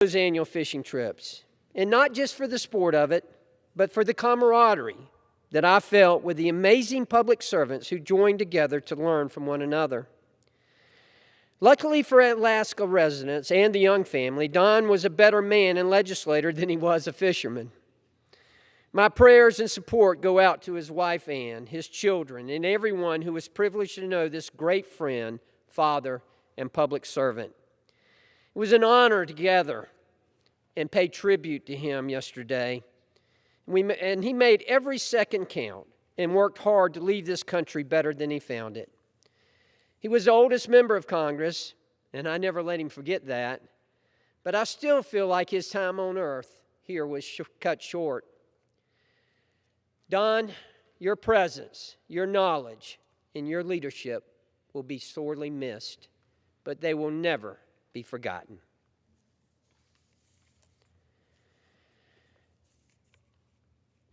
those annual fishing trips, and not just for the sport of it, but for the camaraderie that I felt with the amazing public servants who joined together to learn from one another. Luckily for Alaska residents and the Young family, Don was a better man and legislator than he was a fisherman. My prayers and support go out to his wife Ann, his children, and everyone who was privileged to know this great friend, father, and public servant. It was an honor to gather and pay tribute to him yesterday. And he made every second count and worked hard to leave this country better than he found it. He was the oldest member of Congress, and I never let him forget that, but I still feel like his time on earth here was cut short. Don, your presence, your knowledge, and your leadership will be sorely missed, but they will never be forgotten.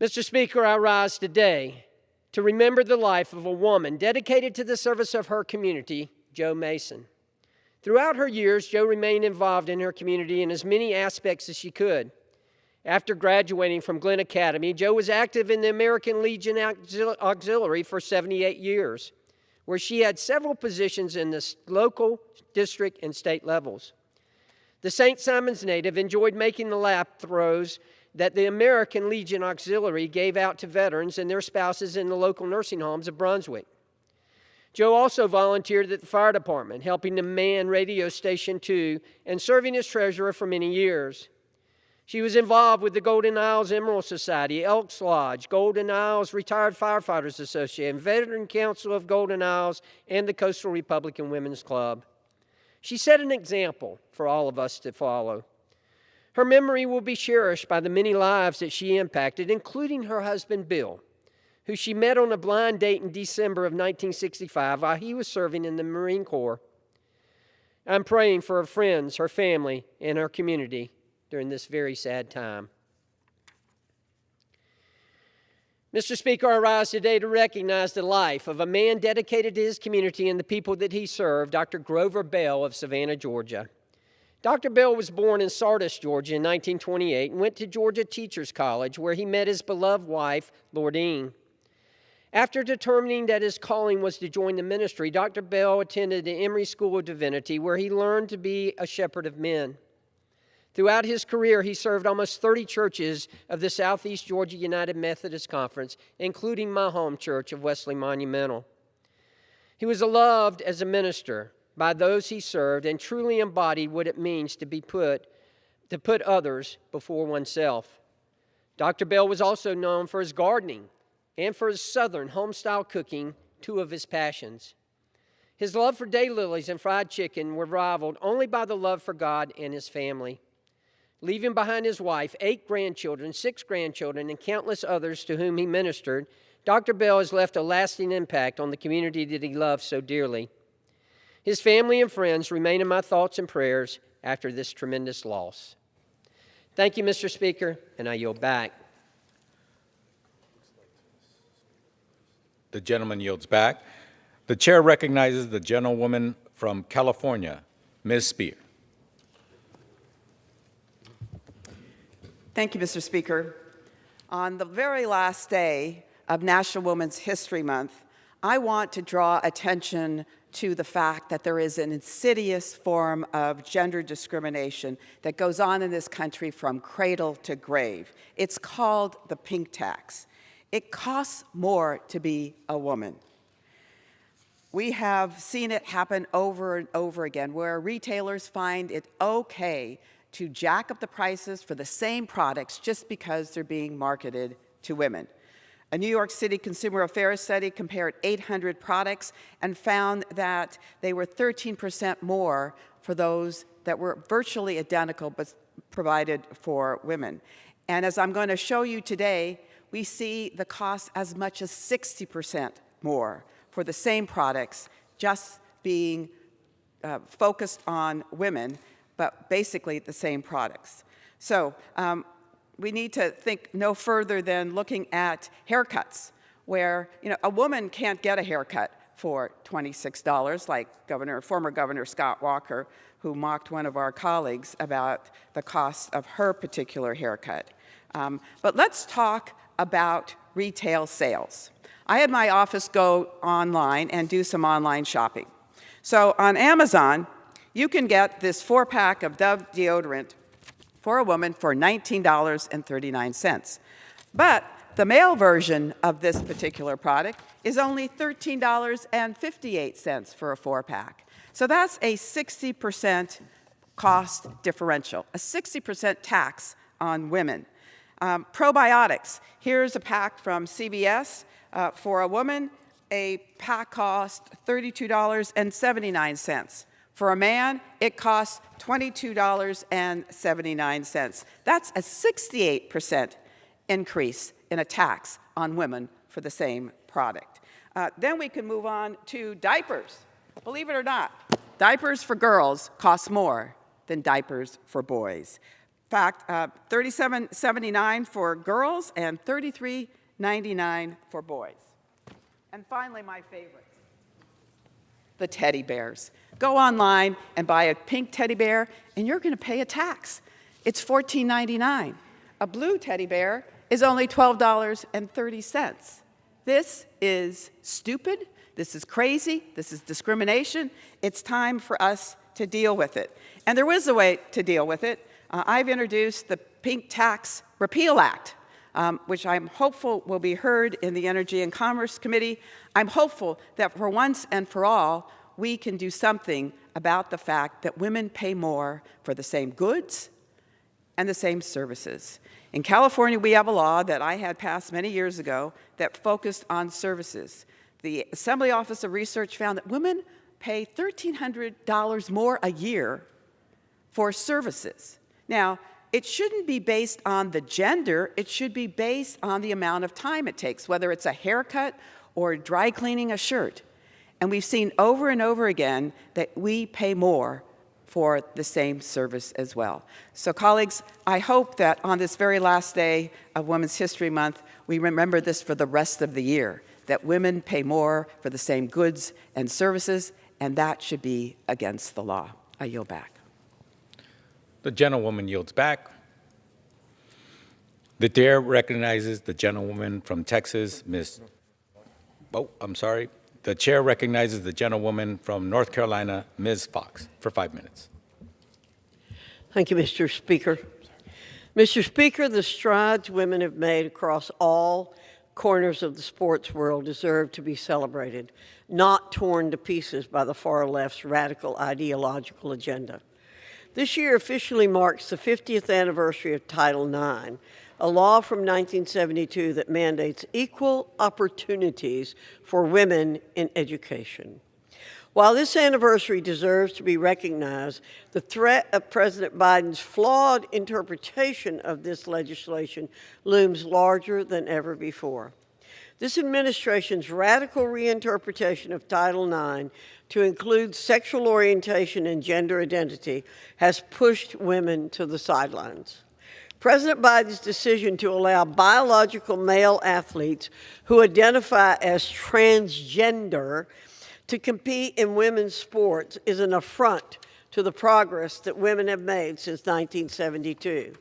Mr. Speaker, I rise today to remember the life of a woman dedicated to the service of her community, Jo Mason. Throughout her years, Jo remained involved in her community in as many aspects as she could. After graduating from Glenn Academy, Jo was active in the American Legion Auxiliary for 78 years, where she had several positions in the local, district, and state levels. The St. Simons native enjoyed making the lap throws that the American Legion Auxiliary gave out to veterans and their spouses in the local nursing homes of Brunswick. Jo also volunteered at the fire department, helping to man Radio Station 2 and serving as treasurer for many years. She was involved with the Golden Isles Emerald Society, Elks Lodge, Golden Isles Retired Firefighters Association, Veteran Council of Golden Isles, and the Coastal Republican Women's Club. She set an example for all of us to follow. Her memory will be cherished by the many lives that she impacted, including her husband, Bill, who she met on a blind date in December of 1965 while he was serving in the Marine Corps. I'm praying for her friends, her family, and her community during this very sad time. Mr. Speaker, I rise today to recognize the life of a man dedicated to his community and the people that he served, Dr. Grover Bell of Savannah, Georgia. Dr. Bell was born in Sardis, Georgia in 1928 and went to Georgia Teachers College, where he met his beloved wife, Lordine. After determining that his calling was to join the ministry, Dr. Bell attended the Emory School of Divinity, where he learned to be a shepherd of men. Throughout his career, he served almost 30 churches of the Southeast Georgia United Methodist Conference, including my home church of Wesley Monumental. He was loved as a minister by those he served and truly embodied what it means to put others before oneself. Dr. Bell was also known for his gardening and for his Southern home-style cooking, two of his passions. His love for daylilies and fried chicken were rivaled only by the love for God and his family. Leaving behind his wife, 8 grandchildren, 6 grandchildren, and countless others to whom he ministered, Dr. Bell has left a lasting impact on the community that he loved so dearly. His family and friends remain in my thoughts and prayers after this tremendous loss. Thank you, Mr. Speaker, and I yield back. The gentleman yields back. The chair recognizes the gentlewoman from California, Ms. Spear. Thank you, Mr. Speaker. On the very last day of National Women's History Month, I want to draw attention to the fact that there is an insidious form of gender discrimination that goes on in this country from cradle to grave. It's called the pink tax. It costs more to be a woman. We have seen it happen over and over again, where retailers find it okay to jack up the prices for the same products just because they're being marketed to women. A New York City Consumer Affairs study compared 800 products and found that they were 13% more for those that were virtually identical but provided for women. And as I'm going to show you today, we see the cost as much as 60% more for the same products, just being focused on women, but basically the same products. So we need to think no further than looking at haircuts, where a woman can't get a haircut, for $26, like former Governor Scott Walker, who mocked one of our colleagues about the cost of her particular haircut. But let's talk about retail sales. I had my office go online and do some online shopping. So on Amazon, you can get this 4-pack of Dove deodorant for a woman for $19.39. But the male version of this particular product is only $13.58 for a 4-pack. So that's a 60% cost differential, a 60% tax on women. Probiotics. Here's a pack from CVS. For a woman, a pack costs $32.79. For a man, it costs $22.79. That's a 68% increase in a tax on women for the same product. Then we can move on to diapers. Believe it or not, diapers for girls cost more than diapers for boys. In fact, $37.79 for girls and $33.99 for boys. And finally, my favorite, the teddy bears. Go online and buy a pink teddy bear, and you're going to pay a tax. It's $14.99. A blue teddy bear is only $12.30. This is stupid. This is crazy. This is discrimination. It's time for us to deal with it. And there is a way to deal with it. I've introduced the Pink Tax Repeal Act, which I'm hopeful will be heard in the Energy and Commerce Committee. I'm hopeful that for once and for all, we can do something about the fact that women pay more for the same goods and the same services. In California, we have a law that I had passed many years ago that focused on services. The Assembly Office of Research found that women pay $1,300 more a year for services. Now, it shouldn't be based on the gender, it should be based on the amount of time it takes, whether it's a haircut or dry cleaning a shirt. And we've seen over and over again that we pay more for the same service as well. So colleagues, I hope that on this very last day of Women's History Month, we remember this for the rest of the year, that women pay more for the same goods and services, and that should be against the law. I yield back. The gentlewoman yields back. The chair recognizes the gentlewoman from Texas, Ms. Oh, I'm sorry. The chair recognizes the gentlewoman from North Carolina, Ms. Fox, for 5 minutes. Thank you, Mr. Speaker. Mr. Speaker, the strides women have made across all corners of the sports world deserve to be celebrated, not torn to pieces by the far left's radical ideological agenda. This year officially marks the 50th anniversary of Title IX, a law from 1972 that mandates equal opportunities for women in education. While this anniversary deserves to be recognized, the threat of President Biden's flawed interpretation of this legislation looms larger than ever before. This administration's radical reinterpretation of Title IX to include sexual orientation and gender identity has pushed women to the sidelines. President Biden's decision to allow biological male athletes who identify as transgender to compete in women's sports is an affront to the progress that women have made since 1972.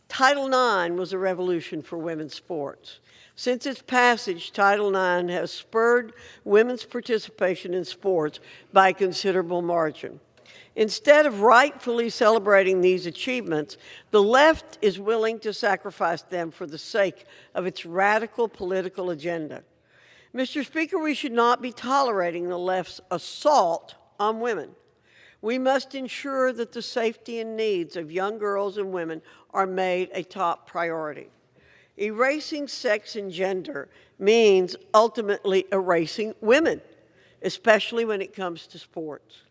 Title IX was a revolution for women's sports. Since its passage, Title IX has spurred women's participation in sports by a considerable margin. Instead of rightfully celebrating these achievements, the left is willing to sacrifice them for the sake of its radical political agenda. Mr. Speaker, we should not be tolerating the left's assault on women. We must ensure that the safety and needs of young girls and women are made a top priority. Erasing sex and gender means ultimately erasing women, especially when it comes to sports.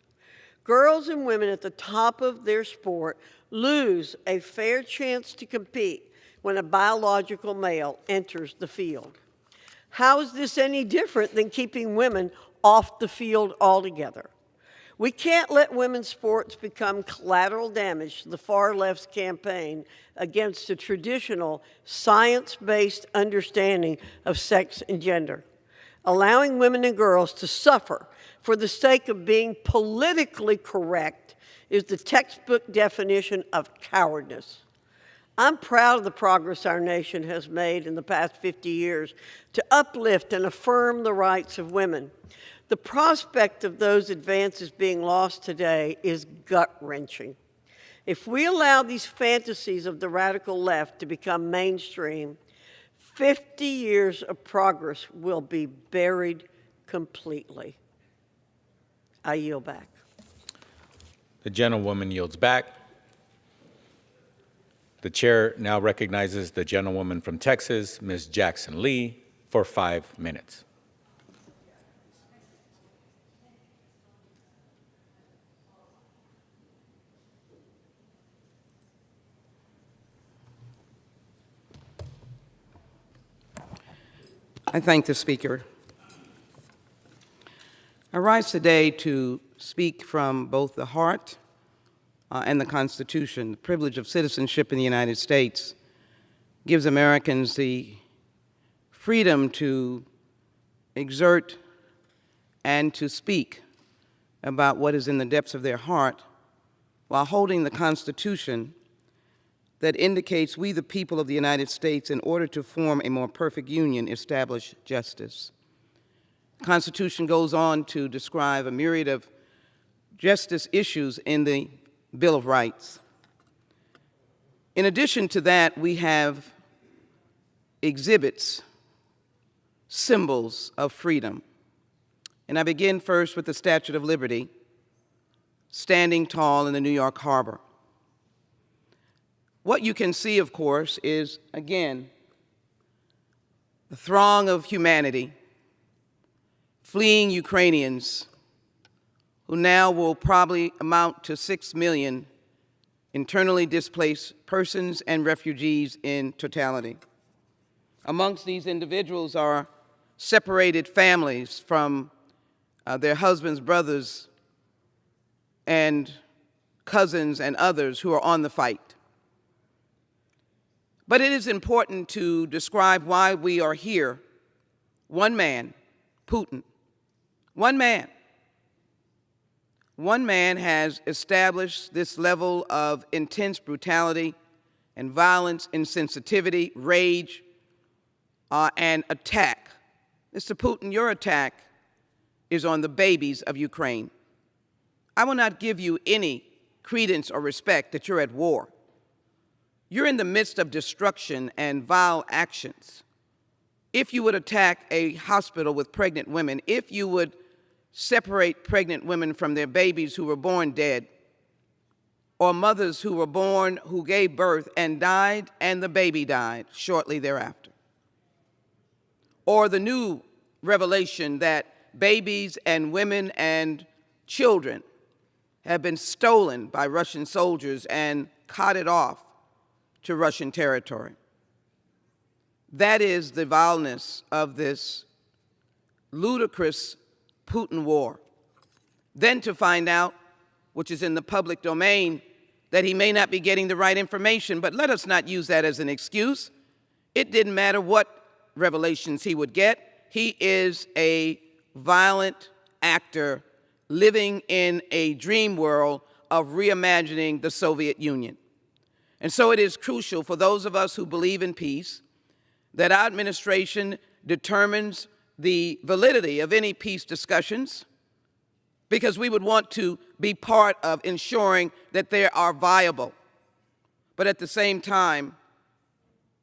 Girls and women at the top of their sport lose a fair chance to compete when a biological male enters the field. How is this any different than keeping women off the field altogether? We can't let women's sports become collateral damage to the far left's campaign against a traditional science-based understanding of sex and gender. allowing women and girls to suffer for the sake of being politically correct is the textbook definition of cowardice. I'm proud of the progress our nation has made in the past 50 years to uplift and affirm the rights of women. The prospect of those advances being lost today is gut-wrenching. If we allow these fantasies of the radical left to become mainstream, 50 years of progress will be buried completely. I yield back. The gentlewoman yields back. The chair now recognizes the gentlewoman from Texas, Ms. Jackson Lee, for 5 minutes. I thank the Speaker. I rise today to speak from both the heart and the Constitution. The privilege of citizenship in the United States gives Americans the freedom to exert and to speak about what is in the depths of their heart while holding the Constitution that indicates we, the people of the United States, in order to form a more perfect union, establish justice. The Constitution goes on to describe a myriad of justice issues in the Bill of Rights. In addition to that, we have exhibits, symbols of freedom. And I begin first with the Statue of Liberty, standing tall in the New York Harbor. What you can see, of course, is, again, the throng of humanity, fleeing Ukrainians, who now will probably amount to 6 million internally displaced persons and refugees in totality. Amongst these individuals are separated families from their husbands, brothers, and cousins and others who are on the fight. But it is important to describe why we are here. One man, Putin, one man has established this level of intense brutality and violence, insensitivity, rage, and attack. Mr. Putin, your attack is on the babies of Ukraine. I will not give you any credence or respect that you're at war. You're in the midst of destruction and vile actions. If you would attack a hospital with pregnant women, if you would separate pregnant women from their babies who were born dead, or mothers who were born, who gave birth and died, and the baby died shortly thereafter, or the new revelation that babies and women and children have been stolen by Russian soldiers and carted off to Russian territory. That is the vileness of this ludicrous Putin war. Then to find out, which is in the public domain, that he may not be getting the right information, but let us not use that as an excuse. It didn't matter what revelations he would get. He is a violent actor living in a dream world of reimagining the Soviet Union. And so it is crucial for those of us who believe in peace that our administration determines the validity of any peace discussions, because we would want to be part of ensuring that they are viable. But at the same time,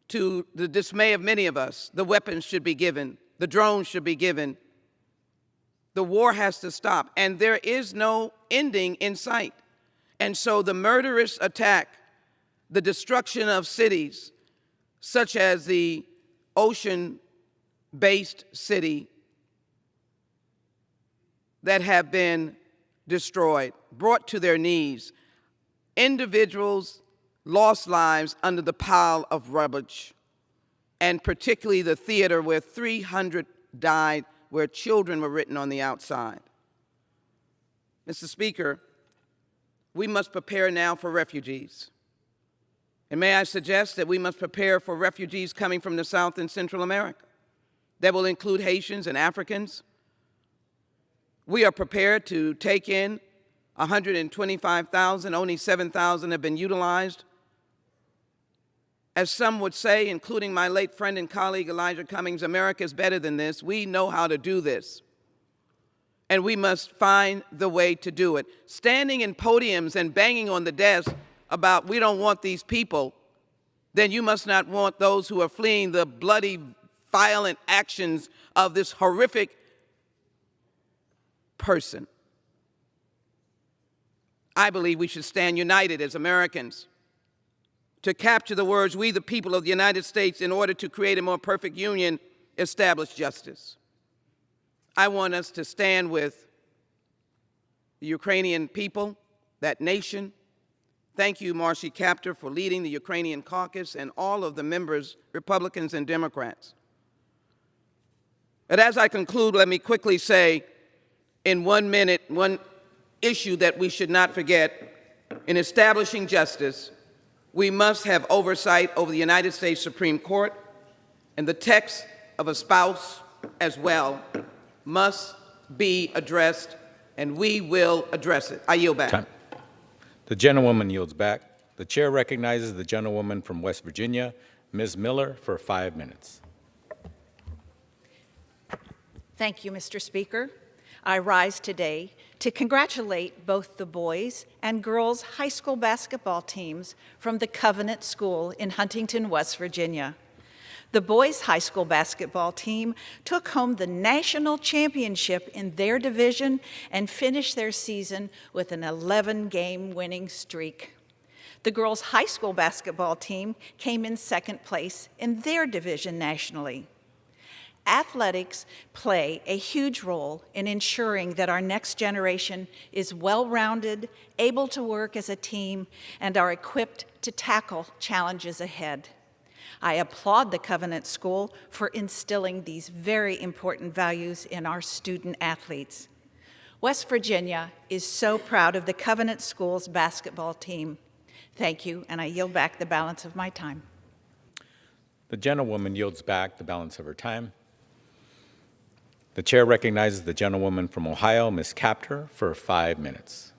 to the dismay of many of us, the weapons should be given, the drones should be given. The war has to stop, and there is no ending in sight. And so the murderous attack, the destruction of cities, such as the ocean-based city that have been destroyed, brought to their knees, individuals lost lives under the pile of rubbish, and particularly the theater where 300 died, where children were written on the outside. Mr. Speaker, we must prepare now for refugees. And may I suggest that we must prepare for refugees coming from the South and Central America. that will include Haitians and Africans. We are prepared to take in 125,000, only 7,000 have been utilized. As some would say, including my late friend and colleague Elijah Cummings, America is better than this. We know how to do this. And we must find the way to do it. Standing in podiums and banging on the desk about we don't want these people, then you must not want those who are fleeing the bloody, violent actions of this horrific person. I believe we should stand united as Americans to capture the words, "We, the people of the United States, in order to create a more perfect union, establish justice." I want us to stand with the Ukrainian people, that nation. Thank you, Marcy Kaptur, for leading the Ukrainian caucus and all of the members, Republicans and Democrats. But as I conclude, let me quickly say in 1 minute, one issue that we should not forget. In establishing justice, we must have oversight over the United States Supreme Court, and the text of a spouse as well must be addressed, and we will address it. I yield back. Time. The gentlewoman yields back. The chair recognizes the gentlewoman from West Virginia, Ms. Miller, for 5 minutes. Thank you, Mr. Speaker. I rise today to congratulate both the boys and girls high school basketball teams from the Covenant School in Huntington, West Virginia. The boys' high school basketball team took home the national championship in their division and finished their season with an 11-game winning streak. The girls' high school basketball team came in second place in their division nationally. Athletics play a huge role in ensuring that our next generation is well-rounded, able to work as a team, and are equipped to tackle challenges ahead. I applaud the Covenant School for instilling these very important values in our student athletes. West Virginia is so proud of the Covenant School's basketball team. Thank you, and I yield back the balance of my time. The gentlewoman yields back the balance of her time. The chair recognizes the gentlewoman from Ohio, Ms. Kaptur, for 5 minutes.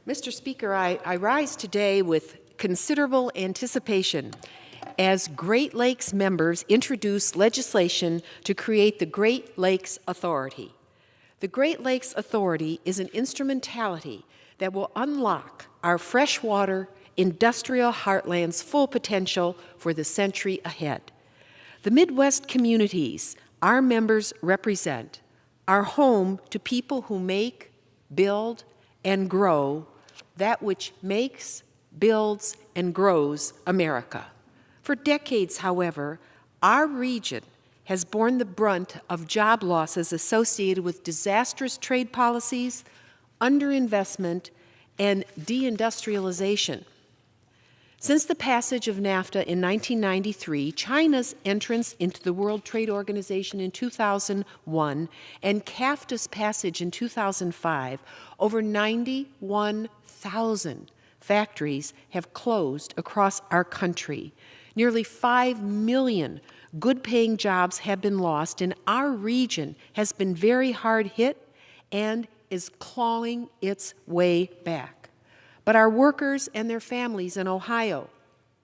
Mr. Speaker, I rise today with considerable anticipation as Great Lakes members introduce legislation to create the Great Lakes Authority. The Great Lakes Authority is an instrumentality that will unlock our freshwater industrial heartland's full potential for the century ahead. The Midwest communities our members represent are home to people who make, build, and grow that which makes, builds, and grows America. For decades, however, our region has borne the brunt of job losses associated with disastrous trade policies, underinvestment, and deindustrialization. Since the passage of NAFTA in 1993, China's entrance into the World Trade Organization in 2001, and CAFTA's passage in 2005, over 91,000 factories have closed across our country. Nearly 5 million good-paying jobs have been lost, and our region has been very hard hit and is clawing its way back. But our workers and their families in Ohio,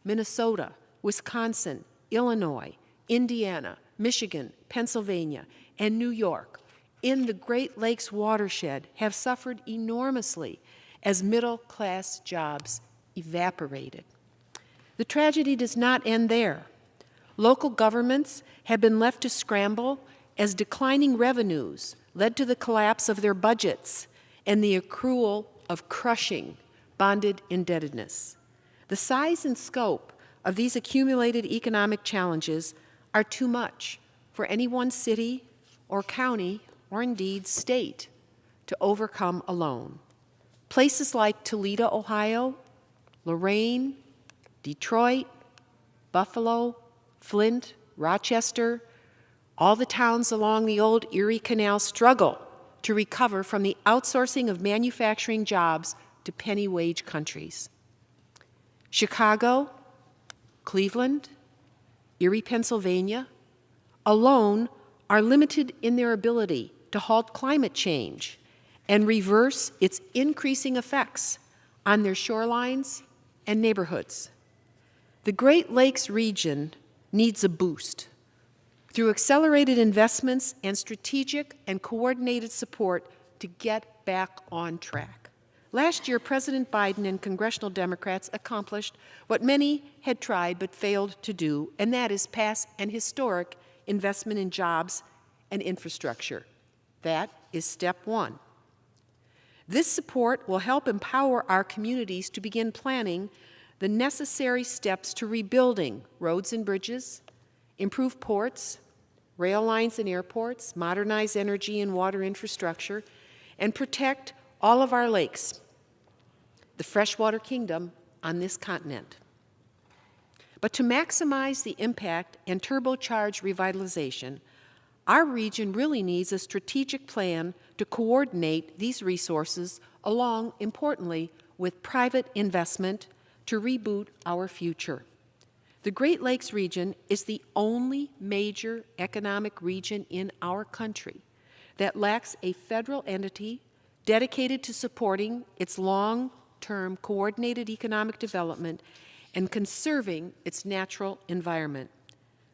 Minnesota, Wisconsin, Illinois, Indiana, Michigan, Pennsylvania, and New York in the Great Lakes watershed have suffered enormously as middle-class jobs evaporated. The tragedy does not end there. Local governments have been left to scramble as declining revenues led to the collapse of their budgets and the accrual of crushing bonded indebtedness. The size and scope of these accumulated economic challenges are too much for any one city or county or indeed state to overcome alone. Places like Toledo, Ohio, Lorain, Detroit, Buffalo, Flint, Rochester, all the towns along the old Erie Canal struggle to recover from the outsourcing of manufacturing jobs to penny-wage countries. Chicago, Cleveland, Erie, Pennsylvania, alone are limited in their ability to halt climate change and reverse its increasing effects on their shorelines and neighborhoods. The Great Lakes region needs a boost through accelerated investments and strategic and coordinated support to get back on track. Last year, President Biden and congressional Democrats accomplished what many had tried but failed to do, and that is pass an historic investment in jobs and infrastructure. That is step one. This support will help empower our communities to begin planning the necessary steps to rebuilding roads and bridges, improve ports, rail lines and airports, modernize energy and water infrastructure, and protect all of our lakes, the freshwater kingdom on this continent. But to maximize the impact and turbocharge revitalization, our region really needs a strategic plan to coordinate these resources along, importantly, with private investment to reboot our future. The Great Lakes region is the only major economic region in our country that lacks a federal entity dedicated to supporting its long-term coordinated economic development and conserving its natural environment.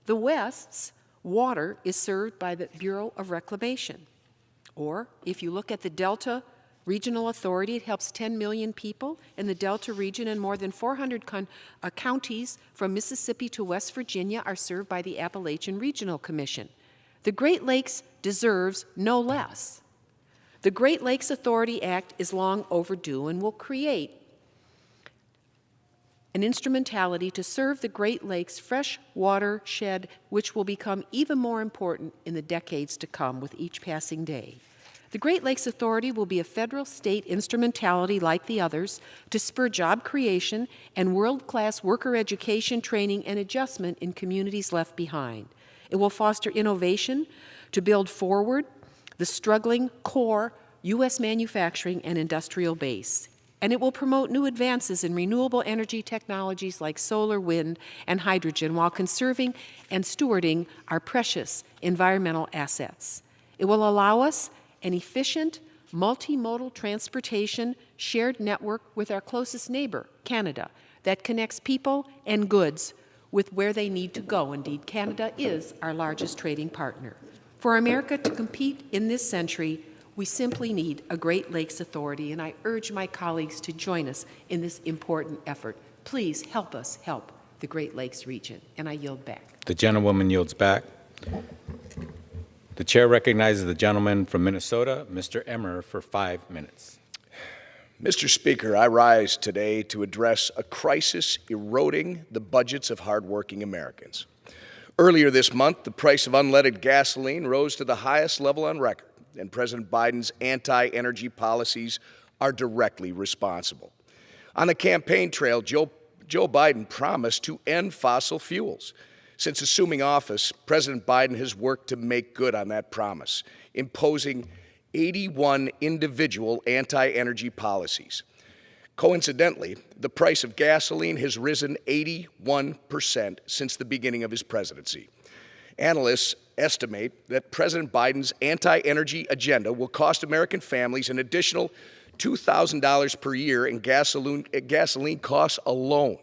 The West's water is served by the Bureau of Reclamation. Or, if you look at the Delta Regional Authority, it helps 10 million people in the Delta region, and more than 400 counties from Mississippi to West Virginia are served by the Appalachian Regional Commission. The Great Lakes deserves no less. The Great Lakes Authority Act is long overdue and will create an instrumentality to serve the Great Lakes fresh watershed, which will become even more important in the decades to come with each passing day. The Great Lakes Authority will be a federal-state instrumentality like the others to spur job creation and world-class worker education, training, and adjustment in communities left behind. It will foster innovation to build forward the struggling core U.S. manufacturing and industrial base. And it will promote new advances in renewable energy technologies like solar, wind, and hydrogen while conserving and stewarding our precious environmental assets. It will allow us an efficient, multimodal transportation shared network with our closest neighbor, Canada, that connects people and goods with where they need to go. Indeed, Canada is our largest trading partner. For America to compete in this century, we simply need a Great Lakes Authority, and I urge my colleagues to join us in this important effort. Please help us help the Great Lakes region, and I yield back. The gentlewoman yields back. The chair recognizes the gentleman from Minnesota, Mr. Emmer, for 5 minutes. Mr. Speaker, I rise today to address a crisis eroding the budgets of hardworking Americans. Earlier this month, the price of unleaded gasoline rose to the highest level on record, and President Biden's anti-energy policies are directly responsible. On the campaign trail, Joe Biden promised to end fossil fuels. Since assuming office, President Biden has worked to make good on that promise, imposing 81 individual anti-energy policies. Coincidentally, the price of gasoline has risen 81% since the beginning of his presidency. Analysts estimate that President Biden's anti-energy agenda will cost American families an additional $2,000 per year in gasoline costs alone.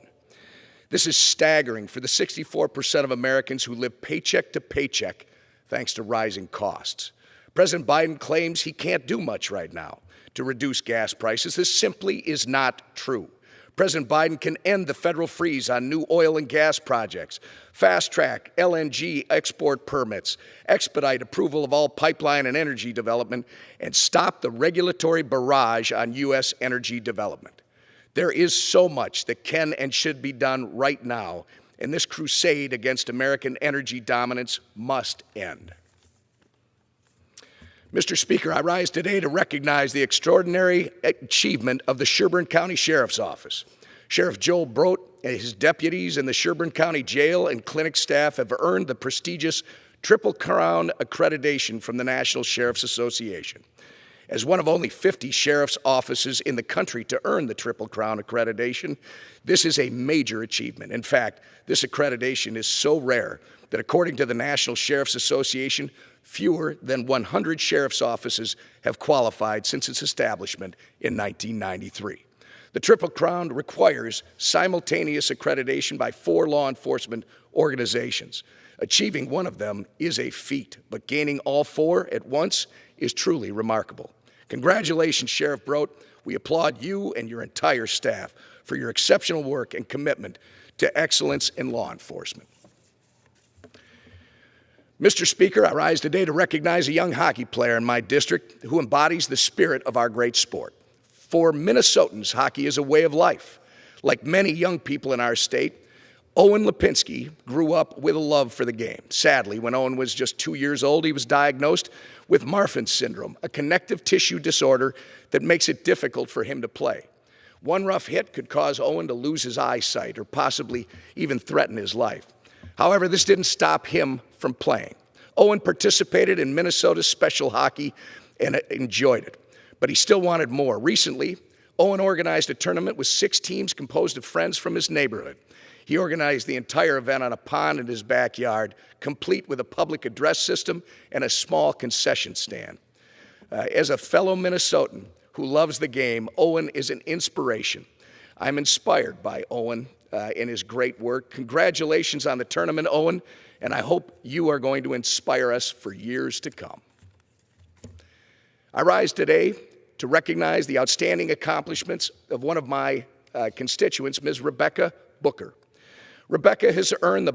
This is staggering for the 64% of Americans who live paycheck to paycheck thanks to rising costs. President Biden claims he can't do much right now to reduce gas prices. This simply is not true. President Biden can end the federal freeze on new oil and gas projects, fast-track LNG export permits, expedite approval of all pipeline and energy development, and stop the regulatory barrage on U.S. energy development. There is so much that can and should be done right now, and this crusade against American energy dominance must end. Mr. Speaker, I rise today to recognize the extraordinary achievement of the Sherburne County Sheriff's Office. Sheriff Joel Brodt and his deputies in the Sherburne County Jail and clinic staff have earned the prestigious Triple Crown accreditation from the National Sheriff's Association. As one of only 50 sheriff's offices in the country to earn the Triple Crown accreditation, this is a major achievement. In fact, this accreditation is so rare that according to the National Sheriff's Association, fewer than 100 sheriff's offices have qualified since its establishment in 1993. The Triple Crown requires simultaneous accreditation by 4 law enforcement organizations. Achieving one of them is a feat, but gaining all 4 at once is truly remarkable. Congratulations, Sheriff Brodt. We applaud you and your entire staff for your exceptional work and commitment to excellence in law enforcement. Mr. Speaker, I rise today to recognize a young hockey player in my district who embodies the spirit of our great sport. For Minnesotans, hockey is a way of life. Like many young people in our state, Owen Lipinski grew up with a love for the game. Sadly, when Owen was just 2 years old, he was diagnosed with Marfan syndrome, a connective tissue disorder that makes it difficult for him to play. One rough hit could cause Owen to lose his eyesight or possibly even threaten his life. However, this didn't stop him from playing. Owen participated in Minnesota's special hockey and enjoyed it, but he still wanted more. Recently, Owen organized a tournament with 6 teams composed of friends from his neighborhood. He organized the entire event on a pond in his backyard, complete with a public address system and a small concession stand. As a fellow Minnesotan who loves the game, Owen is an inspiration. I'm inspired by Owen in his great work. Congratulations on the tournament, Owen, and I hope you are going to inspire us for years to come. I rise today to recognize the outstanding accomplishments of one of my constituents, Ms. Rebecca Booker. Rebecca has served the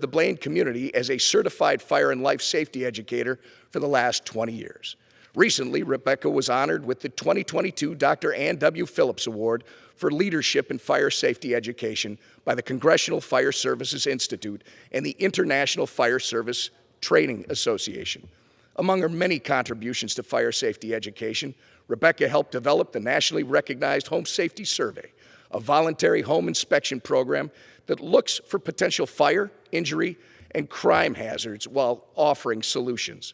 Blaine community as a certified fire and life safety educator for the last 20 years. Recently, Rebecca was honored with the 2022 Dr. Ann W. Phillips Award for Leadership in Fire Safety Education by the Congressional Fire Services Institute and the International Fire Service Training Association. Among her many contributions to fire safety education, Rebecca helped develop the nationally recognized Home Safety Survey, a voluntary home inspection program that looks for potential fire, injury, and crime hazards while offering solutions.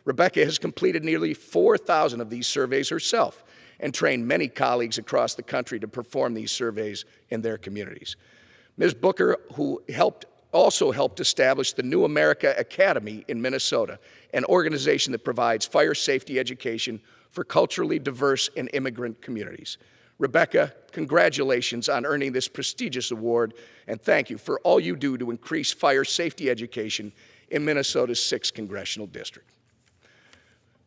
Rebecca has completed nearly 4,000 of these surveys herself and trained many colleagues across the country to perform these surveys in their communities. Ms. Booker, who also helped establish the New America Academy in Minnesota, an organization that provides fire safety education for culturally diverse and immigrant communities. Rebecca, congratulations on earning this prestigious award, and thank you for all you do to increase fire safety education in Minnesota's 6th Congressional District.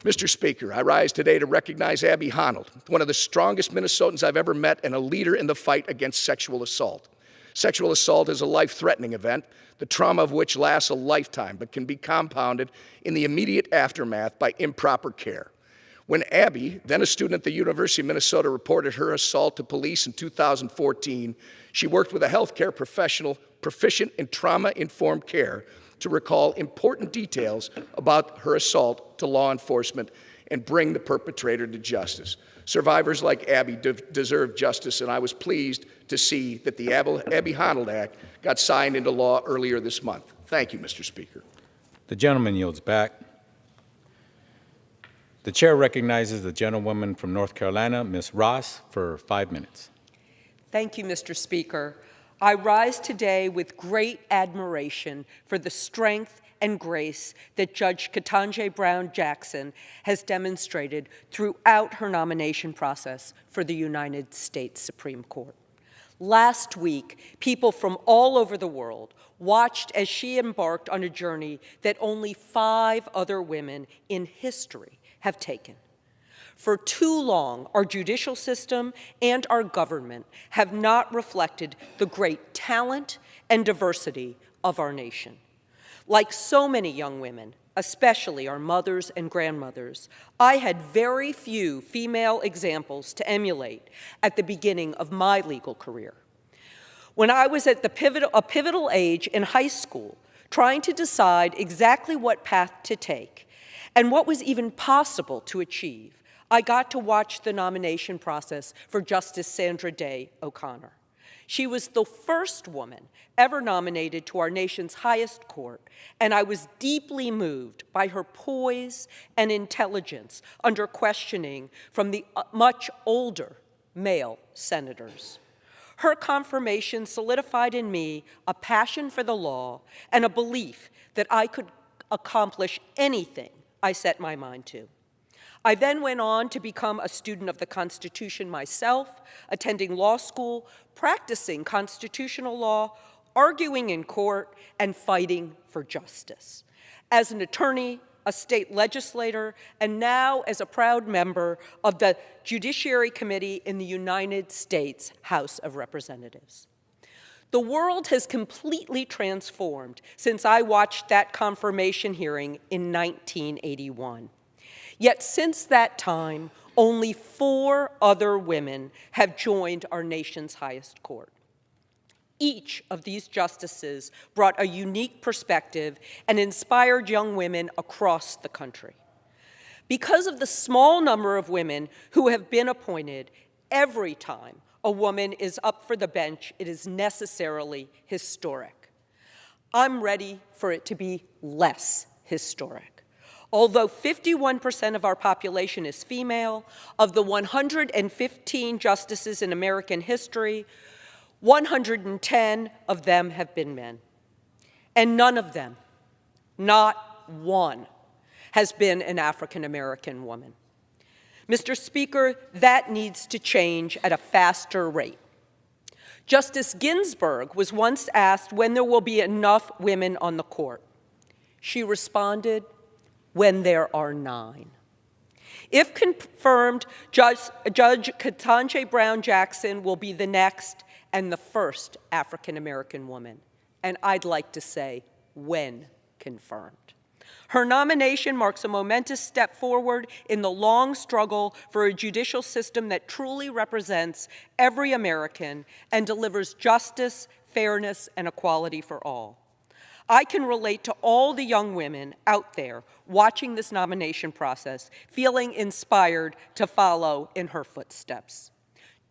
Mr. Speaker, I rise today to recognize Abby Honnold, one of the strongest Minnesotans I've ever met and a leader in the fight against sexual assault. Sexual assault is a life-threatening event, the trauma of which lasts a lifetime but can be compounded in the immediate aftermath by improper care. When Abby, then a student at the University of Minnesota, reported her assault to police in 2014, she worked with a healthcare professional proficient in trauma-informed care to recall important details about her assault to law enforcement and bring the perpetrator to justice. Survivors like Abby deserve justice, and I was pleased to see that the Abby Honnold Act got signed into law earlier this month. Thank you, Mr. Speaker. The gentleman yields back. The chair recognizes the gentlewoman from North Carolina, Ms. Ross, for 5 minutes. Thank you, Mr. Speaker. I rise today with great admiration for the strength and grace that Judge Ketanji Brown Jackson has demonstrated throughout her nomination process for the United States Supreme Court. Last week, people from all over the world watched as she embarked on a journey that only 5 other women in history have taken. For too long, our judicial system and our government have not reflected the great talent and diversity of our nation. Like so many young women, especially our mothers and grandmothers, I had very few female examples to emulate at the beginning of my legal career. When I was at a pivotal age in high school, trying to decide exactly what path to take and what was even possible to achieve, I got to watch the nomination process for Justice Sandra Day O'Connor. She was the first woman ever nominated to our nation's highest court, and I was deeply moved by her poise and intelligence under questioning from the much older male senators. Her confirmation solidified in me a passion for the law and a belief that I could accomplish anything I set my mind to. I then went on to become a student of the Constitution myself, attending law school, practicing constitutional law, arguing in court, and fighting for justice. As an attorney, a state legislator, and now as a proud member of the Judiciary Committee in the United States House of Representatives. The world has completely transformed since I watched that confirmation hearing in 1981. Yet since that time, only 4 other women have joined our nation's highest court. Each of these justices brought a unique perspective and inspired young women across the country. Because of the small number of women who have been appointed, every time a woman is up for the bench, it is necessarily historic. I'm ready for it to be less historic. Although 51% of our population is female, of the 115 justices in American history, 110 of them have been men. And none of them, not one, has been an African American woman. Mr. Speaker, that needs to change at a faster rate. Justice Ginsburg was once asked when there will be enough women on the court. She responded, when there are 9. If confirmed, Judge Ketanji Brown Jackson will be the next and the first African American woman. And I'd like to say, when confirmed. Her nomination marks a momentous step forward in the long struggle for a judicial system that truly represents every American and delivers justice, fairness, and equality for all. I can relate to all the young women out there watching this nomination process, feeling inspired to follow in her footsteps.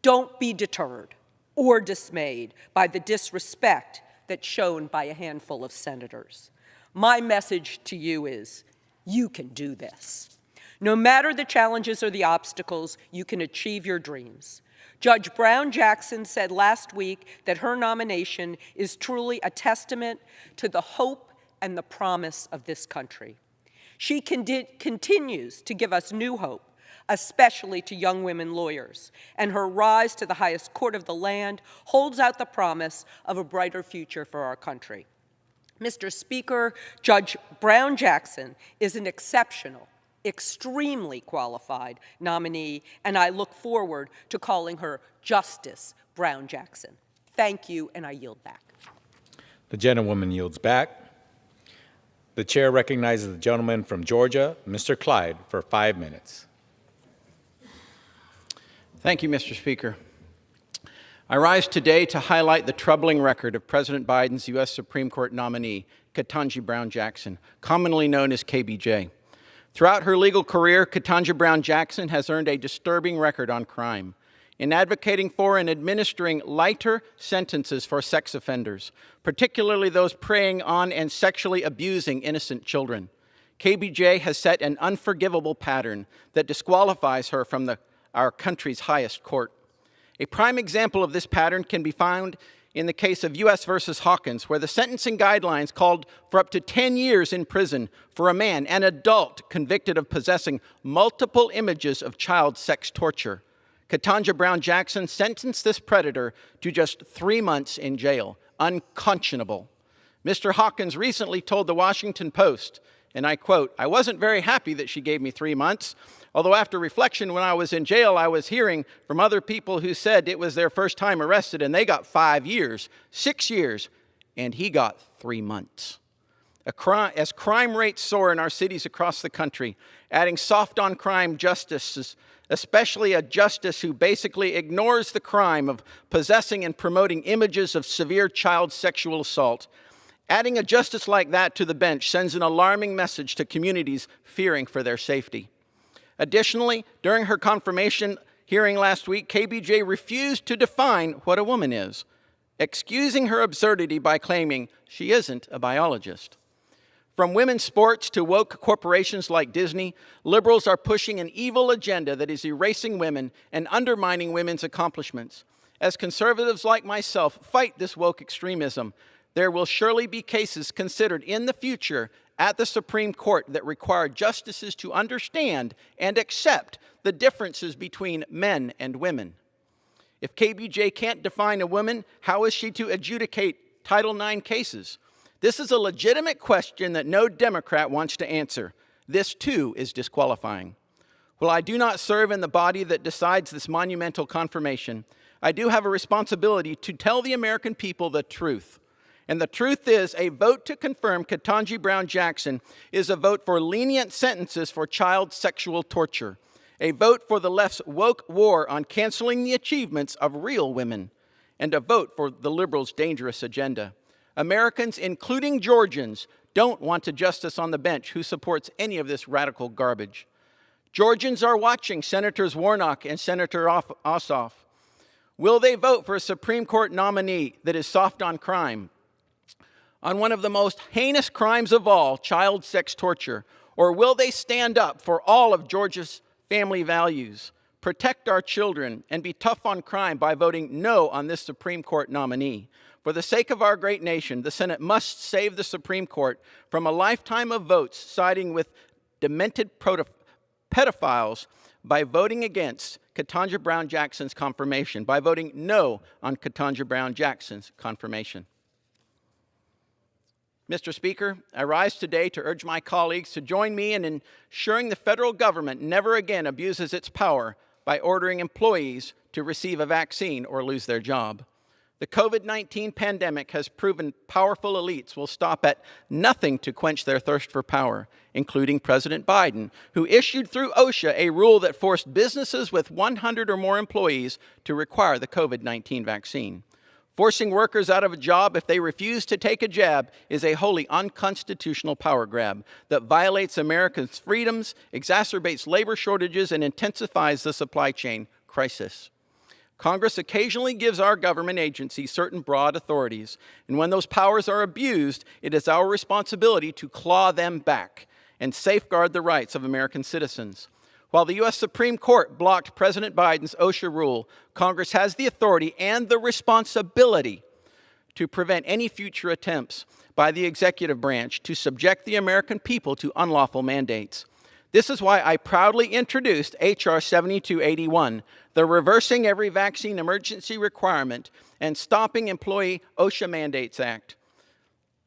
Don't be deterred or dismayed by the disrespect that's shown by a handful of senators. My message to you is, you can do this. No matter the challenges or the obstacles, you can achieve your dreams. Judge Brown Jackson said last week that her nomination is truly a testament to the hope and the promise of this country. She continues to give us new hope, especially to young women lawyers, and her rise to the highest court of the land holds out the promise of a brighter future for our country. Mr. Speaker, Judge Brown Jackson is an exceptional, extremely qualified nominee, and I look forward to calling her Justice Brown Jackson. Thank you, and I yield back. The gentlewoman yields back. The chair recognizes the gentleman from Georgia, Mr. Clyde, for 5 minutes. Thank you, Mr. Speaker. I rise today to highlight the troubling record of President Biden's U.S. Supreme Court nominee, Ketanji Brown Jackson, commonly known as KBJ. Throughout her legal career, Ketanji Brown Jackson has earned a disturbing record on crime. In advocating for and administering lighter sentences for sex offenders, particularly those preying on and sexually abusing innocent children, KBJ has set an unforgivable pattern that disqualifies her from our country's highest court. A prime example of this pattern can be found in the case of U.S. versus Hawkins, where the sentencing guidelines called for up to 10 years in prison for a man, an adult, convicted of possessing multiple images of child sex torture. Ketanji Brown Jackson sentenced this predator to just 3 months in jail. Unconscionable. Mr. Hawkins recently told the Washington Post, and I quote, "I wasn't very happy that she gave me 3 months. Although after reflection, when I was in jail, I was hearing from other people who said it was their first time arrested and they got 5 years, 6 years, and he got 3 months. As crime rates soar in our cities across the country, adding soft-on-crime justices, especially a justice who basically ignores the crime of possessing and promoting images of severe child sexual assault, adding a justice like that to the bench sends an alarming message to communities fearing for their safety. Additionally, during her confirmation hearing last week, KBJ refused to define what a woman is. excusing her absurdity by claiming she isn't a biologist. From women's sports to woke corporations like Disney, liberals are pushing an evil agenda that is erasing women and undermining women's accomplishments. As conservatives like myself fight this woke extremism, there will surely be cases considered in the future at the Supreme Court that require justices to understand and accept the differences between men and women. If KBJ can't define a woman, how is she to adjudicate Title IX cases? This is a legitimate question that no Democrat wants to answer. This, too, is disqualifying. While I do not serve in the body that decides this monumental confirmation, I do have a responsibility to tell the American people the truth. And the truth is, a vote to confirm Ketanji Brown Jackson is a vote for lenient sentences for child sexual torture, a vote for the left's woke war on canceling the achievements of real women, and a vote for the liberals' dangerous agenda. Americans, including Georgians, don't want a justice on the bench who supports any of this radical garbage. Georgians are watching Senators Warnock and Senator Ossoff. Will they vote for a Supreme Court nominee that is soft on crime, on one of the most heinous crimes of all, child sex torture? Or will they stand up for all of Georgia's family values, protect our children, and be tough on crime by voting no on this Supreme Court nominee? For the sake of our great nation, the Senate must save the Supreme Court from a lifetime of votes siding with demented pedophiles by voting against Ketanji Brown Jackson's confirmation, by voting no on Ketanji Brown Jackson's confirmation. Mr. Speaker, I rise today to urge my colleagues to join me in ensuring the federal government never again abuses its power by ordering employees to receive a vaccine or lose their job. The COVID-19 pandemic has proven powerful elites will stop at nothing to quench their thirst for power, including President Biden, who issued through OSHA a rule that forced businesses with 100 or more employees to require the COVID-19 vaccine. Forcing workers out of a job if they refuse to take a jab is a wholly unconstitutional power grab that violates Americans' freedoms, exacerbates labor shortages, and intensifies the supply chain crisis. Congress occasionally gives our government agencies certain broad authorities, and when those powers are abused, it is our responsibility to claw them back and safeguard the rights of American citizens. While the U.S. Supreme Court blocked President Biden's OSHA rule, Congress has the authority and the responsibility to prevent any future attempts by the executive branch to subject the American people to unlawful mandates. This is why I proudly introduced H.R. 7281, the Reversing Every Vaccine Emergency Requirement and Stopping Employee OSHA Mandates Act.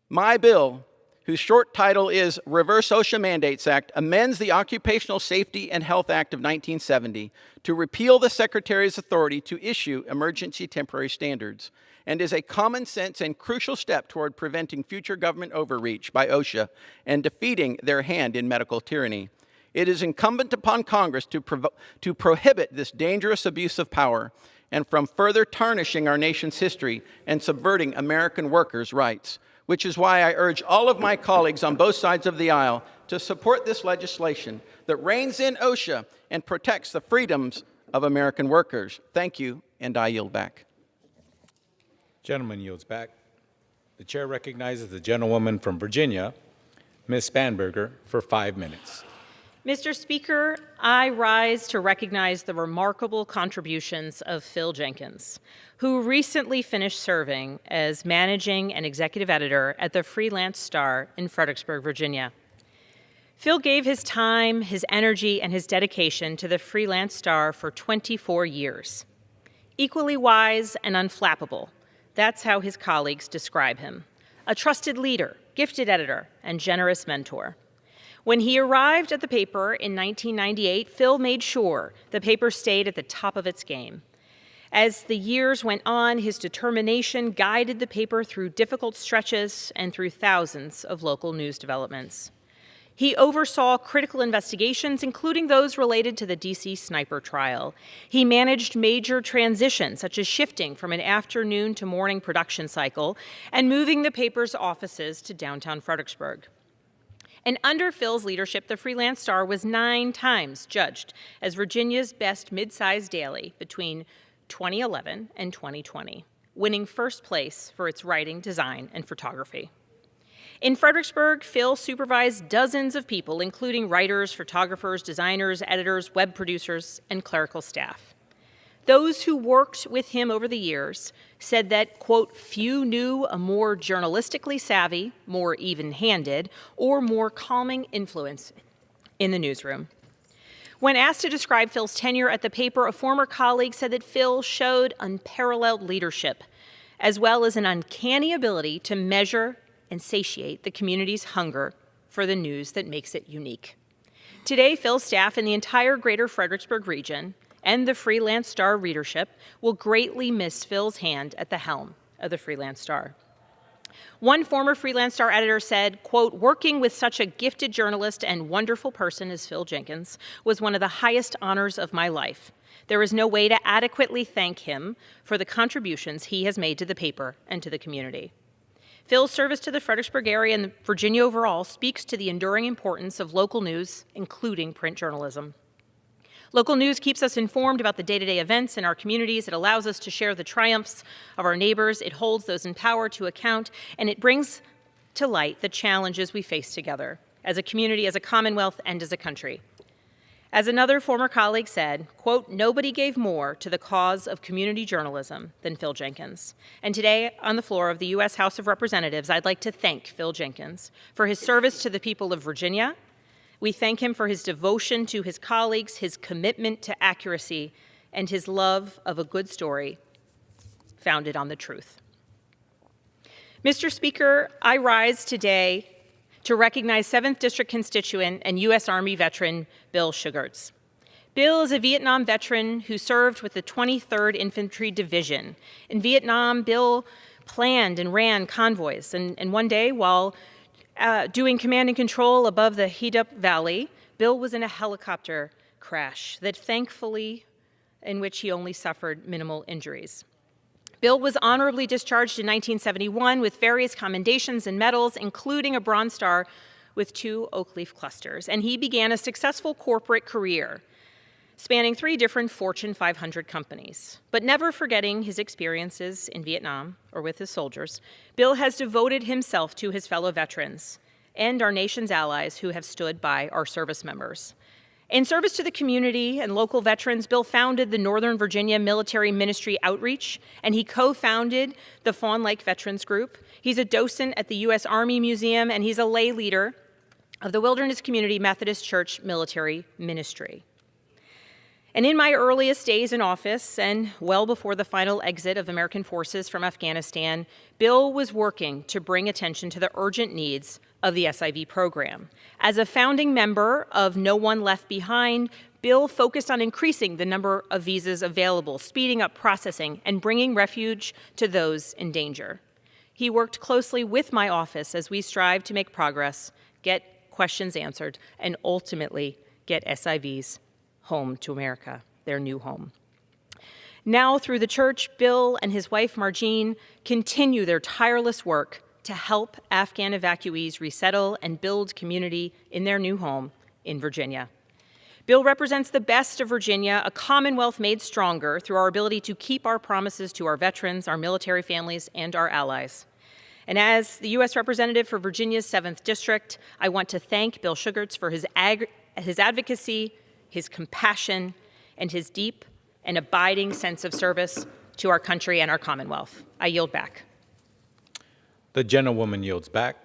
My bill, whose short title is Reverse OSHA Mandates Act, amends the Occupational Safety and Health Act of 1970 to repeal the Secretary's authority to issue emergency temporary standards, and is a common sense and crucial step toward preventing future government overreach by OSHA and defeating their hand in medical tyranny. It is incumbent upon Congress to prohibit this dangerous abuse of power and from further tarnishing our nation's history and subverting American workers' rights, which is why I urge all of my colleagues on both sides of the aisle to support this legislation that reins in OSHA and protects the freedoms of American workers. Thank you, and I yield back. Gentleman yields back. The chair recognizes the gentlewoman from Virginia, Ms. Spanberger, for 5 minutes. Mr. Speaker, I rise to recognize the remarkable contributions of Phil Jenkins, who recently finished serving as managing and executive editor at the Freelance Star in Fredericksburg, Virginia. Phil gave his time, his energy, and his dedication to the Freelance Star for 24 years. Equally wise and unflappable, that's how his colleagues describe him. A trusted leader, gifted editor, and generous mentor. When he arrived at the paper in 1998, Phil made sure the paper stayed at the top of its game. As the years went on, his determination guided the paper through difficult stretches and through thousands of local news developments. He oversaw critical investigations, including those related to the D.C. sniper trial. He managed major transitions, such as shifting from an afternoon to morning production cycle and moving the paper's offices to downtown Fredericksburg. And under Phil's leadership, the Freelance Star was 9 times judged as Virginia's best mid-sized daily between 2011 and 2020. winning first place for its writing, design, and photography. In Fredericksburg, Phil supervised dozens of people, including writers, photographers, designers, editors, web producers, and clerical staff. Those who worked with him over the years said that, quote, few knew a more journalistically savvy, more even-handed, or more calming influence in the newsroom. When asked to describe Phil's tenure at the paper, a former colleague said that Phil showed unparalleled leadership, as well as an uncanny ability to measure and satiate the community's hunger for the news that makes it unique. Today, Phil's staff in the entire greater Fredericksburg region and the Freelance Star readership will greatly miss Phil's hand at the helm of the Freelance Star. One former Freelance Star editor said, quote, working with such a gifted journalist and wonderful person as Phil Jenkins was one of the highest honors of my life. There is no way to adequately thank him for the contributions he has made to the paper and to the community. Phil's service to the Fredericksburg area and Virginia overall speaks to the enduring importance of local news, including print journalism. Local news keeps us informed about the day-to-day events in our communities. It allows us to share the triumphs of our neighbors. It holds those in power to account, and it brings to light the challenges we face together as a community, as a commonwealth, and as a country. As another former colleague said, quote, nobody gave more to the cause of community journalism than Phil Jenkins. And today, on the floor of the U.S. House of Representatives, I'd like to thank Phil Jenkins for his service to the people of Virginia. We thank him for his devotion to his colleagues, his commitment to accuracy, and his love of a good story founded on the truth. Mr. Speaker, I rise today to recognize 7th District constituent and U.S. Army veteran Bill Sugarts. Bill is a Vietnam veteran who served with the 23rd Infantry Division. In Vietnam, Bill planned and ran convoys, and one day, while doing command and control above the Hedup Valley, Bill was in a helicopter crash that thankfully, in which he only suffered minimal injuries. Bill was honorably discharged in 1971 with various commendations and medals, including a Bronze Star with 2 oak leaf clusters, and he began a successful corporate career spanning 3 different Fortune 500 companies. But never forgetting his experiences in Vietnam or with his soldiers, Bill has devoted himself to his fellow veterans and our nation's allies who have stood by our service members. In service to the community and local veterans, Bill founded the Northern Virginia Military Ministry Outreach, and he co-founded the Fawn Lake Veterans Group. He's a docent at the U.S. Army Museum, and he's a lay leader of the Wilderness Community Methodist Church Military Ministry. And in my earliest days in office, and well before the final exit of American forces from Afghanistan, Bill was working to bring attention to the urgent needs of the SIV program. As a founding member of No One Left Behind, Bill focused on increasing the number of visas available, speeding up processing, and bringing refuge to those in danger. He worked closely with my office as we strived to make progress, get questions answered, and ultimately get SIVs home to America, their new home. Now, through the church, Bill and his wife, Margene, continue their tireless work to help Afghan evacuees resettle and build community in their new home in Virginia. Bill represents the best of Virginia, a commonwealth made stronger through our ability to keep our promises to our veterans, our military families, and our allies. And as the U.S. representative for Virginia's 7th District, I want to thank Bill Sugarts for his advocacy, his compassion, and his deep and abiding sense of service to our country and our Commonwealth. I yield back. The gentlewoman yields back.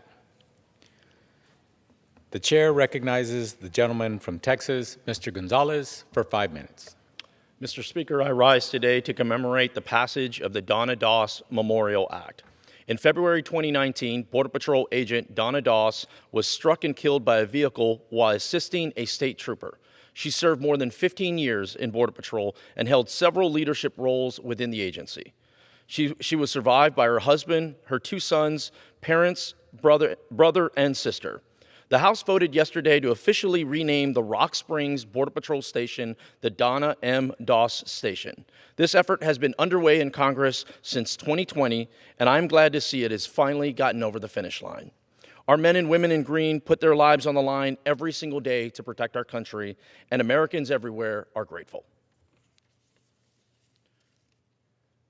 The chair recognizes the gentleman from Texas, Mr. Gonzalez, for 5 minutes. Mr. Speaker, I rise today to commemorate the passage of the Donna Doss Memorial Act. In February 2019, Border Patrol agent Donna Doss was struck and killed by a vehicle while assisting a state trooper. She served more than 15 years in Border Patrol and held several leadership roles within the agency. She was survived by her husband, her 2 sons, parents, brother, and sister. The House voted yesterday to officially rename the Rock Springs Border Patrol Station the Donna M. Doss Station. This effort has been underway in Congress since 2020, and I'm glad to see it has finally gotten over the finish line. Our men and women in green put their lives on the line every single day to protect our country, and Americans everywhere are grateful.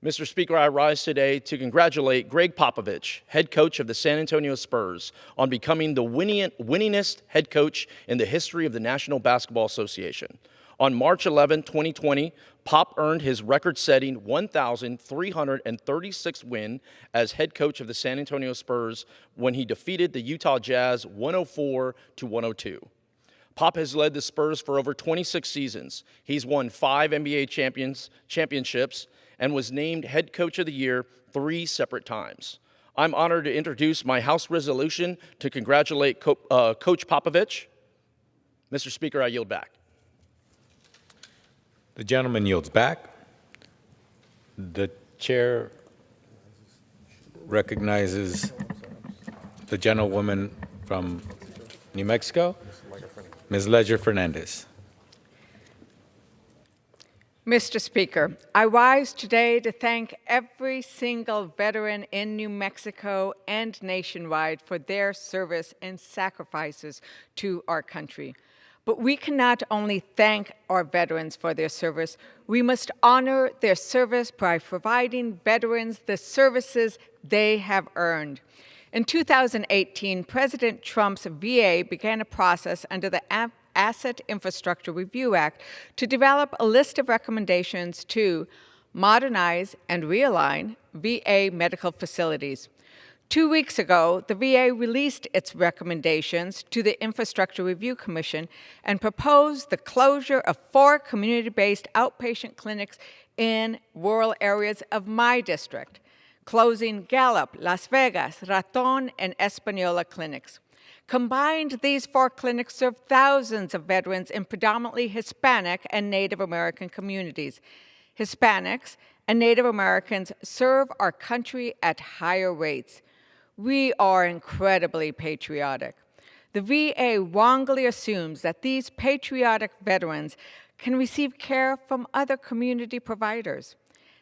Mr. Speaker, I rise today to congratulate Greg Popovich, head coach of the San Antonio Spurs, on becoming the winningest head coach in the history of the National Basketball Association. On March 11, 2020, Pop earned his record-setting 1,336 win as head coach of the San Antonio Spurs when he defeated the Utah Jazz 104-102. Pop has led the Spurs for over 26 seasons. He's won 5 NBA championships and was named head coach of the year 3 separate times. I'm honored to introduce my House resolution to congratulate Coach Popovich. Mr. Speaker, I yield back. The gentleman yields back. The chair recognizes the gentlewoman from New Mexico, Ms. Ledger Fernandez. Mr. Speaker, I rise today to thank every single veteran in New Mexico and nationwide for their service and sacrifices to our country. But we can not only thank our veterans for their service, we must honor their service by providing veterans the services they have earned. In 2018, President Trump's VA began a process under the Asset Infrastructure Review Act to develop a list of recommendations to modernize and realign VA medical facilities. 2 weeks ago, the VA released its recommendations to the Infrastructure Review Commission and proposed the closure of 4 community-based outpatient clinics in rural areas of my district, closing Gallup, Las Vegas, Raton, and Espanola clinics. Combined, these 4 clinics serve thousands of veterans in predominantly Hispanic and Native American communities. Hispanics and Native Americans serve our country at higher rates. We are incredibly patriotic. The VA wrongly assumes that these patriotic veterans can receive care from other community providers.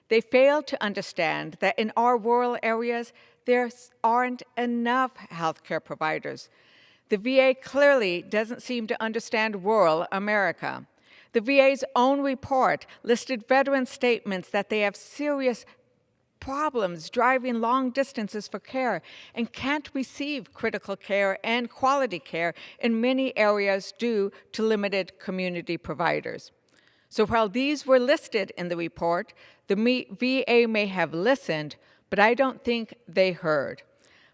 They fail to understand that in our rural areas, there aren't enough healthcare providers. The VA clearly doesn't seem to understand rural America. The VA's own report listed veteran statements that they have serious problems driving long distances for care and can't receive critical care and quality care in many areas due to limited community providers. So while these were listed in the report, the VA may have listened, but I don't think they heard.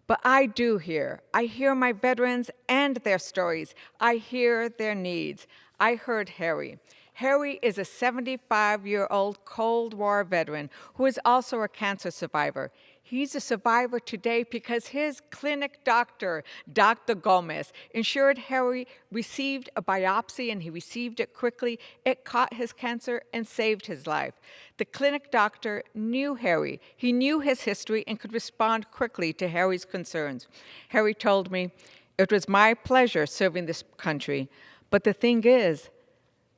But I do hear. I hear my veterans and their stories. I hear their needs. I heard Harry. Harry is a 75-year-old Cold War veteran who is also a cancer survivor. He's a survivor today because his clinic doctor, Dr. Gomez, ensured Harry received a biopsy and he received it quickly. It caught his cancer and saved his life. The clinic doctor knew Harry. He knew his history and could respond quickly to Harry's concerns. Harry told me, "It was my pleasure serving this country, but the thing is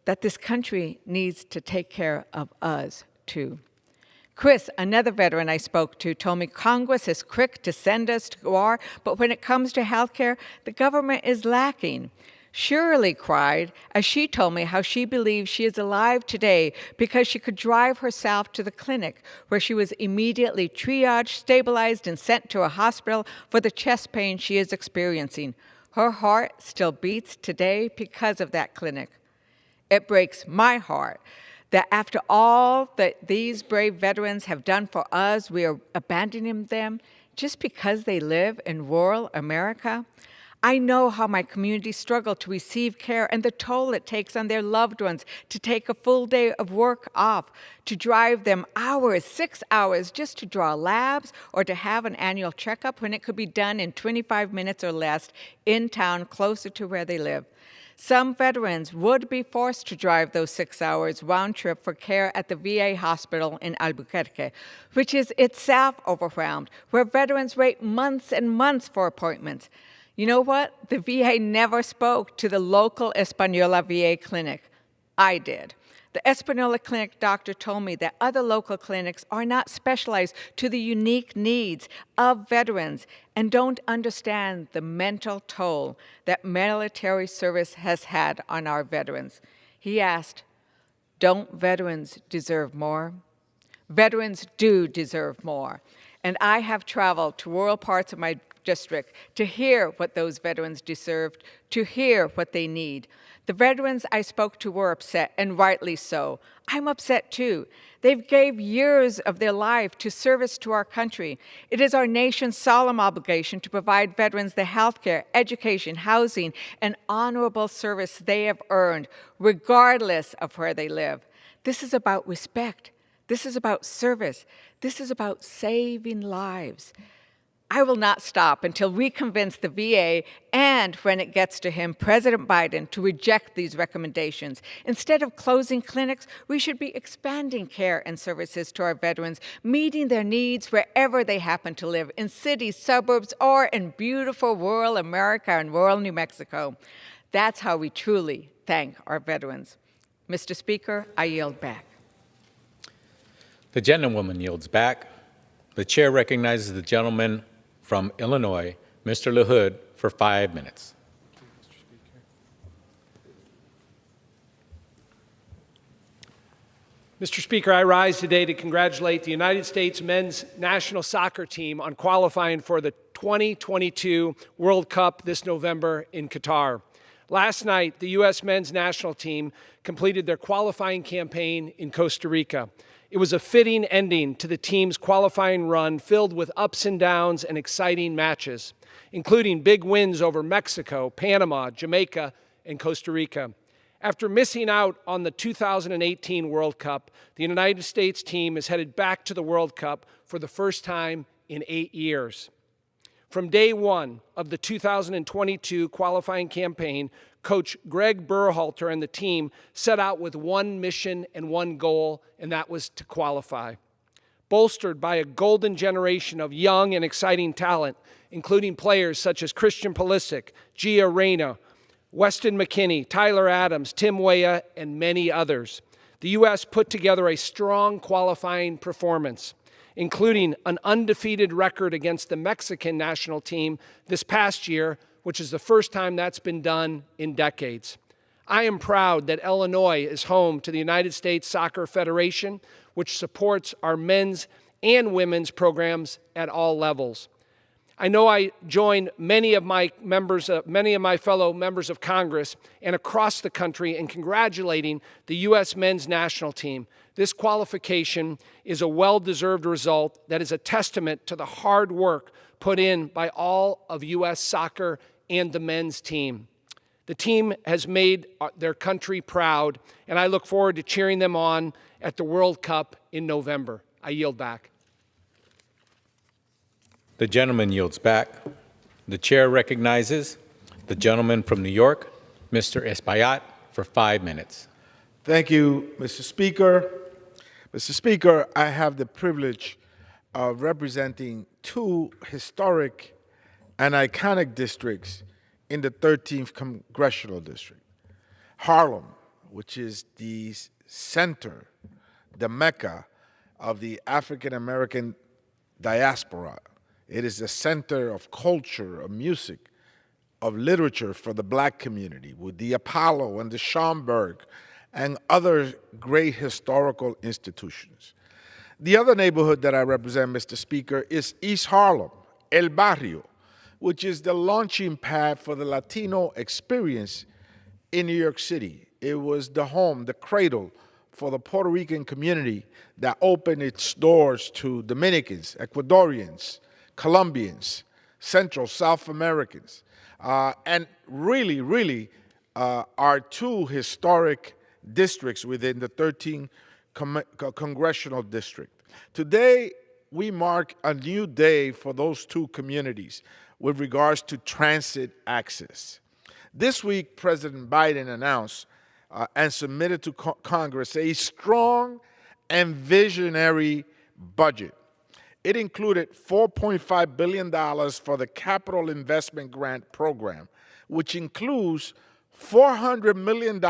that this country needs to take care of us too." Chris, another veteran I spoke to, told me Congress is quick to send us to war, but when it comes to health care, the government is lacking. Shirley cried as she told me how she believes she is alive today because she could drive herself to the clinic where she was immediately triaged, stabilized, and sent to a hospital for the chest pain she is experiencing. Her heart still beats today because of that clinic. It breaks my heart that after all that these brave veterans have done for us, we are abandoning them just because they live in rural America. I know how my community struggle to receive care and the toll it takes on their loved ones to take a full day of work off, to drive them hours, 6 hours, just to draw labs or to have an annual checkup when it could be done in 25 minutes or less in town closer to where they live. Some veterans would be forced to drive those 6 hours round trip for care at the VA hospital in Albuquerque, which is itself overwhelmed, where veterans wait months and months for appointments. You know what? The VA never spoke to the local Espanola VA clinic. I did. The Espanola Clinic doctor told me that other local clinics are not specialized to the unique needs of veterans and don't understand the mental toll that military service has had on our veterans. He asked, "Don't veterans deserve more?" Veterans do deserve more. And I have traveled to rural parts of my district to hear what those veterans deserved, to hear what they need. The veterans I spoke to were upset, and rightly so. I'm upset too. They've gave years of their life to service to our country. It is our nation's solemn obligation to provide veterans the health care, education, housing, and honorable service they have earned, regardless of where they live. This is about respect. This is about service. This is about saving lives. I will not stop until we convince the VA and, when it gets to him, President Biden, to reject these recommendations. Instead of closing clinics, we should be expanding care and services to our veterans, meeting their needs wherever they happen to live, in cities, suburbs, or in beautiful rural America and rural New Mexico. That's how we truly thank our veterans. Mr. Speaker, I yield back. The gentlewoman yields back. The chair recognizes the gentleman from Illinois, Mr. LaHood, for 5 minutes. Mr. Speaker, I rise today to congratulate the United States men's national soccer team on qualifying for the 2022 World Cup this November in Qatar. Last night, the U.S. men's national team completed their qualifying campaign in Costa Rica. It was a fitting ending to the team's qualifying run filled with ups and downs and exciting matches, including big wins over Mexico, Panama, Jamaica, and Costa Rica. After missing out on the 2018 World Cup, the United States team is headed back to the World Cup for the first time in 8 years. From day one of the 2022 qualifying campaign, Coach Greg Berhalter and the team set out with one mission and one goal, and that was to qualify. Bolstered by a golden generation of young and exciting talent, including players such as Christian Pulisic, Gio Reyna, Weston McKennie, Tyler Adams, Tim Weah, and many others, the U.S. put together a strong qualifying performance, including an undefeated record against the Mexican national team this past year, which is the first time that's been done in decades. I am proud that Illinois is home to the United States Soccer Federation, which supports our men's and women's programs at all levels. I know I join many of my fellow members of Congress and across the country in congratulating the U.S. men's national team. This qualification is a well-deserved result that is a testament to the hard work put in by all of U.S. soccer and the men's team. The team has made their country proud, and I look forward to cheering them on at the World Cup in November. I yield back. The gentleman yields back. The chair recognizes the gentleman from New York, Mr. Espaillat, for 5 minutes. Thank you, Mr. Speaker. Mr. Speaker, I have the privilege of representing two historic and iconic districts in the 13th Congressional District. Harlem, which is the center, the Mecca of the African American diaspora. It is the center of culture, of music, of literature for the black community, with the Apollo and the Schomburg and other great historical institutions. The other neighborhood that I represent, Mr. Speaker, is East Harlem, El Barrio, which is the launching pad for the Latino experience in New York City. It was the home, the cradle for the Puerto Rican community that opened its doors to Dominicans, Ecuadorians, Colombians, Central, South Americans, and really are two historic districts within the 13th Congressional District. Today, we mark a new day for those two communities with regards to transit access. This week, President Biden announced and submitted to Congress a strong and visionary budget. It included $4.5 billion for the Capital Investment Grant Program, which includes $400 million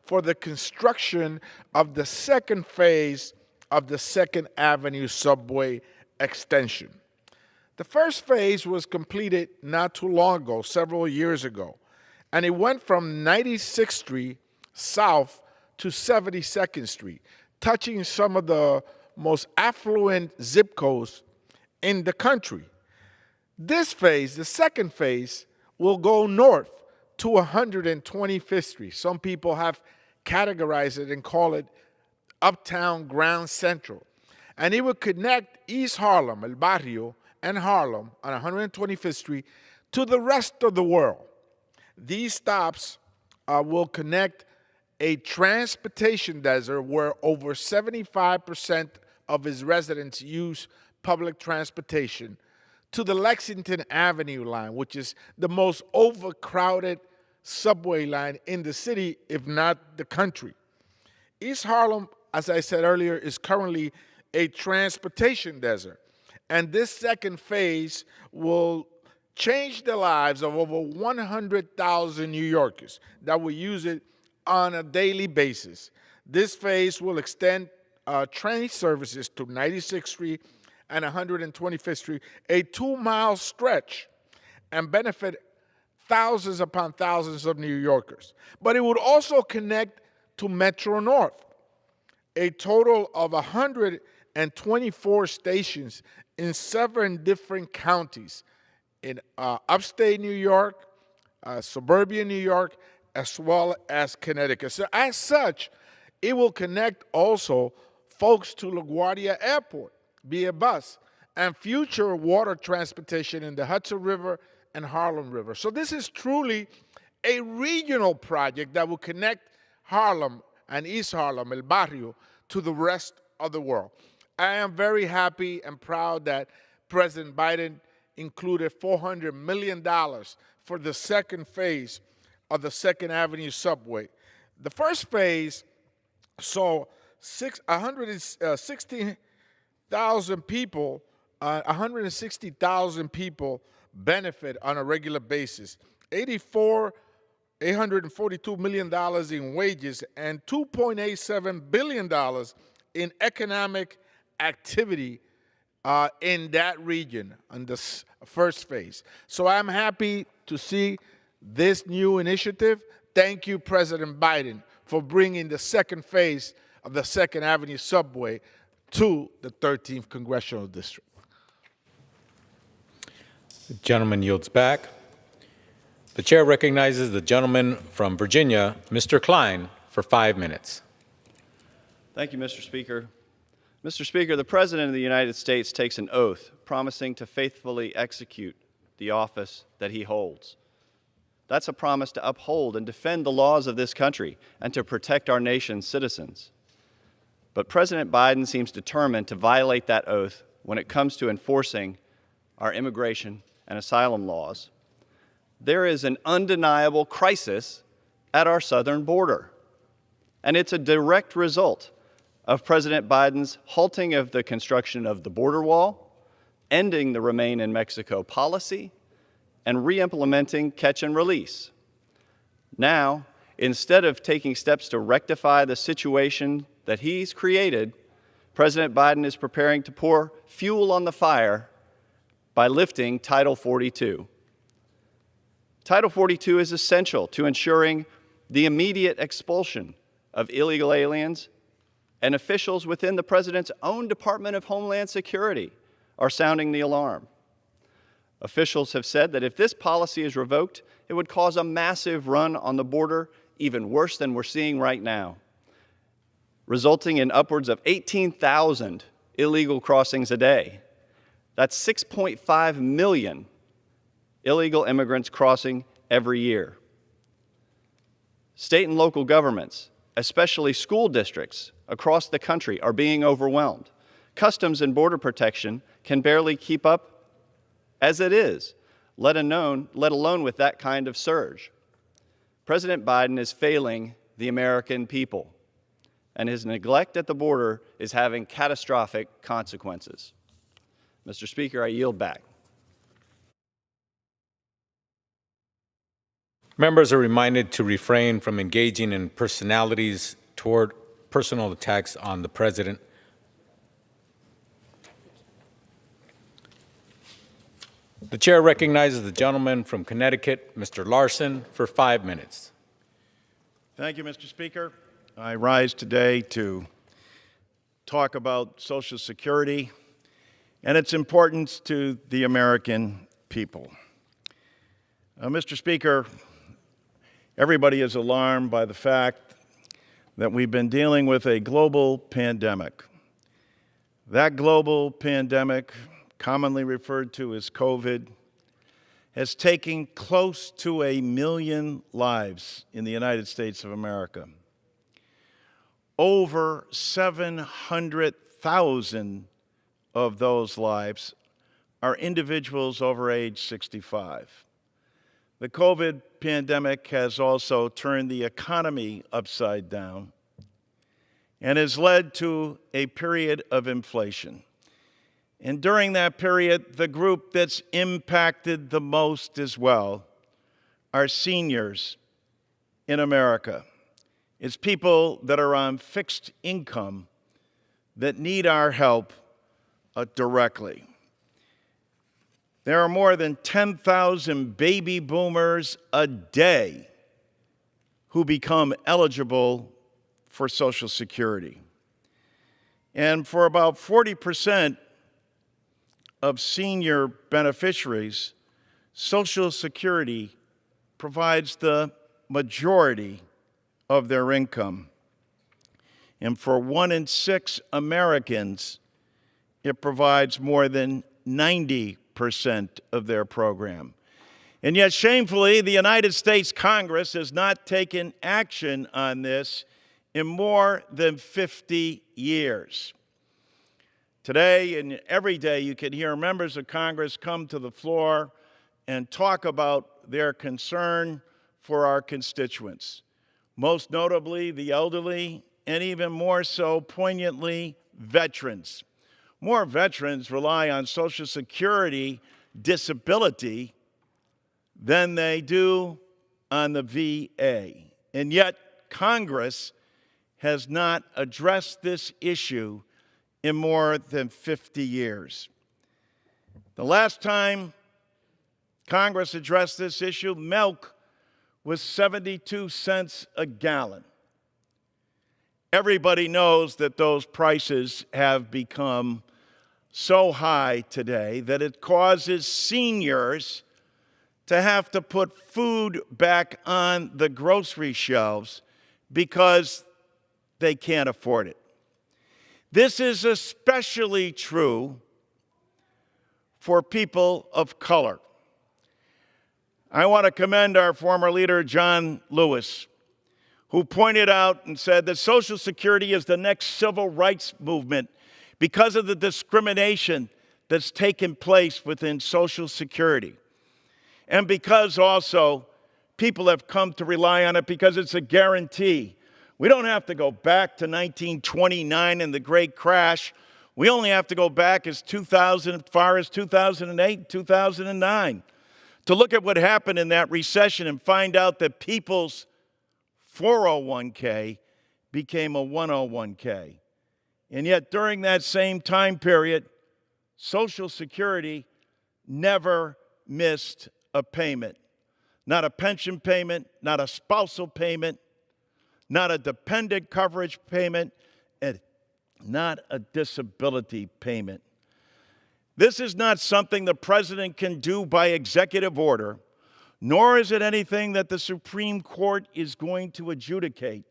for the construction of the second phase of the 2nd Avenue subway extension. The first phase was completed not too long ago, several years ago, and it went from 96th Street south to 72nd Street, touching some of the most affluent zip codes in the country. This phase, the second phase, will go north to 125th Street. Some people have categorized it and call it Uptown Grand Central. And it will connect East Harlem, El Barrio, and Harlem on 125th Street to the rest of the world. These stops will connect a transportation desert where over 75% of its residents use public transportation to the Lexington Avenue line, which is the most overcrowded subway line in the city, if not the country. East Harlem, as I said earlier, is currently a transportation desert. And this second phase will change the lives of over 100,000 New Yorkers that will use it on a daily basis. This phase will extend train services to 96th Street and 125th Street, a 2-mile stretch, and benefit thousands upon thousands of New Yorkers. But it would also connect to Metro North, a total of 124 stations in 7 different counties in upstate New York, suburban New York, as well as Connecticut. So as such, it will connect also folks to LaGuardia Airport via bus and future water transportation in the Hudson River and Harlem River. So this is truly a regional project that will connect Harlem and East Harlem, El Barrio, to the rest of the world. I am very happy and proud that President Biden included $400 million for the second phase of the Second Avenue subway. The first phase saw 160,000 people benefit on a regular basis. $842 million in wages and $2.87 billion in economic activity in that region on the first phase. So I'm happy to see this new initiative. Thank you, President Biden, for bringing the second phase of the Second Avenue subway to the 13th Congressional District. The gentleman yields back. The chair recognizes the gentleman from Virginia, Mr. Klein, for 5 minutes. Thank you, Mr. Speaker. Mr. Speaker, the President of the United States takes an oath promising to faithfully execute the office that he holds. That's a promise to uphold and defend the laws of this country and to protect our nation's citizens. But President Biden seems determined to violate that oath when it comes to enforcing our immigration and asylum laws. There is an undeniable crisis at our southern border, and it's a direct result of President Biden's halting of the construction of the border wall, ending the Remain in Mexico policy, and re-implementing catch and release. Now, instead of taking steps to rectify the situation that he's created, President Biden is preparing to pour fuel on the fire by lifting Title 42. Title 42 is essential to ensuring the immediate expulsion of illegal aliens, and officials within the President's own Department of Homeland Security are sounding the alarm. Officials have said that if this policy is revoked, it would cause a massive run on the border, even worse than we're seeing right now, resulting in upwards of 18,000 illegal crossings a day. That's 6.5 million illegal immigrants crossing every year. State and local governments, especially school districts across the country, are being overwhelmed. Customs and Border Protection can barely keep up as it is, let alone with that kind of surge. President Biden is failing the American people, and his neglect at the border is having catastrophic consequences. Mr. Speaker, I yield back. Members are reminded to refrain from engaging in personalities toward personal attacks on the President. The chair recognizes the gentleman from Connecticut, Mr. Larson, for 5 minutes. Thank you, Mr. Speaker. I rise today to recognize the gentleman from Connecticut, Mr. Larson, for 5 minutes. Thank you, Mr. Speaker. I rise today to talk about Social Security and its importance to the American people. Mr. Speaker, everybody is alarmed by the fact that we've been dealing with a global pandemic. That global pandemic, commonly referred to as COVID, has taken close to 1 million lives in the United States of America. Over 700,000 of those lives are individuals over age 65. The COVID pandemic has also turned the economy upside down and has led to a period of inflation. And during that period, the group that's impacted the most as well are seniors in America. It's people that are on fixed income that need our help directly. There are more than 10,000 baby boomers a day who become eligible for Social Security. And for about 40% of senior beneficiaries, Social Security provides the majority of their income. And for 1 in 6 Americans, it provides more than 90% of their program. And yet, shamefully, the United States Congress has not taken action on this in more than 50 years. Today and every day, you can hear members of Congress come to the floor and talk about their concern for our constituents, most notably the elderly, and even more so poignantly, veterans. More veterans rely on Social Security disability than they do on the VA. And yet, Congress has not addressed this issue in more than 50 years. The last time Congress addressed this issue, milk was 72 cents a gallon. Everybody knows that those prices have become so high today that it causes seniors to have to put food back on the grocery shelves because they can't afford it. This is especially true for people of color. I want to commend our former leader, John Lewis, who pointed out and said that Social Security is the next civil rights movement because of the discrimination that's taken place within Social Security. And because also people have come to rely on it because it's a guarantee. We don't have to go back to 1929 and the Great Crash. We only have to go back as far as 2008, 2009 to look at what happened in that recession and find out that people's 401k became a 101k. And yet during that same time period, Social Security never missed a payment. Not a pension payment, not a spousal payment, not a dependent coverage payment, and not a disability payment. This is not something the president can do by executive order, nor is it anything that the Supreme Court is going to adjudicate.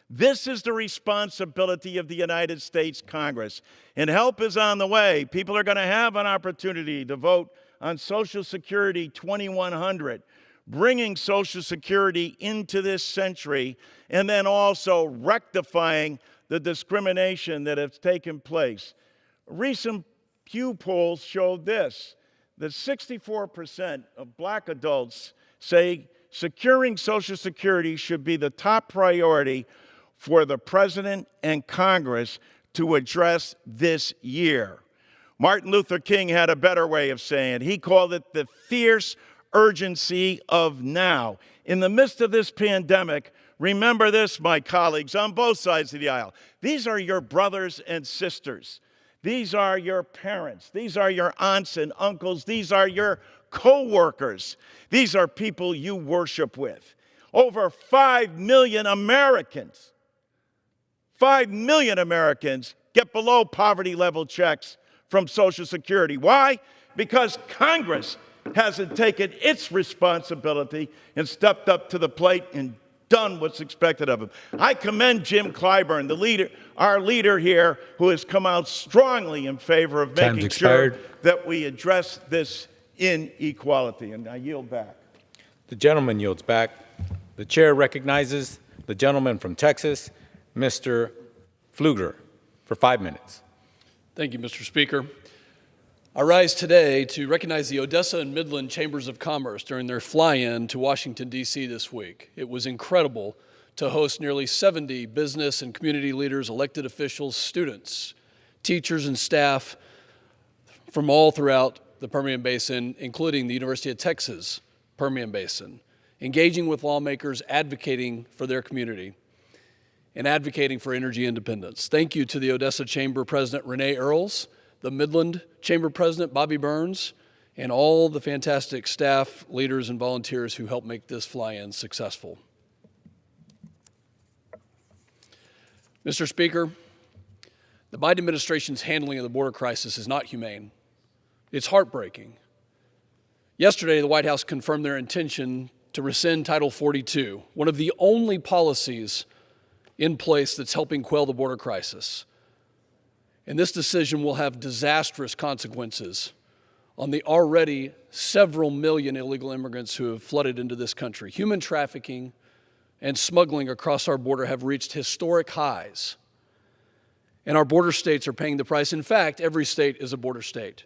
This is the responsibility of the United States Congress, and help is on the way. People are going to have an opportunity to vote on Social Security 2100, bringing Social Security into this century, and then also rectifying the discrimination that has taken place. Recent Pew polls showed this, that 64% of black adults say securing Social Security should be the top priority for the President and Congress to address this year. Martin Luther King had a better way of saying it. He called it the fierce urgency of now. In the midst of this pandemic, remember this, my colleagues, on both sides of the aisle. These are your brothers and sisters. These are your parents. These are your aunts and uncles. These are your co-workers. These are people you worship with. Over 5 million Americans, 5 million Americans get below poverty level checks from Social Security. Why? Because Congress hasn't taken its responsibility and stepped up to the plate and done what's expected of him. I commend Jim Clyburn, our leader here, who has come out strongly in favor of making sure that we address this inequality. And I yield back. The gentleman yields back. The chair recognizes the gentleman from Texas, Mr. Pfluger, for 5 minutes. Thank you, Mr. Speaker. I rise today to recognize the Odessa and Midland Chambers of Commerce during their fly-in to Washington, D.C. this week. It was incredible to host nearly 70 business and community leaders, elected officials, students, teachers, and staff from all throughout the Permian Basin, including the University of Texas Permian Basin, engaging with lawmakers, advocating for their community, and advocating for energy independence. Thank you to the Odessa Chamber President Renee Earls, the Midland Chamber President Bobby Burns, and all the fantastic staff, leaders, and volunteers who helped make this fly-in successful. Mr. Speaker, the Biden administration's handling of the border crisis is not humane. It's heartbreaking. Yesterday, the White House confirmed their intention to rescind Title 42, one of the only policies in place that's helping quell the border crisis. And this decision will have disastrous consequences on the already several million illegal immigrants who have flooded into this country. Human trafficking and smuggling across our border have reached historic highs, and our border states are paying the price. In fact, every state is a border state.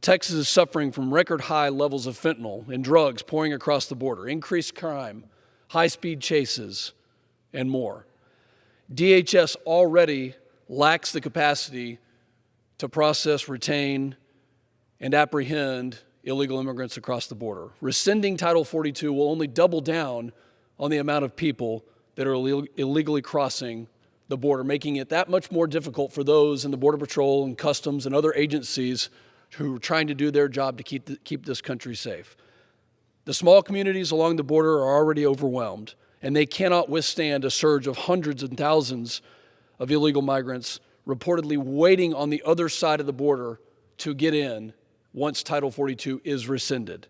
Texas is suffering from record high levels of fentanyl and drugs pouring across the border, increased crime, high-speed chases, and more. DHS already lacks the capacity to process, retain, and apprehend illegal immigrants across the border. Rescinding Title 42 will only double down on the amount of people that are illegally crossing the border, making it that much more difficult for those in the Border Patrol and Customs and other agencies who are trying to do their job to keep this country safe. The small communities along the border are already overwhelmed, and they cannot withstand a surge of hundreds and thousands of illegal migrants reportedly waiting on the other side of the border to get in once Title 42 is rescinded.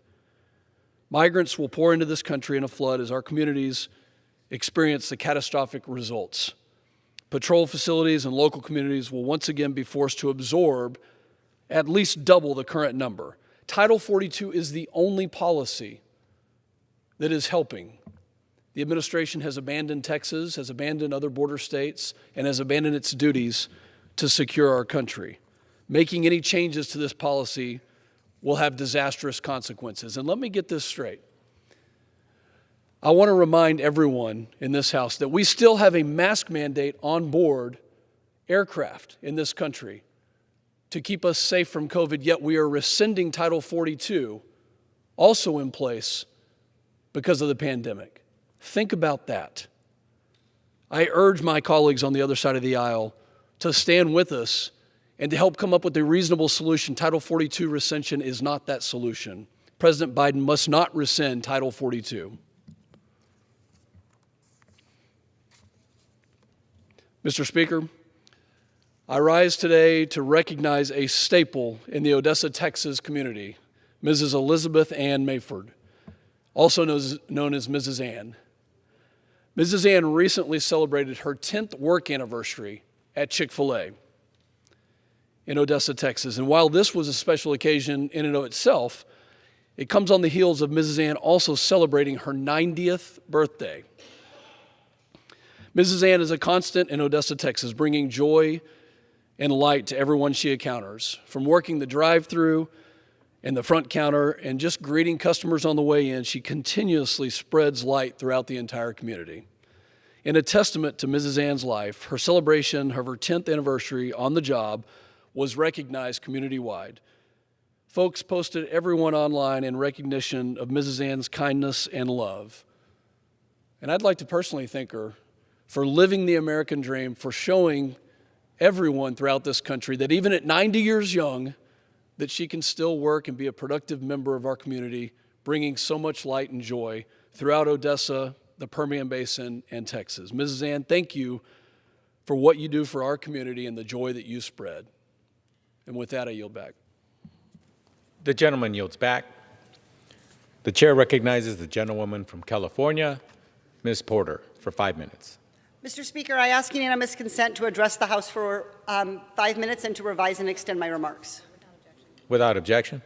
Migrants will pour into this country in a flood as our communities experience the catastrophic results. Patrol facilities and local communities will once again be forced to absorb at least double the current number. Title 42 is the only policy that is helping. The administration has abandoned Texas, has abandoned other border states, and has abandoned its duties to secure our country. Making any changes to this policy will have disastrous consequences. And let me get this straight. I want to remind everyone in this House that we still have a mask mandate on board aircraft in this country to keep us safe from COVID, yet we are rescinding Title 42, also in place because of the pandemic. Think about that. I urge my colleagues on the other side of the aisle to stand with us and to help come up with a reasonable solution. Title 42 rescission is not that solution. President Biden must not rescind Title 42. Mr. Speaker, I rise today to recognize a staple in the Odessa, Texas community, Mrs. Elizabeth Ann Mayford, also known as Mrs. Ann. Mrs. Ann recently celebrated her 10th work anniversary at Chick-fil-A in Odessa, Texas. And while this was a special occasion in and of itself, it comes on the heels of Mrs. Ann also celebrating her 90th birthday. Mrs. Ann is a constant in Odessa, Texas, bringing joy and light to everyone she encounters, from working the drive-thru and the front counter and just greeting customers on the way in. She continuously spreads light throughout the entire community. In a testament to Mrs. Ann's life, her celebration of her 10th anniversary on the job was recognized community-wide. Folks posted everyone online in recognition of Mrs. Ann's kindness and love. And I'd like to personally thank her for living the American dream, for showing everyone throughout this country that even at 90 years young, that she can still work and be a productive member of our community, bringing so much light and joy throughout Odessa, the Permian Basin, and Texas. Mrs. Ann, thank you for what you do for our community and the joy that you spread. And with that, I yield back. The gentleman yields back. The chair recognizes the gentlewoman from California, Ms. Porter, for 5 minutes. Mr. Speaker, I ask unanimous consent to address the House for 5 minutes and to revise and extend my remarks. Without objection.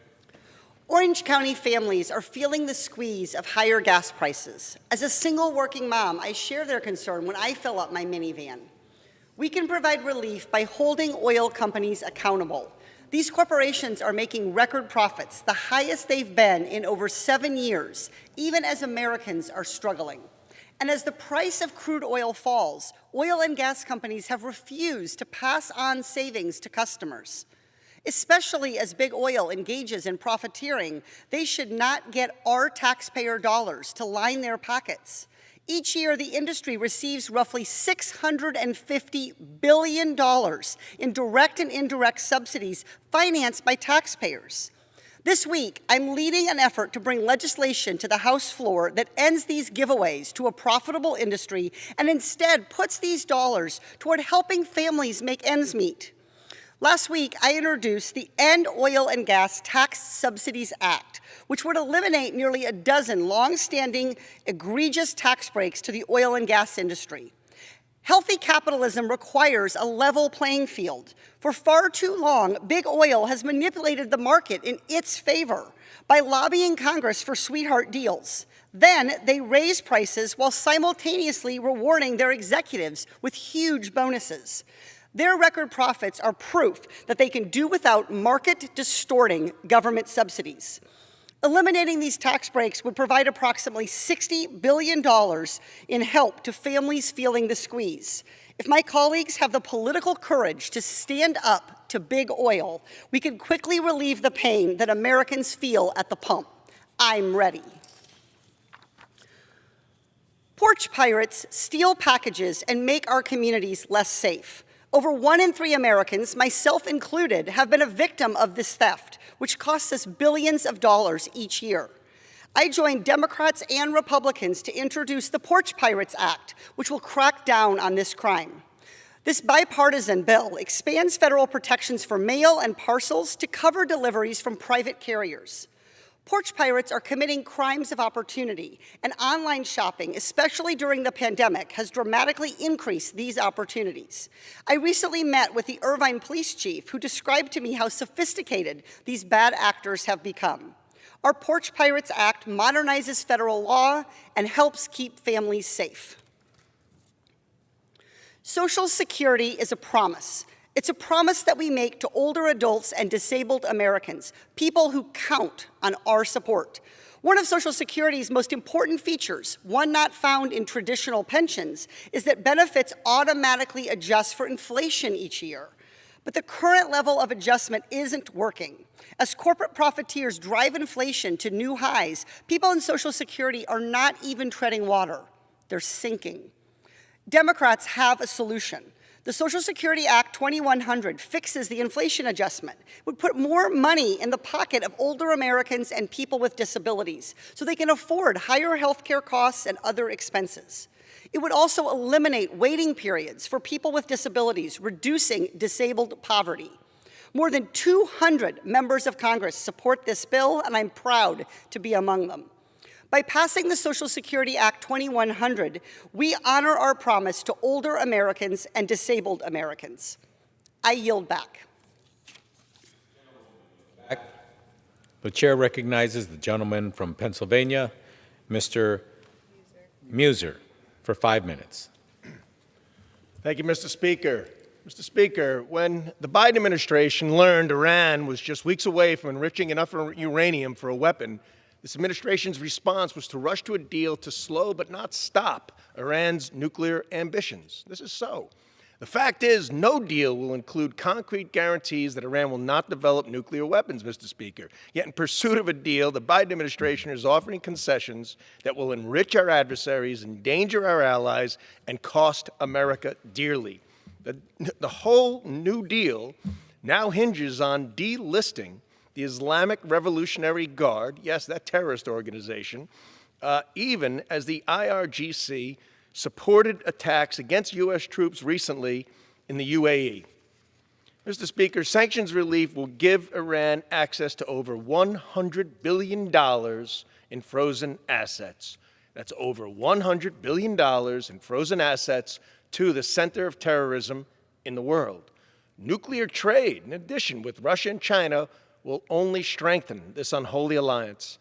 Orange County families are feeling the squeeze of higher gas prices. As a single working mom, I share their concern when I fill up my minivan. We can provide relief by holding oil companies accountable. These corporations are making record profits, the highest they've been in over 7 years, even as Americans are struggling. And as the price of crude oil falls, oil and gas companies have refused to pass on savings to customers. Especially as big oil engages in profiteering, they should not get our taxpayer dollars to line their pockets. Each year, the industry receives roughly $650 billion in direct and indirect subsidies financed by taxpayers. This week, I'm leading an effort to bring legislation to the House floor that ends these giveaways to a profitable industry and instead puts these dollars toward helping families make ends meet. Last week, I introduced the End Oil and Gas Tax Subsidies Act, which would eliminate nearly a dozen long-standing, egregious tax breaks to the oil and gas industry. Healthy capitalism requires a level playing field. For far too long, big oil has manipulated the market in its favor by lobbying Congress for sweetheart deals. Then they raise prices while simultaneously rewarding their executives with huge bonuses. Their record profits are proof that they can do without market-distorting government subsidies. Eliminating these tax breaks would provide approximately $60 billion in help to families feeling the squeeze. If my colleagues have the political courage to stand up to big oil, we can quickly relieve the pain that Americans feel at the pump. I'm ready. Porch pirates steal packages and make our communities less safe. Over 1 in 3 Americans, myself included, have been a victim of this theft, which costs us billions of dollars each year. I joined Democrats and Republicans to introduce the Porch Pirates Act, which will crack down on this crime. This bipartisan bill expands federal protections for mail and parcels to cover deliveries from private carriers. Porch pirates are committing crimes of opportunity, and online shopping, especially during the pandemic, has dramatically increased these opportunities. I recently met with the Irvine police chief, who described to me how sophisticated these bad actors have become. Our Porch Pirates Act modernizes federal law and helps keep families safe. Social Security is a promise. It's a promise that we make to older adults and disabled Americans, people who count on our support. One of Social Security's most important features, one not found in traditional pensions, is that benefits automatically adjust for inflation each year. But the current level of adjustment isn't working. As corporate profiteers drive inflation to new highs, people in Social Security are not even treading water. They're sinking. Democrats have a solution. The Social Security Act 2100 fixes the inflation adjustment. It would put more money in the pocket of older Americans and people with disabilities so they can afford higher health care costs and other expenses. It would also eliminate waiting periods for people with disabilities, reducing disabled poverty. More than 200 members of Congress support this bill, and I'm proud to be among them. By passing the Social Security Act 2100, we honor our promise to older Americans and disabled Americans. I yield back. The chair recognizes the gentleman from Pennsylvania, Mr. Muser, for 5 minutes. Thank you, Mr. Speaker. Mr. Speaker, when the Biden administration learned Iran was just weeks away from enriching enough uranium for a weapon, this administration's response was to rush to a deal to slow but not stop Iran's nuclear ambitions. This is so. The fact is, no deal will include concrete guarantees that Iran will not develop nuclear weapons, Mr. Speaker. Yet in pursuit of a deal, the Biden administration is offering concessions that will enrich our adversaries, endanger our allies, and cost America dearly. The whole New Deal now hinges on delisting the Islamic Revolutionary Guard, yes, that terrorist organization, even as the IRGC supported attacks against U.S. troops recently in the UAE. Mr. Speaker, sanctions relief will give Iran access to over $100 billion in frozen assets. That's over $100 billion in frozen assets to the center of terrorism in the world. Nuclear trade, in addition, with Russia and China, will only strengthen this unholy alliance.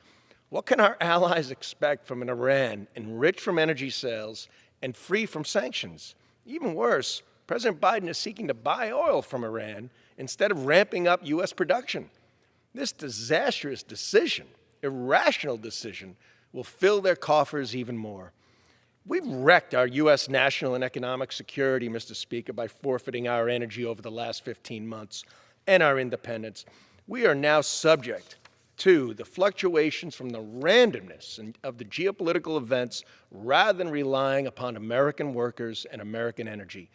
What can our allies expect from an Iran enriched from energy sales and free from sanctions? Even worse, President Biden is seeking to buy oil from Iran instead of ramping up U.S. production. This disastrous decision, irrational decision, will fill their coffers even more. We've wrecked our U.S. national and economic security, Mr. Speaker, by forfeiting our energy over the last 15 months and our independence. We are now subject to the fluctuations from the randomness of the geopolitical events rather than relying upon American workers and American energy.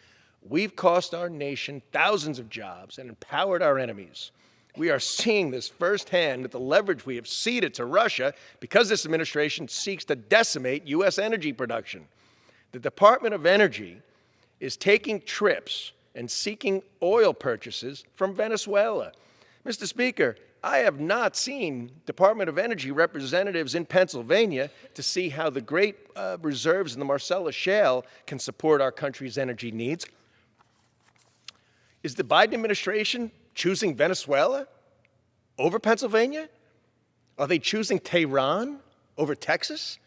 We've cost our nation thousands of jobs and empowered our enemies. We are seeing this firsthand with the leverage we have ceded to Russia because this administration seeks to decimate U.S. energy production. The Department of Energy is taking trips and seeking oil purchases from Venezuela. Mr. Speaker, I have not seen Department of Energy representatives in Pennsylvania to see how the great reserves in the Marcellus Shale can support our country's energy needs. Is the Biden administration choosing Venezuela over Pennsylvania? Are they choosing Tehran over Texas?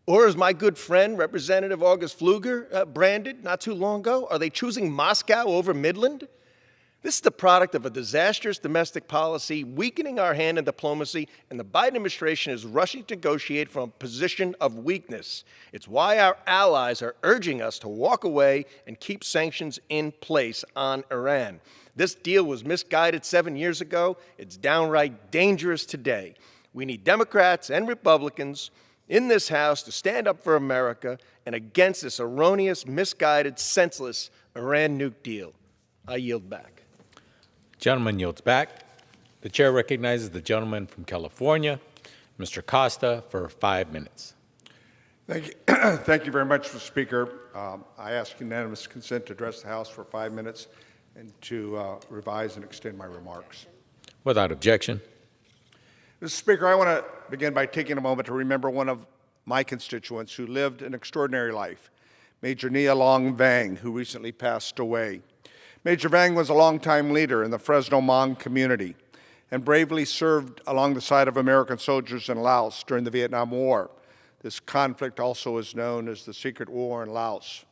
Or as my good friend, Representative August Pfluger, branded not too long ago, are they choosing Moscow over Midland? This is the product of a disastrous domestic policy, weakening our hand in diplomacy, and the Biden administration is rushing to negotiate from a position of weakness. It's why our allies are urging us to walk away and keep sanctions in place on Iran. This deal was misguided 7 years ago. It's downright dangerous today. We need Democrats and Republicans in this House to stand up for America and against this erroneous, misguided, senseless Iran nuke deal. I yield back. Gentleman yields back. The chair recognizes the gentleman from California, Mr. Costa, for 5 minutes. Thank you. Thank you very much, Mr. Speaker. I ask unanimous consent to address the House for 5 minutes and to revise and extend my remarks. Without objection. Mr. Speaker, I want to begin by taking a moment to remember one of my constituents who lived an extraordinary life, Major Nia Long Vang, who recently passed away. Major Vang was a longtime leader in the Fresno Hmong community and bravely served along the side of American soldiers in Laos during the Vietnam War. This conflict also is known as the Secret War in Laos.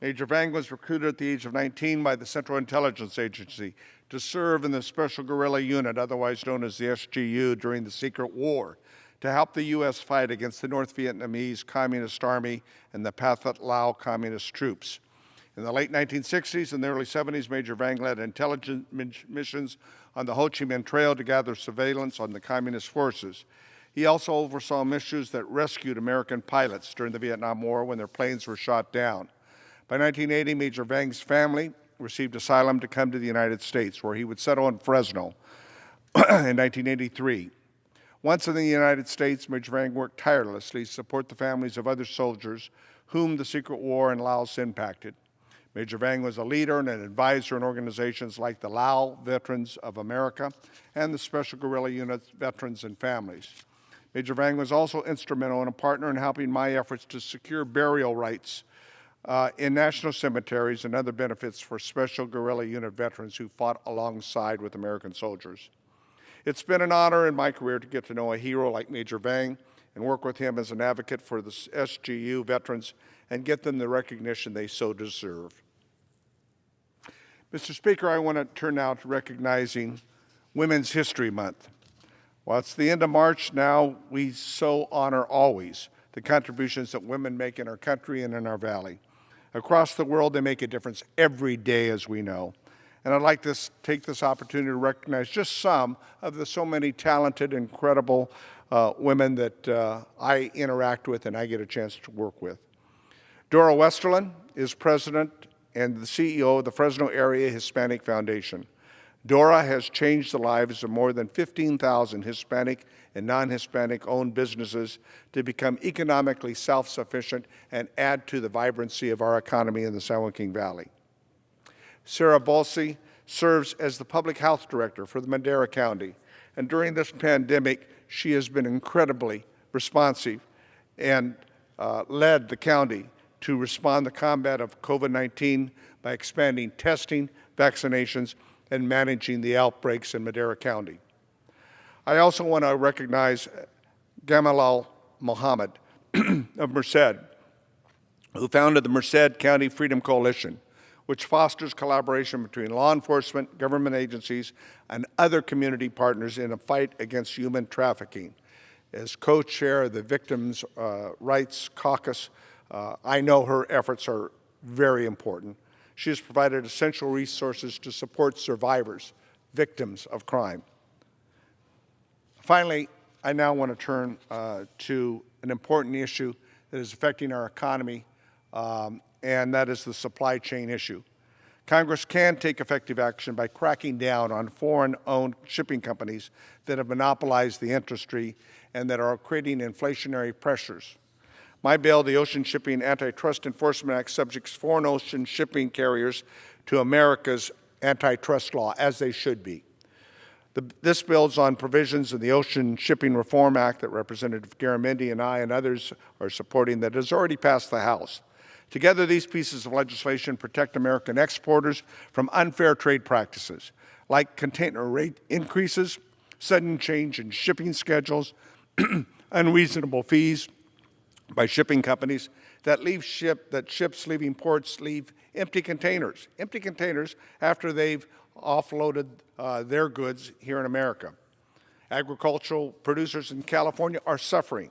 Major Vang was recruited at the age of 19 by the Central Intelligence Agency to serve in the Special Guerrilla Unit, otherwise known as the SGU, during the Secret War, to help the U.S. fight against the North Vietnamese Communist Army and the Pathet Lao Communist troops. In the late 1960s and the early 70s, Major Vang led intelligence missions on the Ho Chi Minh Trail to gather surveillance on the Communist forces. He also oversaw missions that rescued American pilots during the Vietnam War when their planes were shot down. By 1980, Major Vang's family received asylum to come to the United States, where he would settle in Fresno in 1983. Once in the United States, Major Vang worked tirelessly to support the families of other soldiers whom the Secret War in Laos impacted. Major Vang was a leader and an advisor in organizations like the Lao Veterans of America and the Special Guerrilla Unit Veterans and Families. Major Vang was also instrumental and a partner in helping my efforts to secure burial rights in national cemeteries and other benefits for Special Guerrilla Unit veterans who fought alongside with American soldiers. It's been an honor in my career to get to know a hero like Major Vang and work with him as an advocate for the SGU veterans and get them the recognition they so deserve. Mr. Speaker, I want to turn now to recognizing Women's History Month. While it's the end of March now, we so honor always the contributions that women make in our country and in our valley. Across the world, they make a difference every day, as we know. And I'd like to take this opportunity to recognize just some of the so many talented, incredible women that I interact with and I get a chance to work with. Dora Westerlin is president and the CEO of the Fresno Area Hispanic Foundation. DORA has changed the lives of more than 15,000 Hispanic and non-Hispanic owned businesses to become economically self-sufficient and add to the vibrancy of our economy in the San Joaquin Valley. Sarah Bolsi serves as the Public Health Director for the Madera County, and during this pandemic, she has been incredibly responsive and led the county to respond to combat of COVID-19 by expanding testing, vaccinations, and managing the outbreaks in Madera County. I also want to recognize Gamalal Mohammed of Merced, who founded the Merced County Freedom Coalition, which fosters collaboration between law enforcement, government agencies, and other community partners in a fight against human trafficking. As co-chair of the Victims' Rights Caucus, I know her efforts are very important. She has provided essential resources to support survivors, victims of crime. Finally, I now want to turn to an important issue that is affecting our economy, and that is the supply chain issue. Congress can take effective action by cracking down on foreign-owned shipping companies that have monopolized the industry and that are creating inflationary pressures. My bill, the Ocean Shipping Antitrust Enforcement Act, subjects foreign ocean shipping carriers to America's antitrust law, as they should be. This builds on provisions of the Ocean Shipping Reform Act that Representative Garamendi and I and others are supporting that has already passed the House. Together, these pieces of legislation protect American exporters from unfair trade practices, like container rate increases, sudden change in shipping schedules, unreasonable fees by shipping companies that ships leaving ports leave empty containers after they've offloaded their goods here in America. Agricultural producers in California are suffering.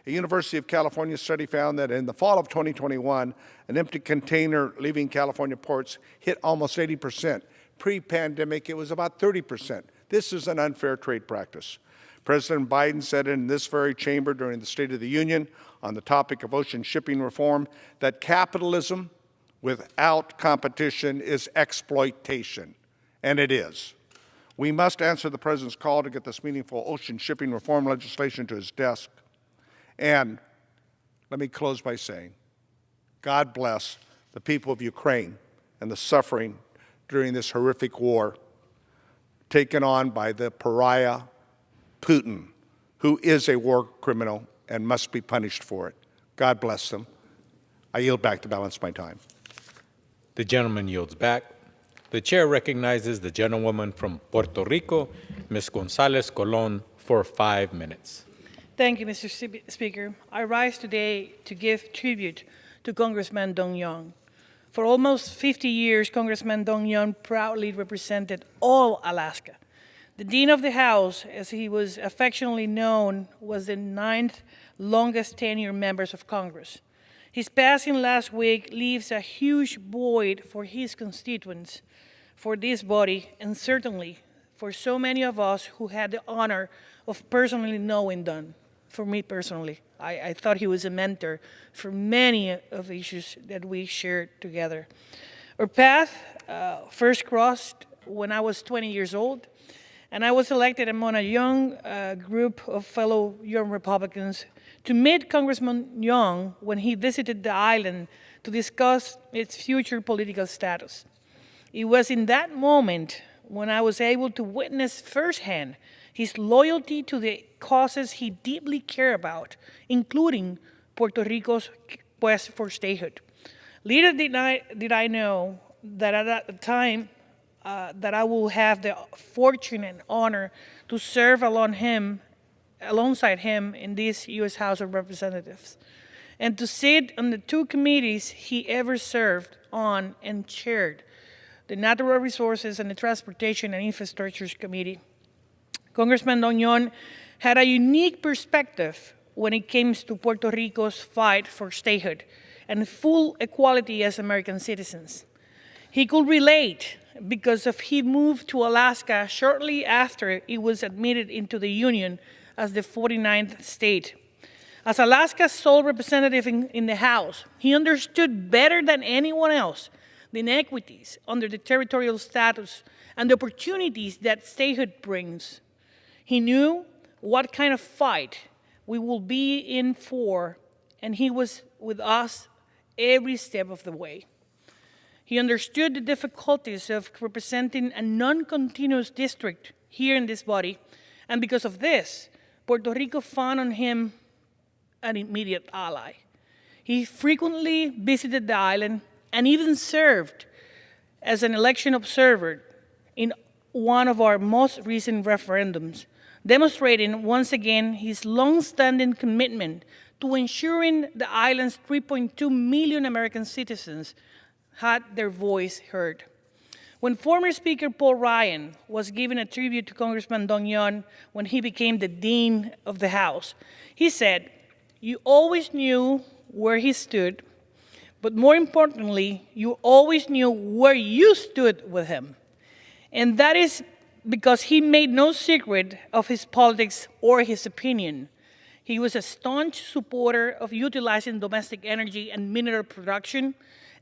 A University of California study found that in the fall of 2021, an empty container leaving California ports hit almost 80%. Pre-pandemic, it was about 30%. This is an unfair trade practice. President Biden said in this very chamber during the State of the Union on the topic of ocean shipping reform that capitalism without competition is exploitation, and it is. We must answer the President's call to get this meaningful ocean shipping reform legislation to his desk. And let me close by saying, God bless the people of Ukraine and the suffering during this horrific war taken on by the pariah Putin, who is a war criminal and must be punished for it. God bless them. I yield back to balance my time. The gentleman yields back. The chair recognizes the gentlewoman from Puerto Rico, Ms. Gonzalez Colon, for 5 minutes. Thank you, Mr. Speaker. I rise today to give tribute to Congressman Dong Young. For almost 50 years, Congressman Dong Young proudly represented all Alaska. The Dean of the House, as he was affectionately known, was the 9th longest tenure member of Congress. His passing last week leaves a huge void for his constituents, for this body, and certainly for so many of us who had the honor of personally knowing Don. For me personally, I thought he was a mentor for many of the issues that we shared together. Our path first crossed when I was 20 years old, and I was elected among a young group of fellow young Republicans to meet Congressman Young when he visited the island to discuss its future political status. It was in that moment when I was able to witness firsthand his loyalty to the causes he deeply cared about, including Puerto Rico's quest for statehood. Little did I know that at that time that I will have the fortune and honor to serve alongside him in this U.S. House of Representatives, and to sit on the 2 committees he ever served on and chaired, the Natural Resources and the Transportation and Infrastructure Committee. Congressman Dong Young had a unique perspective when it came to Puerto Rico's fight for statehood and full equality as American citizens. He could relate because he moved to Alaska shortly after it was admitted into the Union as the 49th state. As Alaska's sole representative in the House, he understood better than anyone else the inequities under the territorial status, and the opportunities that statehood brings. He knew what kind of fight we will be in for, and he was with us every step of the way. He understood the difficulties of representing a non-continuous district here in this body, and because of this, Puerto Rico found on him an immediate ally. He frequently visited the island and even served as an election observer in one of our most recent referendums, demonstrating once again his long-standing commitment to ensuring the island's 3.2 million American citizens had their voice heard. When former Speaker Paul Ryan was giving a tribute to Congressman Don Young when he became the Dean of the House, he said, "You always knew where he stood, but more importantly, you always knew where you stood with him." And that is because he made no secret of his politics or his opinion. He was a staunch supporter of utilizing domestic energy and mineral production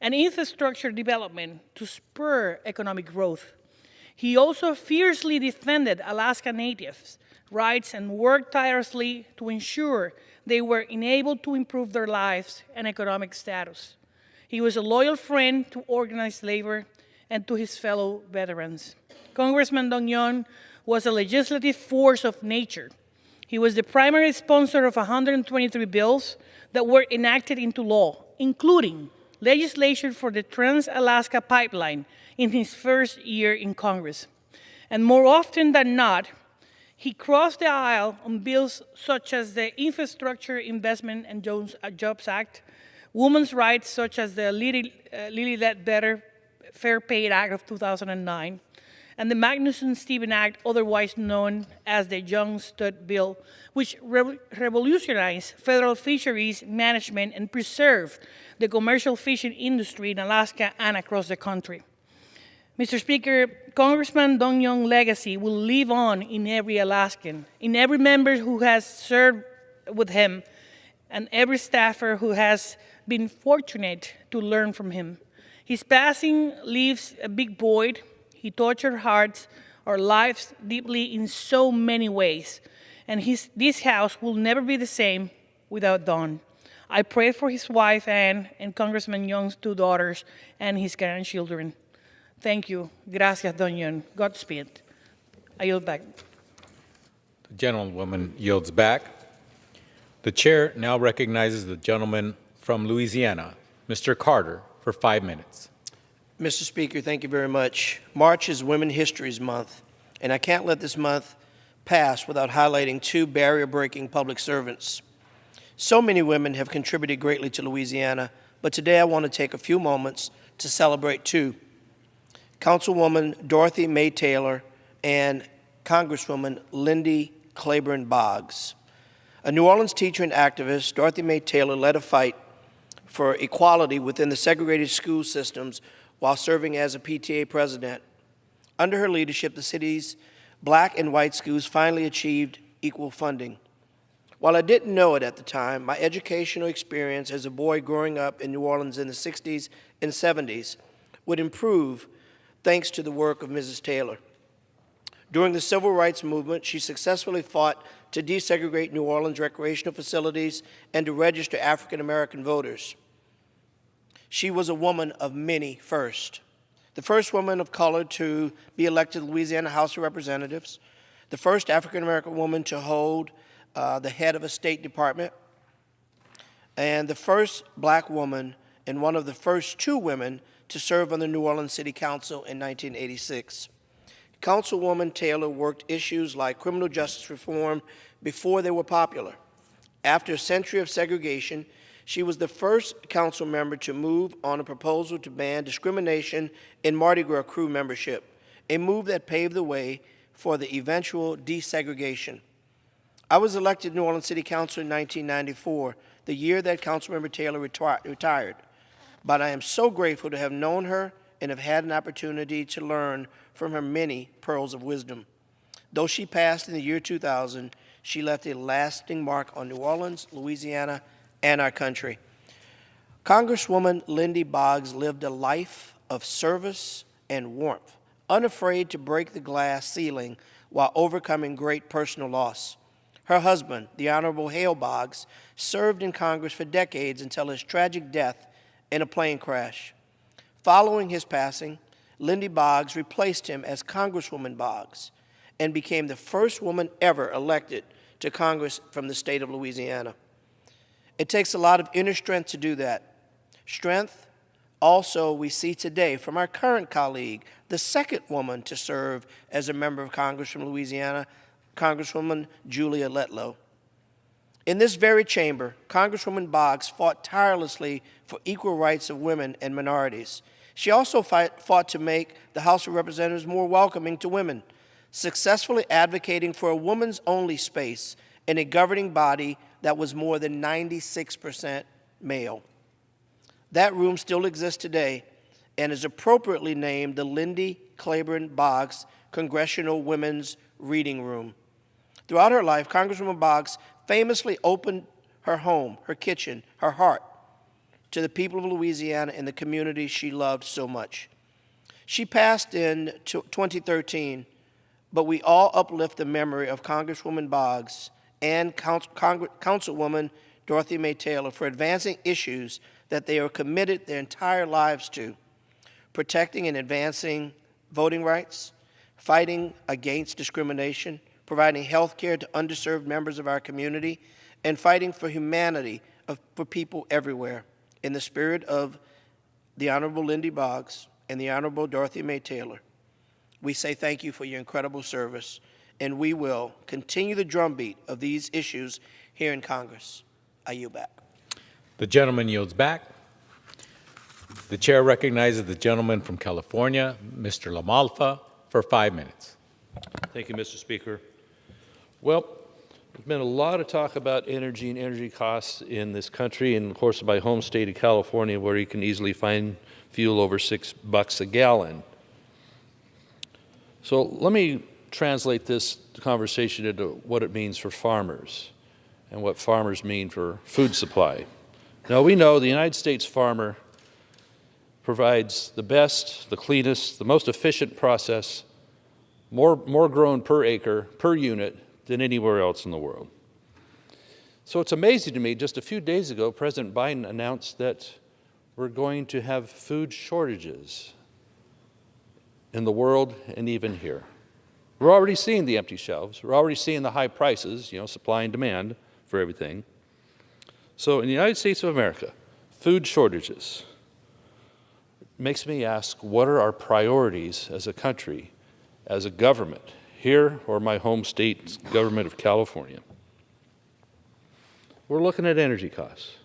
and infrastructure development to spur economic growth. He also fiercely defended Alaska Natives' rights and worked tirelessly to ensure they were enabled to improve their lives and economic status. He was a loyal friend to organized labor and to his fellow veterans. Congressman Don Young was a legislative force of nature. He was the primary sponsor of 123 bills that were enacted into law, including legislation for the Trans-Alaska Pipeline in his first year in Congress. And more often than not, he crossed the aisle on bills such as the Infrastructure Investment and Jobs Act, women's rights such as the Lilly Ledbetter Fair Pay Act of 2009, and the Magnuson-Stevens Act, otherwise known as the Young Stud Bill, which revolutionized federal fisheries management and preserved the commercial fishing industry in Alaska and across the country. Mr. Speaker, Congressman Don Young's legacy will live on in every Alaskan, in every member who has served with him, and every staffer who has been fortunate to learn from him. His passing leaves a big void. He touched our hearts, our lives deeply in so many ways. And this house will never be the same without Don. I pray for his wife, Ann, and Congressman Young's 2 daughters and his grandchildren. Thank you. Gracias, Don Young. Godspeed. I yield back. The gentlewoman yields back. The chair now recognizes the gentleman from Louisiana, Mr. Carter, for 5 minutes. Mr. Speaker, thank you very much. March is Women Histories Month, and I can't let this month pass without highlighting 2 barrier-breaking public servants. So many women have contributed greatly to Louisiana, but today I want to take a few moments to celebrate 2. Councilwoman Dorothy May Taylor and Congresswoman Lindy Claiborne Boggs. A New Orleans teacher and activist, Dorothy May Taylor led a fight for equality within the segregated school systems while serving as a PTA president. Under her leadership, the city's black and white schools finally achieved equal funding. While I didn't know it at the time, my educational experience as a boy growing up in New Orleans in the 60s and 70s would improve thanks to the work of Mrs. Taylor. During the Civil Rights Movement, she successfully fought to desegregate New Orleans recreational facilities and to register African American voters. She was a woman of many firsts. The first woman of color to be elected to the Louisiana House of Representatives, the first African American woman to hold the head of a State Department, and the first black woman and one of the first 2 women to serve on the New Orleans City Council in 1986. Councilwoman Taylor worked issues like criminal justice reform before they were popular. After a century of segregation, she was the first council member to move on a proposal to ban discrimination in Mardi Gras crew membership, a move that paved the way for the eventual desegregation. I was elected to New Orleans City Council in 1994, the year that Councilmember Taylor retired. But I am so grateful to have known her and have had an opportunity to learn from her many pearls of wisdom. Though she passed in the year 2000, she left a lasting mark on New Orleans, Louisiana, and our country. Congresswoman Lindy Boggs lived a life of service and warmth, unafraid to break the glass ceiling while overcoming great personal loss. Her husband, the Honorable Hale Boggs, served in Congress for decades until his tragic death in a plane crash. Following his passing, Lindy Boggs replaced him as Congresswoman Boggs and became the first woman ever elected to Congress from the state of Louisiana. It takes a lot of inner strength to do that. Strength also we see today from our current colleague, the second woman to serve as a member of Congress from Louisiana, Congresswoman Julia Letlow. In this very chamber, Congresswoman Boggs fought tirelessly for equal rights of women and minorities. She also fought to make the House of Representatives more welcoming to women, successfully advocating for a woman's-only space in a governing body that was more than 96% male. That room still exists today and is appropriately named the Lindy Claiborne Boggs Congressional Women's Reading Room. Throughout her life, Congresswoman Boggs famously opened her home, her kitchen, her heart to the people of Louisiana and the community she loved so much. She passed in 2013, but we all uplift the memory of Congresswoman Boggs and Councilwoman Dorothy May Taylor for advancing issues that they are committed their entire lives to, protecting and advancing voting rights, fighting against discrimination, providing health care to underserved members of our community, and fighting for humanity for people everywhere. In the spirit of the Honorable Lindy Boggs and the Honorable Dorothy May Taylor, we say thank you for your incredible service, and we will continue the drumbeat of these issues here in Congress. I yield back. The gentleman yields back. The chair recognizes the gentleman from California, Mr. LaMalfa, for 5 minutes. Thank you, Mr. Speaker. Well, there's been a lot of talk about energy and energy costs in this country, and of course my home state of California, where you can easily find fuel over $6 a gallon. So let me translate this conversation into what it means for farmers and what farmers mean for food supply. Now we know the United States farmer provides the best, the cleanest, the most efficient process, more grown per acre, per unit, than anywhere else in the world. So it's amazing to me, just a few days ago, President Biden announced that we're going to have food shortages in the world and even here. We're already seeing the empty shelves. We're already seeing the high prices, supply and demand for everything. So in the United States of America, food shortages makes me ask, what are our priorities as a country, as a government, here or my home state government of California? We're looking at energy costs.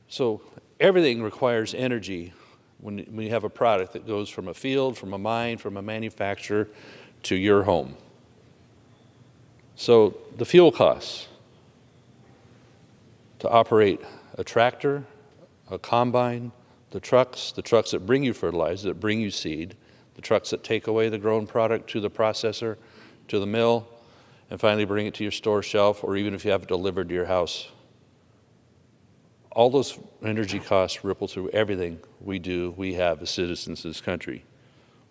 So everything requires energy when you have a product that goes from a field, from a mine, from a manufacturer to your home. So the fuel costs to operate a tractor, a combine, the trucks that bring you fertilizer, that bring you seed, the trucks that take away the grown product to the processor, to the mill, and finally bring it to your store shelf, or even if you have it delivered to your house. All those energy costs ripple through everything we have as citizens of this country.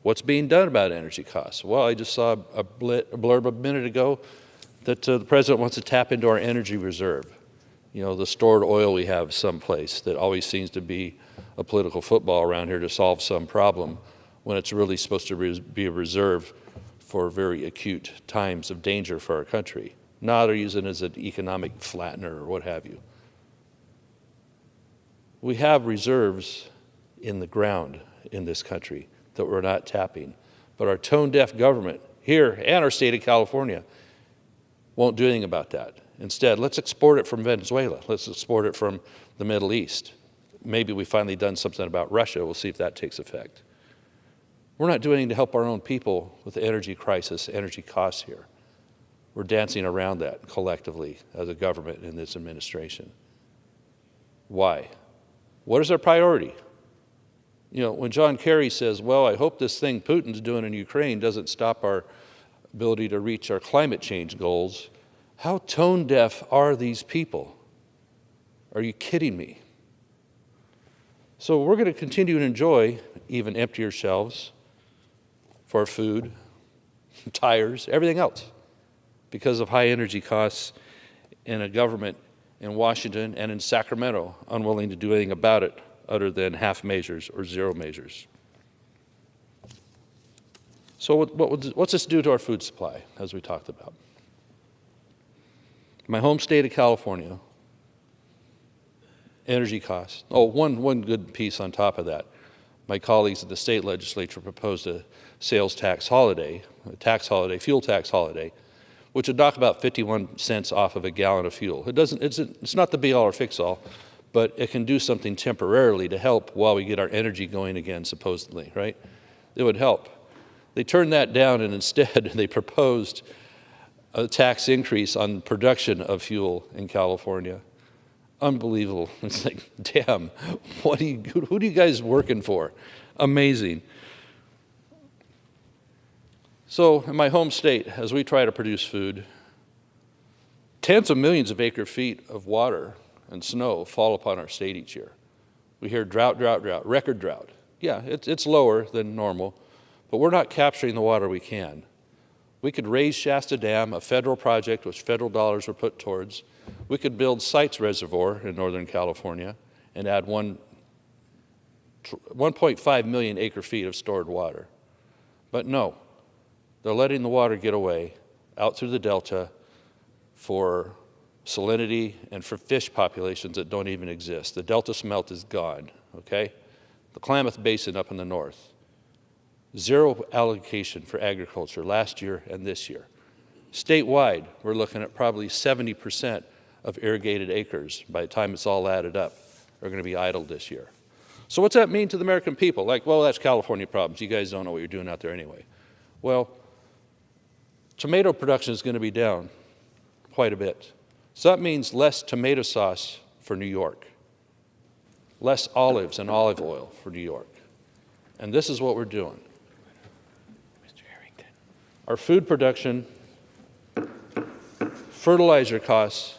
What's being done about energy costs? Well, I just saw a blurb a minute ago that the president wants to tap into our energy reserve. The stored oil we have someplace that always seems to be a political football around here to solve some problem, when it's really supposed to be a reserve for very acute times of danger for our country, not to use it as an economic flattener or what have you. We have reserves in the ground in this country that we're not tapping, but our tone-deaf government here and our state of California won't do anything about that. Instead, let's export it from Venezuela. Let's export it from the Middle East. Maybe we've finally done something about Russia. We'll see if that takes effect. We're not doing anything to help our own people with the energy crisis, energy costs here. We're dancing around that collectively as a government in this administration. Why? What is our priority? When John Kerry says, well, I hope this thing Putin's doing in Ukraine doesn't stop our ability to reach our climate change goals, how tone deaf are these people? Are you kidding me? So we're going to continue to enjoy even emptier shelves for food, tires, everything else, because of high energy costs in a government in Washington and in Sacramento unwilling to do anything about it other than half measures or zero measures. So what's this do to our food supply, as we talked about? My home state of California, energy costs. Oh, one good piece on top of that. My colleagues at the state legislature proposed a sales tax holiday, fuel tax holiday, which would knock about 51 cents off of a gallon of fuel. It's not the be-all or fix-all, but it can do something temporarily to help while we get our energy going again, supposedly, right? It would help. They turned that down, and instead they proposed a tax increase on production of fuel in California. Unbelievable. It's like, damn, who do you guys working for? Amazing. So in my home state, as we try to produce food, tens of millions of acre feet of water and snow fall upon our state each year. We hear drought, record drought. Yeah, it's lower than normal, but we're not capturing the water we can. We could raise Shasta Dam, a federal project which federal dollars were put towards. We could build Sites Reservoir in Northern California and add 1.5 million acre feet of stored water. But no, they're letting the water get away out through the Delta for salinity and for fish populations that don't even exist. The Delta smelt is gone, okay? The Klamath Basin up in the north. Zero allocation for agriculture last year and this year. Statewide, we're looking at probably 70% of irrigated acres by the time it's all added up are going to be idled this year. So what's that mean to the American people? Like, well, that's California problems. You guys don't know what you're doing out there anyway. Well, tomato production is going to be down quite a bit. So that means less tomato sauce for New York, less olives and olive oil for New York. And this is what we're doing. Our food production, fertilizer costs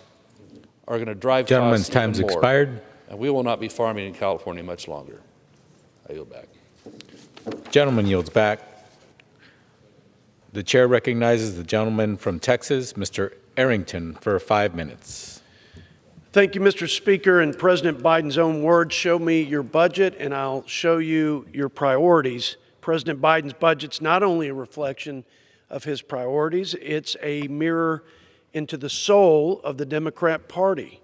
are going to drive Gentleman's costs even time's more, expired. and we will not be farming in California much longer. I yield back. Gentleman yields back. The chair recognizes the gentleman from Texas, Mr. Arrington, for 5 minutes. Thank you, Mr. Speaker. In President Biden's own words, show me your budget and I'll show you your priorities. President Biden's budget's not only a reflection of his priorities, it's a mirror into the soul of the Democrat Party.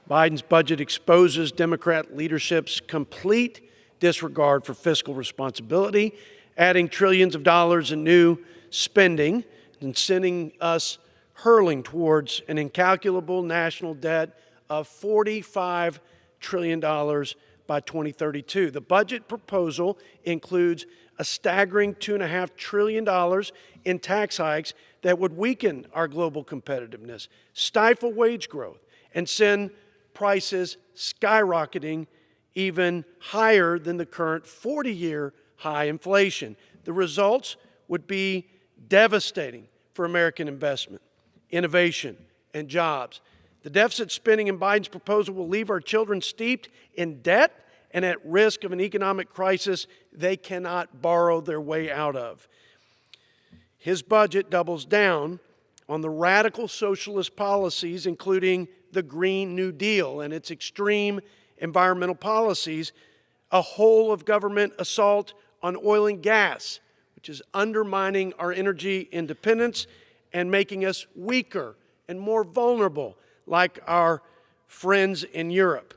Biden's budget exposes Democrat leadership's complete disregard for fiscal responsibility, adding trillions of dollars in new spending and sending us hurling towards an incalculable national debt of $45 trillion by 2032. The budget proposal includes a staggering $2.5 trillion in tax hikes that would weaken our global competitiveness, stifle wage growth, and send prices skyrocketing even higher than the current 40-year high inflation. The results would be devastating for American investment, innovation, and jobs. The deficit spending in Biden's proposal will leave our children steeped in debt and at risk of an economic crisis they cannot borrow their way out of. His budget doubles down on the radical socialist policies, including the Green New Deal and its extreme environmental policies, a whole-of-government assault on oil and gas, which is undermining our energy independence and making us weaker and more vulnerable, like our friends in Europe.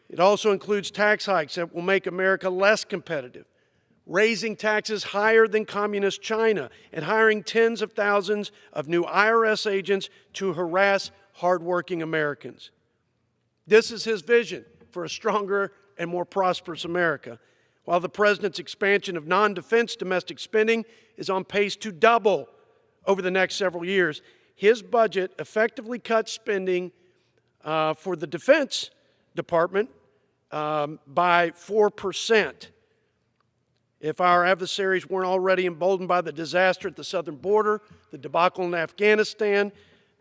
It also includes tax hikes that will make America less competitive, raising taxes higher than communist China, and hiring tens of thousands of new IRS agents to harass hardworking Americans. This is his vision for a stronger and more prosperous America. While the president's expansion of non-defense domestic spending is on pace to double over the next several years, his budget effectively cuts spending for the Defense Department by 4%. If our adversaries weren't already emboldened by the disaster at the southern border, the debacle in Afghanistan,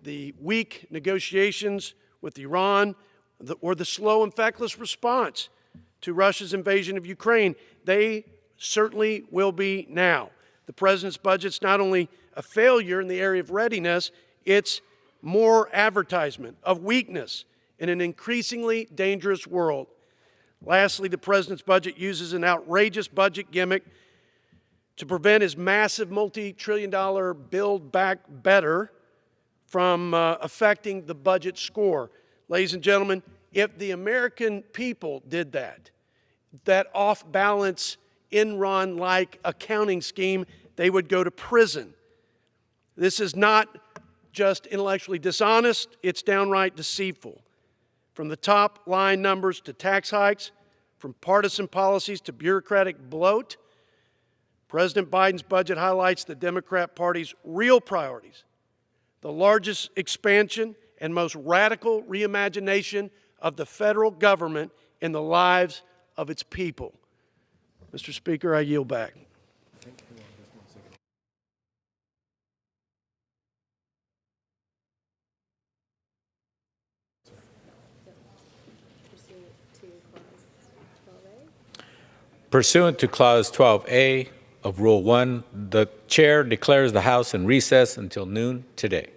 the weak negotiations with Iran, or the slow and feckless response to Russia's invasion of Ukraine. They certainly will be now. The president's budget's not only a failure in the area of readiness, it's more advertisement of weakness in an increasingly dangerous world. Lastly, the president's budget uses an outrageous budget gimmick to prevent his massive multi-trillion-dollar Build Back Better from affecting the budget score. Ladies and gentlemen, if the American people did that off-balance Enron-like accounting scheme, they would go to prison. This is not just intellectually dishonest, it's downright deceitful. From the top line numbers to tax hikes, from partisan policies to bureaucratic bloat, President Biden's budget highlights the Democrat Party's real priorities: the largest expansion and most radical reimagination of the federal government in the lives of its people. Mr. Speaker, I yield back. Pursuant to Clause 12A of Rule 1, the Chair declares the House in recess until noon today.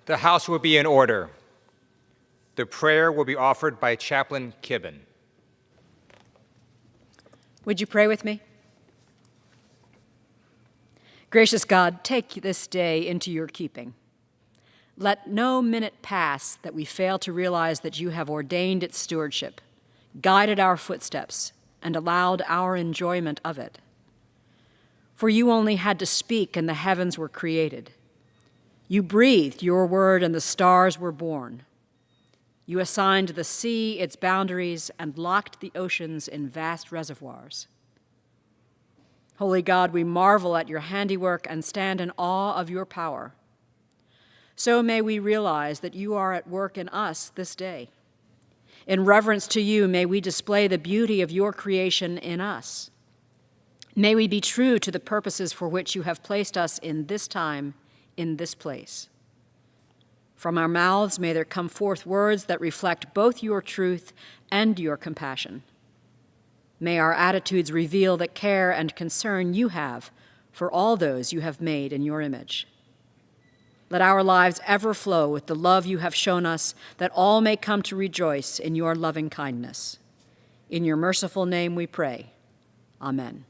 The House will be in order. The prayer will be offered by Chaplain Kibben. Would you pray with me? Gracious God, take this day into your keeping. Let no minute pass that we fail to realize that you have ordained its stewardship, guided our footsteps, and allowed our enjoyment of it. For you only had to speak and the heavens were created. You breathed your word and the stars were born. You assigned the sea its boundaries and locked the oceans in vast reservoirs. Holy God, we marvel at your handiwork and stand in awe of your power. So may we realize that you are at work in us this day. In reverence to you, may we display the beauty of your creation in us. May we be true to the purposes for which you have placed us in this time, in this place. From our mouths, may there come forth words that reflect both your truth and your compassion. May our attitudes reveal the care and concern you have for all those you have made in your image. Let our lives ever flow with the love you have shown us, that all may come to rejoice in your loving kindness. In your merciful name we pray. Amen.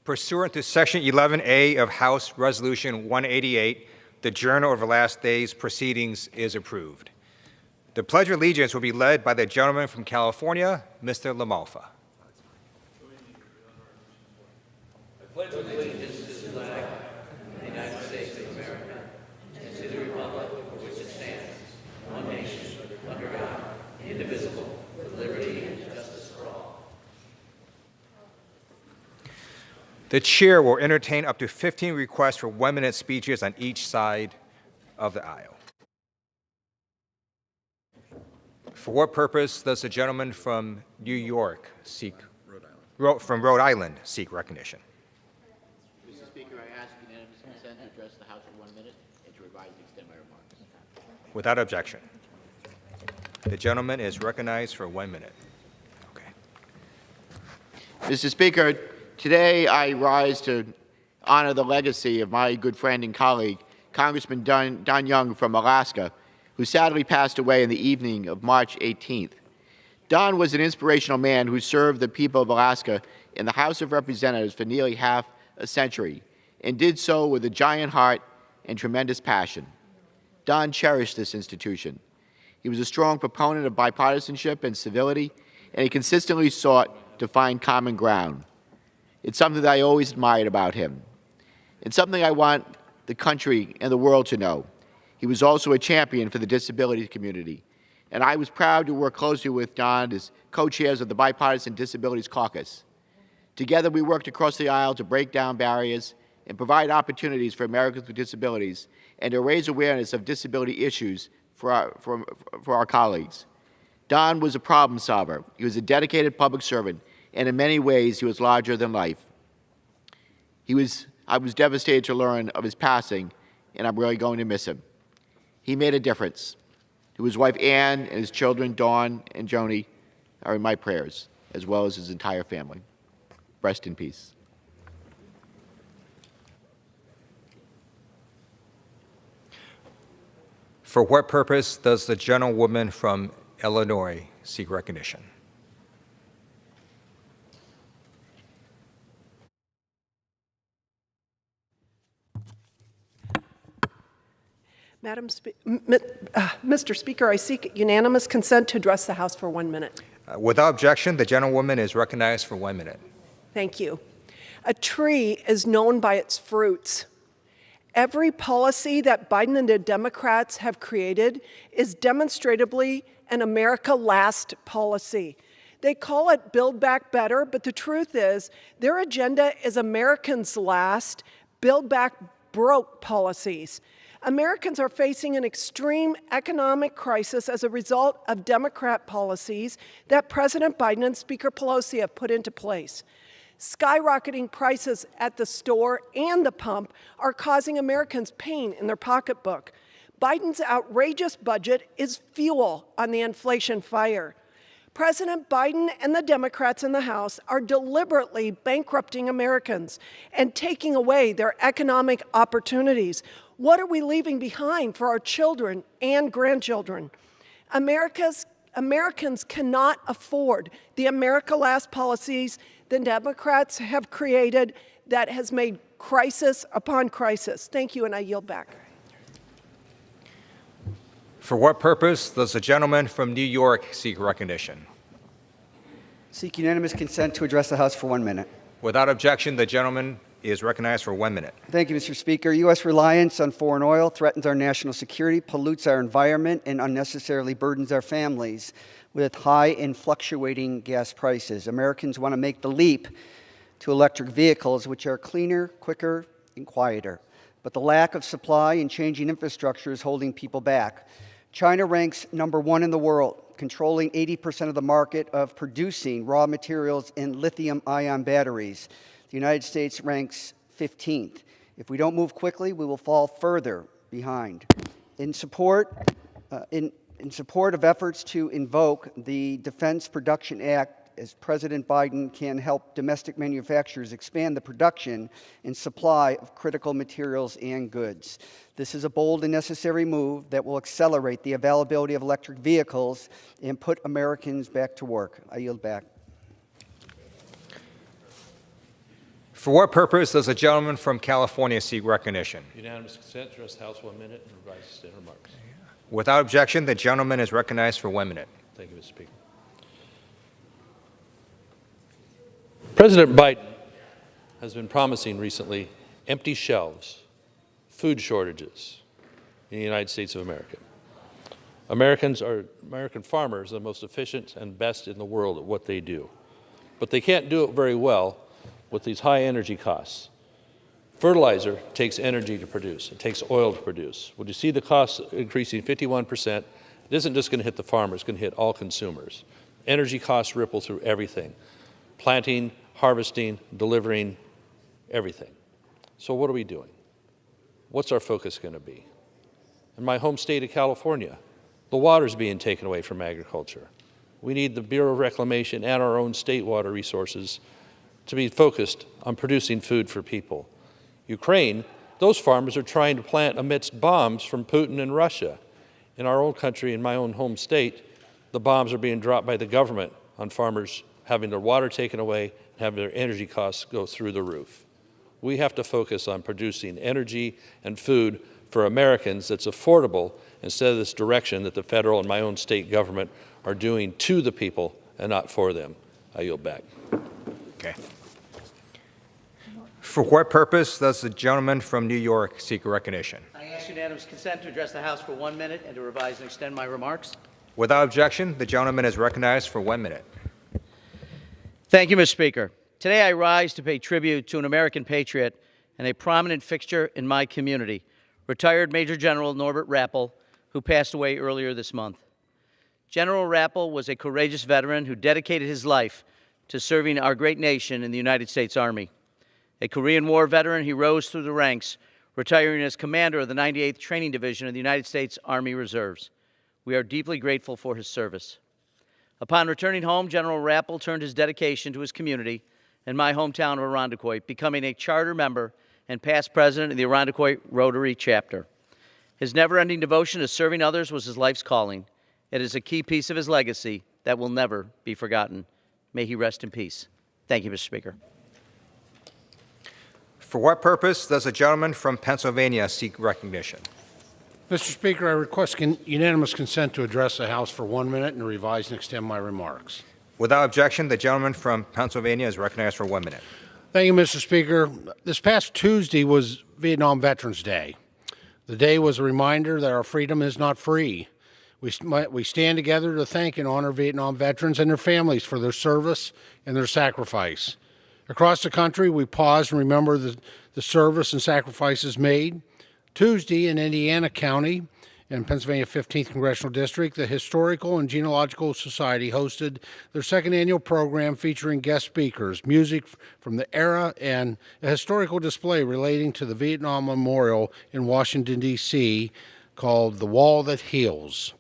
Pursuant to Section 11A of House Resolution 188, the Journal of the Last Days Proceedings is approved. The Pledge of Allegiance will be led by the gentleman from California, Mr. LaMalfa. I pledge allegiance to the flag of the United States of America and to the republic for which it stands, one nation, under God, indivisible, with liberty and justice for all. The chair will entertain up to 15 requests for 1-minute speeches on each side of the aisle. For what purpose does the gentleman from New York seek, from Rhode Island seek recognition? Mr. Speaker, I ask unanimous consent to address the House for 1 minute and to revise and extend my remarks. Without objection. The gentleman is recognized for 1 minute. Mr. Speaker, today I rise to honor the legacy of my good friend and colleague, Congressman Don Young from Alaska, who sadly passed away in the evening of March 18th. Don was an inspirational man who served the people of Alaska in the House of Representatives for nearly half a century, and did so with a giant heart and tremendous passion. Don cherished this institution. He was a strong proponent of bipartisanship and civility, and he consistently sought to find common ground. It's something that I always admired about him. It's something I want the country and the world to know. He was also a champion for the disability community, and I was proud to work closely with Don as co-chairs of the Bipartisan Disabilities Caucus. Together, we worked across the aisle to break down barriers and provide opportunities for Americans with disabilities and to raise awareness of disability issues for our colleagues. Don was a problem solver. He was a dedicated public servant, and in many ways, he was larger than life. I was devastated to learn of his passing, and I'm really going to miss him. He made a difference. To his wife Ann and his children Dawn and Joni are in my prayers, as well as his entire family. Rest in peace. For what purpose does the gentlewoman from Illinois seek recognition? Mr. Speaker, I seek unanimous consent to address the House for 1 minute. Without objection, the gentlewoman is recognized for 1 minute. Thank you. A tree is known by its fruits. Every policy that Biden and the Democrats have created is demonstrably an America Last policy. They call it Build Back Better, but the truth is their agenda is Americans Last, Build Back Broke policies. Americans are facing an extreme economic crisis as a result of Democrat policies that President Biden and Speaker Pelosi have put into place. Skyrocketing prices at the store and the pump are causing Americans pain in their pocketbook. Biden's outrageous budget is fuel on the inflation fire. President Biden and the Democrats in the House are deliberately bankrupting Americans and taking away their economic opportunities. What are we leaving behind for our children and grandchildren? Americans cannot afford the America Last policies the Democrats have created that has made crisis upon crisis. Thank you, and I yield back. For what purpose does the gentleman from New York seek recognition? Seek unanimous consent to address the House for 1 minute. Without objection, the gentleman is recognized for 1 minute. Thank you, Mr. Speaker. U.S. reliance on foreign oil threatens our national security, pollutes our environment, and unnecessarily burdens our families with high and fluctuating gas prices. Americans want to make the leap to electric vehicles, which are cleaner, quicker, and quieter. But the lack of supply and changing infrastructure is holding people back. China ranks #1 in the world, controlling 80% of the market of producing raw materials in lithium-ion batteries. The United States ranks 15th. If we don't move quickly, we will fall further behind. In support of efforts to invoke the Defense Production Act, as President Biden can help domestic manufacturers expand the production and supply of critical materials and goods. This is a bold and necessary move that will accelerate the availability of electric vehicles and put Americans back to work. I yield back. For what purpose does the gentleman from California seek recognition? Unanimous consent to address the House 1 minute and revise extended remarks. Without objection, the gentleman is recognized for 1 minute. Thank you, Mr. Speaker. President Biden has been promising recently empty shelves, food shortages in the United States of America. American farmers are the most efficient and best in the world at what they do. But they can't do it very well with these high energy costs. Fertilizer takes energy to produce. It takes oil to produce. When you see the costs increasing 51%, it isn't just going to hit the farmer, it's going to hit all consumers. Energy costs ripple through everything. Planting, harvesting, delivering, everything. So what are we doing? What's our focus going to be? In my home state of California, the water's being taken away from agriculture. We need the Bureau of Reclamation and our own state water resources to be focused on producing food for people. Ukraine, those farmers are trying to plant amidst bombs from Putin and Russia. In our own country, in my own home state, the bombs are being dropped by the government on farmers having their water taken away and having their energy costs go through the roof. We have to focus on producing energy and food for Americans that's affordable instead of this direction that the federal and my own state government are doing to the people and not for them. I yield back. Okay. For what purpose does the gentleman from New York seek recognition? I ask unanimous consent to address the House for 1 minute and to revise and extend my remarks. Without objection, the gentleman is recognized for 1 minute. Thank you, Mr. Speaker. Today I rise to pay tribute to an American patriot and a prominent fixture in my community, retired Major General Norbert Rappel, who passed away earlier this month. General Rappel was a courageous veteran who dedicated his life to serving our great nation in the United States Army. A Korean War veteran, he rose through the ranks, retiring as commander of the 98th Training Division of the United States Army Reserves. We are deeply grateful for his service. Upon returning home, General Rappel turned his dedication to his community in my hometown of Irondequoit, becoming a charter member and past president of the Irondequoit Rotary Chapter. His never-ending devotion to serving others was his life's calling. It is a key piece of his legacy that will never be forgotten. May he rest in peace. Thank you, Mr. Speaker. For what purpose does the gentleman from Pennsylvania seek recognition? Mr. Speaker, I request unanimous consent to address the House for 1 minute and revise and extend my remarks. Without objection, the gentleman from Pennsylvania is recognized for 1 minute. Thank you, Mr. Speaker. This past Tuesday was Vietnam Veterans Day. The day was a reminder that our freedom is not free. We stand together to thank and honor Vietnam veterans and their families for their service and their sacrifice. Across the country, we pause and remember the service and sacrifices made. Tuesday in Indiana County, in Pennsylvania 15th Congressional District, the Historical and Genealogical Society hosted their second annual program featuring guest speakers, music from the era, and a historical display relating to the Vietnam Memorial in Washington, D.C., called The Wall That Heals.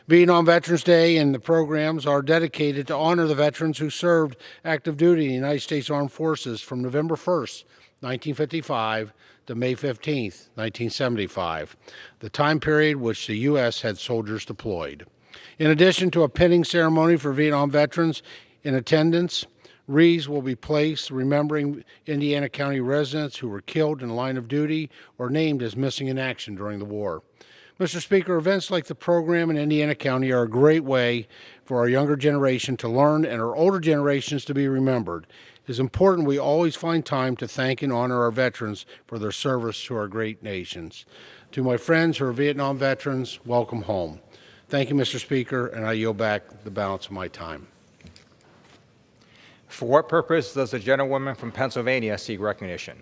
Vietnam Veterans Day and the programs are dedicated to honor the veterans who served active duty in the United States Armed Forces from November 1st, 1955 to May 15th, 1975, the time period which the U.S. had soldiers deployed. In addition to a pinning ceremony for Vietnam veterans in attendance, wreaths will be placed remembering Indiana County residents who were killed in the line of duty or named as missing in action during the war. Mr. Speaker, events like the program in Indiana County are a great way for our younger generation to learn and our older generations to be remembered. It is important we always find time to thank and honor our veterans for their service to our great nations. To my friends who are Vietnam veterans, welcome home. Thank you, Mr. Speaker, and I yield back the balance of my time. For what purpose does the gentlewoman from Pennsylvania seek recognition?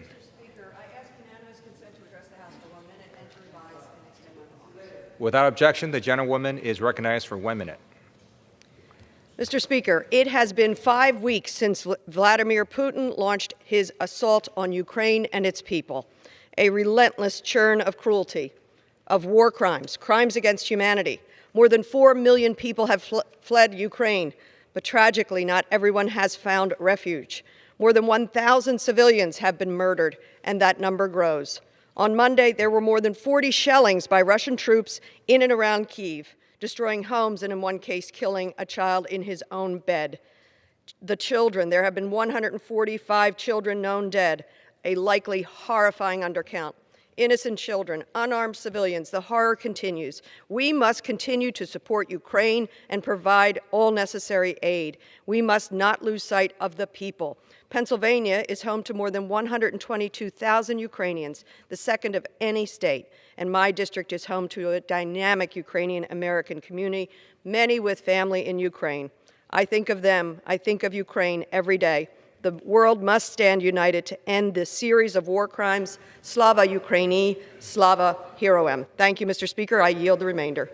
Without objection, the gentlewoman is recognized for 1 minute. Mr. Speaker, it has been 5 weeks since Vladimir Putin launched his assault on Ukraine and its people, a relentless churn of cruelty, of war crimes, crimes against humanity. More than 4 million people have fled Ukraine, but tragically, not everyone has found refuge. More than 1,000 civilians have been murdered, and that number grows. On Monday, there were more than 40 shellings by Russian troops in and around Kyiv, destroying homes and in one case killing a child in his own bed. The children, there have been 145 children known dead, a likely horrifying undercount. Innocent children, unarmed civilians, the horror continues. We must continue to support Ukraine and provide all necessary aid. We must not lose sight of the people. Pennsylvania is home to more than 122,000 Ukrainians, the second of any state, and my district is home to a dynamic Ukrainian American community, many with family in Ukraine. I think of them, I think of Ukraine every day. The world must stand united to end this series of war crimes. Slava Ukraini, Slava Heroem. Thank you, Mr. Speaker. I yield the remainder.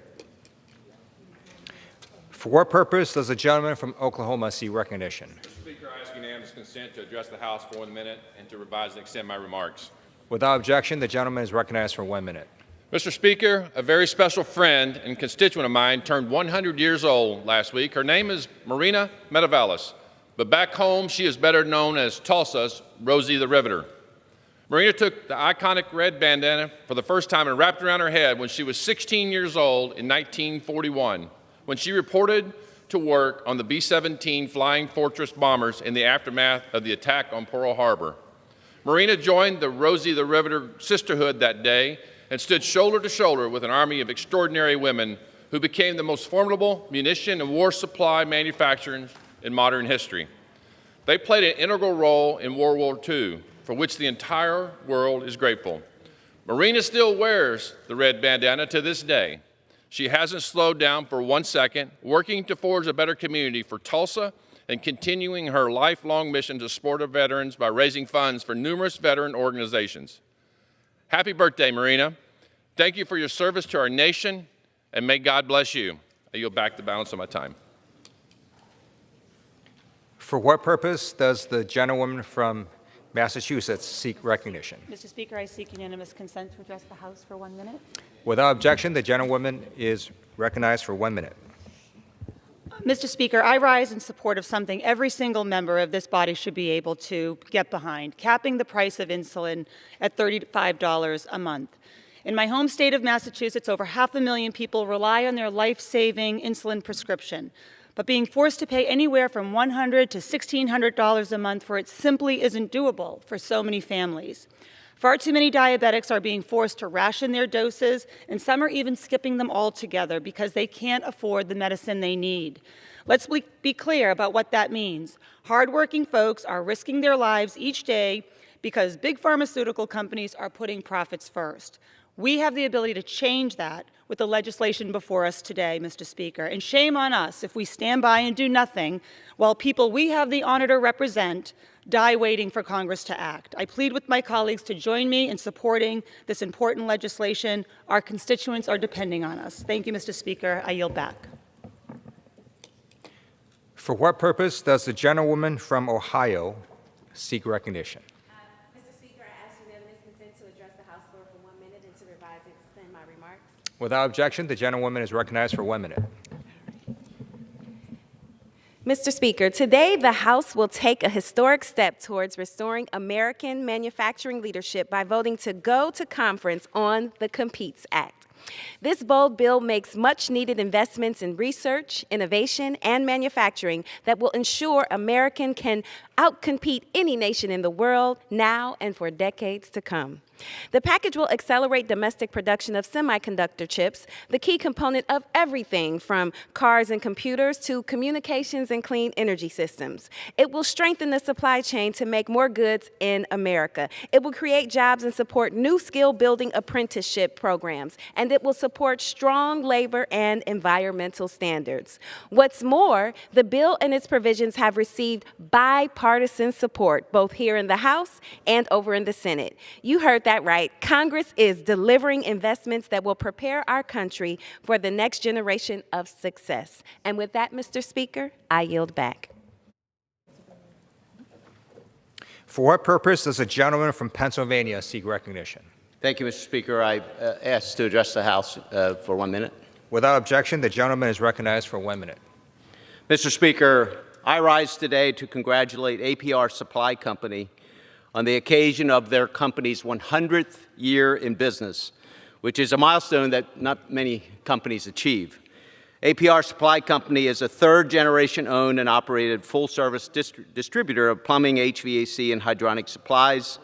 For what purpose does the gentleman from Oklahoma seek recognition? Mr. Speaker, I ask unanimous consent to address the House for 1 minute and to revise and extend my remarks. Without objection, the gentleman is recognized for 1 minute. Mr. Speaker, a very special friend and constituent of mine turned 100 years old last week. Her name is Marina Medavalis, but back home she is better known as Tulsa's Rosie the Riveter. Marina took the iconic red bandana for the first time and wrapped around her head when she was 16 years old in 1941, when she reported to work on the B-17 Flying Fortress bombers in the aftermath of the attack on Pearl Harbor. Marina joined the Rosie the Riveter sisterhood that day and stood shoulder to shoulder with an army of extraordinary women who became the most formidable munition and war supply manufacturers in modern history. They played an integral role in World War II, for which the entire world is grateful. Marina still wears the red bandana to this day. She hasn't slowed down for 1 second, working to forge a better community for Tulsa and continuing her lifelong mission to support our veterans by raising funds for numerous veteran organizations. Happy birthday, Marina. Thank you for your service to our nation, and may God bless you. I yield back the balance of my time. For what purpose does the gentlewoman from Massachusetts seek recognition? Mr. Speaker, I seek unanimous consent to address the House for 1 minute. Without objection, the gentlewoman is recognized for 1 minute. Mr. Speaker, I rise in support of something every single member of this body should be able to get behind, capping the price of insulin at $35 a month. In my home state of Massachusetts, over 500,000 people rely on their life-saving insulin prescription. But being forced to pay anywhere from $100 to $1,600 a month for it simply isn't doable for so many families. Far too many diabetics are being forced to ration their doses, and some are even skipping them altogether because they can't afford the medicine they need. Let's be clear about what that means. Hardworking folks are risking their lives each day because big pharmaceutical companies are putting profits first. We have the ability to change that with the legislation before us today, Mr. Speaker. And shame on us if we stand by and do nothing while people we have the honor to represent die waiting for Congress to act. I plead with my colleagues to join me in supporting this important legislation. Our constituents are depending on us. Thank you, Mr. Speaker. I yield back. For what purpose does the gentlewoman from Ohio seek recognition? Mr. Speaker, I ask unanimous consent to address the House floor for 1 minute and to revise and extend my remarks. Without objection, the gentlewoman is recognized for 1 minute. Mr. Speaker, today the House will take a historic step towards restoring American manufacturing leadership by voting to go to conference on the Competes Act. This bold bill makes much-needed investments in research, innovation, and manufacturing that will ensure America can outcompete any nation in the world now and for decades to come. The package will accelerate domestic production of semiconductor chips, the key component of everything from cars and computers to communications and clean energy systems. It will strengthen the supply chain to make more goods in America. It will create jobs and support new skill-building apprenticeship programs, and it will support strong labor and environmental standards. What's more, the bill and its provisions have received bipartisan support, both here in the House and over in the Senate. You heard that right. Congress is delivering investments that will prepare our country for the next generation of success. And with that, Mr. Speaker, I yield back. For what purpose does the gentleman from Pennsylvania seek recognition? Thank you, Mr. Speaker. I ask to address the House for 1 minute. Without objection, the gentleman is recognized for 1 minute. Mr. Speaker, I rise today to congratulate APR Supply Company on the occasion of their company's 100th year in business, which is a milestone that not many companies achieve. APR Supply Company is a third-generation owned and operated full-service distributor of plumbing, HVAC, and hydronic supplies,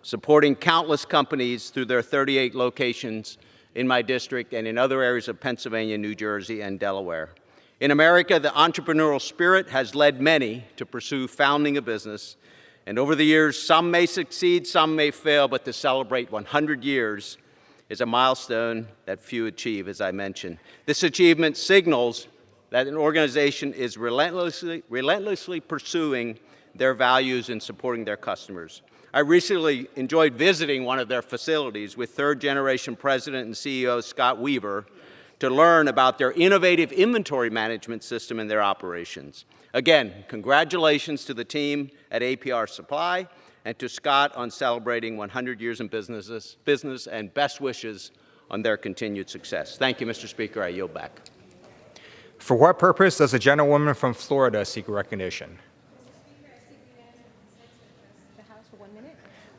supporting countless companies through their 38 locations in my district and in other areas of Pennsylvania, New Jersey, and Delaware. In America, the entrepreneurial spirit has led many to pursue founding a business. And over the years, some may succeed, some may fail, but to celebrate 100 years is a milestone that few achieve, as I mentioned. This achievement signals that an organization is relentlessly pursuing their values and supporting their customers. I recently enjoyed visiting one of their facilities with third-generation president and CEO Scott Weaver to learn about their innovative inventory management system and their operations. Again, congratulations to the team at APR Supply and to Scott on celebrating 100 years in business and best wishes on their continued success. Thank you, Mr. Speaker. I yield back. For what purpose does the gentlewoman from Florida seek recognition?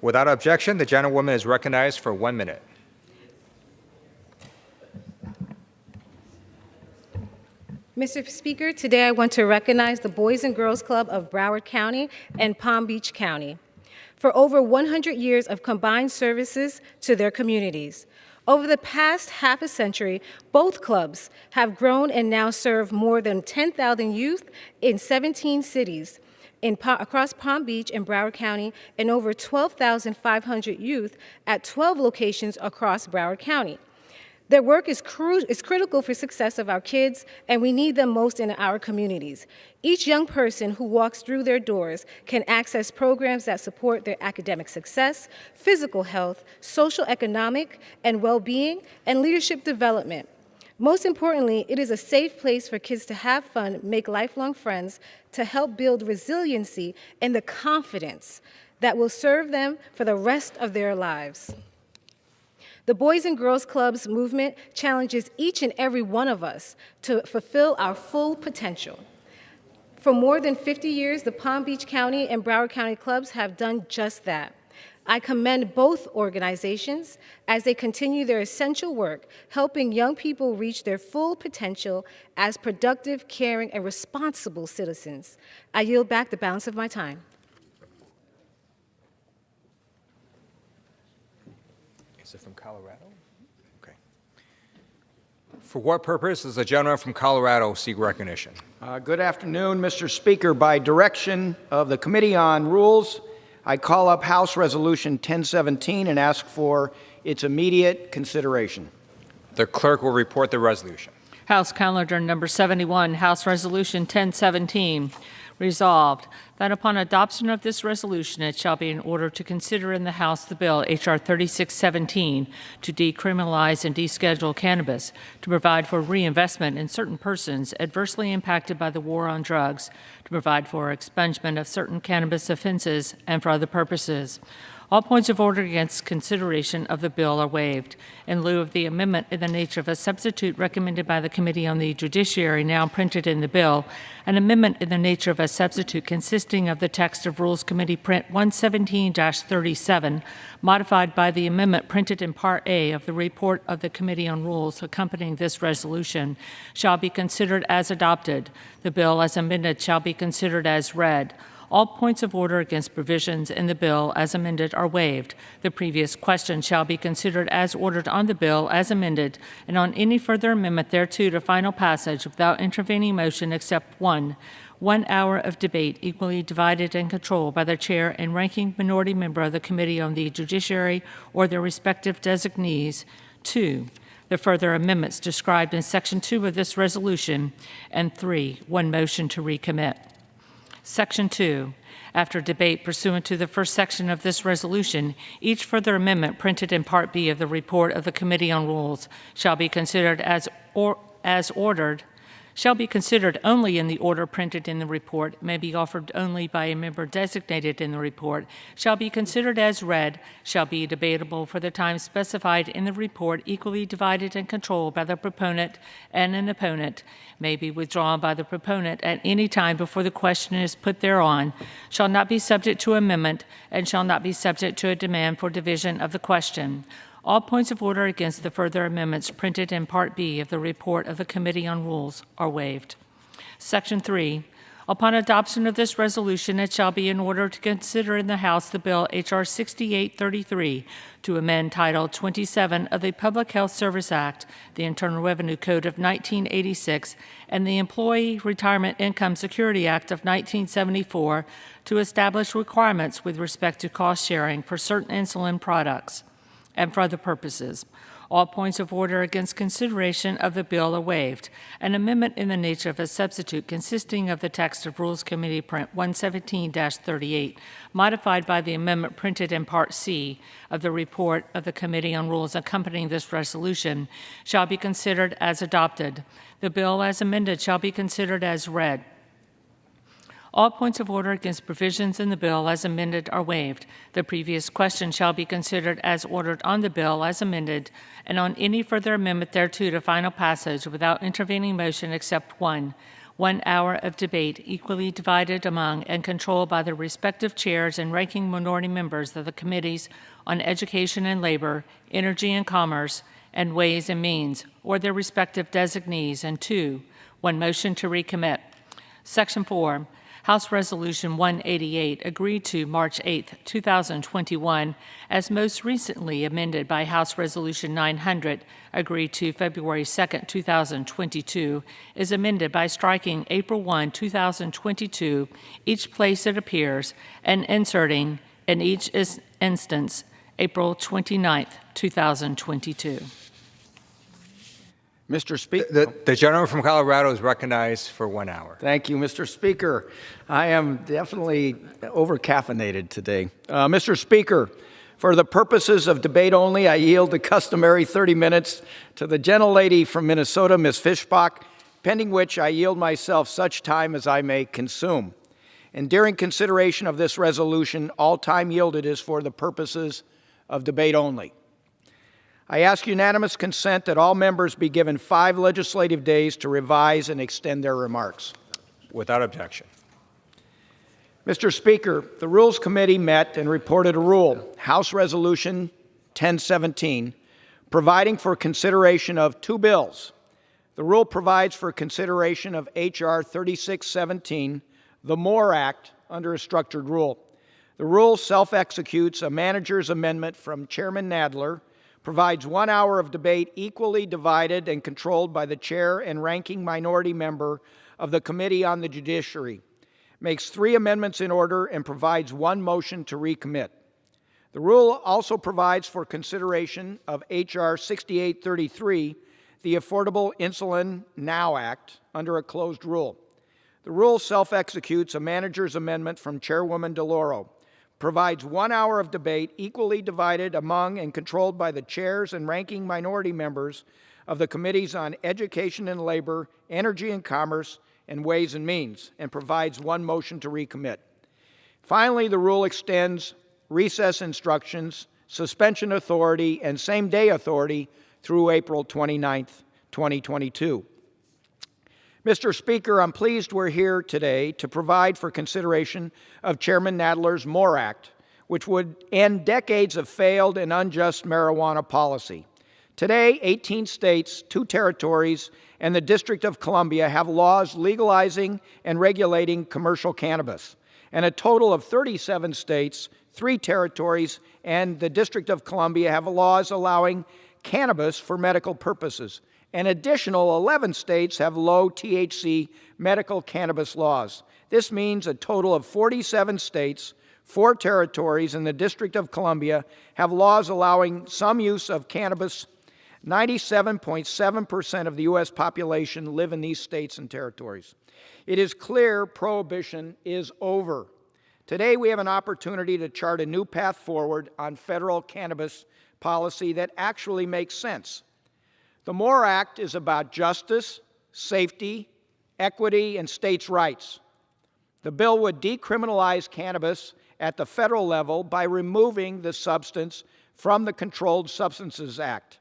Without objection, the gentlewoman is recognized for 1 minute. Mr. Speaker, today I want to recognize the Boys and Girls Club of Broward County and Palm Beach County for over 100 years of combined services to their communities. Over the past half a century, both clubs have grown and now serve more than 10,000 youth in 17 cities across Palm Beach and Broward County, and over 12,500 youth at 12 locations across Broward County. Their work is critical for success of our kids, and we need them most in our communities. Each young person who walks through their doors can access programs that support their academic success, physical health, social, economic, and well-being, and leadership development. Most importantly, it is a safe place for kids to have fun, make lifelong friends, to help build resiliency and the confidence that will serve them for the rest of their lives. The Boys and Girls Clubs movement challenges each and every one of us to fulfill our full potential. For more than 50 years, the Palm Beach County and Broward County clubs have done just that. I commend both organizations as they continue their essential work, helping young people reach their full potential as productive, caring, and responsible citizens. I yield back the balance of my time. Is it from Colorado? Okay. For what purpose does the gentleman from Colorado seek recognition? Good afternoon, Mr. Speaker. By direction of the Committee on Rules, I call up House Resolution 1017 and ask for its immediate consideration. The clerk will report the resolution. House Calendar Number 71, House Resolution 1017. Resolved that upon adoption of this resolution, it shall be in order to consider in the House the bill H.R. 3617 to decriminalize and deschedule cannabis, to provide for reinvestment in certain persons adversely impacted by the war on drugs, to provide for expungement of certain cannabis offenses, and for other purposes. All points of order against consideration of the bill are waived. In lieu of the amendment in the nature of a substitute recommended by the Committee on the Judiciary now printed in the bill, an amendment in the nature of a substitute consisting of the text of Rules Committee Print 117-37, modified by the amendment printed in Part A of the report of the Committee on Rules accompanying this resolution, shall be considered as adopted. The bill as amended shall be considered as read. All points of order against provisions in the bill as amended are waived. The previous question shall be considered as ordered on the bill as amended, and on any further amendment thereto to final passage without intervening motion except 1 hour of debate equally divided and controlled by the chair and ranking minority member of the Committee on the Judiciary or their respective designees. 2, the further amendments described in Section 2 of this resolution, and 3, 1 motion to recommit. Section 2. After debate pursuant to the first section of this resolution, each further amendment printed in Part B of the report of the Committee on Rules shall be considered as ordered, shall be considered only in the order printed in the report, may be offered only by a member designated in the report, shall be considered as read, shall be debatable for the time specified in the report, equally divided and controlled by the proponent and an opponent, may be withdrawn by the proponent at any time before the question is put thereon, shall not be subject to amendment, and shall not be subject to a demand for division of the question. All points of order against the further amendments printed in Part B of the report of the Committee on Rules are waived. Section 3. Upon adoption of this resolution, it shall be in order to consider in the House the bill H.R. 6833 to amend Title 27 of the Public Health Service Act, the Internal Revenue Code of 1986, and the Employee Retirement Income Security Act of 1974 to establish requirements with respect to cost sharing for certain insulin products and for other purposes. All points of order against consideration of the bill are waived. An amendment in the nature of a substitute consisting of the text of Rules Committee Print 117-38, modified by the amendment printed in Part C of the report of the Committee on Rules accompanying this resolution, shall be considered as adopted. The bill as amended shall be considered as read. All points of order against provisions in the bill as amended are waived. The previous question shall be considered as ordered on the bill as amended, and on any further amendment thereto to final passage without intervening motion except 1 hour of debate equally divided among and controlled by the respective chairs and ranking minority members of the Committees on Education and Labor, Energy and Commerce, and Ways and Means, or their respective designees, and 2, 1 motion to recommit. Section 4. House Resolution 188, agreed to March 8, 2021, as most recently amended by House Resolution 900, agreed to February 2, 2022, is amended by striking April 1, 2022, each place it appears, and inserting, in each instance, April 29, 2022. Mr. Speaker. The gentleman from Colorado is recognized for 1 hour. Thank you, Mr. Speaker. I am definitely over-caffeinated today. Mr. Speaker, for the purposes of debate only, I yield the customary 30 minutes to the gentlelady from Minnesota, Ms. Fischbach, pending which I yield myself such time as I may consume. And during consideration of this resolution, all time yielded is for the purposes of debate only. I ask unanimous consent that all members be given 5 legislative days to revise and extend their remarks. Without objection. Mr. Speaker, the Rules Committee met and reported a rule, House Resolution 1017, providing for consideration of 2 bills. The rule provides for consideration of H.R. 3617, the MORE Act, under a structured rule. The rule self-executes a manager's amendment from Chairman Nadler, provides 1 hour of debate equally divided and controlled by the chair and ranking minority member of the Committee on the Judiciary, makes 3 amendments in order, and provides 1 motion to recommit. The rule also provides for consideration of H.R. 6833, the Affordable Insulin Now Act, under a closed rule. The rule self-executes a manager's amendment from Chairwoman DeLauro, provides 1 hour of debate equally divided among and controlled by the chairs and ranking minority members of the Committees on Education and Labor, Energy and Commerce, and Ways and Means, and provides 1 motion to recommit. Finally, the rule extends recess instructions, suspension authority, and same-day authority through April 29, 2022. Mr. Speaker, I'm pleased we're here today to provide for consideration of Chairman Nadler's MORE Act, which would end decades of failed and unjust marijuana policy. Today, 18 states, 2 territories, and the District of Columbia have laws legalizing and regulating commercial cannabis, and a total of 37 states, 3 territories, and the District of Columbia have laws allowing cannabis for medical purposes. An additional 11 states have low THC medical cannabis laws. This means a total of 47 states, 4 territories, and the District of Columbia have laws allowing some use of cannabis. 97.7% of the U.S. population live in these states and territories. It is clear prohibition is over. Today, we have an opportunity to chart a new path forward on federal cannabis policy that actually makes sense. The MORE Act is about justice, safety, equity, and states' rights. The bill would decriminalize cannabis at the federal level by removing the substance from the Controlled Substances Act.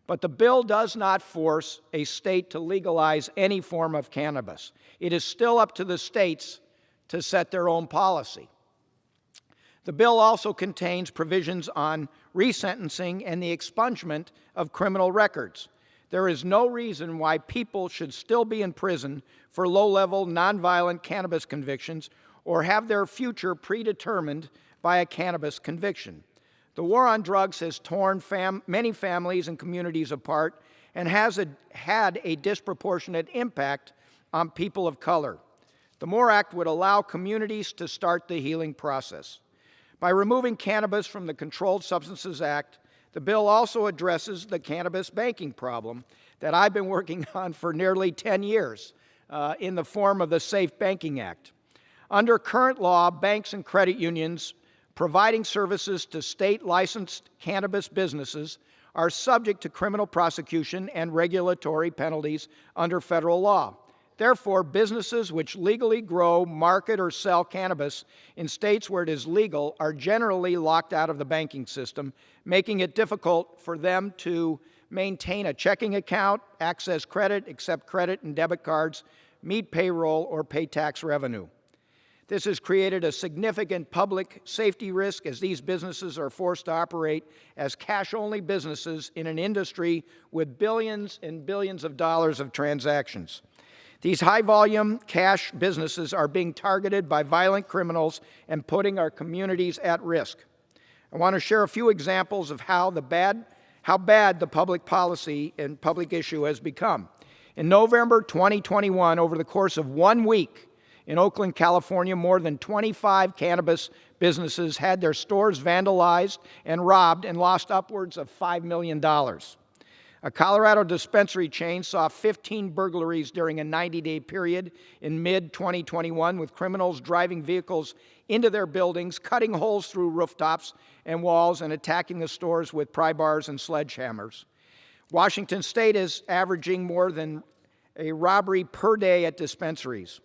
But the bill does not force a state to legalize any form of cannabis. It is still up to the states to set their own policy. The bill also contains provisions on resentencing and the expungement of criminal records. There is no reason why people should still be in prison for low-level, nonviolent cannabis convictions or have their future predetermined by a cannabis conviction. The war on drugs has torn many families and communities apart and has had a disproportionate impact on people of color. The MORE Act would allow communities to start the healing process. By removing cannabis from the Controlled Substances Act, the bill also addresses the cannabis banking problem that I've been working on for nearly 10 years in the form of the Safe Banking Act. Under current law, banks and credit unions providing services to state-licensed cannabis businesses are subject to criminal prosecution and regulatory penalties under federal law. Therefore, businesses which legally grow, market, or sell cannabis in states where it is legal are generally locked out of the banking system, making it difficult for them to maintain a checking account, access credit, accept credit and debit cards, meet payroll, or pay tax revenue. This has created a significant public safety risk as these businesses are forced to operate as cash-only businesses in an industry with billions and billions of dollars of transactions. These high-volume cash businesses are being targeted by violent criminals and putting our communities at risk. I want to share a few examples of how bad the public policy and public issue has become. In November 2021, over the course of 1 week, in Oakland, California, more than 25 cannabis businesses had their stores vandalized and robbed and lost upwards of $5 million. A Colorado dispensary chain saw 15 burglaries during a 90-day period in mid-2021, with criminals driving vehicles into their buildings, cutting holes through rooftops and walls, and attacking the stores with pry bars and sledgehammers. Washington State is averaging more than a robbery per day at dispensaries.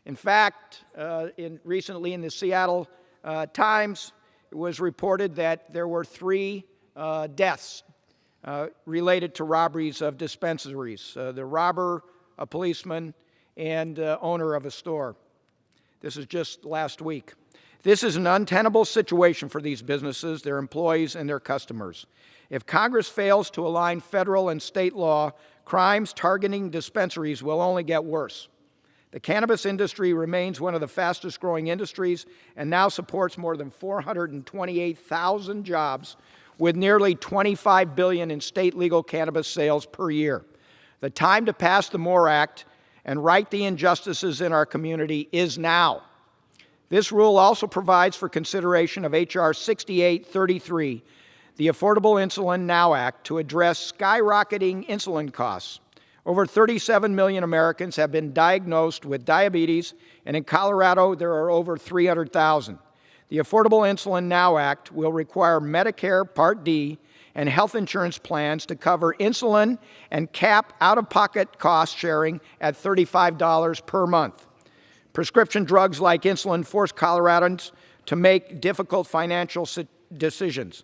In fact, recently in the Seattle Times, it was reported that there were 3 deaths related to robberies of dispensaries. The robber, a policeman, and owner of a store. This is just last week. This is an untenable situation for these businesses, their employees, and their customers. If Congress fails to align federal and state law, crimes targeting dispensaries will only get worse. The cannabis industry remains one of the fastest growing industries and now supports more than 428,000 jobs with nearly $25 billion in state legal cannabis sales per year. The time to pass the MORE Act and right the injustices in our community is now. This rule also provides for consideration of H.R. 6833, the Affordable Insulin Now Act, to address skyrocketing insulin costs. Over 37 million Americans have been diagnosed with diabetes, and in Colorado, there are over 300,000. The Affordable Insulin Now Act will require Medicare Part D and health insurance plans to cover insulin and cap out-of-pocket cost sharing at $35 per month. Prescription drugs like insulin force Coloradans to make difficult financial decisions.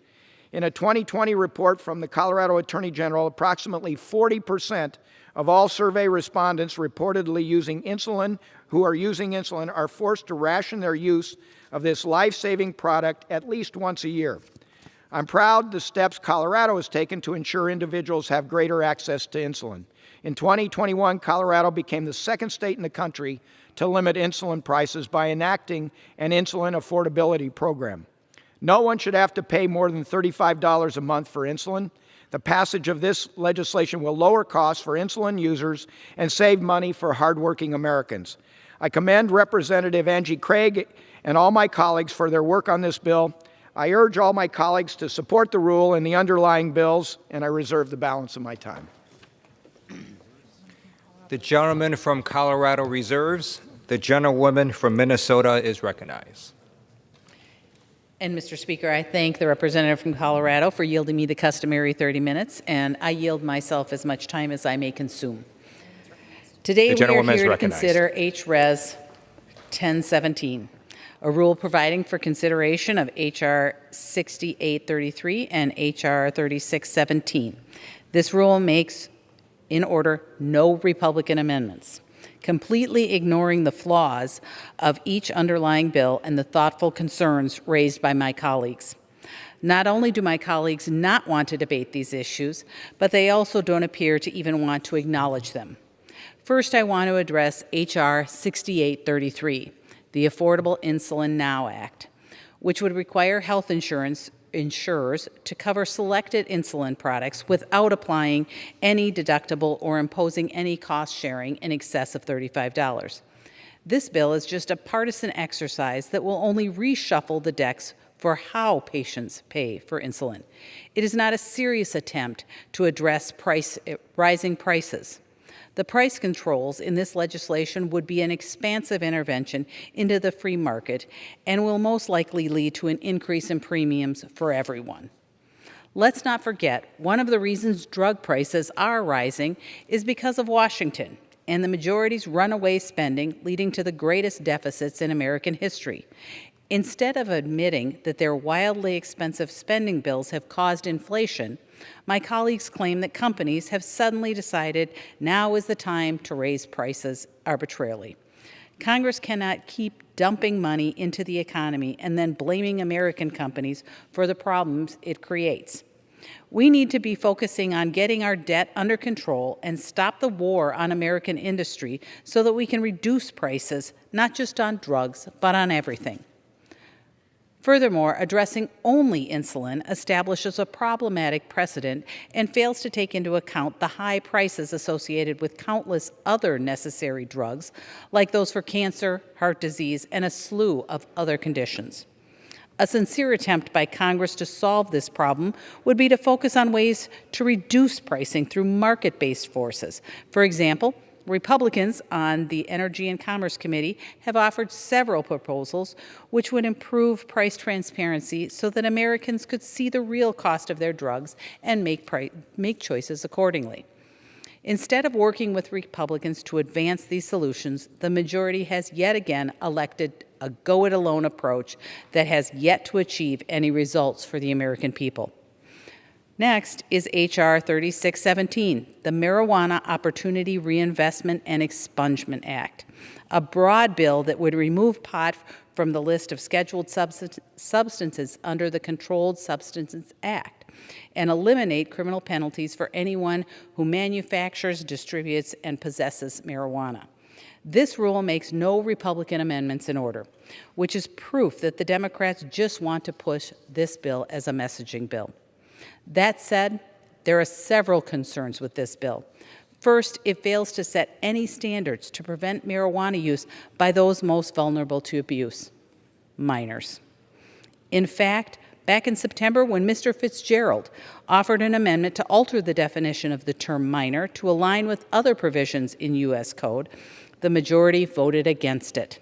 In a 2020 report from the Colorado Attorney General, approximately 40% of all survey respondents reportedly who are using insulin are forced to ration their use of this life-saving product at least once a year. I'm proud the steps Colorado has taken to ensure individuals have greater access to insulin. In 2021, Colorado became the second state in the country to limit insulin prices by enacting an insulin affordability program. No one should have to pay more than $35 a month for insulin. The passage of this legislation will lower costs for insulin users and save money for hardworking Americans. I commend Representative Angie Craig and all my colleagues for their work on this bill. I urge all my colleagues to support the rule and the underlying bills, and I reserve the balance of my time. The gentleman from Colorado reserves. The gentlewoman from Minnesota is recognized. And Mr. Speaker, I thank the representative from Colorado for yielding me the customary 30 minutes, and I yield myself as much time as I may consume. Today we are here to consider H-Res 1017, a rule providing for consideration of H.R. 6833 and H.R. 3617. This rule makes, in order, no Republican amendments, completely ignoring the flaws of each underlying bill and the thoughtful concerns raised by my colleagues. Not only do my colleagues not want to debate these issues, but they also don't appear to even want to acknowledge them. First, I want to address H.R. 6833, the Affordable Insulin Now Act, which would require health insurers to cover selected insulin products without applying any deductible or imposing any cost sharing in excess of $35. This bill is just a partisan exercise that will only reshuffle the decks for how patients pay for insulin. It is not a serious attempt to address rising prices. The price controls in this legislation would be an expansive intervention into the free market and will most likely lead to an increase in premiums for everyone. Let's not forget, one of the reasons drug prices are rising is because of Washington and the majority's runaway spending leading to the greatest deficits in American history. Instead of admitting that their wildly expensive spending bills have caused inflation, my colleagues claim that companies have suddenly decided now is the time to raise prices arbitrarily. Congress cannot keep dumping money into the economy and then blaming American companies for the problems it creates. We need to be focusing on getting our debt under control and stop the war on American industry so that we can reduce prices, not just on drugs, but on everything. Furthermore, addressing only insulin establishes a problematic precedent and fails to take into account the high prices associated with countless other necessary drugs, like those for cancer, heart disease, and a slew of other conditions. A sincere attempt by Congress to solve this problem would be to focus on ways to reduce pricing through market-based forces. For example, Republicans on the Energy and Commerce Committee have offered several proposals which would improve price transparency so that Americans could see the real cost of their drugs and make choices accordingly. Instead of working with Republicans to advance these solutions, the majority has yet again elected a go-it-alone approach that has yet to achieve any results for the American people. Next is H.R. 3617, the Marijuana Opportunity Reinvestment and Expungement Act, a broad bill that would remove pot from the list of scheduled substances under the Controlled Substances Act and eliminate criminal penalties for anyone who manufactures, distributes, and possesses marijuana. This rule makes no Republican amendments in order, which is proof that the Democrats just want to push this bill as a messaging bill. That said, there are several concerns with this bill. First, it fails to set any standards to prevent marijuana use by those most vulnerable to abuse, minors. In fact, back in September, when Mr. Fitzgerald offered an amendment to alter the definition of the term minor to align with other provisions in U.S. Code, the majority voted against it.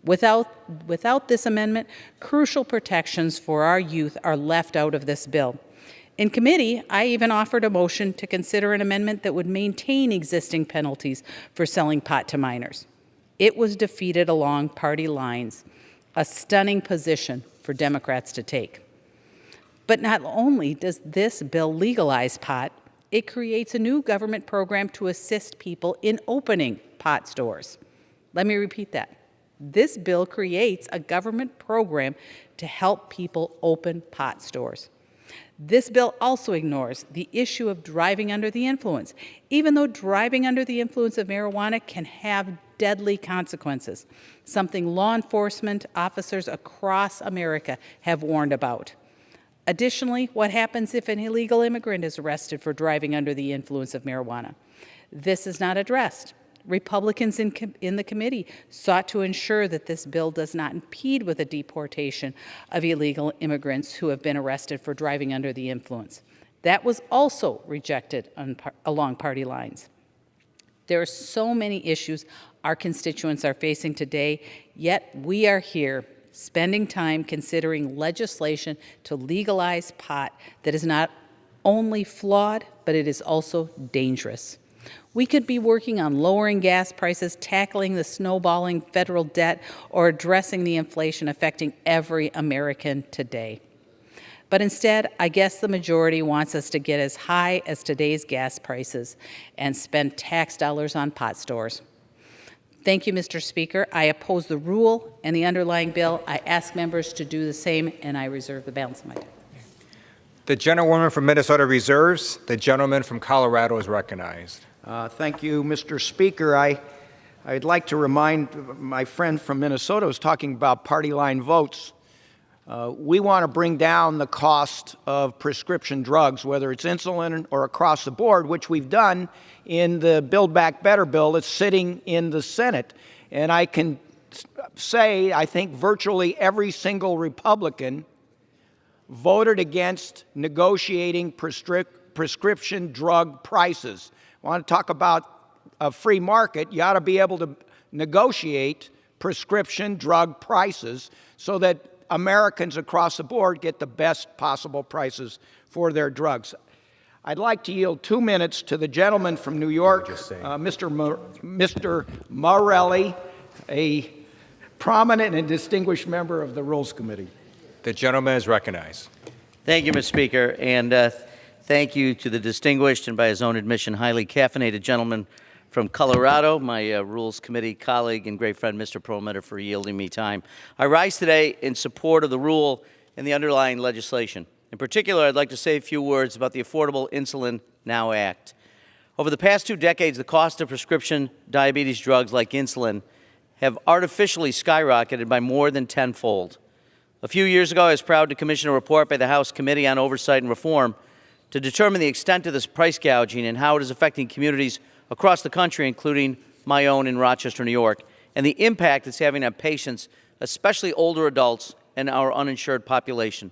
Without this amendment, crucial protections for our youth are left out of this bill. In committee, I even offered a motion to consider an amendment that would maintain existing penalties for selling pot to minors. It was defeated along party lines, a stunning position for Democrats to take. But not only does this bill legalize pot, it creates a new government program to assist people in opening pot stores. Let me repeat that. This bill creates a government program to help people open pot stores. This bill also ignores the issue of driving under the influence, even though driving under the influence of marijuana can have deadly consequences, something law enforcement officers across America have warned about. Additionally, what happens if an illegal immigrant is arrested for driving under the influence of marijuana? This is not addressed. Republicans in the committee sought to ensure that this bill does not impede with the deportation of illegal immigrants who have been arrested for driving under the influence. That was also rejected along party lines. There are so many issues our constituents are facing today, yet we are here spending time considering legislation to legalize pot that is not only flawed, but it is also dangerous. We could be working on lowering gas prices, tackling the snowballing federal debt, or addressing the inflation affecting every American today. But instead, I guess the majority wants us to get as high as today's gas prices and spend tax dollars on pot stores. Thank you, Mr. Speaker. I oppose the rule and the underlying bill. I ask members to do the same, and I reserve the balance of my time. The gentlewoman from Minnesota reserves. The gentleman from Colorado is recognized. Thank you, Mr. Speaker. I'd like to remind my friend from Minnesota who's talking about party line votes. We want to bring down the cost of prescription drugs, whether it's insulin or across the board, which we've done in the Build Back Better bill that's sitting in the Senate. And I can say I think virtually every single Republican voted against negotiating prescription drug prices. I want to talk about a free market. You ought to be able to negotiate prescription drug prices so that Americans across the board get the best possible prices for their drugs. I'd like to yield 2 minutes to the gentleman from New York, Mr. Morelli, a prominent and distinguished member of the Rules Committee. The gentleman is recognized. Thank you, Mr. Speaker, and thank you to the distinguished and by his own admission highly caffeinated gentleman from Colorado, my Rules Committee colleague and great friend, Mr. Perlmutter, for yielding me time. I rise today in support of the rule and the underlying legislation. In particular, I'd like to say a few words about the Affordable Insulin Now Act. Over the past 2 decades, the cost of prescription diabetes drugs like insulin have artificially skyrocketed by more than tenfold. A few years ago, I was proud to commission a report by the House Committee on Oversight and Reform to determine the extent of this price gouging and how it is affecting communities across the country, including my own in Rochester, New York, and the impact it's having on patients, especially older adults and our uninsured population.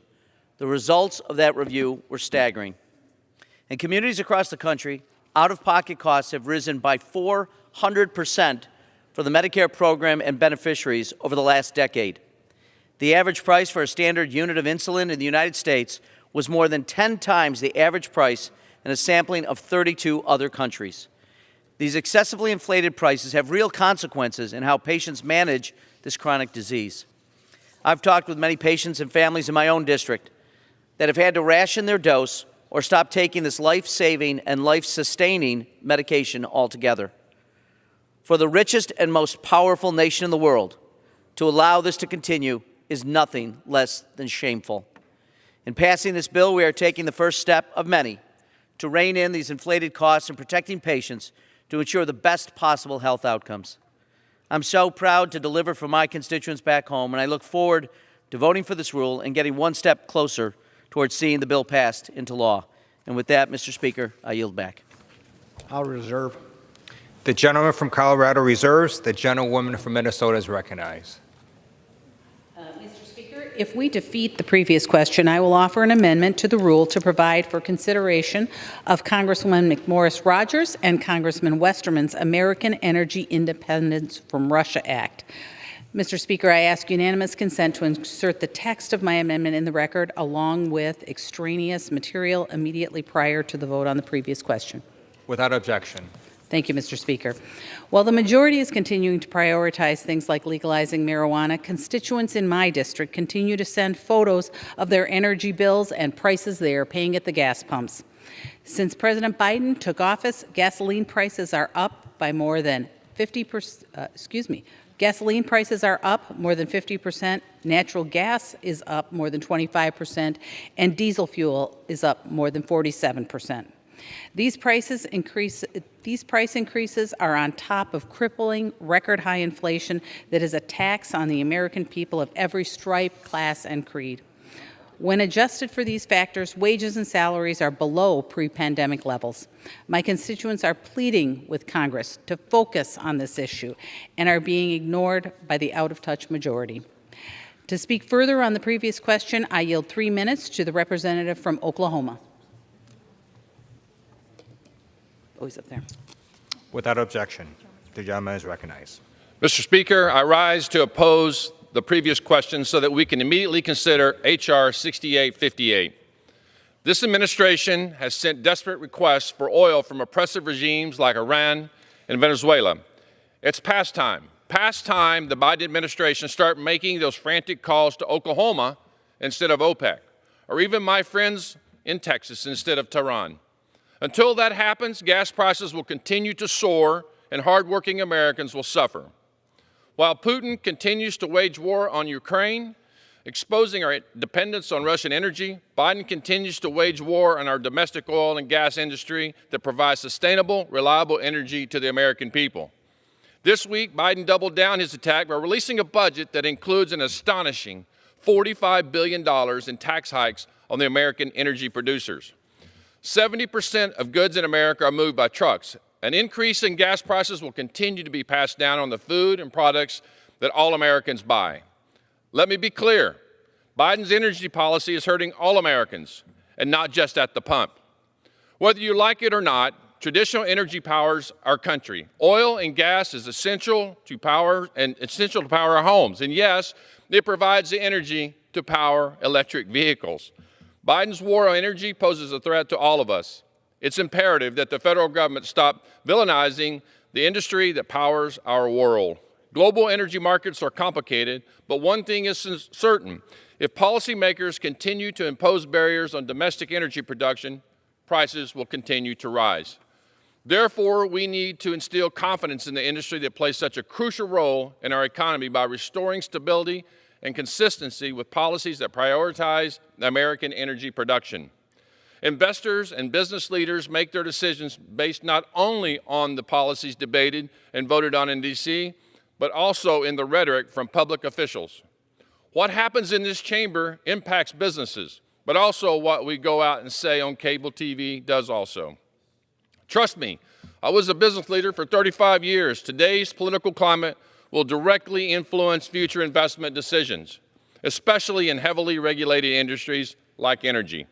The results of that review were staggering. In communities across the country, out-of-pocket costs have risen by 400% for the Medicare program and beneficiaries over the last decade. The average price for a standard unit of insulin in the United States was more than 10 times the average price in a sampling of 32 other countries. These excessively inflated prices have real consequences in how patients manage this chronic disease. I've talked with many patients and families in my own district that have had to ration their dose or stop taking this life-saving and life-sustaining medication altogether. For the richest and most powerful nation in the world, to allow this to continue is nothing less than shameful. In passing this bill, we are taking the first step of many to rein in these inflated costs and protecting patients to ensure the best possible health outcomes. I'm so proud to deliver for my constituents back home, and I look forward to voting for this rule and getting one step closer towards seeing the bill passed into law. And with that, Mr. Speaker, I yield back. I'll reserve. The gentleman from Colorado reserves. The gentlewoman from Minnesota is recognized. Mr. Speaker, if we defeat the previous question, I will offer an amendment to the rule to provide for consideration of Congresswoman McMorris Rodgers and Congressman Westerman's American Energy Independence from Russia Act. Mr. Speaker, I ask unanimous consent to insert the text of my amendment in the record along with extraneous material immediately prior to the vote on the previous question. Without objection. Thank you, Mr. Speaker. While the majority is continuing to prioritize things like legalizing marijuana, constituents in my district continue to send photos of their energy bills and prices they are paying at the gas pumps. Since President Biden took office, gasoline prices are up by more than 50%. Gasoline prices are up more than 50%, natural gas is up more than 25%, and diesel fuel is up more than 47%. These price increases are on top of crippling, record-high inflation that is a tax on the American people of every stripe, class, and creed. When adjusted for these factors, wages and salaries are below pre-pandemic levels. My constituents are pleading with Congress to focus on this issue and are being ignored by the out-of-touch majority. To speak further on the previous question, I yield 3 minutes to the representative from Oklahoma. Oh, he's up there. Without objection, the gentleman is recognized. Mr. Speaker, I rise to oppose the previous question so that we can immediately consider H.R. 6858. This administration has sent desperate requests for oil from oppressive regimes like Iran and Venezuela. It's past time the Biden administration start making those frantic calls to Oklahoma instead of OPEC, or even my friends in Texas instead of Tehran. Until that happens, gas prices will continue to soar and hardworking Americans will suffer. While Putin continues to wage war on Ukraine, exposing our dependence on Russian energy, Biden continues to wage war on our domestic oil and gas industry that provides sustainable, reliable energy to the American people. This week, Biden doubled down his attack by releasing a budget that includes an astonishing $45 billion in tax hikes on the American energy producers. 70% of goods in America are moved by trucks. An increase in gas prices will continue to be passed down on the food and products that all Americans buy. Let me be clear, Biden's energy policy is hurting all Americans, and not just at the pump. Whether you like it or not, traditional energy powers our country. Oil and gas is essential to power our homes. And yes, it provides the energy to power electric vehicles. Biden's war on energy poses a threat to all of us. It's imperative that the federal government stop villainizing the industry that powers our world. Global energy markets are complicated, but one thing is certain. If policymakers continue to impose barriers on domestic energy production, prices will continue to rise. Therefore, we need to instill confidence in the industry that plays such a crucial role in our economy by restoring stability and consistency with policies that prioritize American energy production. Investors and business leaders make their decisions based not only on the policies debated and voted on in D.C., but also in the rhetoric from public officials. What happens in this chamber impacts businesses, but also what we go out and say on cable TV does also. Trust me, I was a business leader for 35 years. Today's political climate will directly influence future investment decisions, especially in heavily regulated industries like energy.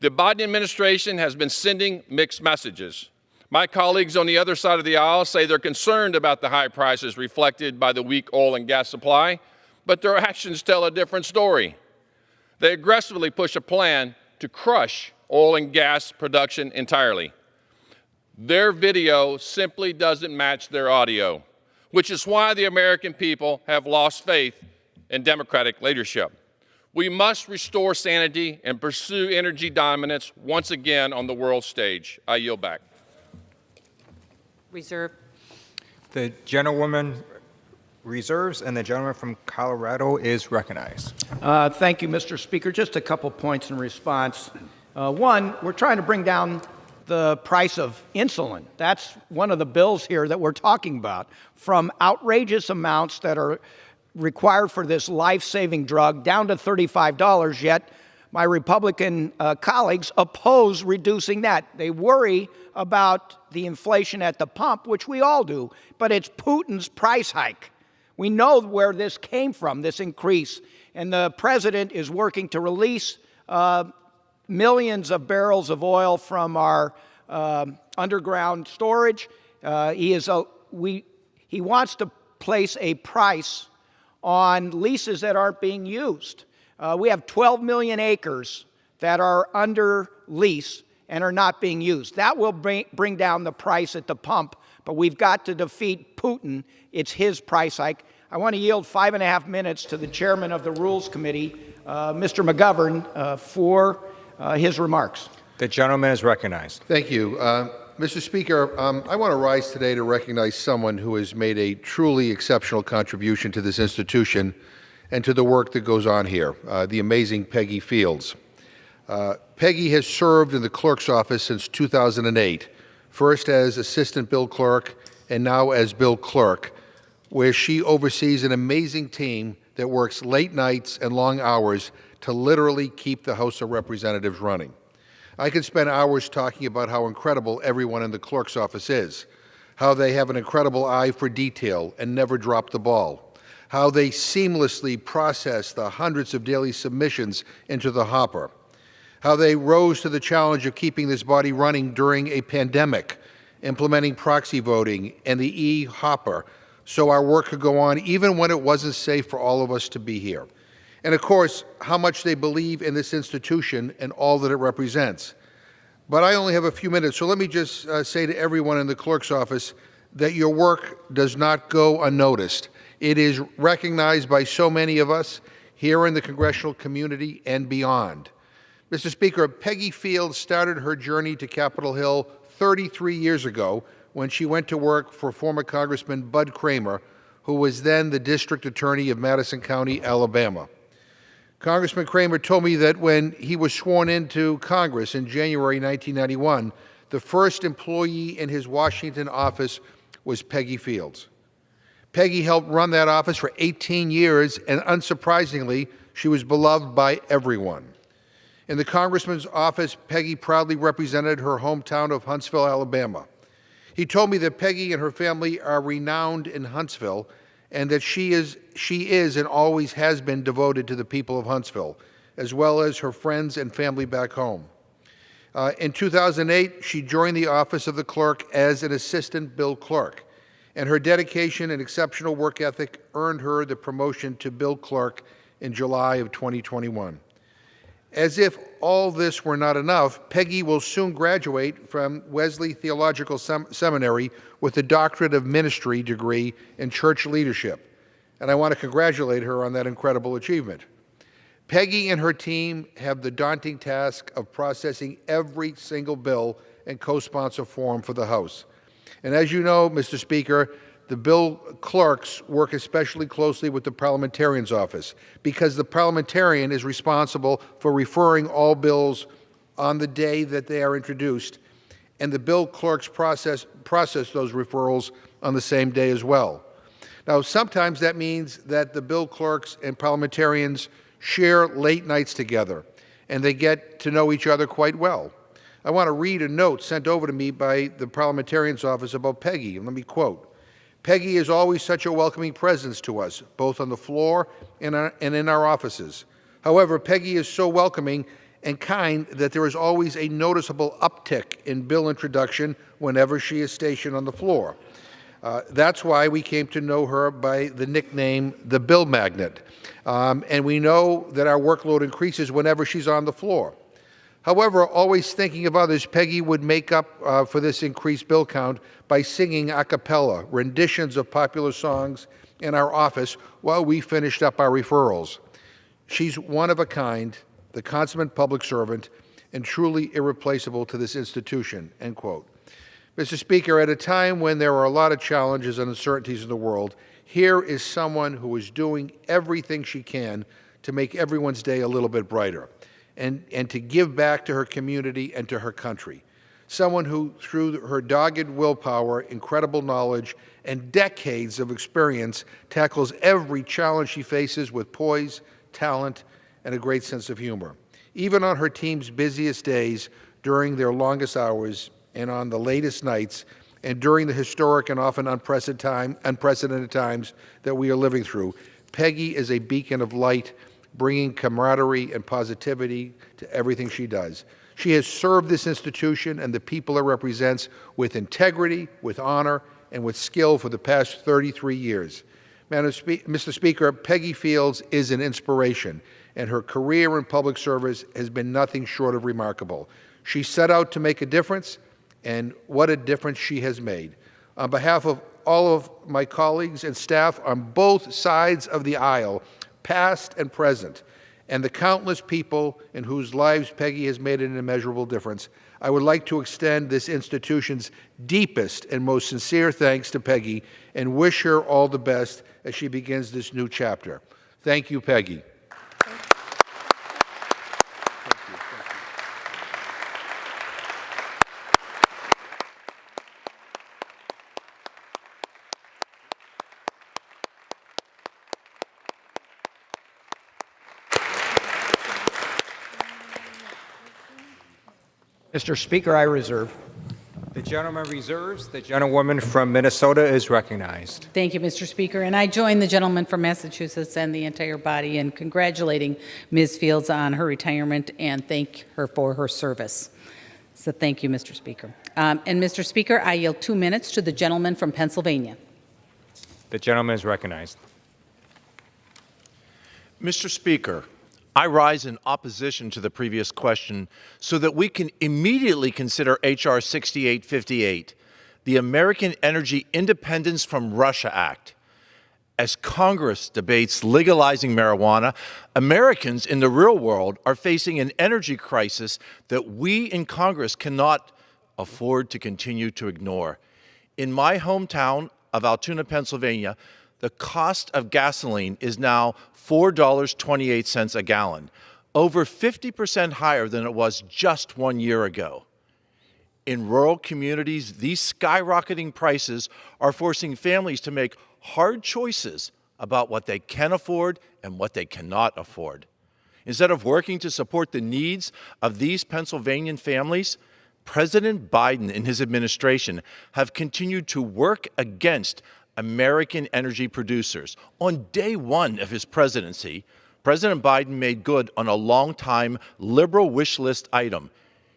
The Biden administration has been sending mixed messages. My colleagues on the other side of the aisle say they're concerned about the high prices reflected by the weak oil and gas supply, but their actions tell a different story. They aggressively push a plan to crush oil and gas production entirely. Their video simply doesn't match their audio, which is why the American people have lost faith in Democratic leadership. We must restore sanity and pursue energy dominance once again on the world stage. I yield back. Reserve. The gentlewoman reserves, and the gentleman from Colorado is recognized. Thank you, Mr. Speaker. Just a couple points in response. One, we're trying to bring down the price of insulin. That's one of the bills here that we're talking about. From outrageous amounts that are required for this life-saving drug down to $35, yet my Republican colleagues oppose reducing that. They worry about the inflation at the pump, which we all do, but it's Putin's price hike. We know where this came from, this increase, and the president is working to release millions of barrels of oil from our underground storage. He wants to place a price on leases that aren't being used. We have 12 million acres that are under lease, and are not being used. That will bring down the price at the pump, but we've got to defeat Putin. It's his price hike. I want to yield 5.5 minutes to the chairman of the Rules Committee, Mr. McGovern, for his remarks. The gentleman is recognized. Thank you. Mr. Speaker, I want to rise today to recognize someone who has made a truly exceptional contribution to this institution and to the work that goes on here, the amazing Peggy Fields. Peggy has served in the clerk's office since 2008, first as assistant bill clerk and now as bill clerk, where she oversees an amazing team that works late nights and long hours to literally keep the House of Representatives running. I could spend hours talking about how incredible everyone in the clerk's office is, how they have an incredible eye for detail and never drop the ball, how they seamlessly process the hundreds of daily submissions into the hopper, how they rose to the challenge of keeping this body running during a pandemic, implementing proxy voting and the e-hopper so our work could go on even when it wasn't safe for all of us to be here. And of course, how much they believe in this institution and all that it represents. But I only have a few minutes, so let me just say to everyone in the clerk's office that your work does not go unnoticed. It is recognized by so many of us here in the congressional community and beyond. Mr. Speaker, Peggy Fields started her journey to Capitol Hill 33 years ago when she went to work for former Congressman Bud Kramer, who was then the district attorney of Madison County, Alabama. Congressman Kramer told me that when he was sworn into Congress in January 1991, the first employee in his Washington office was Peggy Fields. Peggy helped run that office for 18 years, and unsurprisingly, she was beloved by everyone. In the congressman's office, Peggy proudly represented her hometown of Huntsville, Alabama. He told me that Peggy and her family are renowned in Huntsville and that she is and always has been devoted to the people of Huntsville, as well as her friends and family back home. In 2008, she joined the office of the clerk as an assistant bill clerk, and her dedication and exceptional work ethic earned her the promotion to bill clerk in July of 2021. As if all this were not enough, Peggy will soon graduate from Wesley Theological Seminary with a doctorate of ministry degree in church leadership, and I want to congratulate her on that incredible achievement. Peggy and her team have the daunting task of processing every single bill and co-sponsor form for the House. And as you know, Mr. Speaker, the bill clerks work especially closely with the parliamentarian's office because the parliamentarian is responsible for referring all bills on the day that they are introduced, and the bill clerks process those referrals on the same day as well. Now, sometimes that means that the bill clerks and parliamentarians share late nights together, and they get to know each other quite well. I want to read a note sent over to me by the parliamentarian's office about Peggy, and let me quote. Peggy is always such a welcoming presence to us, both on the floor and in our offices. However, Peggy is so welcoming and kind that there is always a noticeable uptick in bill introduction whenever she is stationed on the floor. That's why we came to know her by the nickname, the Bill Magnet. And we know that our workload increases whenever she's on the floor. However, always thinking of others, Peggy would make up for this increased bill count by singing a cappella renditions of popular songs in our office while we finished up our referrals. She's one of a kind, the consummate public servant, and truly irreplaceable to this institution, end quote. Mr. Speaker, at a time when there are a lot of challenges and uncertainties in the world, here is someone who is doing everything she can to make everyone's day a little bit brighter. And to give back to her community and to her country. Someone who, through her dogged willpower, incredible knowledge, and decades of experience, tackles every challenge she faces with poise, talent, and a great sense of humor. Even on her team's busiest days, during their longest hours, and on the latest nights, and during the historic and often unprecedented times that we are living through, Peggy is a beacon of light, bringing camaraderie and positivity to everything she does. She has served this institution and the people it represents with integrity, with honor, and with skill for the past 33 years. Mr. Speaker, Peggy Fields is an inspiration, and her career in public service has been nothing short of remarkable. She set out to make a difference, and what a difference she has made. On behalf of all of my colleagues and staff on both sides of the aisle, past and present, and the countless people in whose lives Peggy has made an immeasurable difference, I would like to extend this institution's deepest and most sincere thanks to Peggy and wish her all the best as she begins this new chapter. Thank you, Peggy. Mr. Speaker, I reserve. The gentleman reserves. The gentlewoman from Minnesota is recognized. Thank you, Mr. Speaker. And I join the gentleman from Massachusetts and the entire body in congratulating Ms. Fields on her retirement and thank her for her service. So thank you, Mr. Speaker. And Mr. Speaker, I yield 2 minutes to the gentleman from Pennsylvania. The gentleman is recognized. Mr. Speaker, I rise in opposition to the previous question so that we can immediately consider H.R. 6858, the American Energy Independence from Russia Act. As Congress debates legalizing marijuana, Americans in the real world are facing an energy crisis that we in Congress cannot afford to continue to ignore. In my hometown of Altoona, Pennsylvania, the cost of gasoline is now $4.28 a gallon, over 50% higher than it was just 1 year ago. In rural communities, these skyrocketing prices are forcing families to make hard choices about what they can afford and what they cannot afford. Instead of working to support the needs of these Pennsylvanian families, President Biden and his administration have continued to work against American energy producers. On day one of his presidency, President Biden made good on a longtime liberal wish list item.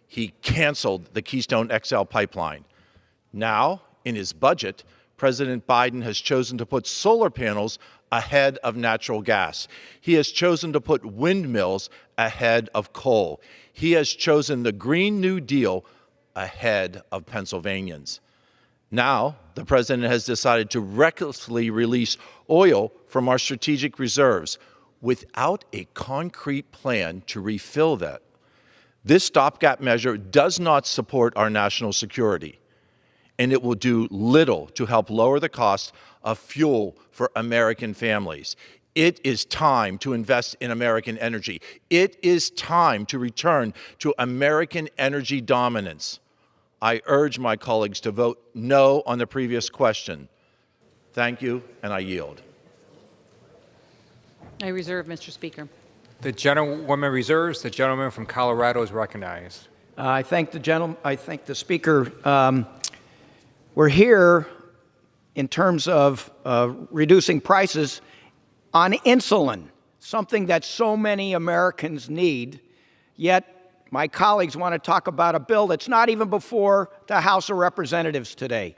He canceled the Keystone XL pipeline. Now, in his budget, President Biden has chosen to put solar panels ahead of natural gas. He has chosen to put windmills ahead of coal. He has chosen the Green New Deal ahead of Pennsylvanians. Now, the president has decided to recklessly release oil from our strategic reserves without a concrete plan to refill that. This stopgap measure does not support our national security, and it will do little to help lower the cost of fuel for American families. It is time to invest in American energy. It is time to return to American energy dominance. I urge my colleagues to vote no on the previous question. Thank you, and I yield. I reserve, Mr. Speaker. The gentlewoman reserves. The gentleman from Colorado is recognized. I thank the Speaker. We're here in terms of reducing prices on insulin, something that so many Americans need, yet my colleagues want to talk about a bill that's not even before the House of Representatives today.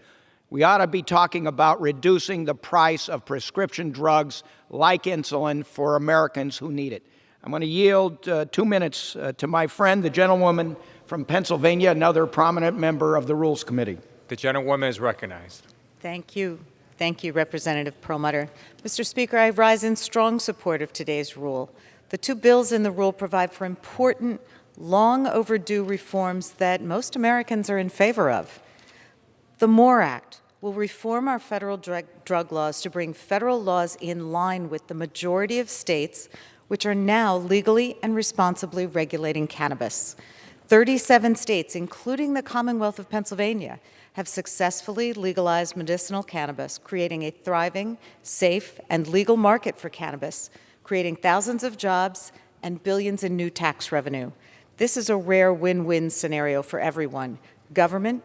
We ought to be talking about reducing the price of prescription drugs like insulin for Americans who need it. I'm going to yield 2 minutes to my friend, the gentlewoman from Pennsylvania, another prominent member of the Rules Committee. The gentlewoman is recognized. Thank you. Thank you, Representative Perlmutter. Mr. Speaker, I rise in strong support of today's rule. The two bills in the rule provide for important, long overdue reforms that most Americans are in favor of. The MORE Act will reform our federal drug laws to bring federal laws in line with the majority of states which are now legally and responsibly regulating cannabis. 37 states, including the Commonwealth of Pennsylvania, have successfully legalized medicinal cannabis, creating a thriving, safe, and legal market for cannabis, creating thousands of jobs and billions in new tax revenue. This is a rare win-win scenario for everyone: government,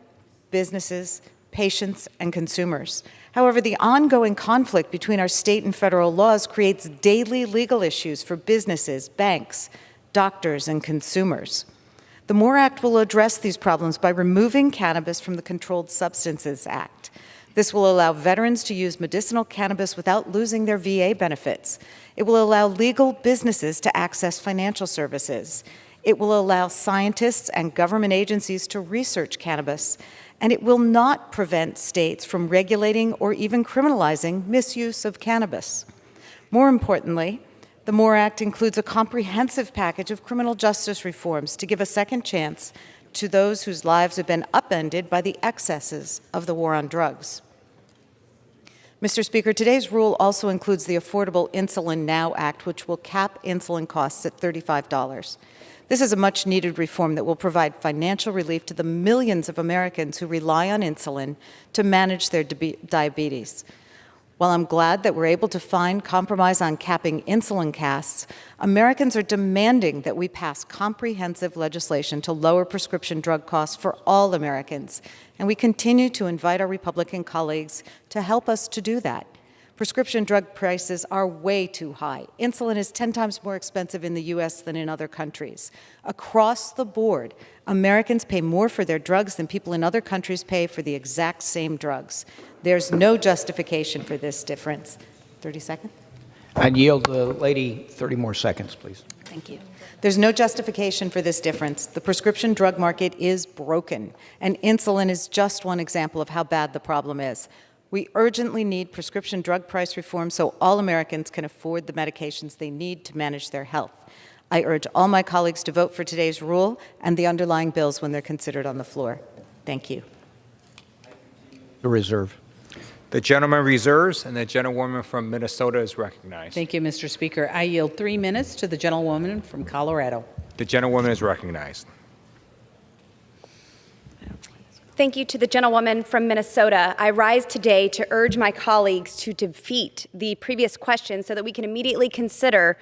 businesses, patients, and consumers. However, the ongoing conflict between our state and federal laws creates daily legal issues for businesses, banks, doctors, and consumers. The MORE Act will address these problems by removing cannabis from the Controlled Substances Act. This will allow veterans to use medicinal cannabis without losing their VA benefits. It will allow legal businesses to access financial services. It will allow scientists and government agencies to research cannabis, and it will not prevent states from regulating or even criminalizing misuse of cannabis. More importantly, the MORE Act includes a comprehensive package of criminal justice reforms to give a second chance to those whose lives have been upended by the excesses of the war on drugs. Mr. Speaker, today's rule also includes the Affordable Insulin Now Act, which will cap insulin costs at $35. This is a much-needed reform that will provide financial relief to the millions of Americans who rely on insulin to manage their diabetes. While I'm glad that we're able to find compromise on capping insulin costs, Americans are demanding that we pass comprehensive legislation to lower prescription drug costs for all Americans, and we continue to invite our Republican colleagues to help us to do that. Prescription drug prices are way too high. Insulin is 10 times more expensive in the U.S. than in other countries. Across the board, Americans pay more for their drugs than people in other countries pay for the exact same drugs. There's no justification for this difference. 30 seconds? I'd yield the lady 30 more seconds, please. Thank you. There's no justification for this difference. The prescription drug market is broken, and insulin is just one example of how bad the problem is. We urgently need prescription drug price reform so all Americans can afford the medications they need to manage their health. I urge all my colleagues to vote for today's rule and the underlying bills when they're considered on the floor. Thank you. The reserve. The gentleman reserves, and the gentlewoman from Minnesota is recognized. Thank you, Mr. Speaker. I yield 3 minutes to the gentlewoman from Colorado. The gentlewoman is recognized. Thank you to the gentlewoman from Minnesota. I rise today to urge my colleagues to defeat the previous question so that we can immediately consider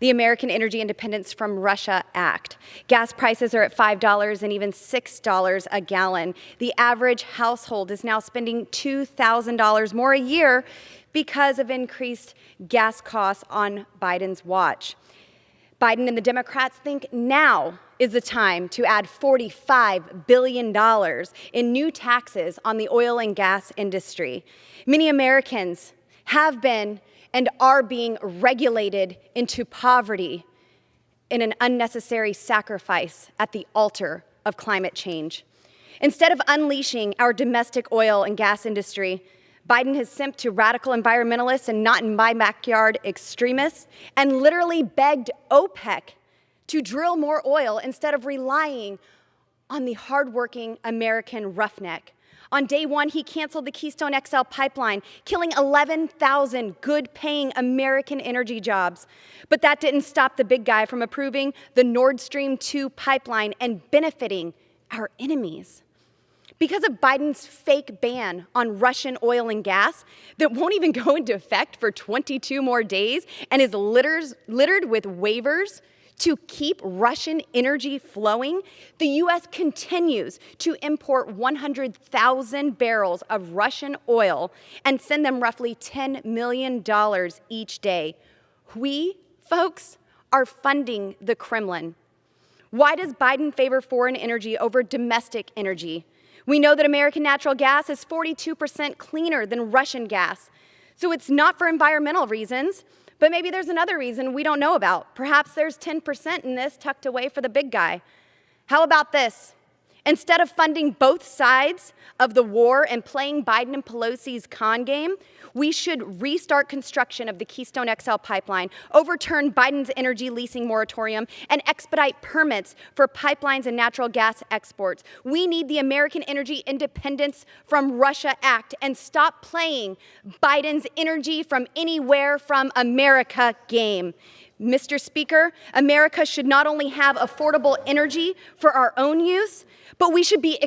the American Energy Independence from Russia Act. Gas prices are at $5 and even $6 a gallon. The average household is now spending $2,000 more a year because of increased gas costs on Biden's watch. Biden and the Democrats think now is the time to add $45 billion in new taxes on the oil and gas industry. Many Americans have been and are being regulated into poverty in an unnecessary sacrifice at the altar of climate change. Instead of unleashing our domestic oil and gas industry, Biden has simped to radical environmentalists and not in my backyard extremists and literally begged OPEC to drill more oil instead of relying on the hardworking American roughneck. On day one, he canceled the Keystone XL pipeline, killing 11,000 good-paying American energy jobs. But that didn't stop the big guy from approving the Nord Stream 2 pipeline and benefiting our enemies. Because of Biden's fake ban on Russian oil and gas that won't even go into effect for 22 more days and is littered with waivers to keep Russian energy flowing, the U.S. continues to import 100,000 barrels of Russian oil and send them roughly $10 million each day. We, folks, are funding the Kremlin. Why does Biden favor foreign energy over domestic energy? We know that American natural gas is 42% cleaner than Russian gas. So it's not for environmental reasons, but maybe there's another reason we don't know about. Perhaps there's 10% in this tucked away for the big guy. How about this? Instead of funding both sides of the war and playing Biden and Pelosi's con game, we should restart construction of the Keystone XL pipeline, overturn Biden's energy leasing moratorium, and expedite permits for pipelines and natural gas exports. We need the American Energy Independence from Russia Act and stop playing Biden's energy from anywhere from America game. Mr. Speaker, America should not only have affordable energy for our own use, but we should be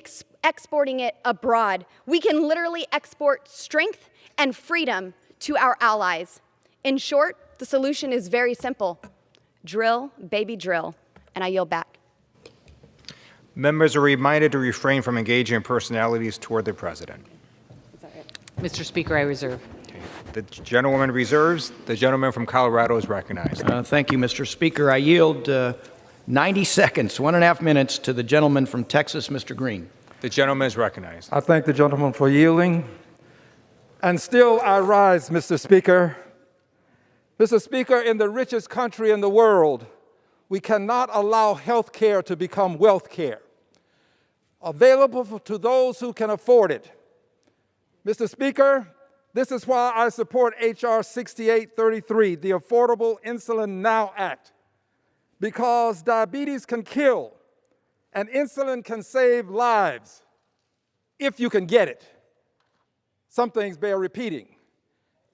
exporting it abroad. We can literally export strength and freedom to our allies. In short, the solution is very simple. Drill, baby, drill. And I yield back. Members are reminded to refrain from engaging in personalities toward the president. Mr. Speaker, I reserve. The gentlewoman reserves. The gentleman from Colorado is recognized. Thank you, Mr. Speaker. I yield 90 seconds, 1.5 minutes, to the gentleman from Texas, Mr. Green. The gentleman is recognized. I thank the gentleman for yielding. And still I rise, Mr. Speaker. Mr. Speaker, in the richest country in the world, We cannot allow health care to become wealth care, available to those who can afford it. Mr. Speaker, this is why I support H.R. 6833, the Affordable Insulin Now Act, because diabetes can kill and insulin can save lives if you can get it. Some things bear repeating.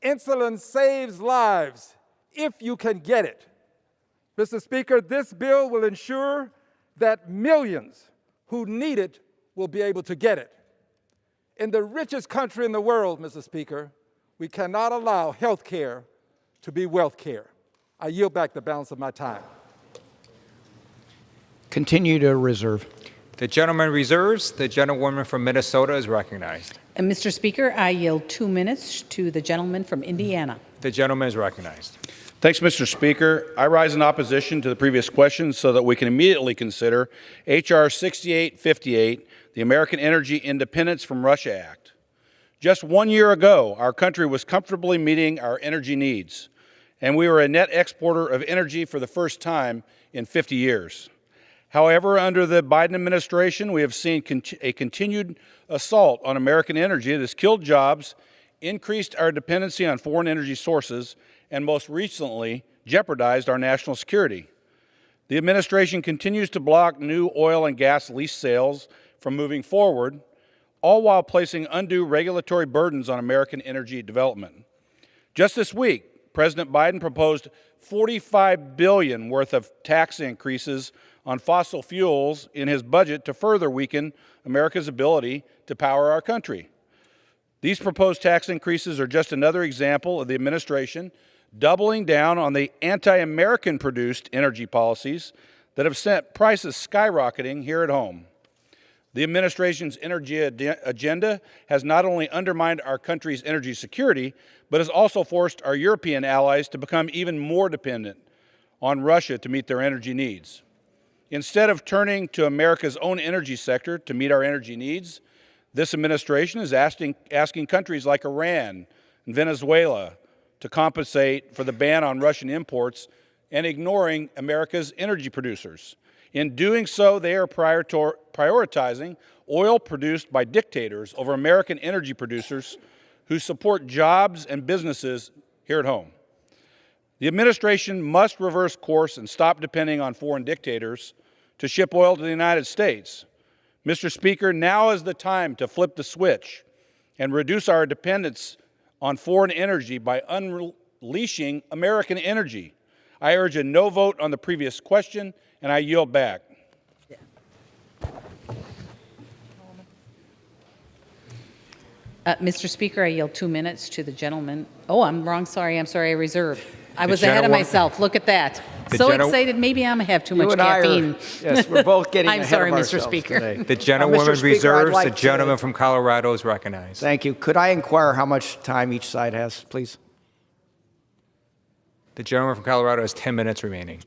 Insulin saves lives if you can get it. Mr. Speaker, this bill will ensure that millions who need it will be able to get it. In the richest country in the world, Mr. Speaker, we cannot allow health care to be wealth care. I yield back the balance of my time. Continue to reserve. The gentleman reserves. The gentlewoman from Minnesota is recognized. And Mr. Speaker, I yield 2 minutes to the gentleman from Indiana. The gentleman is recognized. Thanks, Mr. Speaker. I rise in opposition to the previous question so that we can immediately consider H.R. 6858, the American Energy Independence from Russia Act. Just 1 year ago, our country was comfortably meeting our energy needs, and we were a net exporter of energy for the first time in 50 years. However, under the Biden administration, we have seen a continued assault on American energy that has killed jobs, increased our dependency on foreign energy sources, and most recently, jeopardized our national security. The administration continues to block new oil and gas lease sales from moving forward, all while placing undue regulatory burdens on American energy development. Just this week, President Biden proposed $45 billion worth of tax increases on fossil fuels in his budget to further weaken America's ability to power our country. These proposed tax increases are just another example of the administration doubling down on the anti-American produced energy policies that have sent prices skyrocketing here at home. The administration's energy agenda has not only undermined our country's energy security, but has also forced our European allies to become even more dependent on Russia to meet their energy needs. Instead of turning to America's own energy sector to meet our energy needs, this administration is asking countries like Iran and Venezuela to compensate for the ban on Russian imports and ignoring America's energy producers. In doing so, they are prioritizing oil produced by dictators over American energy producers who support jobs and businesses here at home. The administration must reverse course and stop depending on foreign dictators to ship oil to the United States. Mr. Speaker, now is the time to flip the switch and reduce our dependence on foreign energy by unleashing American energy. I urge a no vote on the previous question, and I yield back. Mr. Speaker, I yield 2 minutes to the gentleman. Oh, I'm wrong. Sorry, I reserve. I was ahead of myself. Look at that. So excited. Maybe I'm have too much caffeine. Yes, we're both getting I'm ahead sorry, of Mr. ourselves Speaker. today. The gentlewoman Speaker, reserves. I'd The like gentleman from Colorado is recognized. Thank you. Could I inquire how much time each side has, please? The gentleman from Colorado has 10 minutes remaining.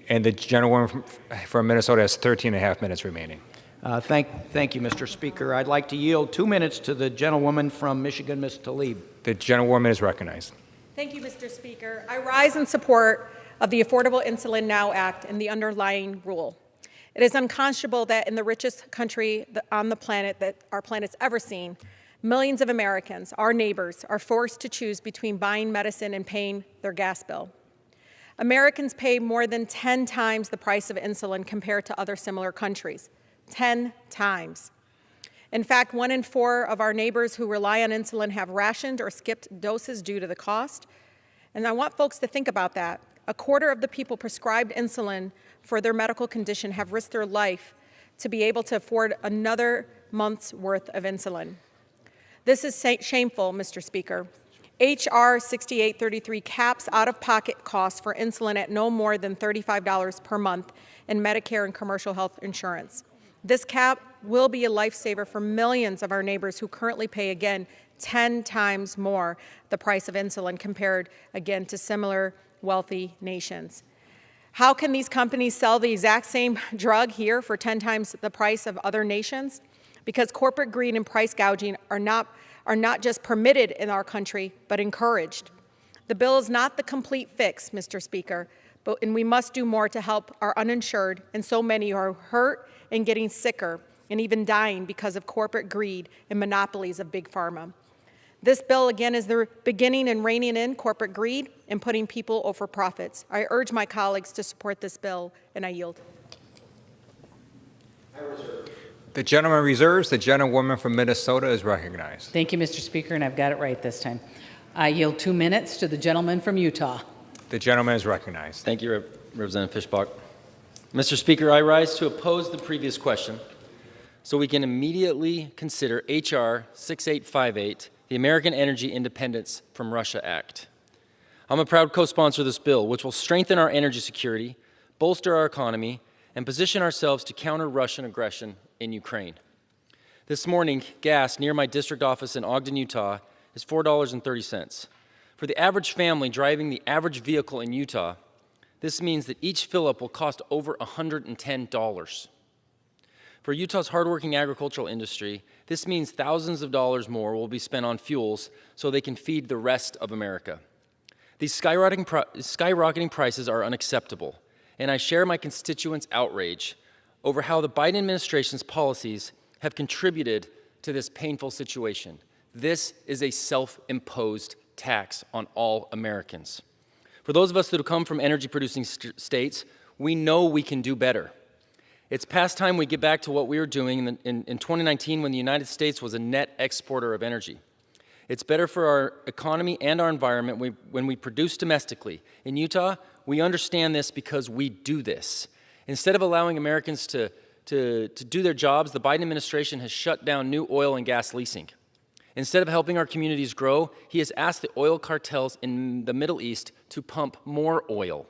And the gentlewoman from Minnesota has 13 and a half minutes remaining. Thank you, Mr. Speaker. I'd like to yield 2 minutes to the gentlewoman from Michigan, Ms. Tlaib. The gentlewoman is recognized. Thank you, Mr. Speaker. I rise in support of the Affordable Insulin Now Act and the underlying rule. It is unconscionable that in the richest country on the planet that our planet's ever seen, millions of Americans, our neighbors, are forced to choose between buying medicine and paying their gas bill. Americans pay more than 10 times the price of insulin compared to other similar countries. 10 times. In fact, 1 in 4 of our neighbors who rely on insulin have rationed or skipped doses due to the cost. And I want folks to think about that. A quarter of the people prescribed insulin for their medical condition have risked their life to be able to afford another month's worth of insulin. This is shameful, Mr. Speaker. H.R. 6833 caps out-of-pocket costs for insulin at no more than $35 per month in Medicare and commercial health insurance. This cap will be a lifesaver for millions of our neighbors who currently pay, again, 10 times more the price of insulin compared, again, to similar wealthy nations. How can these companies sell the exact same drug here for 10 times the price of other nations? Because corporate greed and price gouging are not just permitted in our country, but encouraged. The bill is not the complete fix, Mr. Speaker, and we must do more to help our uninsured and so many who are hurt and getting sicker and even dying because of corporate greed and monopolies of big pharma. This bill, again, is the beginning in reining in corporate greed and putting people over profits. I urge my colleagues to support this bill, and I yield. The gentleman reserves. The gentlewoman from Minnesota is recognized. Thank you, Mr. Speaker, and I've got it right this time. I yield 2 minutes to the gentleman from Utah. The gentleman is recognized. Thank you, Representative Fischbach. Mr. Speaker, I rise to oppose the previous question so we can immediately consider H.R. 6858, the American Energy Independence from Russia Act. I'm a proud co-sponsor of this bill, which will strengthen our energy security, bolster our economy, and position ourselves to counter Russian aggression in Ukraine. This morning, gas near my district office in Ogden, Utah, is $4.30. For the average family driving the average vehicle in Utah, this means that each fill-up will cost over $110. For Utah's hardworking agricultural industry, this means thousands of dollars more will be spent on fuels so they can feed the rest of America. These skyrocketing prices are unacceptable, and I share my constituents' outrage over how the Biden administration's policies have contributed to this painful situation. This is a self-imposed tax on all Americans. For those of us that have come from energy-producing states, we know we can do better. It's past time we get back to what we were doing in 2019 when the United States was a net exporter of energy. It's better for our economy and our environment when we produce domestically. In Utah, we understand this because we do this. Instead of allowing Americans to do their jobs, the Biden administration has shut down new oil and gas leasing. Instead of helping our communities grow, he has asked the oil cartels in the Middle East to pump more oil.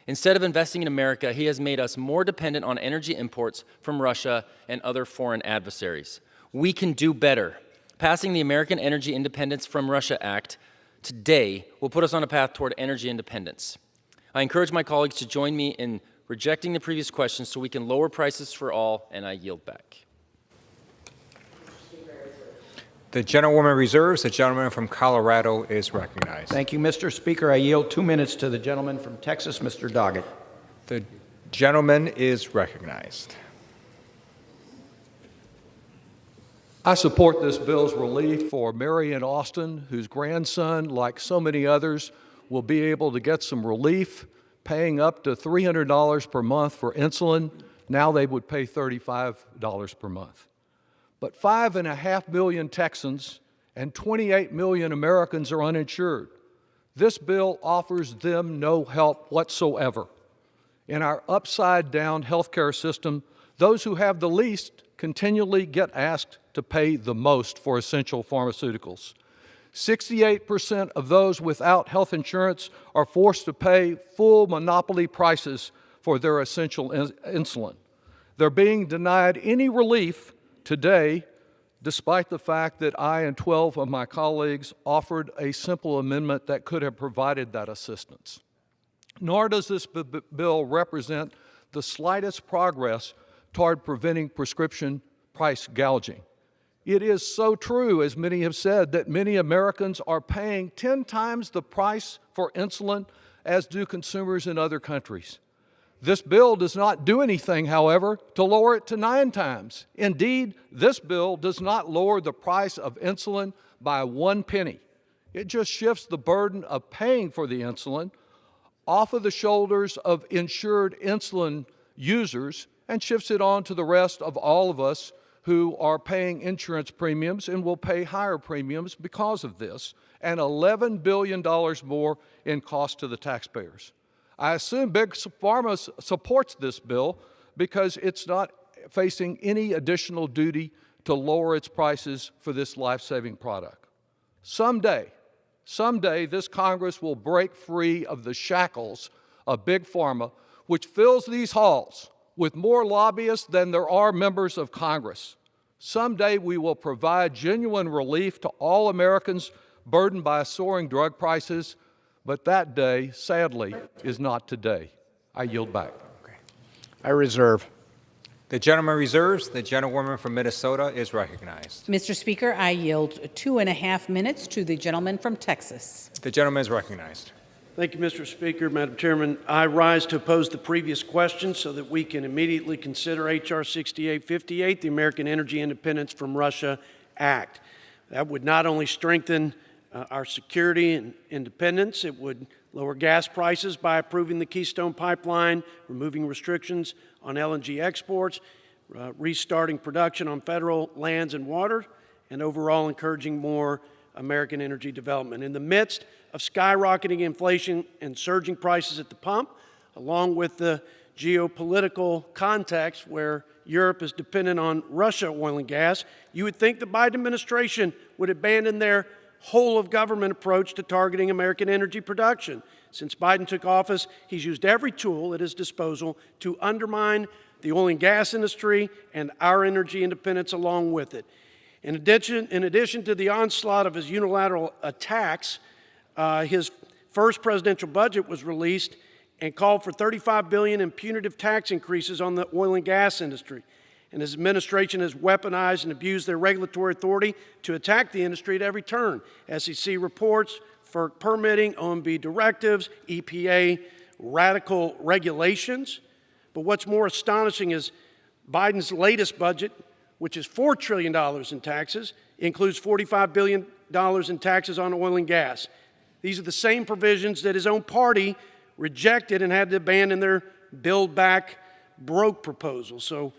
Instead of investing in America, he has made us more dependent on energy imports from Russia and other foreign adversaries. We can do better. Passing the American Energy Independence from Russia Act today will put us on a path toward energy independence. I encourage my colleagues to join me in rejecting the previous question so we can lower prices for all, and I yield back. The gentlewoman reserves. The gentleman from Colorado is recognized. Thank you, Mr. Speaker. I yield 2 minutes to the gentleman from Texas, Mr. Doggett. The gentleman is recognized. I support this bill's relief for Mary in Austin, whose grandson, like so many others, will be able to get some relief, paying up to $300 per month for insulin. Now they would pay $35 per month. But 5.5 million Texans and 28 million Americans are uninsured. This bill offers them no help whatsoever. In our upside-down healthcare system, those who have the least continually get asked to pay the most for essential pharmaceuticals. 68% of those without health insurance are forced to pay full monopoly prices for their essential insulin. They're being denied any relief today, despite the fact that I and 12 of my colleagues offered a simple amendment that could have provided that assistance. Nor does this bill represent the slightest progress toward preventing prescription price gouging. It is so true, as many have said, that many Americans are paying 10 times the price for insulin as do consumers in other countries. This bill does not do anything, however, to lower it to 9 times. Indeed, this bill does not lower the price of insulin by 1 penny. It just shifts the burden of paying for the insulin off of the shoulders of insured insulin users and shifts it on to the rest of all of us who are paying insurance premiums and will pay higher premiums because of this, and $11 billion more in cost to the taxpayers. I assume Big Pharma supports this bill because it's not facing any additional duty to lower its prices for this life-saving product. Someday, this Congress will break free of the shackles of Big Pharma, which fills these halls with more lobbyists than there are members of Congress. Someday we will provide genuine relief to all Americans burdened by soaring drug prices, but that day, sadly, is not today. I yield back. I reserve. The gentleman reserves. The gentlewoman from Minnesota is recognized. Mr. Speaker, I yield 2.5 minutes to the gentleman from Texas. The gentleman is recognized. Thank you, Mr. Speaker. Madam Chairman, I rise to oppose the previous question so that we can immediately consider H.R. 6858, the American Energy Independence from Russia Act. That would not only strengthen our security and independence, it would lower gas prices by approving the Keystone Pipeline, removing restrictions on LNG exports, restarting production on federal lands and water, and overall encouraging more American energy development. In the midst of skyrocketing inflation and surging prices at the pump, along with the geopolitical context where Europe is dependent on Russia oil and gas, you would think the Biden administration would abandon their whole-of-government approach to targeting American energy production. Since Biden took office, he's used every tool at his disposal to undermine the oil and gas industry and our energy independence along with it. In addition to the onslaught of his unilateral attacks, his first presidential budget was released and called for $35 billion in punitive tax increases on the oil and gas industry. And his administration has weaponized and abused their regulatory authority to attack the industry at every turn. SEC reports, FERC permitting, OMB directives, EPA radical regulations. But what's more astonishing is Biden's latest budget, which is $4 trillion in taxes, includes $45 billion in taxes on oil and gas. These are the same provisions that his own party rejected and had to abandon their Build Back Broke proposal. So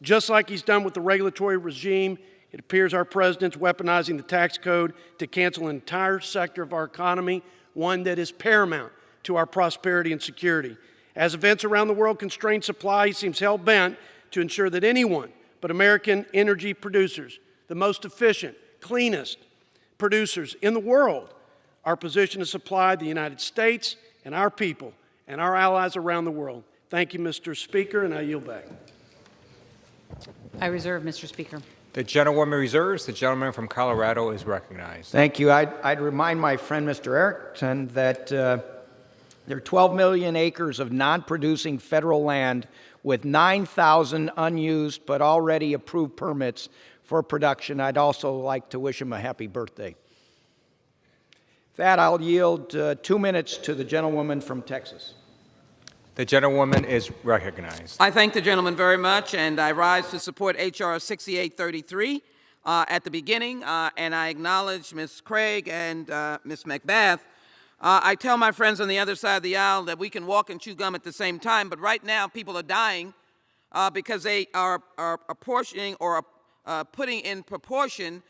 just like he's done with the regulatory regime, it appears our president's weaponizing the tax code to cancel an entire sector of our economy, one that is paramount to our prosperity and security. As events around the world constrain supply, he seems hell-bent to ensure that anyone but American energy producers, the most efficient, cleanest producers in the world, are positioned to supply the United States and our people and our allies around the world. Thank you, Mr. Speaker, and I yield back. I reserve, Mr. Speaker. The gentlewoman reserves. The gentleman from Colorado is recognized. Thank you. I'd remind my friend Mr. Erickson that there are 12 million acres of non-producing federal land with 9,000 unused but already approved permits for production. I'd also like to wish him a happy birthday. With that, I'll yield 2 minutes to the gentlewoman from Texas. The gentlewoman is recognized. I thank the gentleman very much, and I rise to support H.R. 6833 at the beginning, and I acknowledge Ms. Craig and Ms. McBath. I tell my friends on the other side of the aisle that we can walk and chew gum at the same time, but right now people are dying because they are apportioning or putting in proportion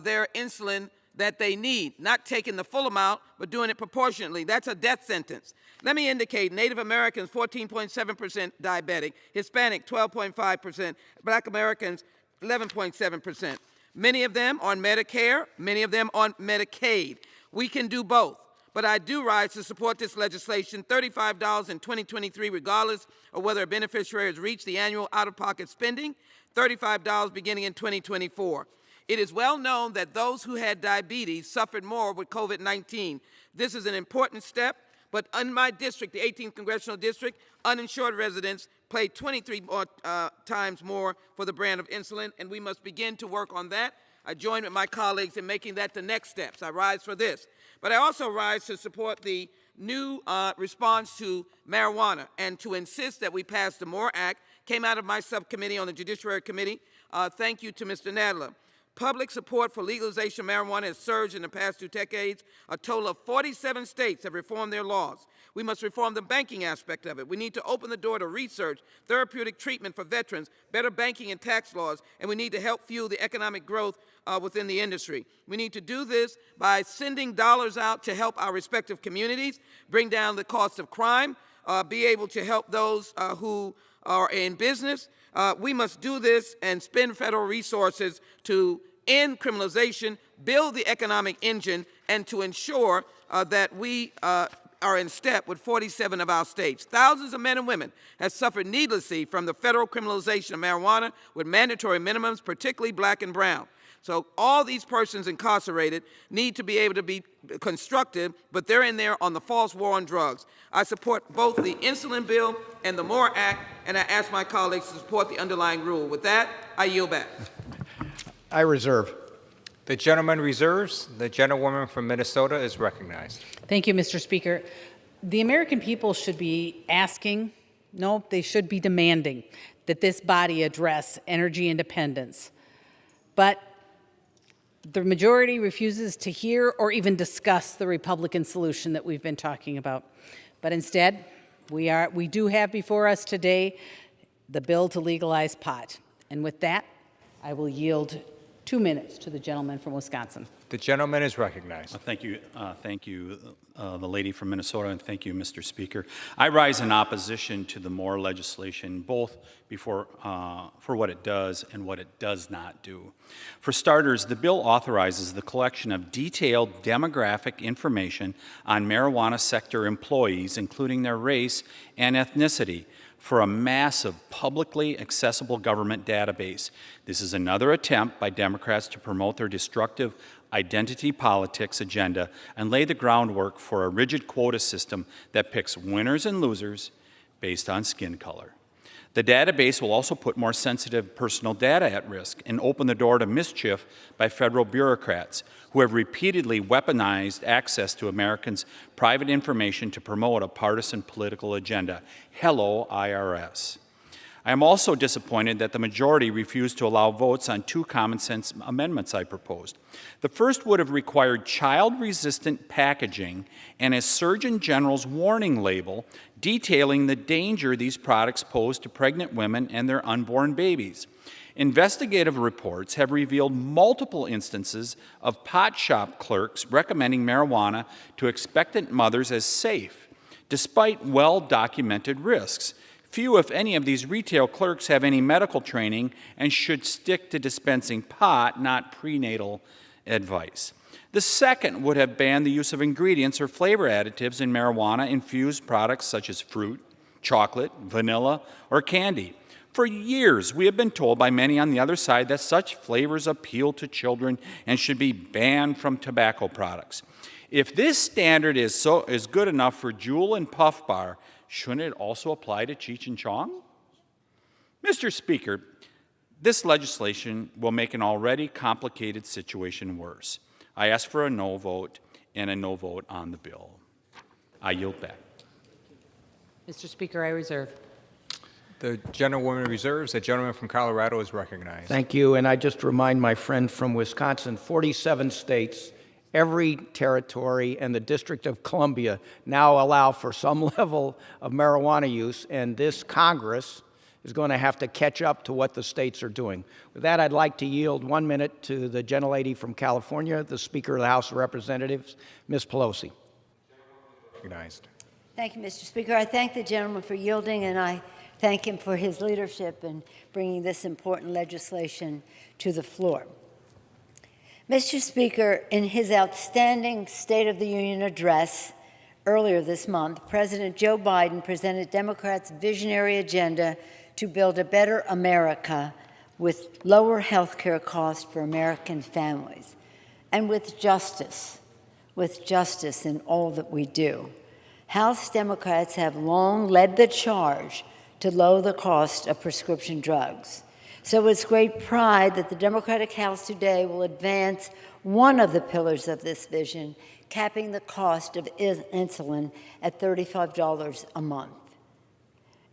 their insulin that they need, not taking the full amount, but doing it proportionately. That's a death sentence. Let me indicate Native Americans, 14.7% diabetic, Hispanic, 12.5%, Black Americans, 11.7%. Many of them on Medicare, many of them on Medicaid. We can do both. But I do rise to support this legislation, $35 in 2023, regardless of whether a beneficiary has reached the annual out-of-pocket spending, $35 beginning in 2024. It is well known that those who had diabetes suffered more with COVID-19. This is an important step, but in my district, the 18th Congressional District, uninsured residents pay 23 times more for the brand of insulin, and we must begin to work on that. I join with my colleagues in making that the next steps. I rise for this. But I also rise to support the new response to marijuana and to insist that we pass the MORE Act. Came out of my subcommittee on the Judiciary Committee. Thank you to Mr. Nadler. Public support for legalization of marijuana has surged in the past 2 decades. A total of 47 states have reformed their laws. We must reform the banking aspect of it. We need to open the door to research, therapeutic treatment for veterans, better banking and tax laws, and we need to help fuel the economic growth within the industry. We need to do this by sending dollars out to help our respective communities, bring down the cost of crime, be able to help those who are in business. We must do this and spend federal resources to end criminalization, build the economic engine, and to ensure that we are in step with 47 of our states. Thousands of men and women have suffered needlessly from the federal criminalization of marijuana with mandatory minimums, particularly black and brown. So all these persons incarcerated need to be able to be constructive, but they're in there on the false war on drugs. I support both the insulin bill and the MORE Act, and I ask my colleagues to support the underlying rule. With that, I yield back. I reserve. The gentleman reserves. The gentlewoman from Minnesota is recognized. Thank you, Mr. Speaker. The American people should be asking, no, they should be demanding that this body address energy independence. But the majority refuses to hear or even discuss the Republican solution that we've been talking about. But instead, we do have before us today the bill to legalize pot. And with that, I will yield 2 minutes to the gentleman from Wisconsin. The gentleman is recognized. Thank you, the lady from Minnesota, and thank you, Mr. Speaker. I rise in opposition to the Moore legislation, both for what it does and what it does not do. For starters, the bill authorizes the collection of detailed demographic information on marijuana sector employees, including their race and ethnicity, for a massive, publicly accessible government database. This is another attempt by Democrats to promote their destructive identity politics agenda and lay the groundwork for a rigid quota system that picks winners and losers based on skin color. The database will also put more sensitive personal data at risk and open the door to mischief by federal bureaucrats who have repeatedly weaponized access to Americans' private information to promote a partisan political agenda. Hello, IRS. I am also disappointed that the majority refused to allow votes on 2 common-sense amendments I proposed. The first would have required child-resistant packaging and a Surgeon General's warning label detailing the danger these products pose to pregnant women and their unborn babies. Investigative reports have revealed multiple instances of pot shop clerks recommending marijuana to expectant mothers as safe, despite well-documented risks. Few, if any, of these retail clerks have any medical training and should stick to dispensing pot, not prenatal advice. The second would have banned the use of ingredients or flavor additives in marijuana-infused products such as fruit, chocolate, vanilla, or candy. For years, we have been told by many on the other side that such flavors appeal to children and should be banned from tobacco products. If this standard is good enough for Juul and Puff Bar, shouldn't it also apply to Cheech and Chong? Mr. Speaker, this legislation will make an already complicated situation worse. I ask for a no vote and a no vote on the bill. I yield back. Mr. Speaker, I reserve. The gentlewoman reserves. The gentleman from Colorado is recognized. Thank you. And I just remind my friend from Wisconsin, 47 states, every territory, and the District of Columbia now allow for some level of marijuana use, and this Congress is going to have to catch up to what the states are doing. With that, I'd like to yield 1 minute to the gentlelady from California, the Speaker of the House of Representatives, Ms. Pelosi. Recognized. Thank you, Mr. Speaker. I thank the gentleman for yielding, and I thank him for his leadership in bringing this important legislation to the floor. Mr. Speaker, in his outstanding State of the Union address earlier this month, President Joe Biden presented Democrats' visionary agenda to build a better America with lower health care costs for American families and with justice in all that we do. House Democrats have long led the charge to lower the cost of prescription drugs. So it's great pride that the Democratic House today will advance one of the pillars of this vision, capping the cost of insulin at $35 a month.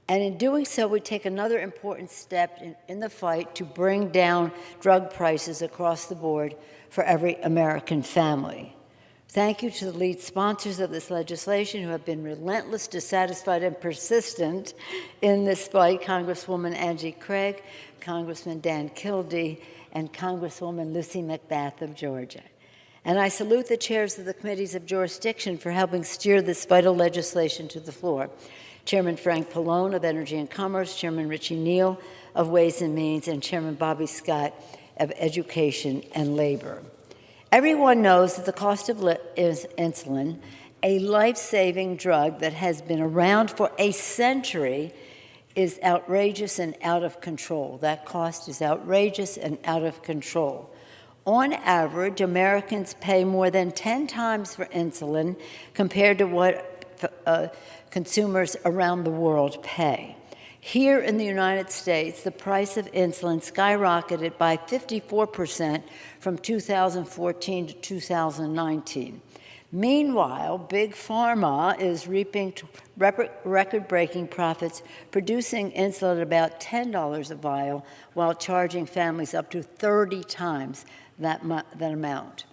And in doing so, we take another important step in the fight to bring down drug prices across the board for every American family. Thank you to the lead sponsors of this legislation who have been relentless, dissatisfied, and persistent in this fight, Congresswoman Angie Craig, Congressman Dan Kildee, and Congresswoman Lucy McBath of Georgia. And I salute the chairs of the committees of jurisdiction for helping steer this vital legislation to the floor. Chairman Frank Pallone of Energy and Commerce, Chairman Richie Neal of Ways and Means, and Chairman Bobby Scott of Education and Labor. Everyone knows that the cost of insulin, a life-saving drug that has been around for a century, is outrageous and out of control. That cost is outrageous and out of control. On average, Americans pay more than 10 times for insulin compared to what consumers around the world pay. Here in the United States, the price of insulin skyrocketed by 54% from 2014 to 2019. Meanwhile, Big Pharma is reaping record-breaking profits, producing insulin at about $10 a vial while charging families up to 30 times that amount.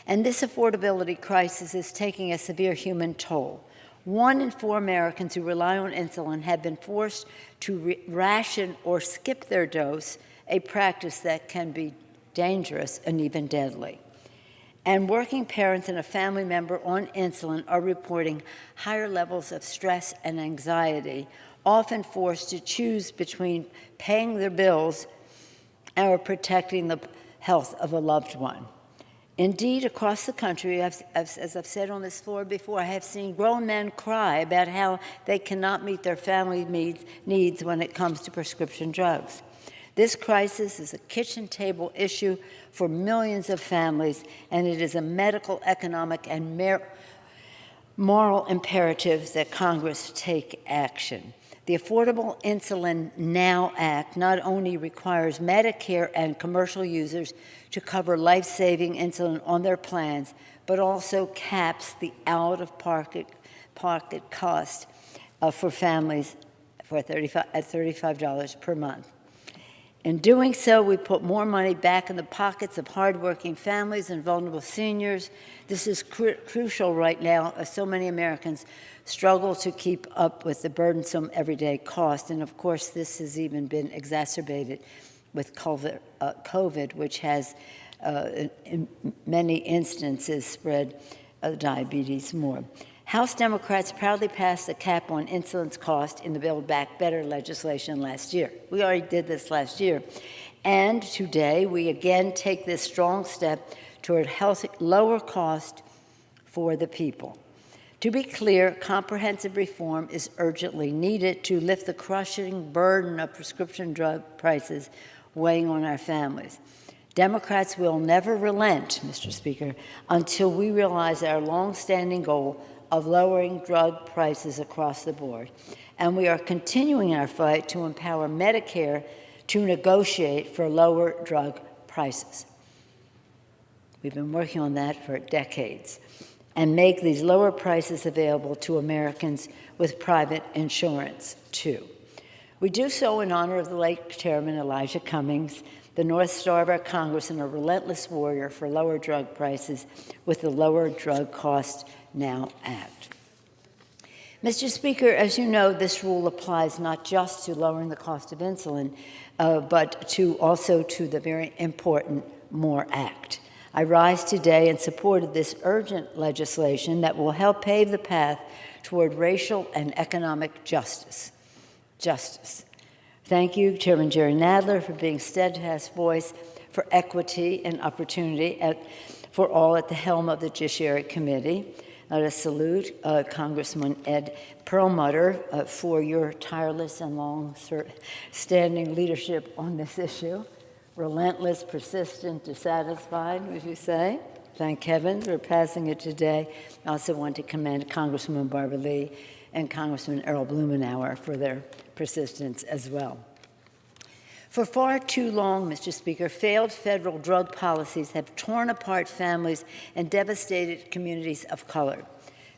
And this affordability crisis is taking a severe human toll. 1 in 4 Americans who rely on insulin have been forced to ration or skip their dose, a practice that can be dangerous and even deadly. And working parents and a family member on insulin are reporting higher levels of stress and anxiety, often forced to choose between paying their bills or protecting the health of a loved one. Indeed, across the country, as I've said on this floor before, I have seen grown men cry about how they cannot meet their family needs when it comes to prescription drugs. This crisis is a kitchen table issue for millions of families, and it is a medical, economic, and moral imperative that Congress take action. The Affordable Insulin Now Act not only requires Medicare and commercial users to cover life-saving insulin on their plans, but also caps the out-of-pocket cost for families at $35 per month. In doing so, we put more money back in the pockets of hardworking families and vulnerable seniors. This is crucial right now, as so many Americans struggle to keep up with the burdensome everyday cost. And of course, this has even been exacerbated with COVID, which has, in many instances, spread diabetes more. House Democrats proudly passed a cap on insulin's cost in the Build Back Better legislation last year. We already did this last year. And today, we again take this strong step toward lower cost for the people. To be clear, comprehensive reform is urgently needed to lift the crushing burden of prescription drug prices weighing on our families. Democrats will never relent, Mr. Speaker, until we realize our longstanding goal of lowering drug prices across the board. And we are continuing our fight to empower Medicare to negotiate for lower drug prices. We've been working on that for decades, and make these lower prices available to Americans with private insurance, too. We do so in honor of the late Chairman Elijah Cummings, the North Star of our Congress, and a relentless warrior for lower drug prices with the Lower Drug Cost Now Act. Mr. Speaker, as you know, this rule applies not just to lowering the cost of insulin, but also to the very important MORE Act. I rise today in support of this urgent legislation that will help pave the path toward racial and economic justice. Thank you, Chairman Jerry Nadler, for being steadfast voice for equity and opportunity for all at the helm of the Judiciary Committee. Let us salute Congressman Ed Perlmutter for your tireless and long-standing leadership on this issue. Relentless, persistent, dissatisfied, would you say? Thank heaven for passing it today. I also want to commend Congresswoman Barbara Lee and Congressman Earl Blumenauer for their persistence as well. For far too long, Mr. Speaker, failed federal drug policies have torn apart families and devastated communities of color.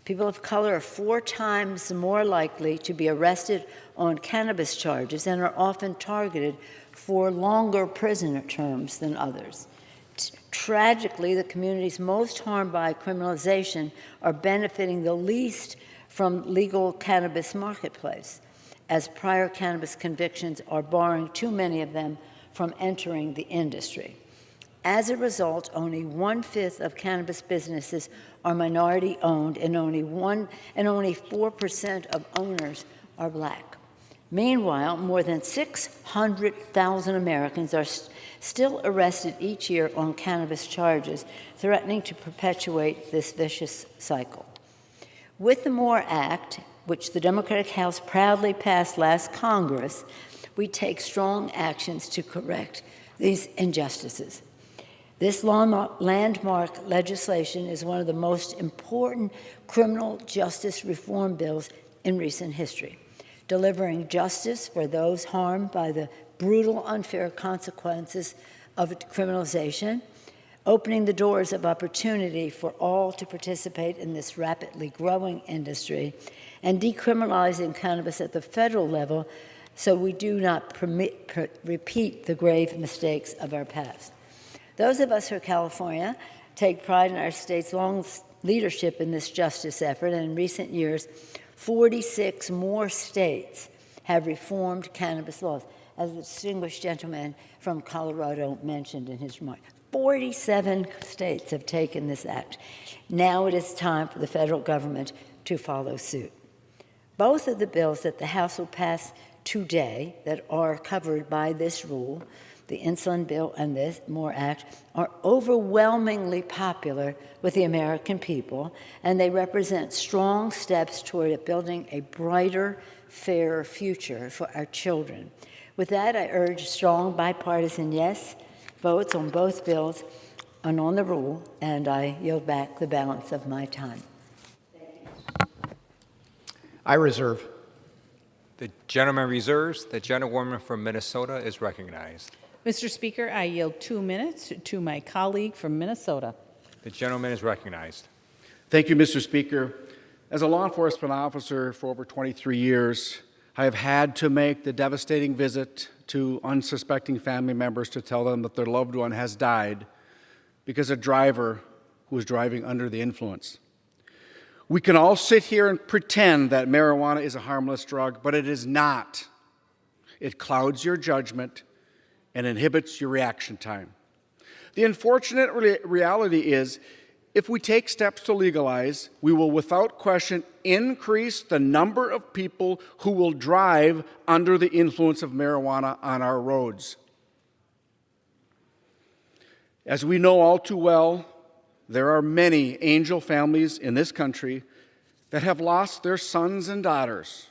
People of color are 4 times more likely to be arrested on cannabis charges and are often targeted for longer prison terms than others. Tragically, the communities most harmed by criminalization are benefiting the least from legal cannabis marketplace, as prior cannabis convictions are barring too many of them from entering the industry. As a result, only 1/5 of cannabis businesses are minority-owned, and only 4% of owners are Black. Meanwhile, more than 600,000 Americans are still arrested each year on cannabis charges, threatening to perpetuate this vicious cycle. With the MORE Act, which the Democratic House proudly passed last Congress, we take strong actions to correct these injustices. This landmark legislation is one of the most important criminal justice reform bills in recent history. delivering justice for those harmed by the brutal, unfair consequences of criminalization, opening the doors of opportunity for all to participate in this rapidly growing industry, and decriminalizing cannabis at the federal level so we do not repeat the grave mistakes of our past. Those of us who are California take pride in our state's long leadership in this justice effort, and in recent years, 46 more states have reformed cannabis laws, as the distinguished gentleman from Colorado mentioned in his remarks. 47 states have taken this act. Now it is time for the federal government to follow suit. Both of the bills that the House will pass today that are covered by this rule, the Insulin Bill and this MORE Act, are overwhelmingly popular with the American people, and they represent strong steps toward building a brighter, fairer future for our children. With that, I urge strong bipartisan yes votes on both bills and on the rule, and I yield back the balance of my time. I reserve. The gentleman reserves. The gentlewoman from Minnesota is recognized. Mr. Speaker, I yield 2 minutes to my colleague from Minnesota. The gentleman is recognized. Thank you, Mr. Speaker. As a law enforcement officer for over 23 years, I have had to make the devastating visit to unsuspecting family members to tell them that their loved one has died because a driver who was driving under the influence. We can all sit here and pretend that marijuana is a harmless drug, but it is not. It clouds your judgment and inhibits your reaction time. The unfortunate reality is, if we take steps to legalize, we will without question increase the number of people who will drive under the influence of marijuana on our roads. As we know all too well, there are many angel families in this country that have lost their sons and daughters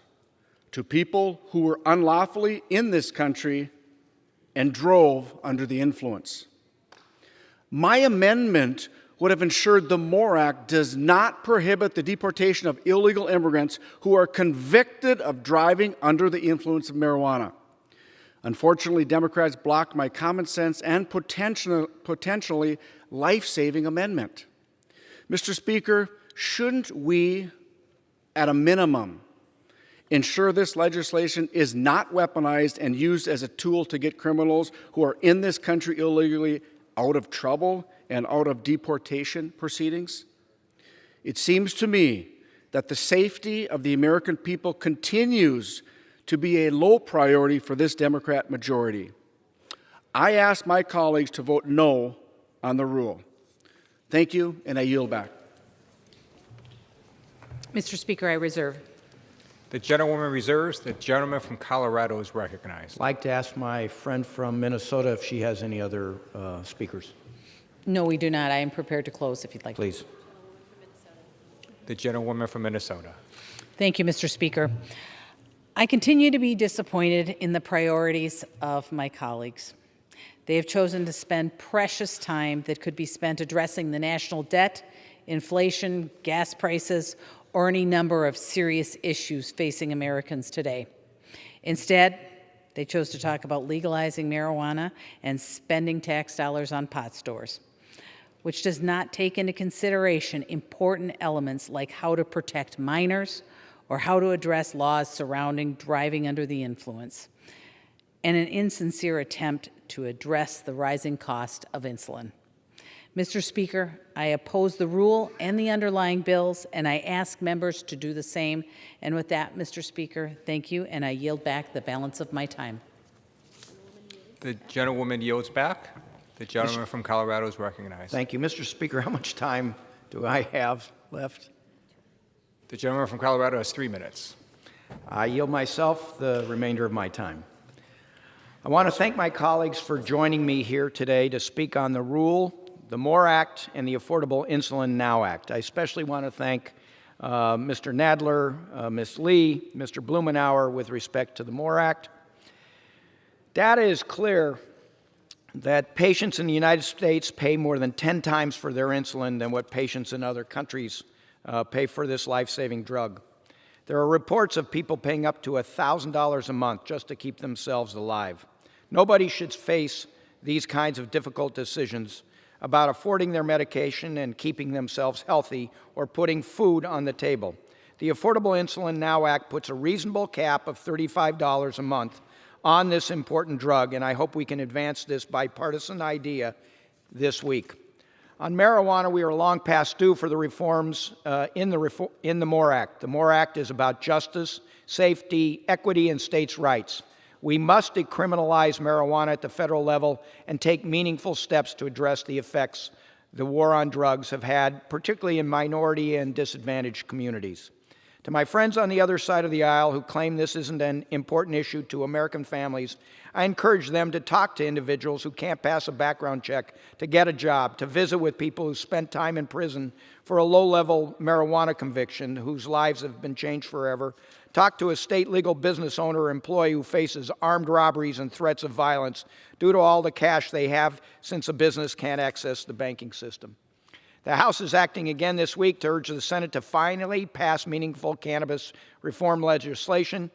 to people who were unlawfully in this country and drove under the influence. My amendment would have ensured the MORE Act does not prohibit the deportation of illegal immigrants who are convicted of driving under the influence of marijuana. Unfortunately, Democrats blocked my common sense and potentially life-saving amendment. Mr. Speaker, shouldn't we, at a minimum, ensure this legislation is not weaponized and used as a tool to get criminals who are in this country illegally out of trouble and out of deportation proceedings? It seems to me that the safety of the American people continues to be a low priority for this Democrat majority. I ask my colleagues to vote no on the rule. Thank you, and I yield back. Mr. Speaker, I reserve. The gentlewoman reserves. The gentleman from Colorado is recognized. I'd like to ask my friend from Minnesota if she has any other speakers. No, we do not. I am prepared to close if you'd like. Please. The gentlewoman from Minnesota. Thank you, Mr. Speaker. I continue to be disappointed in the priorities of my colleagues. They have chosen to spend precious time that could be spent addressing the national debt, inflation, gas prices, or any number of serious issues facing Americans today. Instead, they chose to talk about legalizing marijuana and spending tax dollars on pot stores, which does not take into consideration important elements like how to protect minors or how to address laws surrounding driving under the influence, and an insincere attempt to address the rising cost of insulin. Mr. Speaker, I oppose the rule and the underlying bills, and I ask members to do the same. And with that, Mr. Speaker, thank you, and I yield back the balance of my time. The gentlewoman yields back. The gentleman from Colorado is recognized. Thank you. Mr. Speaker, how much time do I have left? The gentleman from Colorado has 3 minutes. I yield myself the remainder of my time. I want to thank my colleagues for joining me here today to speak on the rule, the MORE Act, and the Affordable Insulin Now Act. I especially want to thank Mr. Nadler, Ms. Lee, Mr. Blumenauer with respect to the MORE Act. Data is clear that patients in the United States pay more than 10 times for their insulin than what patients in other countries pay for this life-saving drug. There are reports of people paying up to $1,000 a month just to keep themselves alive. Nobody should face these kinds of difficult decisions about affording their medication and keeping themselves healthy or putting food on the table. The Affordable Insulin Now Act puts a reasonable cap of $35 a month on this important drug, and I hope we can advance this bipartisan idea this week. On marijuana, we are long past due for the reforms in the MORE Act. The MORE Act is about justice, safety, equity, and states' rights. We must decriminalize marijuana at the federal level and take meaningful steps to address the effects the war on drugs have had, particularly in minority and disadvantaged communities. To my friends on the other side of the aisle who claim this isn't an important issue to American families, I encourage them to talk to individuals who can't pass a background check to get a job, to visit with people who spent time in prison for a low-level marijuana conviction whose lives have been changed forever. Talk to a state legal business owner or employee who faces armed robberies and threats of violence due to all the cash they have since a business can't access the banking system. The House is acting again this week to urge the Senate to finally pass meaningful cannabis reform legislation.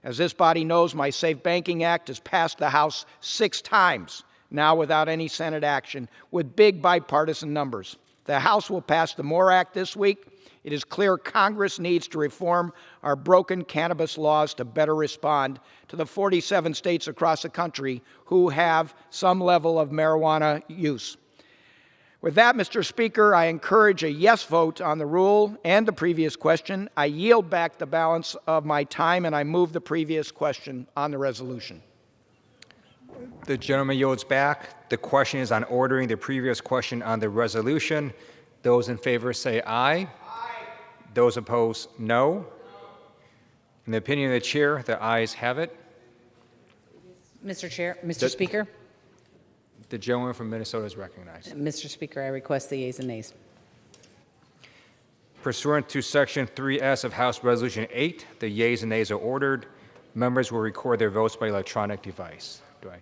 As this body knows, my Safe Banking Act has passed the House 6 times, now without any Senate action, with big bipartisan numbers. The House will pass the MORE Act this week. It is clear Congress needs to reform our broken cannabis laws to better respond to the 47 states across the country who have some level of marijuana use. With that, Mr. Speaker, I encourage a yes vote on the rule and the previous question. I yield back the balance of my time, and I move the previous question on the resolution. The gentleman yields back. The question is on ordering the previous question on the resolution. Those in favor say aye. Aye. Those opposed, no. In the opinion of the chair, the ayes have it. Mr. Speaker. The gentleman from Minnesota is recognized. Mr. Speaker, I request the yeas and nays. Pursuant to Section 3S of House Resolution 8, the yeas and nays are ordered. Members will record their votes by electronic device. Do I?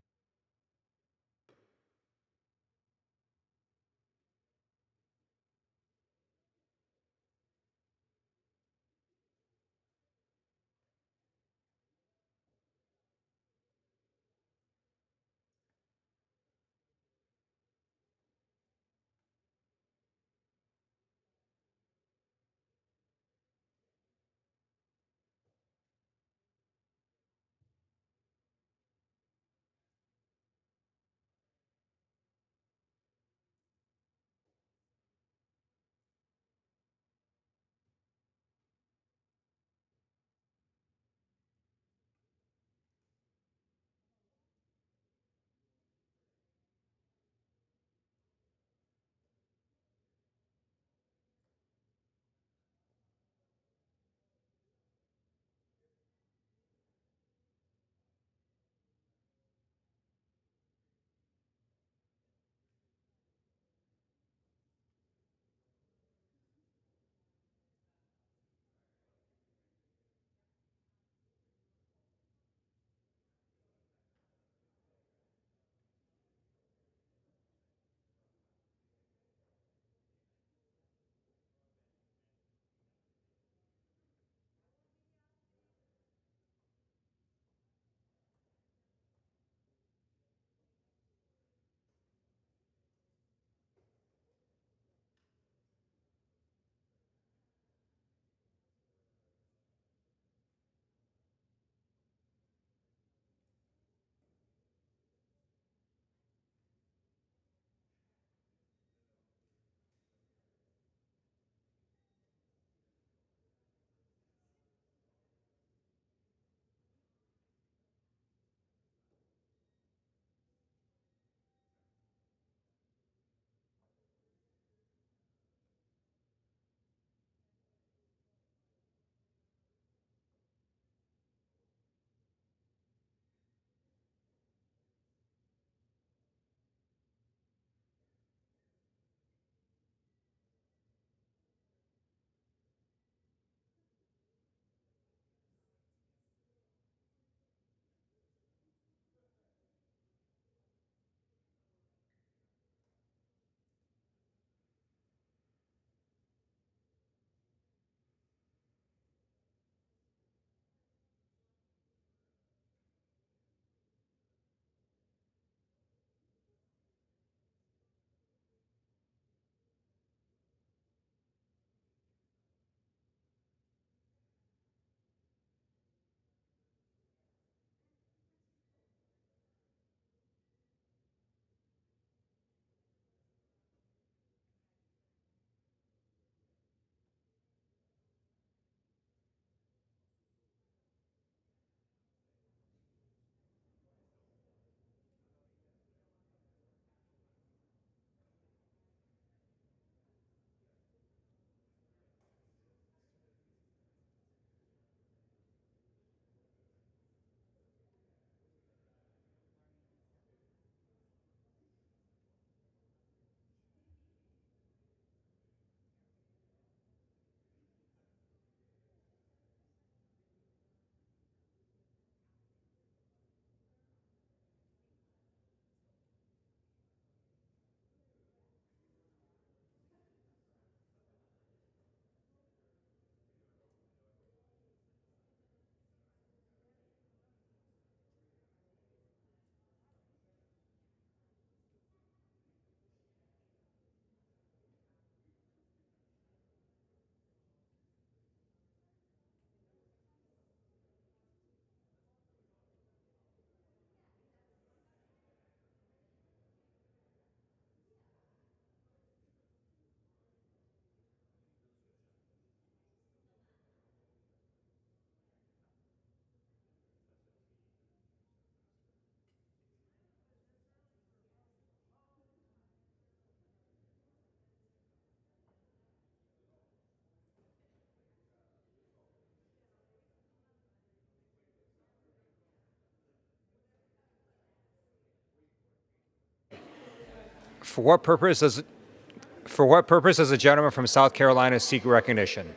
For what purpose does the gentleman from South Carolina seek recognition?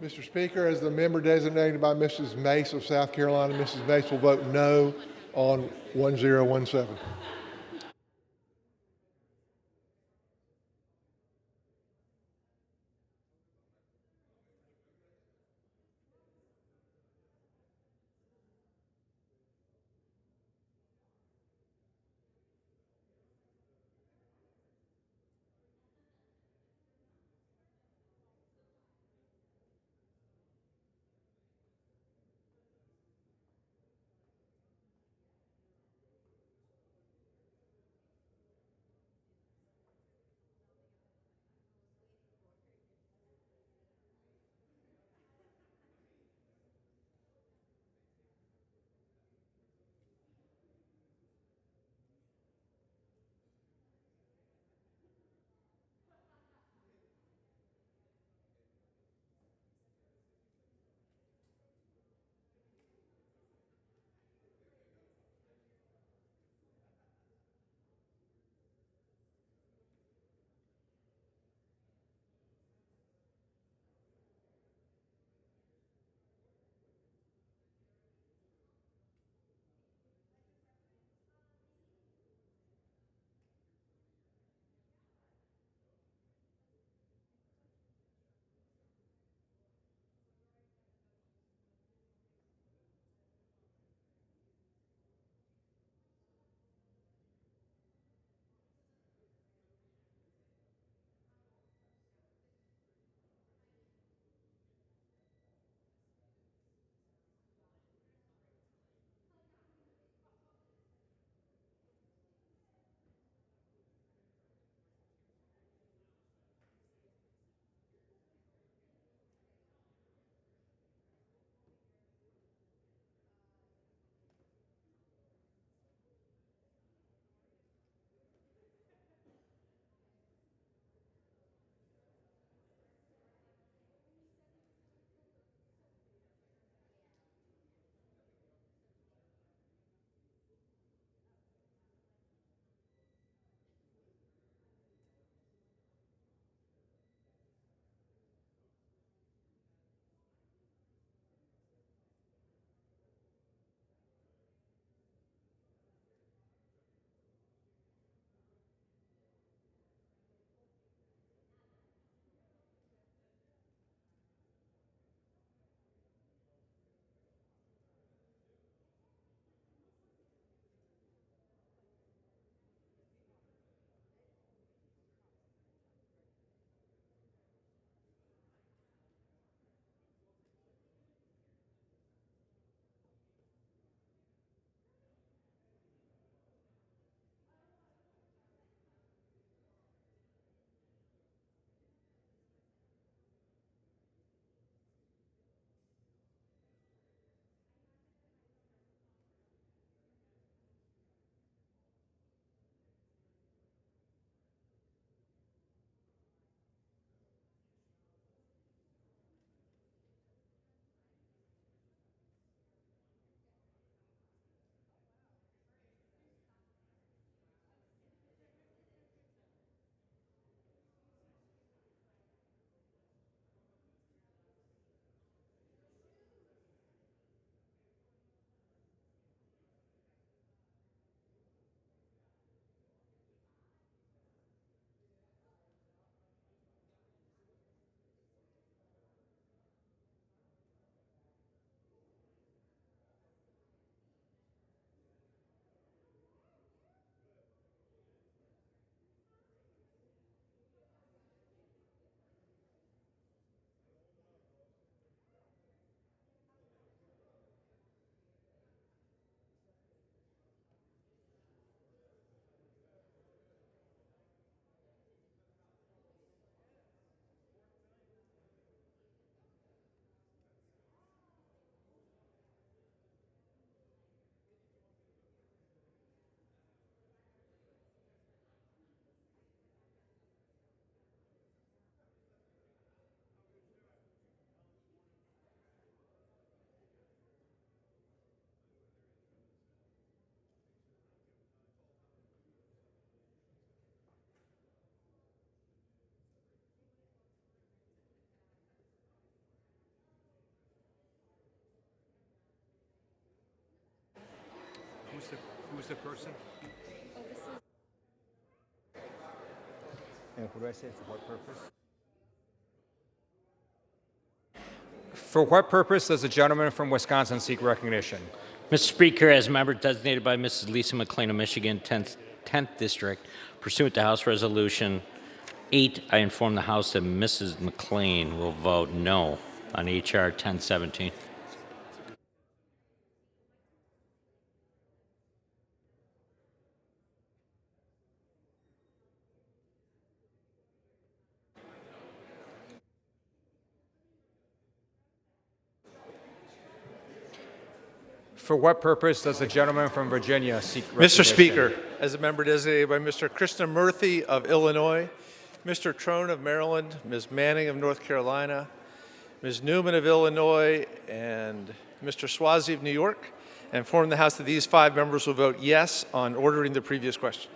Mr. Speaker, as the member designated by Mrs. Mace of South Carolina, Mrs. Mace will vote no on 1017. Who's the person? And who do I say for what purpose? For what purpose does the gentleman from Wisconsin seek recognition? Mr. Speaker, as a member designated by Mrs. Lisa McLean of Michigan, 10th District, pursuant to House Resolution 8, I inform the House that Mrs. McLean will vote no on H.R. 1017. For what purpose does the gentleman from Virginia seek recognition? Mr. Speaker, as a member designated by Mr. Krishnamurthy of Illinois, Mr. Trone of Maryland, Ms. Manning of North Carolina, Ms. Newman of Illinois, and Mr. Swazi of New York, I inform the House that these 5 members will vote yes on ordering the previous question.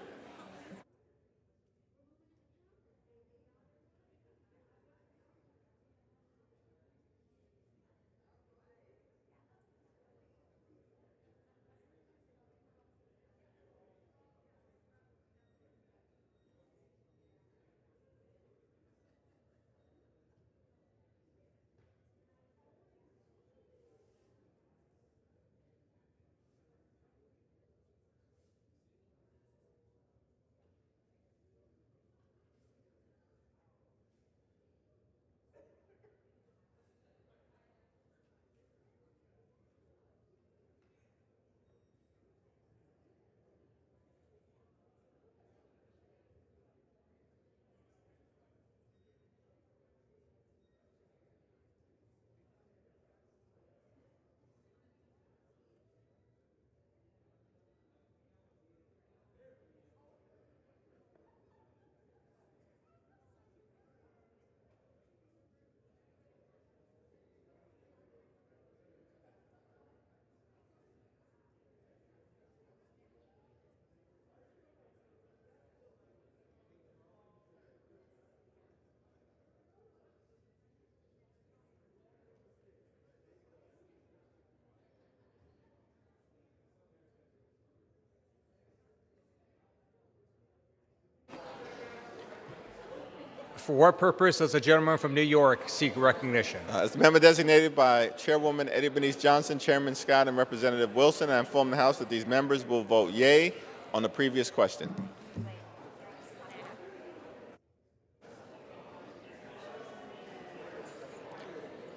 For what purpose does the gentleman from New York seek recognition? As a member designated by Chairwoman Eddie Bernice Johnson, Chairman Scott, and Representative Wilson, I inform the House that these members will vote yea on the previous question.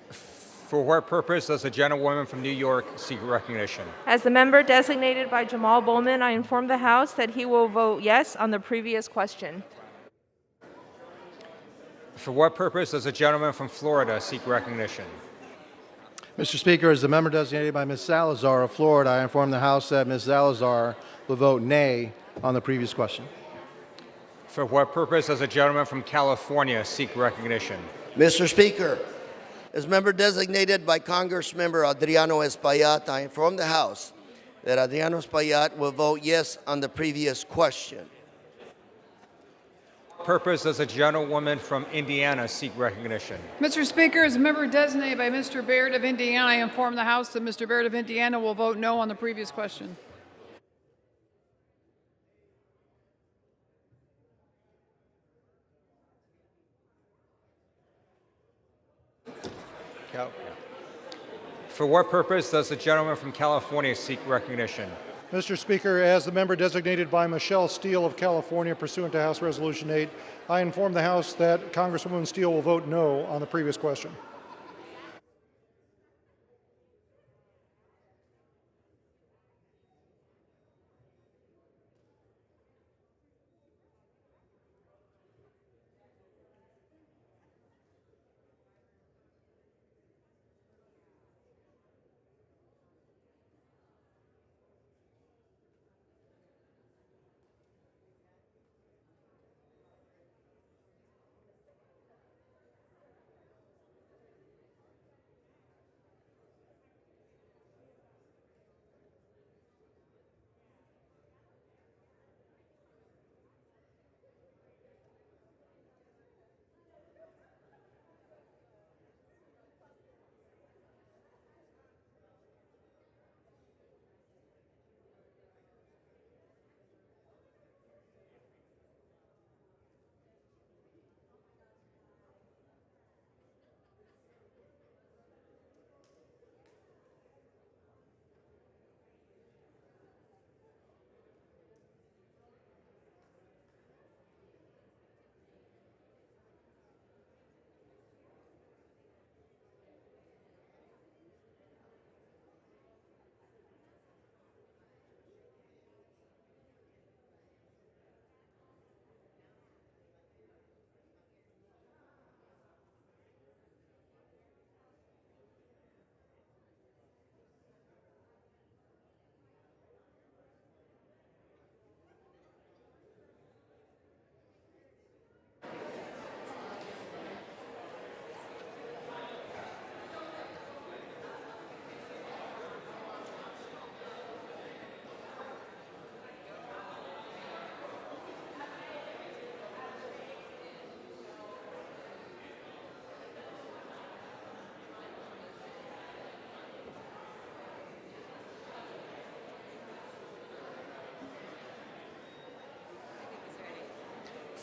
For what purpose does the gentlewoman from New York seek recognition? As the member designated by Jamal Bowman, I inform the House that he will vote yes on the previous question. For what purpose does the gentleman from Florida seek recognition? Mr. Speaker, as the member designated by Ms. Salazar of Florida, I inform the House that Ms. Salazar will vote nay on the previous question. For what purpose does the gentleman from California seek recognition? Mr. Speaker, as member designated by Congressmember Adriano Espaillat, I inform the House that Adriano Espaillat will vote yes on the previous question. Purpose does a gentlewoman from Indiana seek recognition? Mr. Speaker, as a member designated by Mr. Baird of Indiana, I inform the House that Mr. Baird of Indiana will vote no on the previous question. For what purpose does the gentleman from California seek recognition? Mr. Speaker, as the member designated by Michelle Steele of California pursuant to House Resolution 8, I inform the House that Congresswoman Steele will vote no on the previous question.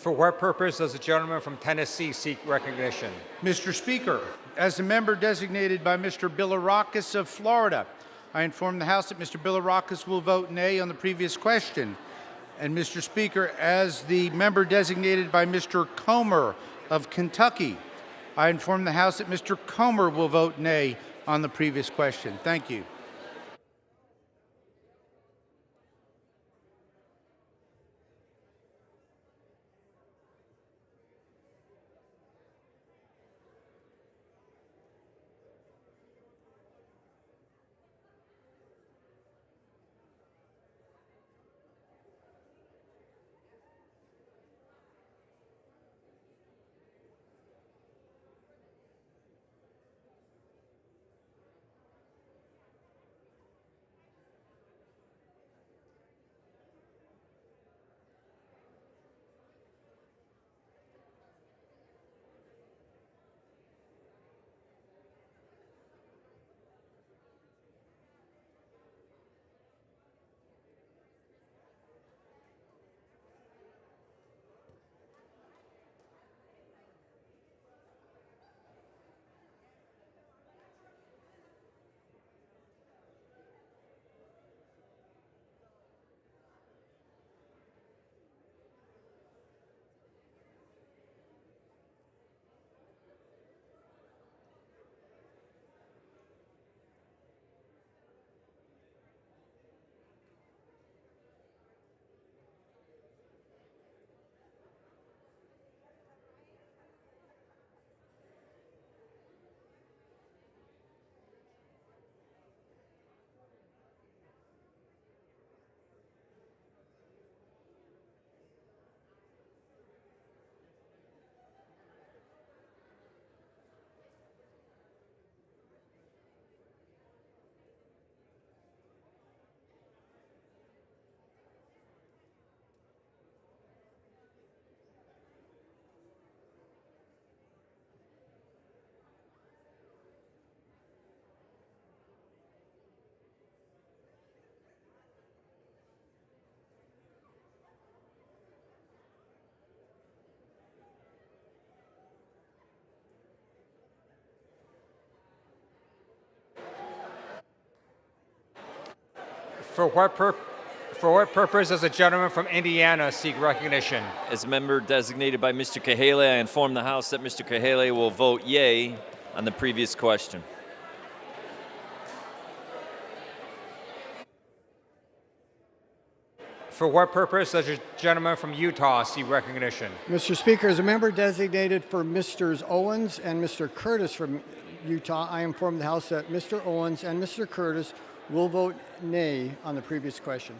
For what purpose does the gentleman from Tennessee seek recognition? Mr. Speaker, as the member designated by Mr. Bilirakis of Florida, I inform the House that Mr. Bilirakis will vote nay on the previous question. And Mr. Speaker, as the member designated by Mr. Comer of Kentucky, I inform the House that Mr. Comer will vote nay on the previous question. Thank you. For what purpose does the gentleman from Indiana seek recognition? As a member designated by Mr. Cahaly, I inform the House that Mr. Cahaly will vote yea on the previous question. For what purpose does the gentleman from Utah seek recognition? Mr. Speaker, as a member designated for Mr. Owens and Mr. Curtis from Utah, I inform the House that Mr. Owens and Mr. Curtis will vote nay on the previous question.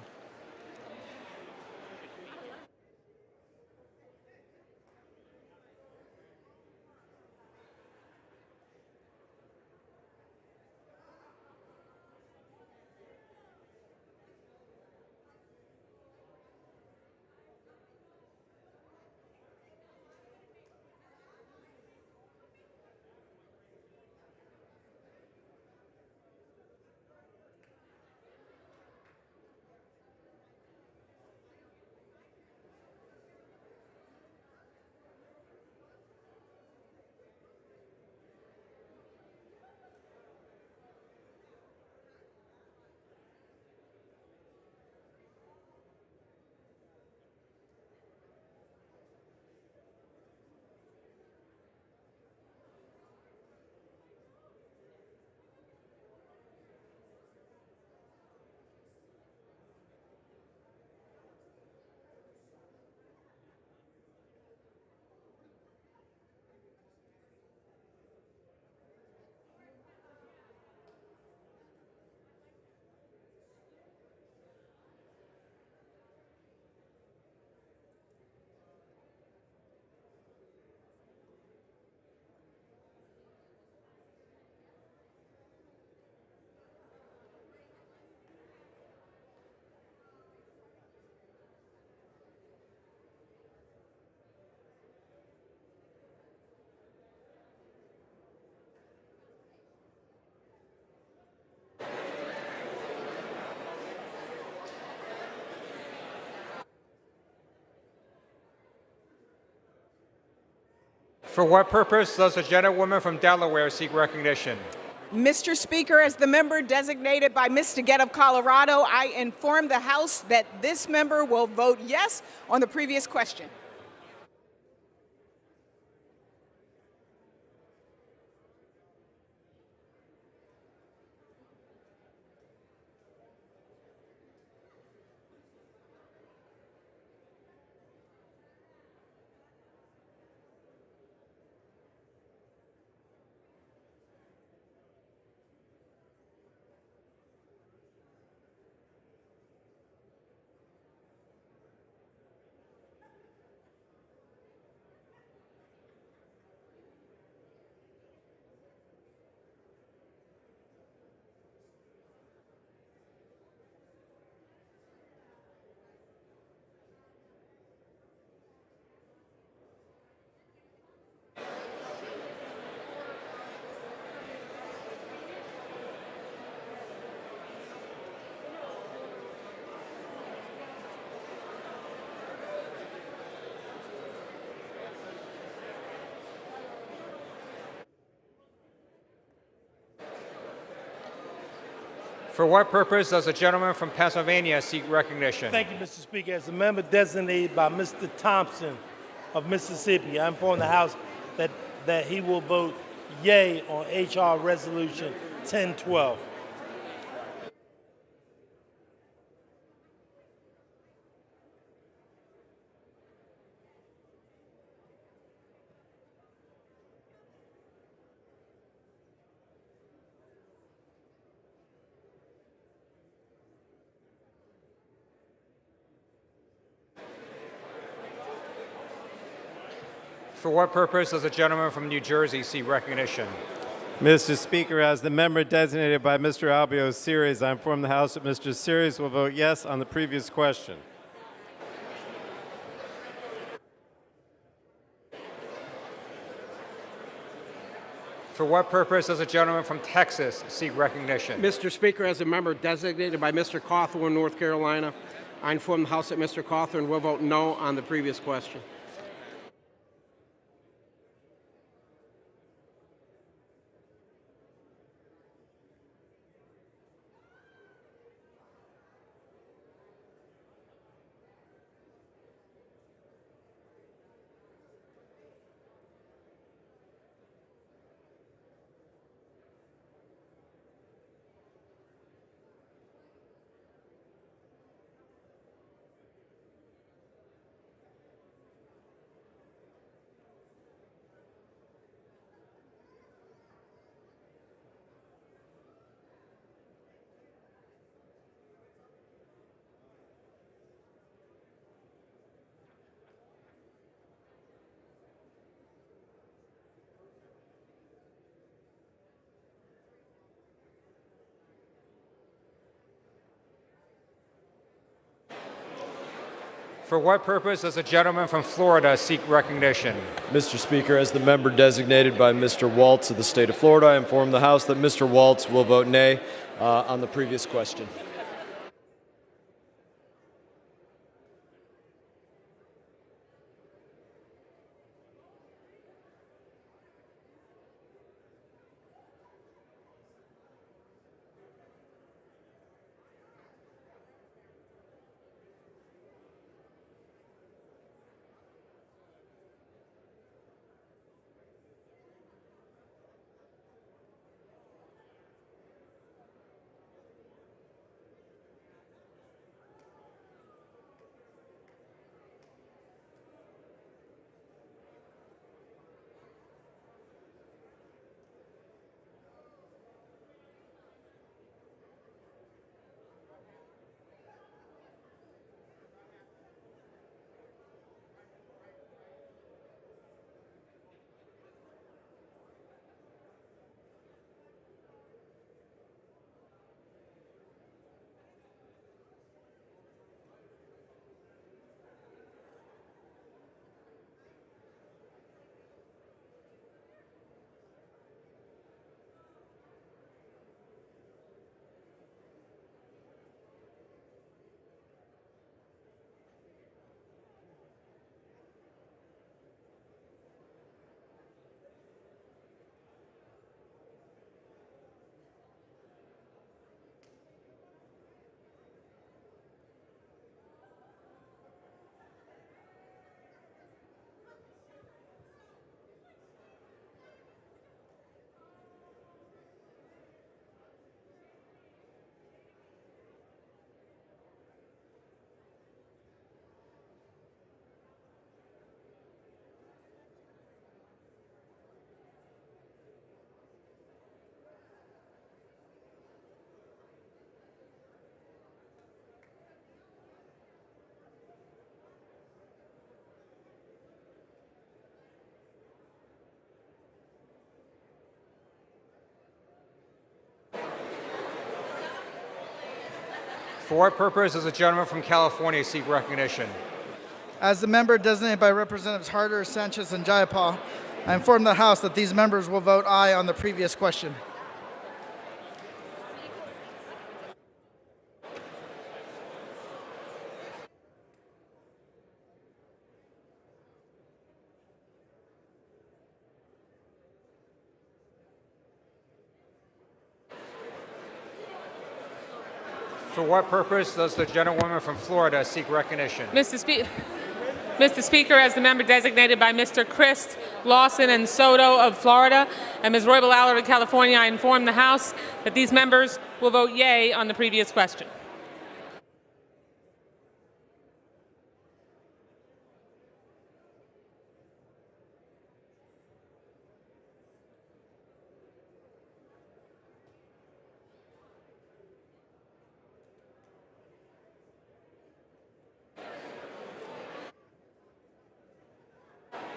For what purpose does the gentlewoman from Delaware seek recognition? Mr. Speaker, as the member designated by Mr. Gett of Colorado, I inform the House that this member will vote yes on the previous question. For what purpose does the gentleman from Pennsylvania seek recognition? Thank you, Mr. Speaker. As a member designated by Mr. Thompson of Mississippi, I inform the House that he will vote yea on H.R. Resolution 1012. For what purpose does the gentleman from New Jersey seek recognition? Mr. Speaker, as the member designated by Mr. Albio Series, I inform the House that Mr. Series will vote yes on the previous question. For what purpose does the gentleman from Texas seek recognition? Mr. Speaker, as a member designated by Mr. Cawthorn, North Carolina, I inform the House that Mr. Cawthorn will vote no on the previous question. For what purpose does the gentleman from Florida seek recognition? Mr. Speaker, as the member designated by Mr. Waltz of the state of Florida, I inform the House that Mr. Waltz will vote nay on the previous question. For what purpose does the gentleman from California seek recognition? As the member designated by Representatives Harder, Sanchez, and Jayapal, I inform the House that these members will vote aye on the previous question. For what purpose does the gentlewoman from Florida seek recognition? Mr. Speaker, as the member designated by Mr. Christ, Lawson, and Soto of Florida, and Ms. Roybal Allard of California, I inform the House that these members will vote yea on the previous question.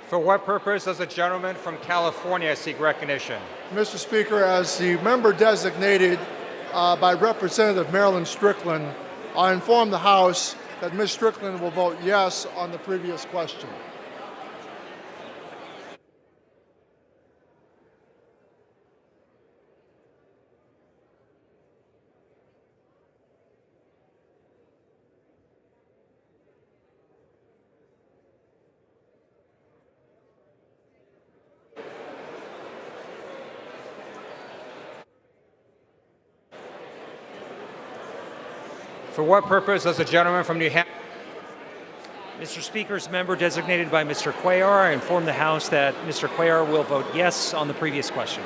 For what purpose does the gentleman from California seek recognition? Mr. Speaker, as the member designated by Representative Marilyn Strickland, I inform the House that Ms. Strickland will vote yes on the previous question. For what purpose does the gentleman from New Hampshire? Mr. Speaker, as member designated by Mr. Cuellar, I inform the House that Mr. Cuellar will vote yes on the previous question.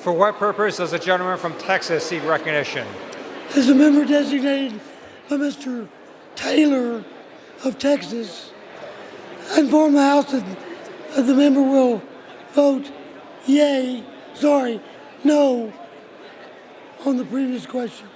For what purpose does the gentleman from Texas seek recognition? As a member designated by Mr. Taylor of Texas, I inform the House that the member will vote no on the previous question.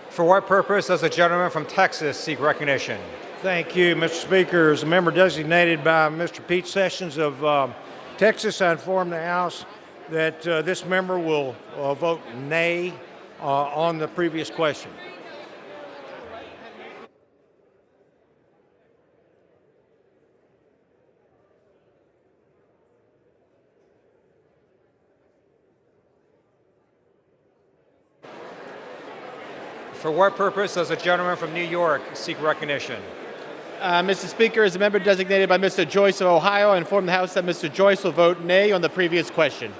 For what purpose does the gentleman from Texas seek recognition? Thank you, Mr. Speaker. As a member designated by Mr. Pete Sessions of Texas, I inform the House that this member will vote nay on the previous question. For what purpose does the gentleman from New York seek recognition? Mr. Speaker, as a member designated by Mr. Joyce of Ohio, I inform the House that Mr. Joyce will vote nay on the previous question.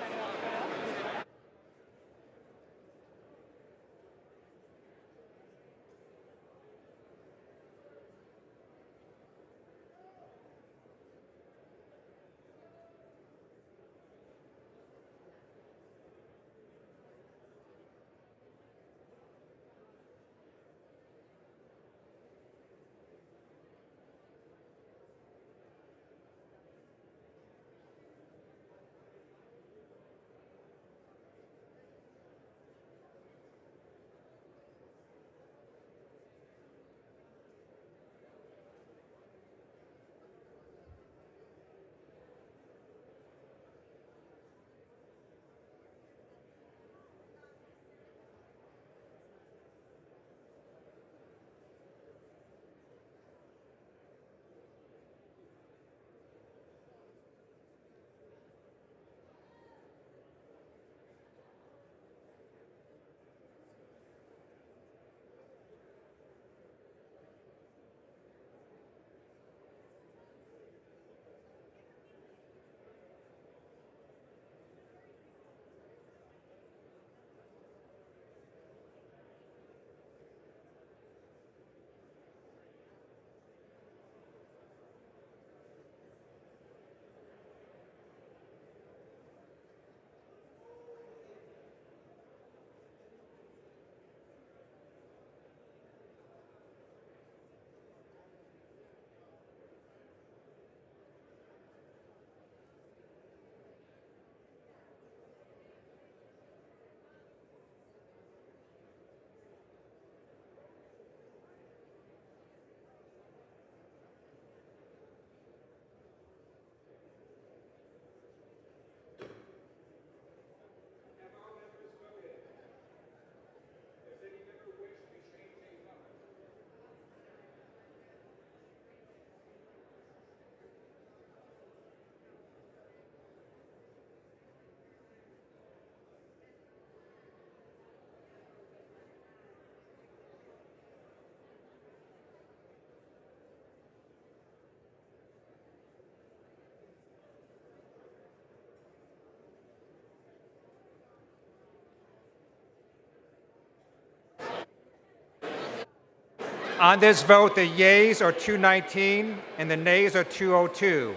On this vote, the yeas are 219 and the nays are 202.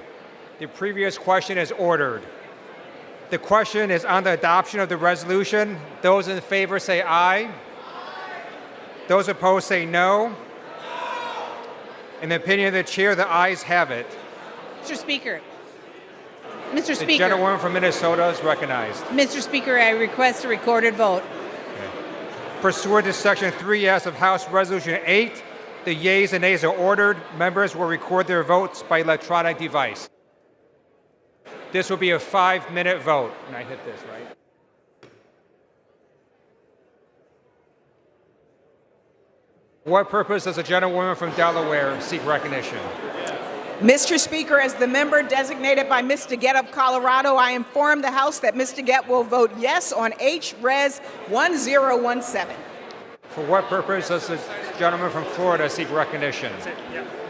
The previous question is ordered. The question is on the adoption of the resolution. Those in favor say aye. Those opposed say no. In the opinion of the chair, the ayes have it. Mr. Speaker. Mr. The Speaker. gentlewoman from Minnesota is recognized. Mr. Speaker, I request a recorded vote. Pursuant to Section 3S of House Resolution 8, the yeas and nays are ordered. Members will record their votes by electronic device. This will be a 5-minute vote. And I hit this, right? For what purpose does the gentlewoman from Delaware seek recognition? Mr. Speaker, as the member designated by Ms. DeGette of Colorado, I inform the House that Ms. DeGette will vote yes on H-Res 1017. For what purpose does the gentleman from Florida seek recognition?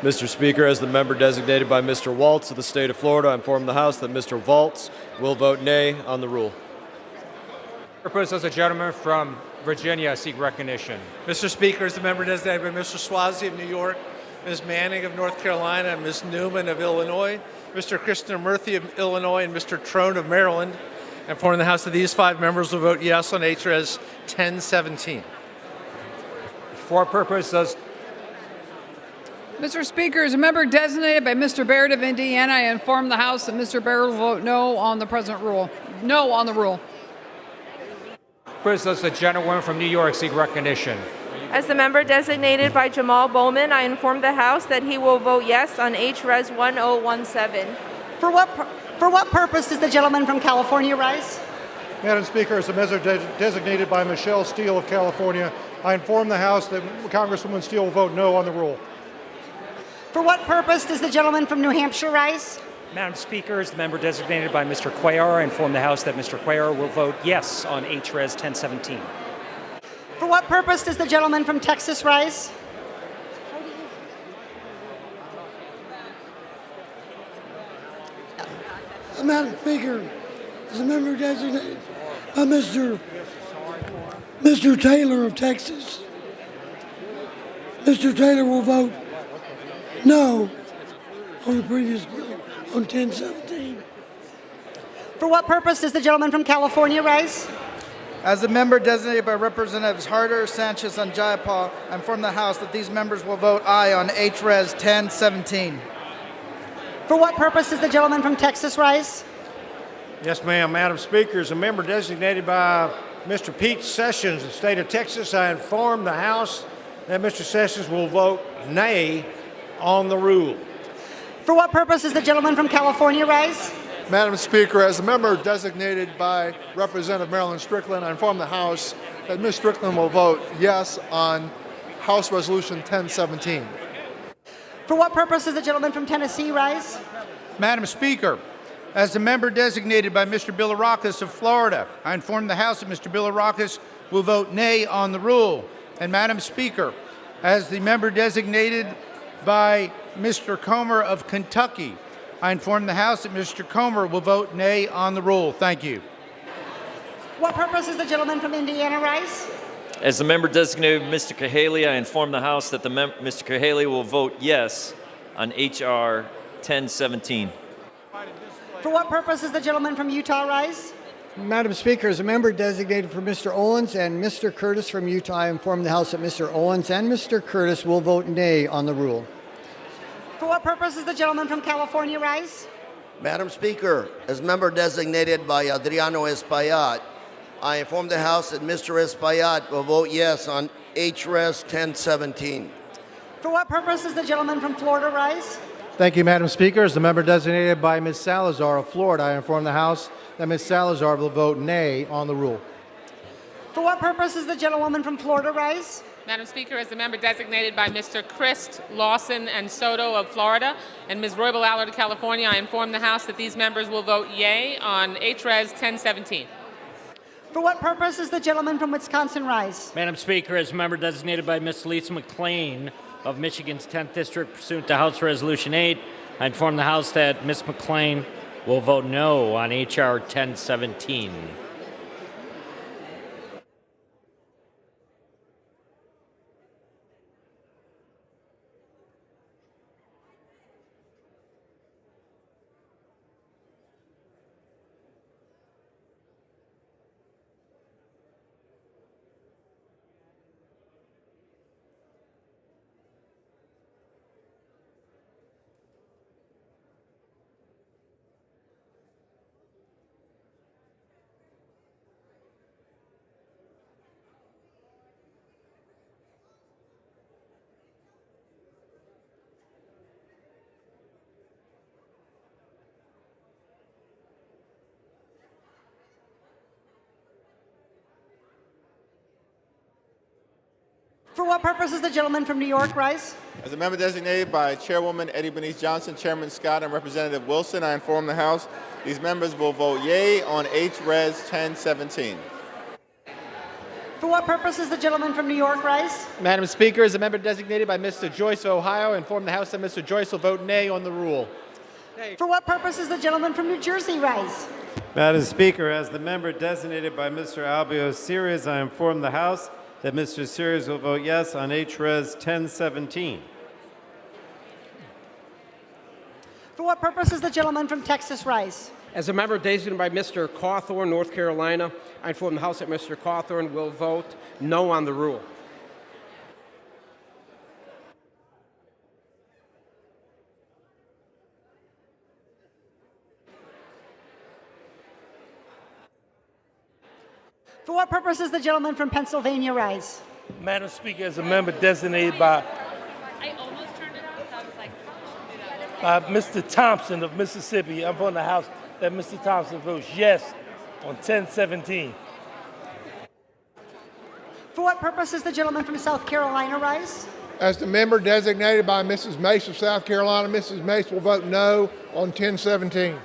Mr. Speaker, as the member designated by Mr. Waltz of the state of Florida, I inform the House that Mr. Waltz will vote nay on the rule. For what purpose does the gentleman from Virginia seek recognition? Mr. Speaker, as the member designated by Mr. Swazi of New York, Ms. Manning of North Carolina, Ms. Newman of Illinois, Mr. Krishnamurthy of Illinois, and Mr. Trone of Maryland, I inform the House that these 5 members will vote yes on H-Res 1017. For what purpose does... Mr. Speaker, as a member designated by Mr. Baird of Indiana, I inform the House that Mr. Baird will vote no on the present rule. No on the rule. For what purpose does the gentlewoman from New York seek recognition? As the member designated by Jamal Bowman, I inform the House that he will vote yes on H-Res 1017. For what purpose does the gentleman from California rise? Madam Speaker, as the measure designated by Michelle Steele of California, I inform the House that Congresswoman Steele will vote no on the rule. For what purpose does the gentleman from New Hampshire rise? Madam Speaker, as the member designated by Mr. Cuellar, I inform the House that Mr. Cuellar will vote yes on H-Res 1017. For what purpose does the gentleman from Texas rise? Madam Speaker, as a member designated by Mr. Taylor of Texas, Mr. Taylor will vote no on the previous bill on 1017. For what purpose does the gentleman from California rise? As a member designated by Representatives Harder, Sanchez, and Jayapal, I inform the House that these members will vote aye on H-Res 1017. For what purpose does the gentleman from Texas rise? Yes, ma'am. Madam Speaker, as a member designated by Mr. Pete Sessions of the state of Texas, I inform the House that Mr. Sessions will vote nay on the rule. For what purpose does the gentleman from California rise? Madam Speaker, as a member designated by Representative Marilyn Strickland, I inform the House that Ms. Strickland will vote yes on House Resolution 1017. For what purpose does the gentleman from Tennessee rise? Madam Speaker, as the member designated by Mr. Bilirakis of Florida, I inform the House that Mr. Bilirakis will vote nay on the rule. And Madam Speaker, as the member designated by Mr. Comer of Kentucky, I inform the House that Mr. Comer will vote nay on the rule. Thank you. What purpose does the gentleman from Indiana rise? As the member designated Mr. Cahaly, I inform the House that Mr. Cahaly will vote yes on H.R. 1017. For what purpose does the gentleman from Utah rise? Madam Speaker, as a member designated for Mr. Owens and Mr. Curtis from Utah, I inform the House that Mr. Owens and Mr. Curtis will vote nay on the rule. For what purpose does the gentleman from California rise? Madam Speaker, as member designated by Adriano Espaillat, I inform the House that Mr. Espaillat will vote yes on H-Res 1017. For what purpose does the gentleman from Florida rise? Thank you, Madam Speaker. As the member designated by Ms. Salazar of Florida, I inform the House that Ms. Salazar will vote nay on the rule. For what purpose does the gentlewoman from Florida rise? Madam Speaker, as the member designated by Mr. Christ, Lawson, and Soto of Florida, and Ms. Roybal Allard of California, I inform the House that these members will vote yea on H-Res 1017. For what purpose does the gentleman from Wisconsin rise? Madam Speaker, as member designated by Ms. Lisa McClain of Michigan's 10th District pursuant to House Resolution 8, I inform the House that Ms. McClain will vote no on H.R. 1017. For what purpose does the gentleman from New York rise? As a member designated by Chairwoman Eddie Bernice Johnson, Chairman Scott, and Representative Wilson, I inform the House these members will vote yea on H-Res 1017. For what purpose does the gentleman from New York rise? Madam Speaker, as a member designated by Mr. Joyce of Ohio, I inform the House that Mr. Joyce will vote nay on the rule. For what purpose does the gentleman from New Jersey rise? Madam Speaker, as the member designated by Mr. Albio Series, I inform the House that Mr. Series will vote yes on H-Res 1017. For what purpose does the gentleman from Texas rise? As a member designated by Mr. Cawthorn, North Carolina, I inform the House that Mr. Cawthorn will vote no on the rule. For what purpose does the gentleman from Pennsylvania rise? Madam Speaker, as a member designated by Mr. Thompson of Mississippi, I'm from the House that Mr. Thompson votes yes on 1017. For what purpose does the gentleman from South Carolina rise? As the member designated by Mrs. Mace of South Carolina, Mrs. Mace will vote no on 1017.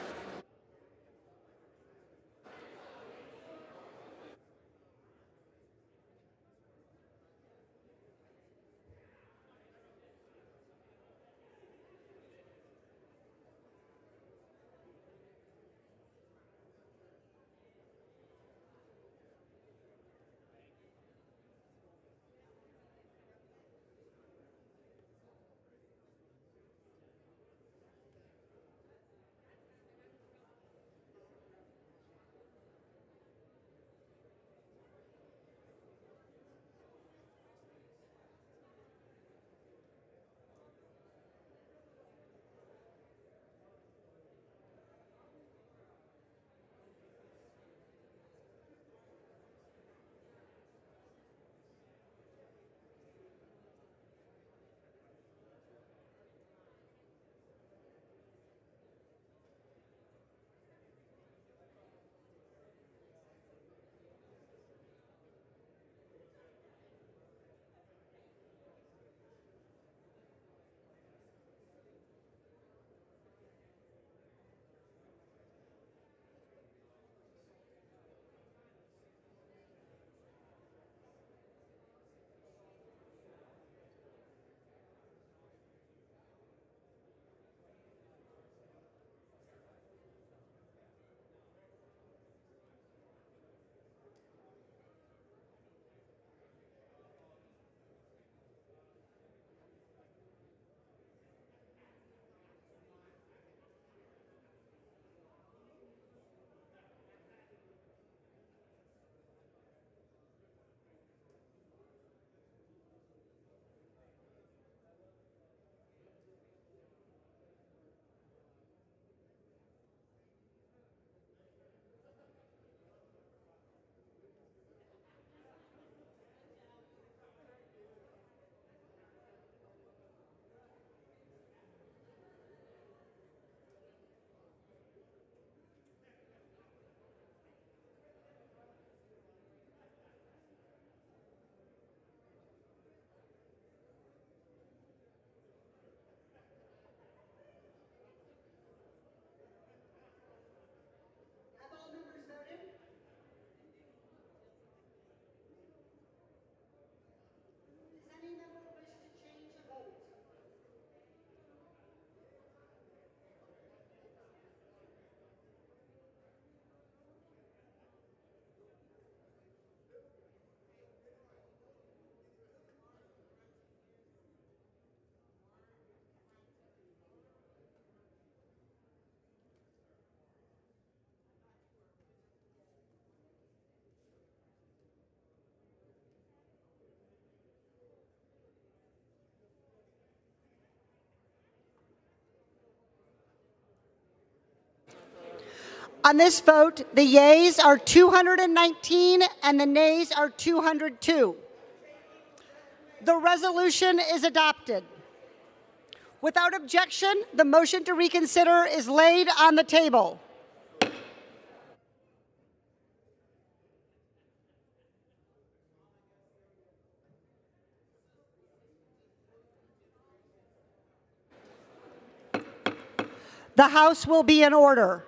On this vote, the yeas are 219 and the nays are 202. The resolution is adopted. Without objection, the motion to reconsider is laid on the table. The House will be in order.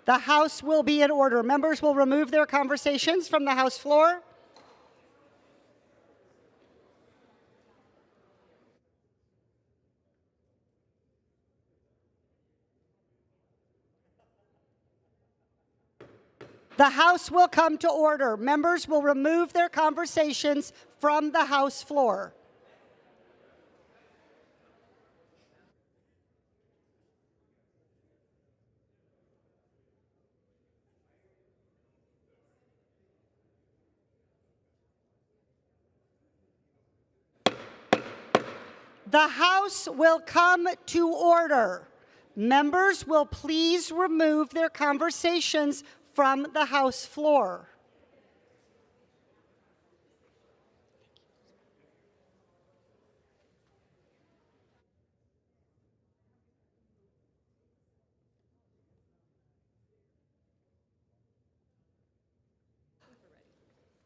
The House will be in order. Members will remove their conversations from the House floor. The House will come to order. Members will remove their conversations from the House floor. The House will come to order. Members will please remove their conversations from the House floor.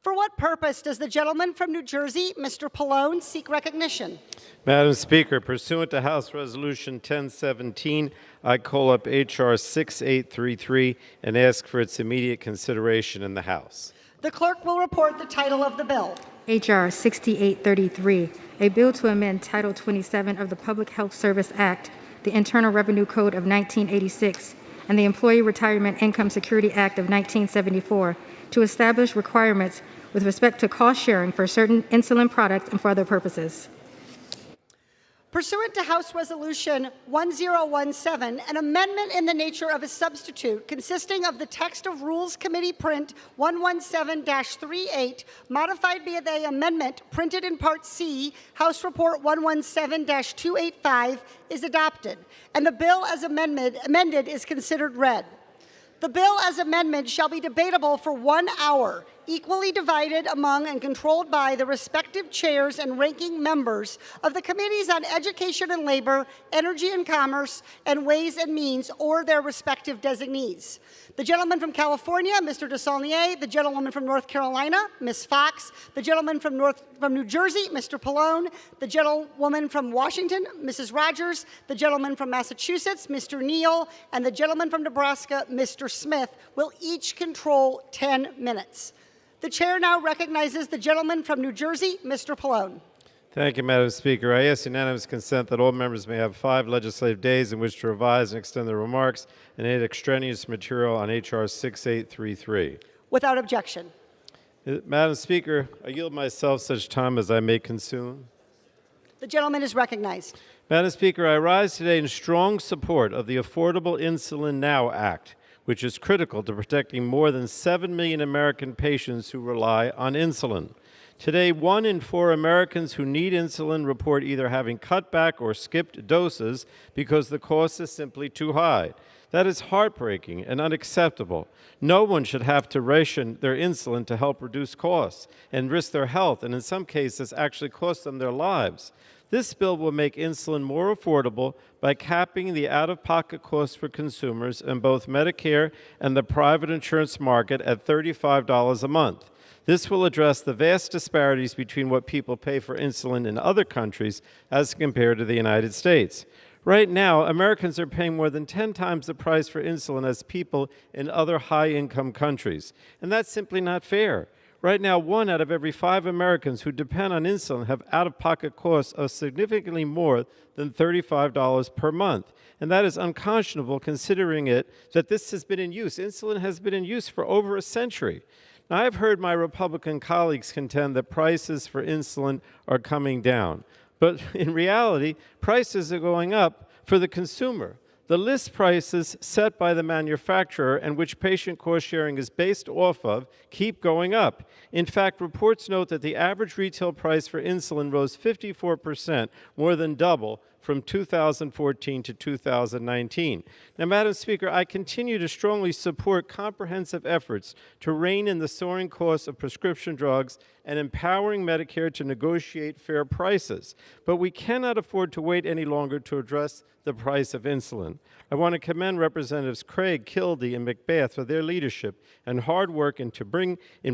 For what purpose does the gentleman from New Jersey, Mr. Pallone, seek recognition? Madam Speaker, pursuant to House Resolution 1017, I call up H.R. 6833 and ask for its immediate consideration in the House. The clerk will report the title of the bill. H.R. 6833, a bill to amend Title 27 of the Public Health Service Act, the Internal Revenue Code of 1986, and the Employee Retirement Income Security Act of 1974 to establish requirements with respect to cost sharing for certain insulin products and for other purposes. Pursuant to House Resolution 1017, an amendment in the nature of a substitute consisting of the text of Rules Committee Print 117-38, modified via the amendment printed in Part C, House Report 117-285, is adopted, and the bill as amended is considered read. The bill as amendment shall be debatable for 1 hour, equally divided among and controlled by the respective chairs and ranking members of the Committees on Education and Labor, Energy and Commerce, and Ways and Means, or their respective designees. The gentleman from California, Mr. DeSaulnier, the gentlewoman from North Carolina, Ms. Fox, the gentleman from New Jersey, Mr. Pallone, the gentlewoman from Washington, Mrs. Rogers, the gentleman from Massachusetts, Mr. Neal, and the gentleman from Nebraska, Mr. Smith, will each control 10 minutes. The chair now recognizes the gentleman from New Jersey, Mr. Pallone. Thank you, Madam Speaker. I ask unanimous consent that all members may have 5 legislative days in which to revise and extend their remarks and add extraneous material on H.R. 6833. Without objection. Madam Speaker, I yield myself such time as I may consume. The gentleman is recognized. Madam Speaker, I rise today in strong support of the Affordable Insulin Now Act, which is critical to protecting more than 7 million American patients who rely on insulin. Today, 1 in 4 Americans who need insulin report either having cut back or skipped doses because the cost is simply too high. That is heartbreaking and unacceptable. No one should have to ration their insulin to help reduce costs and risk their health, and in some cases actually cost them their lives. This bill will make insulin more affordable by capping the out-of-pocket costs for consumers in both Medicare and the private insurance market at $35 a month. This will address the vast disparities between what people pay for insulin in other countries as compared to the United States. Right now, Americans are paying more than 10 times the price for insulin as people in other high-income countries, and that's simply not fair. Right now, 1 out of every 5 Americans who depend on insulin have out-of-pocket costs of significantly more than $35 per month. And that is unconscionable considering that this has been in use. Insulin has been in use for over a century. Now, I've heard my Republican colleagues contend that prices for insulin are coming down. But in reality, prices are going up for the consumer. The list prices set by the manufacturer and which patient cost sharing is based off of keep going up. In fact, reports note that the average retail price for insulin rose 54%, more than double, from 2014 to 2019. Now, Madam Speaker, I continue to strongly support comprehensive efforts to rein in the soaring costs of prescription drugs and empowering Medicare to negotiate fair prices. But we cannot afford to wait any longer to address the price of insulin. I want to commend Representatives Craig, Kildee, and McBath for their leadership and hard work in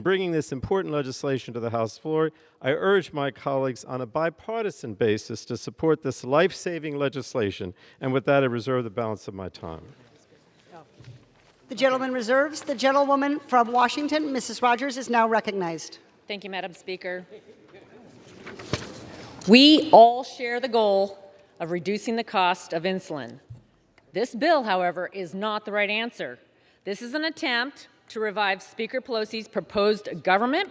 bringing this important legislation to the House floor. I urge my colleagues on a bipartisan basis to support this life-saving legislation. And with that, I reserve the balance of my time. The gentleman reserves. The gentlewoman from Washington, Mrs. Rogers, is now recognized. Thank you, Madam Speaker. We all share the goal of reducing the cost of insulin. This bill, however, is not the right answer. This is an attempt to revive Speaker Pelosi's proposed government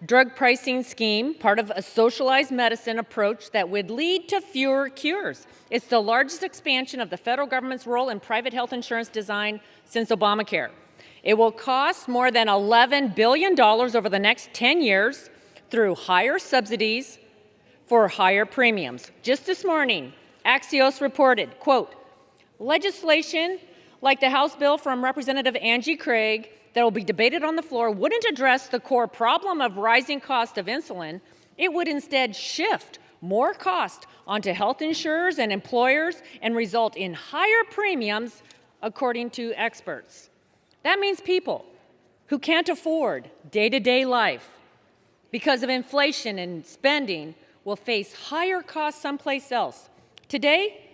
drug pricing scheme, part of a socialized medicine approach that would lead to fewer cures. It's the largest expansion of the federal government's role in private health insurance design since Obamacare. It will cost more than $11 billion over the next 10 years through higher subsidies for higher premiums. Just this morning, Axios reported, quote, legislation like the House bill from Representative Angie Craig that will be debated on the floor wouldn't address the core problem of rising cost of insulin. It would instead shift more cost onto health insurers and employers and result in higher premiums, according to experts. That means people who can't afford day-to-day life because of inflation and spending will face higher costs someplace else. Today,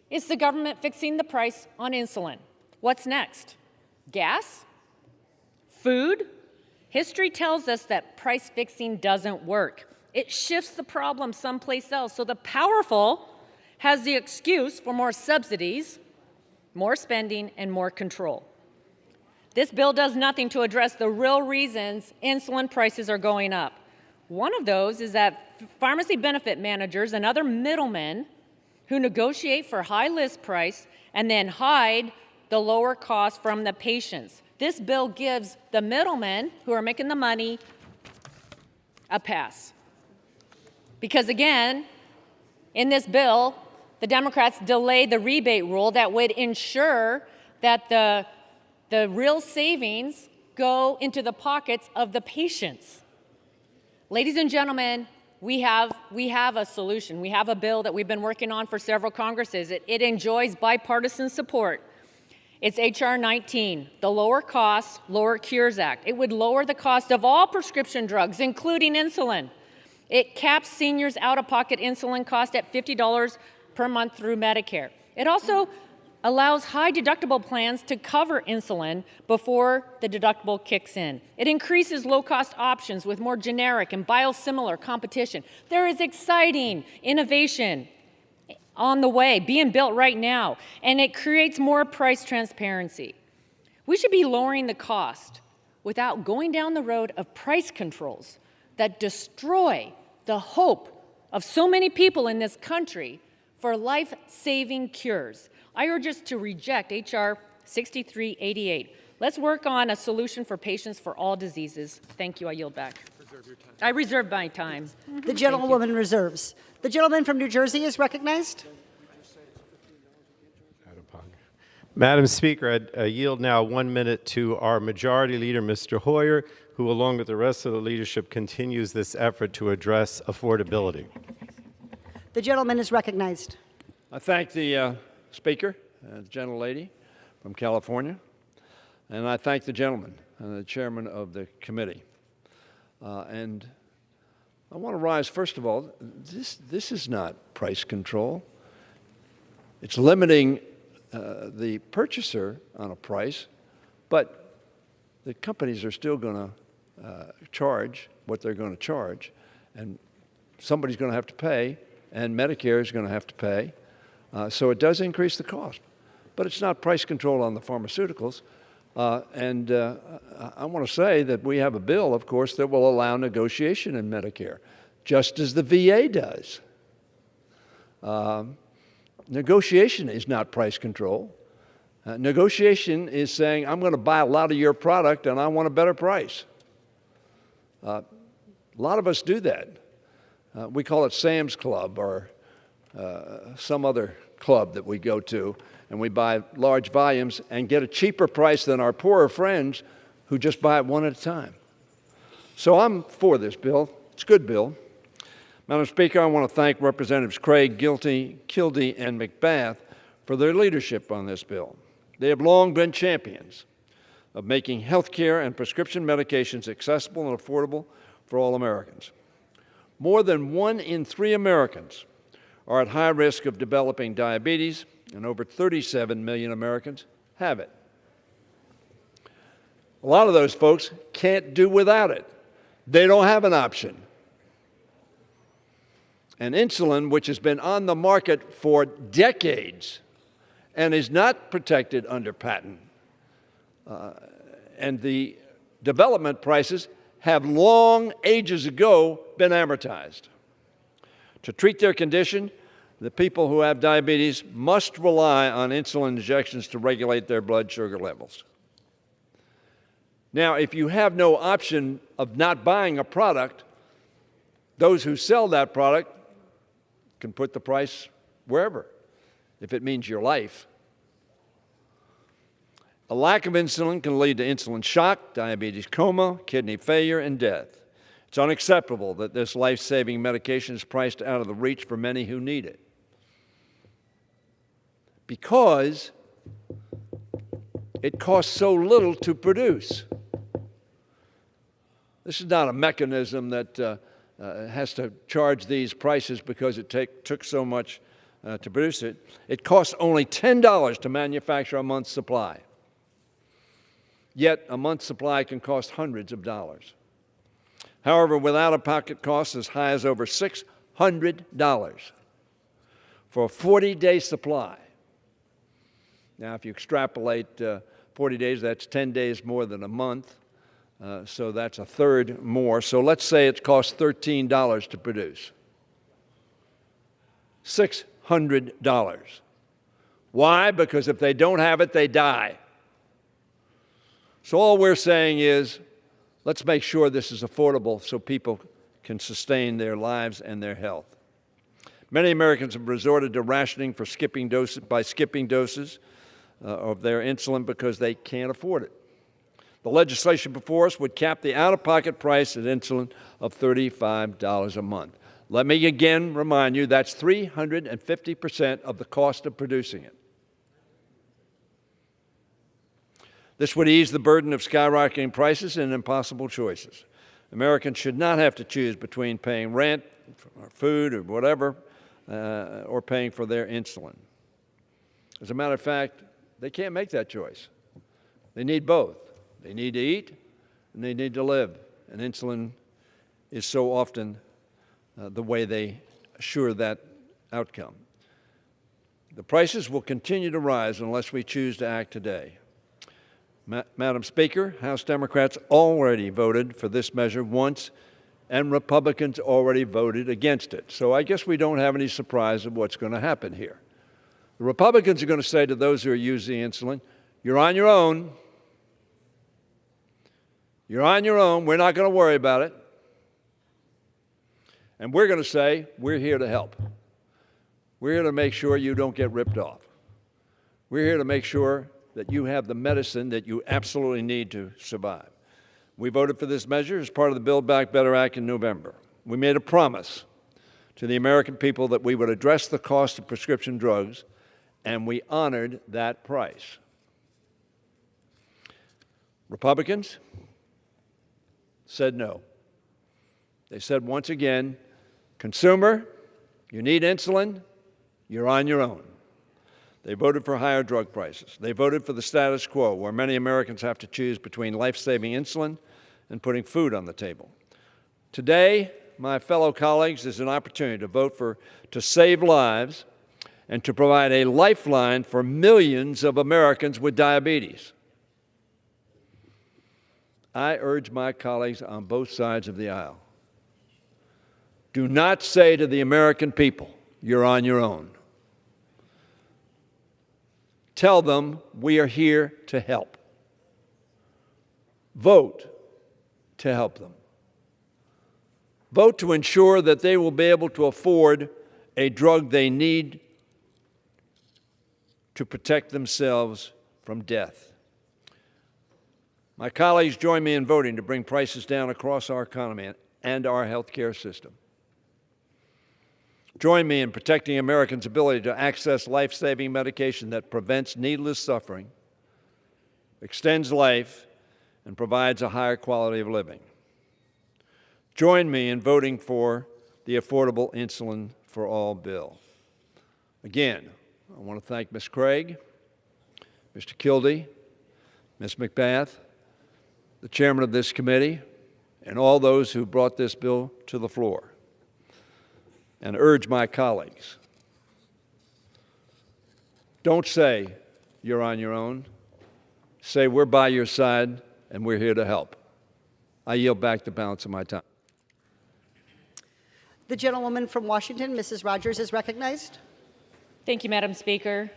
it's the government fixing the price on insulin. What's next? Gas? Food? History tells us that price fixing doesn't work. It shifts the problem someplace else. So the powerful has the excuse for more subsidies, more spending, and more control. This bill does nothing to address the real reasons insulin prices are going up. One of those is that pharmacy benefit managers and other middlemen who negotiate for high list price and then hide the lower cost from the patients. This bill gives the middlemen who are making the money a pass. Because again, in this bill, the Democrats delayed the rebate rule that would ensure that the real savings go into the pockets of the patients. Ladies and gentlemen, we have a solution. We have a bill that we've been working on for several Congresses. It enjoys bipartisan support. It's H.R. 19, the Lower Costs, Lower Cures Act. It would lower the cost of all prescription drugs, including insulin. It caps seniors' out-of-pocket insulin cost at $50 per month through Medicare. It also allows high deductible plans to cover insulin before the deductible kicks in. It increases low-cost options with more generic and biosimilar competition. There is exciting innovation on the way, being built right now, and it creates more price transparency. We should be lowering the cost without going down the road of price controls that destroy the hope of so many people in this country for life-saving cures. I urge us to reject H.R. 6388. Let's work on a solution for patients for all diseases. Thank you. I yield back. I reserve my time. The gentlewoman reserves. The gentleman from New Jersey is recognized. Madam Speaker, I yield now 1 minute to our Majority Leader, Mr. Hoyer, who, along with the rest of the leadership, continues this effort to address affordability. The gentleman is recognized. I thank the Speaker, the gentlelady from California, and I thank the gentleman, the chairman of the committee. And I want to rise, first of all, this is not price control. It's limiting the purchaser on a price, but the companies are still going to charge what they're going to charge, and somebody's going to have to pay, and Medicare is going to have to pay. So it does increase the cost, but it's not price control on the pharmaceuticals. And I want to say that we have a bill, of course, that will allow negotiation in Medicare, just as the VA does. Negotiation is not price control. Negotiation is saying, I'm going to buy a lot of your product and I want a better price. A lot of us do that. We call it Sam's Club or some other club that we go to, and we buy large volumes and get a cheaper price than our poorer friends who just buy it one at a time. So I'm for this bill. It's a good bill. Madam Speaker, I want to thank Representatives Craig, Kildee, and McBath for their leadership on this bill. They have long been champions of making health care and prescription medications accessible and affordable for all Americans. More than 1 in 3 Americans are at high risk of developing diabetes, and over 37 million Americans have it. A lot of those folks can't do without it. They don't have an option. And insulin, which has been on the market for decades and is not protected under patent, and the development prices have long ages ago been amortized. To treat their condition, the people who have diabetes must rely on insulin injections to regulate their blood sugar levels. Now, if you have no option of not buying a product, those who sell that product can put the price wherever, if it means your life. A lack of insulin can lead to insulin shock, diabetes coma, kidney failure, and death. It's unacceptable that this life-saving medication is priced out of the reach for many who need it, because it costs so little to produce. This is not a mechanism that has to charge these prices because it took so much to produce it. It costs only $10 to manufacture a month's supply. Yet a month's supply can cost hundreds of dollars. However, with out-of-pocket costs as high as over $600 for a 40-day supply. Now, if you extrapolate 40 days, that's 10 days more than a month. So that's a third more. So let's say it costs $13 to produce. $600. Why? Because if they don't have it, they die. So all we're saying is, let's make sure this is affordable so people can sustain their lives and their health. Many Americans have resorted to rationing for skipping doses of their insulin because they can't afford it. The legislation before us would cap the out-of-pocket price of insulin of $35 a month. Let me again remind you, that's 350% of the cost of producing it. This would ease the burden of skyrocketing prices and impossible choices. Americans should not have to choose between paying rent, or food, or whatever, or paying for their insulin. As a matter of fact, they can't make that choice. They need both. They need to eat, and they need to live. And insulin is so often the way they assure that outcome. The prices will continue to rise unless we choose to act today. Madam Speaker, House Democrats already voted for this measure once, and Republicans already voted against it. So I guess we don't have any surprise of what's going to happen here. The Republicans are going to say to those who are using insulin, you're on your own. You're on your own. We're not going to worry about it. And we're going to say, we're here to help. We're here to make sure you don't get ripped off. We're here to make sure that you have the medicine that you absolutely need to survive. We voted for this measure as part of the Build Back Better Act in November. We made a promise to the American people that we would address the cost of prescription drugs, and we honored that price. Republicans said no. They said once again, consumer, you need insulin, you're on your own. They voted for higher drug prices. They voted for the status quo, where many Americans have to choose between life-saving insulin and putting food on the table. Today, my fellow colleagues, is an opportunity to vote to save lives and to provide a lifeline for millions of Americans with diabetes. I urge my colleagues on both sides of the aisle, do not say to the American people, you're on your own. Tell them we are here to help. Vote to help them. Vote to ensure that they will be able to afford a drug they need to protect themselves from death. My colleagues join me in voting to bring prices down across our economy and our health care system. Join me in protecting Americans' ability to access life-saving medication that prevents needless suffering, extends life, and provides a higher quality of living. Join me in voting for the Affordable Insulin for All bill. Again, I want to thank Ms. Craig, Mr. Kildee, Ms. McBath, the chairman of this committee, and all those who brought this bill to the floor, and urge my colleagues, don't say you're on your own. Say we're by your side and we're here to help. I yield back the balance of my time. The gentlewoman from Washington, Mrs. Rogers, is recognized. Thank you, Madam Speaker.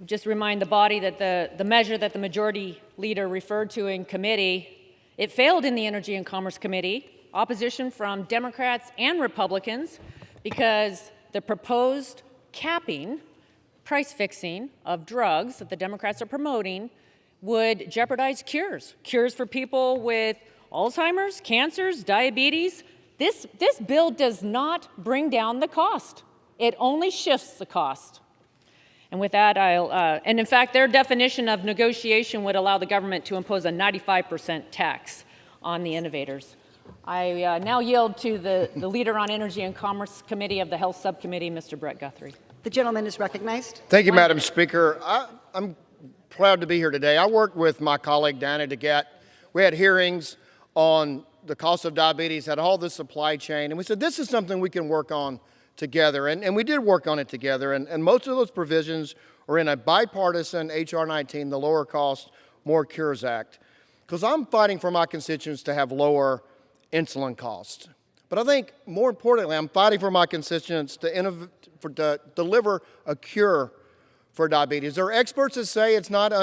Just remind the body that the measure that the majority leader referred to in committee, it failed in the Energy and Commerce Committee. Opposition from Democrats and Republicans because the proposed capping, price fixing of drugs that the Democrats are promoting would jeopardize cures for people with Alzheimer's, cancers, diabetes. This bill does not bring down the cost. It only shifts the cost. And with that, and in fact, their definition of negotiation would allow the government to impose a 95% tax on the innovators. I now yield to the leader on Energy and Commerce Committee of the Health Subcommittee, Mr. Brett Guthrie. The gentleman is recognized. Thank you, Madam Speaker. I'm proud to be here today. I worked with my colleague, Diana DeGette. We had hearings on the cost of diabetes, had all the supply chain, and we said this is something we can work on together, and we did work on it together, and most of those provisions are in a bipartisan H.R. 19, the Lower Cost, More Cures Act, because I'm fighting for my constituents to have lower insulin costs. But I think more importantly, I'm fighting for my constituents to deliver a cure for diabetes. There are experts that say it's not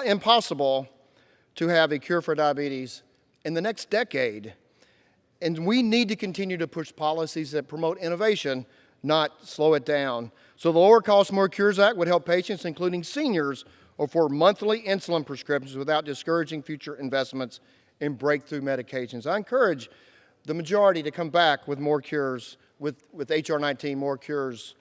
impossible to have a cure for diabetes in the next decade. And we need to continue to push policies that promote innovation, not slow it down. So the Lower Cost, More Cures Act would help patients, including seniors, afford monthly insulin prescriptions without discouraging future investments in breakthrough medications. I encourage the majority to come back with more cures, with H.R. 19, More Cures,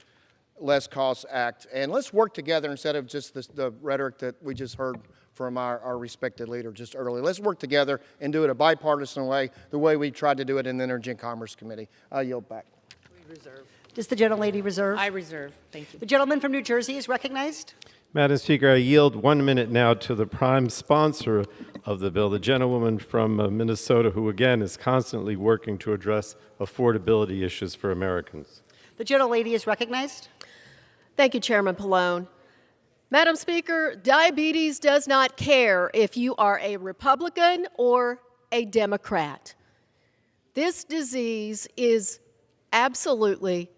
Less Costs Act. And let's work together instead of just the rhetoric that we just heard from our respected leader just earlier. Let's work together and do it a bipartisan way, the way we tried to do it in the Energy and Commerce Committee. I yield back. We reserve. Does the gentlelady reserve? I reserve. Thank you. The gentleman from New Jersey is recognized. Madam Speaker, I yield 1 minute now to the prime sponsor of the bill, the gentlewoman from Minnesota, who again is constantly working to address affordability issues for Americans. The gentlelady is recognized. Thank you, Chairman Pallone. Madam Speaker, diabetes does not care if you are a Republican or a Democrat. This disease is absolutely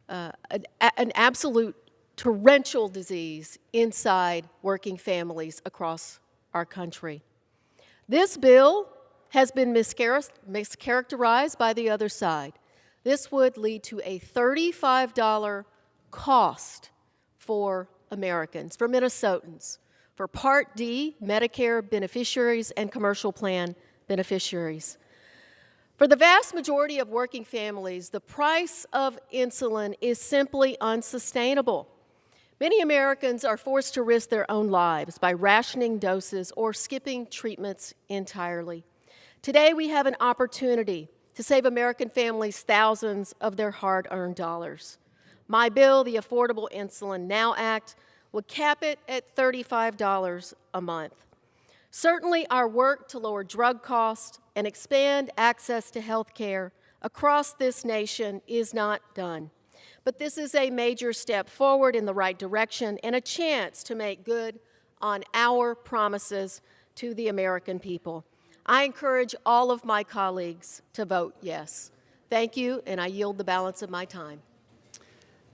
an absolute torrential disease inside working families across our country. This bill has been mischaracterized by the other side. This would lead to a $35 cost for Americans, for Minnesotans, for Part D Medicare beneficiaries and commercial plan beneficiaries. For the vast majority of working families, the price of insulin is simply unsustainable. Many Americans are forced to risk their own lives by rationing doses or skipping treatments entirely. Today, we have an opportunity to save American families thousands of their hard-earned dollars. My bill, the Affordable Insulin Now Act, would cap it at $35 a month. Certainly, our work to lower drug costs and expand access to health care across this nation is not done. But this is a major step forward in the right direction and a chance to make good on our promises to the American people. I encourage all of my colleagues to vote yes. Thank you, and I yield the balance of my time.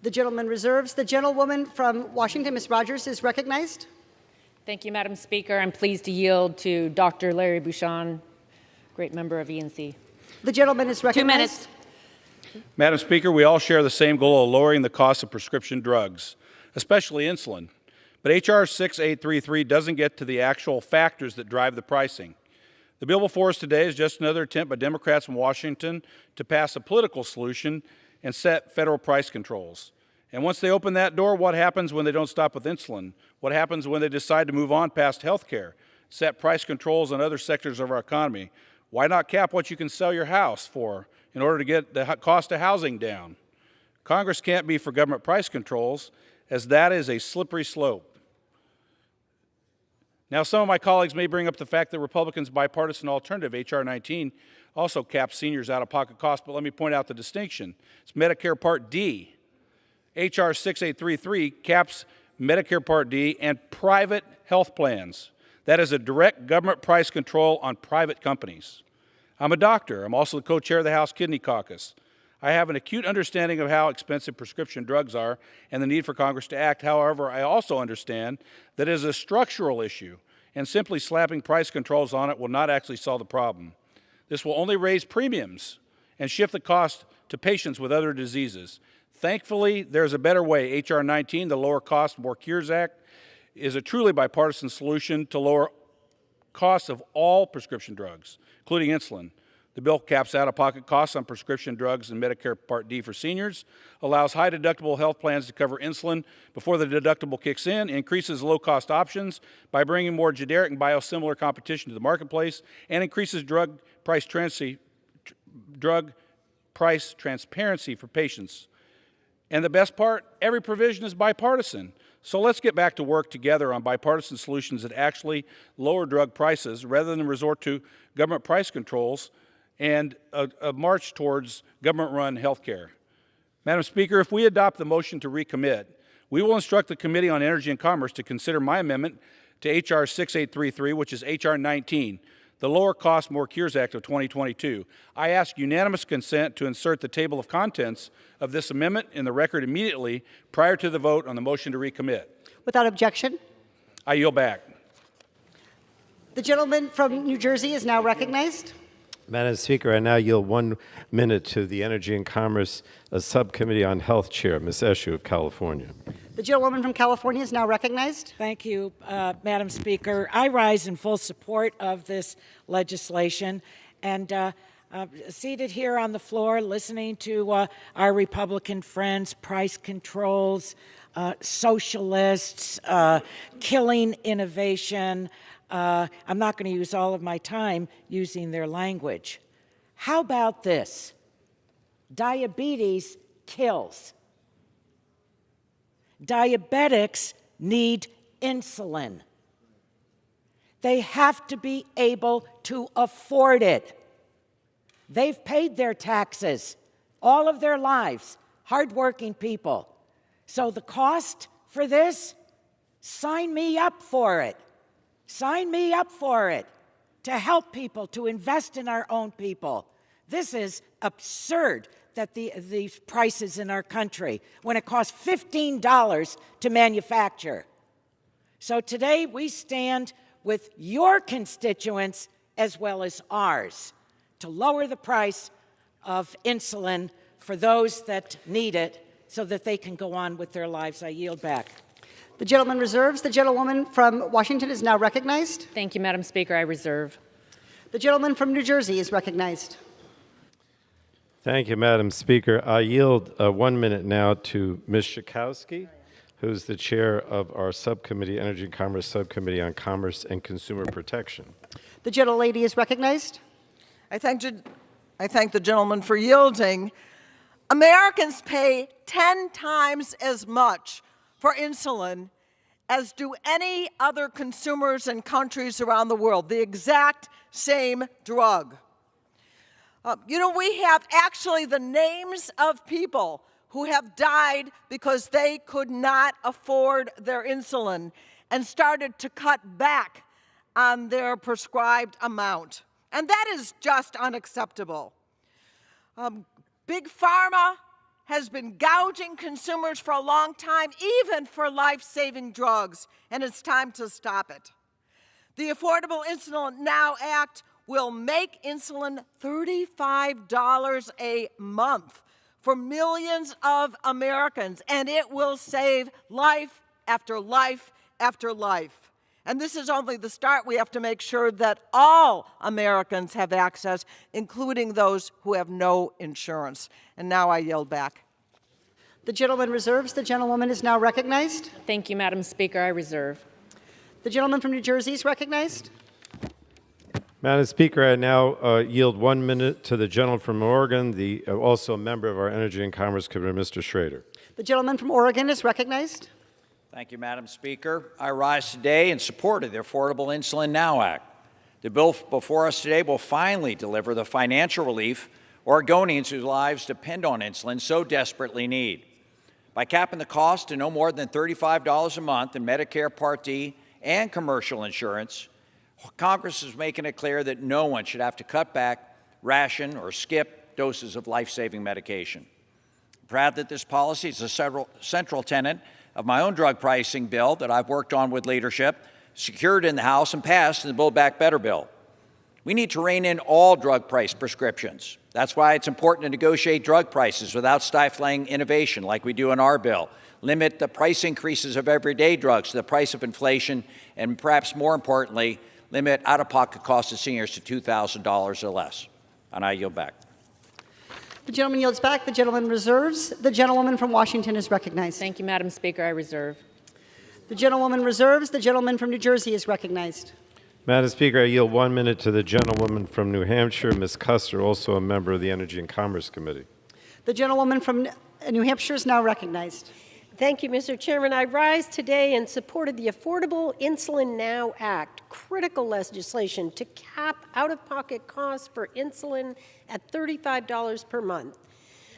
The gentleman reserves. The gentlewoman from Washington, Ms. Rogers, is recognized. Thank you, Madam Speaker. I'm pleased to yield to Dr. Larry Bouchon, great member of ENC. The gentleman is recognized. 2 minutes. Madam Speaker, we all share the same goal of lowering the cost of prescription drugs, especially insulin. But H.R. 6833 doesn't get to the actual factors that drive the pricing. The bill before us today is just another attempt by Democrats in Washington to pass a political solution and set federal price controls. And once they open that door, what happens when they don't stop with insulin? What happens when they decide to move on past health care, set price controls on other sectors of our economy? Why not cap what you can sell your house for in order to get the cost of housing down? Congress can't be for government price controls, as that is a slippery slope. Now, some of my colleagues may bring up the fact that Republicans' bipartisan alternative, H.R. 19, also caps seniors' out-of-pocket costs, but let me point out the distinction. It's Medicare Part D. H.R. 6833 caps Medicare Part D and private health plans. That is a direct government price control on private companies. I'm a doctor. I'm also the co-chair of the House Kidney Caucus. I have an acute understanding of how expensive prescription drugs are and the need for Congress to act. However, I also understand that it is a structural issue, and simply slapping price controls on it will not actually solve the problem. This will only raise premiums and shift the cost to patients with other diseases. Thankfully, there's a better way. H.R. 19, the Lower Cost, More Cures Act, is a truly bipartisan solution to lower costs of all prescription drugs, including insulin. The bill caps out-of-pocket costs on prescription drugs and Medicare Part D for seniors, allows high-deductible health plans to cover insulin before the deductible kicks in, increases low-cost options by bringing more generic and biosimilar competition to the marketplace, and increases drug price transparency for patients. And the best part, every provision is bipartisan. So let's get back to work together on bipartisan solutions that actually lower drug prices rather than resort to government price controls and a march towards government-run health care. Madam Speaker, if we adopt the motion to recommit, we will instruct the Committee on Energy and Commerce to consider my amendment to H.R. 6833, which is H.R. 19, the Lower Cost, More Cures Act of 2022. I ask unanimous consent to insert the table of contents of this amendment in the record immediately prior to the vote on the motion to recommit. Without objection. I yield back. The gentleman from New Jersey is now recognized. Madam Speaker, I now yield 1 minute to the Energy and Commerce Subcommittee on Health Chair, Ms. Eshoo of California. The gentlewoman from California is now recognized. Thank you, Madam Speaker. I rise in full support of this legislation, and seated here on the floor listening to our Republican friends, price controls, socialists, killing innovation. I'm not going to use all of my time using their language. How about this? Diabetes kills. Diabetics need insulin. They have to be able to afford it. They've paid their taxes all of their lives, hardworking people. So the cost for this, sign me up for it. Sign me up for it to help people, to invest in our own people. This is absurd that these prices in our country, when it costs $15 to manufacture. So today we stand with your constituents as well as ours to lower the price of insulin for those that need it so that they can go on with their lives. I yield back. The gentleman reserves. The gentlewoman from Washington is now recognized. Thank you, Madam Speaker. I reserve. The gentleman from New Jersey is recognized. Thank you, Madam Speaker. I yield 1 minute now to Ms. Schakowsky, who's the chair of our subcommittee, Energy and Commerce Subcommittee on Commerce and Consumer Protection. The gentlelady is recognized. I thank the gentleman for yielding. Americans pay 10 times as much for insulin as do any other consumers in countries around the world, the exact same drug. We have actually the names of people who have died because they could not afford their insulin and started to cut back on their prescribed amount. And that is just unacceptable. Big Pharma has been gouging consumers for a long time, even for life-saving drugs, and it's time to stop it. The Affordable Insulin Now Act will make insulin $35 a month for millions of Americans, and it will save life after life after life. And this is only the start. We have to make sure that all Americans have access, including those who have no insurance. And now I yield back. The gentleman reserves. The gentlewoman is now recognized. Thank you, Madam Speaker. I reserve. The gentleman from New Jersey is recognized. Madam Speaker, I now yield 1 minute to the gentleman from Oregon, also a member of our Energy and Commerce Committee, Mr. Schrader. The gentleman from Oregon is recognized. Thank you, Madam Speaker. I rise today in support of the Affordable Insulin Now Act. The bill before us today will finally deliver the financial relief Oregonians whose lives depend on insulin so desperately need. By capping the cost to no more than $35 a month in Medicare Part D and commercial insurance, Congress is making it clear that no one should have to cut back, ration, or skip doses of life-saving medication. I'm proud that this policy is a central tenet of my own drug pricing bill that I've worked on with leadership, secured in the House and passed in the Build Back Better bill. We need to rein in all drug price prescriptions. That's why it's important to negotiate drug prices without stifling innovation like we do in our bill, limit the price increases of everyday drugs to the price of inflation, and perhaps more importantly, limit out-of-pocket costs to seniors to $2,000 or less. And I yield back. The gentleman yields back. The gentleman reserves. The gentlewoman from Washington is recognized. Thank you, Madam Speaker. I reserve. The gentlewoman reserves. The gentleman from New Jersey is recognized. Madam Speaker, I yield 1 minute to the gentlewoman from New Hampshire, Ms. Custer, also a member of the Energy and Commerce Committee. The gentlewoman from New Hampshire is now recognized. Thank you, Mr. Chairman. I rise today in support of the Affordable Insulin Now Act, critical legislation to cap out-of-pocket costs for insulin at $35 per month.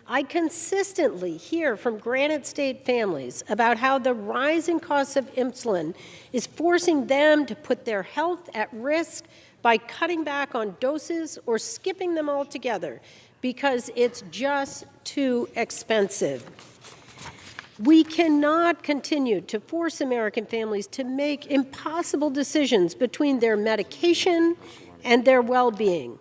I consistently hear from Granite State families about how the rise in costs of insulin is forcing them to put their health at risk by cutting back on doses or skipping them altogether because it's just too expensive. We cannot continue to force American families to make impossible decisions between their medication and their well-being.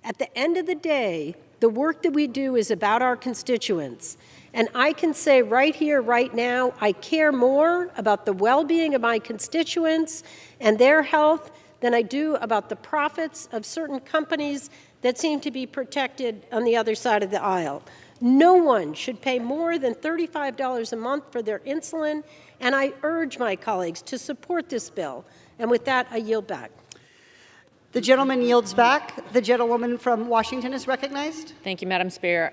At the end of the day, the work that we do is about our constituents. And I can say right here, right now, I care more about the well-being of my constituents and their health than I do about the profits of certain companies that seem to be protected on the other side of the aisle. No one should pay more than $35 a month for their insulin, and I urge my colleagues to support this bill. And with that, I yield back. The gentleman yields back. The gentlewoman from Washington is recognized. Thank you, Madam Speaker.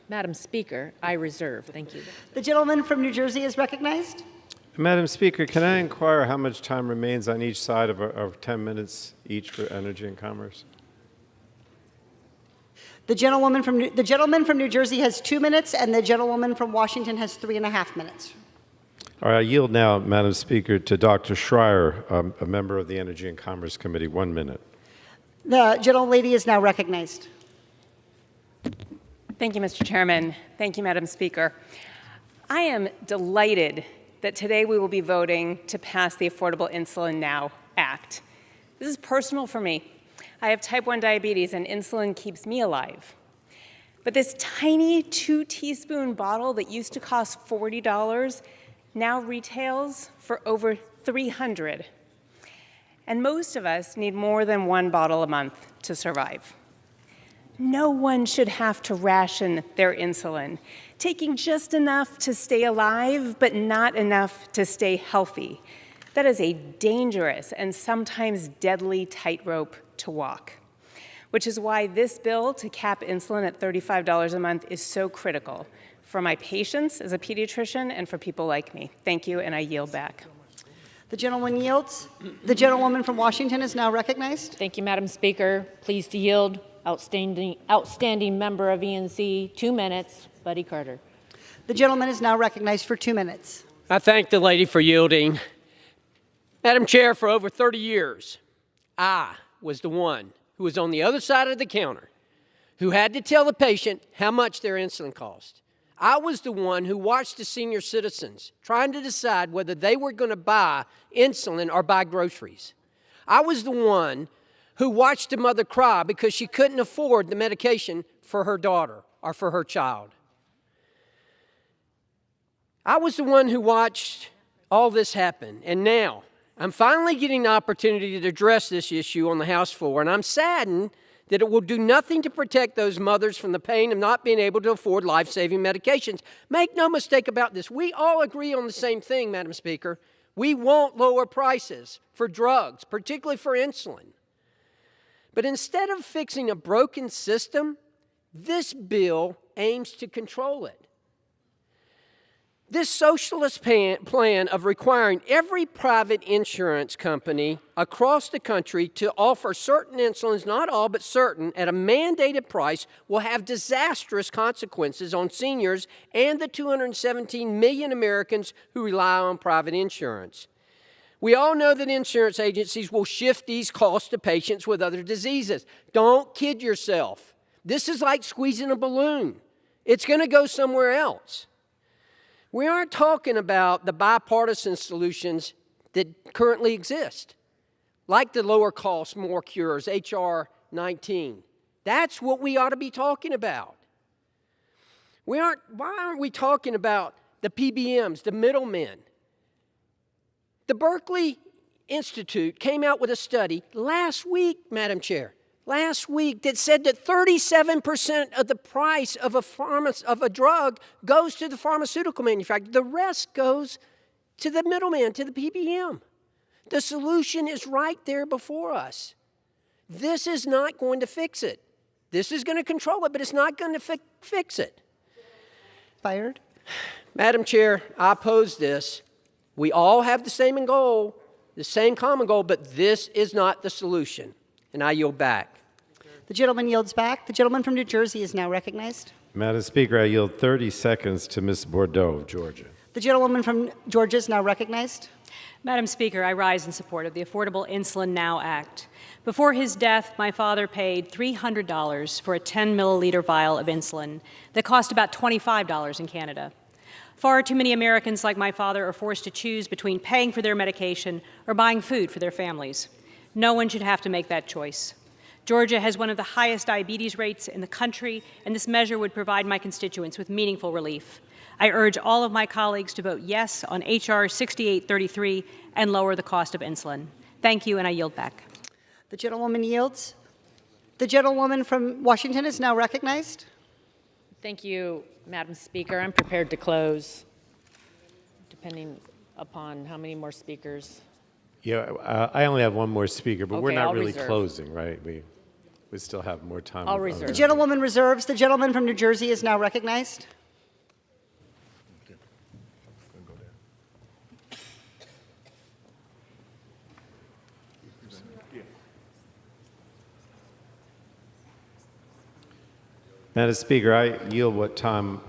Madam Speaker, I reserve. Thank you. The gentleman from New Jersey is recognized. Madam Speaker, can I inquire how much time remains on each side of 10 minutes each for Energy and Commerce? The gentleman from New Jersey has 2 minutes, and the gentlewoman from Washington has 3.5 minutes. All right, I yield now, Madam Speaker, to Dr. Schreier, a member of the Energy and Commerce Committee. 1 minute. The gentlelady is now recognized. Thank you, Mr. Chairman. Thank you, Madam Speaker. I am delighted that today we will be voting to pass the Affordable Insulin Now Act. This is personal for me. I have type 1 diabetes, and insulin keeps me alive. But this tiny 2-teaspoon bottle that used to cost $40 now retails for over $300. And most of us need more than 1 bottle a month to survive. No one should have to ration their insulin, taking just enough to stay alive, but not enough to stay healthy. That is a dangerous and sometimes deadly tightrope to walk, which is why this bill to cap insulin at $35 a month is so critical for my patients as a pediatrician and for people like me. Thank you, and I yield back. The gentleman yields. The gentlewoman from Washington is now recognized. Thank you, Madam Speaker. Pleased to yield. Outstanding member of ENC, 2 minutes, Buddy Carter. The gentleman is now recognized for 2 minutes. I thank the lady for yielding. Madam Chair, for over 30 years, I was the one who was on the other side of the counter who had to tell the patient how much their insulin cost. I was the one who watched the senior citizens trying to decide whether they were going to buy insulin or buy groceries. I was the one who watched a mother cry because she couldn't afford the medication for her daughter or for her child. I was the one who watched all this happened. And now I'm finally getting the opportunity to address this issue on the House floor, and I'm saddened that it will do nothing to protect those mothers from the pain of not being able to afford life-saving medications. Make no mistake about this. We all agree on the same thing, Madam Speaker. We want lower prices for drugs, particularly for insulin. But instead of fixing a broken system, this bill aims to control it. This socialist plan of requiring every private insurance company across the country to offer certain insulins, not all, but certain, at a mandated price will have disastrous consequences on seniors and the 217 million Americans who rely on private insurance. We all know that insurance agencies will shift these costs to patients with other diseases. Don't kid yourself. This is like squeezing a balloon. It's going to go somewhere else. We aren't talking about the bipartisan solutions that currently exist, like the lower cost, more cures, H.R. 19. That's what we ought to be talking about. Why aren't we talking about the PBMs, the middlemen? The Berkeley Institute came out with a study last week, Madam Chair, last week, that said that 37% of the price of a drug goes to the pharmaceutical manufacturer. The rest goes to the middleman, to the PBM. The solution is right there before us. This is not going to fix it. This is going to control it, but it's not going to fix it. Fired. Madam Chair, I oppose this. We all have the same goal, the same common goal, but this is not the solution. And I yield back. The gentleman yields back. The gentleman from New Jersey is now recognized. Madam Speaker, I yield 30 seconds to Ms. Bordeaux of Georgia. The gentlewoman from Georgia is now recognized. Madam Speaker, I rise in support of the Affordable Insulin Now Act. Before his death, my father paid $300 for a 10-milliliter vial of insulin that cost about $25 in Canada. Far too many Americans like my father are forced to choose between paying for their medication or buying food for their families. No one should have to make that choice. Georgia has one of the highest diabetes rates in the country, and this measure would provide my constituents with meaningful relief. I urge all of my colleagues to vote yes on H.R. 6833 and lower the cost of insulin. Thank you, and I yield back. The gentlewoman yields. The gentlewoman from Washington is now recognized. Thank you, Madam Speaker. I'm prepared to close, depending upon how many more speakers. Yeah, I only have one more speaker, but we're Okay, not I'll really reserve. closing, right? We still have more time. I'll reserve. The gentlewoman reserves. The gentleman from New Jersey is now recognized. Madam Speaker, I yield what time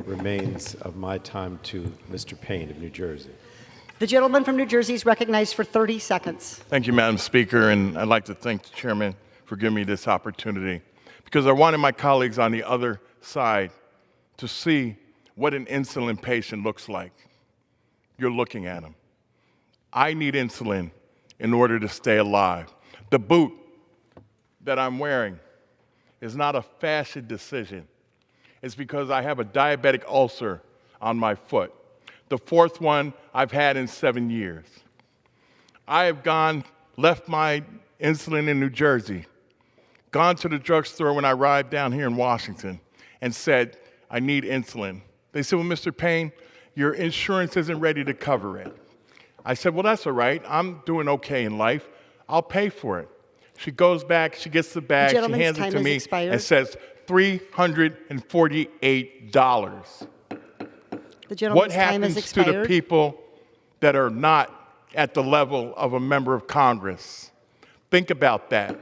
remains of my time to Mr. Payne of New Jersey. The gentleman from New Jersey is recognized for 30 seconds. Thank you, Madam Speaker, and I'd like to thank the chairman for giving me this opportunity because I wanted my colleagues on the other side to see what an insulin patient looks like. You're looking at them. I need insulin in order to stay alive. The boot that I'm wearing is not a fashion decision. It's because I have a diabetic ulcer on my foot. The fourth one I've had in 7 years. I have left my insulin in New Jersey, gone to the drugstore when I arrived down here in Washington and said, I need insulin. They said, well, Mr. Payne, your insurance isn't ready to cover it. I said, well, that's all right. I'm doing okay in life. I'll pay for it. She goes back, she gets the bag, she hands it to me and says, $348. What happens to the people that are not at the level of a member of Congress? Think about that.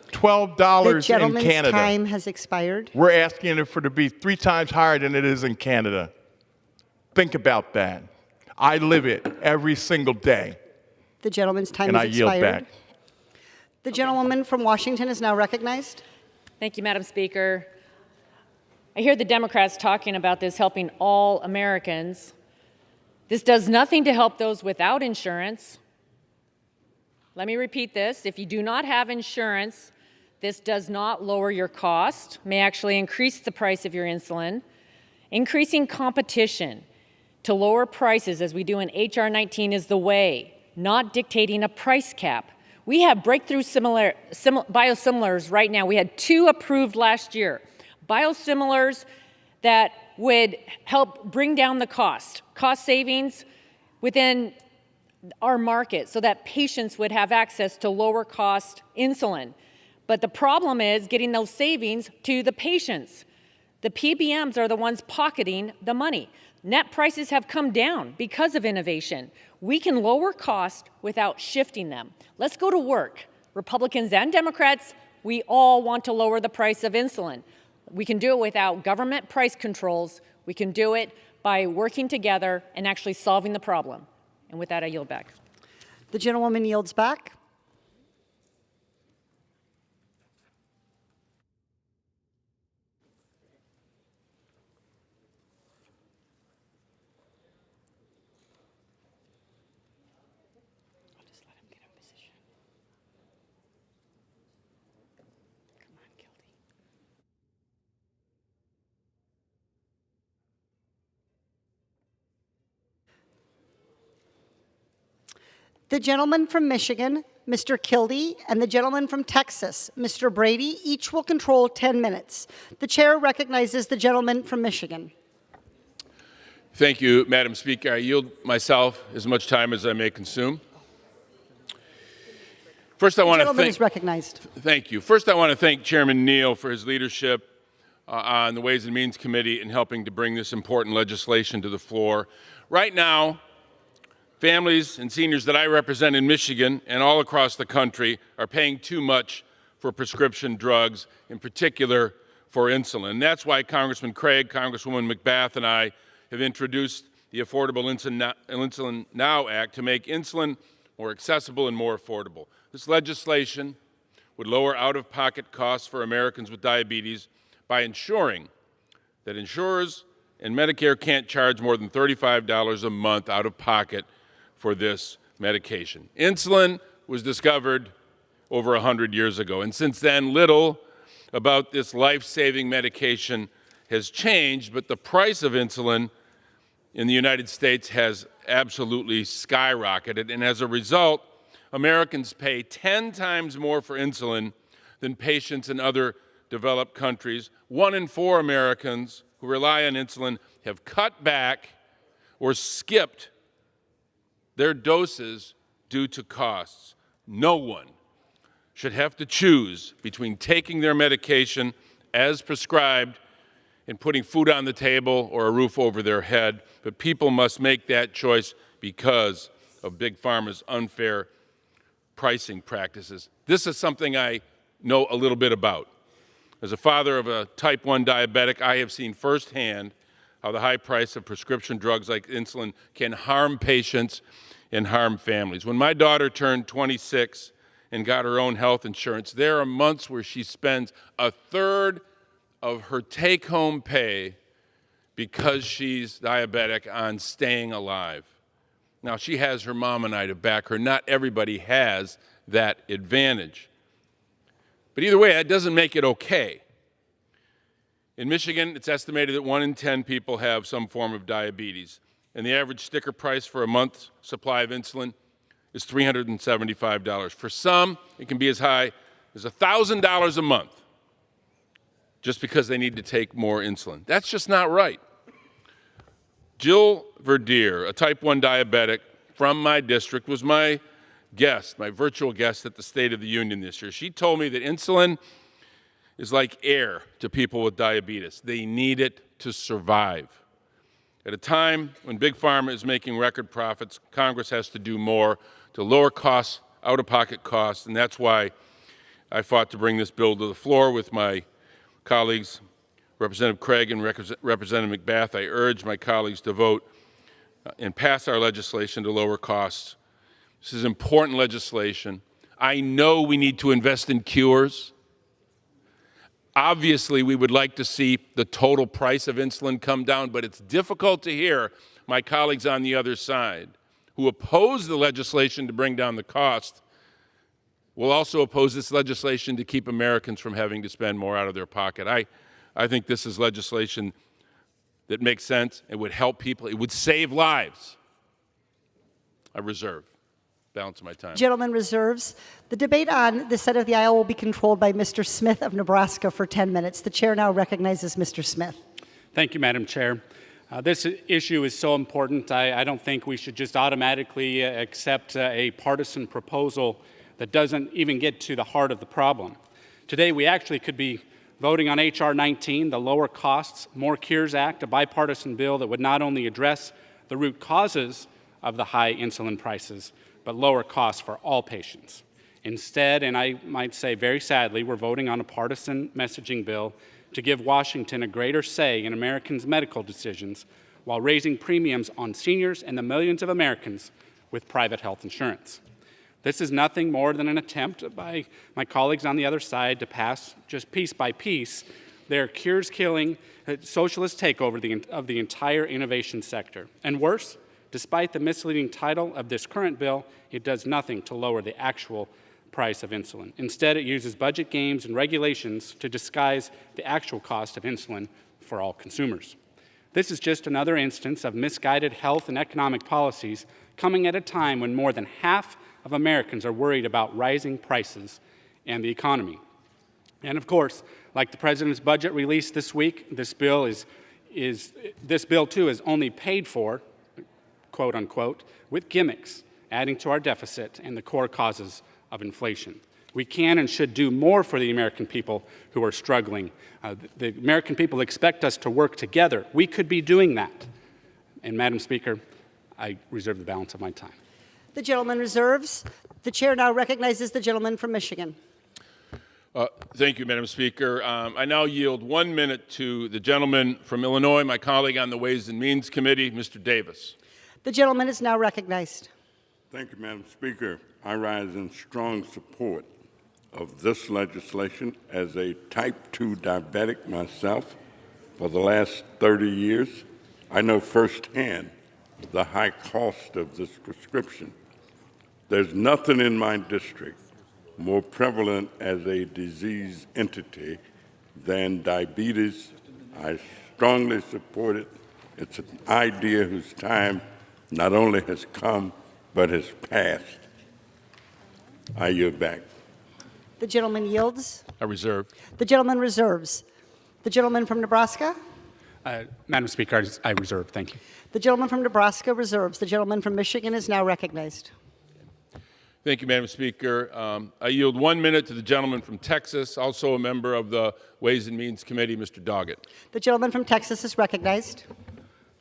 $12 The gentleman's in Canada. time has expired. We're asking it for to be 3 times higher than it is in Canada. Think about that. I live it every single day. The gentleman's time And I has yield expired. back. The gentlewoman from Washington is now recognized. Thank you, Madam Speaker. I hear the Democrats talking about this helping all Americans. This does nothing to help those without insurance. Let me repeat this. If you do not have insurance, this does not lower your cost, may actually increase the price of your insulin, increasing competition, to lower prices as we do in H.R. 19 is the way, not dictating a price cap. We have breakthrough biosimilars right now. We had 2 approved last year. Biosimilars that would help bring down the cost savings within our market so that patients would have access to lower cost insulin. But the problem is getting those savings to the patients. The PBMs are the ones pocketing the money. Net prices have come down because of innovation. We can lower cost without shifting them. Let's go to work. Republicans and Democrats, we all want to lower the price of insulin. We can do it without government price controls. We can do it by working together and actually solving the problem. And with that, I yield back. The gentlewoman yields back. The gentleman from Michigan, Mr. Kildee, and the gentleman from Texas, Mr. Brady, each will control 10 minutes. The chair recognizes the gentleman from Michigan. Thank you, Madam Speaker. I yield myself as much time as I may consume. First, I want to thank. Is recognized. Thank you. First, I want to thank Chairman Neal for his leadership on the Ways and Means Committee in helping to bring this important legislation to the floor. Right now, families and seniors that I represent in Michigan and all across the country are paying too much for prescription drugs, in particular for insulin. And that's why Congressman Craig, Congresswoman McBath, and I have introduced the Affordable Insulin Now Act to make insulin more accessible and more affordable. This legislation would lower out-of-pocket costs for Americans with diabetes by ensuring that insurers and Medicare can't charge more than $35 a month out of pocket for this medication. Insulin was discovered over 100 years ago, and since then, little about this life-saving medication has changed, but the price of insulin in the United States has absolutely skyrocketed, and as a result, Americans pay 10 times more for insulin than patients in other developed countries. 1 in 4 Americans who rely on insulin have cut back or skipped their doses due to costs. No one should have to choose between taking their medication as prescribed and putting food on the table or a roof over their head, but people must make that choice because of Big Pharma's unfair pricing practices. This is something I know a little bit about. As a father of a type 1 diabetic, I have seen firsthand how the high price of prescription drugs like insulin can harm patients and harm families. When my daughter turned 26 and got her own health insurance, there are months where she spends a third of her take-home pay because she's diabetic on staying alive. Now, she has her mom and I to back her. Not everybody has that advantage. But either way, that doesn't make it okay. In Michigan, it's estimated that 1 in 10 people have some form of diabetes, and the average sticker price for a month's supply of insulin is $375. For some, it can be as high as $1,000 a month just because they need to take more insulin. That's just not right. Jill Verdier, a type 1 diabetic from my district, was my guest, my virtual guest at the State of the Union this year. She told me that insulin is like air to people with diabetes. They need it to survive. At a time when Big Pharma is making record profits, Congress has to do more to lower costs, out-of-pocket costs, and that's why I fought to bring this bill to the floor with my colleagues, Representative Craig and Representative McBath. I urge my colleagues to vote and pass our legislation to lower costs. This is important legislation. I know we need to invest in cures. Obviously, we would like to see the total price of insulin come down, but it's difficult to hear my colleagues on the other side who oppose the legislation to bring down the cost will also oppose this legislation to keep Americans from having to spend more out of their pocket. I think this is legislation that make sense. It would help people. It would save lives. I reserve. Balance of my time. Gentleman reserves. The debate on this side of the aisle will be controlled by Mr. Smith of Nebraska for 10 minutes. The chair now recognizes Mr. Smith. Thank you, Madam Chair. This issue is so important. I don't think we should just automatically accept a partisan proposal that doesn't even get to the heart of the problem. Today, we actually could be voting on H.R. 19, the Lower Costs, More Cures Act, a bipartisan bill that would not only address the root causes of the high insulin prices, but lower costs for all patients. Instead, and I might say very sadly, we're voting on a partisan messaging bill to give Washington a greater say in Americans' medical decisions while raising premiums on seniors and the millions of Americans with private health insurance. This is nothing more than an attempt by my colleagues on the other side to pass, just piece by piece, their cures-killing socialist takeover of the entire innovation sector. And worse, despite the misleading title of this current bill, it does nothing to lower the actual price of insulin. Instead, it uses budget games and regulations to disguise the actual cost of insulin for all consumers. This is just another instance of misguided health and economic policies coming at a time when more than half of Americans are worried about rising prices and the economy. And of course, like the President's budget released this week, this bill too is only paid for, quote unquote, with gimmicks, adding to our deficit and the core causes of inflation. We can and should do more for the American people who are struggling. The American people expect us to work together. We could be doing that. And Madam Speaker, I reserve the balance of my time. The gentleman reserves. The chair now recognizes the gentleman from Michigan. Thank you, Madam Speaker. I now yield 1 minute to the gentleman from Illinois, my colleague on the Ways and Means Committee, Mr. Davis. The gentleman is now recognized. Thank you, Madam Speaker. I rise in strong support of this legislation. As a type 2 diabetic myself for the last 30 years, I know firsthand the high cost of this prescription. There's nothing in my district more prevalent as a disease entity than diabetes. I strongly support it. It's an idea whose time not only has come, but has passed. I yield back. The gentleman yields. I reserve. The gentleman reserves. The gentleman from Nebraska. Madam Speaker, I reserve. Thank you. The gentleman from Nebraska reserves. The gentleman from Michigan is now recognized. Thank you, Madam Speaker. I yield 1 minute to the gentleman from Texas, also a member of the Ways and Means Committee, Mr. Doggett. The gentleman from Texas is recognized.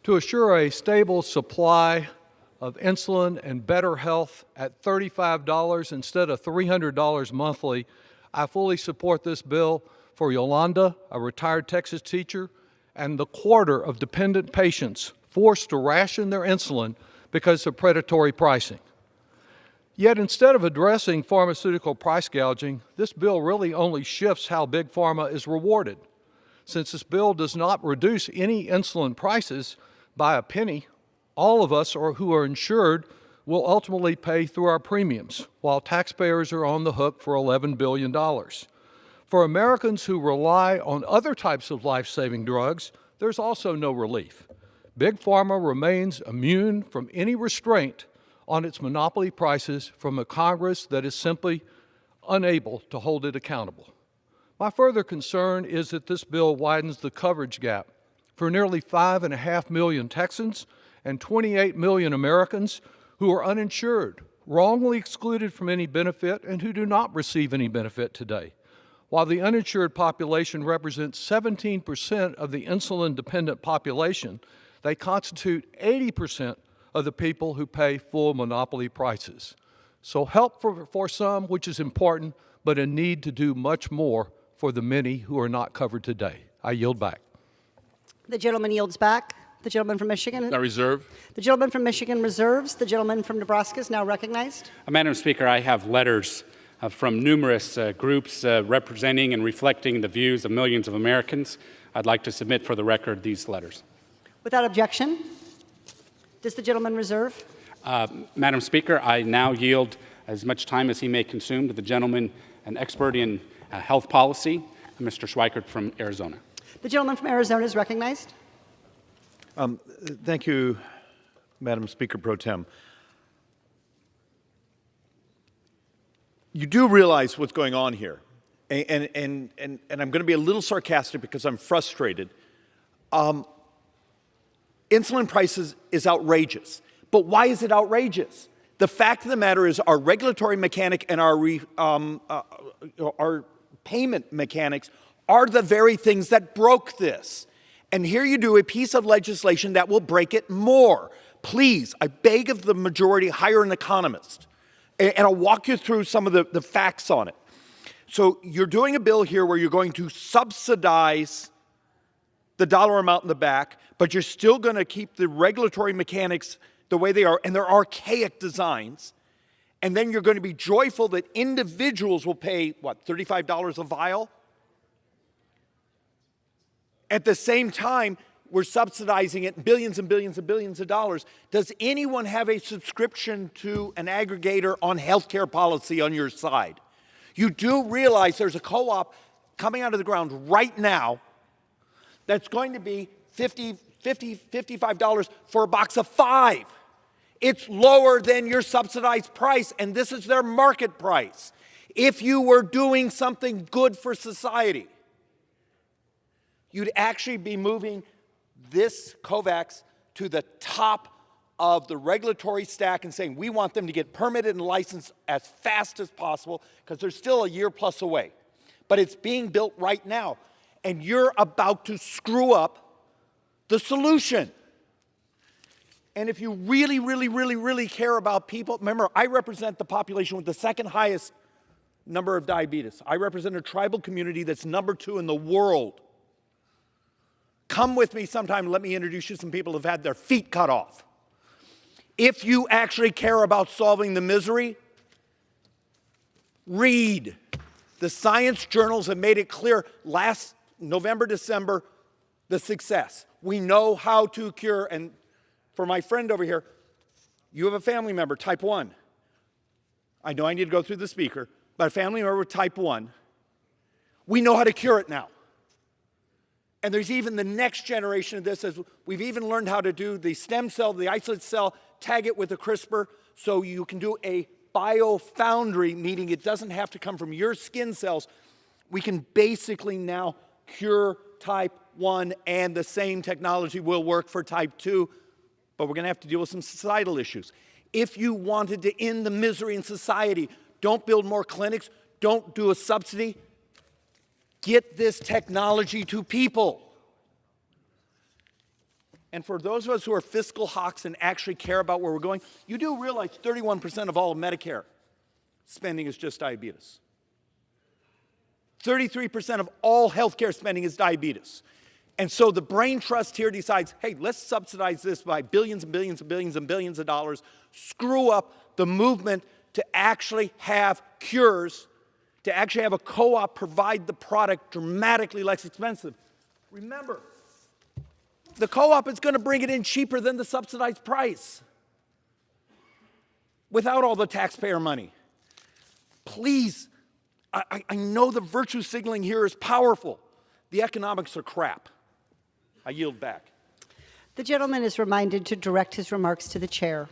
To assure a stable supply of insulin and better health at $35 instead of $300 monthly, I fully support this bill for Yolanda, a retired Texas teacher, and the quarter of dependent patients forced to ration their insulin because of predatory pricing. Yet instead of addressing pharmaceutical price gouging, this bill really only shifts how Big Pharma is rewarded. Since this bill does not reduce any insulin prices by a penny, all of us who are insured will ultimately pay through our premiums, while taxpayers are on the hook for $11 billion. For Americans who rely on other types of life-saving drugs, there's also no relief. Big Pharma remains immune from any restraint on its monopoly prices from a Congress that is simply unable to hold it accountable. My further concern is that this bill widens the coverage gap for nearly 5.5 million Texans and 28 million Americans who are uninsured, wrongly excluded from any benefit, and who do not receive any benefit today. While the uninsured population represents 17% of the insulin-dependent population, they constitute 80% of the people who pay full monopoly prices. So help for some, which is important, but a need to do much more for the many who are not covered today. I yield back. The gentleman yields back. The gentleman from Michigan. I reserve. The gentleman from Michigan reserves. The gentleman from Nebraska is now recognized. Madam Speaker, I have letters from numerous groups representing and reflecting the views of millions of Americans. I'd like to submit for the record these letters. Without objection, does the gentleman reserve? Madam Speaker, I now yield as much time as he may consume to the gentleman, an expert in health policy, Mr. Schweikert from Arizona. The gentleman from Arizona is recognized. Thank you, Madam Speaker Pro Tem. You do realize what's going on here, and I'm going to be a little sarcastic because I'm frustrated. Insulin prices is outrageous, but why is it outrageous? The fact of the matter is our regulatory mechanic and our payment mechanics are the very things that broke this. And here you do a piece of legislation that will break it more. Please, I beg of the majority, hire an economist. And I'll walk you through some of the facts on it. So you're doing a bill here where you're going to subsidize the dollar amount in the back, but you're still going to keep the regulatory mechanics the way they are, and they're archaic designs. And then you're going to be joyful that individuals will pay, what, $35 a vial? At the same time, we're subsidizing it billions and billions and billions of dollars. Does anyone have a subscription to an aggregator on healthcare policy on your side? You do realize there's a co-op coming out of the ground right now that's going to be $55 for a box of 5. It's lower than your subsidized price, and this is their market price. If you were doing something good for society, you'd actually be moving this COVAX to the top of the regulatory stack and saying, we want them to get permitted and licensed as fast as possible because they're still a year plus away. But it's being built right now. And you're about to screw up the solution. And if you really, really, really, really care about people, remember, I represent the population with the second highest number of diabetes. I represent a tribal community that's number 2 in the world. Come with me sometime and let me introduce you to some people who've had their feet cut off. If you actually care about solving the misery, read. The science journals have made it clear last November, December, the success. We know how to cure, and for my friend over here, you have a family member, type 1. I know I need to go through the speaker, but a family member with type 1, we know how to cure it now. And there's even the next generation of this, as we've even learned how to do the stem cell, the isolate cell, tag it with a CRISPR, so you can do a biofoundry, meaning it doesn't have to come from your skin cells. We can basically now cure type 1, and the same technology will work for type 2, but we're going to have to deal with some societal issues. If you wanted to end the misery in society, don't build more clinics, don't do a subsidy. Get this technology to people. And for those of us who are fiscal hawks and actually care about where we're going, you do realize 31% of all of Medicare spending is just diabetes. 33% of all healthcare spending is diabetes. And so the brain trust here decides, hey, let's subsidize this by billions and billions and billions and billions of dollars, screw up the movement to actually have cures, to actually have a co-op provide the product dramatically less expensive. Remember, the co-op is going to bring it in cheaper than the subsidized price without all the taxpayer money. Please, I know the virtue signaling here is powerful. The economics are crap. I yield back. The gentleman is reminded to direct his remarks to the chair.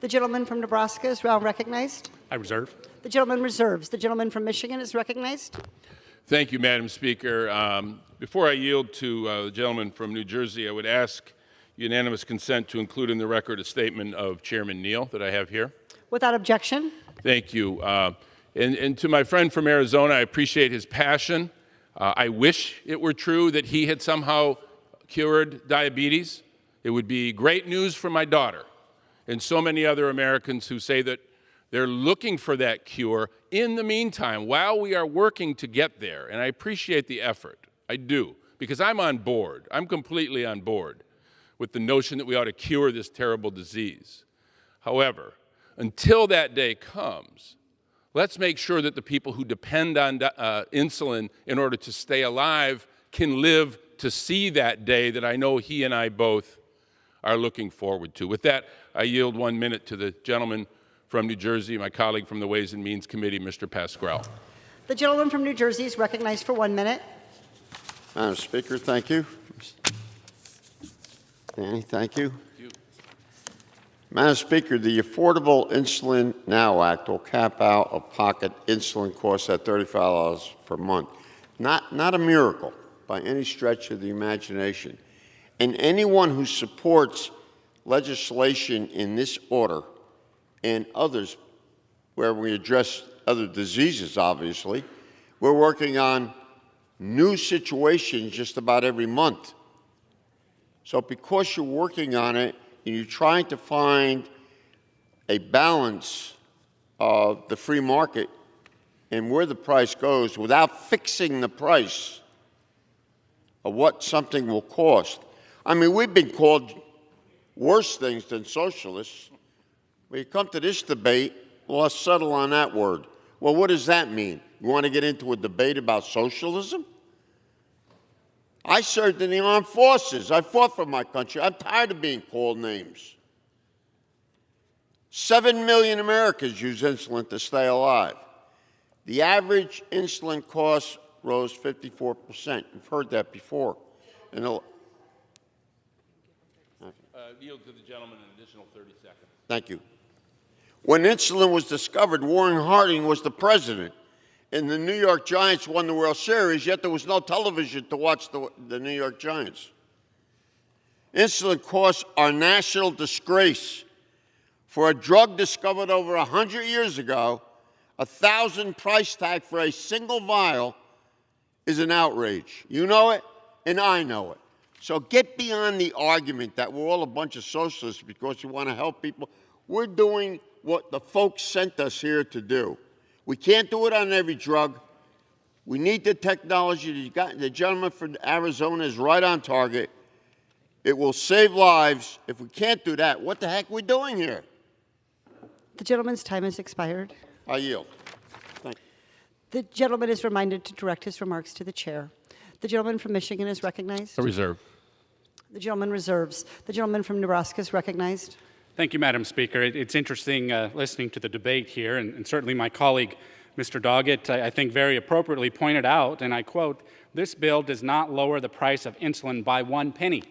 The gentleman from Nebraska is now recognized. I reserve. The gentleman reserves. The gentleman from Michigan is recognized. Thank you, Madam Speaker. Before I yield to the gentleman from New Jersey, I would ask unanimous consent to include in the record a statement of Chairman Neal that I have here. Without objection. Thank you. And to my friend from Arizona, I appreciate his passion. I wish it were true that he had somehow cured diabetes. It would be great news for my daughter and so many other Americans who say that they're looking for that cure in the meantime while we are working to get there. And I appreciate the effort. I do, because I'm on board. I'm completely on board with the notion that we ought to cure this terrible disease. However, until that day comes, let's make sure that the people who depend on insulin in order to stay alive can live to see that day that I know he and I both are looking forward to. With that, I yield 1 minute to the gentleman from New Jersey, my colleague from the Ways and Means Committee, Mr. Pascrell. The gentleman from New Jersey is recognized for 1 minute. Madam Speaker, thank you. Danny, thank you. Madam Speaker, the Affordable Insulin Now Act will cap out-of-pocket insulin costs at $35 per month. Not a miracle by any stretch of the imagination. And anyone who supports legislation in this order and others where we address other diseases, obviously, we're working on new situations just about every month. So because you're working on it and you're trying to find a balance of the free market and where the price goes without fixing the price of what something will cost. I mean, we've been called worse things than socialists. When you come to this debate, well, let's settle on that word. Well, what does that mean? You want to get into a debate about socialism? I served in the armed forces. I fought for my country. I'm tired of being called names. 7 million Americans use insulin to stay alive. The average insulin cost rose 54%. You've heard that before. Yield to the gentleman an additional 30 seconds. Thank you. When insulin was discovered, Warren Harding was the president, and the New York Giants won the World Series, yet there was no television to watch the New York Giants. Insulin costs are national disgrace. For a drug discovered over 100 years ago, a $1,000 price tag for a single vial is an outrage. You know it, and I know it. So get beyond the argument that we're all a bunch of socialists because we want to help people. We're doing what the folks sent us here to do. We can't do it on every drug. We need the technology. The gentleman from Arizona is right on target. It will save lives. If we can't do that, what the heck are we doing here? The gentleman's time has expired. I yield. Thank you. The gentleman is reminded to direct his remarks to the chair. The gentleman from Michigan is recognized. A reserve. The gentleman reserves. The gentleman from Nebraska is recognized. Thank you, Madam Speaker. It's interesting listening to the debate here, and certainly my colleague, Mr. Doggett, I think very appropriately pointed out, and I quote, "This bill does not lower the price of insulin by 1 penny.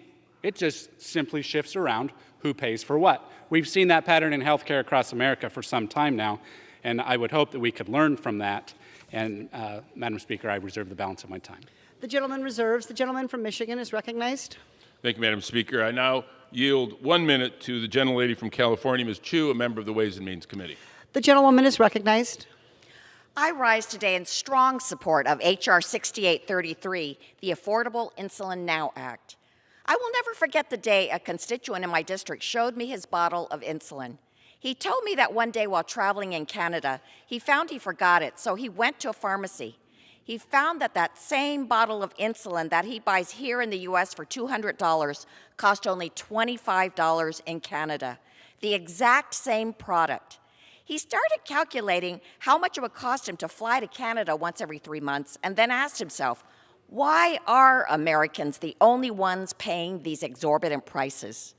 It just simply shifts around who pays for what." We've seen that pattern in healthcare across America for some time now, and I would hope that we could learn from that. And, Madam Speaker, I reserve the balance of my time. The gentleman reserves. The gentleman from Michigan is recognized. Thank you, Madam Speaker. I now yield 1 minute to the gentlelady from California, Ms. Chu, a member of the Ways and Means Committee. The gentlewoman is recognized. I rise today in strong support of H.R. 6833, the Affordable Insulin Now Act. I will never forget the day a constituent in my district showed me his bottle of insulin. He told me that one day while traveling in Canada, he found he forgot it, so he went to a pharmacy. He found that that same bottle of insulin that he buys here in the U.S. for $200 cost only $25 in Canada, the exact same product. He started calculating how much it would cost him to fly to Canada once every 3 months and then asked himself, why are Americans the only ones paying these exorbitant prices?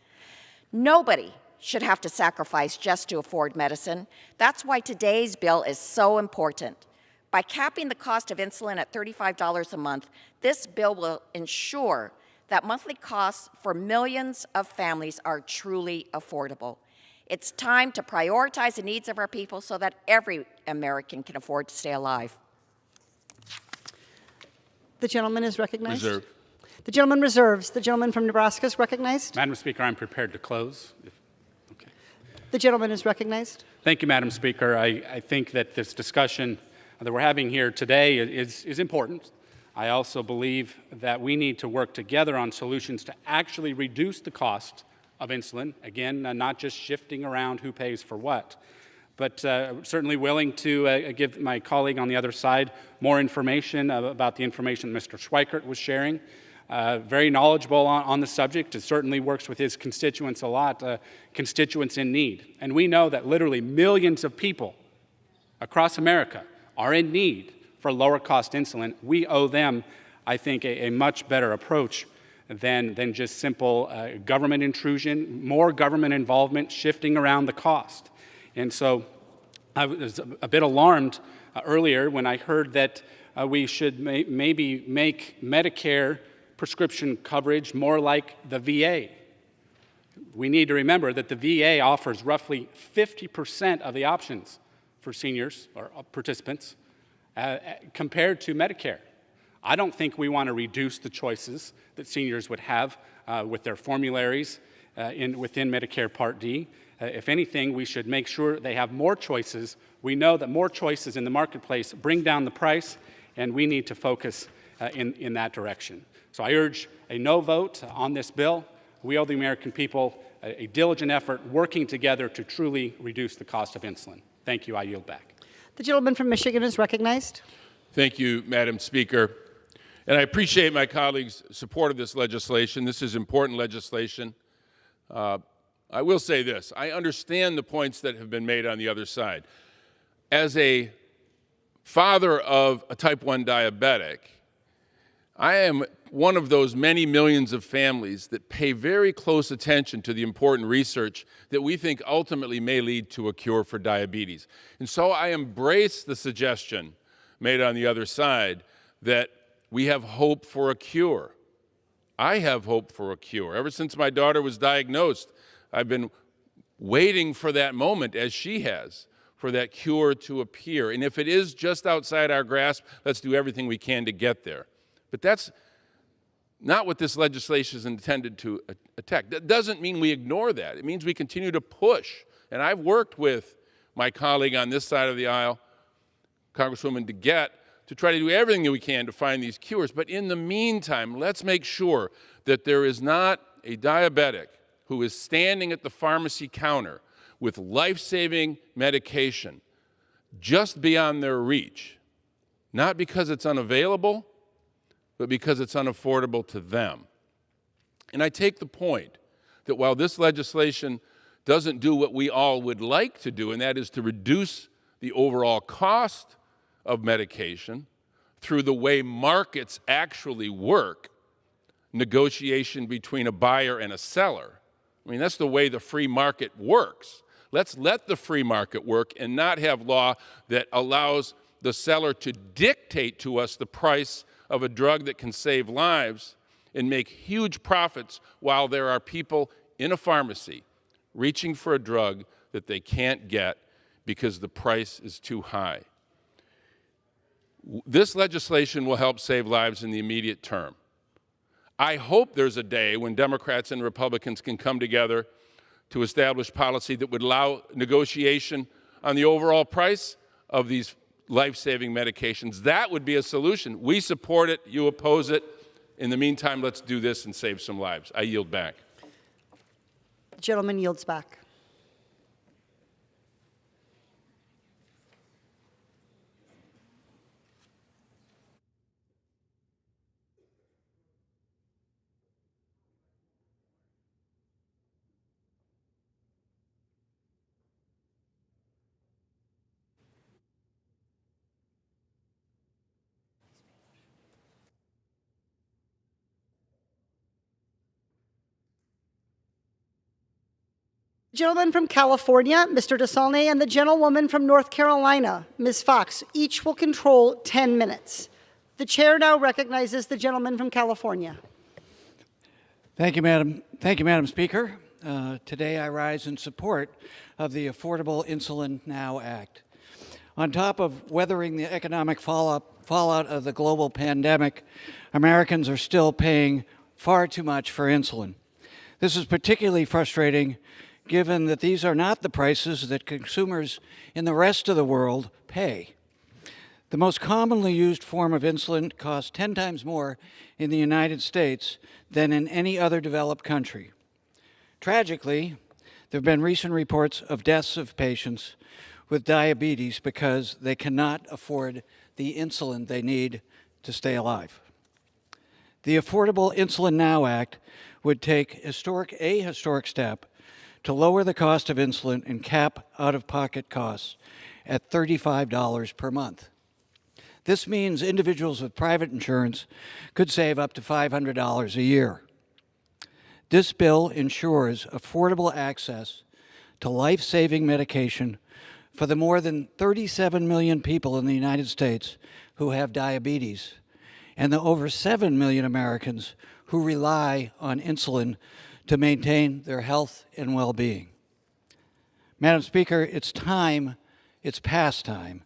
Nobody should have to sacrifice just to afford medicine. That's why today's bill is so important. By capping the cost of insulin at $35 a month, this bill will ensure that monthly costs for millions of families are truly affordable. It's time to prioritize the needs of our people so that every American can afford to stay alive. The gentleman is recognized. Reserve. The gentleman reserves. The gentleman from Nebraska is recognized. Madam Speaker, I'm prepared to close. The gentleman is recognized. Thank you, Madam Speaker. I think that this discussion that we're having here today is important. I also believe that we need to work together on solutions to actually reduce the cost of insulin. Again, not just shifting around who pays for what, but certainly willing to give my colleague on the other side more information about the information Mr. Schweikert was sharing. Very knowledgeable on the subject. It certainly works with his constituents a lot, constituents in need. And we know that literally millions of people across America are in need for lower cost insulin. We owe them, I think, a much better approach than just simple government intrusion, more government involvement, shifting around the cost. And so I was a bit alarmed earlier when I heard that we should maybe make Medicare prescription coverage more like the VA. We need to remember that the VA offers roughly 50% of the options for seniors or participants compared to Medicare. I don't think we want to reduce the choices that seniors would have with their formularies within Medicare Part D. If anything, we should make sure they have more choices. We know that more choices in the marketplace bring down the price, and we need to focus in that direction. So I urge a no vote on this bill. We owe the American people a diligent effort working together to truly reduce the cost of insulin. Thank you. I yield back. The gentleman from Michigan is recognized. Thank you, Madam Speaker. And I appreciate my colleagues' support of this legislation. This is important legislation. I will say this. I understand the points that have been made on the other side. As a father of a type 1 diabetic, I am one of those many millions of families that pay very close attention to the important research that we think ultimately may lead to a cure for diabetes. And so I embrace the suggestion made on the other side that we have hope for a cure. I have hope for a cure. Ever since my daughter was diagnosed, I've been waiting for that moment, as she has, for that cure to appear. And if it is just outside our grasp, let's do everything we can to get there. But that's not what this legislation is intended to attack. That doesn't mean we ignore that. It means we continue to push. And I've worked with my colleague on this side of the aisle, Congresswoman DeGette, to try to do everything that we can to find these cures. But in the meantime, let's make sure that there is not a diabetic who is standing at the pharmacy counter with life-saving medication just beyond their reach, not because it's unavailable, but because it's unaffordable to them. And I take the point that while this legislation doesn't do what we all would like to do, and that is to reduce the overall cost of medication through the way markets actually work, negotiation between a buyer and a seller. I mean, that's the way the free market works. Let's let the free market work and not have law that allows the seller to dictate to us the price of a drug that can save lives and make huge profits while there are people in a pharmacy reaching for a drug that they can't get because the price is too high. This legislation will help save lives in the immediate term. I hope there's a day when Democrats and Republicans can come together to establish policy that would allow negotiation on the overall price of these life-saving medications. That would be a solution. We support it. You oppose it. In the meantime, let's do this and save some lives. I yield back. The gentleman yields back. The gentleman from California, Mr. DeSaulnier, and the gentlewoman from North Carolina, Ms. Fox, each will control 10 minutes. The chair now recognizes the gentleman from California. Thank you, Madam Speaker. Today I rise in support of the Affordable Insulin Now Act. On top of weathering the economic fallout of the global pandemic, Americans are still paying far too much for insulin. This is particularly frustrating given that these are not the prices that consumers in the rest of the world pay. The most commonly used form of insulin costs 10 times more in the United States than in any other developed country. Tragically, there have been recent reports of deaths of patients with diabetes because they cannot afford the insulin they need to stay alive. The Affordable Insulin Now Act would take a historic step to lower the cost of insulin and cap out-of-pocket costs at $35 per month. This means individuals with private insurance could save up to $500 a year. This bill ensures affordable access to life-saving medication for the more than 37 million people in the United States who have diabetes and the over 7 million Americans who rely on insulin to maintain their health and well-being. Madam Speaker, it's past time,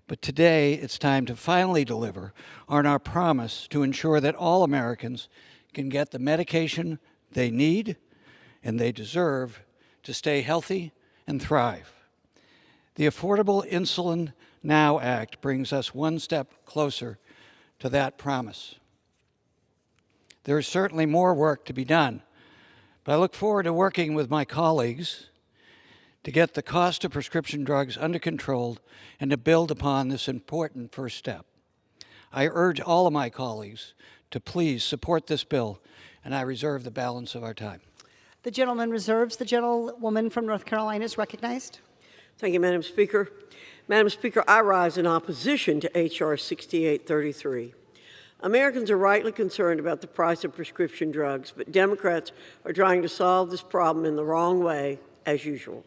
but today it's time to finally deliver on our promise to ensure that all Americans can get the medication they need and they deserve to stay healthy and thrive. The Affordable Insulin Now Act brings us one step closer to that promise. There is certainly more work to be done, but I look forward to working with my colleagues to get the cost of prescription drugs under control and to build upon this important first step. I urge all of my colleagues to please support this bill, and I reserve the balance of our time. The gentleman reserves. The gentlewoman from North Carolina is recognized. Thank you, Madam Speaker. Madam Speaker, I rise in opposition to H.R. 6833. Americans are rightly concerned about the price of prescription drugs, but Democrats are trying to solve this problem in the wrong way, as usual.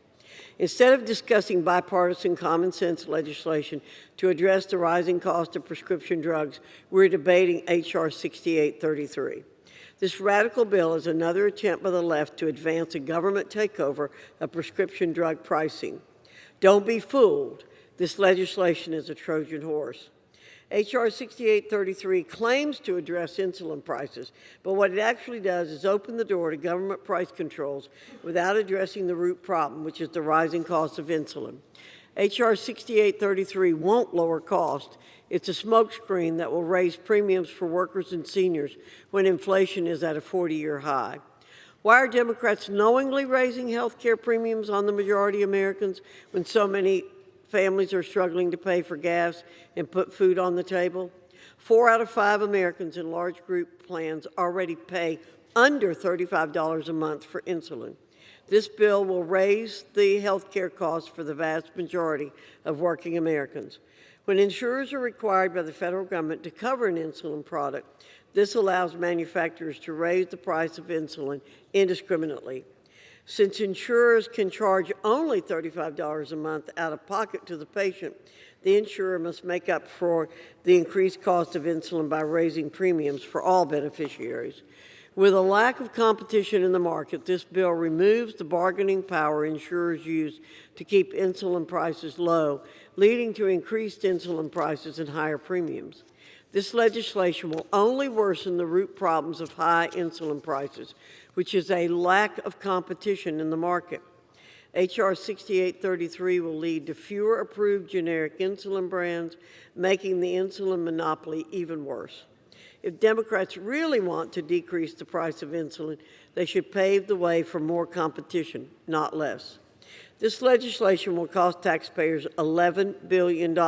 Instead of discussing bipartisan common sense legislation to address the rising cost of prescription drugs, we're debating H.R. 6833. This radical bill is another attempt by the left to advance a government takeover of prescription drug pricing. Don't be fooled. This legislation is a Trojan horse. H.R. 6833 claims to address insulin prices, but what it actually does is open the door to government price controls without addressing the root problem, which is the rising cost of insulin. H.R. 6833 won't lower cost. It's a smokescreen that will raise premiums for workers and seniors when inflation is at a 40-year high. Why are Democrats knowingly raising health care premiums on the majority of Americans when so many families are struggling to pay for gas and put food on the table? 4 out of 5 Americans in large group plans already pay under $35 a month for insulin. This bill will raise the health care costs for the vast majority of working Americans. When insurers are required by the federal government to cover an insulin product, this allows manufacturers to raise the price of insulin indiscriminately. Since insurers can charge only $35 a month out of pocket to the patient, the insurer must make up for the increased cost of insulin by raising premiums for all beneficiaries. With a lack of competition in the market, this bill removes the bargaining power insurers use to keep insulin prices low, leading to increased insulin prices and higher premiums. This legislation will only worsen the root problems of high insulin prices, which is a lack of competition in the market. H.R. 6833 will lead to fewer approved generic insulin brands, making the insulin monopoly even worse. If Democrats really want to decrease the price of insulin, they should pave the way for more competition, not less. This legislation will cost taxpayers $11 billion,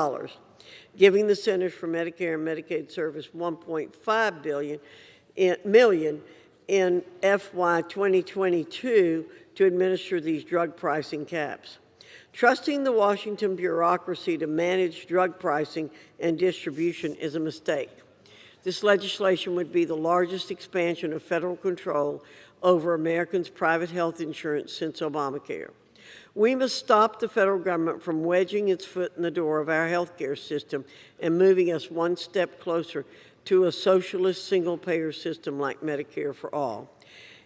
giving the Centers for Medicare and Medicaid Services $1.5 million in FY 2022 to administer these drug pricing caps. Trusting the Washington bureaucracy to manage drug pricing and distribution is a mistake. This legislation would be the largest expansion of federal control over Americans' private health insurance since Obamacare. We must stop the federal government from wedging its foot in the door of our health care system and moving us one step closer to a socialist single-payer system like Medicare for all.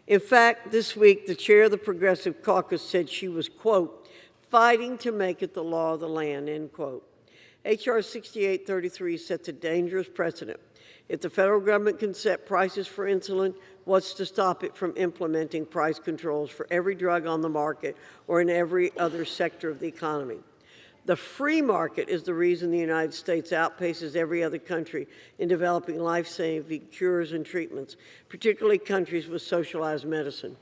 In fact, this week, the chair of the Progressive Caucus said she was, quote, fighting to make it the law of the land, end quote. H.R. 6833 sets a dangerous precedent. If the federal government can set prices for insulin, what's to stop it from implementing price controls for every drug on the market or in every other sector of the economy? The free market is the reason the United States outpaces every other country in developing life-saving cures and treatments, particularly countries with socialized medicine.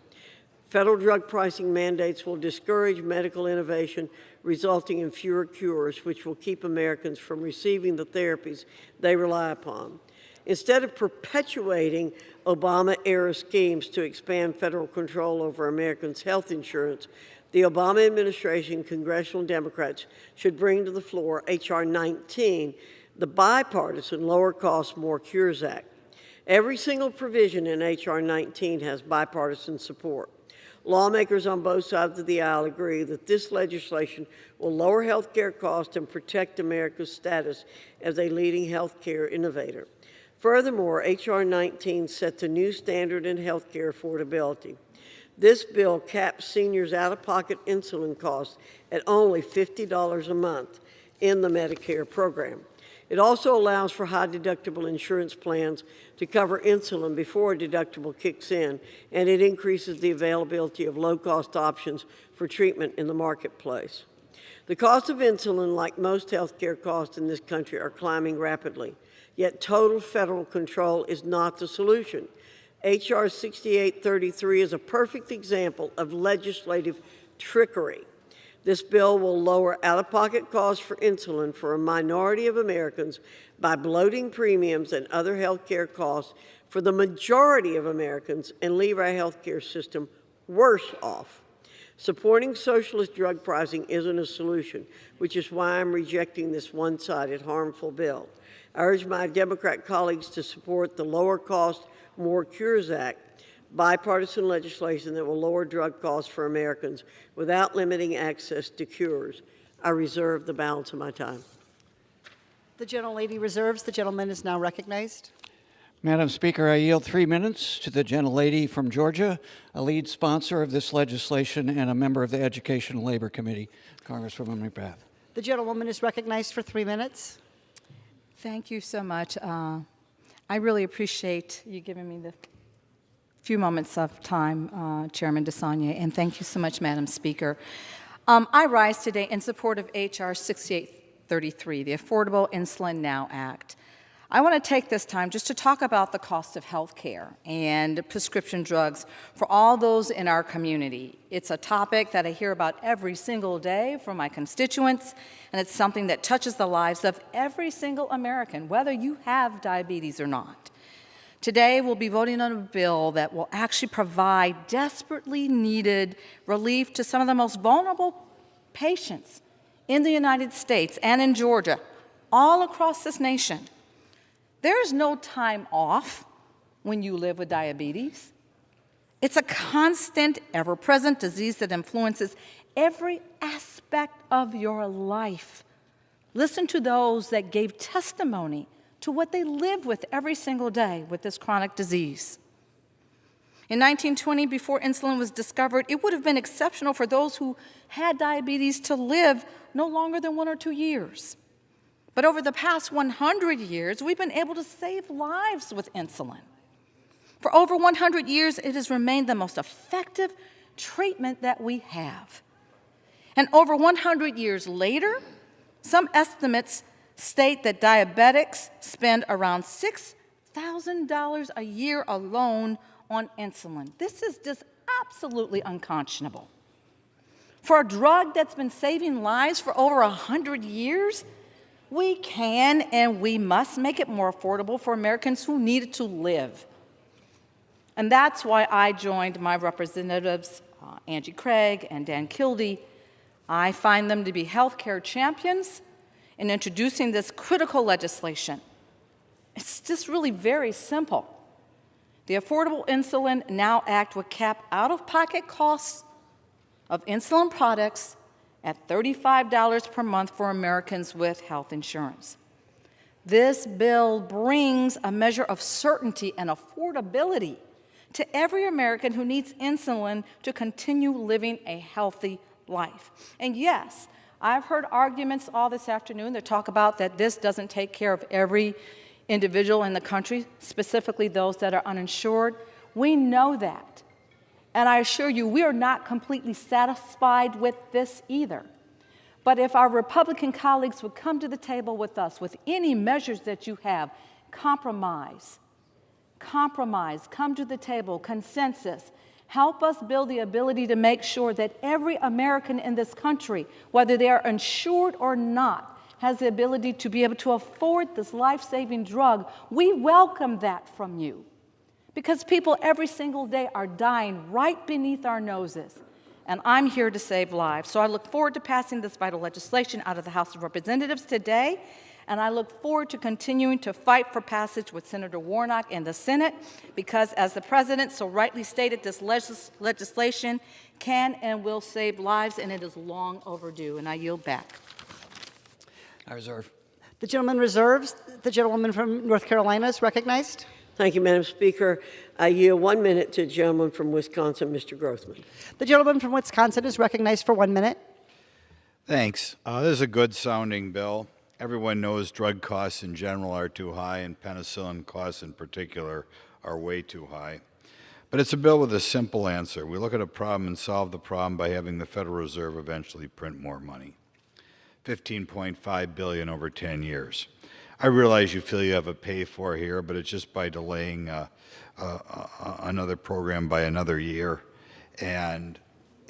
Federal drug pricing mandates will discourage medical innovation, resulting in fewer cures, which will keep Americans from receiving the therapies they rely upon. Instead of perpetuating Obama-era schemes to expand federal control over Americans' health insurance, the Obama administration, congressional Democrats should bring to the floor H.R. 19, the bipartisan Lower Cost, More Cures Act. Every single provision in H.R. 19 has bipartisan support. Lawmakers on both sides of the aisle agree that this legislation will lower health care costs and protect America's status as a leading health care innovator. Furthermore, H.R. 19 sets a new standard in health care affordability. This bill caps seniors' out-of-pocket insulin costs at only $50 a month in the Medicare program. It also allows for high-deductible insurance plans to cover insulin before a deductible kicks in, and it increases the availability of low-cost options for treatment in the marketplace. The cost of insulin, like most health care costs in this country, are climbing rapidly, yet total federal control is not the solution. H.R. 6833 is a perfect example of legislative trickery. This bill will lower out-of-pocket costs for insulin for a minority of Americans by bloating premiums and other health care costs for the majority of Americans and leave our health care system worse off. Supporting socialist drug pricing isn't a solution, which is why I'm rejecting this one-sided, harmful bill. I urge my Democrat colleagues to support the Lower Cost, More Cures Act, bipartisan legislation that will lower drug costs for Americans without limiting access to cures. I reserve the balance of my time. The gentlelady reserves. The gentleman is now recognized. Madam Speaker, I yield 3 minutes to the gentlelady from Georgia, a lead sponsor of this legislation and a member of the Education and Labor Committee, Congresswoman McBath. The gentlewoman is recognized for 3 minutes. Thank you so much. I really appreciate you giving me the few moments of time, Chairman DeSagne, and thank you so much, Madam Speaker. I rise today in support of H.R. 6833, the Affordable Insulin Now Act. I want to take this time just to talk about the cost of health care and prescription drugs for all those in our community. It's a topic that I hear about every single day from my constituents, and it's something that touches the lives of every single American, whether you have diabetes or not. Today, we'll be voting on a bill that will actually provide desperately needed relief to some of the most vulnerable patients in the United States and in Georgia, all across this nation. There is no time off when you live with diabetes. It's a constant, ever-present disease that influences every aspect of your life. Listen to those that gave testimony to what they live with every single day with this chronic disease. In 1920, before insulin was discovered, it would have been exceptional for those who had diabetes to live no longer than 1 or 2 years. But over the past 100 years, we've been able to save lives with insulin. For over 100 years, it has remained the most effective treatment that we have. And over 100 years later, some estimates state that diabetics spend around $6,000 a year alone on insulin. This is just absolutely unconscionable. For a drug that's been saving lives for over 100 years, we can and we must make it more affordable for Americans who need it to live. And that's why I joined my representatives, Angie Craig and Dan Kildee. I find them to be healthcare champions in introducing this critical legislation. It's just really very simple. The Affordable Insulin Now Act would cap out-of-pocket costs of insulin products at $35 per month for Americans with health insurance. This bill brings a measure of certainty and affordability to every American who needs insulin to continue living a healthy life. And yes, I've heard arguments all this afternoon that talk about that this doesn't take care of every individual in the country, specifically those that are uninsured. We know that. And I assure you, we are not completely satisfied with this either. But if our Republican colleagues would come to the table with us with any measures that you have, compromise, come to the table, consensus, help us build the ability to make sure that every American in this country, whether they are insured or not, has the ability to be able to afford this life-saving drug. We welcome that from you because people every single day are dying right beneath our noses. And I'm here to save lives. So I look forward to passing this vital legislation out of the House of Representatives today. And I look forward to continuing to fight for passage with Senator Warnock in the Senate because, as the President so rightly stated, this legislation can and will save lives, and it is long overdue. And I yield back. I reserve. The gentleman reserves. The gentlewoman from North Carolina is recognized. Thank you, Madam Speaker. I yield 1 minute to the gentleman from Wisconsin, Mr. Grothman. The gentleman from Wisconsin is recognized for 1 minute. Thanks. This is a good sounding bill. Everyone knows drug costs in general are too high, and penicillin costs in particular are way too high. But it's a bill with a simple answer. We look at a problem and solve the problem by having the Federal Reserve eventually print more money. $15.5 billion over 10 years. I realize you feel you have a pay for here, but it's just by delaying another program by another year. And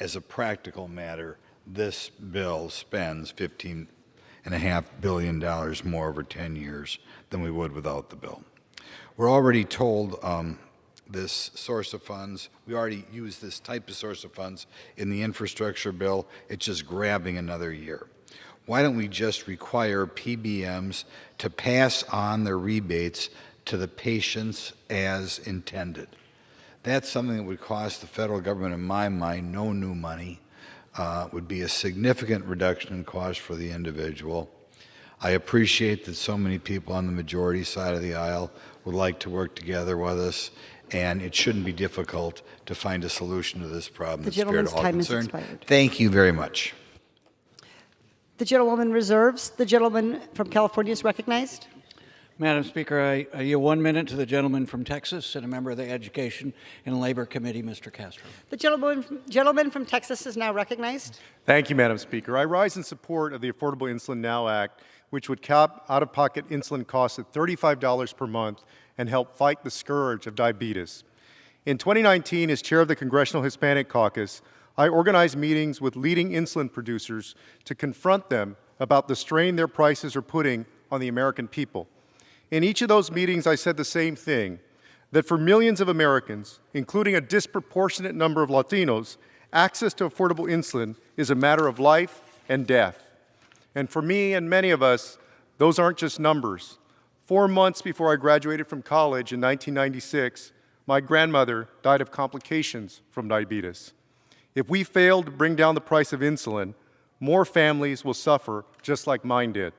as a practical matter, this bill spends $15.5 billion more over 10 years than we would without the bill. We're already told this source of funds, we already use this type of source of funds in the infrastructure bill. It's just grabbing another year. Why don't we just require PBMs to pass on their rebates to the patients as intended? That's something that would cost the federal government, in my mind, no new money. Would be a significant reduction in cost for the individual. I appreciate that so many people on the majority side of the aisle would like to work together with us, and it shouldn't be difficult to find a solution to this problem that's fair to all concerned. Thank you very much. The gentlewoman reserves. The gentleman from California is recognized. Madam Speaker, I yield 1 minute to the gentleman from Texas and a member of the Education and Labor Committee, Mr. Castro. The gentleman from Texas is now recognized. Thank you, Madam Speaker. I rise in support of the Affordable Insulin Now Act, which would cap out-of-pocket insulin costs at $35 per month and help fight the scourge of diabetes. In 2019, as chair of the Congressional Hispanic Caucus, I organized meetings with leading insulin producers to confront them about the strain their prices are putting on the American people. In each of those meetings, I said the same thing, that for millions of Americans, including a disproportionate number of Latinos, access to affordable insulin is a matter of life and death. And for me and many of us, those aren't just numbers. 4 months before I graduated from college in 1996, my grandmother died of complications from diabetes. If we fail to bring down the price of insulin, more families will suffer just like mine did.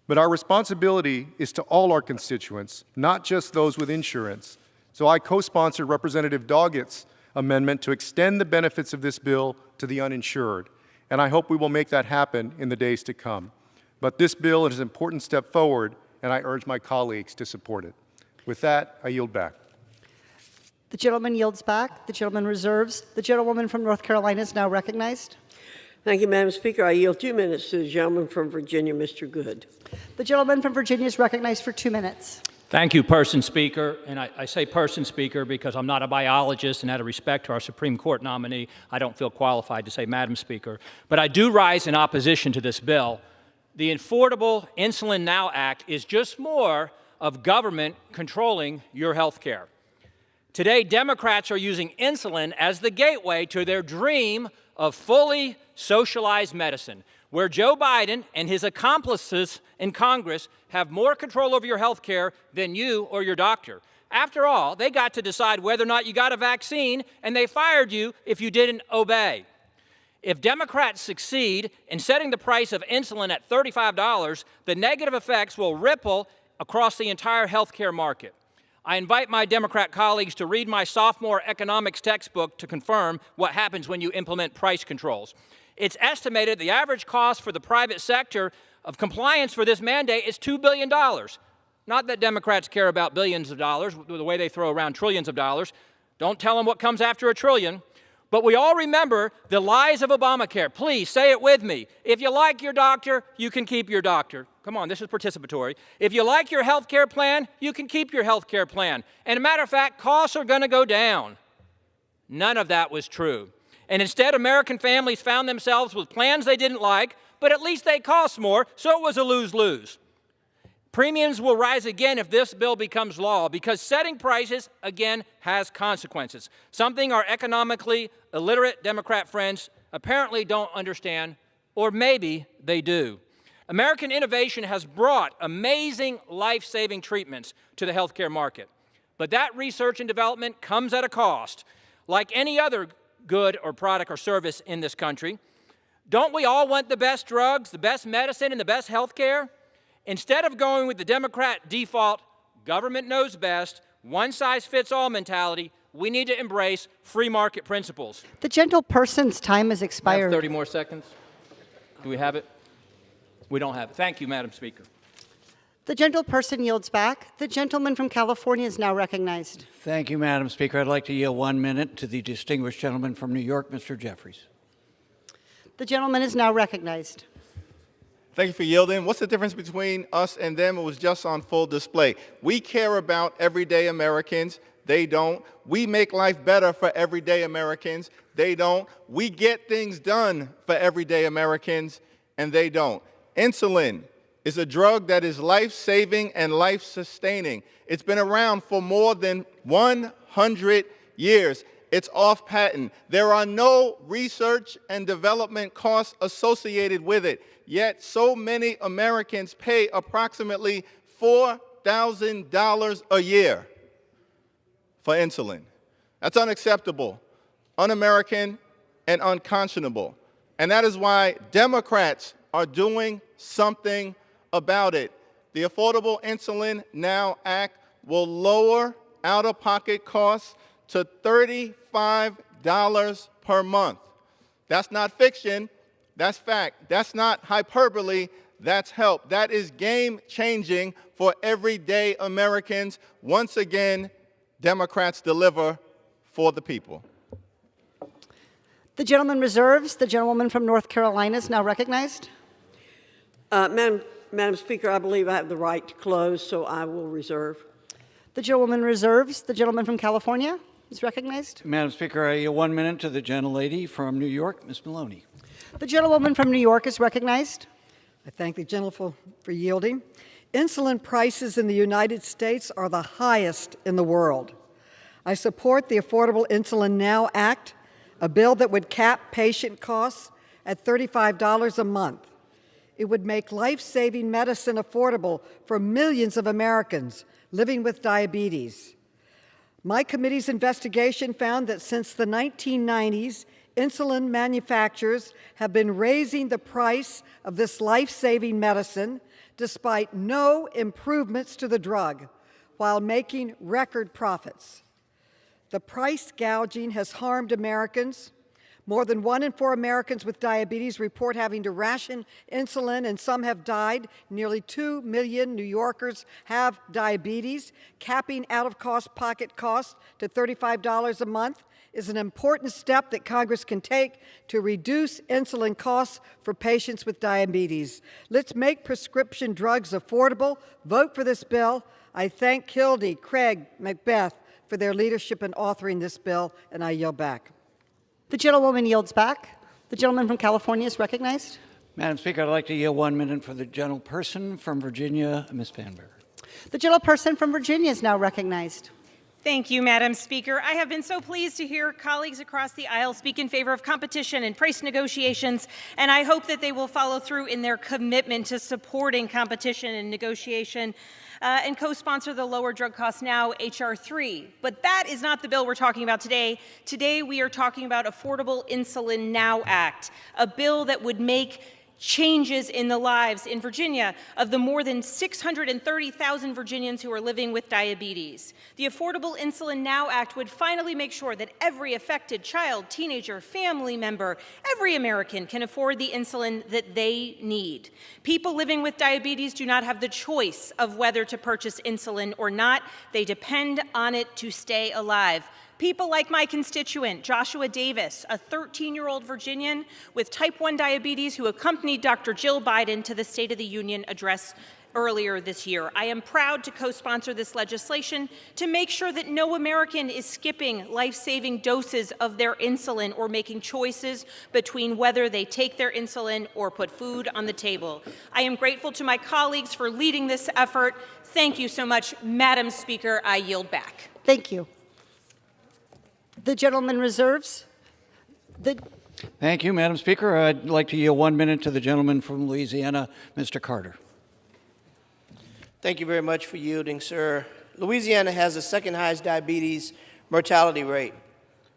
But our responsibility is to all our constituents, not just those with insurance. So I co-sponsored Representative Doggett's amendment to extend the benefits of this bill to the uninsured, and I hope we will make that happen in the days to come. But this bill is an important step forward, and I urge my colleagues to support it. With that, I yield back. The gentleman yields back. The gentleman reserves. The gentlewoman from North Carolina is now recognized. Thank you, Madam Speaker. I yield 2 minutes to the gentleman from Virginia, Mr. Good. The gentleman from Virginia is recognized for 2 minutes. Thank you, Person Speaker. And I say Person Speaker because I'm not a biologist, and out of respect to our Supreme Court nominee, I don't feel qualified to say Madam Speaker. But I do rise in opposition to this bill. The Affordable Insulin Now Act is just more of government controlling your health care. Today, Democrats are using insulin as the gateway to their dream of fully socialized medicine, where Joe Biden and his accomplices in Congress have more control over your health care than you or your doctor. After all, they got to decide whether or not you got a vaccine, and they fired you if you didn't obey. If Democrats succeed in setting the price of insulin at $35, the negative effects will ripple across the entire healthcare market. I invite my Democrat colleagues to read my sophomore economics textbook to confirm what happens when you implement price controls. It's estimated the average cost for the private sector of compliance for this mandate is $2 billion. Not that Democrats care about billions of dollars, the way they throw around trillions of dollars. Don't tell them what comes after a trillion. But we all remember the lies of Obamacare. Please say it with me. If you like your doctor, you can keep your doctor. Come on, this is participatory. If you like your health care plan, you can keep your health care plan. And a matter of fact, costs are going to go down. None of that was true. And instead, American families found themselves with plans they didn't like, but at least they cost more, so it was a lose-lose. Premiums will rise again if this bill becomes law, because setting prices, again, has consequences, something our economically illiterate Democrat friends apparently don't understand, or maybe they do. American innovation has brought amazing life-saving treatments to the healthcare market, but that research and development comes at a cost. Like any other good or product or service in this country, don't we all want the best drugs, the best medicine, and the best health care? Instead of going with the Democrat default, government knows best, one-size-fits-all mentality. We need to embrace free market principles. The gentleperson's time has I have expired. 30 more seconds. Do we have it? We don't have it. Thank you, Madam Speaker. The gentleperson yields back. The gentleman from California is now recognized. Thank you, Madam Speaker. I'd like to yield 1 minute to the distinguished gentleman from New York, Mr. Jeffries. The gentleman is now recognized. Thank you for yielding. What's the difference between us and them? It was just on full display. We care about everyday Americans. They don't. We make life better for everyday Americans. They don't. We get things done for everyday Americans, and they don't. Insulin is a drug that is life-saving and life-sustaining. It's been around for more than 100 years. It's off patent. There are no research and development costs associated with it. Yet so many Americans pay approximately $4,000 a year for insulin. That's unacceptable, un-American, and unconscionable. And that is why Democrats are doing something about it. The Affordable Insulin Now Act will lower out-of-pocket costs to $35 per month. That's not fiction, that's fact. That's not hyperbole, that's help. That is game-changing for everyday Americans. Once again, Democrats deliver for the people. The gentleman reserves. The gentlewoman from North Carolina is now recognized. Madam Speaker, I believe I have the right to close, so I will reserve. The gentleman reserves. The gentleman from California is recognized. Madam Speaker, I yield 1 minute to the gentlelady from New York, Ms. Maloney. The gentlewoman from New York is recognized. I thank the gentleman for yielding. Insulin prices in the United States are the highest in the world. I support the Affordable Insulin Now Act, a bill that would cap patient costs at $35 a month. It would make life-saving medicine affordable for millions of Americans living with diabetes. My committee's investigation found that since the 1990s, insulin manufacturers have been raising the price of this life-saving medicine despite no improvements to the drug, while making record profits. The price gouging has harmed Americans. More than 1 in 4 Americans with diabetes report having to ration insulin, and some have died. Nearly 2 million New Yorkers have diabetes. Capping out-of-pocket costs to $35 a month is an important step that Congress can take to reduce insulin costs for patients with diabetes. Let's make prescription drugs affordable. Vote for this bill. I thank Kildee, Craig, Macbeth for their leadership in authoring this bill, and I yield back. The gentlewoman yields back. The gentleman from California is recognized. Madam Speaker, I'd like to yield 1 minute for the gentleperson from Virginia, Ms. Vanberg. The gentleperson from Virginia is now recognized. Thank you, Madam Speaker. I have been so pleased to hear colleagues across the aisle speak in favor of competition and price negotiations, and I hope that they will follow through in their commitment to supporting competition and negotiation and co-sponsor the Lower Drug Costs Now H.R. 3. But that is not the bill we're talking about today. Today we are talking about Affordable Insulin Now Act, a bill that would make changes in the lives in Virginia of the more than 630,000 Virginians who are living with diabetes. The Affordable Insulin Now Act would finally make sure that every affected child, teenager, family member, every American can afford the insulin that they need. People living with diabetes do not have the choice of whether to purchase insulin or not. They depend on it to stay alive. People like my constituent, Joshua Davis, a 13-year-old Virginian with type 1 diabetes who accompanied Dr. Jill Biden to the State of the Union address earlier this year. I am proud to co-sponsor this legislation to make sure that no American is skipping life-saving doses of their insulin or making choices between whether they take their insulin or put food on the table. I am grateful to my colleagues for leading this effort. Thank you so much, Madam Speaker. I yield back. Thank you. The gentleman reserves. Thank you, Madam Speaker. I'd like to yield 1 minute to the gentleman from Louisiana, Mr. Carter. Thank you very much for yielding, sir. Louisiana has the second highest diabetes mortality rate,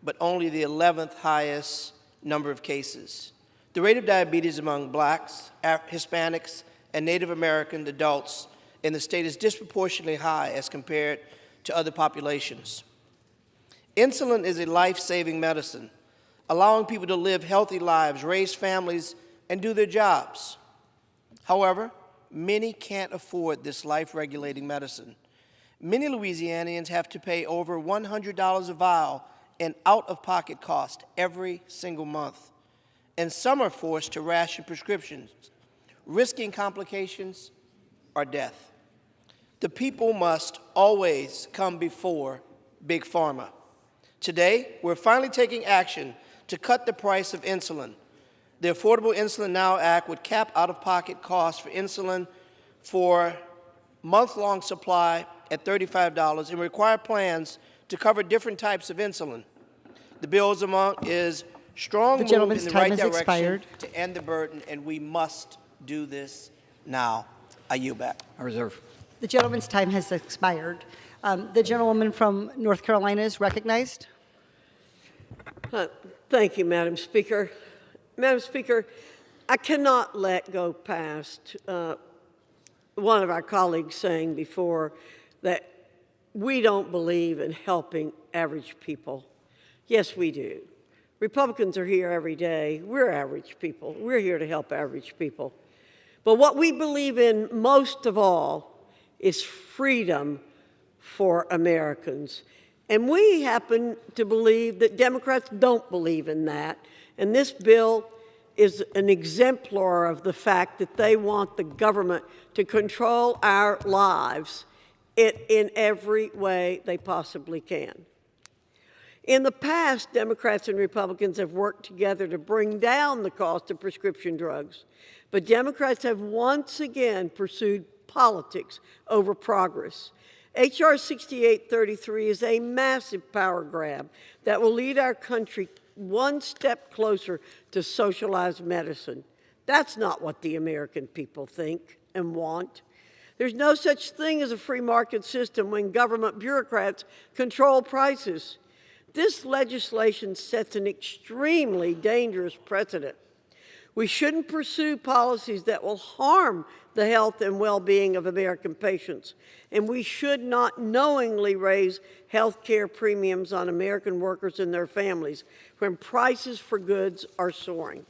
but only the 11th highest number of cases. The rate of diabetes among blacks, Hispanics, and Native American adults in the state is disproportionately high as compared to other populations. Insulin is a life-saving medicine, allowing people to live healthy lives, raise families, and do their jobs. However, many can't afford this life-regulating medicine. Many Louisianians have to pay over $100 a vial in out-of-pocket cost every single month, and some are forced to ration prescriptions, risking complications or death. The people must always come before Big Pharma. Today, we're finally taking action to cut the price of insulin. The Affordable Insulin Now Act would cap out-of-pocket costs for insulin for month-long supply at $35 and require plans to cover different types of insulin. The bill is strong move in the right direction to end the burden, and we must do this now. I yield back. I reserve. The gentleman's time has expired. The gentlewoman from North Carolina is recognized. Thank you, Madam Speaker. Madam Speaker, I cannot let go past one of our colleagues saying before that we don't believe in helping average people. Yes, we do. Republicans are here every day. We're average people. We're here to help average people. But what we believe in most of all is freedom for Americans. And we happen to believe that Democrats don't believe in that. And this bill is an exemplar of the fact that they want the government to control our lives in every way they possibly can. In the past, Democrats and Republicans have worked together to bring down the cost of prescription drugs, but Democrats have once again pursued politics over progress. H.R. 6833 is a massive power grab that will lead our country one step closer to socialized medicine. That's not what the American people think and want. There's no such thing as a free market system when government bureaucrats control prices. This legislation sets an extremely dangerous precedent. We shouldn't pursue policies that will harm the health and well-being of American patients, and we should not knowingly raise health care premiums on American workers and their families when prices for goods are soaring.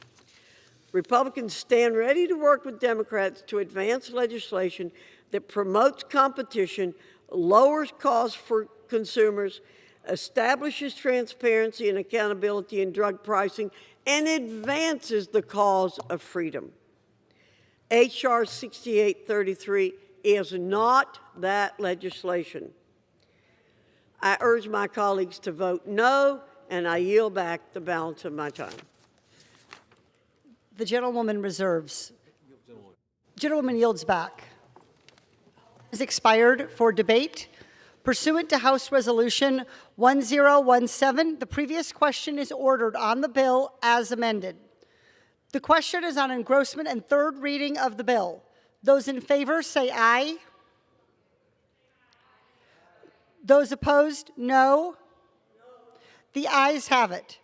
Republicans stand ready to work with Democrats to advance legislation that promotes competition, lowers costs for consumers, establishes transparency and accountability in drug pricing, and advances the cause of freedom. H.R. 6833 is not that legislation. I urge my colleagues to vote no, and I yield back the balance of my time. The gentlewoman reserves. Gentlewoman yields back. Is expired for debate. Pursuant to House Resolution 1017, the previous question is ordered on the bill as amended. The question is on engrossment and third reading of the bill. Those in favor say aye. Those opposed, no. The ayes have it.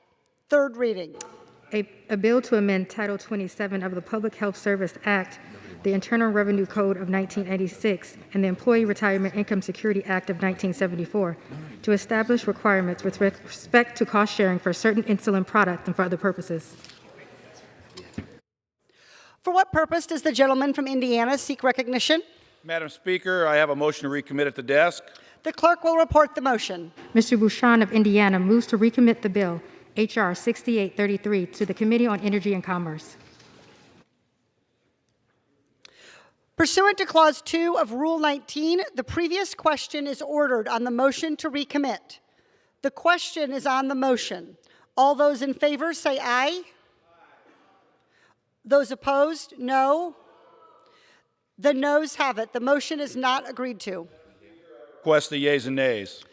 Third reading. A bill to amend Title 27 of the Public Health Service Act, the Internal Revenue Code of 1986, and the Employee Retirement Income Security Act of 1974 to establish requirements with respect to cost sharing for certain insulin products and for other purposes. For what purpose does the gentleman from Indiana seek recognition? Madam Speaker, I have a motion to recommit at the desk. The clerk will report the motion. Mr. Bouchon of Indiana moves to recommit the bill, H.R. 6833, to the Committee on Energy and Commerce. Pursuant to Clause 2 of Rule 19, the previous question is ordered on the motion to recommit. The question is on the motion. All those in favor say aye. Those opposed, no. The noes have it. The motion is not agreed to. Request the yeas and nays.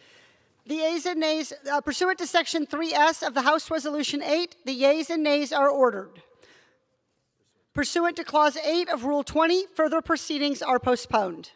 The yeas and nays, pursuant to Section 3S of the House Resolution 8, the yeas and nays are ordered. Pursuant to Clause 8 of Rule 20, further proceedings are postponed.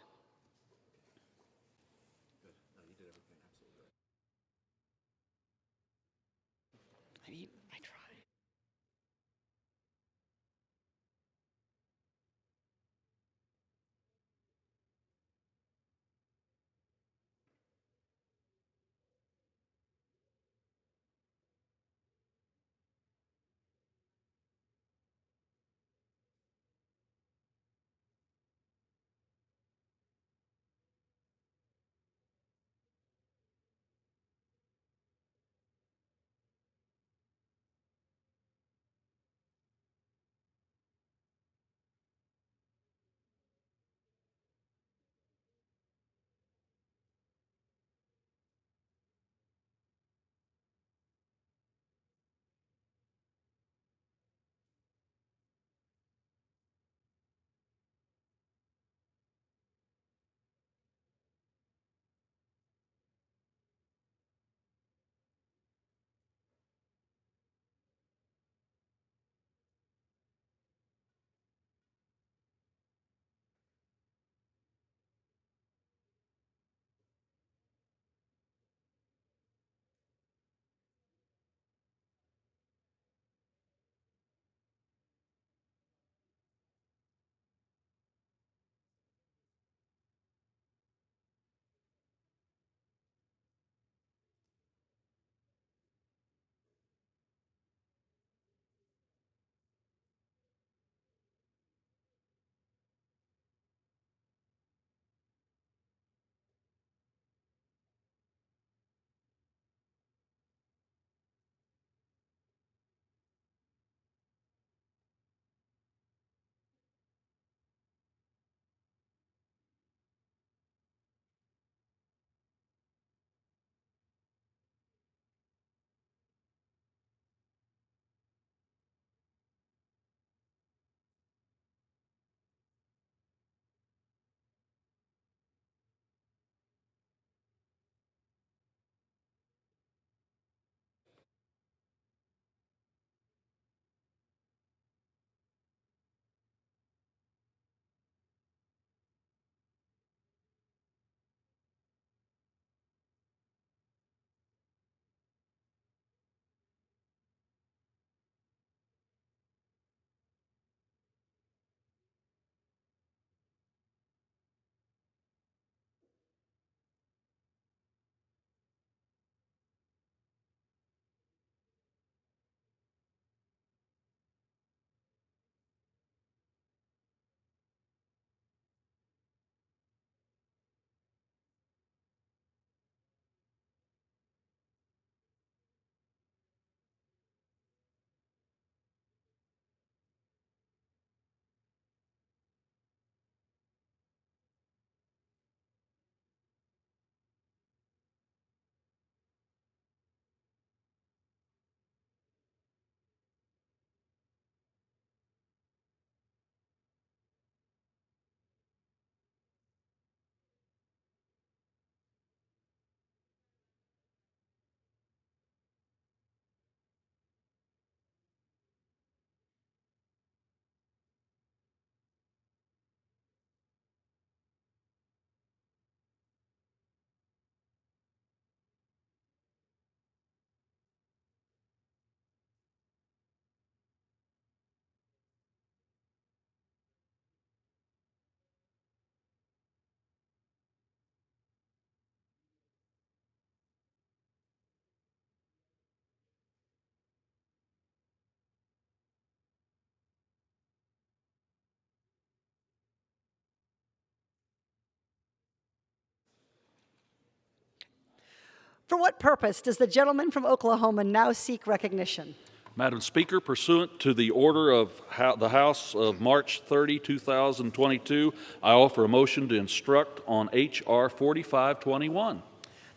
For what purpose does the gentleman from Oklahoma now seek recognition? Madam Speaker, pursuant to the order of the House of March 30, 2022, I offer a motion to instruct on H.R. 4521.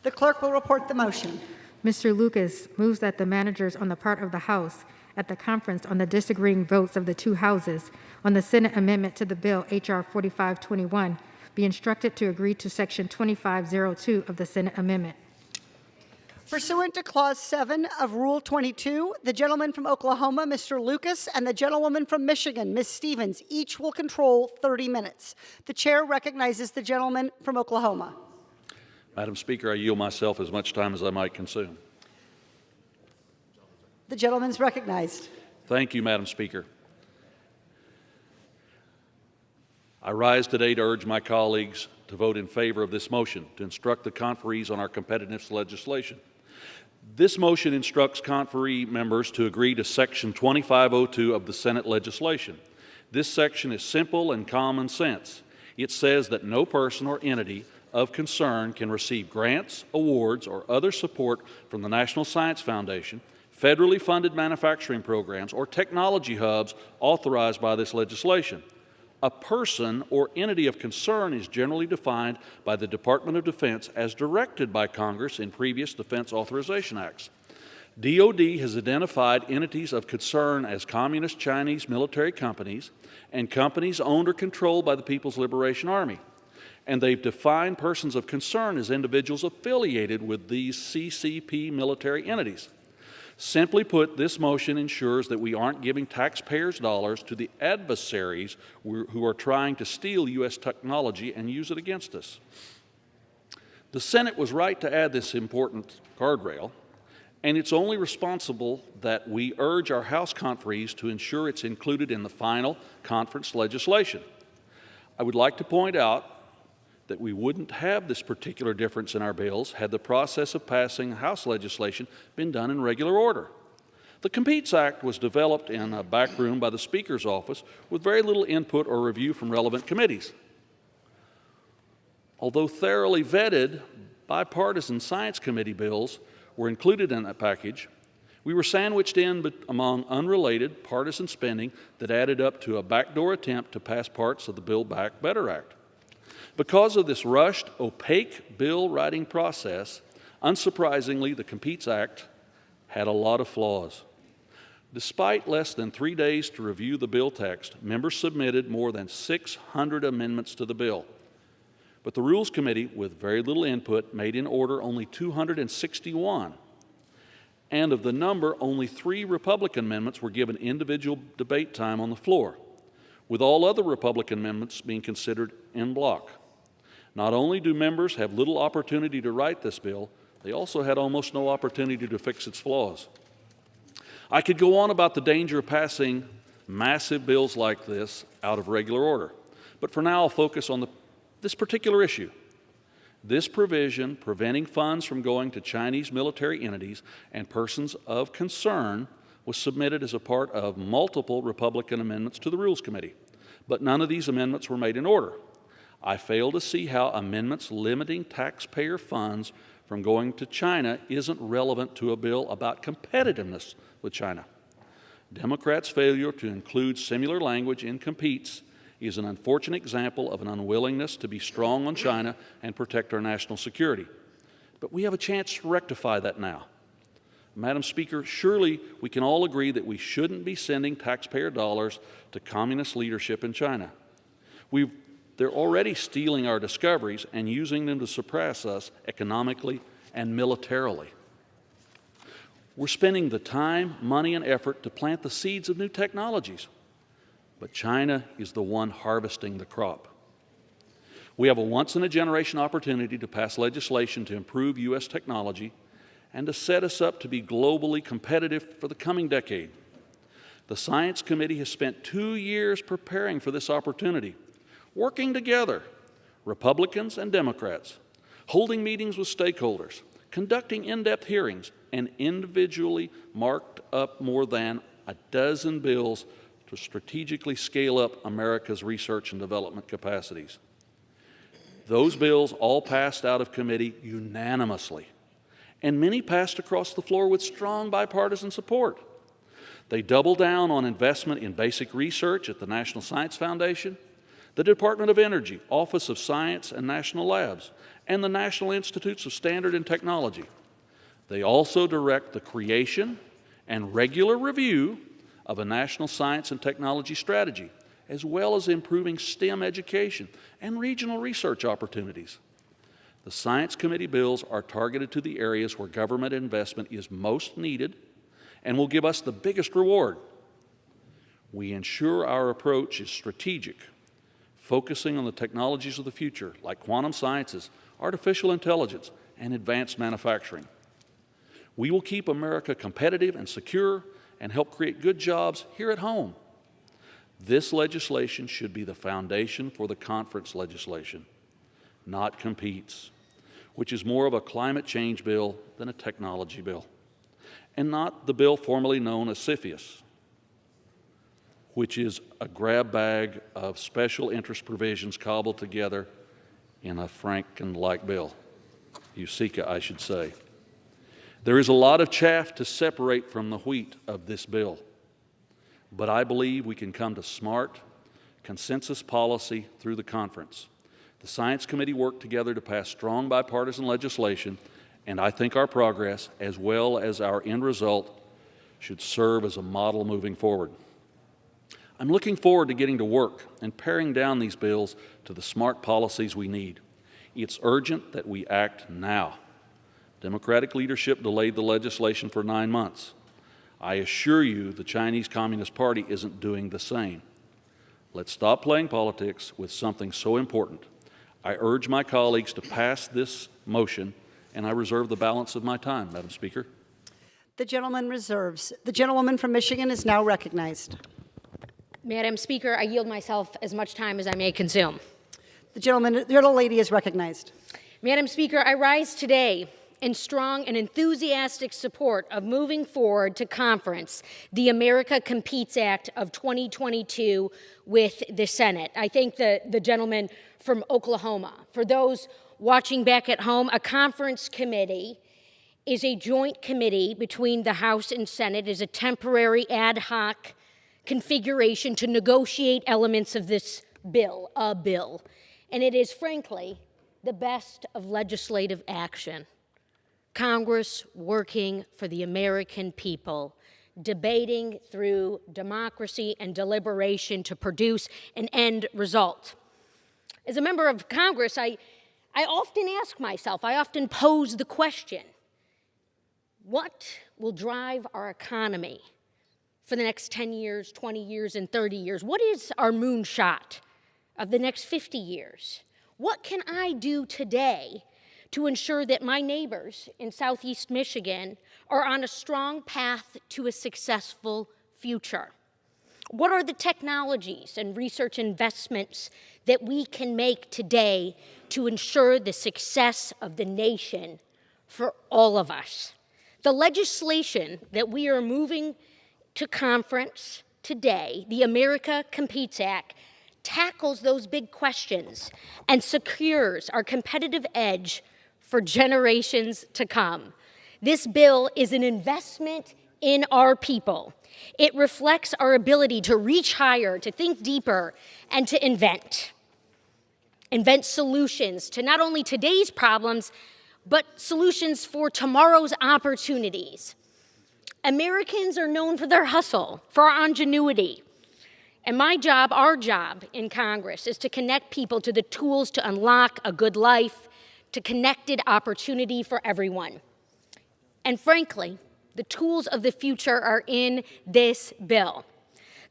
The clerk will report the motion. Mr. Lucas moves that the managers on the part of the House at the conference on the disagreeing votes of the two houses on the Senate amendment to the bill H.R. 4521 be instructed to agree to Section 2502 of the Senate amendment. Pursuant to Clause 7 of Rule 22, the gentleman from Oklahoma, Mr. Lucas, and the gentlewoman from Michigan, Ms. Stevens, each will control 30 minutes. The chair recognizes the gentleman from Oklahoma. Madam Speaker, I yield myself as much time as I might consume. The gentleman's recognized. Thank you, Madam Speaker. I rise today to urge my colleagues to vote in favor of this motion to instruct the conferees on our competitiveness legislation. This motion instructs conferee members to agree to Section 2502 of the Senate legislation. This section is simple and common sense. It says that no person or entity of concern can receive grants, awards, or other support from the National Science Foundation, federally funded manufacturing programs, or technology hubs authorized by this legislation. A person or entity of concern is generally defined by the Department of Defense as directed by Congress in previous Defense Authorization Acts. DoD has identified entities of concern as communist Chinese military companies and companies owned or controlled by the People's Liberation Army. And they've defined persons of concern as individuals affiliated with these CCP military entities. Simply put, this motion ensures that we aren't giving taxpayers' dollars to the adversaries who are trying to steal U.S. technology and use it against us. The Senate was right to add this important guardrail, and it's only responsible that we urge our House conferees to ensure it's included in the final conference legislation. I would like to point out that we wouldn't have this particular difference in our bills had the process of passing House legislation been done in regular order. The Competes Act was developed in a back room by the Speaker's office with very little input or review from relevant committees. Although thoroughly vetted, bipartisan Science Committee bills were included in that package, we were sandwiched in among unrelated partisan spending that added up to a backdoor attempt to pass parts of the Build Back Better Act. Because of this rushed, opaque bill writing process, unsurprisingly, the Competes Act had a lot of flaws. Despite less than 3 days to review the bill text, members submitted more than 600 amendments to the bill. But the Rules Committee, with very little input, made in order only 261. And of the number, only 3 Republican amendments were given individual debate time on the floor, with all other Republican amendments being considered en bloc. Not only do members have little opportunity to write this bill, they also had almost no opportunity to fix its flaws. I could go on about the danger of passing massive bills like this out of regular order, but for now I'll focus on this particular issue. This provision preventing funds from going to Chinese military entities and persons of concern was submitted as a part of multiple Republican amendments to the Rules Committee, but none of these amendments were made in order. I fail to see how amendments limiting taxpayer funds from going to China isn't relevant to a bill about competitiveness with China. Democrats' failure to include similar language in Competes is an unfortunate example of an unwillingness to be strong on China and protect our national security. But we have a chance to rectify that now. Madam Speaker, surely we can all agree that we shouldn't be sending taxpayer dollars to communist leadership in China. They're already stealing our discoveries and using them to suppress us economically and militarily. We're spending the time, money, and effort to plant the seeds of new technologies, but China is the one harvesting the crop. We have a once-in-a-generation opportunity to pass legislation to improve U.S. technology and to set us up to be globally competitive for the coming decade. The Science Committee has spent 2 years preparing for this opportunity, working together, Republicans and Democrats, holding meetings with stakeholders, conducting in-depth hearings, and individually marked up more than a dozen bills to strategically scale up America's research and development capacities. Those bills all passed out of committee unanimously, and many passed across the floor with strong bipartisan support. They double down on investment in basic research at the National Science Foundation, the Department of Energy, Office of Science and National Labs, and the National Institutes of Standard and Technology. They also direct the creation and regular review of a national science and technology strategy, as well as improving STEM education and regional research opportunities. The Science Committee bills are targeted to the areas where government investment is most needed and will give us the biggest reward. We ensure our approach is strategic, focusing on the technologies of the future like quantum sciences, artificial intelligence, and advanced manufacturing. We will keep America competitive and secure and help create good jobs here at home. This legislation should be the foundation for the conference legislation, not COMPETES, which is more of a climate change bill than a technology bill, and not the bill formerly known as CFIUS, which is a grab bag of special interest provisions cobbled together in a Franken-like bill. USICA, I should say. There is a lot of chaff to separate from the wheat of this bill, but I believe we can come to smart, consensus policy through the conference. The Science Committee worked together to pass strong bipartisan legislation, and I think our progress, as well as our end result, should serve as a model moving forward. I'm looking forward to getting to work and paring down these bills to the smart policies we need. It's urgent that we act now. Democratic leadership delayed the legislation for 9 months. I assure you the Chinese Communist Party isn't doing the same. Let's stop playing politics with something so important. I urge my colleagues to pass this motion, and I reserve the balance of my time, Madam Speaker. The gentleman reserves. The gentlewoman from Michigan is now recognized. Madam Speaker, I yield myself as much time as I may consume. The little lady is recognized. Madam Speaker, I rise today in strong and enthusiastic support of moving forward to conference the America Competes Act of 2022 with the Senate. I thank the gentleman from Oklahoma. For those watching back at home, a conference committee is a joint committee between the House and Senate, is a temporary ad hoc configuration to negotiate elements of this bill, and it is frankly the best of legislative action. Congress working for the American people, debating through democracy and deliberation to produce an end result. As a member of Congress, I often ask myself, I often pose the question, what will drive our economy for the next 10 years, 20 years, and 30 years? What is our moonshot of the next 50 years? What can I do today to ensure that my neighbors in Southeast Michigan are on a strong path to a successful future? What are the technologies and research investments that we can make today to ensure the success of the nation for all of us? The legislation that we are moving to conference today, the America Competes Act, tackles those big questions and secures our competitive edge for generations to come. This bill is an investment in our people. It reflects our ability to reach higher, to think deeper, and to invent solutions to not only today's problems, but solutions for tomorrow's opportunities. Americans are known for their hustle, for our ingenuity. And my job, our job in Congress, is to connect people to the tools to unlock a good life, to connected opportunity for everyone. And frankly, the tools of the future are in this bill.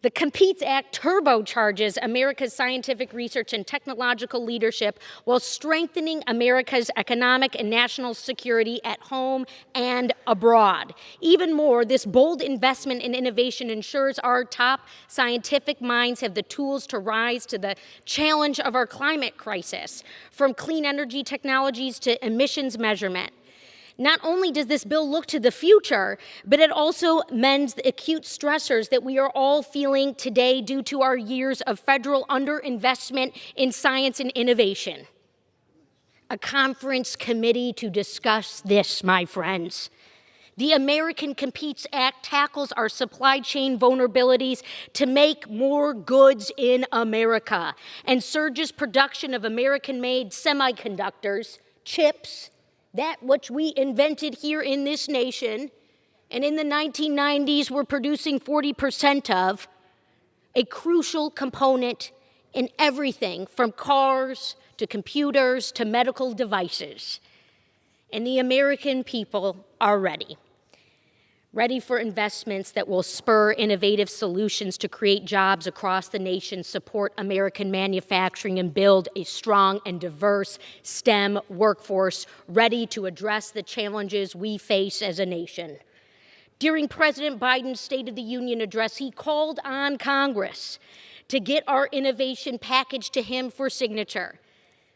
The COMPETES Act turbocharges America's scientific research and technological leadership while strengthening America's economic and national security at home and abroad. Even more, this bold investment in innovation ensures our top scientific minds have the tools to rise to the challenge of our climate crisis, from clean energy technologies to emissions measurement. Not only does this bill look to the future, but it also mends the acute stressors that we are all feeling today due to our years of federal underinvestment in science and innovation. a conference committee to discuss this, my friends. The American Competes Act tackles our supply chain vulnerabilities to make more goods in America and surges production of American-made semiconductors, chips, that which we invented here in this nation, and in the 1990s were producing 40% of, a crucial component in everything from cars to computers to medical devices. And the American people are ready for investments that will spur innovative solutions to create jobs across the nation, support American manufacturing, and build a strong and diverse STEM workforce ready to address the challenges we face as a nation. During President Biden's State of the Union address, he called on Congress to get our innovation package to him for signature.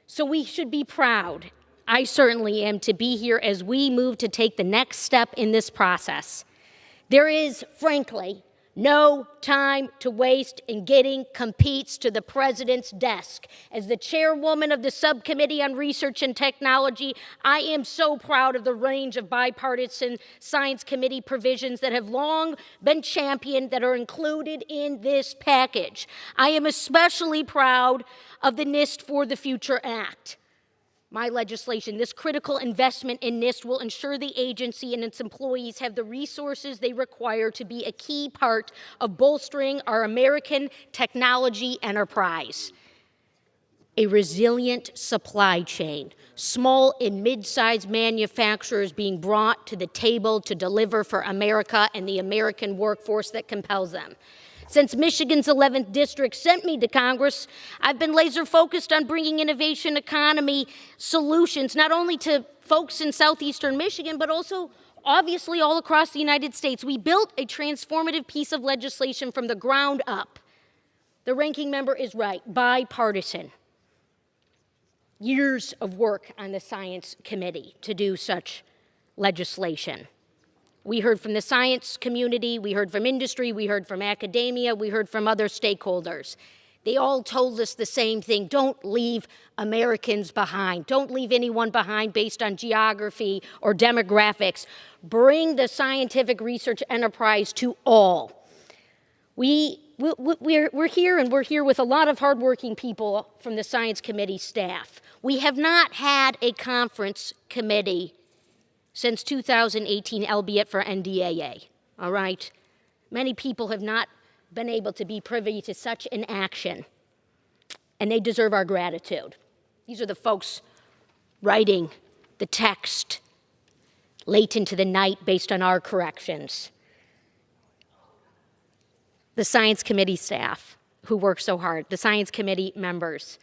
So we should be proud, I certainly am, to be here as we move to take the next step in this process. There is, frankly, no time to waste in getting Competes to the President's desk. As the chairwoman of the Subcommittee on Research and Technology, I am so proud of the range of bipartisan Science Committee provisions that have long been championed that are included in this package. I am especially proud of the NIST for the Future Act. My legislation, this critical investment in NIST will ensure the agency and its employees have the resources they require to be a key part of bolstering our American technology enterprise. A resilient supply chain, small and mid-sized manufacturers being brought to the table to deliver for America and the American workforce that compels them. Since Michigan's 11th district sent me to Congress, I've been laser focused on bringing innovation economy solutions, not only to folks in southeastern Michigan, but also obviously all across the United States. We built a transformative piece of legislation from the ground up. The ranking member is right, bipartisan. Years of work on the Science Committee to do such legislation. We heard from the science community, we heard from industry, we heard from academia, we heard from other stakeholders. They all told us the same thing: don't leave Americans behind. Don't leave anyone behind based on geography or demographics. Bring the scientific research enterprise to all. We're here, and we're here with a lot of hardworking people from the Science Committee staff. We have not had a conference committee since 2018, albeit for NDAA, all right? Many people have not been able to be privy to such an action, and they deserve our gratitude. These are the folks writing the text late into the night based on our corrections. The Science Committee staff who work so hard, the Science Committee members.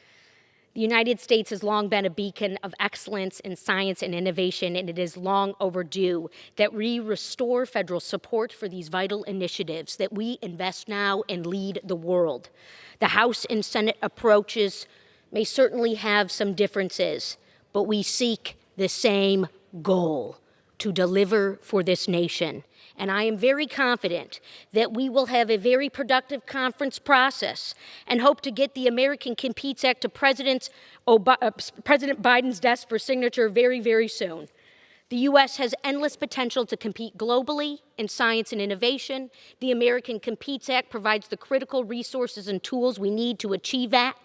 The United States has long been a beacon of excellence in science and innovation, and it is long overdue that we restore federal support for these vital initiatives, that we invest now and lead the world. The House and Senate approaches may certainly have some differences, but we seek the same goal: to deliver for this nation. And I am very confident that we will have a very productive conference process and hope to get the American Competes Act to President Biden's desk for signature very, very soon. The U.S. has endless potential to compete globally in science and innovation. The American Competes Act provides the critical resources and tools we need to achieve that.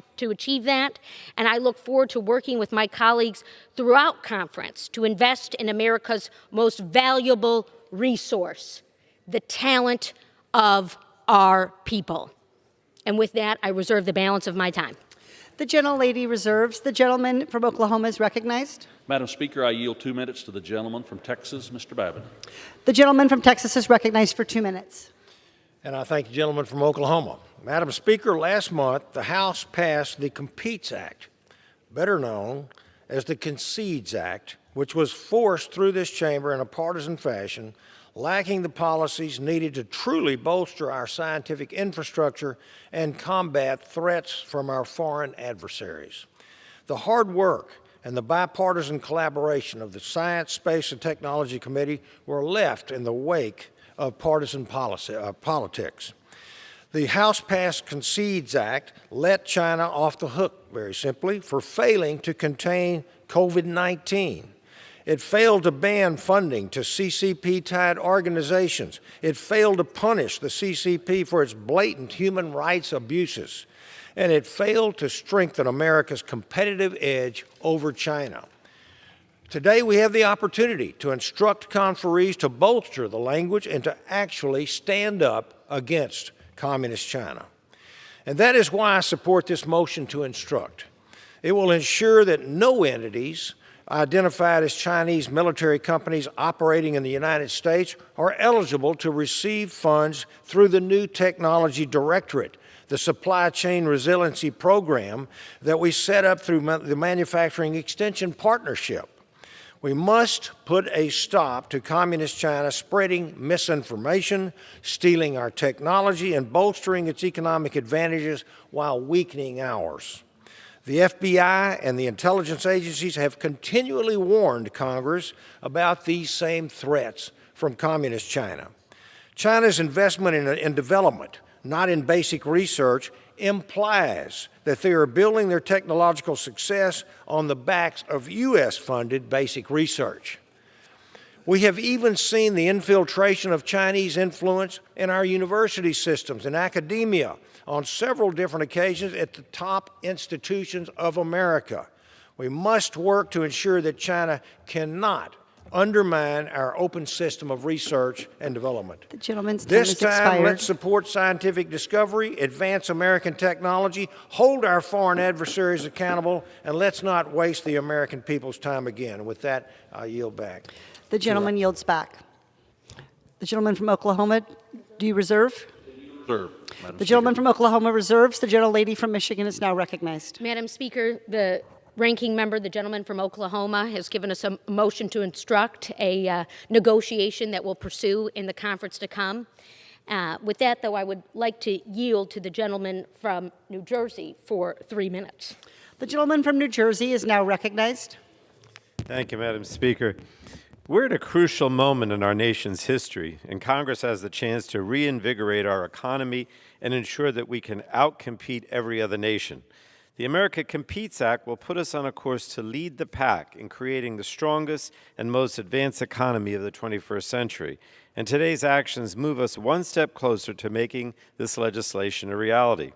And I look forward to working with my colleagues throughout conference to invest in America's most valuable resource, the talent of our people. And with that, I reserve the balance of my time. The gentlelady reserves. The gentleman from Oklahoma is recognized. Madam Speaker, I yield 2 minutes to the gentleman from Texas, Mr. Babin. The gentleman from Texas is recognized for 2 minutes. And I thank the gentleman from Oklahoma. Madam Speaker, last month the House passed the Competes Act, better known as the Concedes Act, which was forced through this chamber in a partisan fashion, lacking the policies needed to truly bolster our scientific infrastructure and combat threats from our foreign adversaries. The hard work and the bipartisan collaboration of the Science, Space, and Technology Committee were left in the wake of partisan politics. The House-passed Concedes Act let China off the hook, very simply, for failing to contain COVID-19. It failed to ban funding to CCP-tied organizations. It failed to punish the CCP for its blatant human rights abuses. And it failed to strengthen America's competitive edge over China. Today, we have the opportunity to instruct conferees to bolster the language and to actually stand up against Communist China. And that is why I support this motion to instruct. It will ensure that no entities identified as Chinese military companies operating in the United States are eligible to receive funds through the new Technology Directorate, the Supply Chain Resiliency Program that we set up through the Manufacturing Extension Partnership. We must put a stop to Communist China spreading misinformation, stealing our technology, and bolstering its economic advantages while weakening ours. The FBI and the intelligence agencies have continually warned Congress about these same threats from Communist China. China's investment in development, not in basic research, implies that they are building their technological success on the backs of U.S.-funded basic research. We have even seen the infiltration of Chinese influence in our university systems and academia on several different occasions at the top institutions of America. We must work to ensure that China cannot undermine our open system of research and development. The gentleman's time This has time, expired. let's support scientific discovery, advance American technology, hold our foreign adversaries accountable, and let's not waste the American people's time again. With that, I yield back. The gentleman yields back. The gentleman from Oklahoma, do you reserve? Sir, The gentleman from Oklahoma reserves. The gentlelady from Michigan is now recognized. Madam Speaker, the ranking member, the gentleman from Oklahoma, has given us a motion to instruct a negotiation that we'll pursue in the conference to come. With that, though, I would like to yield to the gentleman from New Jersey for 3 minutes. The gentleman from New Jersey is now recognized. Thank you, Madam Speaker. We're at a crucial moment in our nation's history, and Congress has the chance to reinvigorate our economy and ensure that we can outcompete every other nation. The America Competes Act will put us on a course to lead the pack in creating the strongest and most advanced economy of the 21st century, and today's actions move us one step closer to making this legislation a reality.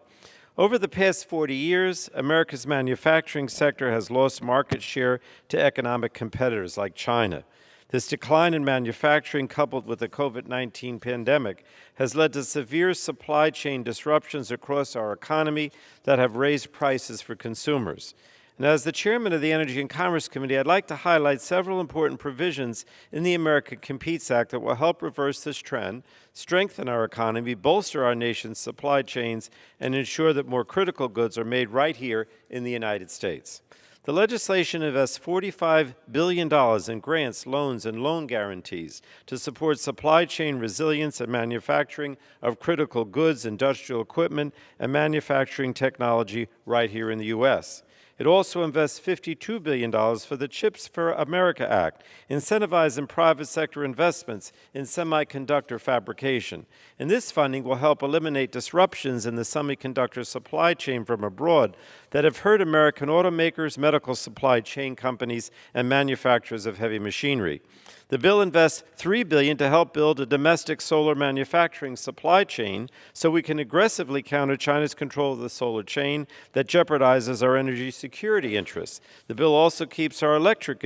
Over the past 40 years, America's manufacturing sector has lost market share to economic competitors like China. This decline in manufacturing, coupled with the COVID-19 pandemic, has led to severe supply chain disruptions across our economy that have raised prices for consumers. And as the chairman of the Energy and Commerce Committee, I'd like to highlight several important provisions in the America Competes Act that will help reverse this trend, strengthen our economy, bolster our nation's supply chains, and ensure that more critical goods are made right here in the United States. The legislation invests $45 billion in grants, loans, and loan guarantees to support supply chain resilience and manufacturing of critical goods, industrial equipment, and manufacturing technology right here in the U.S. It also invests $52 billion for the CHIPS for America Act, incentivizing private sector investments in semiconductor fabrication. And this funding will help eliminate disruptions in the semiconductor supply chain from abroad that have hurt American automakers, medical supply chain companies, and manufacturers of heavy machinery. The bill invests $3 billion to help build a domestic solar manufacturing supply chain so we can aggressively counter China's control of the solar chain that jeopardizes our energy security interests. The bill also keeps our electric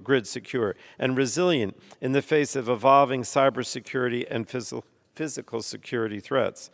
grid secure and resilient in the face of evolving cybersecurity and physical security threats.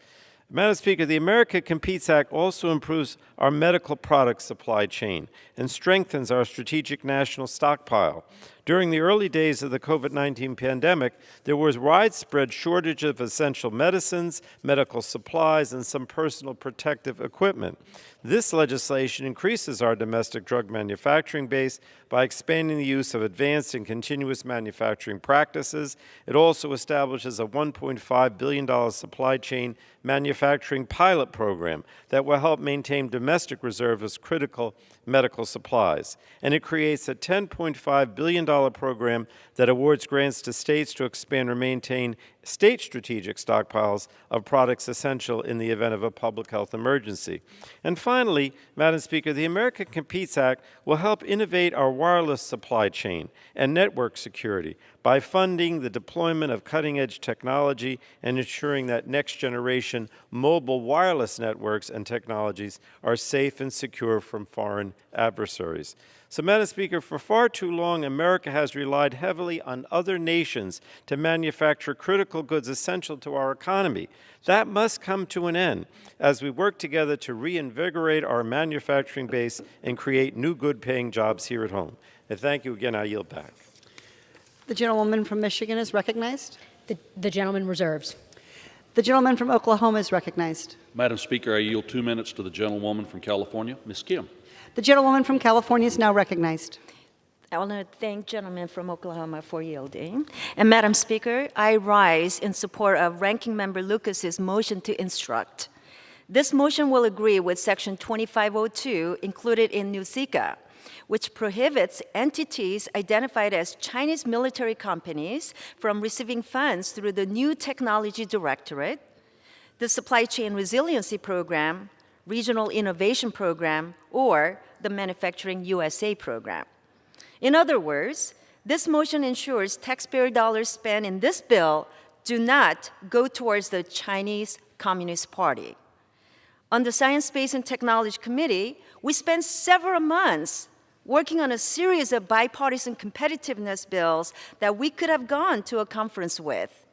Madam Speaker, the America Competes Act also improves our medical product supply chain and strengthens our strategic national stockpile. During the early days of the COVID-19 pandemic, there was widespread shortage of essential medicines, medical supplies, and some personal protective equipment. This legislation increases our domestic drug manufacturing base by expanding the use of advanced and continuous manufacturing practices. It also establishes a $1.5 billion supply chain manufacturing pilot program that will help maintain domestic reserves of critical medical supplies. And it creates a $10.5 billion program that awards grants to states to expand or maintain state strategic stockpiles of products essential in the event of a public health emergency. And finally, Madam Speaker, the America Competes Act will help innovate our wireless supply chain and network security by funding the deployment of cutting-edge technology and ensuring that next-generation mobile wireless networks and technologies are safe and secure from foreign adversaries. So, Madam Speaker, for far too long, America has relied heavily on other nations to manufacture critical goods essential to our economy. That must come to an end as we work together to reinvigorate our manufacturing base and create new good-paying jobs here at home. And thank you again. I yield back. The gentlewoman from Michigan is recognized. The gentleman reserves. The gentleman from Oklahoma is recognized. Madam Speaker, I yield 2 minutes to the gentlewoman from California, Ms. Kim. The gentlewoman from California is now recognized. I want to thank gentleman from Oklahoma for yielding. And Madam Speaker, I rise in support of Ranking Member Lucas's motion to instruct. This motion will agree with Section 2502 included in NUSICA, which prohibits entities identified as Chinese military companies from receiving funds through the New Technology Directorate, the Supply Chain Resiliency Program, Regional Innovation Program, or the Manufacturing USA Program. In other words, this motion ensures taxpayer dollars spent in this bill do not go towards the Chinese Communist Party. On the Science, Space, and Technology Committee, we spent several months working on a series of bipartisan competitiveness bills that we could have gone to a conference with.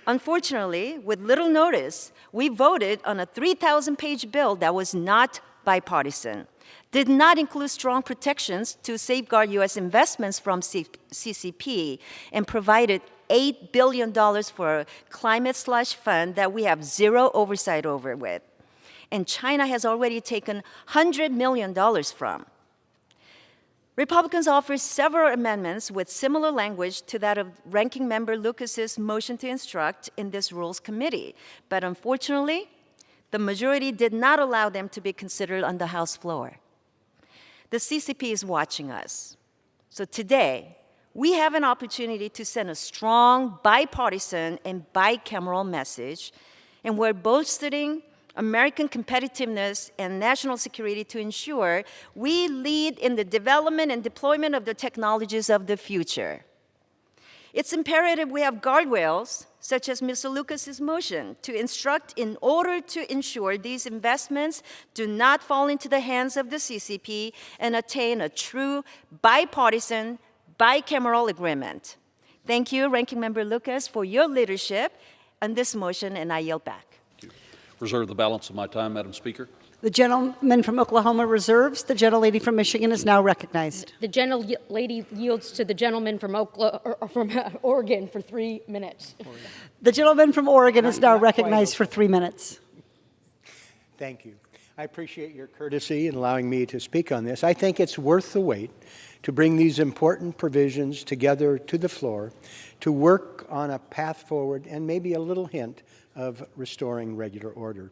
Unfortunately, with little notice, we voted on a 3,000-page bill that was not bipartisan, did not include strong protections to safeguard U.S. investments from CCP, and provided $8 billion for a climate slush fund that we have zero oversight over with. And China has already taken $100 million from. Republicans offered several amendments with similar language to that of Ranking Member Lucas's motion to instruct in this Rules Committee, but unfortunately, the majority did not allow them to be considered on the House floor. The CCP is watching us. So today, we have an opportunity to send a strong, bipartisan, and bicameral message, and we're bolstering American competitiveness and national security to ensure we lead in the development and deployment of the technologies of the future. It's imperative we have guardrails, such as Mr. Lucas's motion, to instruct in order to ensure these investments do not fall into the hands of the CCP and attain a true bipartisan, bicameral agreement. Thank you, Ranking Member Lucas, for your leadership on this motion, and I yield back. Reserve the balance of my time, Madam Speaker. The gentleman from Oklahoma reserves. The gentlelady from Michigan is now recognized. The gentlelady yields to the gentleman from Oregon for 3 minutes. The gentleman from Oregon is now recognized for 3 minutes. Thank you. I appreciate your courtesy in allowing me to speak on this. I think it's worth the wait to bring these important provisions together to the floor to work on a path forward and maybe a little hint of restoring regular order.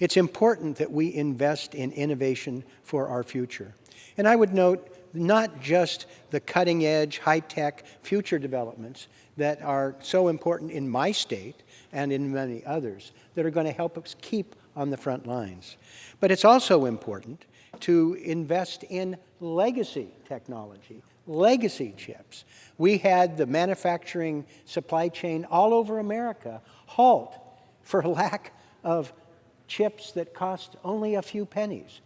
It's important that we invest in innovation for our future. And I would note not just the cutting-edge, high-tech future developments that are so important in my state and in many others that are going to help us keep on the front lines, but it's also important to invest in legacy technology, legacy chips. We had the manufacturing supply chain all over America halt for lack of chips that cost only a few pennies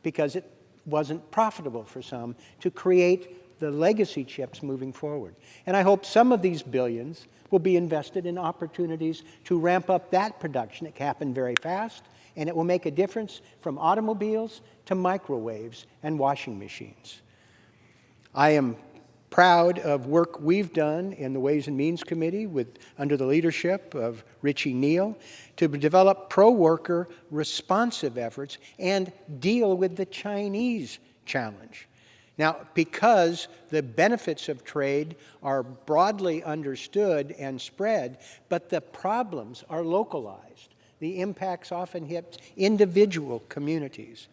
because it wasn't profitable for some to create the legacy chips moving forward. And I hope some of these billions will be invested in opportunities to ramp up that production. It can happen very fast, and it will make a difference from automobiles to microwaves and washing machines. I am proud of work we've done in the Ways and Means Committee under the leadership of Richie Neal to develop pro-worker responsive efforts and deal with the Chinese challenge. Now, because the benefits of trade are broadly understood and spread, but the problems are localized. The impacts often hit individual communities.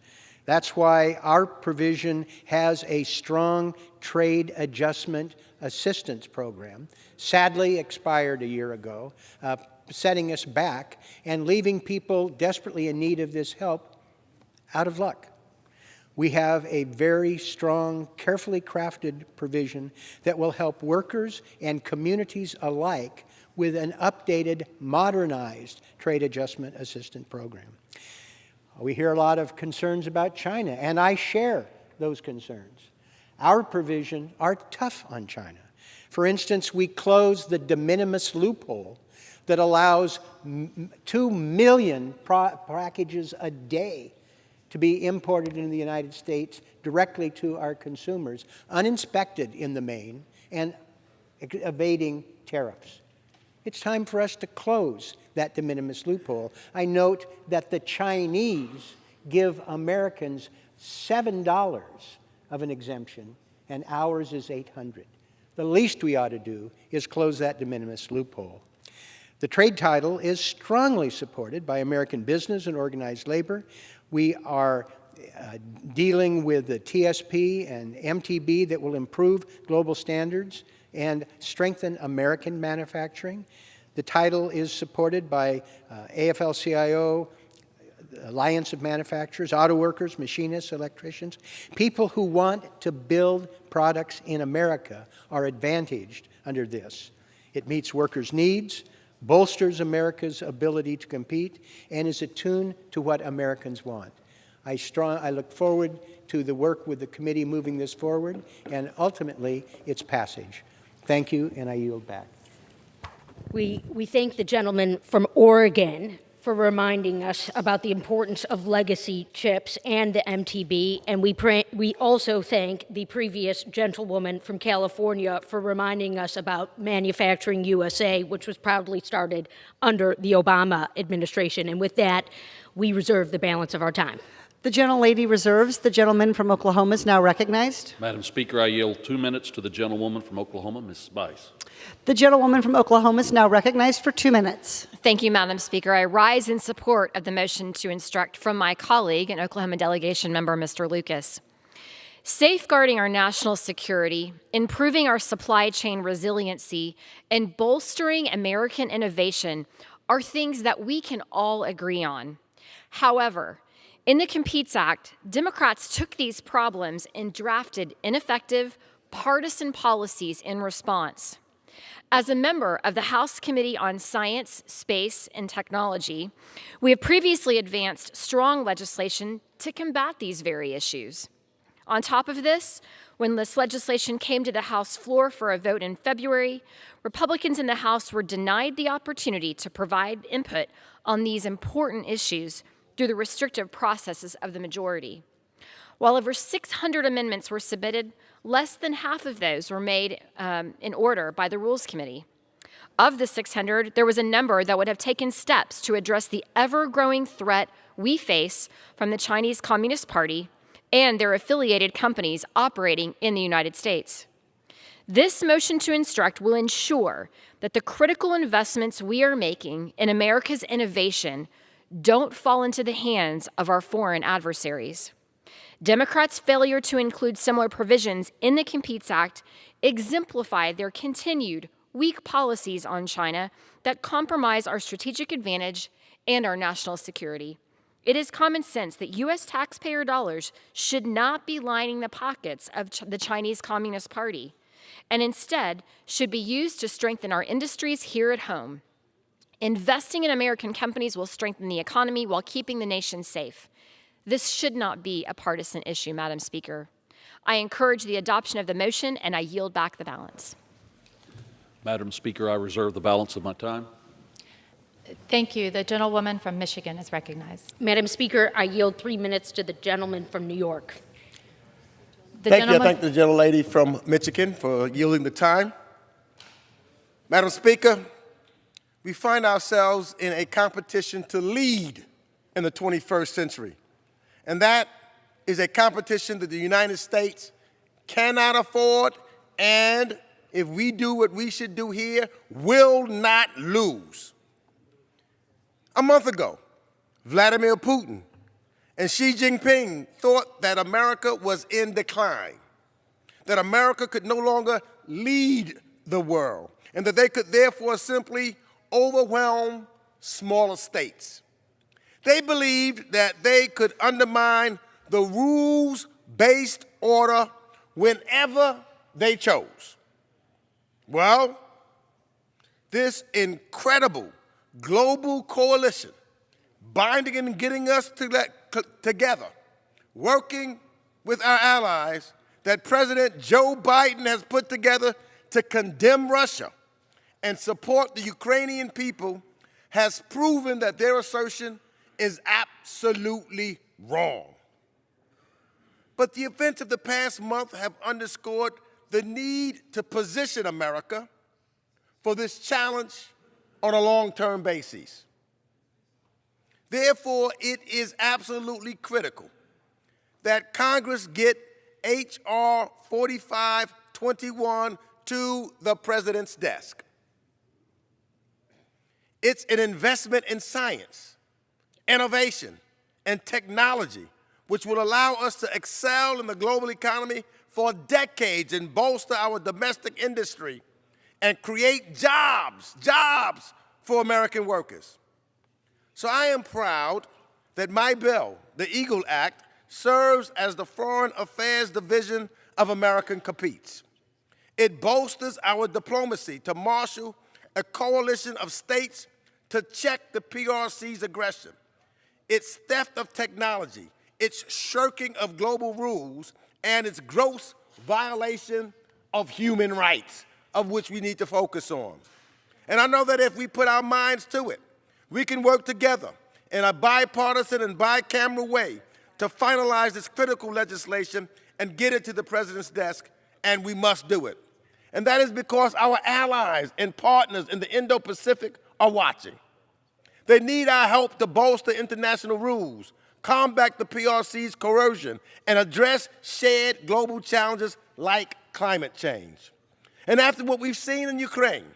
That's why our provision has a strong trade adjustment Assistance Program, sadly expired a year ago, setting us back and leaving people desperately in need of this help out of luck. We have a very strong, carefully crafted provision that will help workers and communities alike with an updated, modernized trade adjustment assistance program. We hear a lot of concerns about China, and I share those concerns. Our provisions are tough on China. For instance, we closed the de minimis loophole that allows 2 million packages a day to be imported into the United States directly to our consumers, uninspected in the main, and evading tariffs. It's time for us to close that de minimis loophole. I note that the Chinese give Americans $7 of an exemption, and ours is $800. The least we ought to do is close that de minimis loophole. The trade title is strongly supported by American business and organized labor. We are dealing with the TSP and MTB that will improve global standards and strengthen American manufacturing. The title is supported by AFL-CIO, Alliance of Manufacturers, auto workers, machinists, electricians. People who want to build products in America are advantaged under this. It meets workers' needs, bolsters America's ability to compete, and is attuned to what Americans want. I look forward to the work with the committee moving this forward and ultimately its passage. Thank you, and I yield back. We thank the gentleman from Oregon for reminding us about the importance of legacy chips and the MTB, and we also thank the previous gentlewoman from California for reminding us about Manufacturing USA, which was proudly started under the Obama administration. And with that, we reserve the balance of our time. The gentlelady reserves. The gentleman from Oklahoma is now recognized. Madam Speaker, I yield 2 minutes to the gentlewoman from Oklahoma, Ms. Spice. The gentlewoman from Oklahoma is now recognized for 2 minutes. Thank you, Madam Speaker. I rise in support of the motion to instruct from my colleague and Oklahoma delegation member, Mr. Lucas. Safeguarding our national security, improving our supply chain resiliency, and bolstering American innovation are things that we can all agree on. However, in the Competes Act, Democrats took these problems and drafted ineffective, partisan policies in response. As a member of the House Committee on Science, Space, and Technology, we have previously advanced strong legislation to combat these very issues. On top of this, when this legislation came to the House floor for a vote in February, Republicans in the House were denied the opportunity to provide input on these important issues through the restrictive processes of the majority. While over 600 amendments were submitted, less than half of those were made in order by the Rules Committee. Of the 600, there was a number that would have taken steps to address the ever-growing threat we face from the Chinese Communist Party and their affiliated companies operating in the United States. This motion to instruct will ensure that the critical investments we are making in America's innovation don't fall into the hands of our foreign adversaries. Democrats' failure to include similar provisions in the Competes Act exemplify their continued weak policies on China that compromise our strategic advantage and our national security. It is common sense that U.S. taxpayer dollars should not be lining the pockets of the Chinese Communist Party, and instead should be used to strengthen our industries here at home. Investing in American companies will strengthen the economy while keeping the nation safe. This should not be a partisan issue, Madam Speaker. I encourage the adoption of the motion, and I yield back the balance. Madam Speaker, I reserve the balance of my time. Thank you. The gentlewoman from Michigan is recognized. Madam Speaker, I yield 3 minutes to the gentleman from New York. Thank you. I thank the gentlelady from Michigan for yielding the time. Madam Speaker, we find ourselves in a competition to lead in the 21st century. And that is a competition that the United States cannot afford, and if we do what we should do here, will not lose. A month ago, Vladimir Putin and Xi Jinping thought that America was in decline, that America could no longer lead the world, and that they could therefore simply overwhelm smaller states. They believed that they could undermine the rules-based order whenever they chose. Well, this incredible global coalition, binding and getting us together, working with our allies that President Joe Biden has put together to condemn Russia and support the Ukrainian people, has proven that their assertion is absolutely wrong. But the events of the past month have underscored the need to position America for this challenge on a long-term basis. Therefore, it is absolutely critical that Congress get H.R. 4521 to the President's desk. It's an investment in science, innovation, and technology, which will allow us to excel in the global economy for decades and bolster our domestic industry and create jobs for American workers. So I am proud that my bill, the EAGLE Act, serves as the Foreign Affairs Division of American Competes. It bolsters our diplomacy to marshal a coalition of states to check the PRC's aggression, its theft of technology, its shirking of global rules, and its gross violation of human rights, of which we need to focus on. And I know that if we put our minds to it, we can work together in a bipartisan and bicameral way to finalize this critical legislation and get it to the President's desk, and we must do it. And that is because our allies and partners in the Indo-Pacific are watching. They need our help to bolster international rules, combat the PRC's corrosion, and address shared global challenges like climate change. And after what we've seen in Ukraine,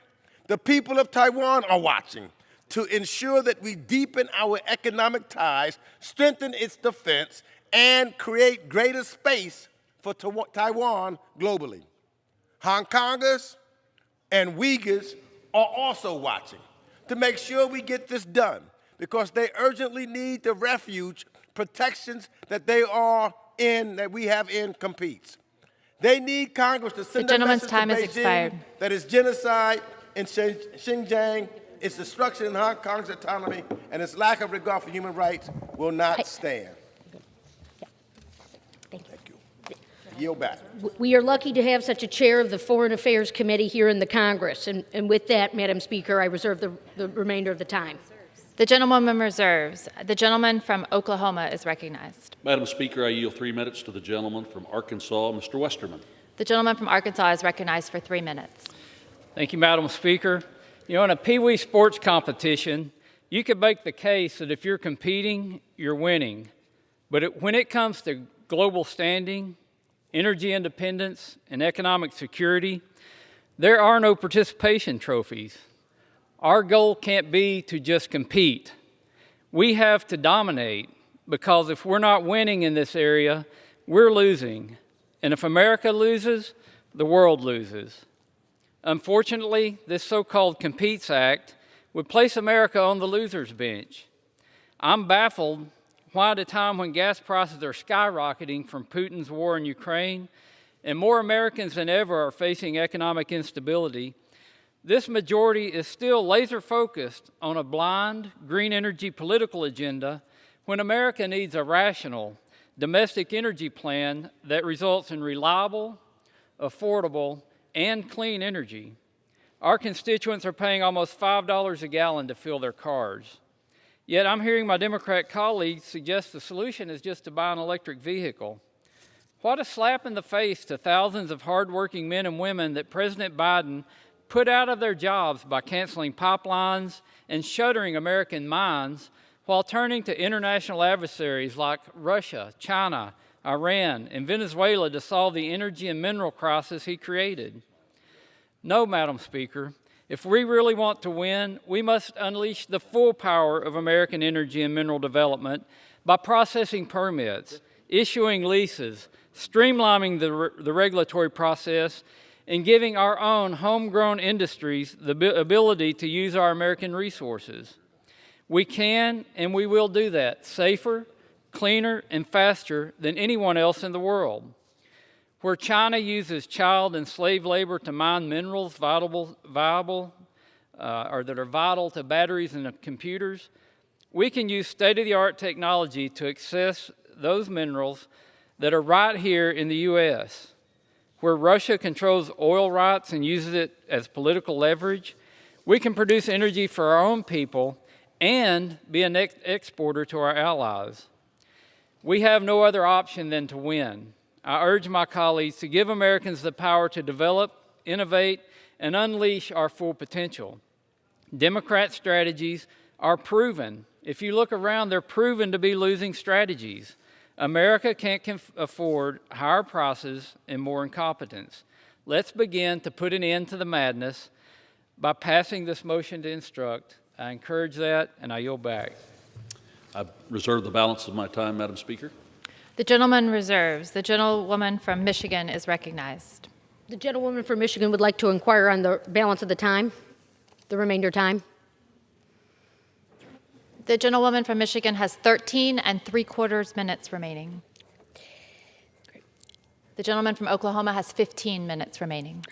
the people of Taiwan are watching to ensure that we deepen our economic ties, strengthen its defense, and create greater space for Taiwan globally. Hong Kongers and Uyghurs are also watching to make sure we get this done, because they urgently need the refuge protections that we have in Competes. They need Congress to send a message to Beijing that is genocide in Xinjiang, its destruction in Hong Kong's autonomy, and its lack of regard for human rights will not stand. Thank you. Yield back. We are lucky to have such a chair of the Foreign Affairs Committee here in the Congress. And with that, Madam Speaker, I reserve the remainder of the time. The gentlewoman reserves. The gentleman from Oklahoma is recognized. Madam Speaker, I yield 3 minutes to the gentleman from Arkansas, Mr. Westerman. The gentleman from Arkansas is recognized for 3 minutes. Thank you, Madam Speaker. You know, in a Pee Wee sports competition, you could make the case that if you're competing, you're winning. But when it comes to global standing, energy independence, and economic security, there are no participation trophies. Our goal can't be to just compete. We have to dominate, because if we're not winning in this area, we're losing. And if America loses, the world loses. Unfortunately, this so-called Competes Act would place America on the loser's bench. I'm baffled why, at a time when gas prices are skyrocketing from Putin's war in Ukraine and more Americans than ever are facing economic instability, this majority is still laser-focused on a blind green energy political agenda when America needs a rational domestic energy plan that results in reliable, affordable, and clean energy. Our constituents are paying almost $5 a gallon to fill their cars. Yet I'm hearing my Democrat colleagues suggest the solution is just to buy an electric vehicle. What a slap in the face to thousands of hardworking men and women that President Biden put out of their jobs by canceling pipelines and shuttering American mines while turning to international adversaries like Russia, China, Iran, and Venezuela to solve the energy and mineral crisis he created. No, Madam Speaker, if we really want to win, we must unleash the full power of American energy and mineral development by processing permits, issuing leases, streamlining the regulatory process, in giving our own homegrown industries the ability to use our American resources. We can and we will do that safer, cleaner, and faster than anyone else in the world. Where China uses child and slave labor to mine minerals that are vital to batteries and computers, we can use state-of-the-art technology to access those minerals that are right here in the U.S. Where Russia controls oil rights and uses it as political leverage, we can produce energy for our own people and be an exporter to our allies. We have no other option than to win. I urge my colleagues to give Americans the power to develop, innovate, and unleash our full potential. Democrat strategies are proven. If you look around, they're proven to be losing strategies. America can't afford higher prices and more incompetence. Let's begin to put an end to the madness by passing this motion to instruct. I encourage that, and I yield back. I reserve the balance of my time, Madam Speaker. The gentleman reserves. The gentlewoman from Michigan is recognized. The gentlewoman from Michigan would like to inquire on the balance of the time, the remainder time. The gentlewoman from Michigan has 13 3/4 minutes remaining. The gentleman from Oklahoma has 15 minutes remaining.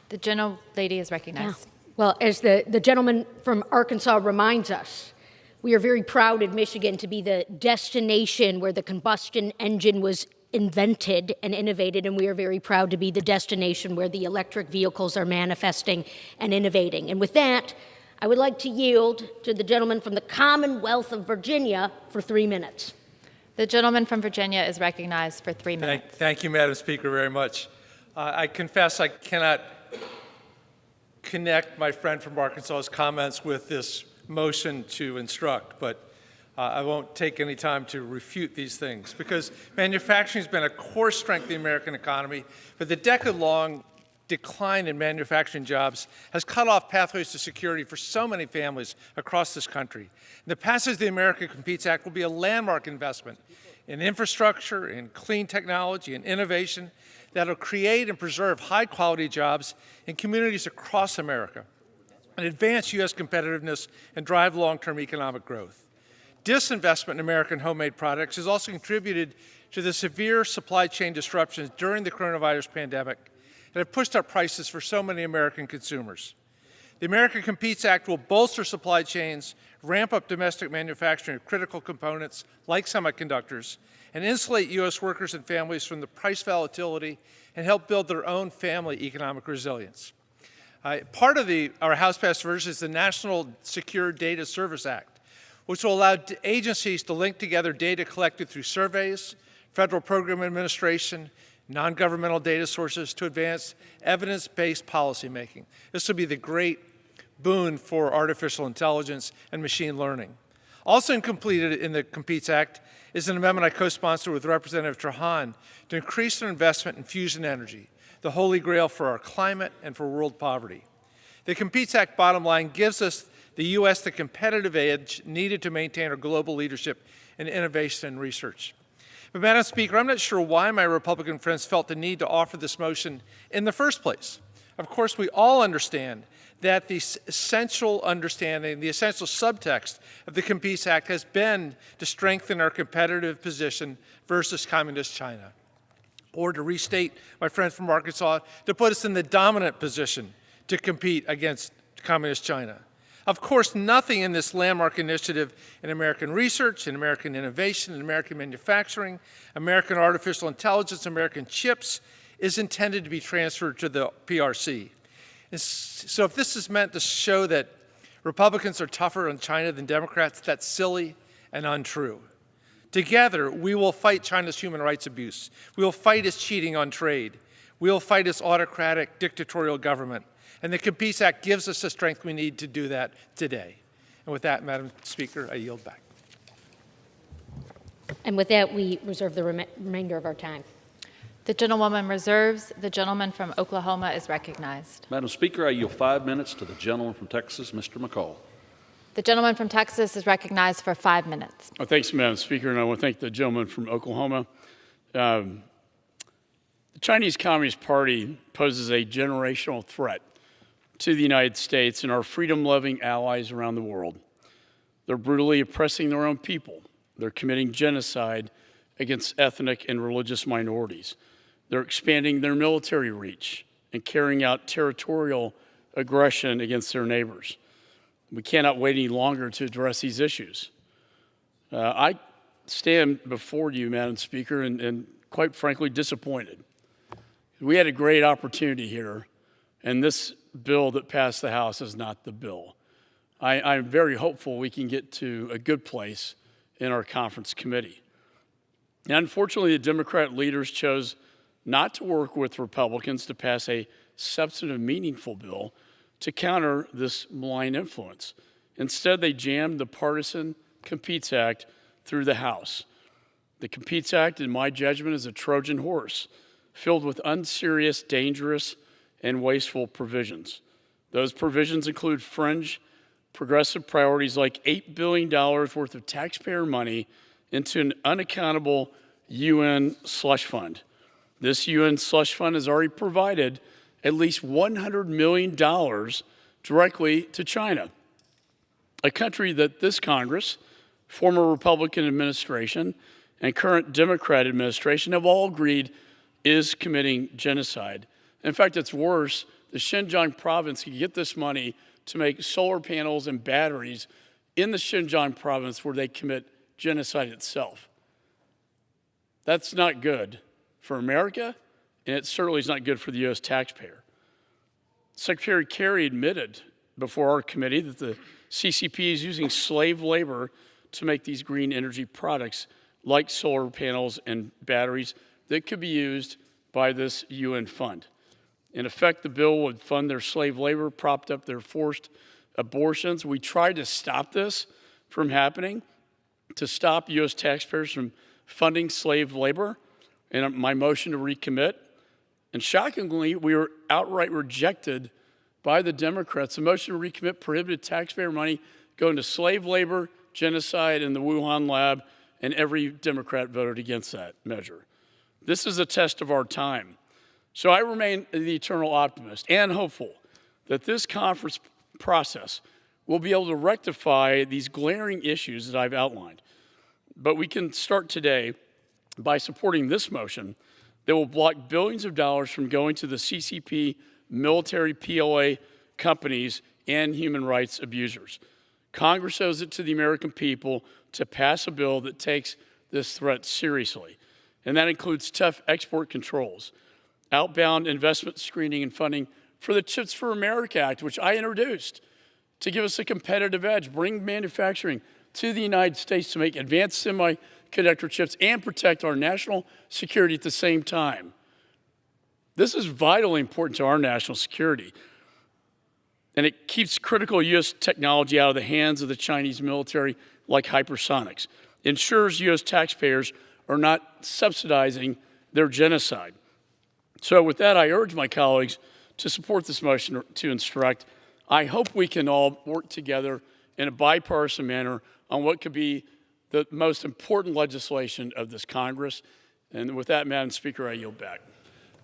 The gentlelady is recognized. Yeah. Well, as the gentleman from Arkansas reminds us, we are very proud in Michigan to be the destination where the combustion engine was invented and innovated, and we are very proud to be the destination where the electric vehicles are manifesting and innovating. And with that, I would like to yield to the gentleman from the Commonwealth of Virginia for 3 minutes. The gentleman from Virginia is recognized for 3 minutes. Thank you, Madam Speaker, very much. I confess I cannot connect my friend from Arkansas's comments with this motion to instruct, but I won't take any time to refute these things, because manufacturing has been a core strength of the American economy, but the decade-long decline in manufacturing jobs has cut off pathways to security for so many families across this country. The passage of the America Competes Act will be a landmark investment in infrastructure, in clean technology, and innovation that will create and preserve high-quality jobs in communities across America and advance U.S. competitiveness and drive long-term economic growth. Disinvestment in American homemade products has also contributed to the severe supply chain disruptions during the coronavirus pandemic that have pushed up prices for so many American consumers. The America Competes Act will bolster supply chains, ramp up domestic manufacturing of critical components like semiconductors, and insulate U.S. workers and families from the price volatility and help build their own family economic resilience. Part of our House-passed version is the National Secure Data Service Act, which will allow agencies to link together data collected through surveys, federal program administration, non-governmental data sources to advance evidence-based policymaking. This will be the great boon for artificial intelligence and machine learning. Also completed in the Competes Act is an amendment I co-sponsored with Representative Trahan to increase our investment in fusion energy, the holy grail for our climate and for world poverty. The Competes Act bottom line gives us the U.S. the competitive edge needed to maintain our global leadership in innovation and research. But, Madam Speaker, I'm not sure why my Republican friends felt the need to offer this motion in the first place. Of course, we all understand that the essential understanding, the essential subtext of the Competes Act has been to strengthen our competitive position versus communist China. Or to restate my friend from Arkansas, to put us in the dominant position to compete against communist China. Of course, nothing in this landmark initiative in American research, in American innovation, in American manufacturing, American artificial intelligence, American chips is intended to be transferred to the PRC. And so if this is meant to show that Republicans are tougher on China than Democrats, that's silly and untrue. Together, we will fight China's human rights abuse. We will fight its cheating on trade. We will fight its autocratic, dictatorial government. And the Competes Act gives us the strength we need to do that today. And with that, Madam Speaker, I yield back. And with that, we reserve the remainder of our time. The gentlewoman reserves. The gentleman from Oklahoma is recognized. Madam Speaker, I yield 5 minutes to the gentleman from Texas, Mr. McCall. The gentleman from Texas is recognized for 5 minutes. Thanks, Madam Speaker, and I want to thank the gentleman from Oklahoma. The The Chinese Communist Party poses a generational threat to the United States and our freedom-loving allies around the world. They're brutally oppressing their own people. They're committing genocide against ethnic and religious minorities. They're expanding their military reach and carrying out territorial aggression against their neighbors. We cannot wait any longer to address these issues. I stand before you, Madam Speaker, and quite frankly disappointed. We had a great opportunity here, and this bill that passed the House is not the bill. I'm very hopeful we can get to a good place in our conference committee. And unfortunately, the Democrat leaders chose not to work with Republicans to pass a substantive, meaningful bill to counter this malign influence. Instead, they jammed the partisan Competes Act through the House. The Competes Act, in my judgment, is a Trojan horse filled with unserious, dangerous, and wasteful provisions. Those provisions include fringe progressive priorities like $8 billion worth of taxpayer money into an unaccountable UN slush fund. This UN slush fund has already provided at least $100 million directly to China, a country that this Congress, former Republican administration, and current Democrat administration have all agreed is committing genocide. In fact, it's worse. The Xinjiang province can get this money to make solar panels and batteries in the Xinjiang province where they commit genocide itself. That's not good for America, and it certainly is not good for the U.S. taxpayer. Secretary Kerry admitted before our committee that the CCP is using slave labor to make these green energy products like solar panels and batteries that could be used by this UN fund. In effect, the bill would fund their slave labor, propped up their forced abortions. We tried to stop this from happening, to stop U.S. taxpayers from funding slave labor, and my motion to recommit. And shockingly, we were outright rejected by the Democrats. The motion to recommit prohibited taxpayer money going to slave labor, genocide in the Wuhan lab, and every Democrat voted against that measure. This is a test of our time. So I remain the eternal optimist and hopeful that this conference process will be able to rectify these glaring issues that I've outlined. But we can start today by supporting this motion that will block billions of dollars from going to the CCP, military PLA companies, and human rights abusers. Congress owes it to the American people to pass a bill that takes this threat seriously, and that includes tough export controls, outbound investment screening and funding for the Chips for America Act, which I introduced to give us a competitive edge, bring manufacturing to the United States to make advanced semiconductor chips and protect our national security at the same time. This is vitally important to our national security, and it keeps critical U.S. technology out of the hands of the Chinese military, like hypersonics. Ensures U.S. taxpayers are not subsidizing their genocide. So with that, I urge my colleagues to support this motion to instruct. I hope we can all work together in a bipartisan manner on what could be the most important legislation of this Congress. And with that, Madam Speaker, I yield back.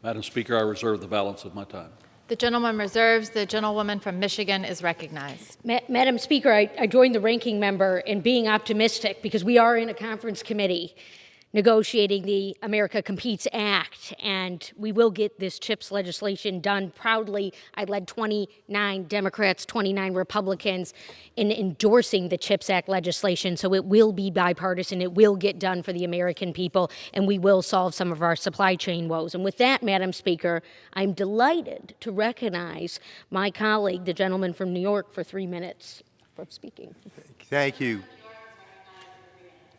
Madam Speaker, I reserve the balance of my time. The gentleman reserves. The gentlewoman from Michigan is recognized. Madam Speaker, I joined the ranking member in being optimistic because we are in a conference committee negotiating the America Competes Act, and we will get this CHIPS legislation done proudly. I led 29 Democrats, 29 Republicans in endorsing the CHIPS Act legislation, so it will be bipartisan, it will get done for the American people, and we will solve some of our supply chain woes. And with that, Madam Speaker, I'm delighted to recognize my colleague, the gentleman from New York, for 3 minutes for speaking. Thank you.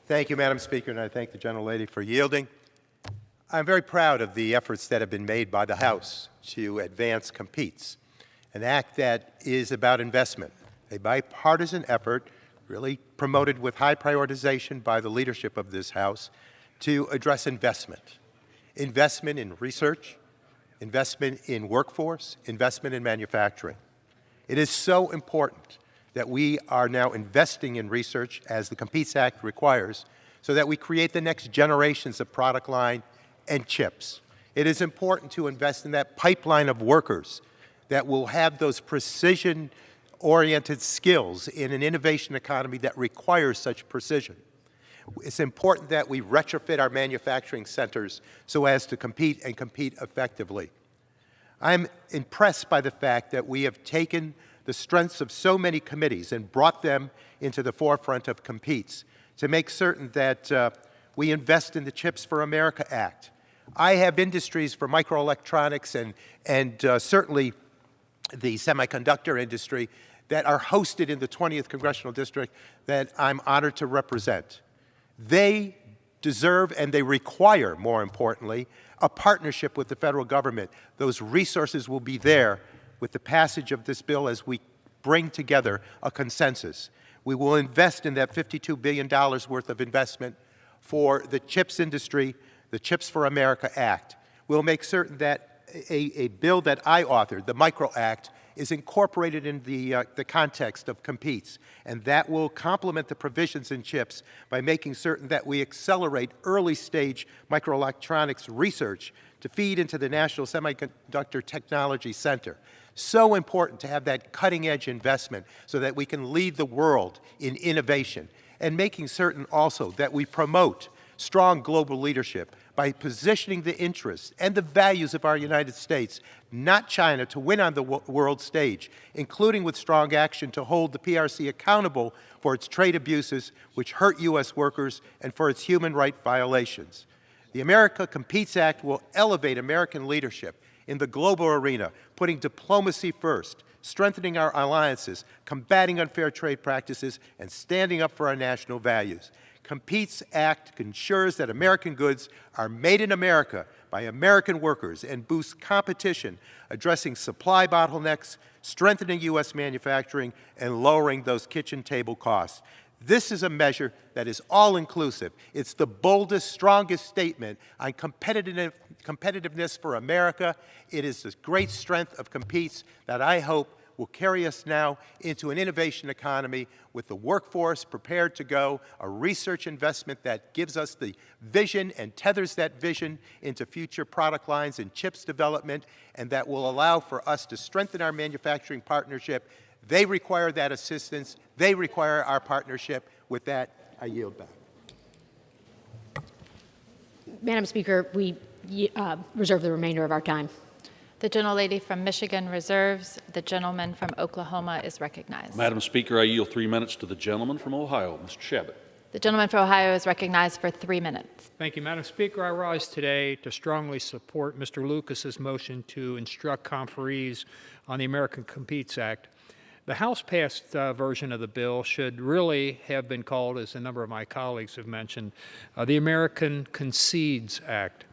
Thank you, Madam Speaker, and I thank the gentlelady for yielding. I'm very proud of the efforts that have been made by the House to advance Competes, an act that is about investment, a bipartisan effort really promoted with high prioritization by the leadership of this House to address investment. Investment in research, investment in workforce, investment in manufacturing. It is so important that we are now investing in research, as the Competes Act requires, so that we create the next generations of product line and chips. It is important to invest in that pipeline of workers that will have those precision-oriented skills in an innovation economy that requires such precision. It's important that we retrofit our manufacturing centers so as to compete and compete effectively. I'm impressed by the fact that we have taken the strengths of so many committees and brought them into the forefront of competes to make certain that we invest in the Chips for America Act. I have industries for microelectronics and certainly the semiconductor industry that are hosted in the 20th Congressional District that I'm honored to represent. They deserve and they require, more importantly, a partnership with the federal government. Those resources will be there with the passage of this bill as we bring together a consensus. We will invest in that $52 billion worth of investment for the chips industry, the Chips for America Act. We'll make certain that a bill that I authored, the Micro Act, is incorporated in the context of competes, and that will complement the provisions in CHIPS by making certain that we accelerate early-stage microelectronics research to feed into the National Semiconductor Technology Center. So important to have that cutting-edge investment so that we can lead the world in innovation, and making certain also that we promote strong global leadership by positioning the interests and the values of our United States, not China, to win on the world stage, including with strong action to hold the PRC accountable for its trade abuses which hurt U.S. workers and for its human rights violations. The America Competes Act will elevate American leadership in the global arena, putting diplomacy first, strengthening our alliances, combating unfair trade practices, and standing up for our national values. Competes Act ensures that American goods are made in America by American workers and boosts competition, addressing supply bottlenecks, strengthening U.S. manufacturing, and lowering those kitchen table costs. This is a measure that is all-inclusive. It's the boldest, strongest statement on competitiveness for America. It is the great strength of Competes that I hope will carry us now into an innovation economy with the workforce prepared to go, a research investment that gives us the vision and tethers that vision into future product lines and chips development, and that will allow for us to strengthen our manufacturing partnership. They require that assistance. They require our partnership. With that, I yield back. Madam Speaker, we reserve the remainder of our time. The gentlelady from Michigan reserves. The gentleman from Oklahoma is recognized. Madam Speaker, I yield 3 minutes to the gentleman from Ohio, Mr. Shabbat. The gentleman from Ohio is recognized for 3 minutes. Thank you, Madam Speaker. I rise today to strongly support Mr. Lucas's motion to instruct conferees on the American Competes Act. The House-passed version of the bill should really have been called, as a number of my colleagues have mentioned, the American Concedes Act.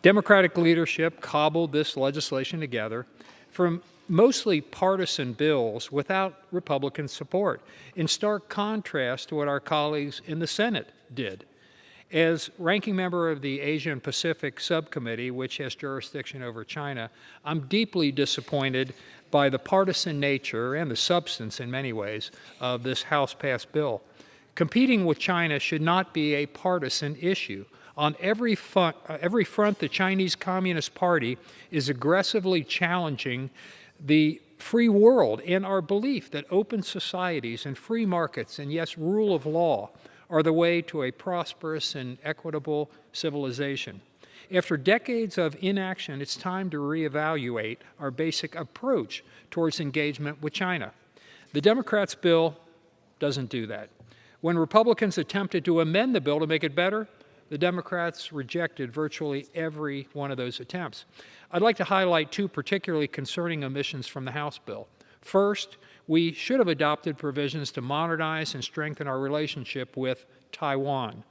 Democratic leadership cobbled this legislation together from mostly partisan bills without Republican support, in stark contrast to what our colleagues in the Senate did. As ranking member of the Asia and Pacific Subcommittee, which has jurisdiction over China, I'm deeply disappointed by the partisan nature and the substance, in many ways, of this House-passed bill. Competing with China should not be a partisan issue. On every front, the Chinese Communist Party is aggressively challenging the free world and our belief that open societies and free markets and, yes, rule of law are the way to a prosperous and equitable civilization. After decades of inaction, it's time to reevaluate our basic approach towards engagement with China. The Democrats' bill doesn't do that. When Republicans attempted to amend the bill to make it better, the Democrats rejected virtually every one of those attempts. I'd like to highlight two particularly concerning omissions from the House bill. First, we should have adopted provisions to modernize and strengthen our relationship with Taiwan,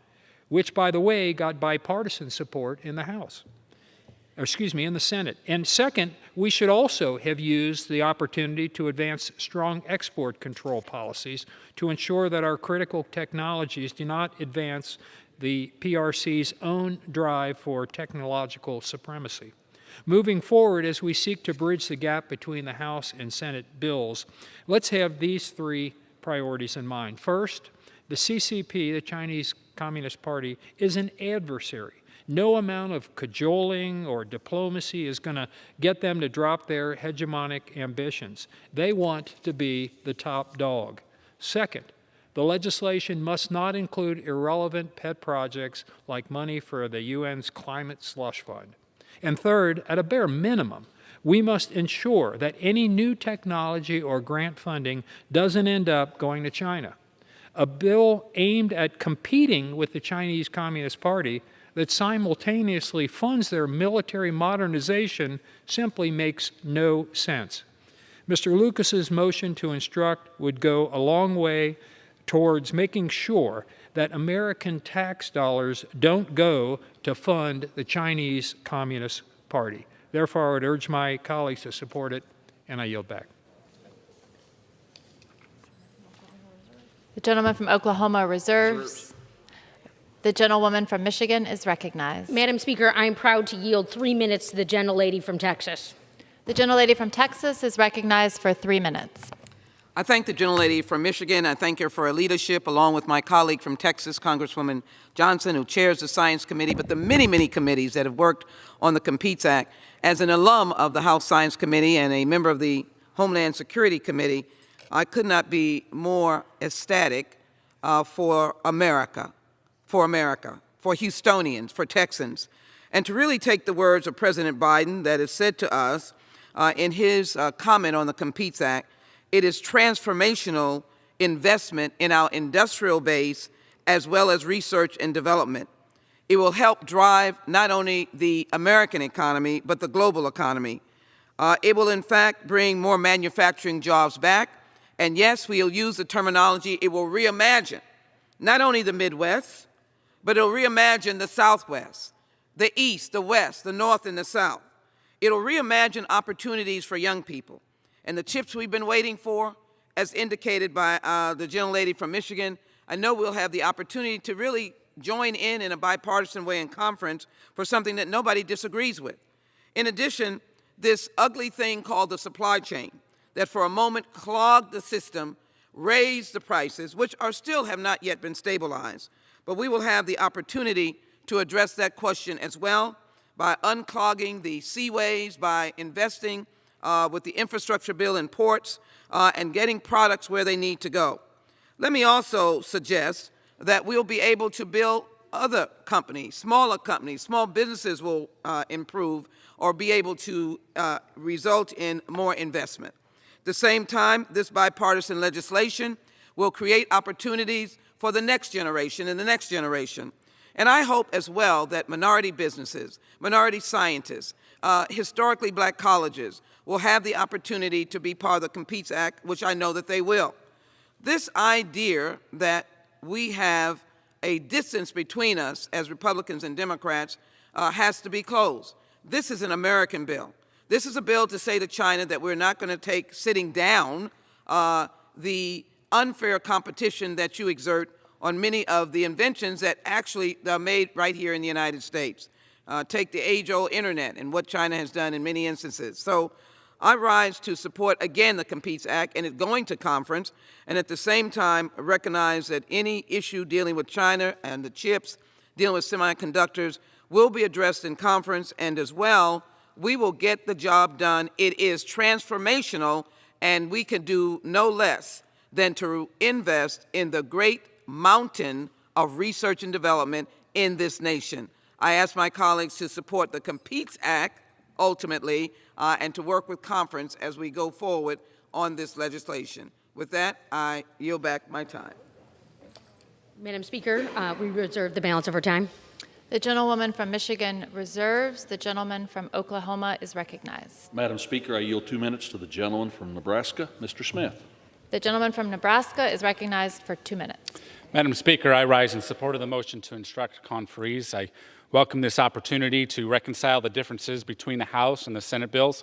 which, by the way, got bipartisan support in the House. In the Senate. And second, we should also have used the opportunity to advance strong export control policies to ensure that our critical technologies do not advance the PRC's own drive for technological supremacy. Moving forward, as we seek to bridge the gap between the House and Senate bills, let's have these three priorities in mind. First, the CCP, the Chinese Communist Party, is an adversary, No amount of cajoling or diplomacy is going to get them to drop their hegemonic ambitions. They want to be the top dog. Second, the legislation must not include irrelevant pet projects like money for the UN's Climate Slush Fund. And third, at a bare minimum, we must ensure that any new technology or grant funding doesn't end up going to China. A bill aimed at competing with the Chinese Communist Party that simultaneously funds their military modernization simply makes no sense. Mr. Lucas's motion to instruct would go a long way towards making sure that American tax dollars don't go to fund the Chinese Communist Party. Therefore, I would urge my colleagues to support it, and I yield back. The gentleman from Oklahoma reserves. The gentlewoman from Michigan is recognized. Madam Speaker, I am proud to yield 3 minutes to the gentlelady from Texas. The gentlelady from Texas is recognized for 3 minutes. I thank the gentlelady from Michigan. I thank her for her leadership, along with my colleague from Texas, Congresswoman Johnson, who chairs the Science Committee, but the many, many committees that have worked on the Competes Act. As an alum of the House Science Committee and a member of the Homeland Security Committee, I could not be more ecstatic for America, for Houstonians, for Texans, and to really take the words of President Biden that is said to us in his comment on the Competes Act. It is transformational investment in our industrial base as well as research and development. It will help drive not only the American economy, but the global economy. It will, in fact, bring more manufacturing jobs back. And yes, we'll use the terminology, it will reimagine not only the Midwest, but it will reimagine the Southwest, the East, the West, the North, and the South. It will reimagine opportunities for young people. And the chips we've been waiting for, as indicated by the gentlelady from Michigan, I know we'll have the opportunity to really join in a bipartisan way in conference for something that nobody disagrees with. In addition, this ugly thing called the supply chain, that for a moment clogged the system, raised the prices, which are still have not yet been stabilized. But we will have the opportunity to address that question as well by unclogging the seaways, by investing with the infrastructure bill in ports, and getting products where they need to go. Let me also suggest that we'll be able to build other companies, small businesses will improve or be able to result in more investment. At the same time, this bipartisan legislation will create opportunities for the next generation and the next generation. And I hope as well that minority businesses, minority scientists, historically black colleges will have the opportunity to be part of the Competes Act, which I know that they will. This idea that we have a distance between us as Republicans and Democrats has to be closed. This is an American bill. This is a bill to say to China that we're not going to take sitting down the unfair competition that you exert on many of the inventions that actually are made right here in the United States. Take the age-old internet and what China has done in many instances. So I rise to support, again, the Competes Act and it going to conference, and at the same time recognize that any issue dealing with China and the chips, dealing with semiconductors, will be addressed in conference, and as well, we will get the job done. It is transformational, and we can do no less than to invest in the great mountain of research and development in this nation. I ask my colleagues to support the Competes Act, ultimately, and to work with conference as we go forward on this legislation. With that, I yield back my time. Madam Speaker, we reserve the balance of our time. The gentlewoman from Michigan reserves. The gentleman from Oklahoma is recognized. Madam Speaker, I yield 2 minutes to the gentleman from Nebraska, Mr. Smith. The gentleman from Nebraska is recognized for 2 minutes. Madam Speaker, I rise in support of the motion to instruct conferees. I welcome this opportunity to reconcile the differences between the House and the Senate bills.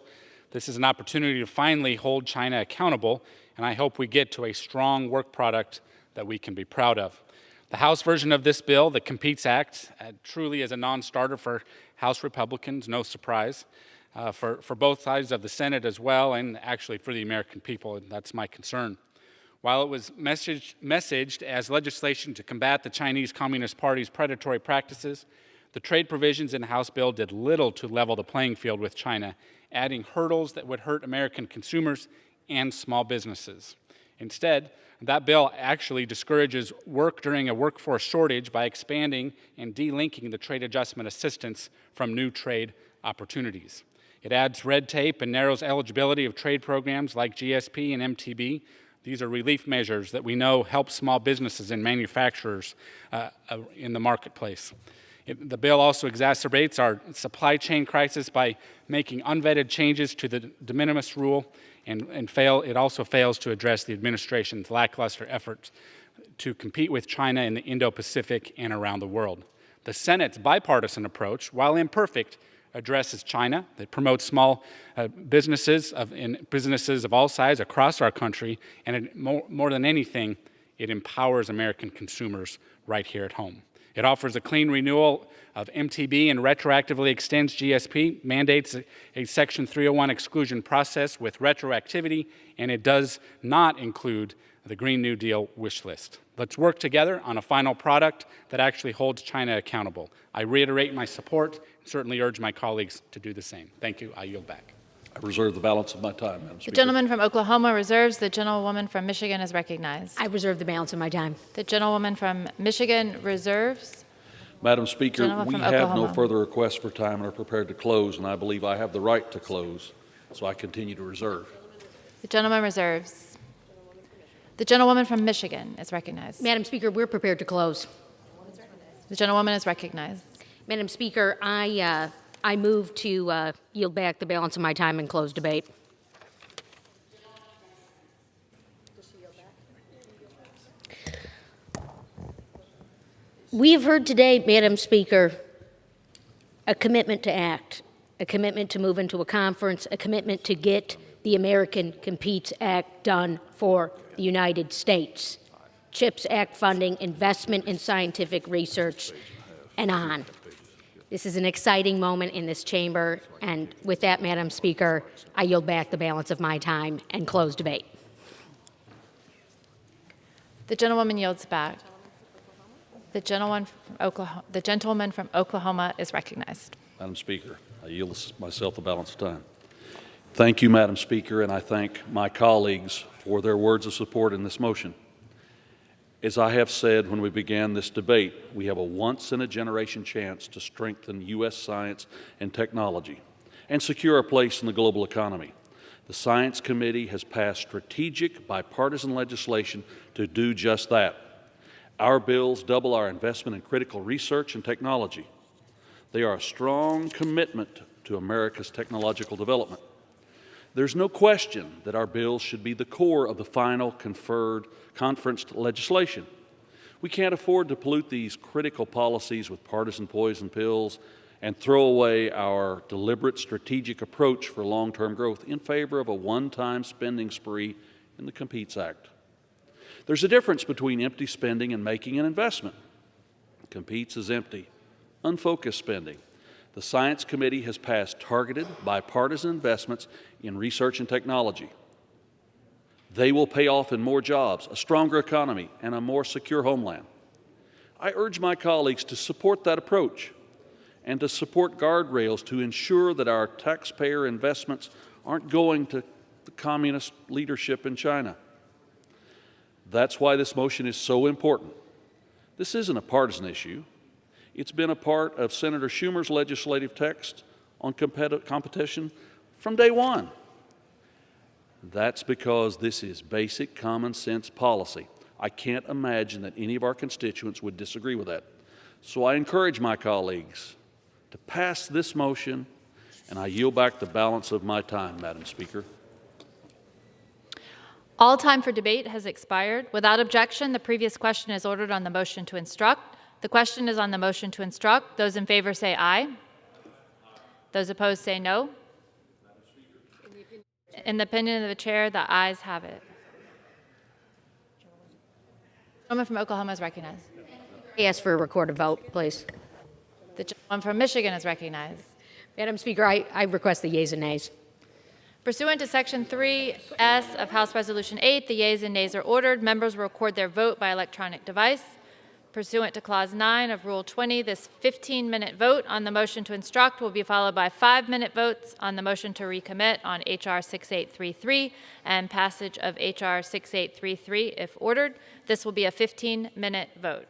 This is an opportunity to finally hold China accountable, and I hope we get to a strong work product that we can be proud of. The House version of this bill, the Competes Act, truly is a non-starter for House Republicans, no surprise, for both sides of the Senate as well, and actually for the American people, and that's my concern. While it was messaged as legislation to combat the Chinese Communist Party's predatory practices, The trade provisions in the House bill did little to level the playing field with China, adding hurdles that would hurt American consumers and small businesses. Instead, that bill actually discourages work during a workforce shortage by expanding and delinking the trade adjustment assistance from new trade opportunities. It adds red tape and narrows eligibility of trade programs like GSP and MTB. These are relief measures that we know help small businesses and manufacturers in the marketplace. The bill also exacerbates our supply chain crisis by making unvetted changes to the de minimis rule, and it also fails to address the administration's lackluster efforts to compete with China in the Indo-Pacific and around the world. The Senate's bipartisan approach, while imperfect, addresses China. It promotes small businesses of all sizes across our country, and more than anything, it empowers American consumers right here at home. It offers a clean renewal of MTB and retroactively extends GSP, mandates a Section 301 exclusion process with retroactivity, and it does not include the Green New Deal wish list. Let's work together on a final product that actually holds China accountable. I reiterate my support and certainly urge my colleagues to do the same. Thank you. I yield back. I reserve the balance of my time, Madam Speaker. The gentleman from Oklahoma reserves. The gentlewoman from Michigan is recognized. I reserve the balance of my time. The gentlewoman from Michigan reserves. Madam Speaker, Gentleman we from have Oklahoma. no further requests for time and are prepared to close, and I believe I have the right to close, so I continue to reserve. The gentleman reserves. The gentlewoman from Michigan is recognized. Madam Speaker, we're prepared to close. The gentlewoman is recognized. Madam Speaker, I move to yield back the balance of my time and close debate. We have heard today, Madam Speaker, a commitment to act, a commitment to move into a conference, a commitment to get the American Competes Act done for the United States. CHIPS Act funding, investment in scientific research, and on. This is an exciting moment in this chamber, and with that, Madam Speaker, I yield back the balance of my time and close debate. The gentlewoman yields back. The gentleman from Oklahoma is recognized. Madam Speaker, I yield myself the balance of time. Thank you, Madam Speaker, and I thank my colleagues for their words of support in this motion. As I have said when we began this debate, we have a once-in-a-generation chance to strengthen U.S. science and technology and secure our place in the global economy. The Science Committee has passed strategic bipartisan legislation to do just that. Our bills double our investment in critical research and technology. They are a strong commitment to America's technological development. There's no question that our bills should be the core of the final conferenced legislation. We can't afford to pollute these critical policies with partisan poison pills and throw away our deliberate strategic approach for long-term growth in favor of a one-time spending spree in the Competes Act. There's a difference between empty spending and making an investment. Competes is empty, unfocused spending. The Science Committee has passed targeted, bipartisan investments in research and technology. They will pay off in more jobs, a stronger economy, and a more secure homeland. I urge my colleagues to support that approach and to support guardrails to ensure that our taxpayer investments aren't going to the communist leadership in China. That's why this motion is so important. This isn't a partisan issue. It's been a part of Senator Schumer's legislative text on competition from day one. That's because this is basic common sense policy. I can't imagine that any of our constituents would disagree with that. So I encourage my colleagues to pass this motion, and I yield back the balance of my time, Madam Speaker. All time for debate has expired. Without objection, the previous question is ordered on the motion to instruct. The question is on the motion to instruct. Those in favor say aye. Those opposed say no. In the opinion of the chair, the ayes have it. The gentleman from Oklahoma is recognized. I ask for a recorded vote, please. The gentleman from Michigan is recognized. Madam Speaker, I request the yeas and nays. Pursuant to Section 3S of House Resolution 8, the yeas and nays are ordered. Members will record their vote by electronic device. Pursuant to Clause 9 of Rule 20, this 15-minute vote on the motion to instruct will be followed by 5-minute votes on the motion to recommit on H.R. 6833 and passage of H.R. 6833 if ordered. This will be a 15-minute vote.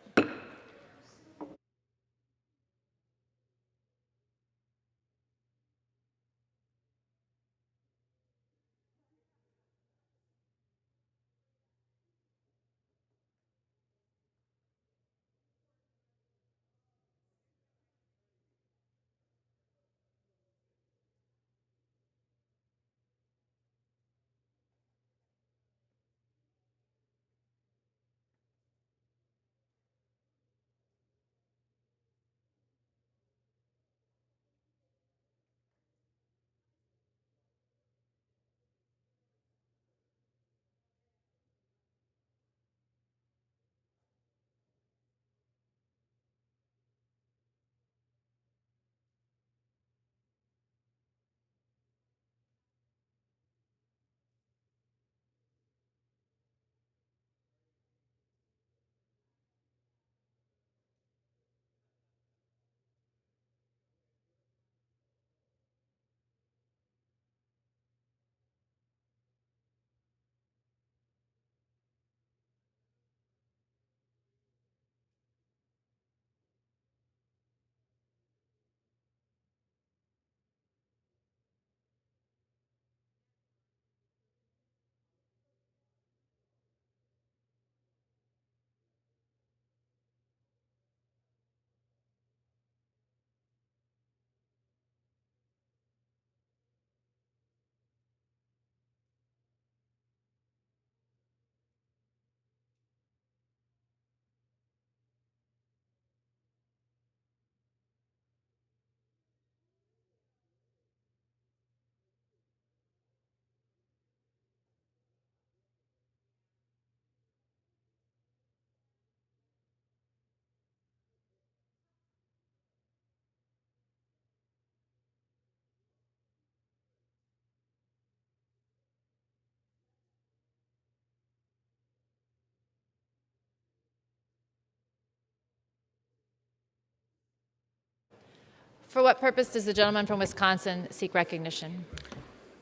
For what purpose does the gentleman from Wisconsin seek recognition?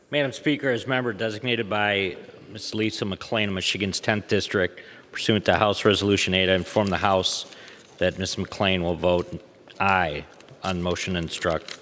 Madam Speaker, as member designated by Ms. Lisa McClain of Michigan's 10th District, pursuant to House Resolution 8, I inform the House that Ms. McClain will vote aye on motion to instruct.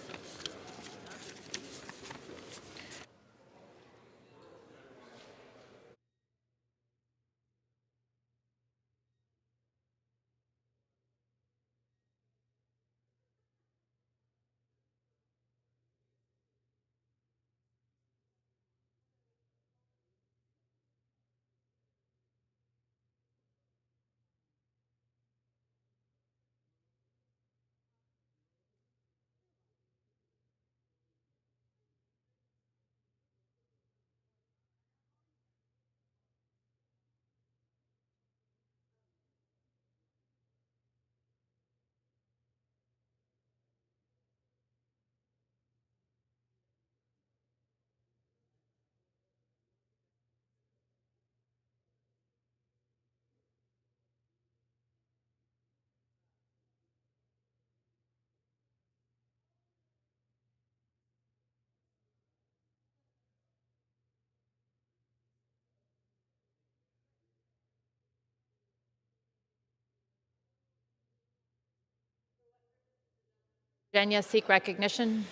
Virginia seek recognition.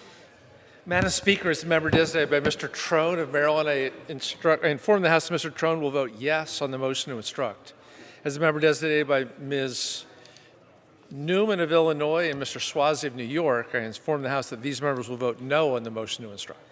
Madam Speaker, as a member designated by Mr. Trone of Maryland, I inform the House that Mr. Trone will vote yes on the motion to instruct. As a member designated by Ms. Newman of Illinois and Mr. Swazi of New York, I inform the House that these members will vote no on the motion to instruct.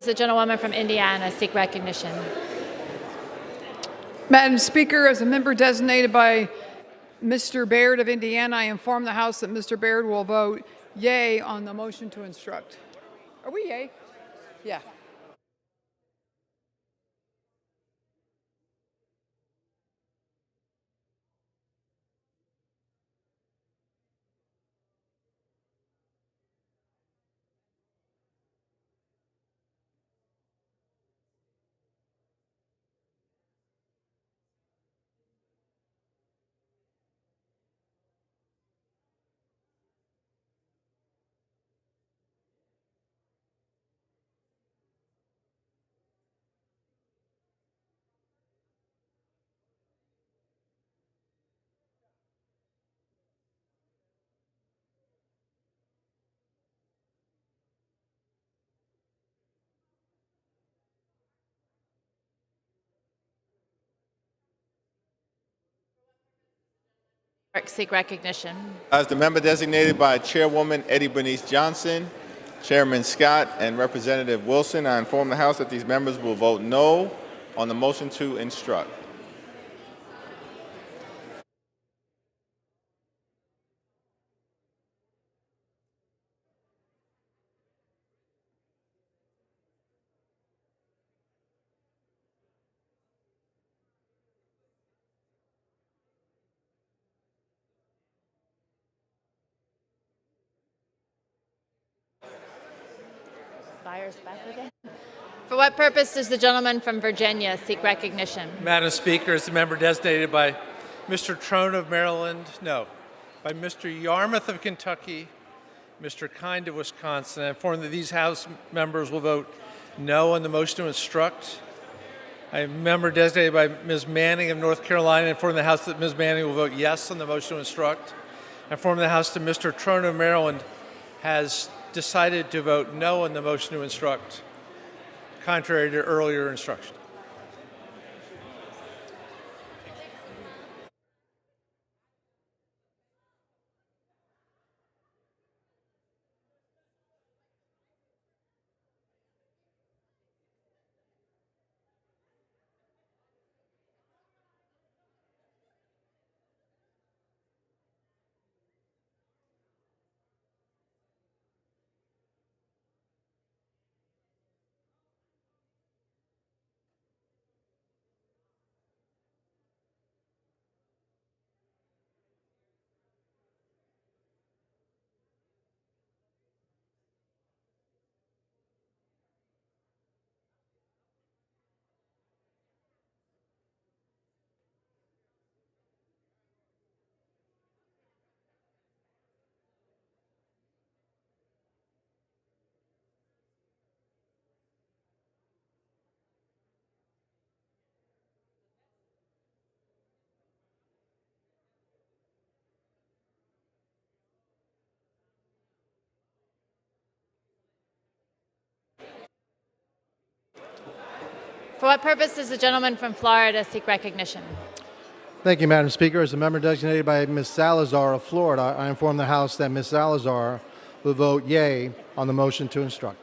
The gentlewoman from Indiana seek recognition. Madam Speaker, as a member designated by Mr. Baird of Indiana, I inform the House that Mr. Baird will vote yea on the motion to instruct. Are we yea? Yeah. Seek recognition. As the member designated by Chairwoman Eddie Bernice Johnson, Chairman Scott, and Representative Wilson, I inform the House that these members will vote no on the motion to instruct. Back again. For what purpose does the gentleman from Virginia seek recognition? Madam Speaker, as the member designated by Mr. Trone of Maryland, no. By Mr. Yarmouth of Kentucky, Mr. Kind of Wisconsin, I inform that these House members will vote no on the motion to instruct. I am a member designated by Ms. Manning of North Carolina, I inform the House that Ms. Manning will vote yes on the motion to instruct. I inform the House that Mr. Trone of Maryland has decided to vote no on the motion to instruct, contrary to earlier instruction. For what purpose does the gentleman from Florida seek recognition? Thank you, Madam Speaker. As a member designated by Ms. Salazar of Florida, I inform the House that Ms. Salazar will vote yea on the motion to instruct.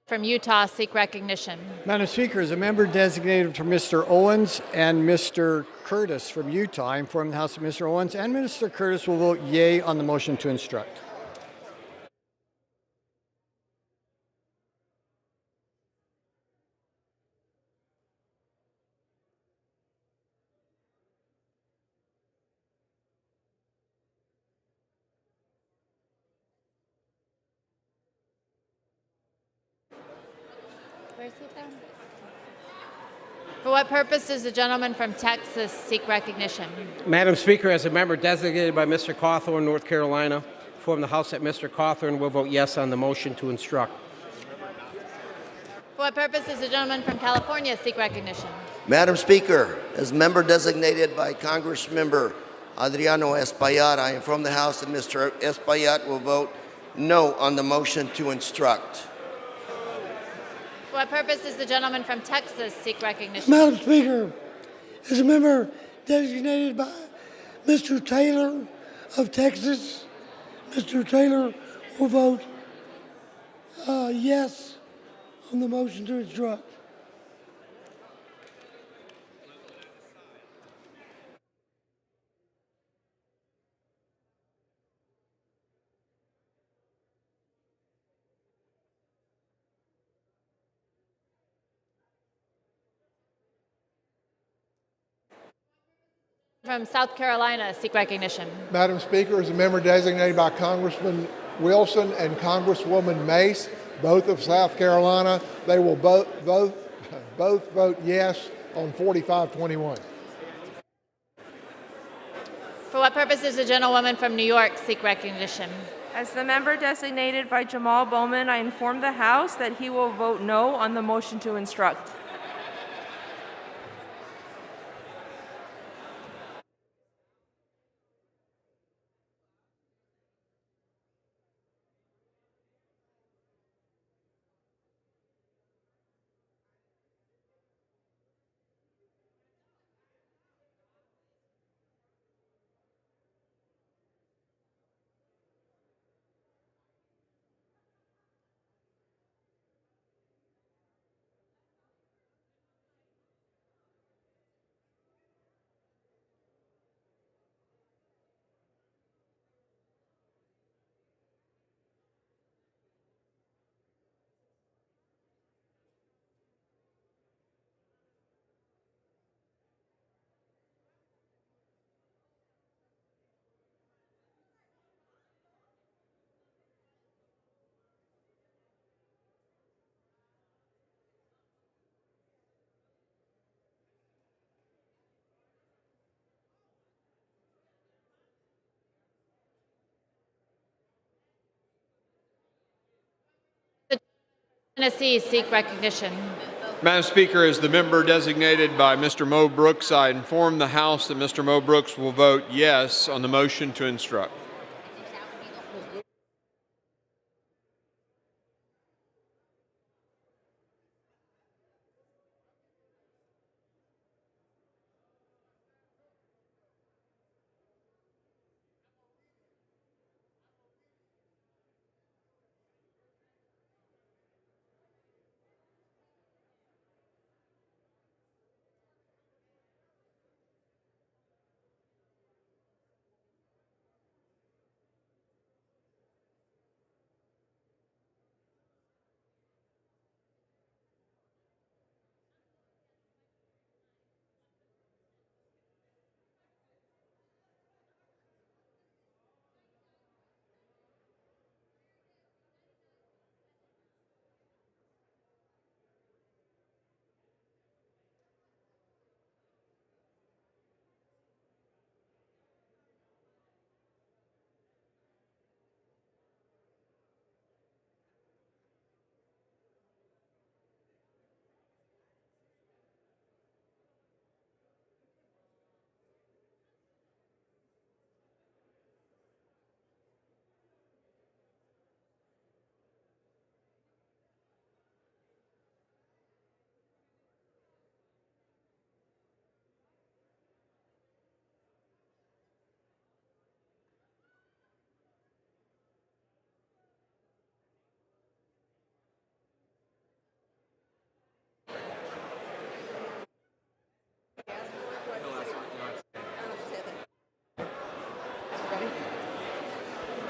From Utah seek recognition. Madam Speaker, as a member designated for Mr. Owens and Mr. Curtis from Utah, I inform the House that Mr. Owens and Mr. Curtis will vote yea on the motion to instruct. For what purpose does the gentleman from Texas seek recognition? Madam Speaker, as a member designated by Mr. Cawthorn, North Carolina, inform the House that Mr. Cawthorn will vote yes on the motion to instruct. For what purpose does the gentleman from California seek recognition? Madam Speaker, as member designated by Congressmember Adriano Espaillat, I inform the House that Mr. Espaillat will vote no on the motion to instruct. For what purpose does the gentleman from Texas seek recognition? Madam Speaker, as a member designated by Mr. Taylor of Texas, Mr. Taylor will vote yes on the motion to instruct. From South Carolina seek recognition. Madam Speaker, as a member designated by Congressman Wilson and Congresswoman Mace, both of South Carolina, they will both vote yes on 4521. For what purpose does the gentlewoman from New York seek recognition? As the member designated by Jamal Bowman, I inform the House that he will vote no on the motion to instruct. Tennessee seek recognition. Madam Speaker, as the member designated by Mr. Mo Brooks, I inform the House that Mr. Mo Brooks will vote yes on the motion to instruct.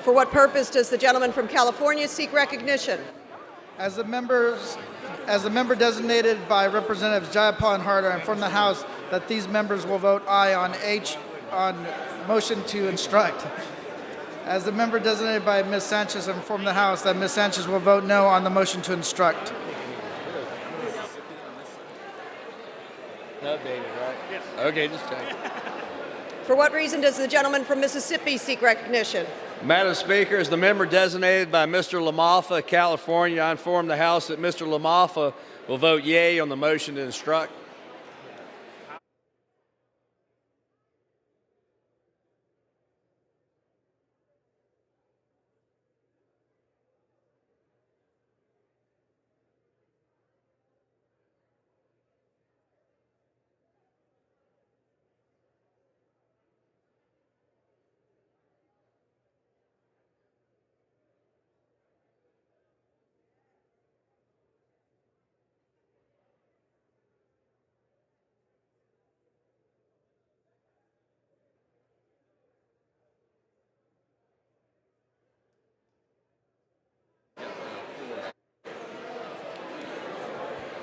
For what purpose does the gentleman from California seek recognition? As the member designated by Representatives Jayapal and Harder, I inform the House that these members will vote aye on motion to instruct. As the member designated by Ms. Sanchez, I inform the House that Ms. Sanchez will vote no on the motion to instruct. Updated, right? Yes. Okay, just check. For what reason does the gentleman from Mississippi seek recognition? Madam Speaker, as the member designated by Mr. LaMalfa, California, I inform the House that Mr. LaMalfa will vote yea on the motion to instruct.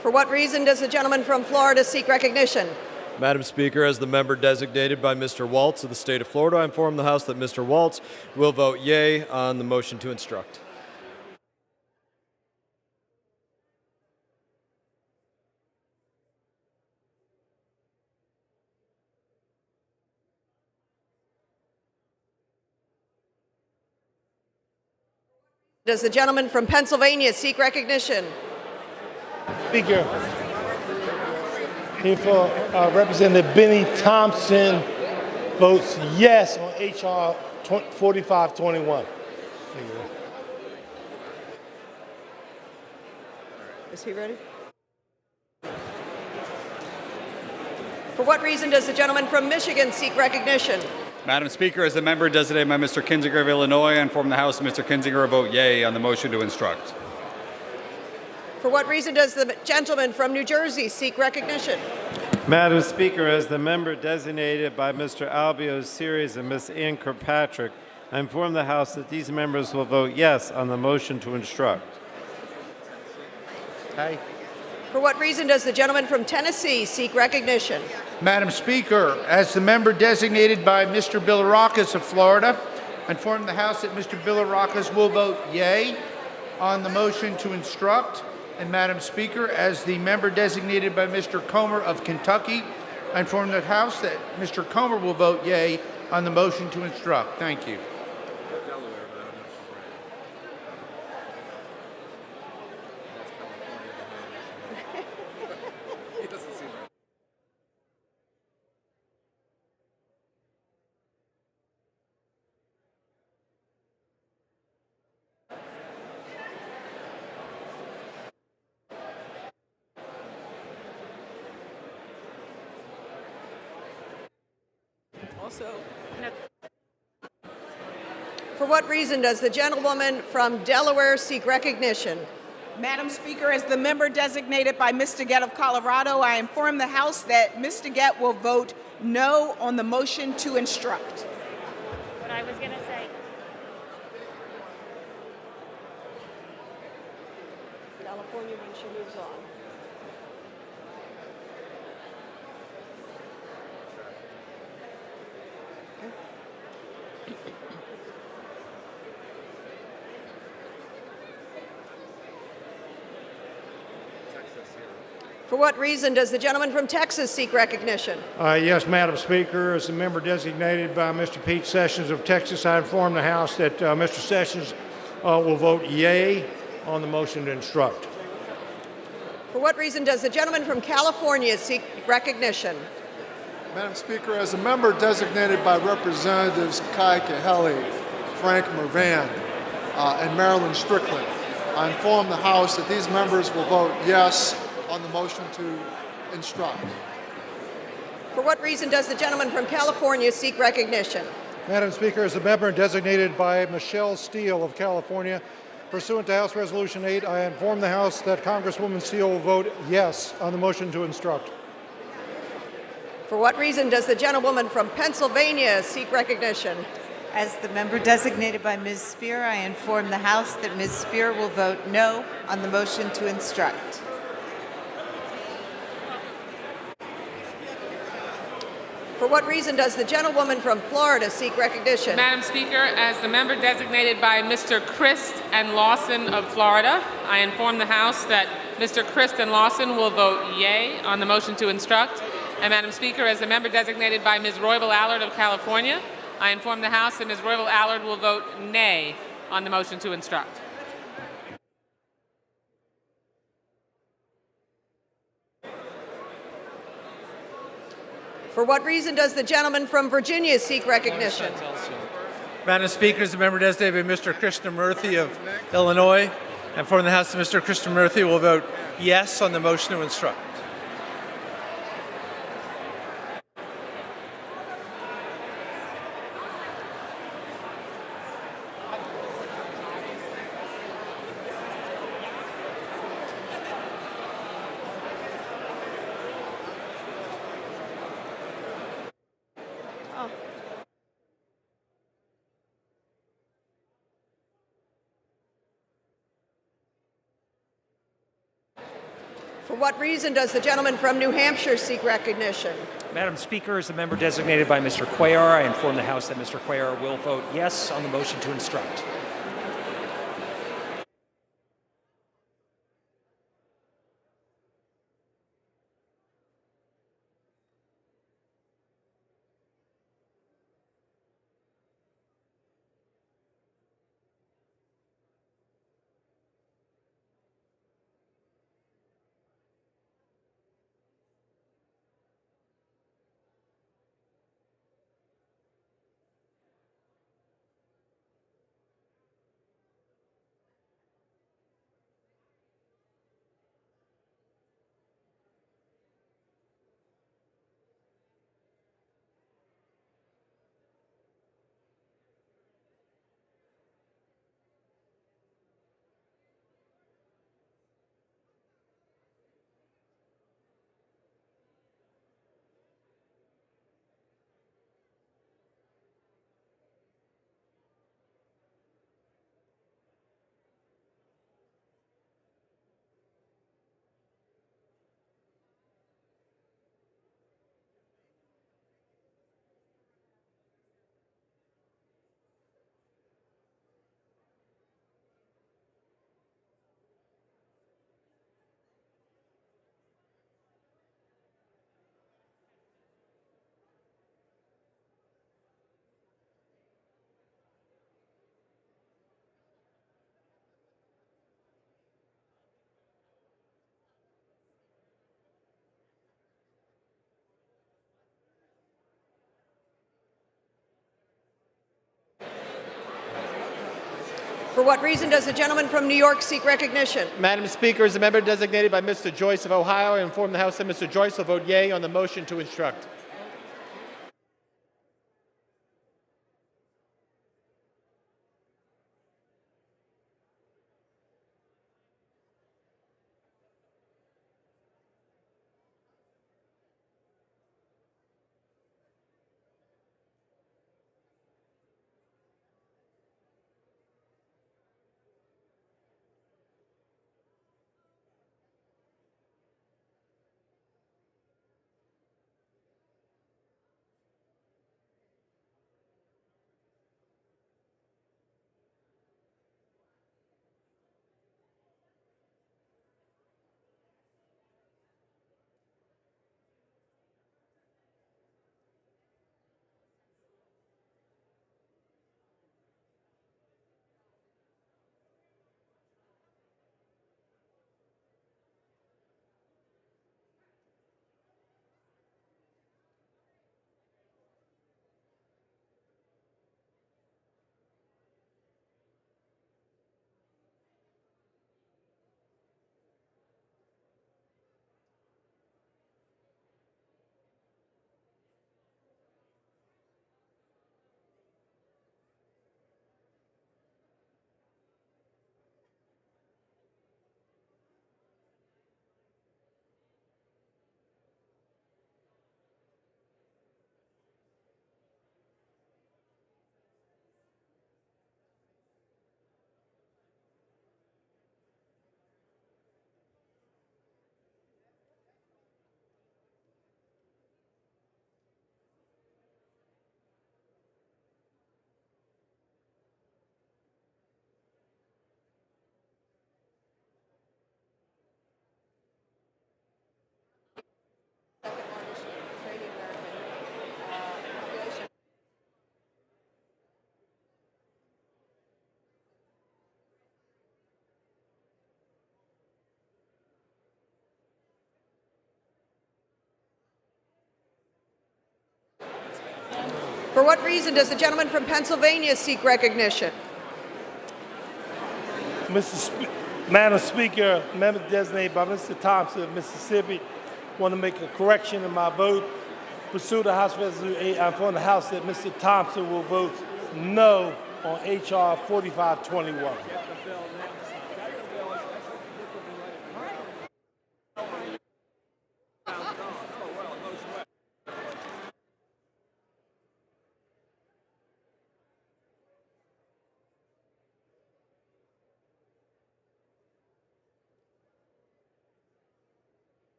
For what reason does the gentleman from Florida seek recognition? Madam Speaker, as the member designated by Mr. Waltz of the state of Florida, I inform the House that Mr. Waltz will vote yea on the motion to instruct. Does the gentleman from Pennsylvania seek recognition? Speaker, if Representative Benny Thompson votes yes on H.R. 4521. Is he ready? For what reason does the gentleman from Michigan seek recognition? Madam Speaker, as the member designated by Mr. Kinzinger of Illinois, I inform the House that Mr. Kinzinger will vote yea on the motion to instruct. For what reason does the gentleman from New Jersey seek recognition? Madam Speaker, as the member designated by Mr. Albio Series and Ms. Ann Kirkpatrick, I inform the House that these members will vote yes on the motion to instruct. Aye. For what reason does the gentleman from Tennessee seek recognition? Madam Speaker, as the member designated by Mr. Bilirakis of Florida, I inform the House that Mr. Bilirakis will vote yea on the motion to instruct. And Madam Speaker, as the member designated by Mr. Comer of Kentucky, I inform the House that Mr. Comer will vote yea on the motion to instruct. Thank you. For what reason does the gentlewoman from Delaware seek recognition? Madam Speaker, as the member designated by Mr. Gett of Colorado, I inform the House that Mr. Gett will vote no on the motion to instruct. What I was going to say. California when she moves on. For what reason does the gentleman from Texas seek recognition? Yes, Madam Speaker, as the member designated by Mr. Pete Sessions of Texas, I inform the House that Mr. Sessions will vote yea on the motion to instruct. For what reason does the gentleman from California seek recognition? Madam Speaker, as a member designated by Representatives Kai Kahele, Frank Mervan, and Marilyn Strickland, I inform the House that these members will vote yes on the motion to instruct. For what reason does the gentleman from California seek recognition? Madam Speaker, as a member designated by Michelle Steele of California, pursuant to House Resolution 8, I inform the House that Congresswoman Steele will vote yes on the motion to instruct. For what reason does the gentlewoman from Pennsylvania seek recognition? As the member designated by Ms. Spear, I inform the House that Ms. Spear will vote no on the motion to instruct. For what reason does the gentlewoman from Florida seek recognition? Madam Speaker, as the member designated by Mr. Christ and Lawson of Florida, I inform the House that Mr. Christ and Lawson will vote yea on the motion to instruct. And Madam Speaker, as the member designated by Ms. Roybal Allard of California, I inform the House that Ms. Royal Allard will vote nay on the motion to instruct. For what reason does the gentleman from Virginia seek recognition? Madam Speaker, as a member designated by Mr. Krishnamurthy of Illinois, I inform the House that Mr. Krishnamurthy will vote yes on the motion to instruct. For what reason does the gentleman from New Hampshire seek recognition? Madam Speaker, as a member designated by Mr. Cuellar, I inform the House that Mr. Cuellar will vote yes on the motion to instruct. For what reason does the gentleman from New York seek recognition? Madam Speaker, as a member designated by Mr. Joyce of Ohio, I inform the House that Mr. Joyce will vote yea on the motion to instruct. For what reason does the gentleman from Pennsylvania seek recognition? Madam Speaker, member designated by Mr. Thompson of Mississippi, want to make a correction in my vote. Pursuant to House Resolution 8, I inform the House that Mr. Thompson will vote no on H.R. 4521.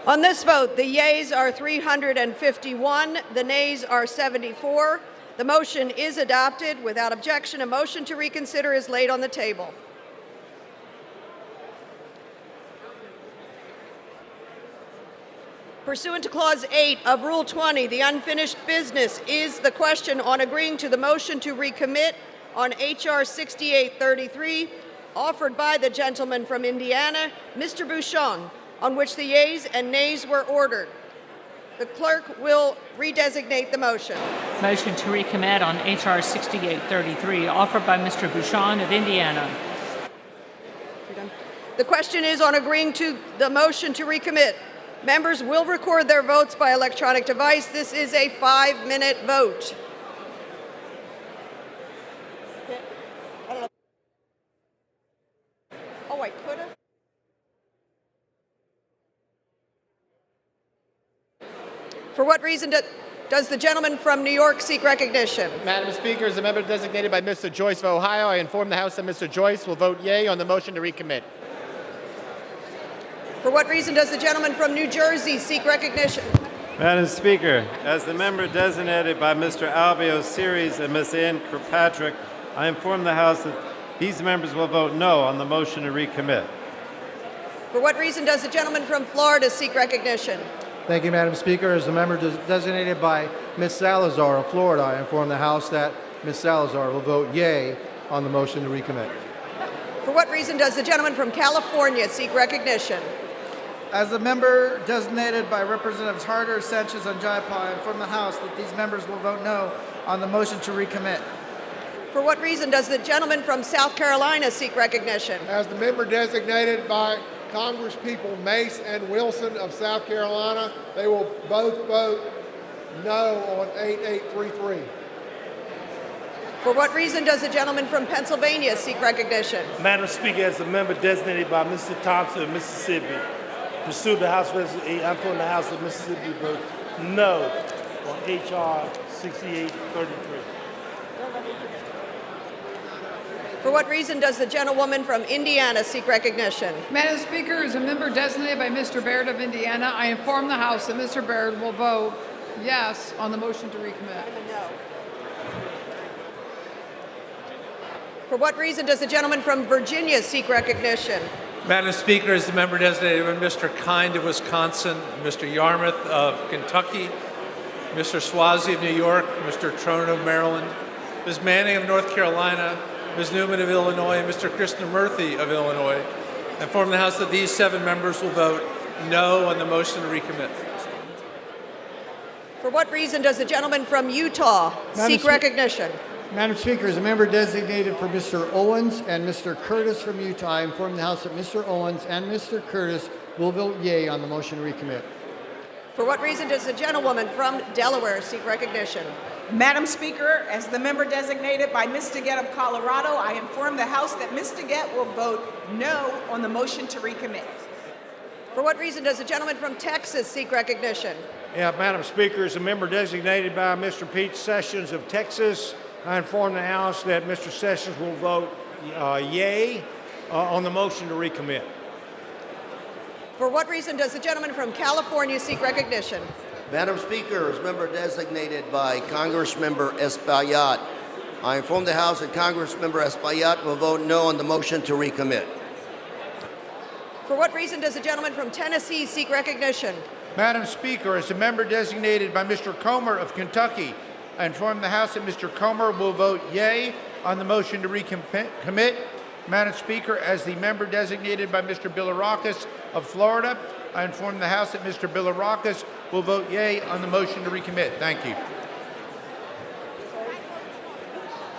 On this vote, the yeas are 351, the nays are 74. The motion is adopted. Without objection, a motion to reconsider is laid on the table. Pursuant to Clause 8 of Rule 20, the unfinished business is the question on agreeing to the motion to recommit on H.R. 6833, offered by the gentleman from Indiana, Mr. Bouchon, on which the yeas and nays were ordered. The clerk will redesignate the motion. Motion to recommit on H.R. 6833, offered by Mr. Bouchon of Indiana. The question is on agreeing to the motion to recommit. Members will record their votes by electronic device. This is a 5-minute vote. Oh, I could have. For what reason does the gentleman from New York seek recognition? Madam Speaker, as a member designated by Mr. Joyce of Ohio, I inform the House that Mr. Joyce will vote yea on the motion to recommit. For what reason does the gentleman from New Jersey seek recognition? Madam Speaker, as the member designated by Mr. Albio Series and Ms. Ann Kirkpatrick, I inform the House that these members will vote no on the motion to recommit. For what reason does the gentleman from Florida seek recognition? Thank you, Madam Speaker. As the member designated by Ms. Salazar of Florida, I inform the House that Ms. Salazar will vote yea on the motion to recommit. For what reason does the gentleman from California seek recognition? As the member designated by Representatives Harder, Sanchez, and Jayapal, I inform the House that these members will vote no on the motion to recommit. For what reason does the gentleman from South Carolina seek recognition? As the member designated by Congresspeople Mace and Wilson of South Carolina, they will both vote no on 8833. For what reason does the gentleman from Pennsylvania seek recognition? Madam Speaker, as a member designated by Mr. Thompson of Mississippi, pursuant to House Resolution 8, I'm from the House of Mississippi vote no on H.R. 6833. For what reason does the gentlewoman from Indiana seek recognition? Madam Speaker, as a member designated by Mr. Baird of Indiana, I inform the House that Mr. Baird will vote yes on the motion to recommit. For what reason does the gentleman from Virginia seek recognition? Madam Speaker, as the member designated by Mr. Kind of Wisconsin, Mr. Yarmouth of Kentucky, Mr. Swazi of New York, Mr. Trone of Maryland, Ms. Manning of North Carolina, Ms. Newman of Illinois, and Mr. Krishnamurthy of Illinois, I inform the House that these 7 members will vote no on the motion to recommit. For what reason does the gentleman from Utah seek recognition? Madam Speaker, as a member designated for Mr. Owens and Mr. Curtis from Utah, I inform the House that Mr. Owens and Mr. Curtis will vote yea on the motion to recommit. For what reason does the gentlewoman from Delaware seek recognition? Madam Speaker, as the member designated by Ms. Gett of Colorado, I inform the House that Ms. Gett will vote no on the motion to recommit. For what reason does the gentleman from Texas seek recognition? Yeah, Madam Speaker, as a member designated by Mr. Pete Sessions of Texas, I inform the House that Mr. Sessions will vote yea on the motion to recommit. For what reason does the gentleman from California seek recognition? Madam Speaker, as member designated by Congressmember Espaillat, I inform the House that Congressmember Espaillat will vote no on the motion to recommit. For what reason does the gentleman from Tennessee seek recognition? Madam Speaker, as a member designated by Mr. Comer of Kentucky, I inform the House that Mr. Comer will vote yea on the motion to recommit. Madam Speaker, as the member designated by Mr. Bilirakis of Florida, I inform the House that Mr. Bilirakis will vote yea on the motion to recommit. Thank you.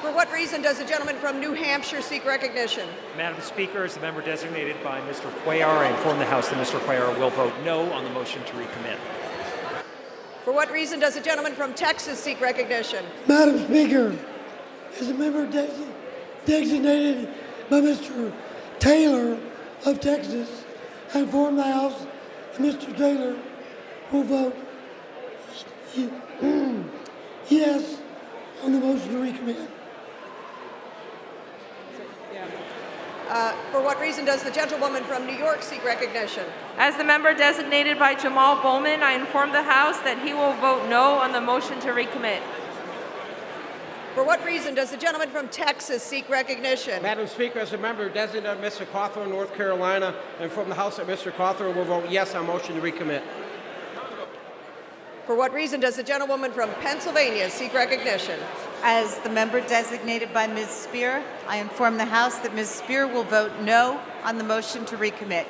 For what reason does the gentleman from New Hampshire seek recognition? Madam Speaker, as the member designated by Mr. Cuellar, I inform the House that Mr. Cuellar will vote no on the motion to recommit. For what reason does the gentleman from Texas seek recognition? Madam Speaker, as a member designated by Mr. Taylor of Texas, I inform the House that Mr. Taylor will vote yes on the motion to recommit. For what reason does the gentlewoman from New York seek recognition? As the member designated by Jamal Bowman, I inform the House that he will vote no on the motion to recommit. For what reason does the gentleman from Texas seek recognition? Madam Speaker, as a member designated Mr. Cawthorn, North Carolina, and from the House that Mr. Cawthorn will vote yes on motion to recommit. For what reason does the gentlewoman from Pennsylvania seek recognition? As the member designated by Ms. Spear, I inform the House that Ms. Spear will vote no on the motion to recommit.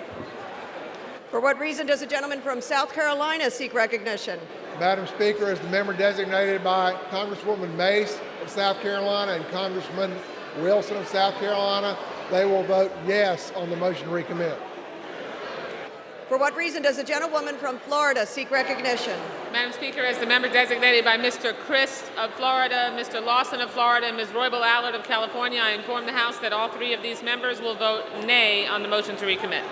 For what reason does the gentleman from South Carolina seek recognition? Madam Speaker, as the member designated by Congresswoman Mace of South Carolina and Congressman Wilson of South Carolina, they will vote yes on the motion to recommit. For what reason does the gentlewoman from Florida seek recognition? Madam Speaker, as the member designated by Mr. Christ of Florida, Mr. Lawson of Florida, and Ms. Roybal Allard of California, I inform the House that all three of these members will vote nay on the motion to recommit.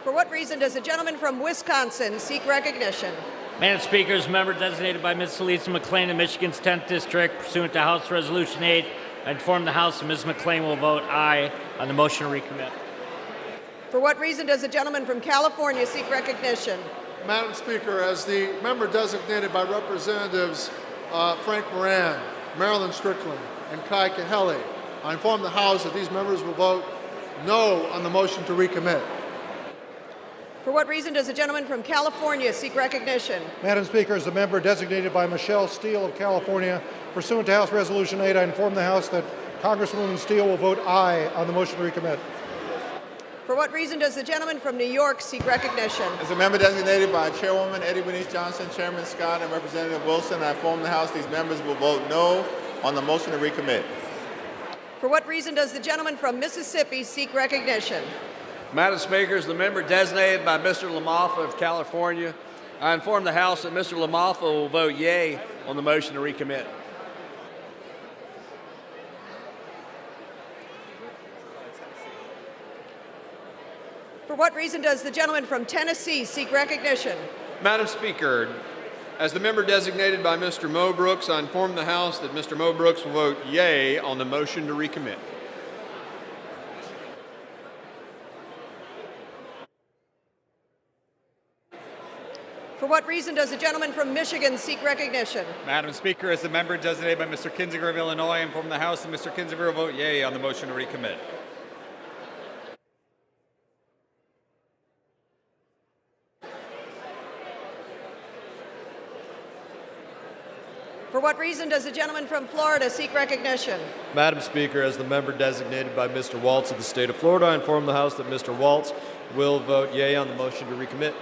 For what reason does the gentleman from Wisconsin seek recognition? Madam Speaker, as a member designated by Ms. Lisa McClain of Michigan's 10th District, pursuant to House Resolution 8, I inform the House that Ms. McClain will vote aye on the motion to recommit. For what reason does the gentleman from California seek recognition? Madam Speaker, as the member designated by Representatives Frank Moran, Marilyn Strickland, and Kai Kahele, I inform the House that these members will vote no on the motion to recommit. For what reason does the gentleman from California seek recognition? Madam Speaker, as the member designated by Michelle Steele of California, pursuant to House Resolution 8, I inform the House that Congresswoman Steele will vote aye on the motion to recommit. For what reason does the gentleman from New York seek recognition? As a member designated by Chairwoman Eddie Bernice Johnson, Chairman Scott, and Representative Wilson, I inform the House these members will vote no on the motion to recommit. For what reason does the gentleman from Mississippi seek recognition? Madam Speaker, as the member designated by Mr. LaMalfa of California, I inform the House that Mr. LaMalfa will vote yea on the motion to recommit. For what reason does the gentleman from Tennessee seek recognition? Madam Speaker, as the member designated by Mr. Mo Brooks, I inform the House that Mr. Mo Brooks will vote yea on the motion to recommit. For what reason does the gentleman from Michigan seek recognition? Madam Speaker, as the member designated by Mr. Kinzinger of Illinois, I inform the House that Mr. Kinzinger will vote yea on the motion to recommit. For what reason does the gentleman from Florida seek recognition? Madam Speaker, as the member designated by Mr. Waltz of the state of Florida, I inform the House that Mr. Waltz will vote yea on the motion to recommit.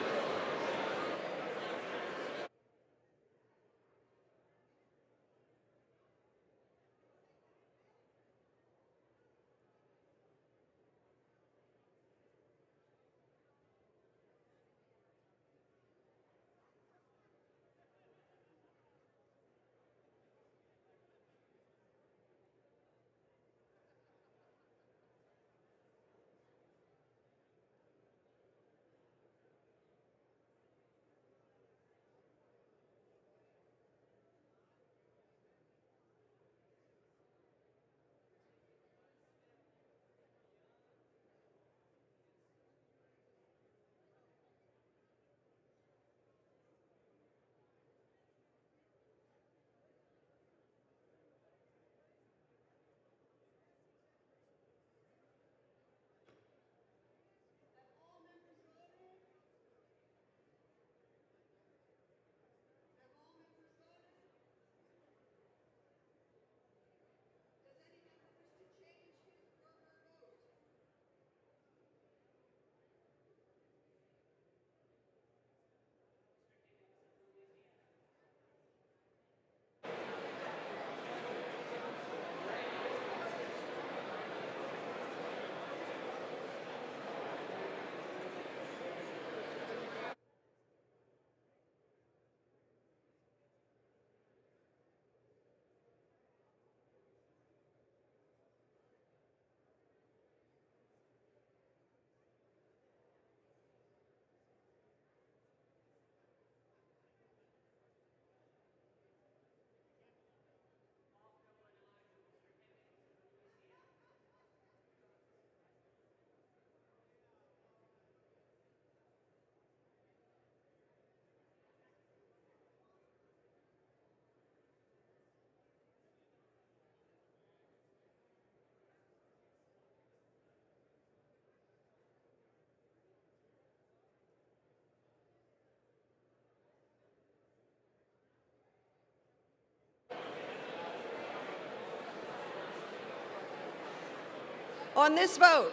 On this vote,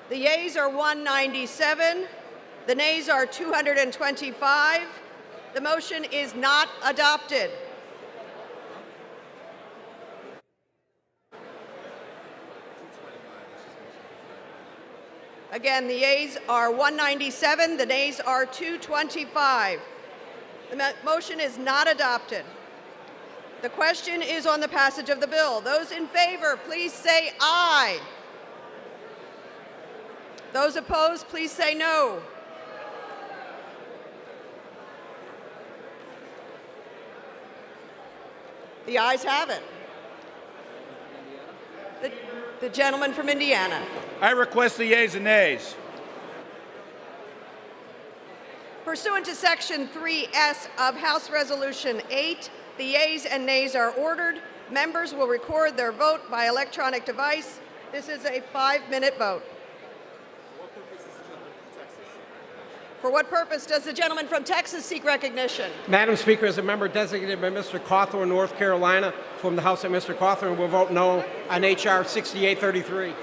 the yeas are 197, the nays are 225. The motion is not adopted. Again, the yeas are 197, the nays are 225. The motion is not adopted. The question is on the passage of the bill. Those in favor, please say aye. Those opposed, please say no. The ayes have it. The gentleman from Indiana. I request the yeas and nays. Pursuant to Section 3S of House Resolution 8, the yeas and nays are ordered. Members will record their vote by electronic device. This is a 5-minute vote. For what purpose does the gentleman from Texas seek recognition? Madam Speaker, as a member designated by Mr. Cawthorn, North Carolina, from the House that Mr. Cawthorn will vote no on H.R. 6833.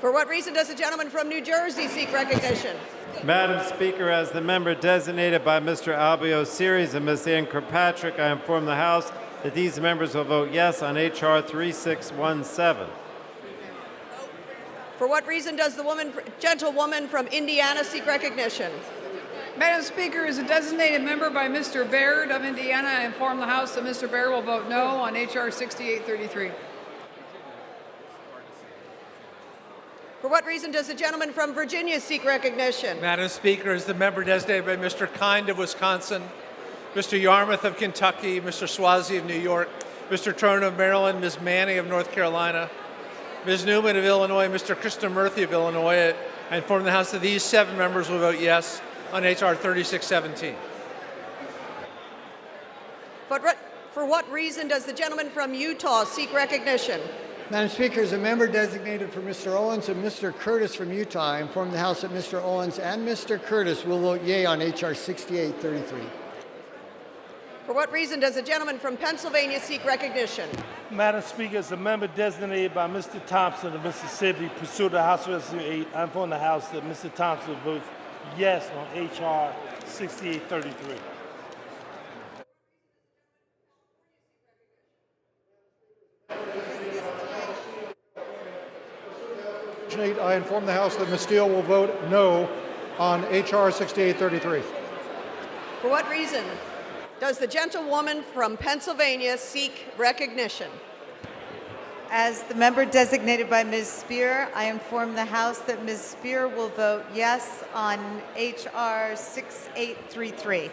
For what reason does the gentleman from New Jersey seek recognition? Madam Speaker, as the member designated by Mr. Albio Series and Ms. Ann Kirkpatrick, I inform the House that these members will vote yes on H.R. 3617. For what reason does the gentlewoman from Indiana seek recognition? Madam Speaker, as a designated member by Mr. Baird of Indiana, I inform the House that Mr. Baird will vote no on H.R. 6833. For what reason does the gentleman from Virginia seek recognition? Madam Speaker, as the member designated by Mr. Kind of Wisconsin, Mr. Yarmouth of Kentucky, Mr. Swazi of New York, Mr. Trone of Maryland, Ms. Manning of North Carolina, Ms. Newman of Illinois, Mr. Krishnamurthy of Illinois, I inform the House that these 7 members will vote yes on H.R. 3617. For what reason does the gentleman from Utah seek recognition? Madam Speaker, as a member designated for Mr. Owens and Mr. Curtis from Utah, I inform the House that Mr. Owens and Mr. Curtis will vote yea on H.R. 6833. For what reason does the gentleman from Pennsylvania seek recognition? Madam Speaker, as a member designated by Mr. Thompson of Mississippi, pursuant to House Resolution 8, I inform the House that Mr. Thompson votes yes on H.R. 6833. I inform the House that Ms. Steele will vote no on H.R. 6833. For what reason does the gentlewoman from Pennsylvania seek recognition? As the member designated by Ms. Spear, I inform the House that Ms. Spear will vote yes on H.R. 6833.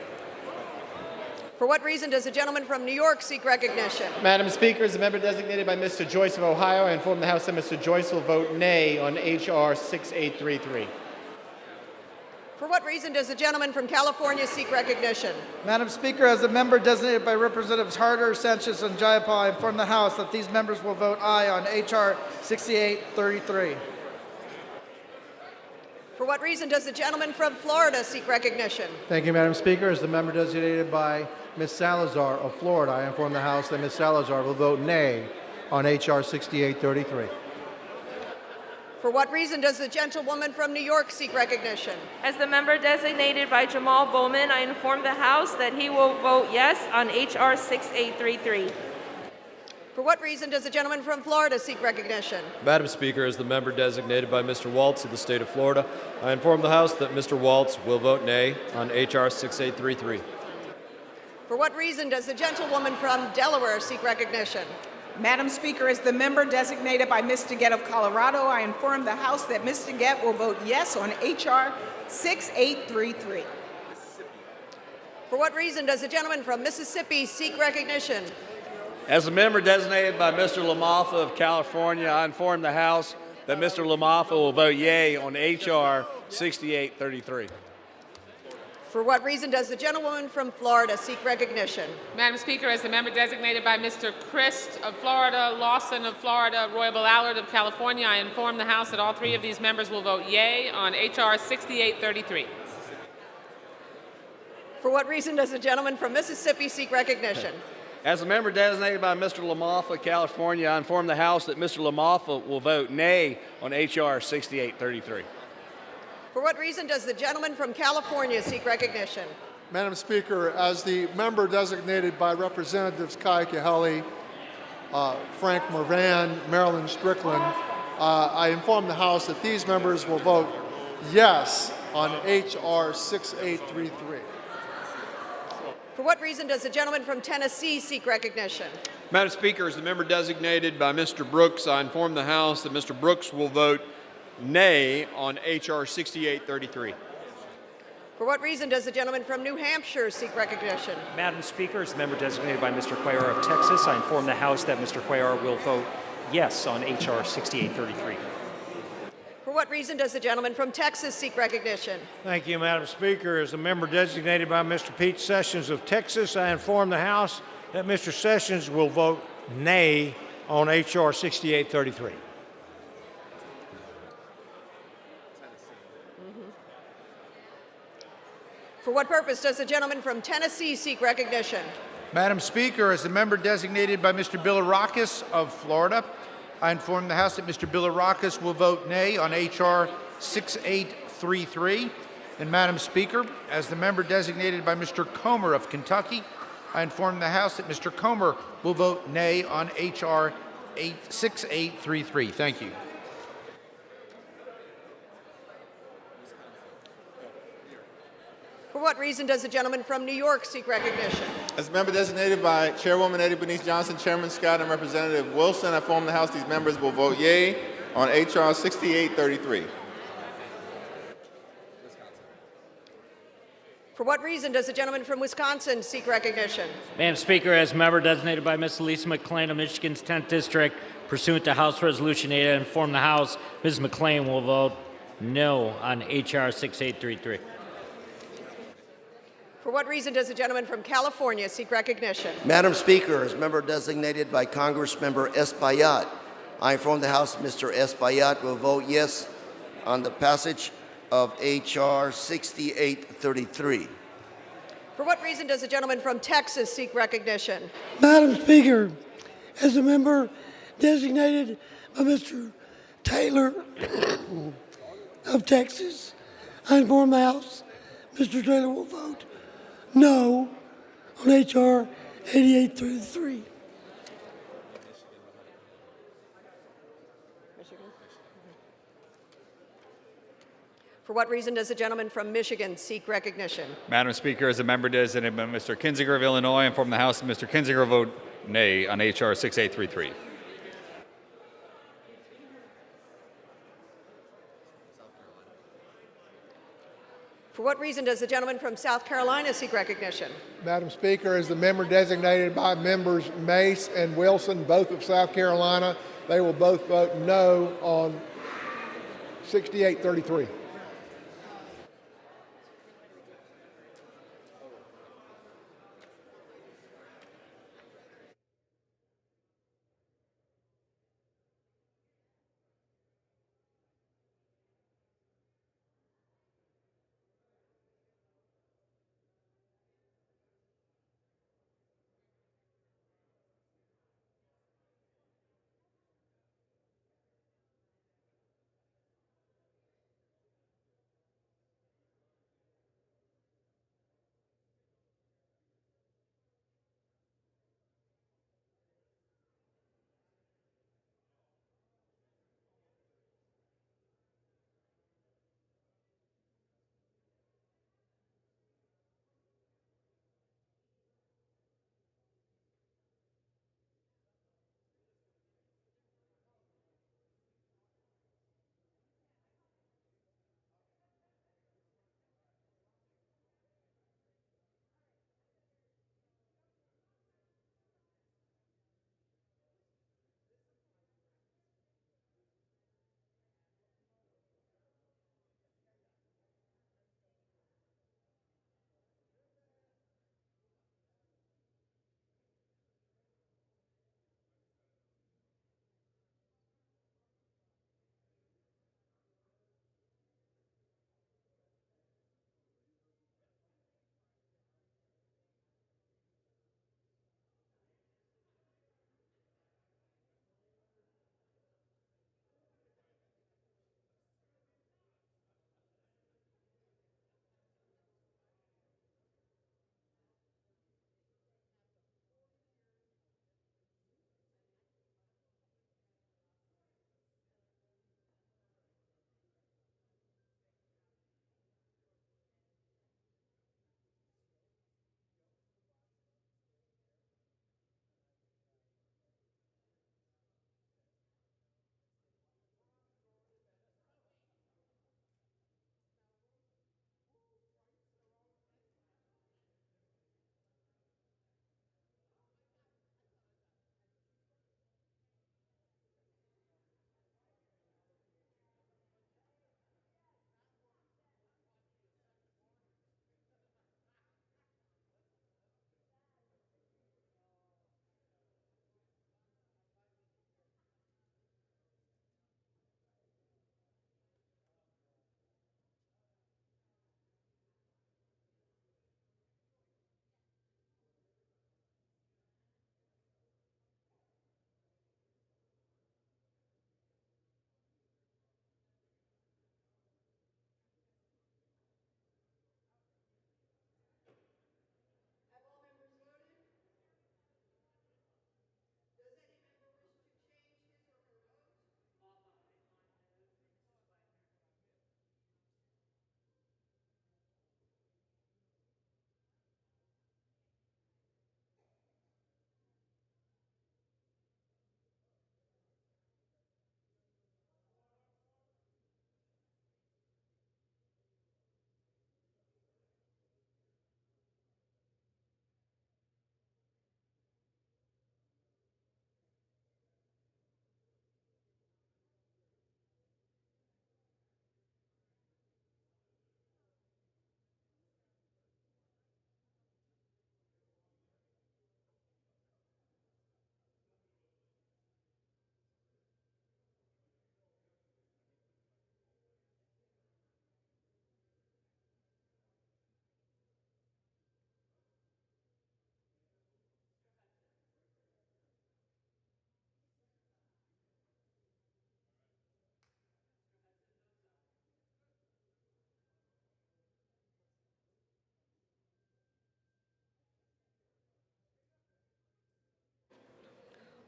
For what reason does the gentleman from New York seek recognition? Madam Speaker, as a member designated by Mr. Joyce of Ohio, I inform the House that Mr. Joyce will vote nay on H.R. 6833. For what reason does the gentleman from California seek recognition? Madam Speaker, as a member designated by Representatives Harder, Sanchez, and Jayapal, I inform the House that these members will vote aye on H.R. 6833. For what reason does the gentleman from Florida seek recognition? Thank you, Madam Speaker. As the member designated by Ms. Salazar of Florida, I inform the House that Ms. Salazar will vote nay on H.R. 6833. For what reason does the gentlewoman from New York seek recognition? As the member designated by Jamal Bowman, I inform the House that he will vote yes on H.R. 6833. For what reason does the gentleman from Florida seek recognition? Madam Speaker, as the member designated by Mr. Waltz of the state of Florida, I inform the House that Mr. Waltz will vote nay on H.R. 6833. For what reason does the gentlewoman from Delaware seek recognition? Madam Speaker, as the member designated by Mr. Gett of Colorado, I inform the House that Mr. Gett will vote yes on H.R. 6833. For what reason does the gentleman from Mississippi seek recognition? As a member designated by Mr. LaMalfa of California, I inform the House that Mr. LaMalfa will vote yea on H.R. 6833. For what reason does the gentlewoman from Florida seek recognition? Madam Speaker, as the member designated by Mr. Christ of Florida, Lawson of Florida, Roybal Allard of California, I inform the House that all 3 of these members will vote yea on H.R. 6833. For what reason does the gentleman from Mississippi seek recognition? As a member designated by Mr. Lamoffa, California, I inform the House that Mr. Lamoffa will vote nay on H.R. 6833. For what reason does the gentleman from California seek recognition? Madam Speaker, as the member designated by Representatives Kai Kahele, Frank Morvan, Marilyn Strickland, I inform the House that these members will vote yes on H.R. 6833. For what reason does the gentleman from Tennessee seek recognition? Madam Speaker, as the member designated by Mr. Brooks, I inform the House that Mr. Brooks will vote nay on H.R. 6833. For what reason does the gentleman from New Hampshire seek recognition? Madam Speaker, as the member designated by Mr. Cuellar of Texas, I inform the House that Mr. Cuellar will vote yes on H.R. 6833. For what reason does the gentleman from Texas seek recognition? Thank you, Madam Speaker. As a member designated by Mr. Pete Sessions of Texas, I inform the House that Mr. Sessions will vote nay on H.R. 6833. For what purpose does the gentleman from Tennessee seek recognition? Madam Speaker, as the member designated by Mr. Bilirakis of Florida, I inform the House that Mr. Bilirakis will vote nay on H.R. 6833. And Madam Speaker, as the member designated by Mr. Comer of Kentucky, I inform the House that Mr. Comer will vote nay on H.R. 6833. Thank you. For what reason does the gentleman from New York seek recognition? As a member designated by Chairwoman Eddie Bernice Johnson, Chairman Scott, and Representative Wilson, I inform the House these members will vote yea on H.R. 6833. For what reason does the gentleman from Wisconsin seek recognition? Madam Speaker, as member designated by Ms. Lisa McClain of Michigan's 10th District, pursuant to House Resolution 8, I inform the House Ms. McClain will vote no on H.R. 6833. For what reason does the gentleman from California seek recognition? Madam Speaker, as member designated by Congressmember Espaillat, I inform the House Mr. Espaillat will vote yes on the passage of H.R. 6833. For what reason does the gentleman from Texas seek recognition? Madam Speaker, as a member designated by Mr. Taylor of Texas, I inform the House Mr. Taylor will vote no on H.R. 8833. For what reason does the gentleman from Michigan seek recognition? Madam Speaker, as a member designated by Mr. Kinzinger of Illinois, I inform the House that Mr. Kinzinger will vote nay on H.R. 6833. For what reason does the gentleman from South Carolina seek recognition? Madam Speaker, as the member designated by members Mace and Wilson, both of South Carolina, they will both vote no on 6833.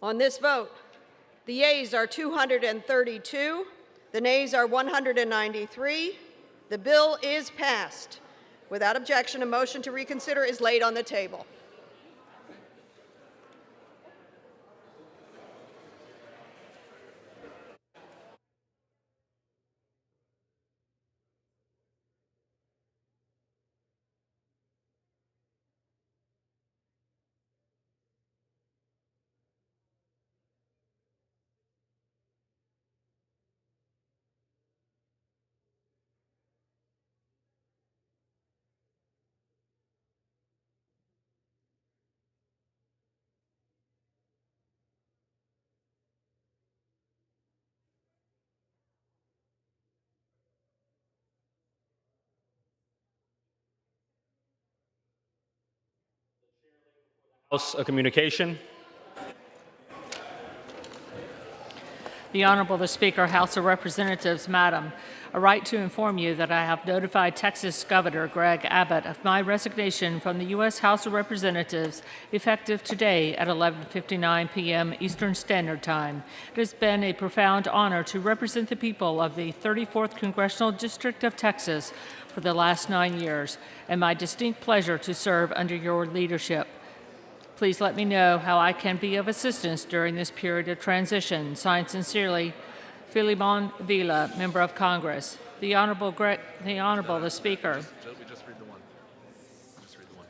On this vote, the yeas are 232, the nays are 193. The bill is passed. Without objection, a motion to reconsider is laid on the table. House, a communication. The Honorable the Speaker, House of Representatives, Madam, I write to inform you that I have notified Texas Governor Greg Abbott of my resignation from the U.S. House of Representatives effective today at 11:59 p.m. Eastern Standard Time. It has been a profound honor to represent the people of the 34th Congressional District of Texas for the last 9 years, and my distinct pleasure to serve under your leadership. Please let me know how I can be of assistance during this period of transition. Signed sincerely, Philemon Vila, Member of Congress. The Honorable the Speaker. Just read the one. Just read the one.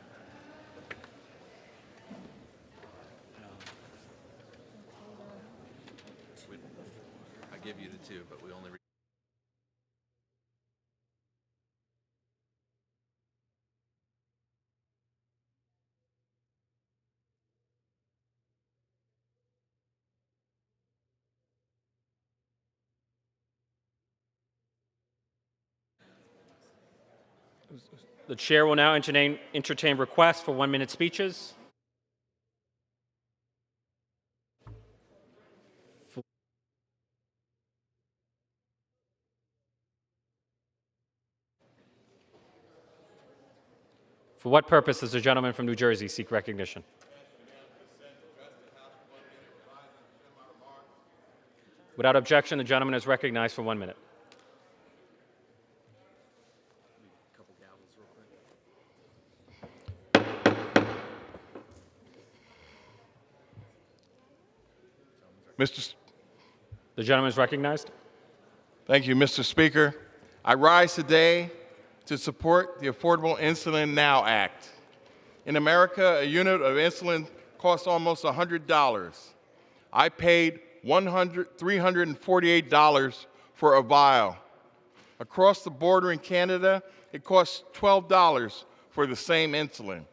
I give you the two, but we only read. The chair will now entertain requests for 1-minute speeches. For what purpose does the gentleman from New Jersey seek recognition? Without objection, the gentleman is recognized for 1 minute. The gentleman is recognized. Thank you, Mr. Speaker. I rise today to support the Affordable Insulin Now Act. In America, a unit of insulin costs almost $100. I paid $348 for a vial. Across the border in Canada, it costs $12 for the same insulin.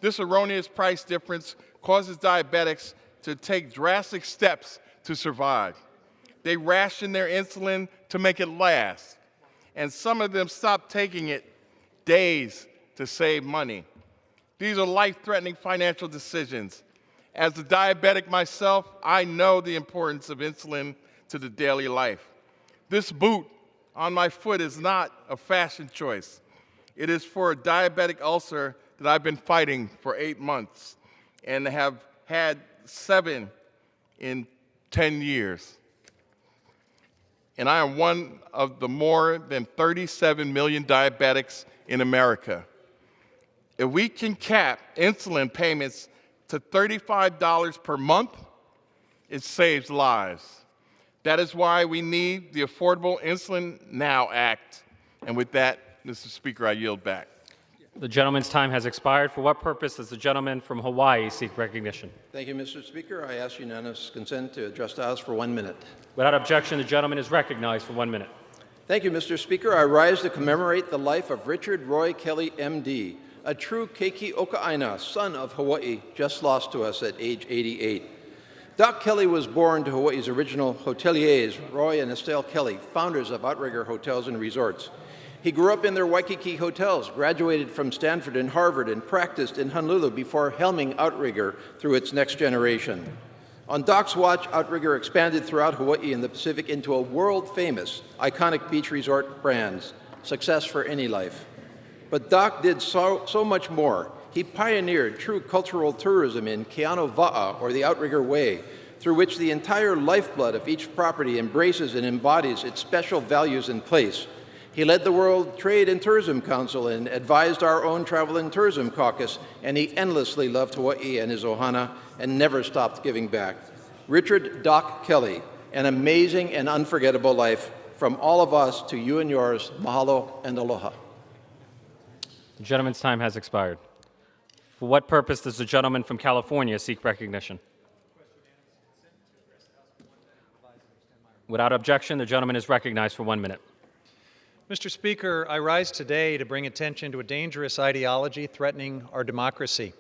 This erroneous price difference causes diabetics to take drastic steps to survive. They ration their insulin to make it last, and some of them stop taking it days to save money. These are life-threatening financial decisions. As a diabetic myself, I know the importance of insulin to the daily life. This boot on my foot is not a fashion choice. It is for a diabetic ulcer that I've been fighting for 8 months and have had 7 in 10 years. And I am one of the more than 37 million diabetics in America. If we can cap insulin payments to $35 per month, it saves lives. That is why we need the Affordable Insulin Now Act. And with that, Mr. Speaker, I yield back. The gentleman's time has expired. For what purpose does the gentleman from Hawaii seek recognition? Thank you, Mr. Speaker. I ask unanimous consent to address the House for 1 minute. Without objection, the gentleman is recognized for 1 minute. Thank you, Mr. Speaker. I rise to commemorate the life of Richard Roy Kelly, M.D., a true keiki oka'aina, son of Hawaii, just lost to us at age 88. Doc Kelly was born to Hawaii's original hoteliers, Roy and Estelle Kelly, founders of Outrigger Hotels and Resorts. He grew up in their Waikiki hotels, graduated from Stanford and Harvard, and practiced in Honolulu before helming Outrigger through its next generation. On Doc's watch, Outrigger expanded throughout Hawaii and the Pacific into a world-famous, iconic beach resort brand, success for any life. But Doc did so much more. He pioneered true cultural tourism in Keano Va'a, or the Outrigger Way, through which the entire lifeblood of each property embraces and embodies its special values and place. He led the World Trade and Tourism Council and advised our own Travel and Tourism Caucus, and he endlessly loved Hawaii and his ohana and never stopped giving back. Richard Doc Kelly, an amazing and unforgettable life. From all of us to you and yours, mahalo and aloha. The gentleman's time has expired. For what purpose does the gentleman from California seek recognition? Without objection, the gentleman is recognized for 1 minute. Mr. Speaker, I rise today to bring attention to a dangerous ideology threatening our democracy.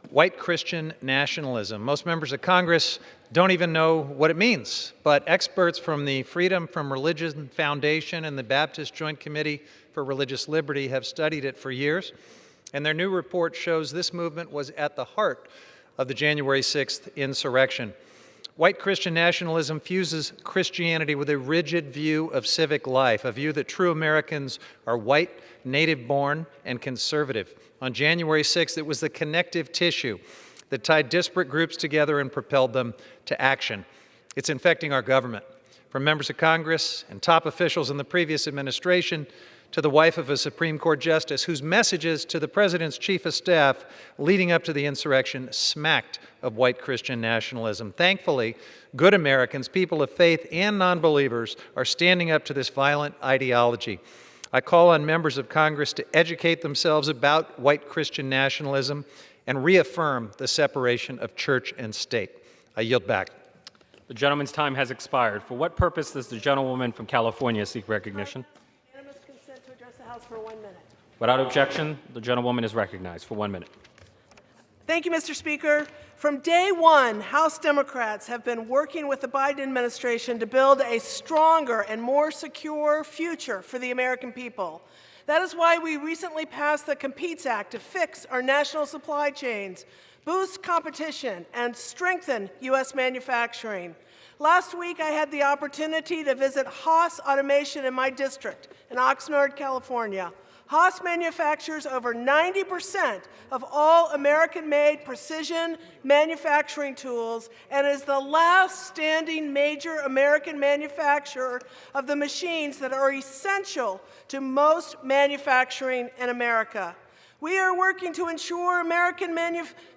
White Christian nationalism. Most members of Congress don't even know what it means, but experts from the Freedom from Religion Foundation and the Baptist Joint Committee for Religious Liberty have studied it for years, and their new report shows this movement was at the heart of the January 6th insurrection. White Christian nationalism fuses Christianity with a rigid view of civic life, a view that true Americans are white, native-born, and conservative. On January 6th, it was the connective tissue that tied disparate groups together and propelled them to action. It's infecting our government, from members of Congress and top officials in the previous administration to the wife of a Supreme Court justice whose messages to the President's chief of staff leading up to the insurrection smacked of white Christian nationalism. Thankfully, good Americans, people of faith and non-believers, are standing up to this violent ideology. I call on members of Congress to educate themselves about white Christian nationalism and reaffirm the separation of church and state. I yield back. The gentleman's time has expired. For what purpose does the gentlewoman from California seek recognition? Unanimous consent to address the House for 1 minute. Without objection, the gentlewoman is recognized for 1 minute. Thank you, Mr. Speaker. From day one, House Democrats have been working with the Biden administration to build a stronger and more secure future for the American people. That is why we recently passed the Competes Act to fix our national supply chains, boost competition, and strengthen U.S. manufacturing. Last week, I had the opportunity to visit Haas Automation in my district in Oxnard, California. Haas manufactures over 90% of all American-made precision manufacturing tools and is the last standing major American manufacturer of the machines that are essential to most manufacturing in America. We are working to ensure American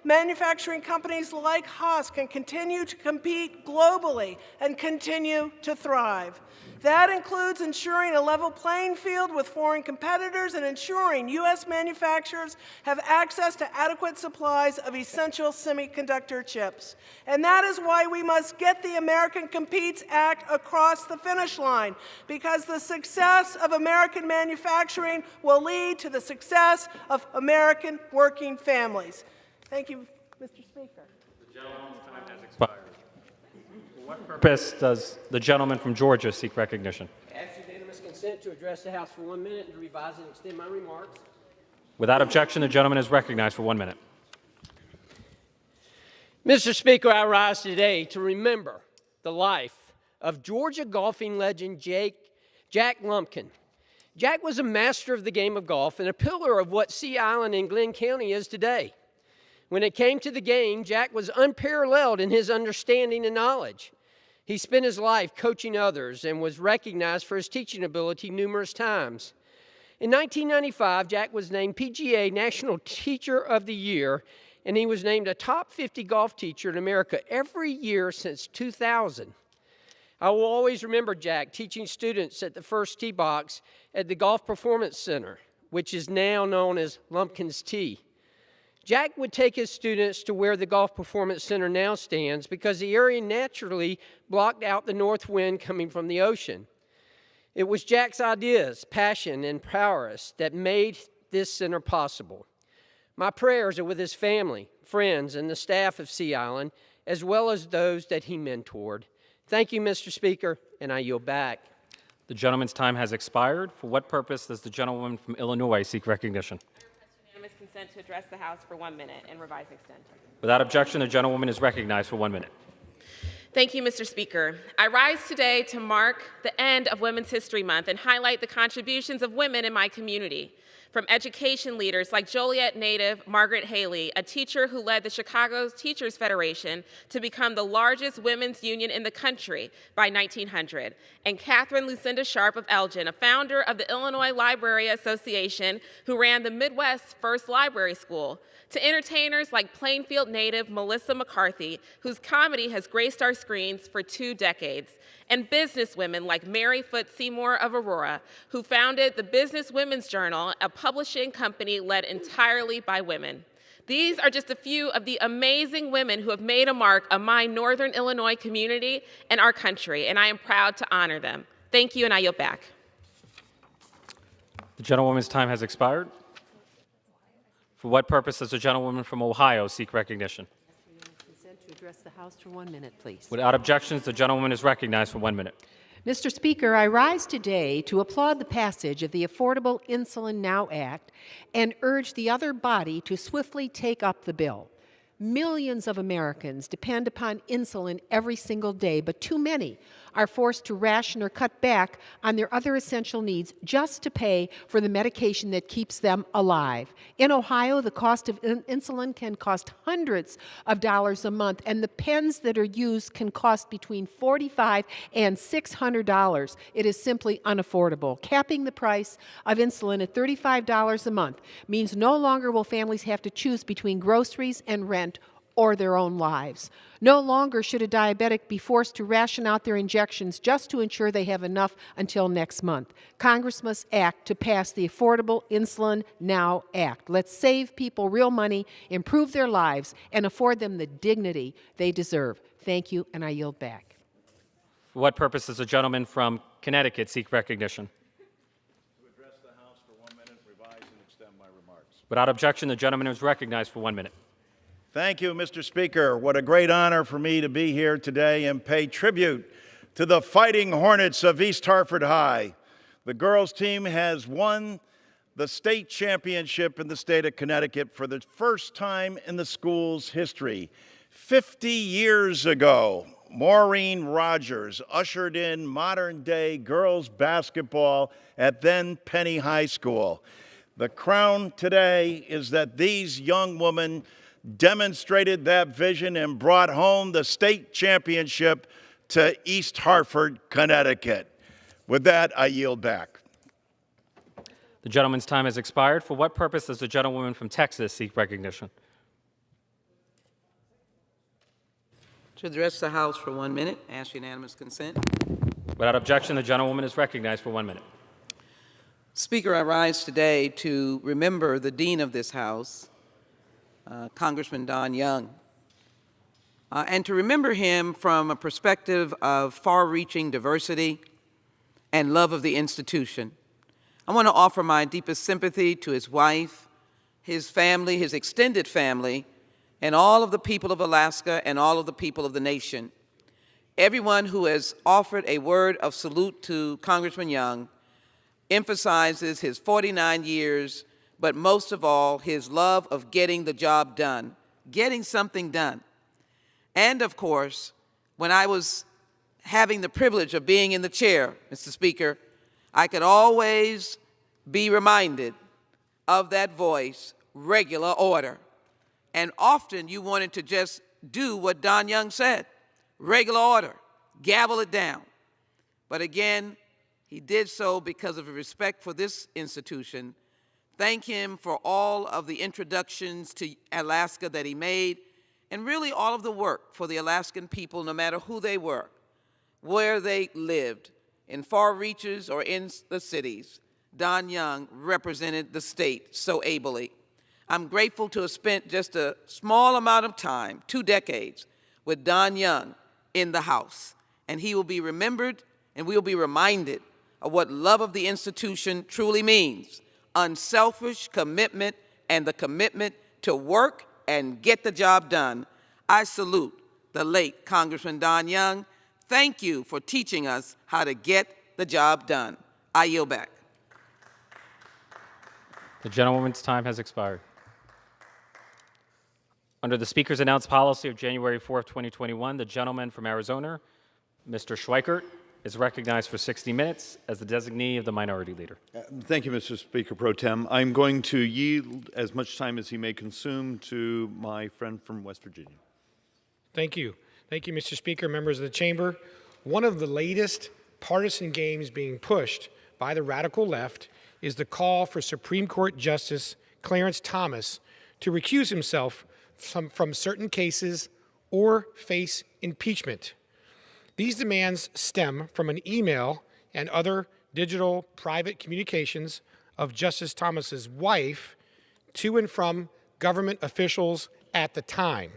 manufacturing companies like Haas can continue to compete globally and continue to thrive. That includes ensuring a level playing field with foreign competitors and ensuring U.S. manufacturers have access to adequate supplies of essential semiconductor chips. And that is why we must get the American Competes Act across the finish line, because the success of American manufacturing will lead to the success of American working families. Thank you, Mr. Speaker. The gentleman's time has expired. For what purpose does the gentleman from Georgia seek recognition? Ask unanimous consent to address the House for 1 minute and to revise and extend my remarks. Without objection, the gentleman is recognized for 1 minute. Mr. Speaker, I rise today to remember the life of Georgia golfing legend Jack Lumpkin. Jack was a master of the game of golf and a pillar of what Sea Island and Glenn County is today. When it came to the game, Jack was unparalleled in his understanding and knowledge. He spent his life coaching others and was recognized for his teaching ability numerous times. In 1995, Jack was named PGA National Teacher of the Year, and he was named a top 50 golf teacher in America every year since 2000. I will always remember Jack teaching students at the first tee box at the Golf Performance Center, which is now known as Lumpkin's Tee. Jack would take his students to where the Golf Performance Center now stands because the area naturally blocked out the north wind coming from the ocean. It was Jack's ideas, passion, and prowess that made this center possible. My prayers are with his family, friends, and the staff of Sea Island, as well as those that he mentored. Thank you, Mr. Speaker, and I yield back. The gentleman's time has expired. For what purpose does the gentleman from Illinois seek recognition? Unanimous consent to address the House for 1 minute and revise and extend. Without objection, the gentlewoman is recognized for 1 minute. Thank you, Mr. Speaker. I rise today to mark the end of Women's History Month and highlight the contributions of women in my community. from education leaders like Joliet native Margaret Haley, a teacher who led the Chicago Teachers Federation to become the largest women's union in the country by 1900, and Catherine Lucinda Sharp of Elgin, a founder of the Illinois Library Association who ran the Midwest's first library school, to entertainers like Plainfield native Melissa McCarthy, whose comedy has graced our screens for 2 decades, and businesswomen like Mary Foote Seymour of Aurora, who founded the Business Women's Journal, a publishing company led entirely by women. These are just a few of the amazing women who have made a mark on my Northern Illinois community and our country, and I am proud to honor them. Thank you, and I yield back. The gentlewoman's time has expired. For what purpose does the gentlewoman from Ohio seek recognition? Consent to address the House for 1 minute, please. Without objections, the gentlewoman is recognized for 1 minute. Mr. Speaker, I rise today to applaud the passage of the Affordable Insulin Now Act and urge the other body to swiftly take up the bill. Millions of Americans depend upon insulin every single day, but too many are forced to ration or cut back on their other essential needs just to pay for the medication that keeps them alive. In Ohio, the cost of insulin can cost hundreds of dollars a month, and the pens that are used can cost between $45 and $600. It is simply unaffordable. Capping the price of insulin at $35 a month means no longer will families have to choose between groceries and rent or their own lives. No longer should a diabetic be forced to ration out their injections just to ensure they have enough until next month. Congress must act to pass the Affordable Insulin Now Act. Let's save people real money, improve their lives, and afford them the dignity they deserve. Thank you, and I yield back. For what purpose does the gentleman from Connecticut seek recognition? To address the House for 1 minute, revise and extend my remarks. Without objection, the gentleman is recognized for 1 minute. Thank you, Mr. Speaker. What a great honor for me to be here today and pay tribute to the Fighting Hornets of East Hartford High. The girls' team has won the state championship in the state of Connecticut for the first time in the school's history. 50 years ago, Maureen Rogers ushered in modern-day girls' basketball at then Penny High School. The crown today is that these young women demonstrated that vision and brought home the state championship to East Hartford, Connecticut. With that, I yield back. The gentleman's time has expired. For what purpose does the gentlewoman from Texas seek recognition? To address the House for 1 minute, ask unanimous consent. Without objection, the gentlewoman is recognized for 1 minute. Speaker, I rise today to remember the Dean of this House, Congressman Don Young, and to remember him from a perspective of far-reaching diversity and love of the institution. I want to offer my deepest sympathy to his wife, his family, his extended family, and all of the people of Alaska and all of the people of the nation. Everyone who has offered a word of salute to Congressman Young emphasizes his 49 years, but most of all, his love of getting the job done, getting something done. And of course, when I was having the privilege of being in the chair, Mr. Speaker, I could always be reminded of that voice, regular order. And often you wanted to just do what Don Young said, regular order, gavel it down. But again, he did so because of a respect for this institution. Thank him for all of the introductions to Alaska that he made, and really all of the work for the Alaskan people, no matter who they were, where they lived, in far reaches or in the cities. Don Young represented the state so ably. I'm grateful to have spent just a small amount of time, 2 decades, with Don Young in the House. And he will be remembered and we will be reminded of what love of the institution truly means. Unselfish commitment and the commitment to work and get the job done. I salute the late Congressman Don Young. Thank you for teaching us how to get the job done. I yield back. The gentlewoman's time has expired. Under the Speaker's announced policy of January 4th, 2021, the gentleman from Arizona, Mr. Schweikert, is recognized for 60 minutes as the designee of the Minority Leader. Thank you, Mr. Speaker Pro Tem. I'm going to yield as much time as he may consume to my friend from West Virginia. Thank you. Thank you, Mr. Speaker, members of the Chamber. One of the latest partisan games being pushed by the radical left is the call for Supreme Court Justice Clarence Thomas to recuse himself from certain cases or face impeachment. These demands stem from an email and other digital private communications of Justice Thomas's wife to and from government officials at the time.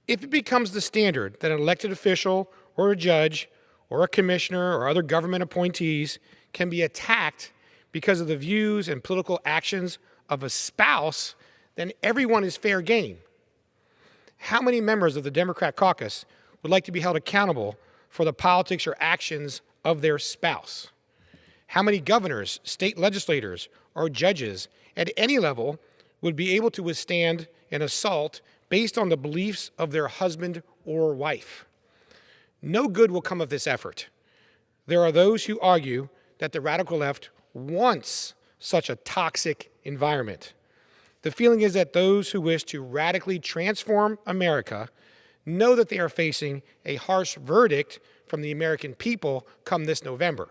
If it becomes the standard that an elected official or a judge or a commissioner or other government appointees can be attacked because of the views and political actions of a spouse, then everyone is fair game. How many members of the Democrat caucus would like to be held accountable for the politics or actions of their spouse? How many governors, state legislators, or judges at any level would be able to withstand an assault based on the beliefs of their husband or wife? No good will come of this effort. There are those who argue that the radical left wants such a toxic environment. The feeling is that those who wish to radically transform America know that they are facing a harsh verdict from the American people come this November.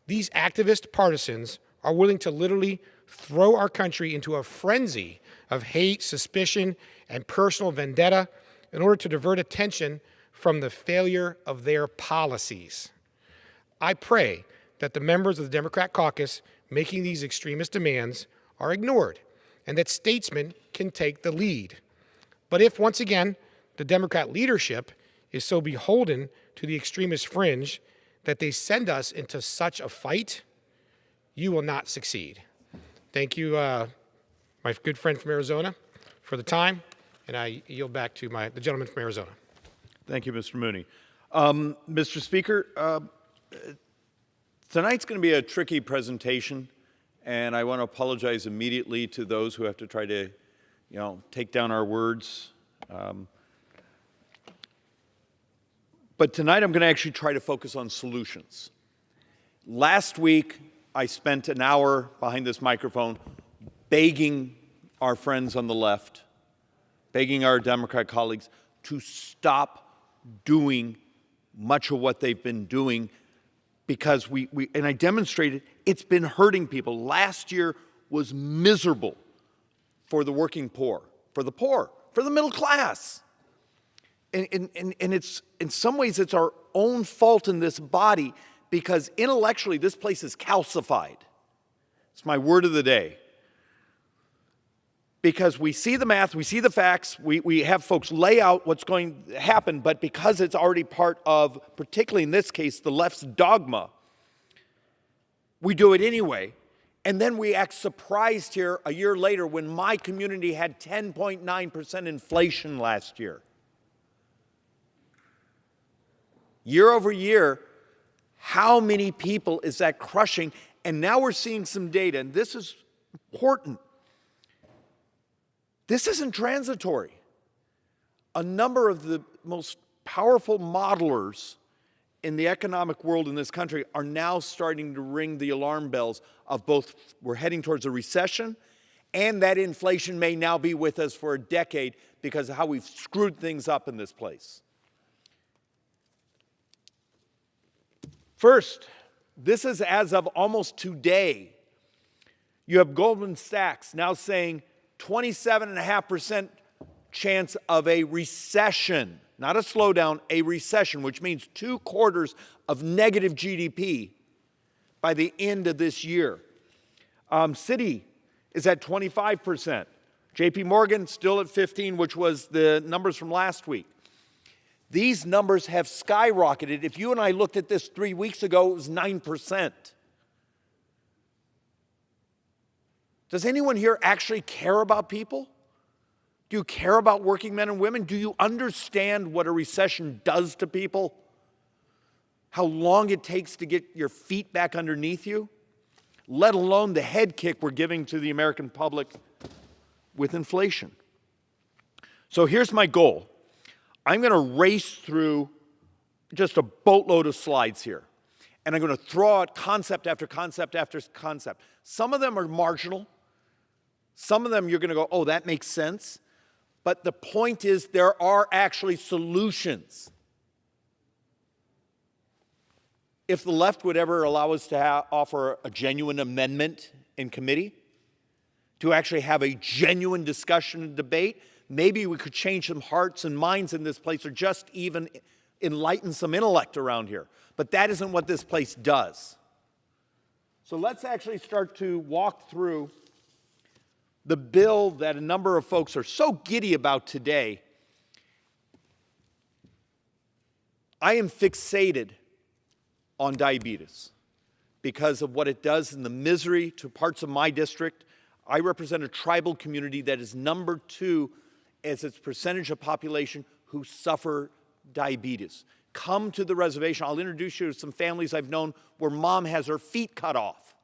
These activist partisans are willing to literally throw our country into a frenzy of hate, suspicion, and personal vendetta in order to divert attention from the failure of their policies. I pray that the members of the Democrat caucus making these extremist demands are ignored and that statesmen can take the lead. But if, once again, the Democrat leadership is so beholden to the extremist fringe that they send us into such a fight, you will not succeed. Thank you, my good friend from Arizona, for the time, and I yield back to the gentleman from Arizona. Thank you, Mr. Mooney. Mr. Speaker, tonight's going to be a tricky presentation, and I want to apologize immediately to those who have to try to, take down our words. But tonight I'm going to actually try to focus on solutions. Last week, I spent an hour behind this microphone begging our friends on the left, begging our Democrat colleagues to stop doing much of what they've been doing because and I demonstrated it's been hurting people. Last year was miserable for the working poor, for the middle class. And it's, in some ways, it's our own fault in this body because intellectually this place is calcified. It's my word of the day. Because we see the math, we see the facts, we have folks lay out what's going to happen, but because it's already part of, particularly in this case, the left's dogma, we do it anyway. And then we act surprised here a year later when my community had 10.9% inflation last year. Year over year, how many people is that crushing? And now we're seeing some data, and this is important. This isn't transitory. A number of the most powerful modelers in the economic world in this country are now starting to ring the alarm bells of both we're heading towards a recession and that inflation may now be with us for a decade because of how we've screwed things up in this place. First, this is as of almost today. You have Goldman Sachs now saying 27.5% chance of a recession, not a slowdown, a recession, which means 2 quarters of negative GDP by the end of this year. Citi is at 25%. JP Morgan still at 15%, which was the numbers from last week. These numbers have skyrocketed. If you and I looked at this 3 weeks ago, it was 9%. Does anyone here actually care about people? Do you care about working men and women? Do you understand what a recession does to people? How long it takes to get your feet back underneath you? Let alone the head kick we're giving to the American public with inflation. So here's my goal. I'm going to race through just a boatload of slides here. And I'm going to throw out concept after concept after concept. Some of them are marginal. Some of them you're going to go, oh, that makes sense. But the point is there are actually solutions. If the left would ever allow us to offer a genuine amendment in committee, to actually have a genuine discussion and debate, maybe we could change some hearts and minds in this place, or just even enlighten some intellect around here. But that isn't what this place does. So let's actually start to walk through the bill that a number of folks are so giddy about today. I am fixated on diabetes because of what it does in the misery to parts of my district. I represent a tribal community that is number 2 as its percentage of population who suffer diabetes. Come to the reservation. I'll introduce you to some families I've known where mom has her feet cut off.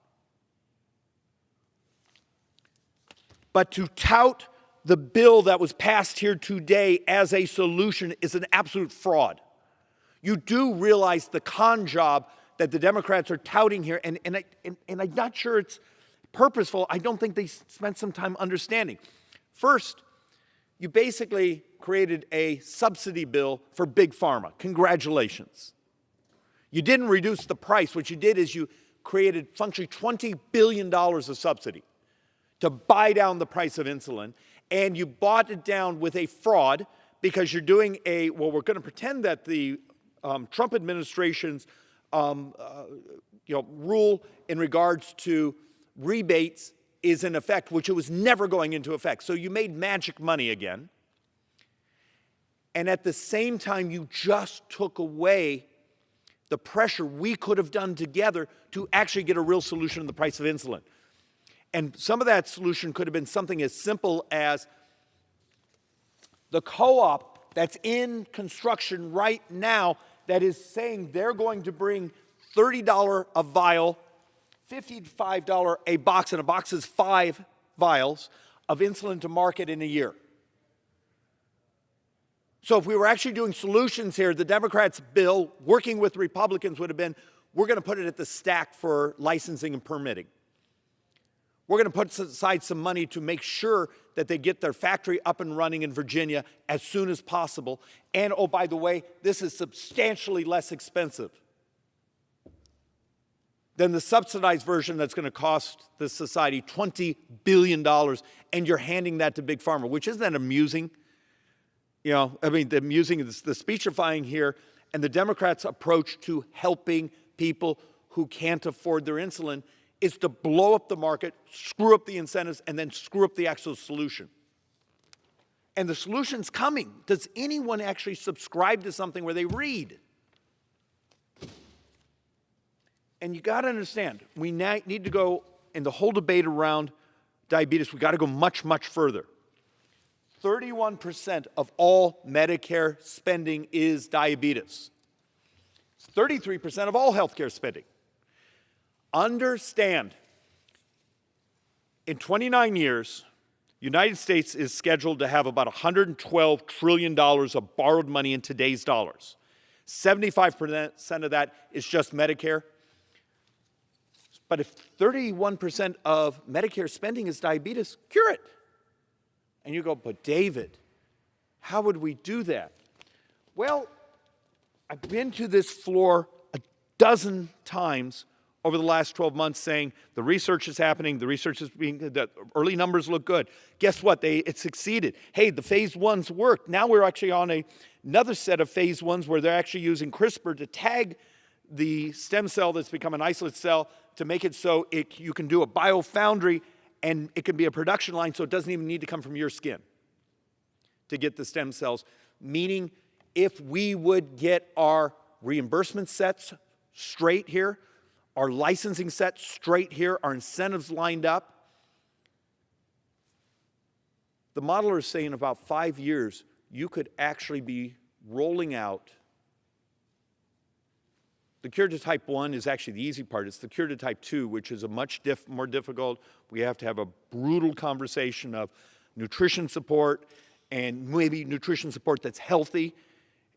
But to tout the bill that was passed here today as a solution is an absolute fraud. You do realize the con job that the Democrats are touting here, and I'm not sure it's purposeful. I don't think they spent some time understanding. First, you basically created a subsidy bill for Big Pharma. Congratulations. You didn't reduce the price. What you did is you created functionally $20 billion of subsidy to buy down the price of insulin, and you bought it down with a fraud because you're doing we're going to pretend that the Trump administration's rule in regards to rebates is in effect, which it was never going into effect. So you made magic money again. And at the same time, you just took away the pressure we could have done together to actually get a real solution to the price of insulin. And some of that solution could have been something as simple as the co-op that's in construction right now that is saying they're going to bring $30 a vial, $55 a box, and a box is 5 vials of insulin to market in a year. So if we were actually doing solutions here, the Democrats' bill, working with Republicans, would have been, we're going to put it at the stack for licensing and permitting. We're going to put aside some money to make sure that they get their factory up and running in Virginia as soon as possible. And, oh, by the way, this is substantially less expensive than the subsidized version that's going to cost the society $20 billion, and you're handing that to Big Pharma, which isn't that amusing? You know, I mean, the amusing is the speechifying here, and the Democrats' approach to helping people who can't afford their insulin is to blow up the market, screw up the incentives, and then screw up the actual solution. And the solution's coming. Does anyone actually subscribe to something where they read? And you got to understand, we need to go, in the whole debate around diabetes, we got to go much, much further. 31% of all Medicare spending is diabetes. It's 33% of all healthcare spending. Understand, in 29 years, the United States is scheduled to have about $112 trillion of borrowed money in today's dollars. 75% of that is just Medicare. But if 31% of Medicare spending is diabetes, cure it. And you go, but David, how would we do that? Well, I've been to this floor a dozen times over the last 12 months saying the research is happening, the early numbers look good. Guess what? It succeeded. Hey, the phase 1s worked. Now we're actually on another set of phase 1s where they're actually using CRISPR to tag the stem cell that's become an isolate cell to make it so you can do a biofoundry and it can be a production line so it doesn't even need to come from your skin to get the stem cells. Meaning, if we would get our reimbursement sets straight here, our licensing sets straight here, our incentives lined up, the modeler is saying in about 5 years, you could actually be rolling out. The cure to type 1 is actually the easy part. It's the cure to type 2, which is a much more difficult. We have to have a brutal conversation of nutrition support and maybe nutrition support that's healthy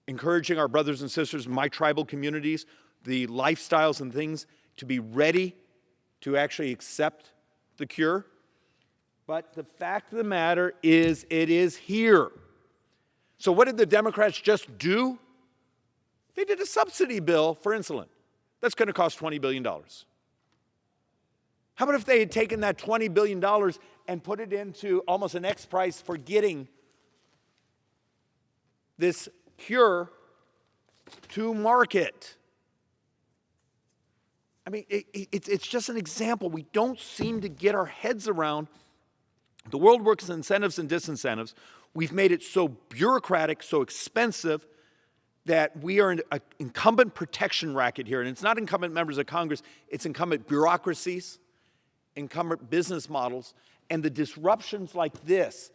encouraging our brothers and sisters in my tribal communities, the lifestyles and things, to be ready to actually accept the cure. But the fact of the matter is, it is here. So what did the Democrats just do? They did a subsidy bill for insulin. That's going to cost $20 billion. How about if they had taken that $20 billion and put it into almost an X price for getting this cure to market? I mean, it's just an example. We don't seem to get our heads around. The world works in incentives and disincentives. We've made it so bureaucratic, so expensive, that we are an incumbent protection racket here. And it's not incumbent members of Congress, it's incumbent bureaucracies, incumbent business models, and the disruptions like this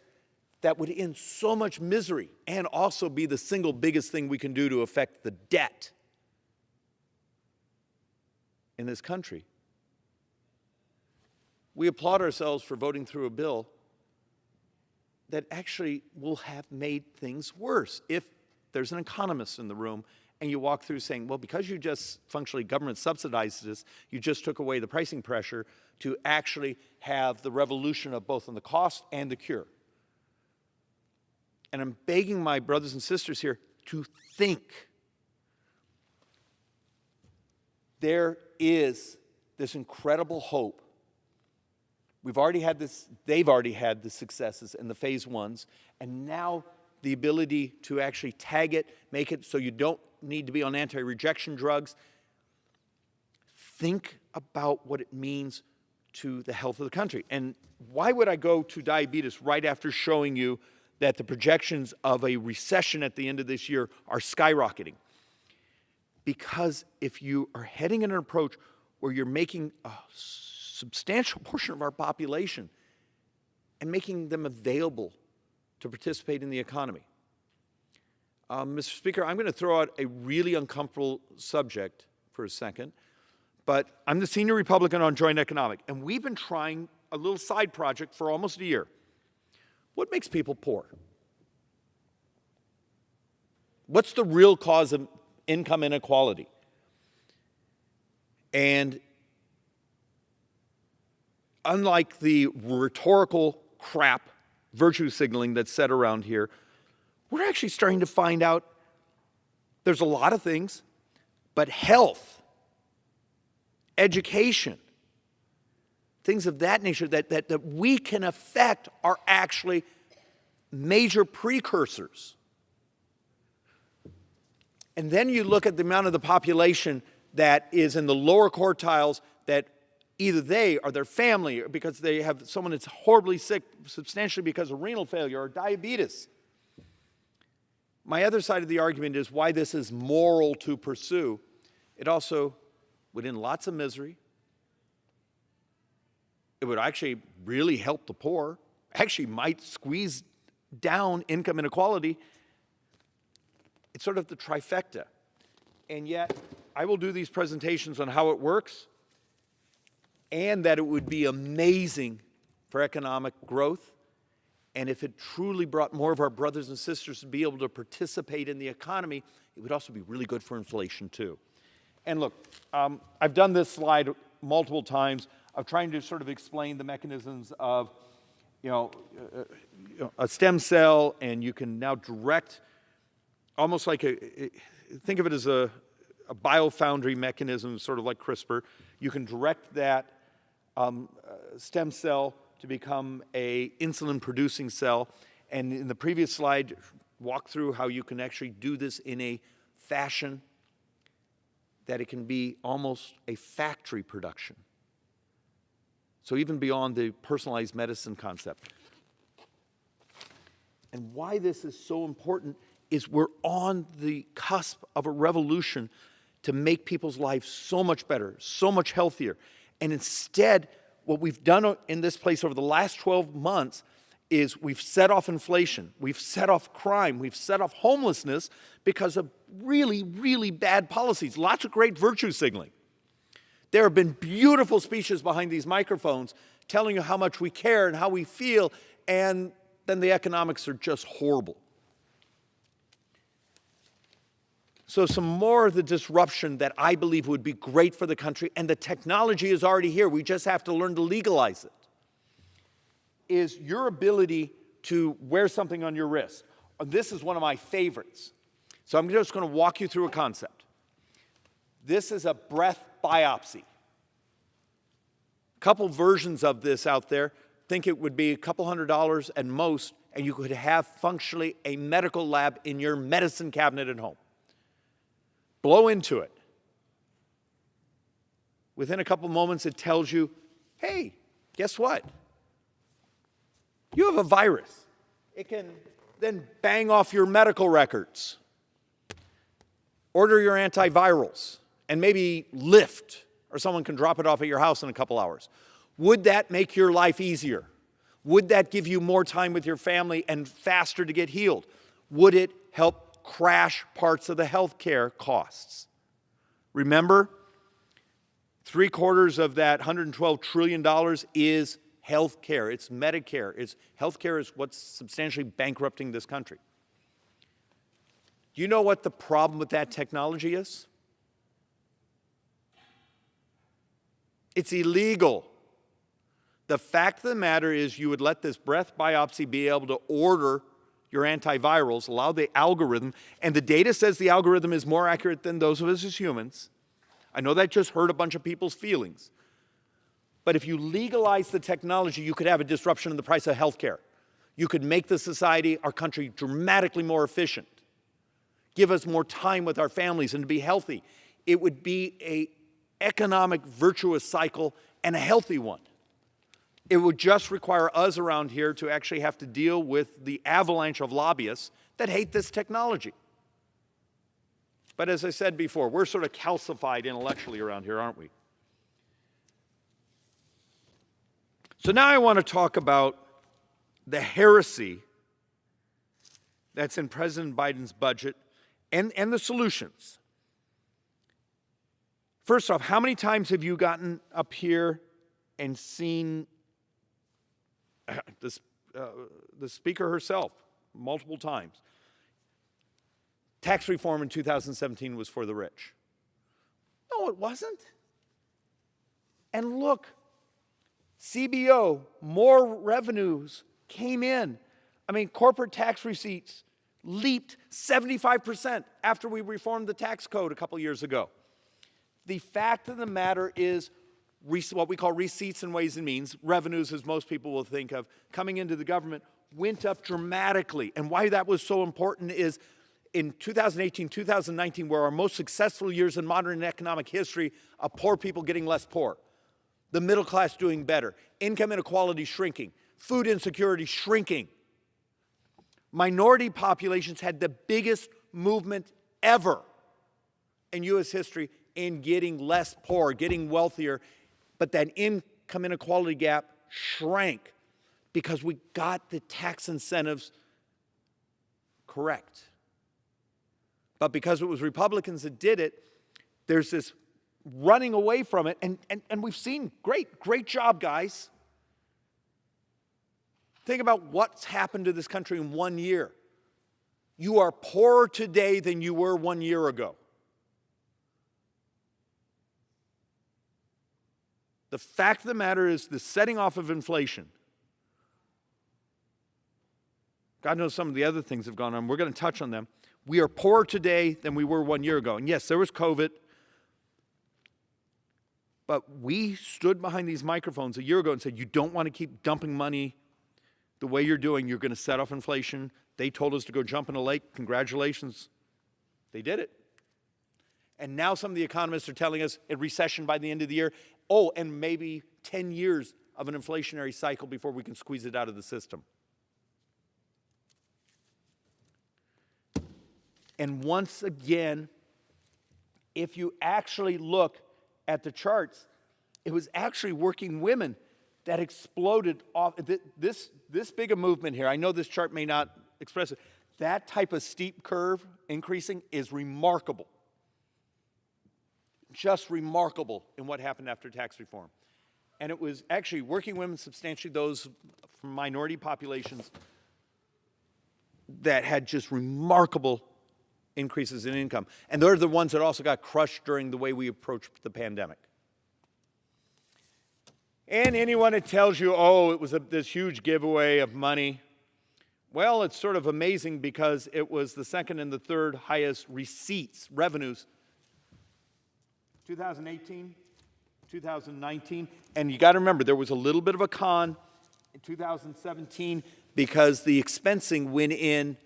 that would end so much misery and also be the single biggest thing we can do to affect the debt in this country. We applaud ourselves for voting through a bill that actually will have made things worse. If there's an economist in the room and you walk through saying, well, because you just functionally government subsidized this, you just took away the pricing pressure to actually have the revolution of both on the cost and the cure. And I'm begging my brothers and sisters here to think. There is this incredible hope. We've already had this, they've already had the successes in the phase ones, and now the ability to actually tag it, make it so you don't need to be on anti-rejection drugs. Think about what it means to the health of the country. And why would I go to diabetes right after showing you that the projections of a recession at the end of this year are skyrocketing? Because if you are heading in an approach where you're making a substantial portion of our population and making them available to participate in the economy. Mr. Speaker, I'm going to throw out a really uncomfortable subject for a second, but I'm the senior Republican on joint economic, and we've been trying a little side project for almost a year. What makes people poor? What's the real cause of income inequality? And unlike the rhetorical crap, virtue signaling that's said around here, we're actually starting to find out there's a lot of things, but health, education, things of that nature that we can affect are actually major precursors. And then you look at the amount of the population that is in the lower quartiles that either they or their family, or because they have someone that's horribly sick, substantially because of renal failure or diabetes. My other side of the argument is why this is moral to pursue. It also would end lots of misery. It would actually really help the poor, actually might squeeze down income inequality. It's sort of the trifecta. And yet, I will do these presentations on how it works, and that it would be amazing for economic growth, and if it truly brought more of our brothers and sisters to be able to participate in the economy, it would also be really good for inflation too. And look, I've done this slide multiple times of trying to sort of explain the mechanisms of, a stem cell, and you can now direct, almost like think of it as a biofoundry mechanism, sort of like CRISPR. You can direct that stem cell to become a insulin-producing cell. And in the previous slide, walk through how you can actually do this in a fashion that it can be almost a factory production. So even beyond the personalized medicine concept. And why this is so important is we're on the cusp of a revolution to make people's lives so much better, so much healthier. And instead, what we've done in this place over the last 12 months is we've set off inflation, we've set off crime, we've set off homelessness because of really, really bad policies. Lots of great virtue signaling. There have been beautiful speeches behind these microphones telling you how much we care and how we feel, and then the economics are just horrible. So some more of the disruption that I believe would be great for the country, and the technology is already here, we just have to learn to legalize it, is your ability to wear something on your wrist. This is one of my favorites. So I'm just going to walk you through a concept. This is a breath biopsy. A couple versions of this out there. Think it would be a couple $100 at most, and you could have functionally a medical lab in your medicine cabinet at home. Blow into it. Within a couple moments, it tells you, hey, guess what? You have a virus. It can then bang off your medical records, order your antivirals, and maybe Lyft, or someone can drop it off at your house in a couple hours. Would that make your life easier? Would that give you more time with your family and faster to get healed? Would it help crash parts of the healthcare costs? Remember, 3/4 of that $112 trillion is healthcare. It's Medicare. Healthcare is what's substantially bankrupting this country. Do you know what the problem with that technology is? It's illegal. The fact of the matter is you would let this breath biopsy be able to order your antivirals, allow the algorithm, and the data says the algorithm is more accurate than those of us as humans. I know that just hurt a bunch of people's feelings. But if you legalize the technology, you could have a disruption in the price of healthcare. You could make the society, our country, dramatically more efficient. Give us more time with our families and to be healthy. It would be an economic virtuous cycle and a healthy one. It would just require us around here to actually have to deal with the avalanche of lobbyists that hate this technology. But as I said before, we're sort of calcified intellectually around here, aren't we? So now I want to talk about the heresy that's in President Biden's budget and the solutions. First off, how many times have you gotten up here and seen the speaker herself multiple times? Tax reform in 2017 was for the rich. No, it wasn't. And look, CBO, more revenues came in. I mean, corporate tax receipts leaped 75% after we reformed the tax code a couple years ago. The fact of the matter is what we call receipts and ways and means, revenues as most people will think of, coming into the government went up dramatically. And why that was so important is in 2018, 2019 were our most successful years in modern economic history of poor people getting less poor, the middle class doing better, income inequality shrinking, food insecurity shrinking. Minority populations had the biggest movement ever in U.S. history in getting less poor, getting wealthier, but that income inequality gap shrank because we got the tax incentives correct. But because it was Republicans that did it, there's this running away from it, and we've seen great job, guys. Think about what's happened to this country in 1 year. You are poorer today than you were 1 year ago. The fact of the matter is the setting off of inflation. God knows some of the other things have gone on. We're going to touch on them. We are poorer today than we were 1 year ago. And yes, there was COVID. But we stood behind these microphones a year ago and said, you don't want to keep dumping money the way you're doing. You're going to set off inflation. They told us to go jump in a lake. Congratulations. They did it. And now some of the economists are telling us a recession by the end of the year. Oh, and maybe 10 years of an inflationary cycle before we can squeeze it out of the system. And once again, if you actually look at the charts, it was actually working women that exploded off this big a movement here. I know this chart may not express it. That type of steep curve increasing is remarkable. Just remarkable in what happened after tax reform. And it was actually working women, substantially those from minority populations, that had just remarkable increases in income. And they're the ones that also got crushed during the way we approached the pandemic. And anyone that tells you, oh, it was this huge giveaway of money, well, it's sort of amazing because it was the second and the third highest receipts, revenues, 2018, 2019. And you got to remember, there was a little bit of a con in 2017 because the expensing went in.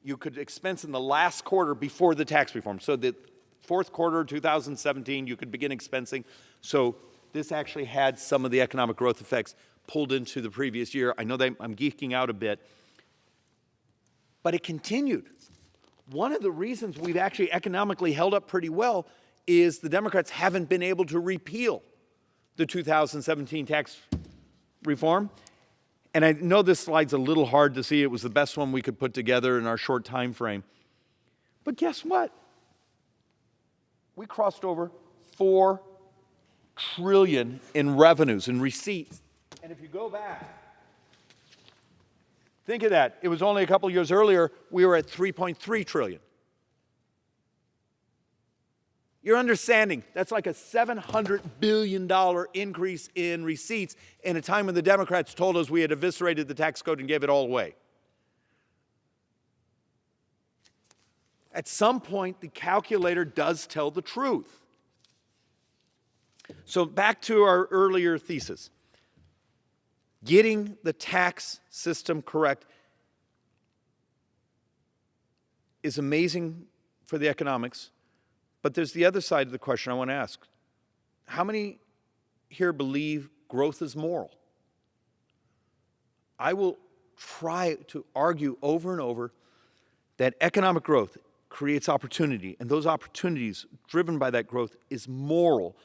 You could expense in the last quarter before the tax reform. So the fourth quarter of 2017, you could begin expensing. So this actually had some of the economic growth effects pulled into the previous year. I know that I'm geeking out a bit, but it continued. One of the reasons we've actually economically held up pretty well is the Democrats haven't been able to repeal the 2017 tax reform. And I know this slide's a little hard to see. It was the best one we could put together in our short time frame. But guess what? We crossed over $4 trillion in revenues and receipts. And if you go back, think of that. It was only a couple years earlier, we were at $3.3 trillion. You're understanding, that's like a $700 billion increase in receipts in a time when the Democrats told us we had eviscerated the tax code and gave it all away. At some point, the calculator does tell the truth. So back to our earlier thesis. Getting the tax system correct is amazing for the economics. But there's the other side of the question I want to ask. How many here believe growth is moral? I will try to argue over and over that economic growth creates opportunity, and those opportunities driven by that growth is moral.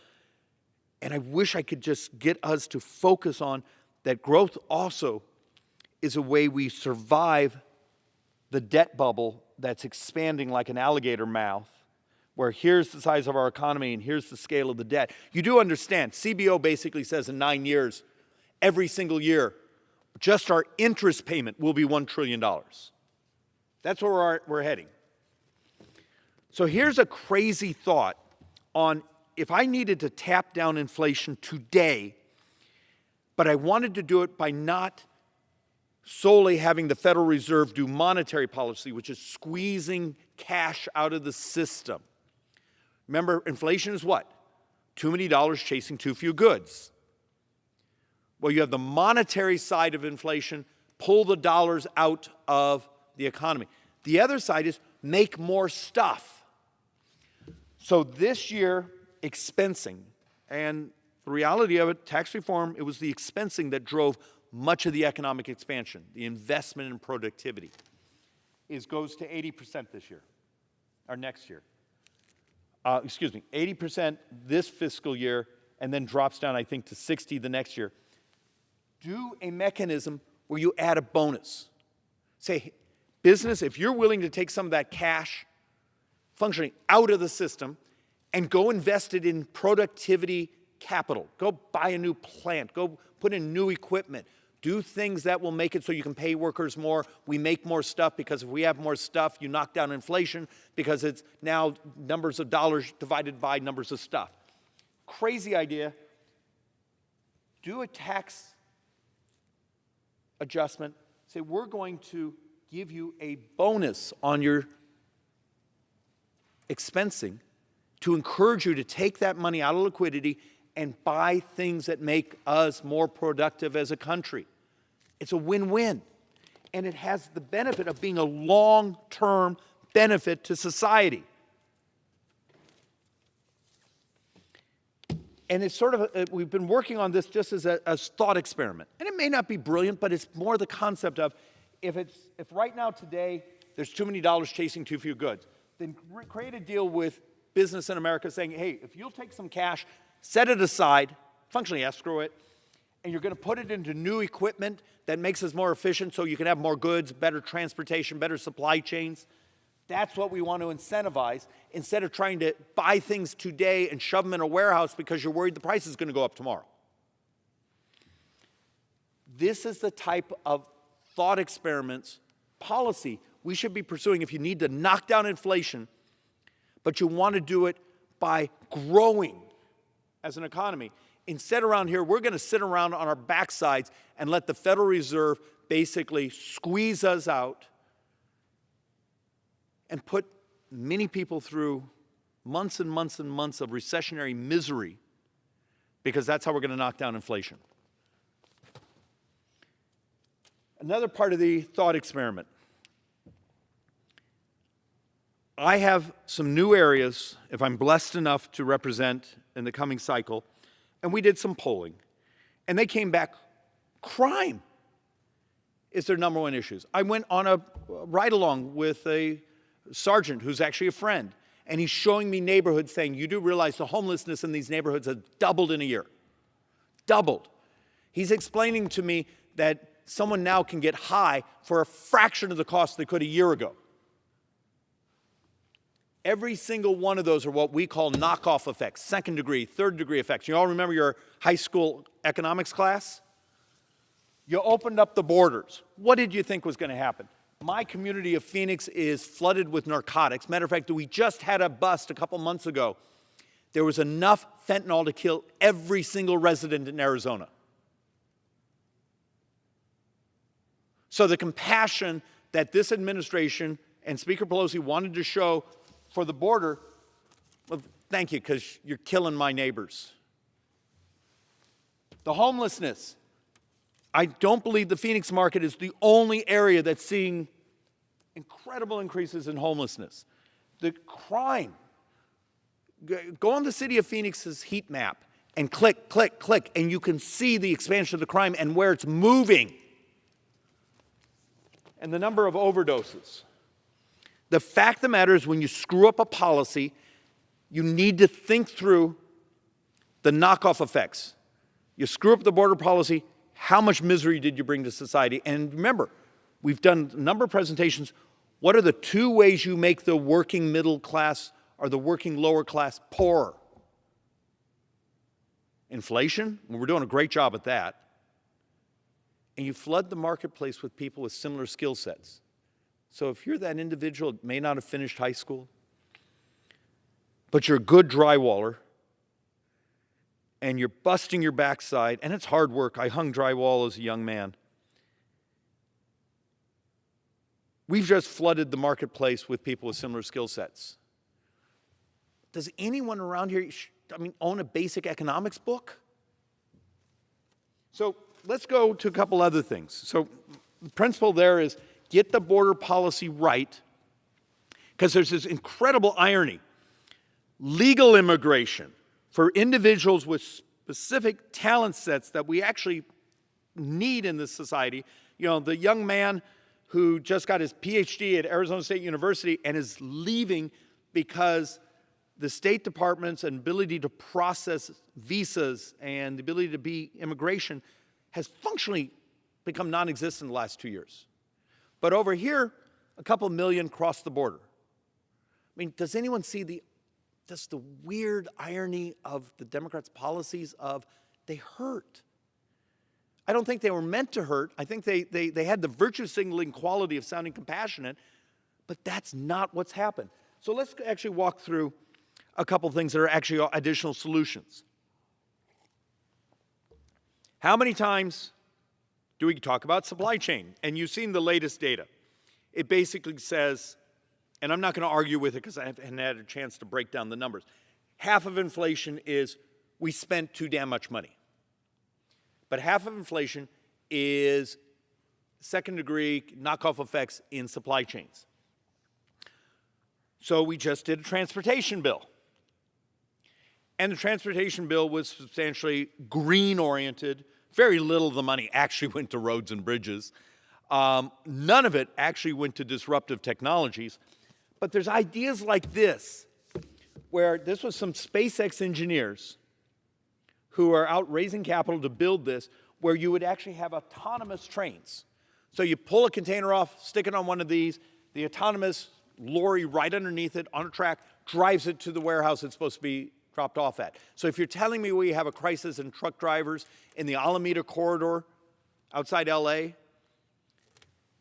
And I wish I could just get us to focus on that growth also is a way we survive the debt bubble that's expanding like an alligator mouth, where here's the size of our economy and here's the scale of the debt. You do understand, CBO basically says in 9 years, every single year, just our interest payment will be $1 trillion. That's where we're heading. So here's a crazy thought on if I needed to tap down inflation today, but I wanted to do it by not solely having the Federal Reserve do monetary policy, which is squeezing cash out of the system. Remember, inflation is what? Too many dollars chasing too few goods. Well, you have the monetary side of inflation, pull the dollars out of the economy. The other side is make more stuff. So this year, expensing, and the reality of it, tax reform, it was the expensing that drove much of the economic expansion, the investment in productivity, goes to 80% this year, or next year. 80% this fiscal year, and then drops down, I think, to 60 the next year. Do a mechanism where you add a bonus. Say, business, if you're willing to take some of that cash functioning out of the system and go invest it in productivity capital, go buy a new plant, go put in new equipment, do things that will make it so you can pay workers more. We make more stuff because if we have more stuff, you knock down inflation because it's now numbers of dollars divided by numbers of stuff. Crazy idea. Do a tax adjustment. Say, we're going to give you a bonus on your expensing to encourage you to take that money out of liquidity and buy things that make us more productive as a country. It's a win-win. And it has the benefit of being a long-term benefit to society. And it's sort of, we've been working on this just as a thought experiment. And it may not be brilliant, but it's more the concept of if right now today there's too many dollars chasing too few goods, then create a deal with business in America saying, hey, if you'll take some cash, set it aside, functionally escrow it, and you're going to put it into new equipment that makes us more efficient so you can have more goods, better transportation, better supply chains. That's what we want to incentivize instead of trying to buy things today and shove them in a warehouse because you're worried the price is going to go up tomorrow. This is the type of thought experiments, policy, we should be pursuing if you need to knock down inflation, but you want to do it by growing as an economy. Instead, around here, we're going to sit around on our backsides and let the Federal Reserve basically squeeze us out and put many people through months and months and months of recessionary misery, because that's how we're going to knock down inflation. Another part of the thought experiment. I have some new areas, if I'm blessed enough to represent in the coming cycle, and we did some polling, and they came back, crime is their number one issue. I went on a ride-along with a sergeant who's actually a friend, and he's showing me neighborhoods saying, you do realize the homelessness in these neighborhoods has doubled in a year. Doubled. He's explaining to me that someone now can get high for a fraction of the cost they could a year ago. Every single one of those are what we call knockoff effects, second degree, third degree effects. You all remember your high school economics class? You opened up the borders. What did you think was going to happen? My community of Phoenix is flooded with narcotics. Matter of fact, we just had a bust a couple months ago. There was enough fentanyl to kill every single resident in Arizona. So the compassion that this administration and Speaker Pelosi wanted to show for the border, well, thank you, because you're killing my neighbors. The homelessness. I don't believe the Phoenix market is the only area that's seeing incredible increases in homelessness. The crime. Go on the city of Phoenix's heat map and click, click, click, and you can see the expansion of the crime and where it's moving. And the number of overdoses. The fact of the matter is, when you screw up a policy, you need to think through the knockoff effects. You screw up the border policy, how much misery did you bring to society? And remember, we've done a number of presentations. What are the two ways you make the working middle class or the working lower class poorer? Inflation, well, we're doing a great job at that. And you flood the marketplace with people with similar skill sets. So if you're that individual that may not have finished high school, but you're a good drywaller, and you're busting your backside, and it's hard work. I hung drywall as a young man. We've just flooded the marketplace with people with similar skill sets. Does anyone around here, own a basic economics book? So let's go to a couple other things. So the principle there is get the border policy right, because there's this incredible irony. Legal immigration for individuals with specific talent sets that we actually need in this society. You know, the young man who just got his PhD at Arizona State University and is leaving because the State Department's ability to process visas and the ability to be immigration has functionally become non-existent in the last 2 years. But over here, a couple million crossed the border. I mean, does anyone see just the weird irony of the Democrats' policies of they hurt? I don't think they were meant to hurt. I think they had the virtue signaling quality of sounding compassionate, but that's not what's happened. So let's actually walk through a couple things that are actually additional solutions. How many times do we talk about supply chain? And you've seen the latest data. It basically says, and I'm not going to argue with it because I haven't had a chance to break down the numbers. Half of inflation is we spent too damn much money. But half of inflation is second-degree knockoff effects in supply chains. So we just did a transportation bill. And the transportation bill was substantially green-oriented. Very little of the money actually went to roads and bridges. None of it actually went to disruptive technologies. But there's ideas like this, where this was some SpaceX engineers who are out raising capital to build this, where you would actually have autonomous trains. So you pull a container off, stick it on one of these, the autonomous lorry right underneath it on a track drives it to the warehouse it's supposed to be dropped off at. So if you're telling me we have a crisis in truck drivers in the Alameda corridor outside LA,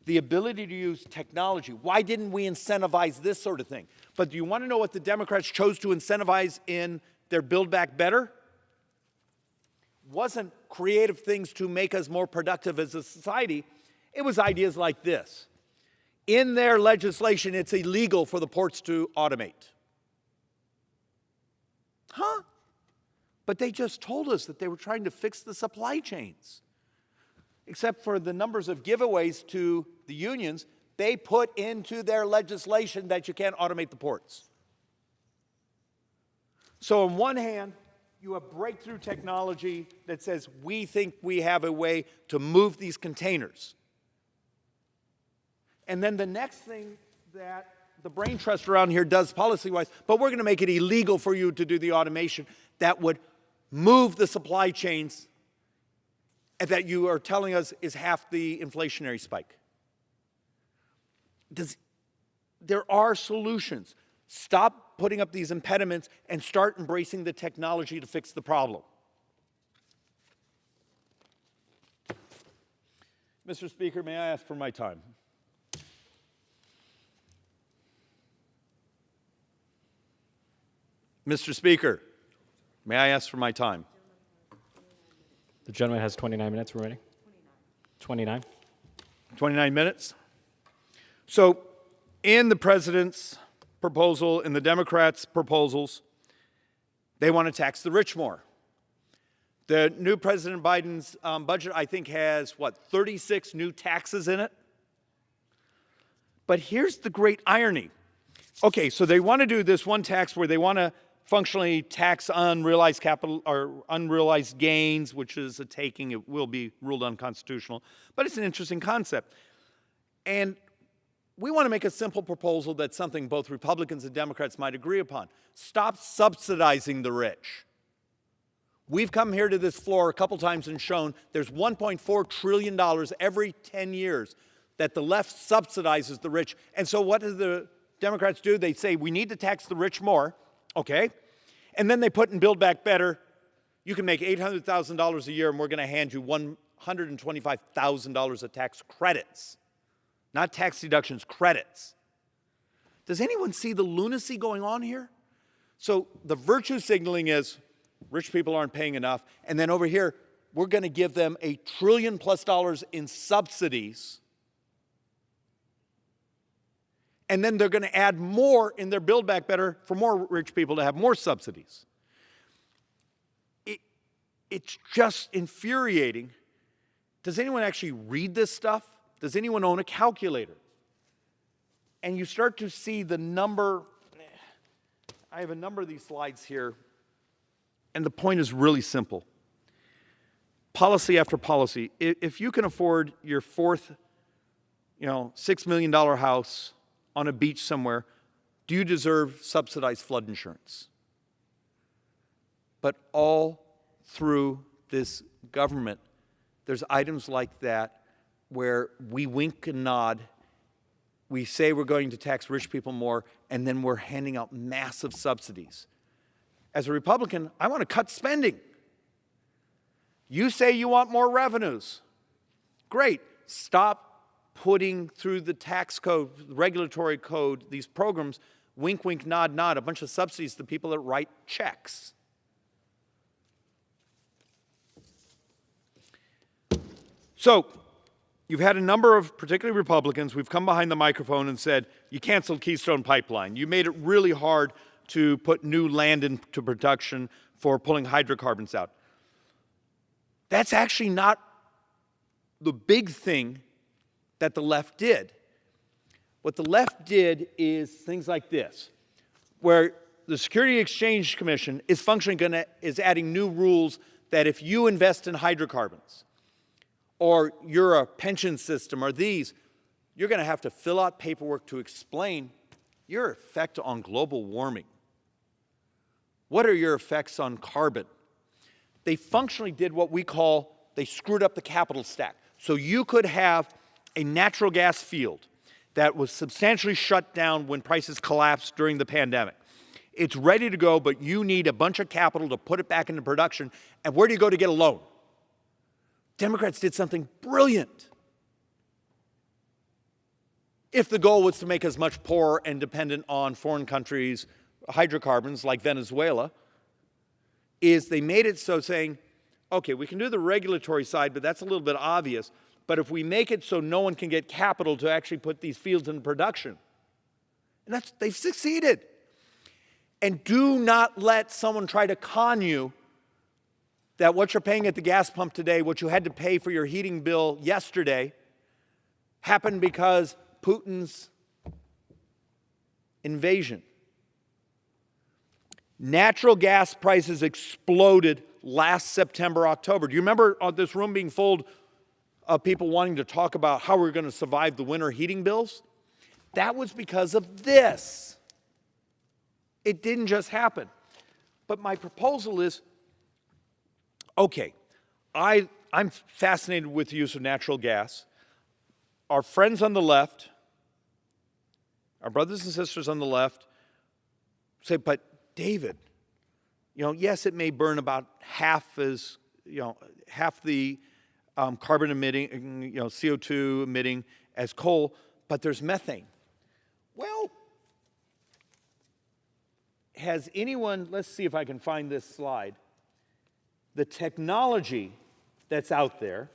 the ability to use technology. Why didn't we incentivize this sort of thing? But do you want to know what the Democrats chose to incentivize in their Build Back Better? Wasn't creative things to make us more productive as a society. It was ideas like this. In their legislation, it's illegal for the ports to automate. Huh? But they just told us that they were trying to fix the supply chains. Except for the numbers of giveaways to the unions, they put into their legislation that you can't automate the ports. So on one hand, you have breakthrough technology that says we think we have a way to move these containers. And then the next thing that the brain trust around here does policy-wise, but we're going to make it illegal for you to do the automation that would move the supply chains that you are telling us is half the inflationary spike. There are solutions. Stop putting up these impediments and start embracing the technology to fix the problem. Mr. Speaker, may I ask for my time? Mr. Speaker, may I ask for my time? The gentleman has 29 minutes remaining. 29. 29 minutes. So in the president's proposal, in the Democrats' proposals, they want to tax the rich more. The new President Biden's budget, I think, has, 36 new taxes in it? But here's the great irony. Okay, so they want to do this one tax where they want to functionally tax unrealized capital or unrealized gains, which is a taking. It will be ruled unconstitutional, but it's an interesting concept. And we want to make a simple proposal that's something both Republicans and Democrats might agree upon. Stop subsidizing the rich. We've come here to this floor a couple times and shown there's $1.4 trillion every 10 years that the left subsidizes the rich. And so what do the Democrats do? They say we need to tax the rich more. Okay, and then they put in Build Back Better, you can make $800,000 a year and we're going to hand you $125,000 of tax credits. Not tax deductions, credits. Does anyone see the lunacy going on here? So the virtue signaling is rich people aren't paying enough, and then over here, we're going to give them $1 trillion+ in subsidies. And then they're going to add more in their Build Back Better for more rich people to have more subsidies. It's just infuriating. Does anyone actually read this stuff? Does anyone own a calculator? And you start to see the number. I have a number of these slides here, and the point is really simple. Policy after policy. If you can afford your fourth, $6 million house on a beach somewhere, do you deserve subsidized flood insurance? But all through this government, there's items like that where we wink and nod, we say we're going to tax rich people more, and then we're handing out massive subsidies. As a Republican, I want to cut spending. You say you want more revenues. Great. Stop putting through the tax code, the regulatory code, these programs, wink, wink, nod, nod, a bunch of subsidies to people that write checks. So, you've had a number of, particularly Republicans, we've come behind the microphone and said, you canceled Keystone Pipeline. You made it really hard to put new land into production for pulling hydrocarbons out. That's actually not the big thing that the left did. What the left did is things like this, where the Security Exchange Commission is is adding new rules that if you invest in hydrocarbons, or you're a pension system, or these, you're going to have to fill out paperwork to explain your effect on global warming. What are your effects on carbon? They functionally did what we call, they screwed up the capital stack. So you could have a natural gas field that was substantially shut down when prices collapsed during the pandemic. It's ready to go, but you need a bunch of capital to put it back into production. And where do you go to get a loan? Democrats did something brilliant. if the goal was to make us much poorer and dependent on foreign countries' hydrocarbons like Venezuela, is they made it so saying, okay, we can do the regulatory side, but that's a little bit obvious. But if we make it so no one can get capital to actually put these fields into production, and they've succeeded. And do not let someone try to con you that what you're paying at the gas pump today, what you had to pay for your heating bill yesterday, happened because Putin's invasion. Natural gas prices exploded last September, October. Do you remember this room being full of people wanting to talk about how we're going to survive the winter heating bills? That was because of this. It didn't just happen. But my proposal is, okay, I'm fascinated with the use of natural gas. Our friends on the left, our brothers and sisters on the left, say, but David, yes, it may burn about half the carbon emitting, CO2 emitting as coal, but there's methane. Well, has anyone, let's see if I can find this slide, the technology that's out there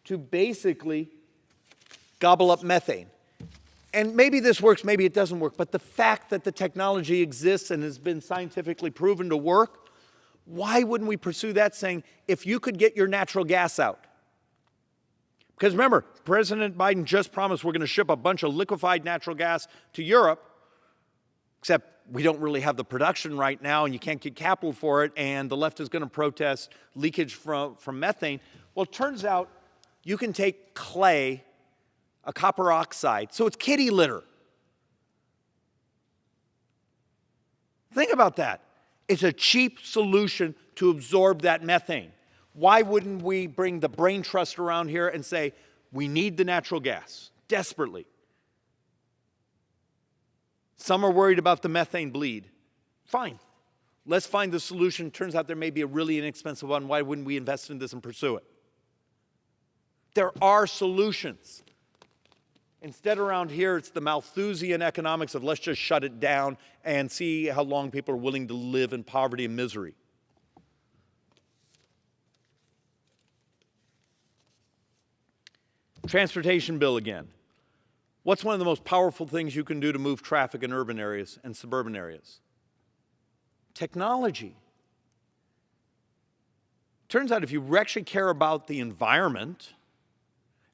to basically gobble up methane. And maybe this works, maybe it doesn't work, but the fact that the technology exists and has been scientifically proven to work, why wouldn't we pursue that, saying, if you could get your natural gas out? Because remember, President Biden just promised we're going to ship a bunch of liquefied natural gas to Europe, except we don't really have the production right now and you can't get capital for it, and the left is going to protest leakage from methane. Well, it turns out you can take clay, a copper oxide, so it's kitty litter. Think about that. It's a cheap solution to absorb that methane. Why wouldn't we bring the brain trust around here and say, we need the natural gas, desperately? Some are worried about the methane bleed. Fine. Let's find the solution. Turns out there may be a really inexpensive one. Why wouldn't we invest in this and pursue it? There are solutions. Instead, around here, it's the Malthusian economics of let's just shut it down and see how long people are willing to live in poverty and misery. Transportation bill again. What's one of the most powerful things you can do to move traffic in urban areas and suburban areas? Technology. Turns out if you actually care about the environment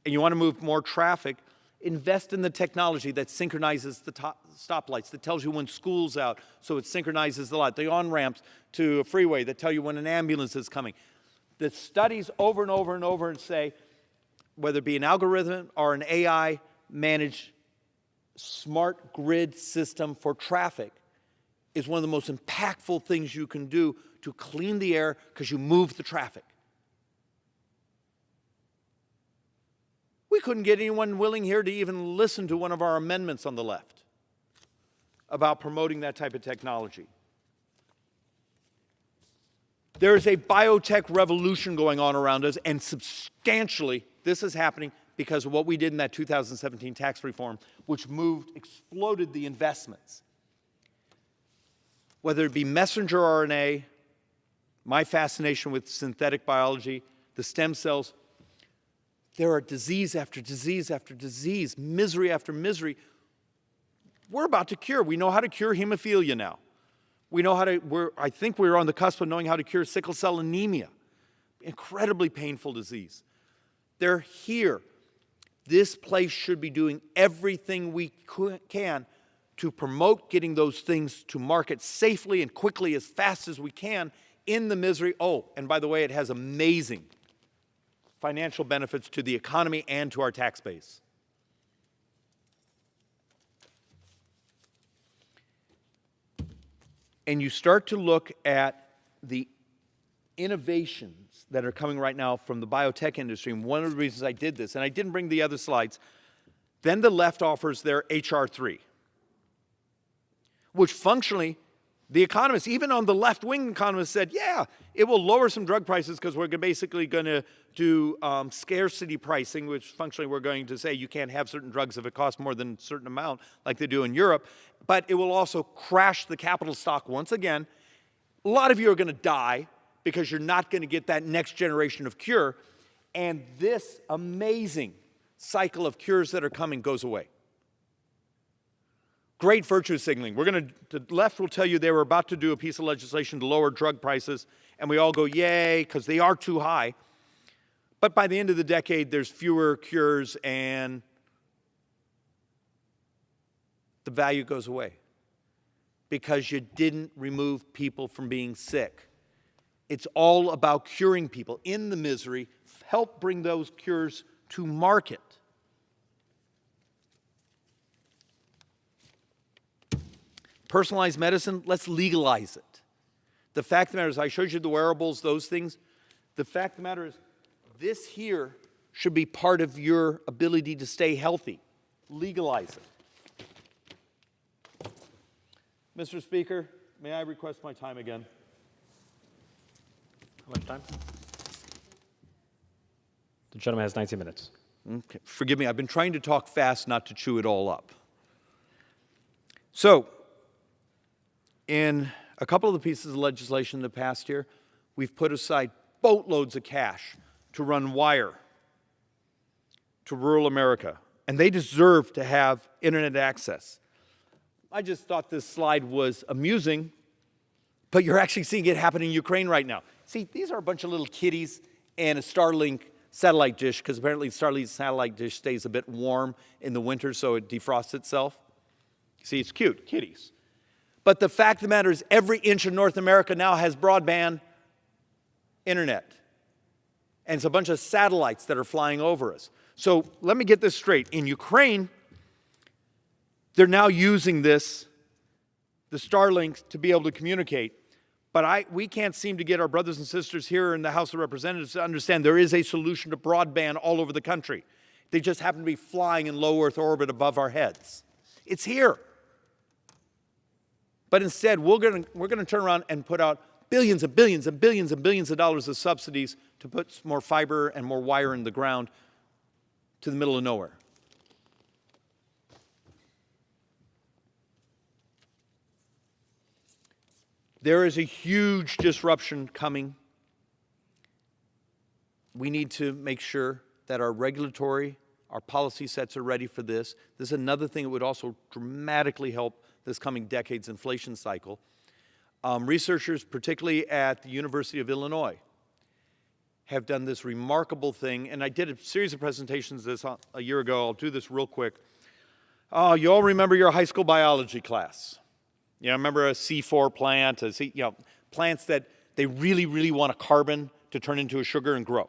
and you want to move more traffic, invest in the technology that synchronizes the stoplights, that tells you when school's out, so it synchronizes the light, the on-ramps to a freeway that tell you when an ambulance is coming. The studies over and over and over and say, whether it be an algorithm or an AI-managed smart grid system for traffic, is one of the most impactful things you can do to clean the air because you move the traffic. We couldn't get anyone willing here to even listen to one of our amendments on the left about promoting that type of technology. There is a biotech revolution going on around us, and substantially this is happening because of what we did in that 2017 tax reform, which exploded the investments. Whether it be messenger RNA, my fascination with synthetic biology, the stem cells, there are disease after disease after disease, misery after misery. We're about to cure. We know how to cure hemophilia now. We know how to, I think we're on the cusp of knowing how to cure sickle cell anemia. Incredibly painful disease. They're here. This place should be doing everything we can to promote getting those things to market safely and quickly as fast as we can in the misery. Oh, and by the way, it has amazing financial benefits to the economy and to our tax base. And you start to look at the innovations that are coming right now from the biotech industry, and one of the reasons I did this, and I didn't bring the other slides, then the left offers their HR 3, which functionally, The economists, even on the left-wing economists, said, yeah, it will lower some drug prices because we're basically going to do scarcity pricing, which functionally we're going to say you can't have certain drugs if it costs more than a certain amount, like they do in Europe. But it will also crash the capital stock once again. A lot of you are going to die because you're not going to get that next generation of cure. And this amazing cycle of cures that are coming goes away. Great virtue signaling. The left will tell you they were about to do a piece of legislation to lower drug prices, and we all go, yay, because they are too high. But by the end of the decade, there's fewer cures, and the value goes away because you didn't remove people from being sick. It's all about curing people in the misery, help bring those cures to market. Personalized medicine, let's legalize it. The fact of the matter is, I showed you the wearables, those things. The fact of the matter is, this here should be part of your ability to stay healthy. Legalize it. Mr. Speaker, may I request my time again? How much time? The gentleman has 19 minutes. Okay. Forgive me, I've been trying to talk fast, not to chew it all up. So, in a couple of the pieces of legislation in the past year, we've put aside boatloads of cash to run wire to rural America, and they deserve to have internet access. I just thought this slide was amusing, but you're actually seeing it happen in Ukraine right now. See, these are a bunch of little kitties and a Starlink satellite dish, because apparently Starlink's satellite dish stays a bit warm in the winter, so it defrosts itself. See, it's cute, kitties. But the fact of the matter is, every inch of North America now has broadband internet. And it's a bunch of satellites that are flying over us. So let me get this straight. In Ukraine, they're now using the Starlink, to be able to communicate. But we can't seem to get our brothers and sisters here in the House of Representatives to understand there is a solution to broadband all over the country. They just happen to be flying in low Earth orbit above our heads. It's here. But instead, we're going to turn around and put out billions and billions and billions and billions of dollars of subsidies to put more fiber and more wire in the ground to the middle of nowhere. There is a huge disruption coming. We need to make sure that our regulatory, our policy sets are ready for this. This is another thing that would also dramatically help this coming decade's inflation cycle. Researchers, particularly at the University of Illinois, have done this remarkable thing, and I did a series of presentations this a year ago. I'll do this real quick. You all remember your high school biology class. You know, remember a C4 plant, plants that they really, really want a carbon to turn into a sugar and grow.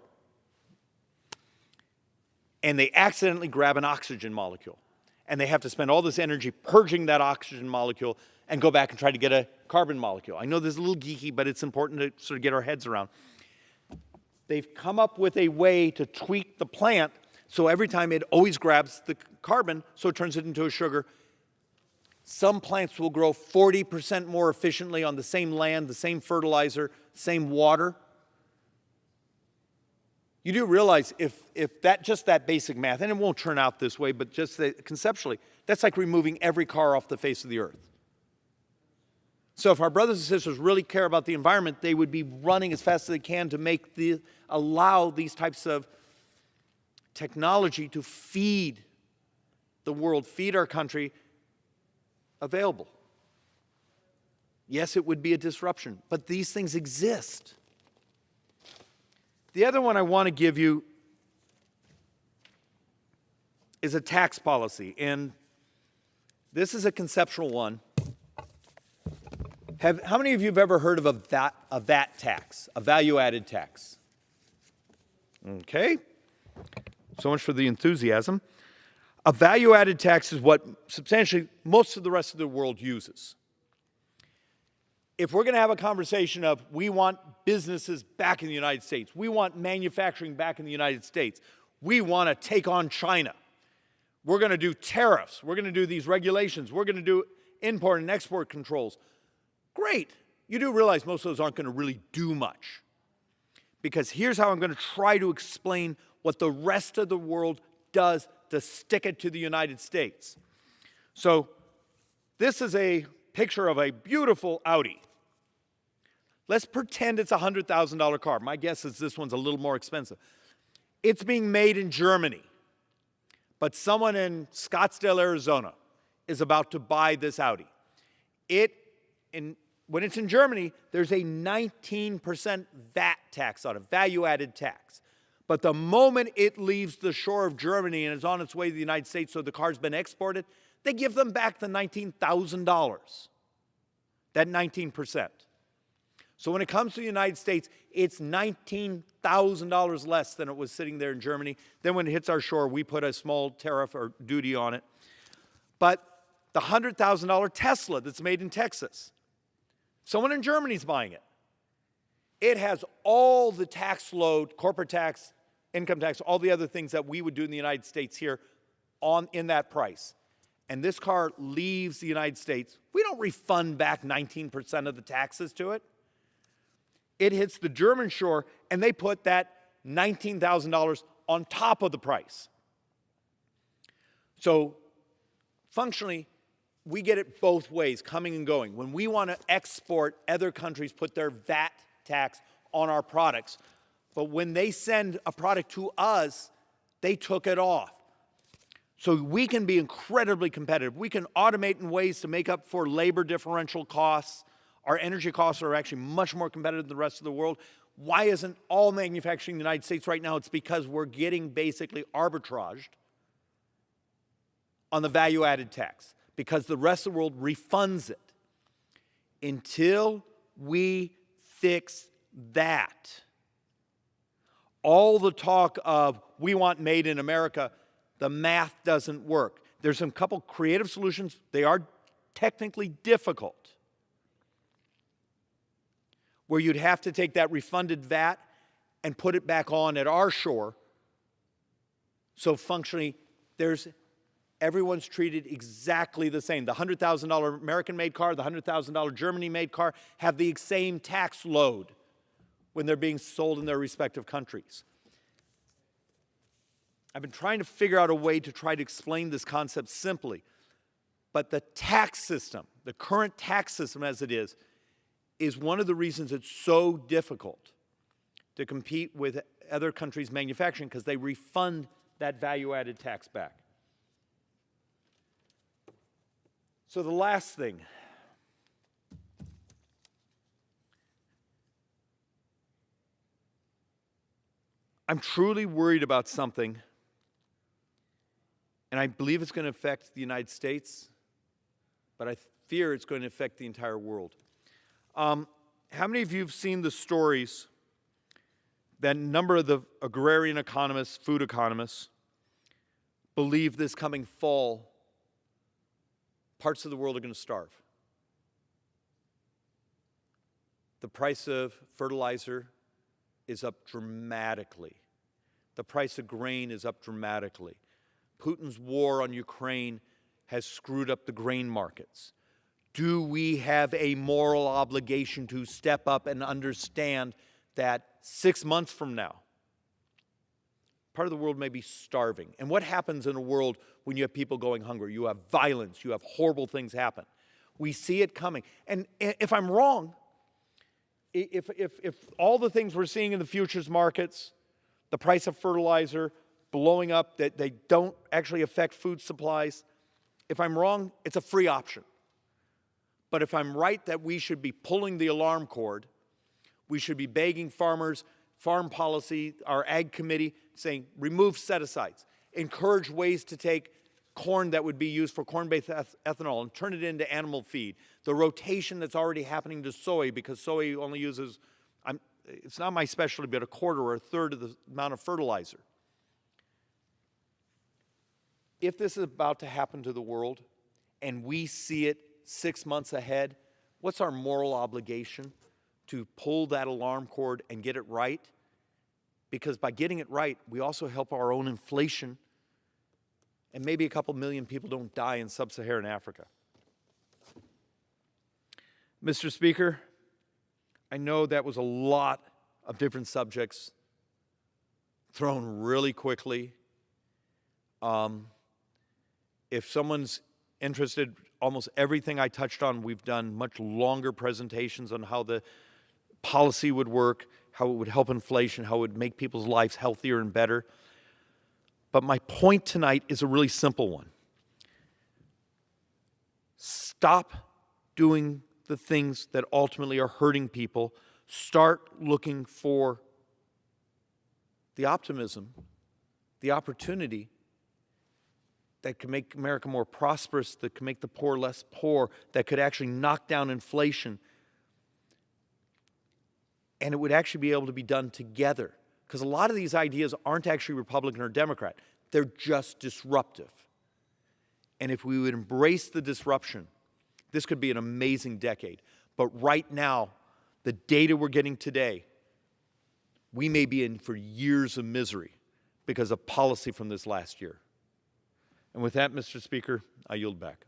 And they accidentally grab an oxygen molecule. And they have to spend all this energy purging that oxygen molecule and go back and try to get a carbon molecule. I know this is a little geeky, but it's important to sort of get our heads around. They've come up with a way to tweak the plant so every time it always grabs the carbon, so it turns it into a sugar. Some plants will grow 40% more efficiently on the same land, the same fertilizer, same water. You do realize if just that basic math, and it won't turn out this way, but just conceptually, that's like removing every car off the face of the earth. So if our brothers and sisters really care about the environment, they would be running as fast as they can to allow these types of technology to feed the world, feed our country, available. Yes, it would be a disruption, but these things exist. The other one I want to give you is a tax policy, and this is a conceptual one. How many of you have ever heard of a VAT tax, a value-added tax? Okay, so much for the enthusiasm. A value-added tax is what substantially most of the rest of the world uses. If we're going to have a conversation of we want businesses back in the United States, we want manufacturing back in the United States, we want to take on China, we're going to do tariffs, we're going to do these regulations, we're going to do import and export controls, Great. You do realize most of those aren't going to really do much. Because here's how I'm going to try to explain what the rest of the world does to stick it to the United States. So this is a picture of a beautiful Audi. Let's pretend it's a $100,000 car. My guess is this one's a little more expensive. It's being made in Germany. But someone in Scottsdale, Arizona is about to buy this Audi. When it's in Germany, there's a 19% VAT tax on it, value-added tax. But the moment it leaves the shore of Germany and is on its way to the United States, so the car's been exported, they give them back the $19,000, that 19%. So when it comes to the United States, it's $19,000 less than it was sitting there in Germany. Then when it hits our shore, we put a small tariff or duty on it. But the $100,000 Tesla that's made in Texas, someone in Germany is buying it. It has all the tax load, corporate tax, income tax, all the other things that we would do in the United States here in that price. And this car leaves the United States. We don't refund back 19% of the taxes to it. It hits the German shore, and they put that $19,000 on top of the price. So functionally, we get it both ways, coming and going. When we want to export, other countries put their VAT tax on our products. But when they send a product to us, they took it off. So we can be incredibly competitive. We can automate in ways to make up for labor differential costs. Our energy costs are actually much more competitive than the rest of the world. Why isn't all manufacturing in the United States right now? It's because we're getting basically arbitraged on the value-added tax, because the rest of the world refunds it. Until we fix that, all the talk of we want made in America, the math doesn't work. There's some couple creative solutions. They are technically difficult, where you'd have to take that refunded VAT and put it back on at our shore. So functionally, everyone's treated exactly the same. The $100,000 American-made car, the $100,000 Germany-made car have the same tax load when they're being sold in their respective countries. I've been trying to figure out a way to try to explain this concept simply. But the tax system, the current tax system as it is one of the reasons it's so difficult to compete with other countries' manufacturing, because they refund that value-added tax back. So the last thing, I'm truly worried about something, and I believe it's going to affect the United States, but I fear it's going to affect the entire world. How many of you have seen the stories that a number of the agrarian economists, food economists, believe this coming fall, parts of the world are going to starve? The price of fertilizer is up dramatically. The price of grain is up dramatically. Putin's war on Ukraine has screwed up the grain markets. Do we have a moral obligation to step up and understand that 6 months from now, part of the world may be starving? And what happens in a world when you have people going hungry? You have violence, you have horrible things happen. We see it coming. And if I'm wrong, if all the things we're seeing in the futures markets, the price of fertilizer blowing up, that they don't actually affect food supplies, if I'm wrong, it's a free option. But if I'm right that we should be pulling the alarm cord, we should be begging farmers, farm policy, our ag committee, saying remove set-asides, encourage ways to take corn that would be used for corn-based ethanol and turn it into animal feed. The rotation that's already happening to soy, because soy only uses, it's not my specialty, but a quarter or a third of the amount of fertilizer. If this is about to happen to the world and we see it 6 months ahead, what's our moral obligation? To pull that alarm cord and get it right? Because by getting it right, we also help our own inflation, and maybe a couple million people don't die in sub-Saharan Africa. Mr. Speaker, I know that was a lot of different subjects thrown really quickly. If someone's interested, almost everything I touched on, we've done much longer presentations on how the policy would work, how it would help inflation, how it would make people's lives healthier and better. But my point tonight is a really simple one. Stop doing the things that ultimately are hurting people. Start looking for the optimism, the opportunity that can make America more prosperous, that can make the poor less poor, that could actually knock down inflation. And it would actually be able to be done together. Because a lot of these ideas aren't actually Republican or Democrat. They're just disruptive. And if we would embrace the disruption, this could be an amazing decade. But right now, the data we're getting today, we may be in for years of misery because of policy from this last year. And with that, Mr. Speaker, I yield back.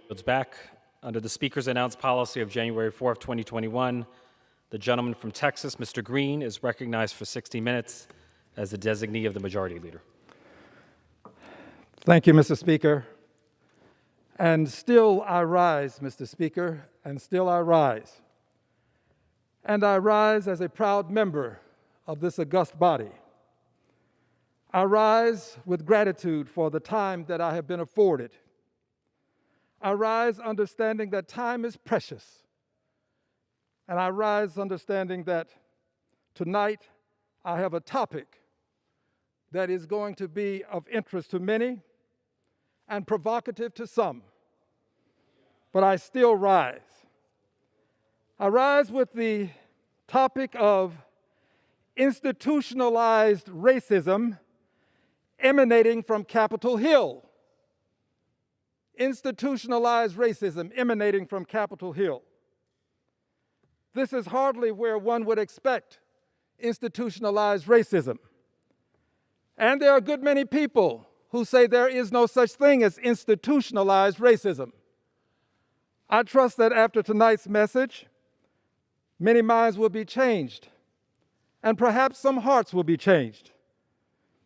Yields back. Under the Speaker's announced policy of January 4th, 2021, the gentleman from Texas, Mr. Green, is recognized for 60 minutes as the designee of the Majority Leader. Thank you, Mr. Speaker. And still I rise, Mr. Speaker, and still I rise. And I rise as a proud member of this august body. I rise with gratitude for the time that I have been afforded. I rise understanding that time is precious. And I rise understanding that tonight I have a topic that is going to be of interest to many and provocative to some. But I still rise. I rise with the topic of institutionalized racism emanating from Capitol Hill. Institutionalized racism emanating from Capitol Hill. This is hardly where one would expect institutionalized racism. And there are a good many people who say there is no such thing as institutionalized racism. I trust that after tonight's message, many minds will be changed, and perhaps some hearts will be changed.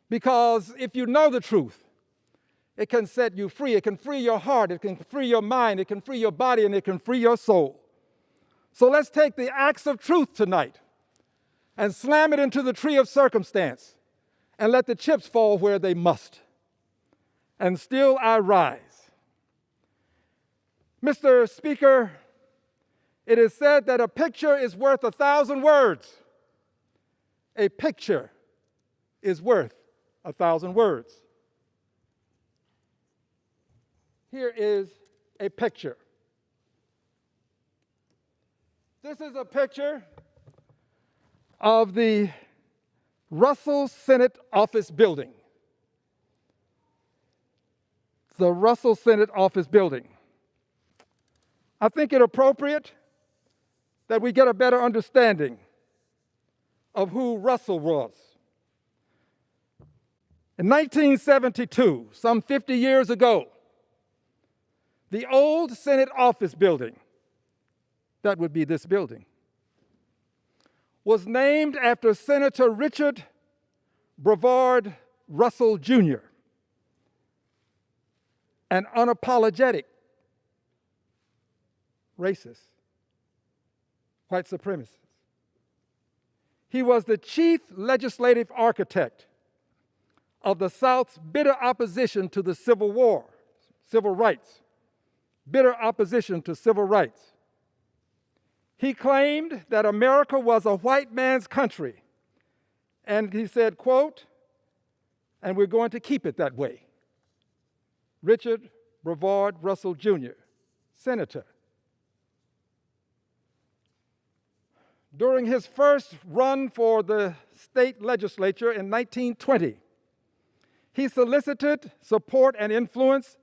Because if you know the truth, it can set you free. It can free your heart. It can free your mind. It can free your body, and it can free your soul. So let's take the axe of truth tonight and slam it into the tree of circumstance and let the chips fall where they must. And still I rise. Mr. Speaker, it is said that a picture is worth 1,000 words. A picture is worth 1,000 words. Here is a picture. This is a picture of the Russell Senate Office Building. The Russell Senate Office Building. I think it appropriate that we get a better understanding of who Russell was. In 1972, some 50 years ago, the old Senate Office Building, that would be this building, was named after Senator Richard Brevard Russell Jr., an unapologetic racist, white supremacist. He was the chief legislative architect of the South's bitter opposition to the Civil War, civil rights, bitter opposition to civil rights. He claimed that America was a white man's country. And he said, quote, and we're going to keep it that way. Richard Brevard Russell Jr., Senator. During his first run for the state legislature in 1920, he solicited support and influence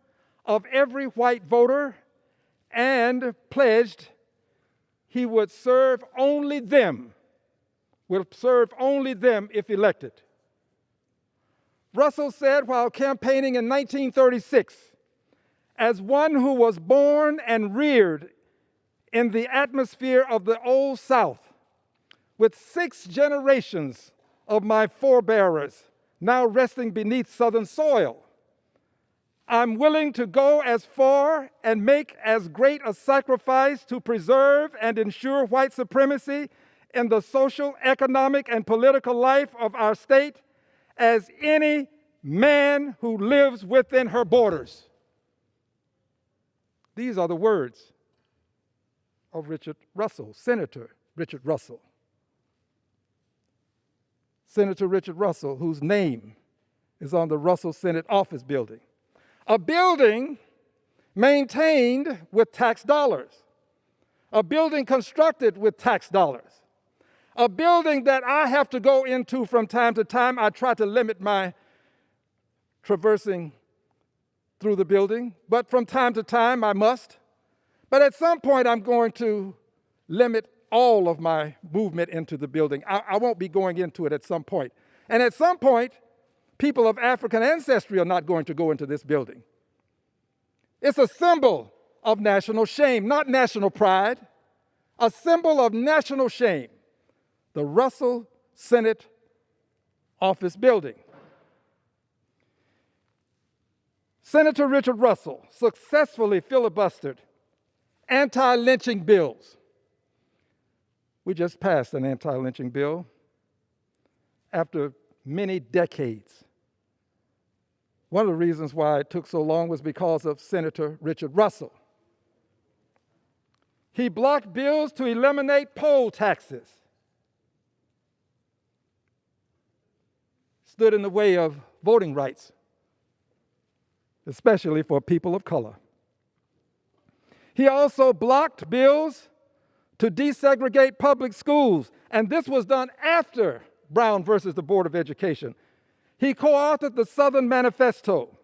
of every white voter and pledged he would serve only them, if elected. Russell said while campaigning in 1936, as one who was born and reared in the atmosphere of the Old South, with 6 generations of my forebearers now resting beneath Southern soil, I'm willing to go as far and make as great a sacrifice to preserve and ensure white supremacy in the social, economic, and political life of our state as any man who lives within her borders. These are the words of Richard Russell, Senator Richard Russell. Senator Richard Russell, whose name is on the Russell Senate Office Building. A building maintained with tax dollars. A building constructed with tax dollars. A building that I have to go into from time to time. I try to limit my traversing through the building, but from time to time I must. But at some point I'm going to limit all of my movement into the building. I won't be going into it at some point. And at some point, people of African ancestry are not going to go into this building. It's a symbol of national shame, not national pride, a symbol of national shame. The Russell Senate Office Building. Senator Richard Russell successfully filibustered anti-lynching bills. We just passed an anti-lynching bill after many decades. One of the reasons why it took so long was because of Senator Richard Russell. He blocked bills to eliminate poll taxes, stood in the way of voting rights, especially for people of color. He also blocked bills to desegregate public schools, and this was done after Brown versus the Board of Education. He co-authored the Southern Manifesto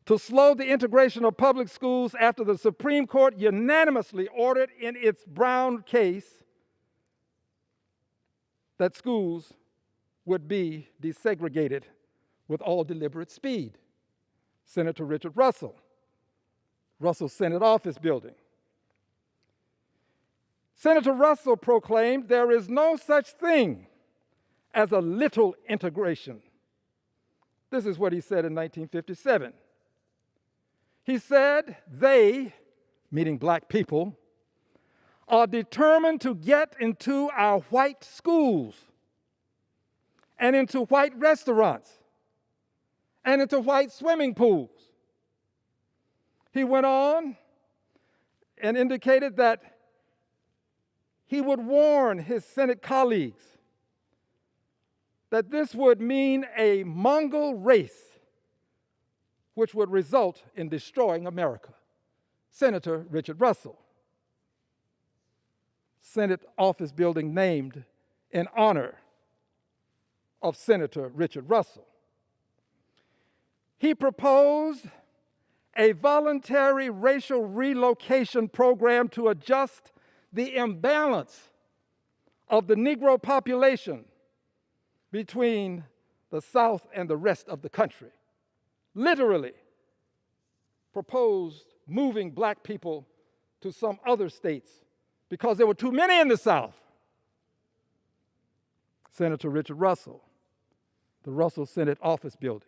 to slow the integration of public schools after the Supreme Court unanimously ordered in its Brown case that schools would be desegregated with all deliberate speed. Senator Richard Russell, Russell Senate Office Building. Senator Russell proclaimed there is no such thing as a little integration. This is what he said in 1957. He said, they, meaning black people, are determined to get into our white schools and into white restaurants and into white swimming pools. He went on and indicated that he would warn his Senate colleagues that this would mean a Mongol race which would result in destroying America. Senator Richard Russell. Senate Office Building named in honor of Senator Richard Russell. He proposed a voluntary racial relocation program to adjust the imbalance of the Negro population between the South and the rest of the country. Literally proposed moving black people to some other states because there were too many in the South. Senator Richard Russell, the Russell Senate Office Building.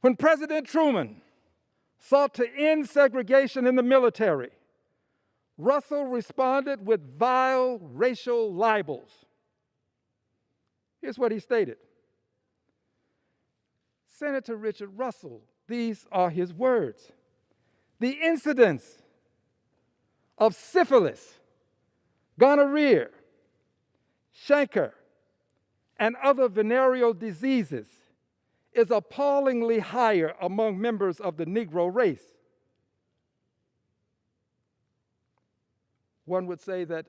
When President Truman sought to end segregation in the military, Russell responded with vile racial libels. Here's what he stated. Senator Richard Russell, these are his words. The incidence of syphilis, gonorrhea, chancre, and other venereal diseases is appallingly higher among members of the Negro race. One would say that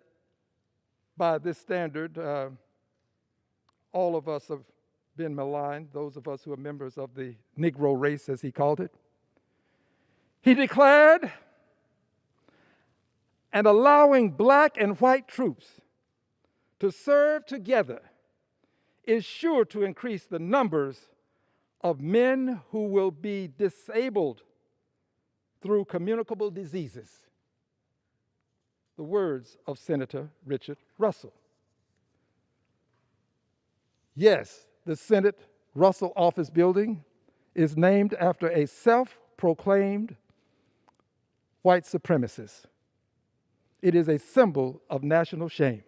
by this standard, all of us have been maligned, those of us who are members of the Negro race, as he called it. He declared, and allowing black and white troops to serve together is sure to increase the numbers of men who will be disabled through communicable diseases. The words of Senator Richard Russell. Yes, the Senate Russell Office Building is named after a self-proclaimed white supremacist. It is a symbol of national shame.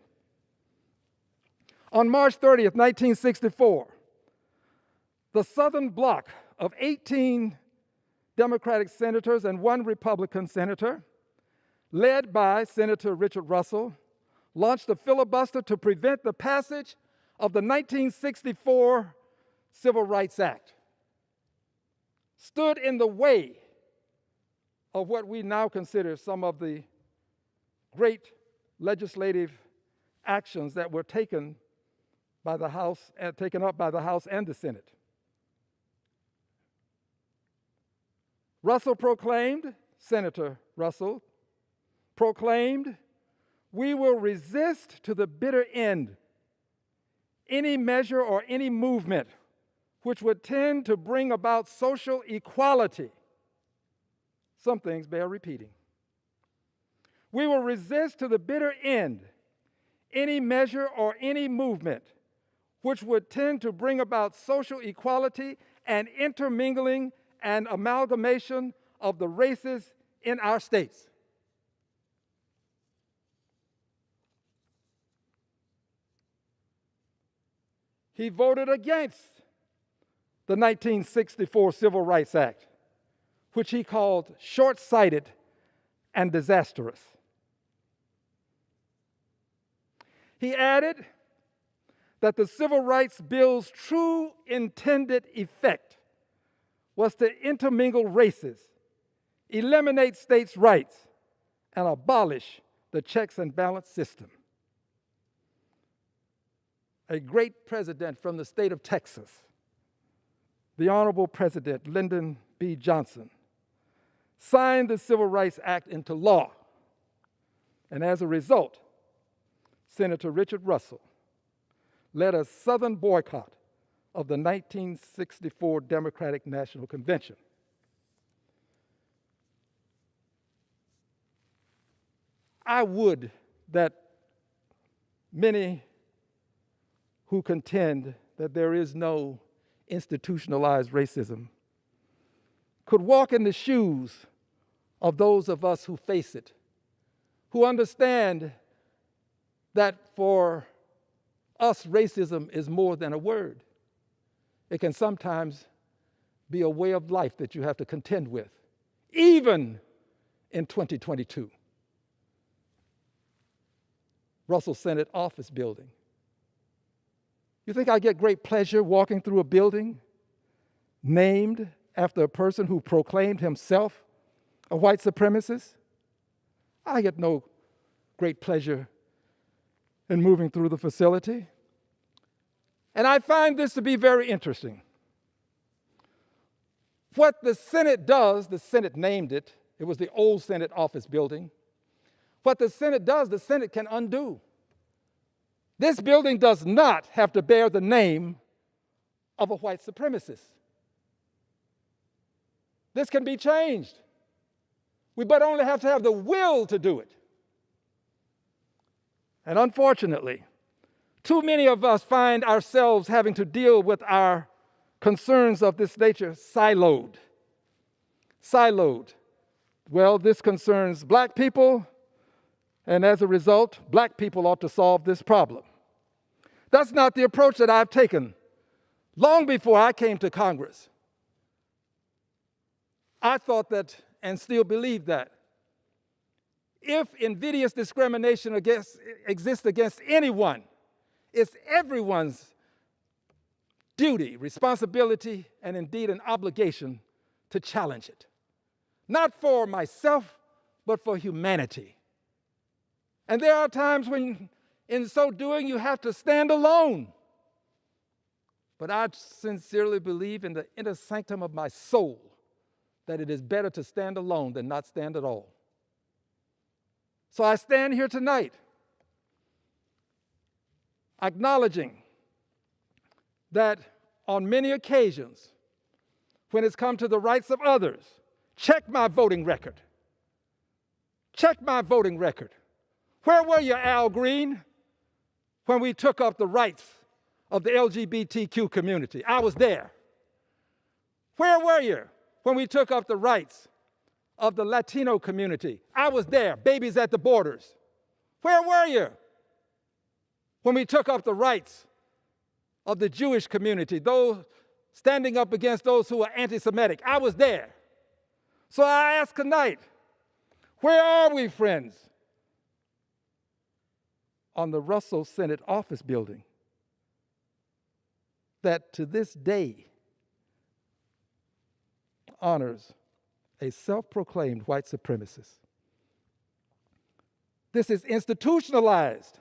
On March 30th, 1964, the Southern bloc of 18 Democratic senators and 1 Republican senator, led by Senator Richard Russell, launched a filibuster to prevent the passage of the 1964 Civil Rights Act, stood in the way of what we now consider some of the great legislative actions that were taken by the House, taken up by the House and the Senate. Senator Russell proclaimed, "We will resist to the bitter end any measure or any movement which would tend to bring about social equality." Some things bear repeating. "We will resist to the bitter end any measure or any movement which would tend to bring about social equality and intermingling and amalgamation of the races in our states." He voted against the 1964 Civil Rights Act, which he called short-sighted and disastrous. He added that the Civil Rights Bill's true intended effect was to intermingle races, eliminate states' rights, and abolish the checks and balance system. A great president from the state of Texas, the Honorable President Lyndon B. Johnson, signed the Civil Rights Act into law. And as a result, Senator Richard Russell led a Southern boycott of the 1964 Democratic National Convention. I would that many who contend that there is no institutionalized racism could walk in the shoes of those of us who face it, who understand that for us, racism is more than a word. It can sometimes be a way of life that you have to contend with, even in 2022. Russell Senate Office Building. You think I get great pleasure walking through a building named after a person who proclaimed himself a white supremacist? I get no great pleasure in moving through the facility. And I find this to be very interesting. What the Senate does, the Senate named it, it was the old Senate Office Building. What the Senate does, the Senate can undo. This building does not have to bear the name of a white supremacist. This can be changed. We but only have to have the will to do it. And unfortunately, too many of us find ourselves having to deal with our concerns of this nature siloed. Siloed. Well, this concerns black people, and as a result, black people ought to solve this problem. That's not the approach that I've taken. Long before I came to Congress, I thought that, and still believe that, if invidious discrimination exists against anyone, it's everyone's duty, responsibility, and indeed an obligation to challenge it. Not for myself, but for humanity. And there are times when, in so doing, you have to stand alone. But I sincerely believe in the inner sanctum of my soul that it is better to stand alone than not stand at all. So I stand here tonight acknowledging that on many occasions, when it's come to the rights of others, Check my voting record. Check my voting record. Where were you, Al Green, when we took up the rights of the LGBTQ community? I was there. Where were you when we took up the rights of the Latino community? I was there. Babies at the borders. Where were you when we took up the rights of the Jewish community, those standing up against those who are anti-Semitic? I was there. So I ask tonight, where are we, friends? On the Russell Senate office building that to this day honors a self-proclaimed white supremacist. This is institutionalized.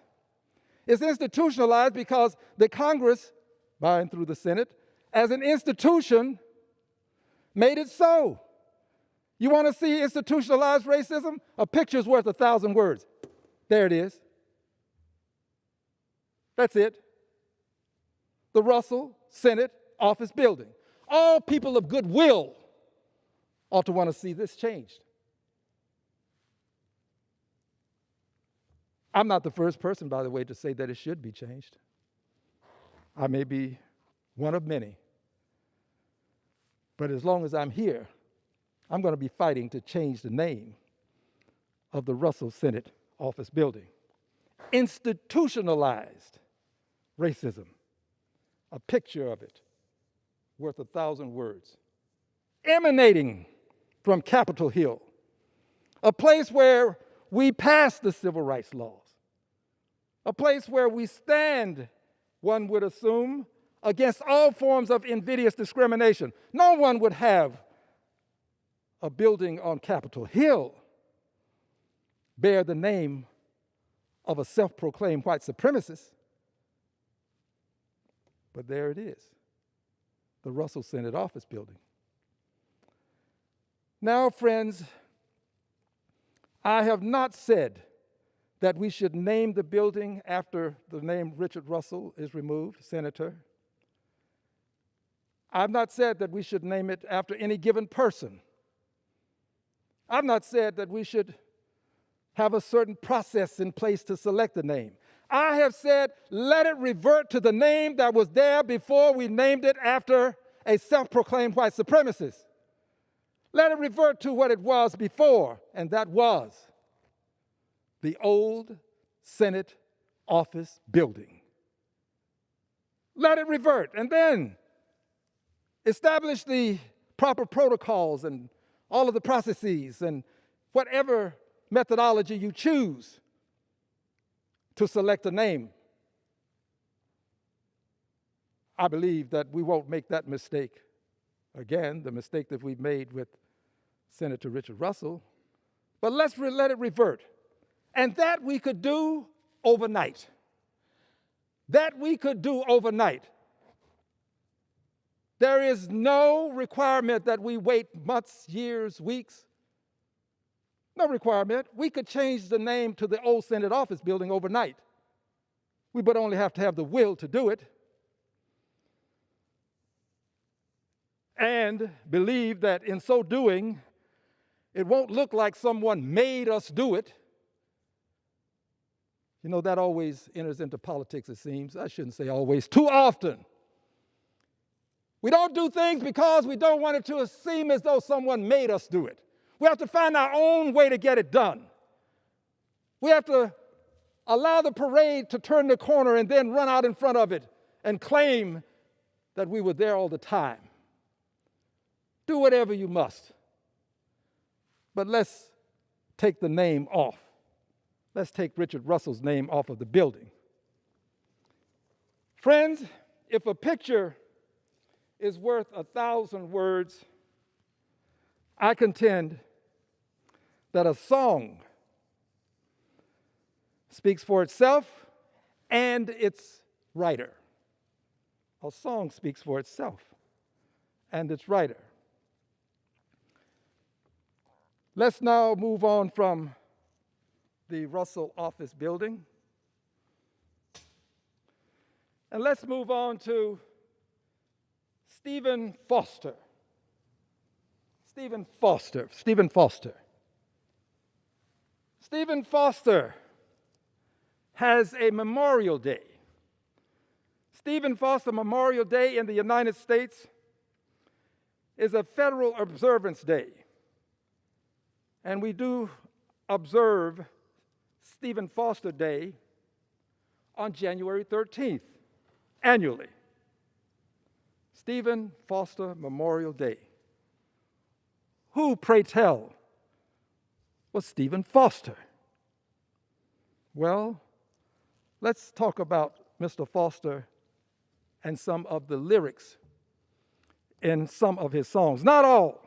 It's institutionalized because the Congress, by and through the Senate, as an institution, made it so. You want to see institutionalized racism? A picture's worth 1,000 words. There it is. That's it. The Russell Senate office building. All people of goodwill ought to want to see this changed. I'm not the first person, by the way, to say that it should be changed. I may be one of many. But as long as I'm here, I'm going to be fighting to change the name of the Russell Senate office building. Institutionalized racism. A picture of it worth 1,000 words. Emanating from Capitol Hill, a place where we pass the civil rights laws, a place where we stand, one would assume, against all forms of invidious discrimination. No one would have a building on Capitol Hill bear the name of a self-proclaimed white supremacist. But there it is, the Russell Senate office building. Now, friends, I have not said that we should name the building after the name Richard Russell is removed, Senator. I've not said that we should name it after any given person. I've not said that we should have a certain process in place to select the name. I have said, let it revert to the name that was there before we named it after a self-proclaimed white supremacist. Let it revert to what it was before, and that was the old Senate office building. Let it revert, and then establish the proper protocols and all of the processes and whatever methodology you choose to select a name. I believe that we won't make that mistake again, the mistake that we've made with Senator Richard Russell, but let's let it revert. And that we could do overnight. That we could do overnight. There is no requirement that we wait months, years, weeks. No requirement. We could change the name to the old Senate office building overnight. We would only have to have the will to do it. And believe that in so doing, it won't look like someone made us do it. You know, that always enters into politics, it seems. I shouldn't say always, too often. We don't do things because we don't want it to seem as though someone made us do it. We have to find our own way to get it done. We have to allow the parade to turn the corner and then run out in front of it and claim that we were there all the time. Do whatever you must. But let's take the name off. Let's take Richard Russell's name off of the building. Friends, if a picture is worth 1,000 words, I contend that a song speaks for itself and its writer. A song speaks for itself and its writer. Let's now move on from the Russell office building. And let's move on to Stephen Foster. Stephen Foster. Stephen Foster has a Memorial Day. Stephen Foster Memorial Day in the United States is a federal observance day. And we do observe Stephen Foster Day on January 13th, annually. Stephen Foster Memorial Day. Who, pray tell, was Stephen Foster? Well, let's talk about Mr. Foster and some of the lyrics in some of his songs. Not all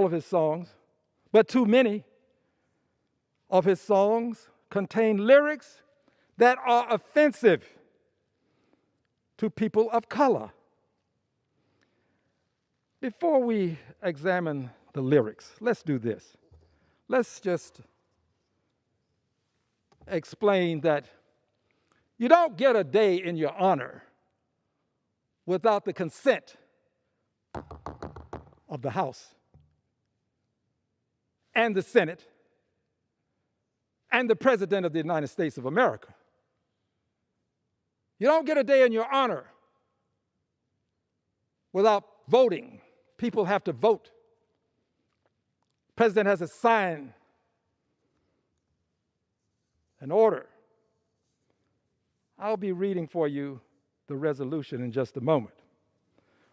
of his songs, but too many of his songs contain lyrics that are offensive to people of color. Before we examine the lyrics, let's do this. Let's just explain that you don't get a day in your honor without the consent of the House and the Senate and the President of the United States of America. You don't get a day in your honor without voting. People have to vote. The President has to sign an order. I'll be reading for you the resolution in just a moment.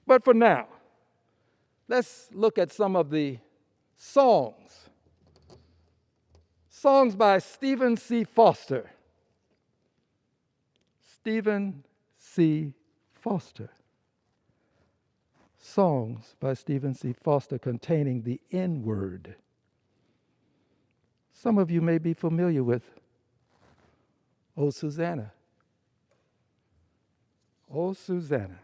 But for now, let's look at some of the songs. Songs by Stephen C. Foster. Stephen C. Foster. Songs by Stephen C. Foster containing the N-word. Some of you may be familiar with Oh, Susanna. Oh, Susanna.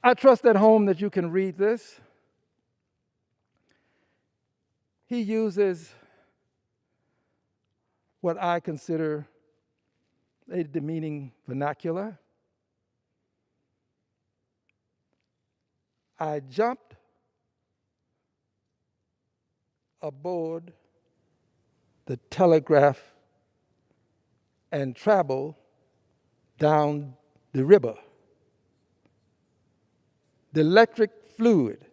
I trust at home that you can read this. He uses what I consider a demeaning vernacular. I jumped aboard the telegraph and traveled down the river. The electric fluid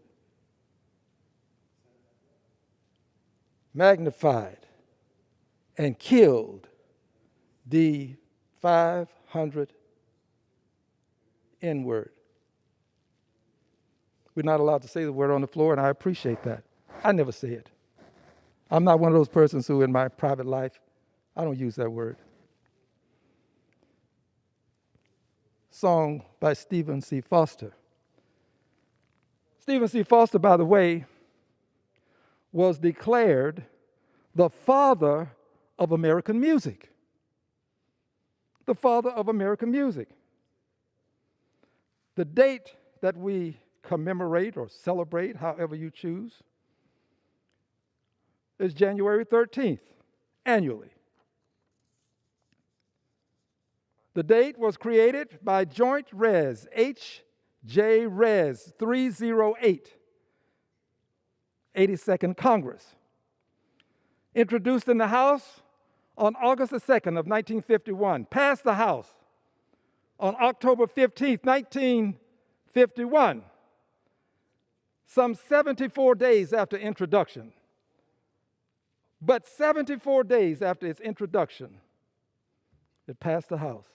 magnified and killed the 500 N-word. We're not allowed to say the word on the floor, and I appreciate that. I never say it. I'm not one of those persons who, in my private life, I don't use that word. Song by Stephen C. Foster. Stephen C. Foster, by the way, was declared the father of American music. The father of American music. The date that we commemorate or celebrate, however you choose, is January 13th, annually. The date was created by Joint Res H.J. Res 308, 82nd Congress, introduced in the House on August the 2nd of 1951, passed the House on October 15th, 1951, some 74 days after introduction. But 74 days after its introduction, it passed the House.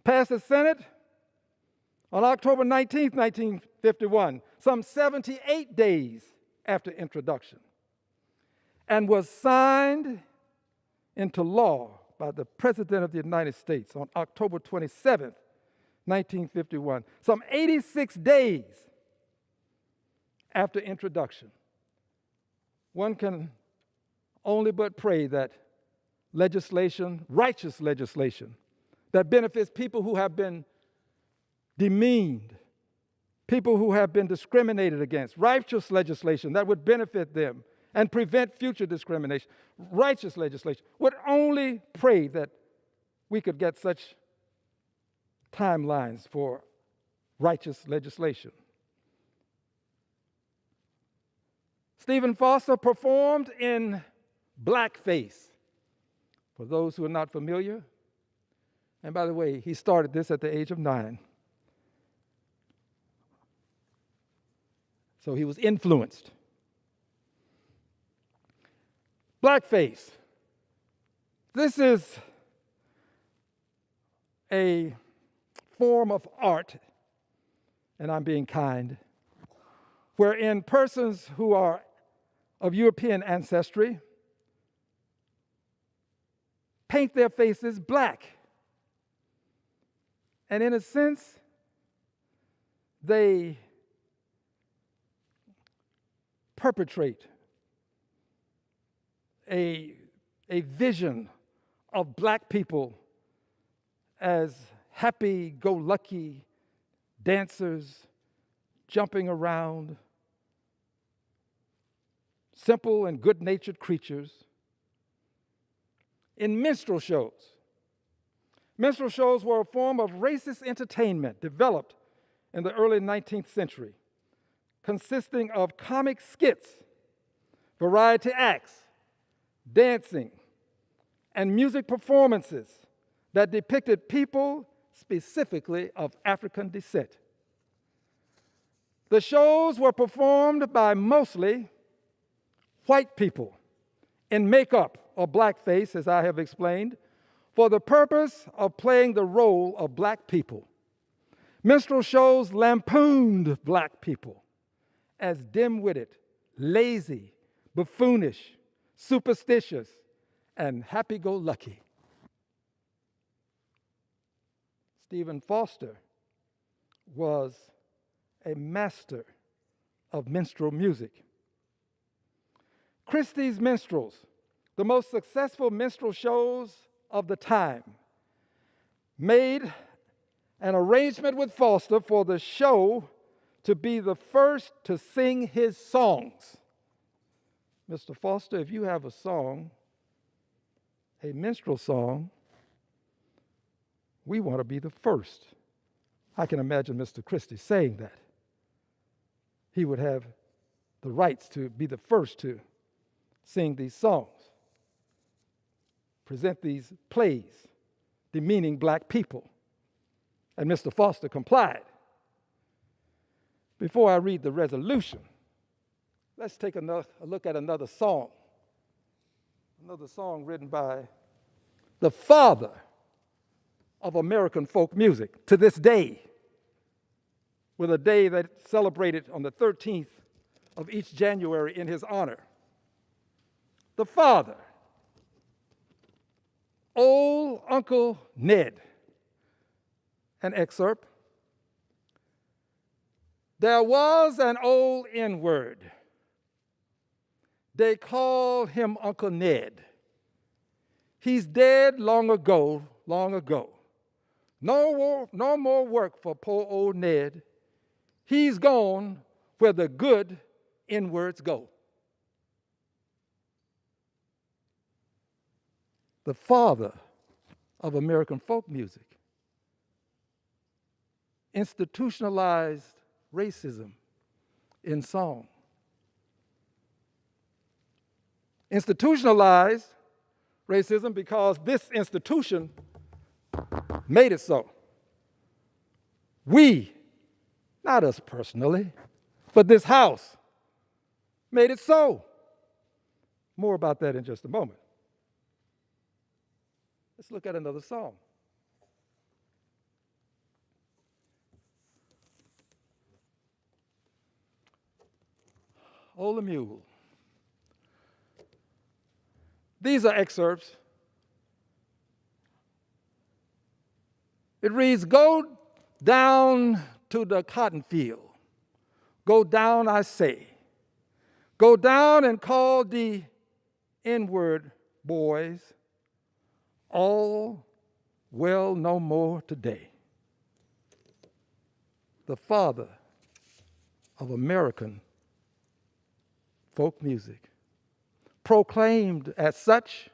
Passed the Senate on October 19th, 1951, some 78 days after introduction, and was signed into law by the President of the United States on October 27th, 1951, some 86 days after introduction. One can only but pray that legislation, righteous legislation, that benefits people who have been demeaned, people who have been discriminated against, righteous legislation that would benefit them and prevent future discrimination, righteous legislation, would only pray that we could get such timelines for righteous legislation. Stephen Foster performed in blackface. For those who are not familiar, and by the way, he started this at the age of 9. So he was influenced. Blackface. This is a form of art, and I'm being kind, wherein persons who are of European ancestry paint their faces black. And in a sense, they perpetrate a vision of black people as happy-go-lucky dancers jumping around, simple and good-natured creatures. In minstrel shows. Minstrel shows were a form of racist entertainment developed in the early 19th century, consisting of comic skits, variety acts, dancing, and music performances that depicted people specifically of African descent. The shows were performed by mostly white people in makeup or blackface, as I have explained, for the purpose of playing the role of black people. Minstrel shows lampooned black people as dim-witted, lazy, buffoonish, superstitious, and happy-go-lucky. Stephen Foster was a master of minstrel music. Christie's Minstrels, the most successful minstrel shows of the time, made an arrangement with Foster for the show to be the first to sing his songs. Mr. Foster, if you have a song, a minstrel song, we want to be the first. I can imagine Mr. Christie saying that. He would have the rights to be the first to sing these songs, present these plays demeaning black people. And Mr. Foster complied. Before I read the resolution, let's take a look at another song written by the father of American folk music to this day, with a day that's celebrated on the 13th of each January in his honor. The father, Old Uncle Ned. An excerpt. There was an old N-word. They called him Uncle Ned. He's dead long ago, long ago. No more work for poor old Ned. He's gone where the good N-words go. The father of American folk music institutionalized racism in song. Institutionalized racism because this institution made it so. We, not us personally, but this house made it so. More about that in just a moment. Let's look at another song. Old the Mule. These are excerpts. It reads, go down to the cotton field. Go down, I say. Go down and call the N-word boys. All well no more today. The father of American folk music, proclaimed as such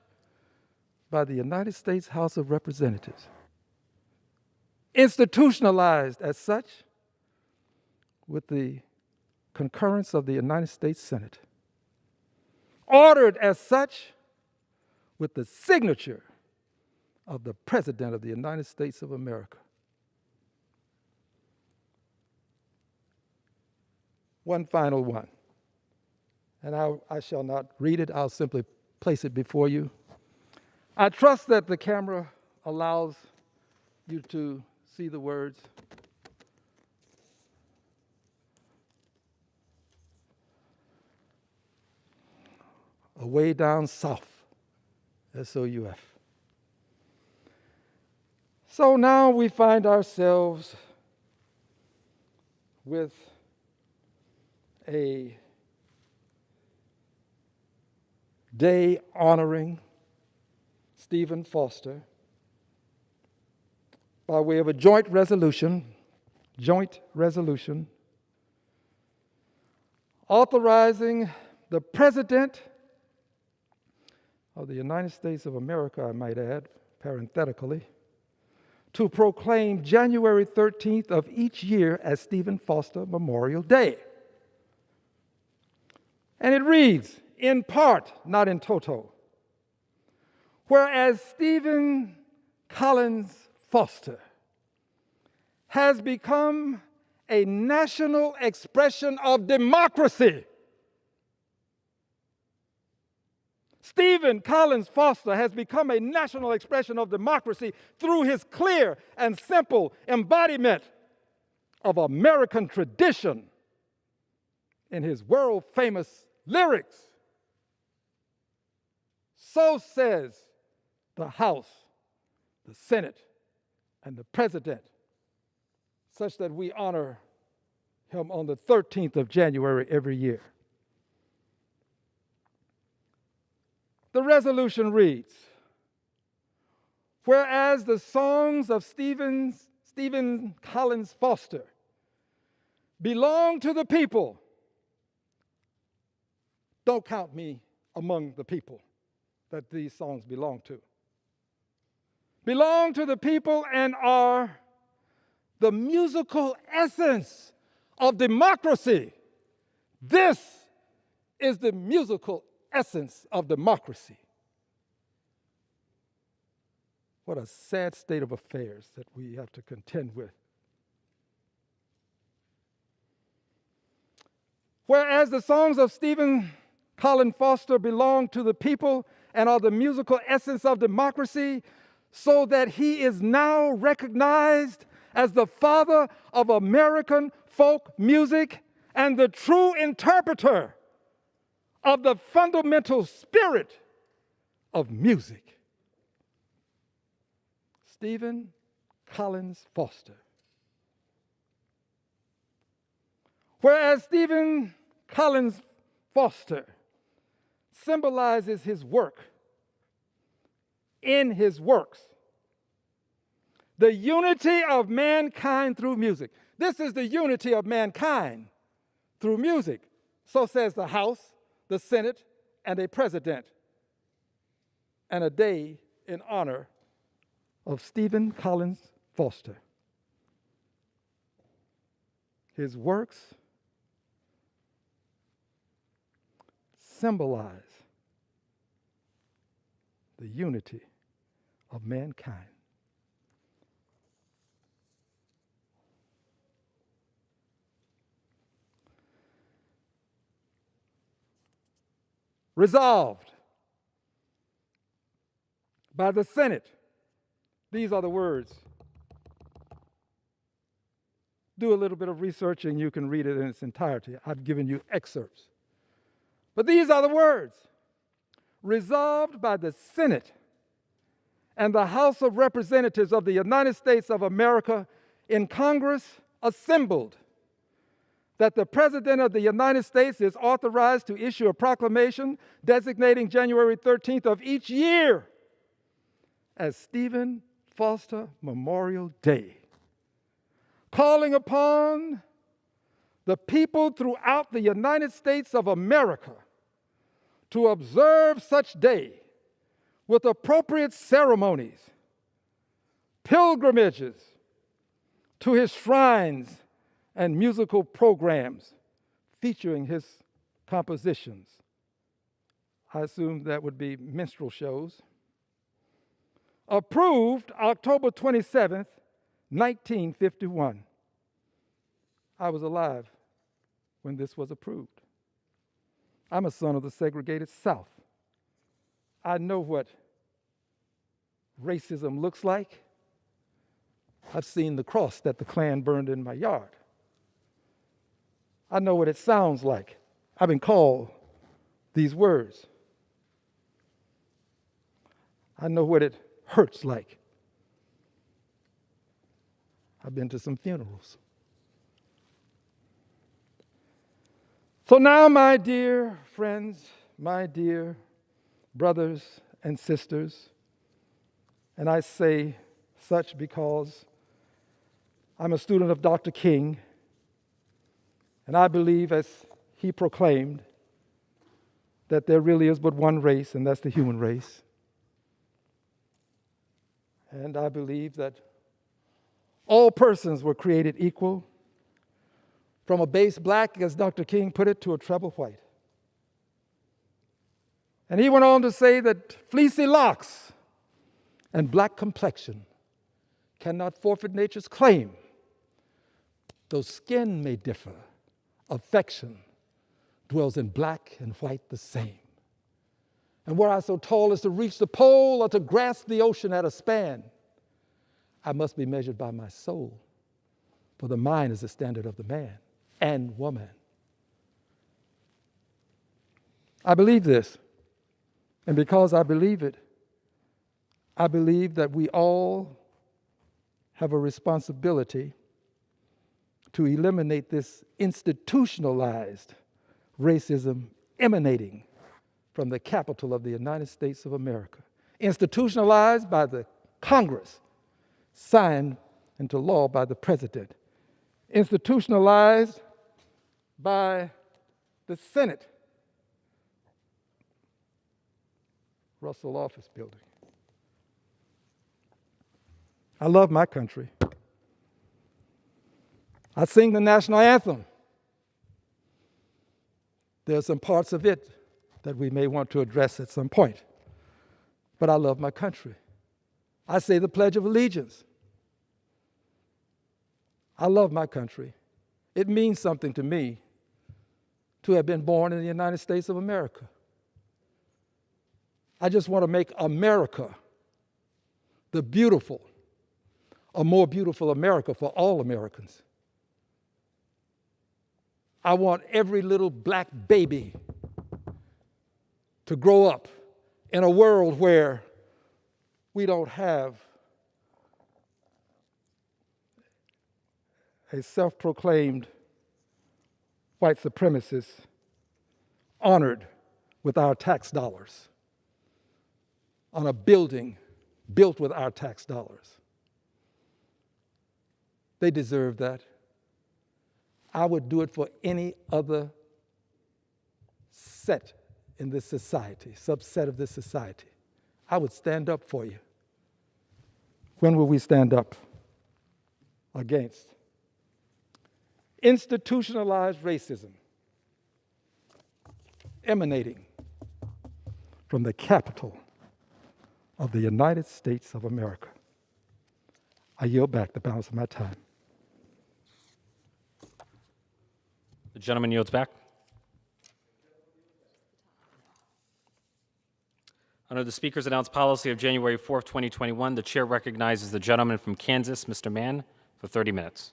by the United States House of Representatives, institutionalized as such with the concurrence of the United States Senate. ordered as such with the signature of the President of the United States of America. One final one, and I shall not read it, I'll simply place it before you. I trust that the camera allows you to see the words. Away down south, S-O-U-F. So now we find ourselves with a day honoring Stephen Foster by way of a joint resolution authorizing the President of the United States of America, I might add, parenthetically, to proclaim January 13th of each year as Stephen Foster Memorial Day. And it reads, in part, not in toto, whereas Stephen Collins Foster has become a national expression of democracy. Stephen Collins Foster has become a national expression of democracy through his clear and simple embodiment of American tradition in his world-famous lyrics. So says the House, the Senate, and the President, such that we honor him on the 13th of January every year. The resolution reads, whereas the songs of Stephen Collins Foster belong to the people, don't count me among the people that these songs belong to the people and are the musical essence of democracy. This is the musical essence of democracy. What a sad state of affairs that we have to contend with. Whereas the songs of Stephen Collins Foster belong to the people and are the musical essence of democracy, so that he is now recognized as the father of American folk music and the true interpreter of the fundamental spirit of music. Stephen Collins Foster. Whereas Stephen Collins Foster symbolizes his work in his works, the unity of mankind through music. This is the unity of mankind through music. So says the House, the Senate, and a president, and a day in honor of Stephen Collins Foster. His works symbolize the unity of mankind. Resolved by the Senate. These are the words. Do a little bit of research and you can read it in its entirety. I've given you excerpts. But these are the words. Resolved by the Senate and the House of Representatives of the United States of America in Congress assembled, that the President of the United States is authorized to issue a proclamation designating January 13th of each year as Stephen Foster Memorial Day, calling upon the people throughout the United States of America to observe such day with appropriate ceremonies, pilgrimages to his shrines, and musical programs featuring his compositions I assume that would be minstrel shows, approved October 27th, 1951. I was alive when this was approved. I'm a son of the segregated South. I know what racism looks like. I've seen the cross that the Klan burned in my yard. I know what it sounds like. I've been called these words. I know what it hurts like. I've been to some funerals. So now, my dear friends, my dear brothers and sisters, and I say such because I'm a student of Dr. King, and I believe, as he proclaimed, that there really is but one race, and that's the human race. And I believe that all persons were created equal, from a base black, as Dr. King put it, to a treble white. And he went on to say that fleecy locks and black complexion cannot forfeit nature's claim. Though skin may differ, affection dwells in black and white the same. And were I so tall as to reach the pole or to grasp the ocean at a span, I must be measured by my soul, for the mind is the standard of the man and woman. I believe this, and because I believe it, I believe that we all have a responsibility to eliminate this institutionalized racism emanating from the capital of the United States of America, institutionalized by the Congress, signed into law by the President, institutionalized by the Senate, Russell Office Building. I love my country. I sing the national anthem. There are some parts of it that we may want to address at some point, but I love my country. I say the Pledge of Allegiance. I love my country. It means something to me to have been born in the United States of America. I just want to make America the beautiful, a more beautiful America for all Americans. I want every little black baby to grow up in a world where we don't have a self-proclaimed white supremacist honored with our tax dollars on a building built with our tax dollars. They deserve that. I would do it for any other set in this society, subset of this society. I would stand up for you. When will we stand up against institutionalized racism emanating from the capital of the United States of America? I yield back the balance of my time. The gentleman yields back. Under the Speaker's announced policy of January 4th, 2021, the chair recognizes the gentleman from Kansas, Mr. Mann, for 30 minutes.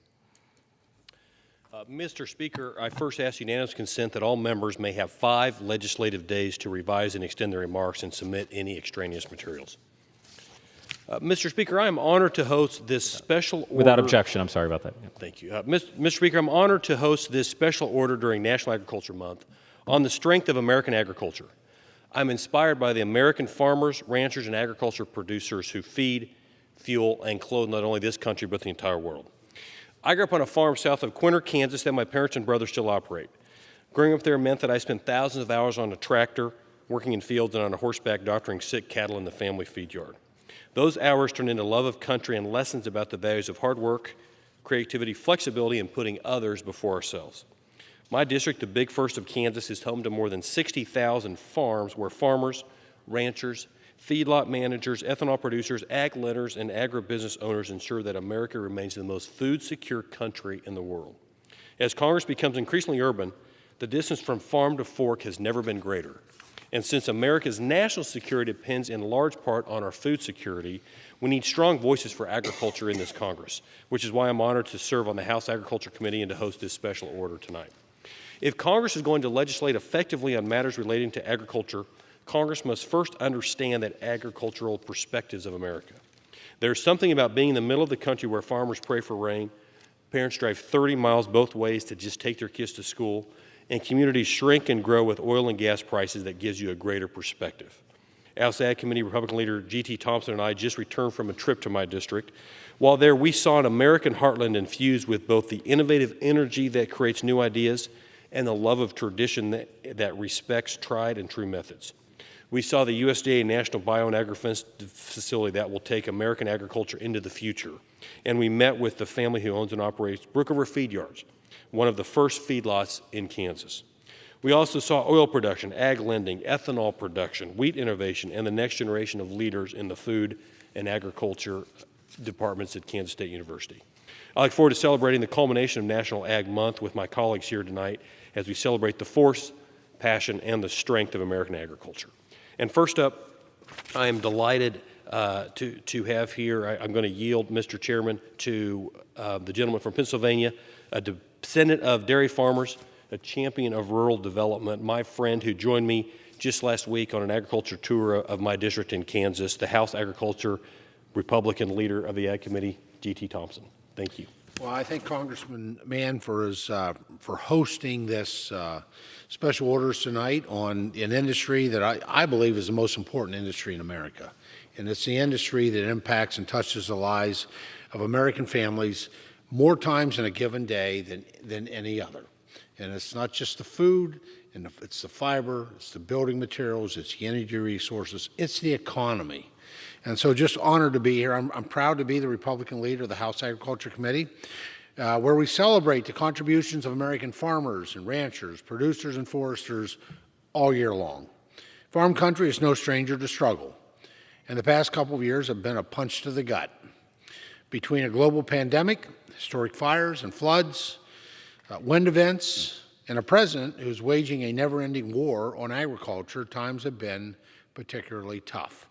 Mr. Speaker, I first ask unanimous consent that all members may have 5 legislative days to revise and extend their remarks and submit any extraneous materials. Mr. Speaker, I am honored to host this special order. Without objection, I'm sorry about that. Yeah. Thank you. Mr. Speaker, I'm honored to host this special order during National Agriculture Month on the strength of American agriculture. I'm inspired by the American farmers, ranchers, and agriculture producers who feed, fuel, and clothe not only this country but the entire world. I grew up on a farm south of Quinter, Kansas that my parents and brothers still operate. Growing up there meant that I spent thousands of hours on a tractor, working in fields, and on a horseback doctoring sick cattle in the family feed yard. Those hours turned into love of country and lessons about the values of hard work, creativity, flexibility, and putting others before ourselves. My district, the Big First of Kansas, is home to more than 60,000 farms where farmers, ranchers, feedlot managers, ethanol producers, ag lenders, and agribusiness owners ensure that America remains the most food-secure country in the world. As Congress becomes increasingly urban, the distance from farm to fork has never been greater. And since America's national security depends in large part on our food security, we need strong voices for agriculture in this Congress, which is why I'm honored to serve on the House Agriculture Committee and to host this special order tonight. If Congress is going to legislate effectively on matters relating to agriculture, Congress must first understand the agricultural perspectives of America. There's something about being in the middle of the country where farmers pray for rain, parents drive 30 miles both ways to just take their kids to school, and communities shrink and grow with oil and gas prices that gives you a greater perspective. House Ag Committee Republican Leader G.T. Thompson and I just returned from a trip to my district. While there, we saw an American heartland infused with both the innovative energy that creates new ideas and the love of tradition that respects tried and true methods. We saw the USDA National Bio and Agri-Defense Facility that will take American agriculture into the future. And we met with the family who owns and operates Brookover Feed Yards, one of the first feedlots in Kansas. We also saw oil production, ag lending, ethanol production, wheat innovation, and the next generation of leaders in the food and agriculture departments at Kansas State University. I look forward to celebrating the culmination of National Ag Month with my colleagues here tonight as we celebrate the force, passion, and the strength of American agriculture. And first up, I am delighted to have here, I'm going to yield, Mr. Chairman, to the gentleman from Pennsylvania, a descendant of dairy farmers, a champion of rural development, my friend who joined me just last week on an agriculture tour of my district in Kansas, the House Agriculture Republican leader of the Ag Committee, G.T. Thompson. Thank you. Well, I thank Congressman Mann for hosting this special orders tonight on an industry that I believe is the most important industry in America. And it's the industry that impacts and touches the lives of American families more times in a given day than any other. And it's not just the food, and it's the fiber, it's the building materials, it's the energy resources, it's the economy. And so just honored to be here. I'm proud to be the Republican leader of the House Agriculture Committee, where we celebrate the contributions of American farmers and ranchers, producers and foresters all year long. Farm country is no stranger to struggle, and the past couple of years have been a punch to the gut. Between a global pandemic, historic fires and floods, wind events, and a president who's waging a never-ending war on agriculture, times have been particularly tough.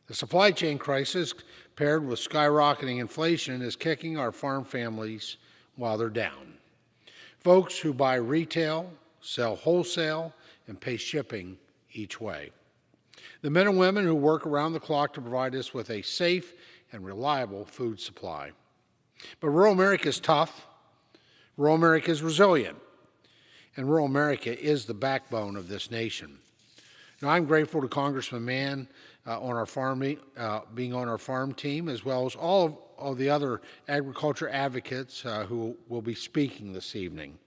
The supply chain crisis, paired with skyrocketing inflation, is kicking our farm families while they're down. Folks who buy retail, sell wholesale, and pay shipping each way. The men and women who work around the clock to provide us with a safe and reliable food supply. But rural America is tough. Rural America is resilient. And rural America is the backbone of this nation. Now, I'm grateful to Congressman Mann being on our farm team, as well as all of the other agriculture advocates who will be speaking this evening.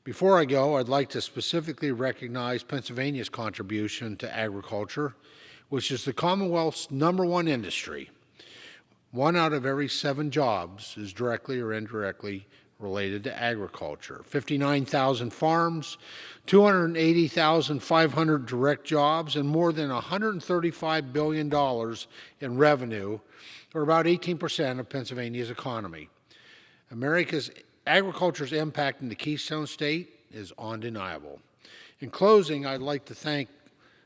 Before I go, I'd like to specifically recognize Pennsylvania's contribution to agriculture, which is the Commonwealth's #1 industry. 1 out of every 7 jobs is directly or indirectly related to agriculture. 59,000 farms, 280,500 direct jobs, and more than $135 billion in revenue, or about 18% of Pennsylvania's economy. Agriculture's impact in the Keystone State is undeniable. In closing, I'd like to thank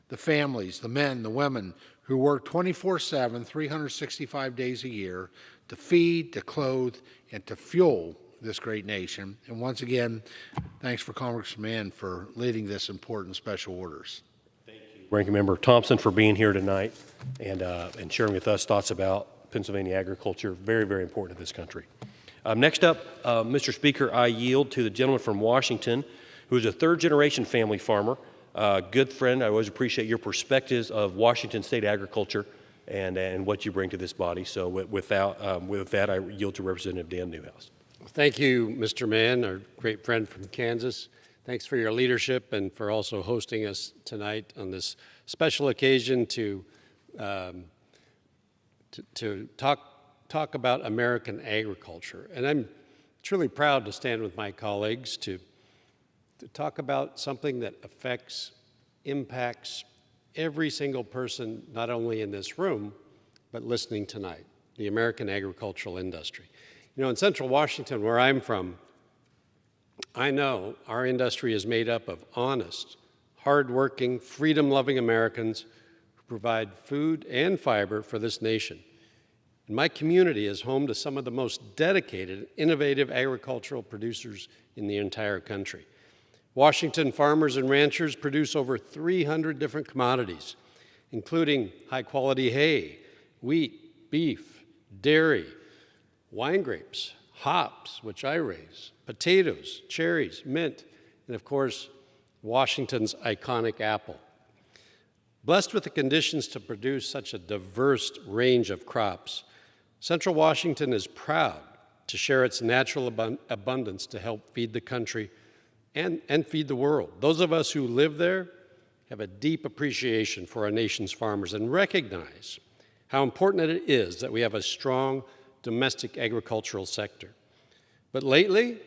the families, the men, the women who work 24/7, 365 days a year to feed, to clothe, and to fuel this great nation. And once again, thanks for Congressman Mann for leading this important special orders. Thank you, Ranking Member Thompson, for being here tonight and sharing with us thoughts about Pennsylvania agriculture. Very, very important to this country. Next up, Mr. Speaker, I yield to the gentleman from Washington, who is a third-generation family farmer, good friend. I always appreciate your perspectives of Washington state agriculture and what you bring to this body. So with that, I yield to Representative Dan Newhouse. Thank you, Mr. Mann, our great friend from Kansas. Thanks for your leadership and for also hosting us tonight on this special occasion to talk about American agriculture. And I'm truly proud to stand with my colleagues to to talk about something that impacts every single person, not only in this room, but listening tonight, the American agricultural industry. You know, in Central Washington, where I'm from, I know our industry is made up of honest, hardworking, freedom-loving Americans who provide food and fiber for this nation. And my community is home to some of the most dedicated, innovative agricultural producers in the entire country. Washington farmers and ranchers produce over 300 different commodities, including high-quality hay, wheat, beef, dairy, wine grapes, hops, which I raise, potatoes, cherries, mint, and of course, Washington's iconic apple. Blessed with the conditions to produce such a diverse range of crops, Central Washington is proud to share its natural abundance to help feed the country and feed the world. Those of us who live there have a deep appreciation for our nation's farmers and recognize how important it is that we have a strong domestic agricultural sector. But lately,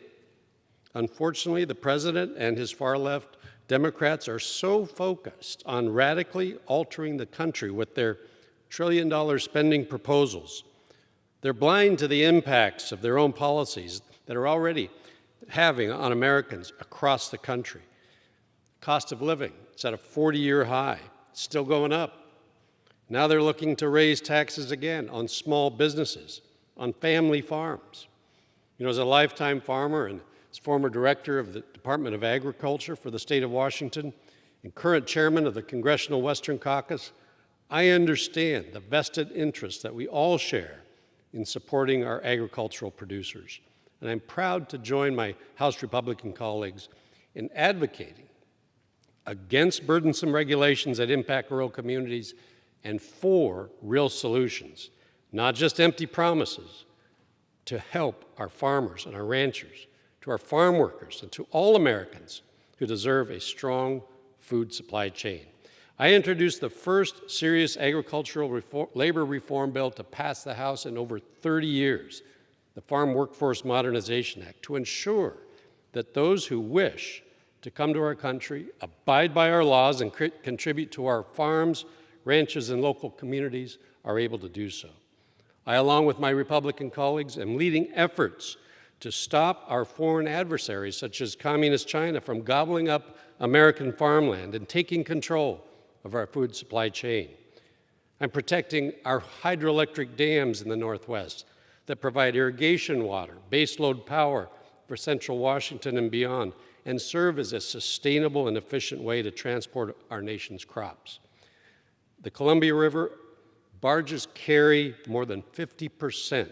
unfortunately, the president and his far-left Democrats are so focused on radically altering the country with their trillion-dollar spending proposals. They're blind to the impacts of their own policies that are already having on Americans across the country. Cost of living is at a 40-year high. It's still going up. Now they're looking to raise taxes again on small businesses, on family farms. You know, as a lifetime farmer and as former director of the Department of Agriculture for the state of Washington and current chairman of the Congressional Western Caucus, I understand the vested interest that we all share in supporting our agricultural producers. And I'm proud to join my House Republican colleagues in advocating against burdensome regulations that impact rural communities and for real solutions, not just empty promises, to help our farmers and our ranchers, to our farm workers, and to all Americans who deserve a strong food supply chain. I introduced the first serious agricultural labor reform bill to pass the House in over 30 years, the Farm Workforce Modernization Act, to ensure that those who wish to come to our country, abide by our laws, and contribute to our farms, ranches, and local communities are able to do so. I, along with my Republican colleagues, am leading efforts to stop our foreign adversaries, such as Communist China, from gobbling up American farmland and taking control of our food supply chain. I'm protecting our hydroelectric dams in the Northwest that provide irrigation water, baseload power for Central Washington and beyond, and serve as a sustainable and efficient way to transport our nation's crops. The Columbia River barges carry more than 50%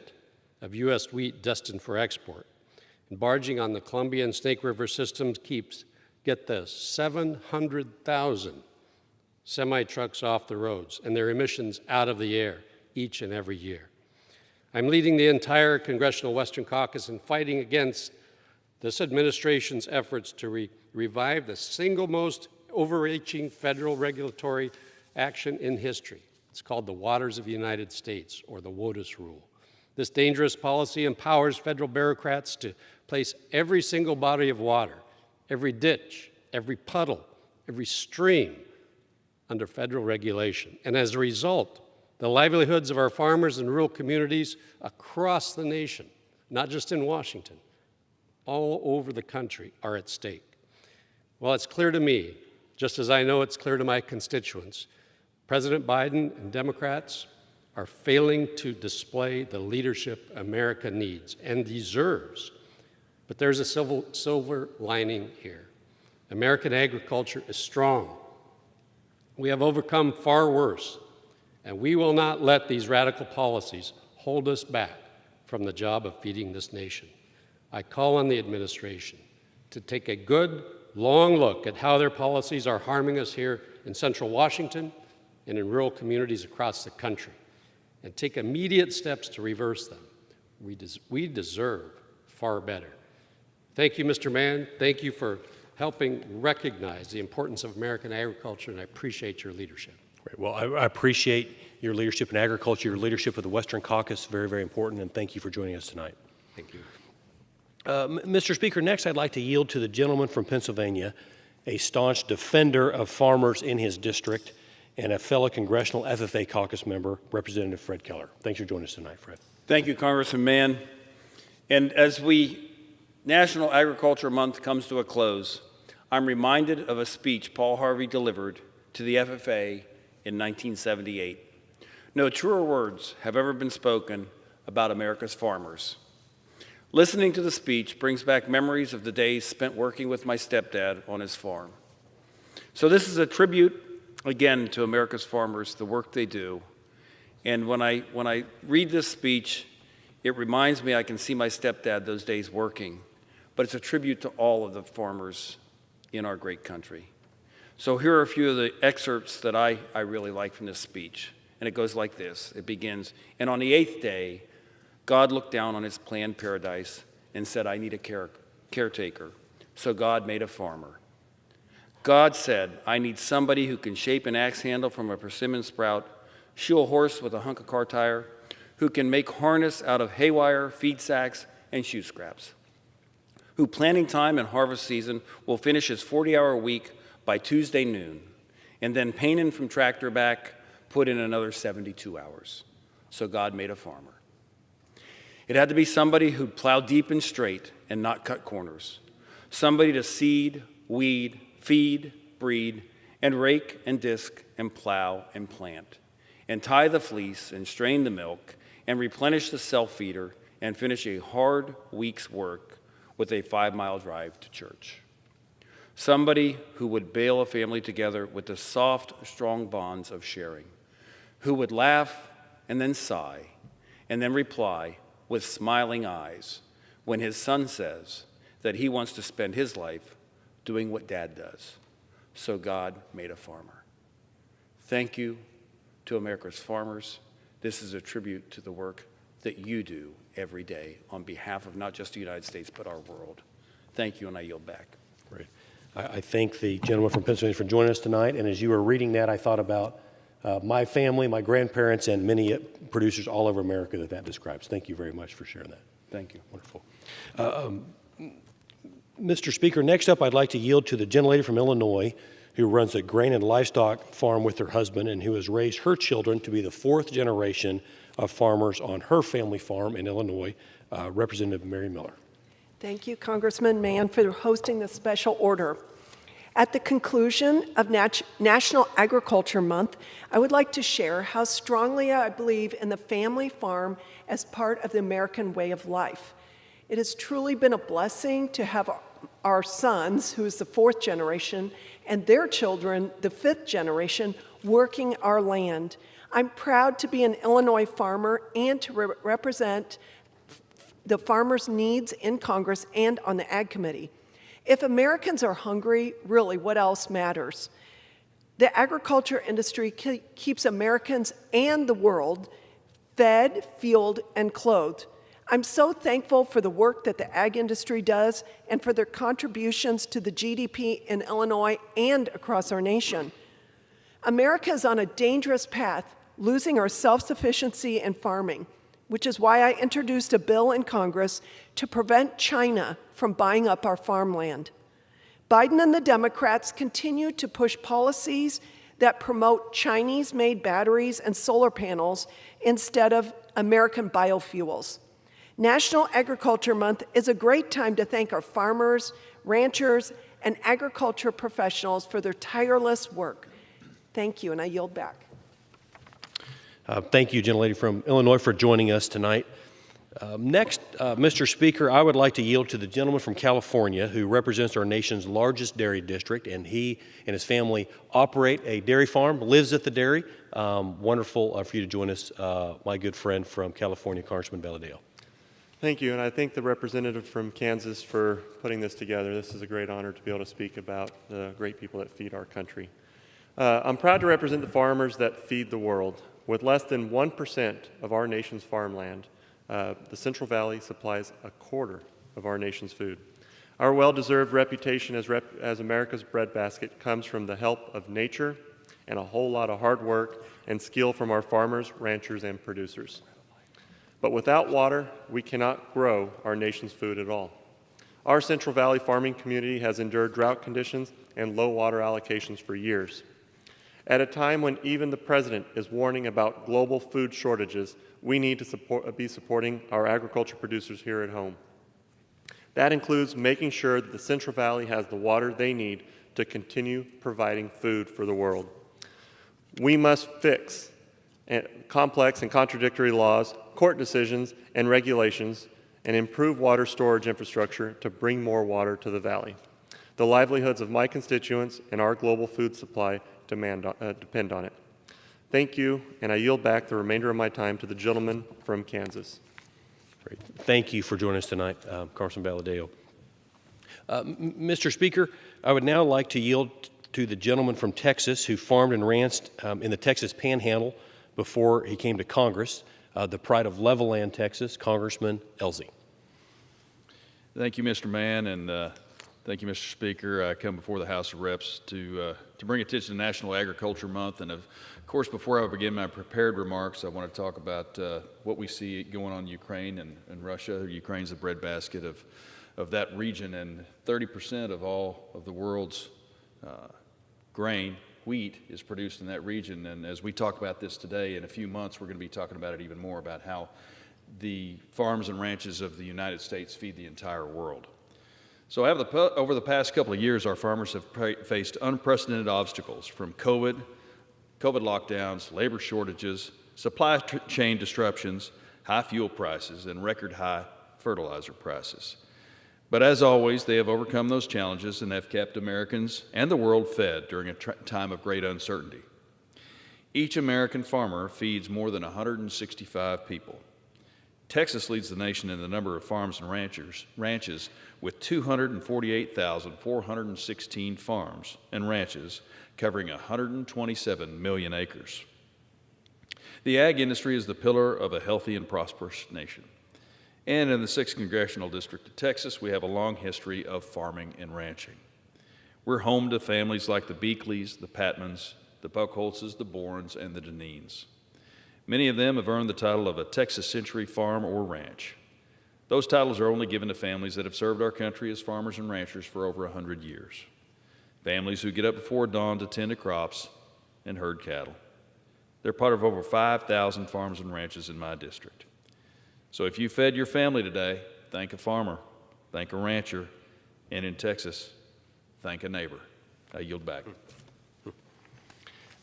of U.S. wheat destined for export. And barging on the Columbia and Snake River systems keeps, get this, 700,000 semi-trucks off the roads and their emissions out of the air each and every year. I'm leading the entire Congressional Western Caucus in fighting against this administration's efforts to revive the single most overreaching federal regulatory action in history. It's called the Waters of the United States, or the WOTUS rule. This dangerous policy empowers federal bureaucrats to place every single body of water, every ditch, every puddle, every stream under federal regulation. And as a result, the livelihoods of our farmers and rural communities across the nation, not just in Washington, all over the country, are at stake. Well, it's clear to me, just as I know it's clear to my constituents, President Biden and Democrats are failing to display the leadership America needs and deserves. But there's a silver lining here. American agriculture is strong. We have overcome far worse, and we will not let these radical policies hold us back from the job of feeding this nation. I call on the administration to take a good, long look at how their policies are harming us here in Central Washington and in rural communities across the country, and take immediate steps to reverse them. We deserve far better. Thank you, Mr. Mann. Thank you for helping recognize the importance of American agriculture, and I appreciate your leadership. Great. Well, I appreciate your leadership in agriculture, your leadership with the Western Caucus, very, very important, and thank you for joining us tonight. Thank you. Mr. Speaker, next I'd like to yield to the gentleman from Pennsylvania, a staunch defender of farmers in his district and a fellow congressional FFA caucus member, Representative Fred Keller. Thanks for joining us tonight, Fred. Thank you, Congressman Mann. And as National Agriculture Month comes to a close, I'm reminded of a speech Paul Harvey delivered to the FFA in 1978. No truer words have ever been spoken about America's farmers. Listening to the speech brings back memories of the days spent working with my stepdad on his farm. So this is a tribute, again, to America's farmers, the work they do. And when I read this speech, it reminds me I can see my stepdad those days working. But it's a tribute to all of the farmers in our great country. So here are a few of the excerpts that I really like from this speech. And it goes like this. It begins, "And on the 8th day, God looked down on his planned paradise and said, I need a caretaker. So God made a farmer. God said, I need somebody who can shape an axe handle from a persimmon sprout, shoe a horse with a hunk of car tire, who can make harness out of haywire, feed sacks, and shoe scraps, who planting time and harvest season will finish his 40-hour week by Tuesday noon, and then painting from tractor back, put in another 72 hours. So God made a farmer. It had to be somebody who'd plow deep and straight and not cut corners. Somebody to seed, weed, feed, breed, and rake and disc and plow and plant, and tie the fleece and strain the milk and replenish the self-feeder and finish a hard week's work with a 5-mile drive to church. Somebody who would bail a family together with the soft, strong bonds of sharing, who would laugh and then sigh and then reply with smiling eyes when his son says that he wants to spend his life doing what Dad does. So God made a farmer. Thank you to America's farmers. This is a tribute to the work that you do every day on behalf of not just the United States, but our world. Thank you, and I yield back. Great. I thank the gentleman from Pennsylvania for joining us tonight. And as you were reading that, I thought about my family, my grandparents, and many producers all over America that describes. Thank you very much for sharing that. Thank you. Wonderful. Mr. Speaker, next up I'd like to yield to the gentlelady from Illinois who runs a grain and livestock farm with her husband and who has raised her children to be the 4th generation of farmers on her family farm in Illinois, Representative Mary Miller. Thank you, Congressman Mann, for hosting this special order. At the conclusion of National Agriculture Month, I would like to share how strongly I believe in the family farm as part of the American way of life. It has truly been a blessing to have our sons, who is the 4th generation, and their children, the 5th generation, working our land. I'm proud to be an Illinois farmer and to represent the farmers' needs in Congress and on the Ag Committee. If Americans are hungry, really, what else matters? The agriculture industry keeps Americans and the world fed, fueled, and clothed. I'm so thankful for the work that the ag industry does and for their contributions to the GDP in Illinois and across our nation. America is on a dangerous path, losing our self-sufficiency in farming, which is why I introduced a bill in Congress to prevent China from buying up our farmland. Biden and the Democrats continue to push policies that promote Chinese-made batteries and solar panels instead of American biofuels. National Agriculture Month is a great time to thank our farmers, ranchers, and agriculture professionals for their tireless work. Thank you, and I yield back. Thank you, gentlelady from Illinois, for joining us tonight. Next, Mr. Speaker, I would like to yield to the gentleman from California who represents our nation's largest dairy district, and he and his family operate a dairy farm, lives at the dairy. Wonderful for you to join us, my good friend from California, Congressman Valadao. Thank you, and I thank the representative from Kansas for putting this together. This is a great honor to be able to speak about the great people that feed our country. I'm proud to represent the farmers that feed the world. With less than 1% of our nation's farmland, the Central Valley supplies a quarter of our nation's food. Our well-deserved reputation as America's breadbasket comes from the help of nature and a whole lot of hard work and skill from our farmers, ranchers, and producers. But without water, we cannot grow our nation's food at all. Our Central Valley farming community has endured drought conditions and low water allocations for years. At a time when even the President is warning about global food shortages, we need to be supporting our agriculture producers here at home. That includes making sure that the Central Valley has the water they need to continue providing food for the world. We must fix complex and contradictory laws, court decisions, and regulations, and improve water storage infrastructure to bring more water to the valley. The livelihoods of my constituents and our global food supply depend on it. Thank you, and I yield back the remainder of my time to the gentleman from Kansas. Great. Thank you for joining us tonight, Congressman Valadao. Mr. Speaker, I would now like to yield to the gentleman from Texas who farmed and ranched in the Texas Panhandle before he came to Congress, the pride of Levelland, Texas, Congressman Elsie. Thank you, Mr. Mann, and thank you, Mr. Speaker. I come before the House of Reps to bring attention to National Agriculture Month, and of course, before I begin my prepared remarks, I want to talk about what we see going on in Ukraine and Russia. Ukraine's the breadbasket of that region, and 30% of all of the world's grain, wheat, is produced in that region. And as we talk about this today, in a few months, we're going to be talking about it even more, about how the farms and ranches of the United States feed the entire world. So over the past couple of years, our farmers have faced unprecedented obstacles from COVID lockdowns, labor shortages, supply chain disruptions, high fuel prices, and record high fertilizer prices. But as always, they have overcome those challenges and have kept Americans and the world fed during a time of great uncertainty. Each American farmer feeds more than 165 people. Texas leads the nation in the number of farms and ranches with 248,416 farms and ranches covering 127 million acres. The ag industry is the pillar of a healthy and prosperous nation. And in the 6th Congressional District of Texas, we have a long history of farming and ranching. We're home to families like the Beakleys, the Patmans, the Buckholzes, the Borns, and the Denines. Many of them have earned the title of a Texas Century Farm or Ranch. Those titles are only given to families that have served our country as farmers and ranchers for over 100 years. Families who get up before dawn to tend to crops and herd cattle. They're part of over 5,000 farms and ranches in my district. So if you fed your family today, thank a farmer, thank a rancher, and in Texas, thank a neighbor. I yield back.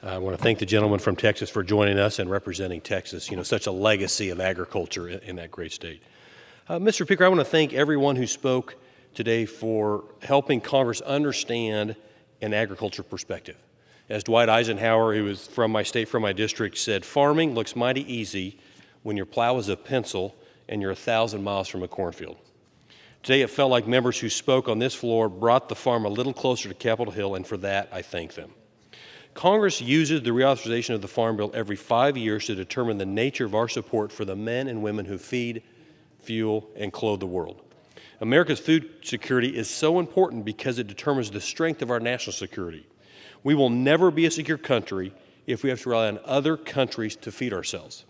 I want to thank the gentleman from Texas for joining us and representing Texas, such a legacy of agriculture in that great state. Mr. Speaker, I want to thank everyone who spoke today for helping Congress understand an agriculture perspective. As Dwight Eisenhower, who is from my state, from my district, said, farming looks mighty easy when your plow is a pencil and you're 1,000 miles from a cornfield. Today it felt like members who spoke on this floor brought the farm a little closer to Capitol Hill, and for that I thank them. Congress uses the reauthorization of the Farm Bill every 5 years to determine the nature of our support for the men and women who feed, fuel, and clothe the world. America's food security is so important because it determines the strength of our national security. We will never be a secure country if we have to rely on other countries to feed ourselves.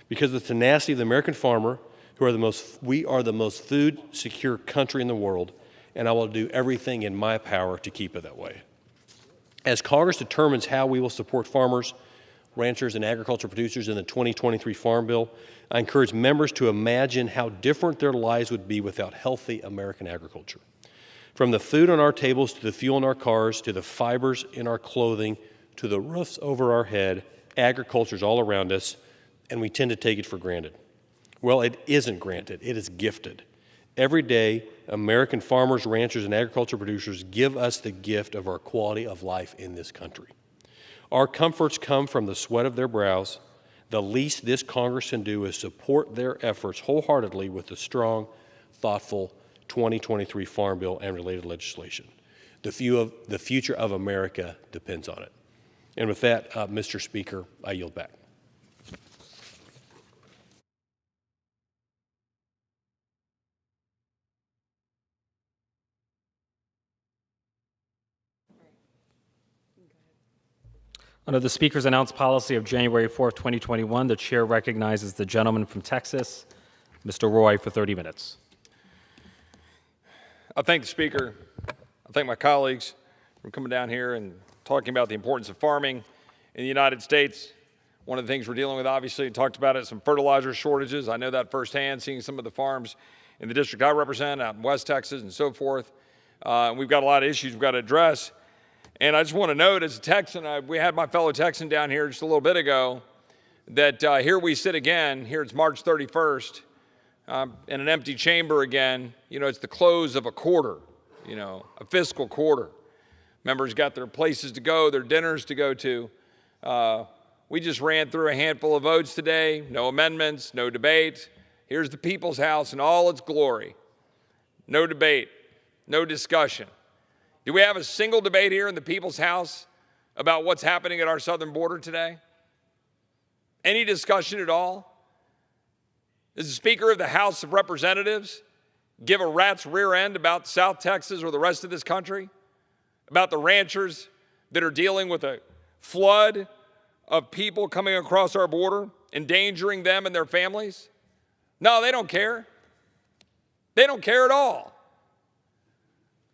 Because of the tenacity of the American farmer, we are the most food secure country in the world, and I will do everything in my power to keep it that way. As Congress determines how we will support farmers, ranchers, and agriculture producers in the 2023 Farm Bill, I encourage members to imagine how different their lives would be without healthy American agriculture. From the food on our tables, to the fuel in our cars, to the fibers in our clothing, to the roofs over our head, agriculture is all around us, and we tend to take it for granted. Well, it isn't granted, it is gifted. Every day, American farmers, ranchers, and agriculture producers give us the gift of our quality of life in this country. Our comforts come from the sweat of their brows. The least this Congress can do is support their efforts wholeheartedly with the strong, thoughtful 2023 Farm Bill and related legislation. The future of America depends on it. And with that, Mr. Speaker, I yield back. Under the Speaker's announced policy of January 4th, 2021, the Chair recognizes the gentleman from Texas, Mr. Roy, for 30 minutes. I thank the Speaker. I thank my colleagues for coming down here and talking about the importance of farming in the United States. One of the things we're dealing with, obviously, we talked about it, some fertilizer shortages. I know that firsthand, seeing some of the farms in the district I represent out in West Texas and so forth. We've got a lot of issues we've got to address. And I just want to note, as a Texan, we had my fellow Texan down here just a little bit ago, that here we sit again. Here it's March 31st, in an empty chamber again. You know, it's the close of a quarter, you know, a fiscal quarter. Members got their places to go, their dinners to go to. We just ran through a handful of votes today, no amendments, no debate. Here's the People's House in all its glory. No debate, no discussion. Do we have a single debate here in the People's House about what's happening at our southern border today? Any discussion at all? Does the Speaker of the House of Representatives give a rat's rear end about South Texas or the rest of this country? About the ranchers that are dealing with a flood of people coming across our border, endangering them and their families? No, they don't care. They don't care at all.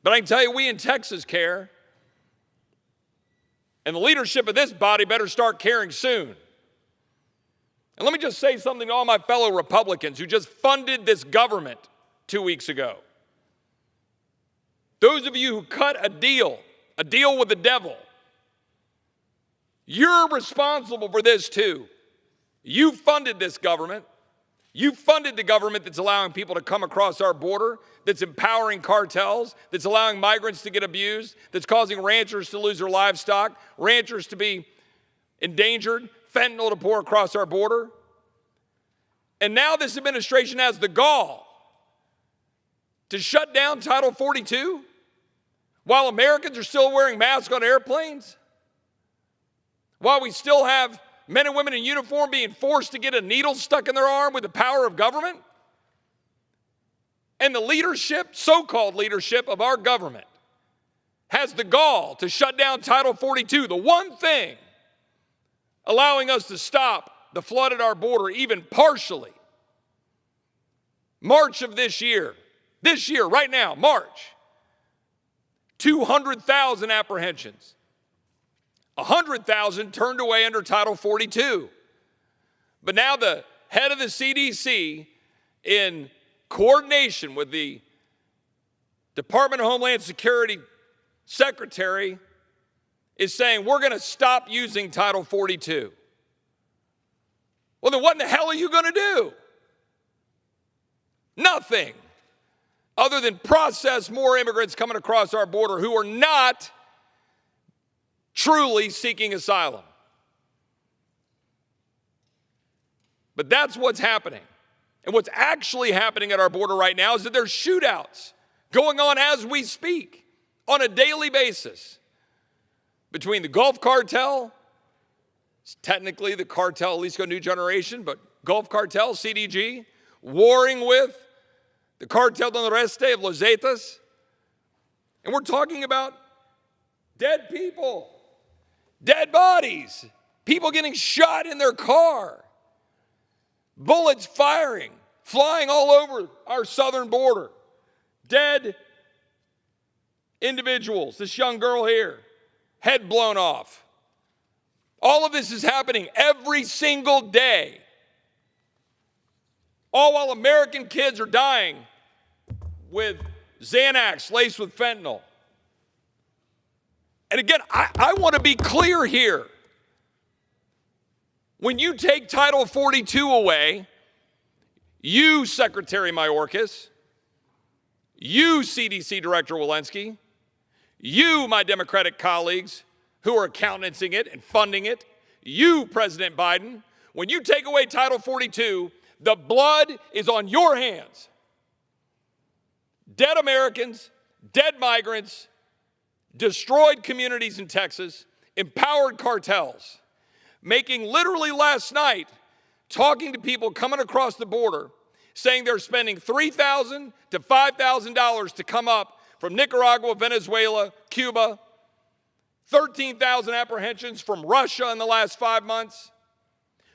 But I can tell you, we in Texas care. And the leadership of this body better start caring soon. And let me just say something to all my fellow Republicans who just funded this government 2 weeks ago. Those of you who cut a deal with the devil, you're responsible for this too. You funded this government. You funded the government that's allowing people to come across our border, that's empowering cartels, that's allowing migrants to get abused, that's causing ranchers to lose their livestock, ranchers to be endangered, fentanyl to pour across our border. And now this administration has the gall to shut down Title 42 while Americans are still wearing masks on airplanes, while we still have men and women in uniform being forced to get a needle stuck in their arm with the power of government. And the leadership, so-called leadership of our government, has the gall to shut down Title 42, the one thing allowing us to stop the flood at our border even partially. March of this year, right now, March, 200,000 apprehensions. 100,000 turned away under Title 42. But now the head of the CDC, in coordination with the Department of Homeland Security Secretary, is saying we're going to stop using Title 42. Well, then what in the hell are you going to do? Nothing other than process more immigrants coming across our border who are not truly seeking asylum. But that's what's happening. And what's actually happening at our border right now is that there's shootouts going on as we speak on a daily basis between the Gulf Cartel, it's technically the cartel Jalisco New Generation, but Gulf Cartel, CDG, warring with the Cartel del Noreste of Los Zetas. And we're talking about dead people. Dead bodies, people getting shot in their car, bullets firing, flying all over our southern border, dead individuals, this young girl here, head blown off. All of this is happening every single day, all while American kids are dying with Xanax laced with fentanyl. And again, I want to be clear here. When you take Title 42 away, you, Secretary Mayorkas, you, CDC Director Walensky, you, my Democratic colleagues who are countenancing it and funding it, you, President Biden, when you take away Title 42, the blood is on your hands. Dead Americans, dead migrants, destroyed communities in Texas, empowered cartels, making literally last night, talking to people coming across the border, saying they're spending $3,000 to $5,000 to come up from Nicaragua, Venezuela, Cuba, 13,000 apprehensions from Russia in the last 5 months.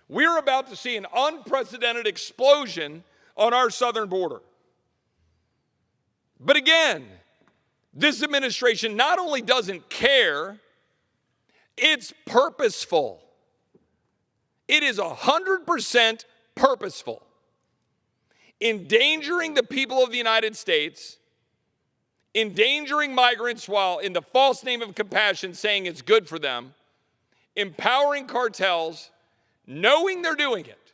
We're about to see an unprecedented explosion on our southern border. But again, this administration not only doesn't care, it's purposeful. It is 100% purposeful. Endangering the people of the United States, endangering migrants while in the false name of compassion saying it's good for them, empowering cartels, knowing they're doing it,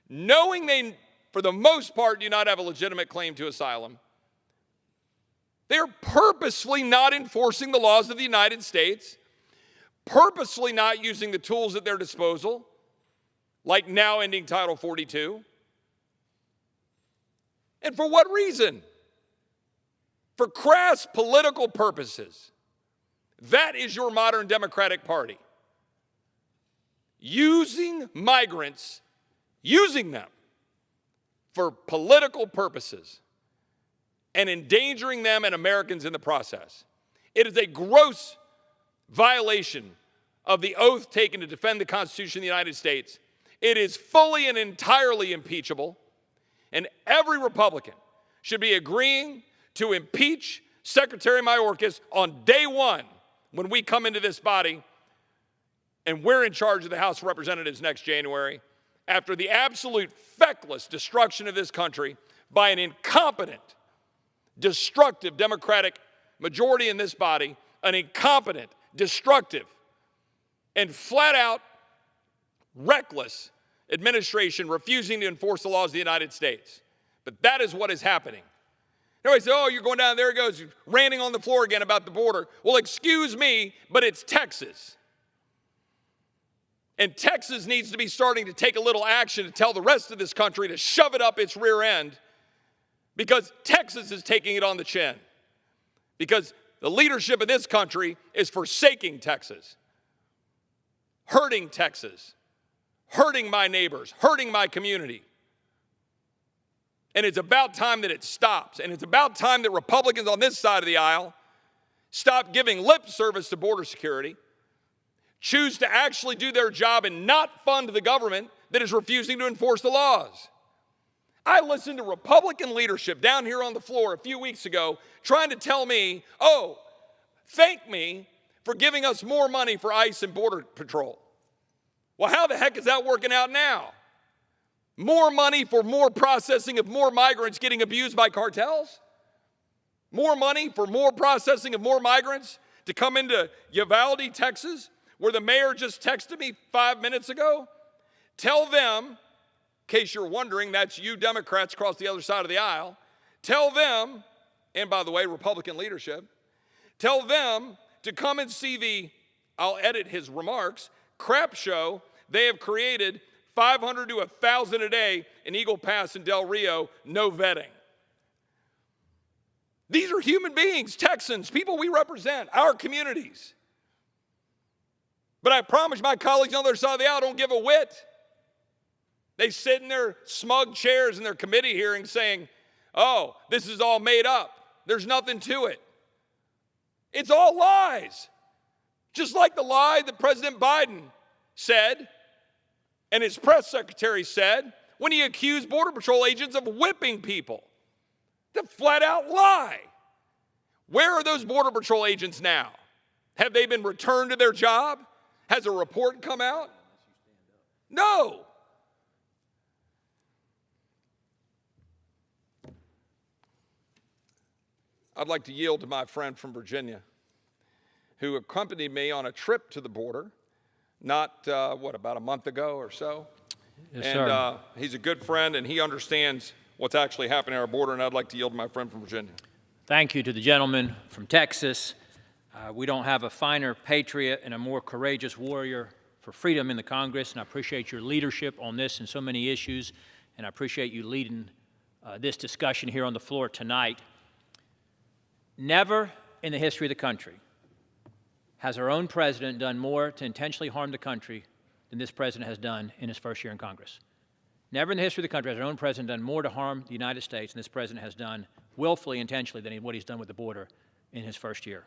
knowing they, for the most part, do not have a legitimate claim to asylum. They're purposefully not enforcing the laws of the United States, purposely not using the tools at their disposal, like now ending Title 42. And for what reason? For crass political purposes. That is your modern Democratic Party. Using migrants, using them for political purposes and endangering them and Americans in the process. It is a gross violation of the oath taken to defend the Constitution of the United States. It is fully and entirely impeachable, and every Republican should be agreeing to impeach Secretary Mayorkas on day one when we come into this body and we're in charge of the House of Representatives next January, after the absolute feckless destruction of this country by an incompetent, destructive Democratic majority in this body, an incompetent, destructive, and flat out reckless administration refusing to enforce the laws of the United States. But that is what is happening. Everybody says, oh, you're going down, there he goes, ranting on the floor again about the border. Well, excuse me, but it's Texas. And Texas needs to be starting to take a little action to tell the rest of this country to shove it up its rear end, because Texas is taking it on the chin. Because the leadership of this country is forsaking Texas, hurting Texas, hurting my neighbors, hurting my community. And it's about time that it stops. And it's about time that Republicans on this side of the aisle stop giving lip service to border security, choose to actually do their job and not fund the government that is refusing to enforce the laws. I listened to Republican leadership down here on the floor a few weeks ago trying to tell me, oh, thank me for giving us more money for ICE and Border Patrol. Well, how the heck is that working out now? More money for more processing of more migrants getting abused by cartels? More money for more processing of more migrants to come into Uvalde, Texas, where the mayor just texted me 5 minutes ago? Tell them, in case you're wondering, that's you Democrats across the other side of the aisle, tell them, and by the way, Republican leadership, tell them to come and see the, I'll edit his remarks, crap show they have created, 500 to 1,000 a day in Eagle Pass and Del Rio, no vetting. These are human beings, Texans, people we represent, our communities. But I promise my colleagues on the other side of the aisle don't give a whit. They sit in their smug chairs in their committee hearings saying, oh, this is all made up. There's nothing to it. It's all lies. Just like the lie that President Biden said and his press secretary said when he accused Border Patrol agents of whipping people. The flat out lie. Where are those Border Patrol agents now? Have they been returned to their job? Has a report come out? No. I'd like to yield to my friend from Virginia who accompanied me on a trip to the border not, about a month ago or so. Yes, and sir. He's a good friend, and he understands what's actually happening at our border, and I'd like to yield to my friend from Virginia. Thank you to the gentleman from Texas. We don't have a finer patriot and a more courageous warrior for freedom in the Congress, and I appreciate your leadership on this and so many issues, and I appreciate you leading this discussion here on the floor tonight. Never in the history of the country has our own president done more to intentionally harm the country than this president has done in his first year in Congress. Never in the history of the country has our own president done more to harm the United States than this president has done willfully, intentionally, than what he's done with the border in his first year.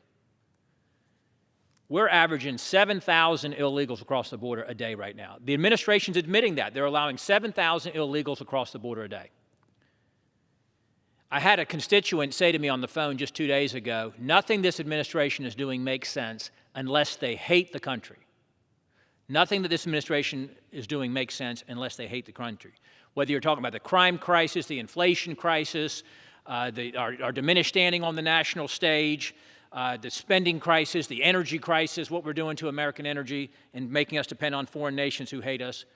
We're averaging 7,000 illegals across the border a day right now. The administration's admitting that. They're allowing 7,000 illegals across the border a day. I had a constituent say to me on the phone just 2 days ago, nothing this administration is doing makes sense unless they hate the country. Nothing that this administration is doing makes sense unless they hate the country. Whether you're talking about the crime crisis, the inflation crisis, our diminished standing on the national stage, the spending crisis, the energy crisis, what we're doing to American energy and making us depend on foreign nations who hate us.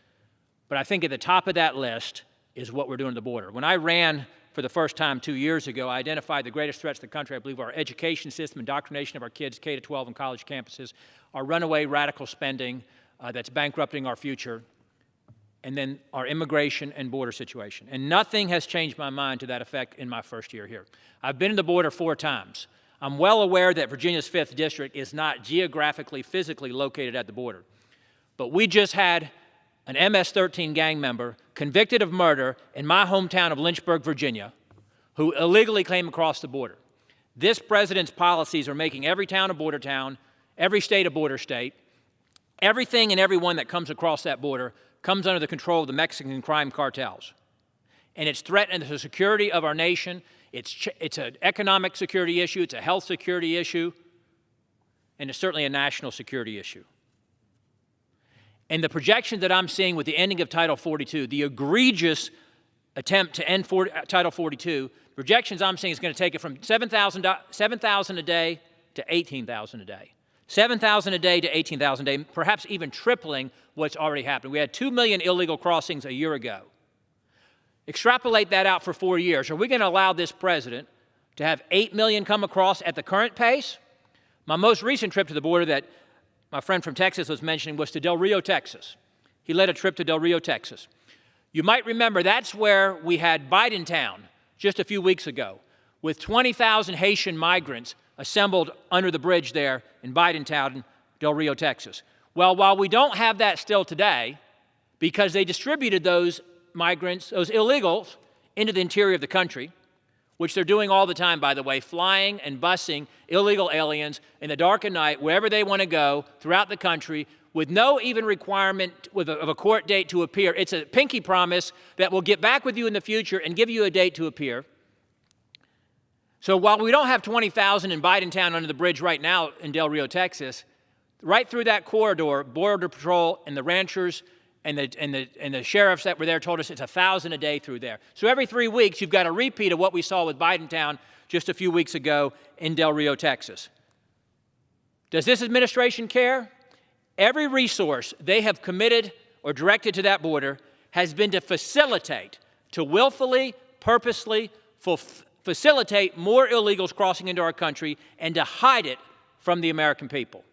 But I think at the top of that list is what we're doing at the border. When I ran for the first time 2 years ago, I identified the greatest threats to the country. I believe our education system, indoctrination of our kids, K-12 and college campuses, our runaway radical spending that's bankrupting our future, and then our immigration and border situation. And nothing has changed my mind to that effect in my first year here. I've been to the border 4 times. I'm well aware that Virginia's 5th District is not geographically, physically located at the border. But we just had an MS-13 gang member convicted of murder in my hometown of Lynchburg, Virginia, who illegally came across the border. This president's policies are making every town a border town, every state a border state. Everything and everyone that comes across that border comes under the control of the Mexican crime cartels. And it's threatening the security of our nation. It's an economic security issue, it's a health security issue, and it's certainly a national security issue. And the projection that I'm seeing with the ending of Title 42, the egregious attempt to end Title 42, projections I'm seeing is going to take it from 7,000 a day to 18,000 a day. 7,000 a day to 18,000 a day, perhaps even tripling what's already happened. We had 2 million illegal crossings a year ago. Extrapolate that out for 4 years. Are we going to allow this president to have 8 million come across at the current pace? My most recent trip to the border that my friend from Texas was mentioning was to Del Rio, Texas. He led a trip to Del Rio, Texas. You might remember that's where we had Bidentown just a few weeks ago with 20,000 Haitian migrants assembled under the bridge there in Bidentown, Del Rio, Texas. Well, while we don't have that still today, because they distributed those migrants, those illegals, into the interior of the country, which they're doing all the time, by the way, flying and busing illegal aliens in the dark of night, wherever they want to go throughout the country, with no even requirement of a court date to appear. It's a pinky promise that we'll get back with you in the future and give you a date to appear. So while we don't have 20,000 in Bidentown under the bridge right now in Del Rio, Texas, right through that corridor, Border Patrol and the ranchers and the sheriffs that were there told us it's 1,000 a day through there. So every 3 weeks, you've got a repeat of what we saw with Bidentown just a few weeks ago in Del Rio, Texas. Does this administration care? Every resource they have committed or directed to that border has been to facilitate, to willfully, purposely facilitate more illegals crossing into our country and to hide it from the American people.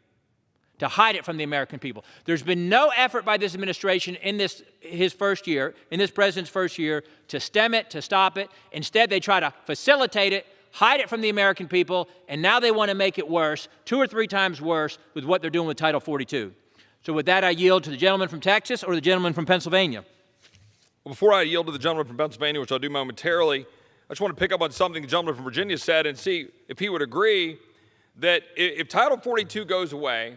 To hide it from the American people. There's been no effort by this administration in this president's first year, to stem it, to stop it. Instead, they try to facilitate it, hide it from the American people, and now they want to make it worse, 2 or 3 times worse, with what they're doing with Title 42. So with that, I yield to the gentleman from Texas or the gentleman from Pennsylvania. Well, before I yield to the gentleman from Pennsylvania, which I'll do momentarily, I just want to pick up on something the gentleman from Virginia said and see if he would agree that if Title 42 goes away,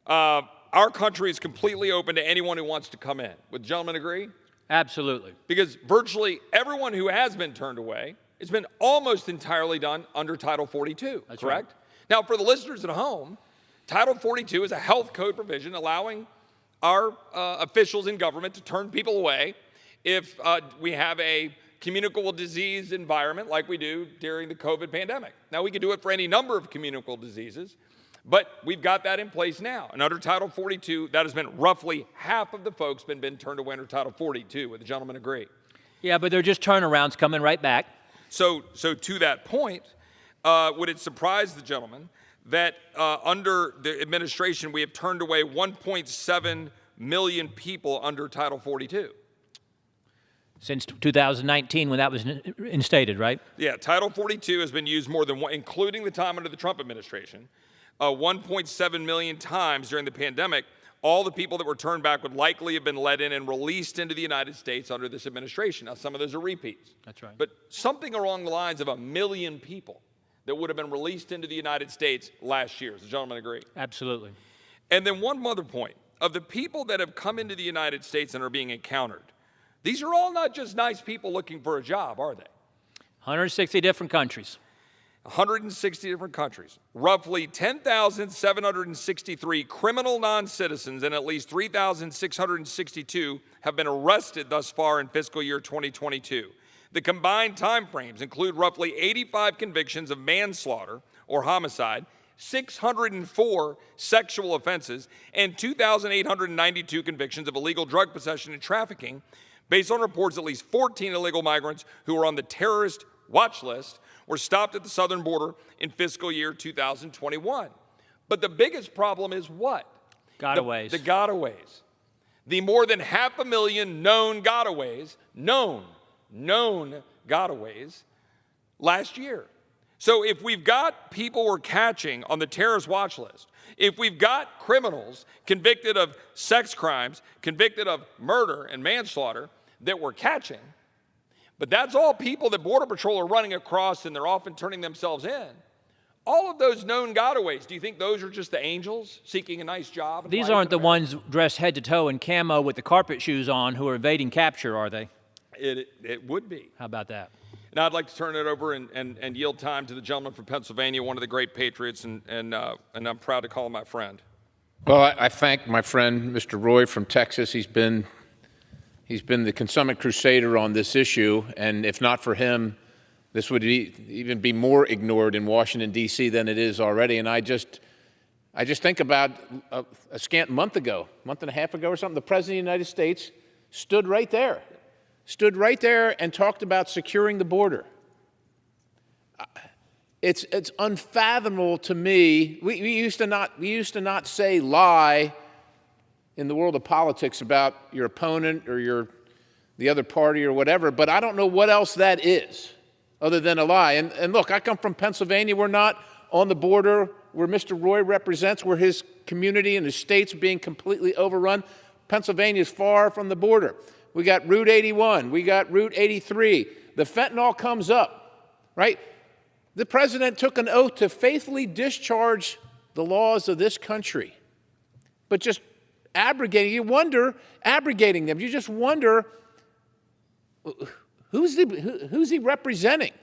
our country is completely open to anyone who wants to come in. Would the gentleman agree? Absolutely. Because virtually everyone who has been turned away, it's been almost entirely done under Title 42, That's correct? right. Now, for the listeners at home, Title 42 is a health code provision allowing our officials in government to turn people away if we have a communicable disease environment like we do during the COVID pandemic. Now, we can do it for any number of communicable diseases, but we've got that in place now. And under Title 42, that has been roughly half of the folks been turned away under Title 42. Would the gentleman agree? Yeah, but they're just turnarounds coming right back. So to that point, would it surprise the gentleman that under the administration we have turned away 1.7 million people under Title 42? Since 2019, when that was instated, right? Yeah, Title 42 has been used more than one, including the time under the Trump administration, 1.7 million times during the pandemic. All the people that were turned back would likely have been let in and released into the United States under this administration. Now, some of those are repeats. That's right. But something along the lines of 1 million people that would have been released into the United States last year. Does the gentleman agree? Absolutely. And then one other point. Of the people that have come into the United States and are being encountered, these are all not just nice people looking for a job, are they? 160 different countries. 160 different countries. Roughly 10,763 criminal non-citizens and at least 3,662 have been arrested thus far in fiscal year 2022. The combined timeframes include roughly 85 convictions of manslaughter or homicide, 604 sexual offenses, and 2,892 convictions of illegal drug possession and trafficking, based on reports at least 14 illegal migrants who are on the terrorist watch list were stopped at the southern border in fiscal year 2021. But the biggest problem is what? Gotaways. The gotaways. The more than 500,000 known gotaways, known gotaways last year. So if we've got people we're catching on the terrorist watch list, if we've got criminals convicted of sex crimes, convicted of murder and manslaughter that we're catching, but that's all people that Border Patrol are running across and they're often turning themselves in. All of those known gotaways, do you think those are just the angels seeking a nice job? These aren't the ones dressed head to toe in camo with the carpet shoes on who are evading capture, are they? It would be. How about that? And I'd like to turn it over and yield time to the gentleman from Pennsylvania, one of the great patriots, and I'm proud to call him my friend. Well, I thank my friend, Mr. Roy from Texas. He's been the consummate crusader on this issue, and if not for him, this would even be more ignored in Washington, D.C. than it is already. And I just think about a scant month and a half ago or something, the President of the United States stood right there and talked about securing the border. It's unfathomable to me. We used to not say lie in the world of politics about your opponent or the other party or whatever, but I don't know what else that is other than a lie. And look, I come from Pennsylvania. We're not on the border where Mr. Roy represents, where his community and his state's being completely overrun. Pennsylvania is far from the border. We got Route 81. We got Route 83. The fentanyl comes up, right? The president took an oath to faithfully discharge the laws of this country, but just abrogating them. You just wonder, who's he representing?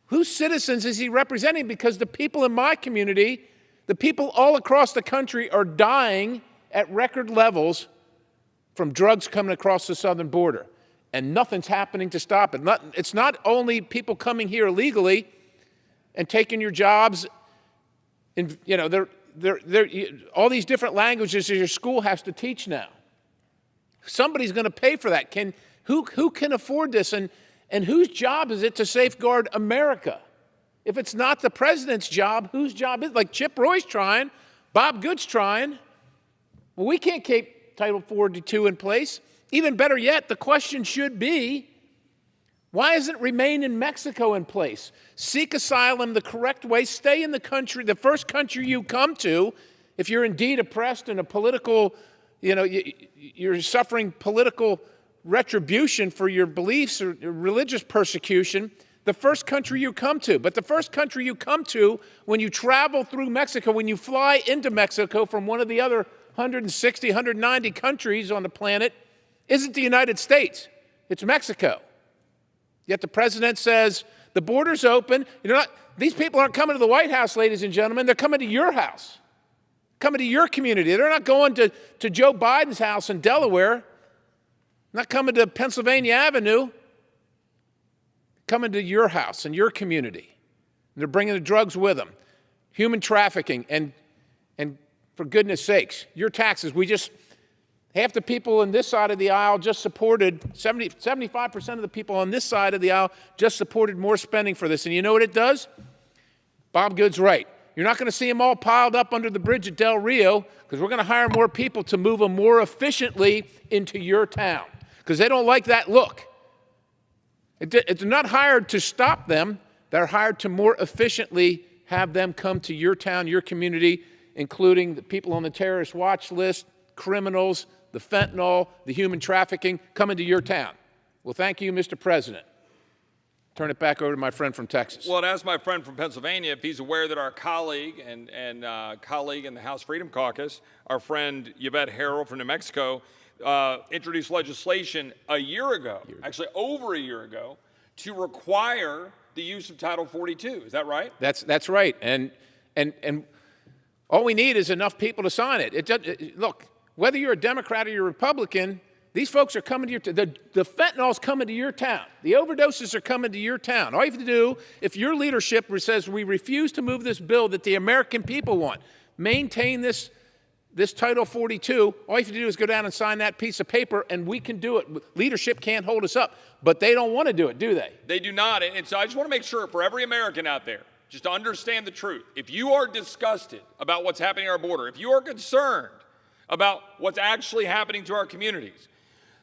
Whose citizens is he representing? Because the people in my community, the people all across the country are dying at record levels from drugs coming across the southern border, and nothing's happening to stop it. It's not only people coming here illegally and taking your jobs, and all these different languages that your school has to teach now. Somebody's going to pay for that. Who can afford this, and whose job is it to safeguard America? If it's not the president's job, whose job is it? Like Chip Roy's trying, Bob Good's trying. Well, we can't keep Title 42 in place. Even better yet, the question should be, why isn't Remain in Mexico in place? Seek asylum the correct way. Stay in the country, the first country you come to, if you're indeed oppressed in a political, you're suffering political retribution for your beliefs or religious persecution, the first country you come to. But the first country you come to when you travel through Mexico, when you fly into Mexico from one of the other 160, 190 countries on the planet, isn't the United States. It's Mexico. Yet the president says, the border's open. These people aren't coming to the White House, ladies and gentlemen. They're coming to your house, coming to your community. They're not going to Joe Biden's house in Delaware, not coming to Pennsylvania Avenue, coming to your house and your community. And they're bringing the drugs with them, human trafficking, and for goodness sakes, your taxes. Half the people on this side of the aisle just supported, 75% of the people on this side of the aisle just supported more spending for this. And you know what it does? Bob Good's right. You're not going to see them all piled up under the bridge at Del Rio, because we're going to hire more people to move them more efficiently into your town, because they don't like that look. It's not hired to stop them. They're hired to more efficiently have them come to your town, your community, including the people on the terrorist watch list, criminals, the fentanyl, the human trafficking, coming to your town. Well, thank you, Mr. President. Turn it back over to my friend from Texas. Well, and ask my friend from Pennsylvania if he's aware that our colleague and colleague in the House Freedom Caucus, our friend Yvette Harrell from New Mexico, introduced legislation a year ago, actually over a year ago, to require the use of Title 42. Is that right? That's right. And all we need is enough people to sign it. Look, whether you're a Democrat or you're a Republican, these folks are coming to your town. The fentanyl's coming to your town. The overdoses are coming to your town. All you have to do, if your leadership says we refuse to move this bill that the American people want, maintain this Title 42, all you have to do is go down and sign that piece of paper, and we can do it. Leadership can't hold us up. But they don't want to do it, do they? They do not. And so I just want to make sure for every American out there, just to understand the truth, if you are disgusted about what's happening at our border, if you are concerned about what's actually happening to our communities,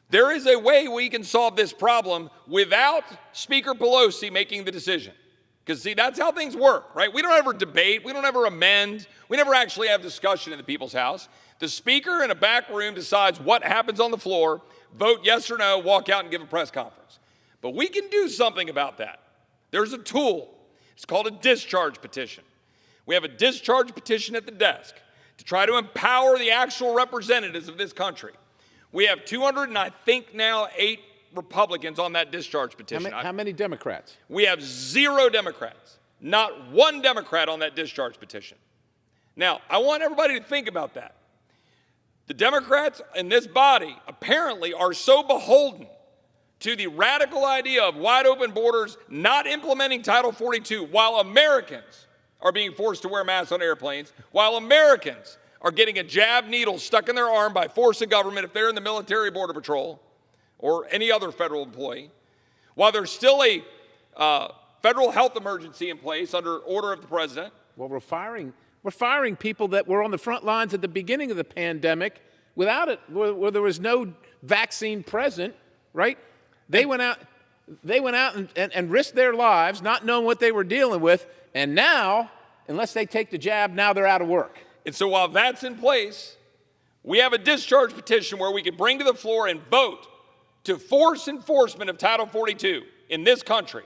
there is a way we can solve this problem without Speaker Pelosi making the decision. Because, see, that's how things work, right? We don't ever debate. We don't ever amend. We never actually have discussion in the People's House. The Speaker in a back room decides what happens on the floor, vote yes or no, walk out and give a press conference. But we can do something about that. There's a tool. It's called a discharge petition. We have a discharge petition at the desk to try to empower the actual representatives of this country. We have 200 and I think now 8 Republicans on that discharge petition. How many Democrats? We have 0 Democrats, not 1 Democrat on that discharge petition. Now, I want everybody to think about that. The Democrats in this body apparently are so beholden to the radical idea of wide open borders, not implementing Title 42, while Americans are being forced to wear masks on airplanes, while Americans are getting a jab needle stuck in their arm by force of government if they're in the military, border patrol, or any other federal employee, while there's still a federal health emergency in place under order of the president. Well, we're firing people that were on the front lines at the beginning of the pandemic without it, where there was no vaccine present, right? They went out and risked their lives, not knowing what they were dealing with, and now, unless they take the jab, now they're out of work. And so while that's in place, we have a discharge petition where we can bring to the floor and vote to force enforcement of Title 42 in this country.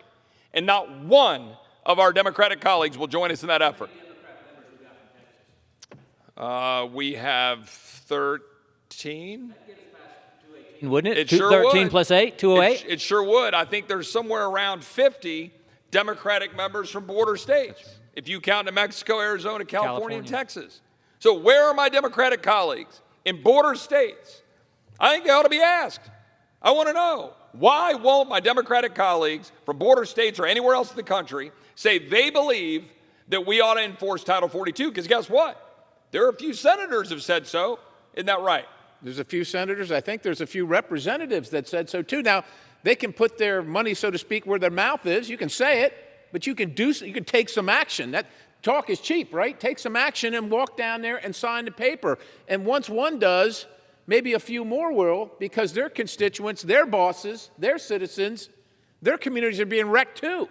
And not one of our Democratic colleagues will join us in that effort. We have 13. Wouldn't it? It sure 13 would. plus 8, 208? It sure would. I think there's somewhere around 50 Democratic members from border states, if you count New Mexico, Arizona, California, and Texas. So where are my Democratic colleagues in border states? I think they ought to be asked. I want to know, why won't my Democratic colleagues from border states or anywhere else in the country say they believe that we ought to enforce Title 42? Because guess what? There are a few senators who have said so. Isn't that right? There's a few senators. I think there's a few representatives that said so too. Now, they can put their money, so to speak, where their mouth is. You can say it, but you can take some action. That talk is cheap, right? Take some action and walk down there and sign the paper. And once one does, maybe a few more will, because their constituents, their bosses, their citizens, their communities are being wrecked too.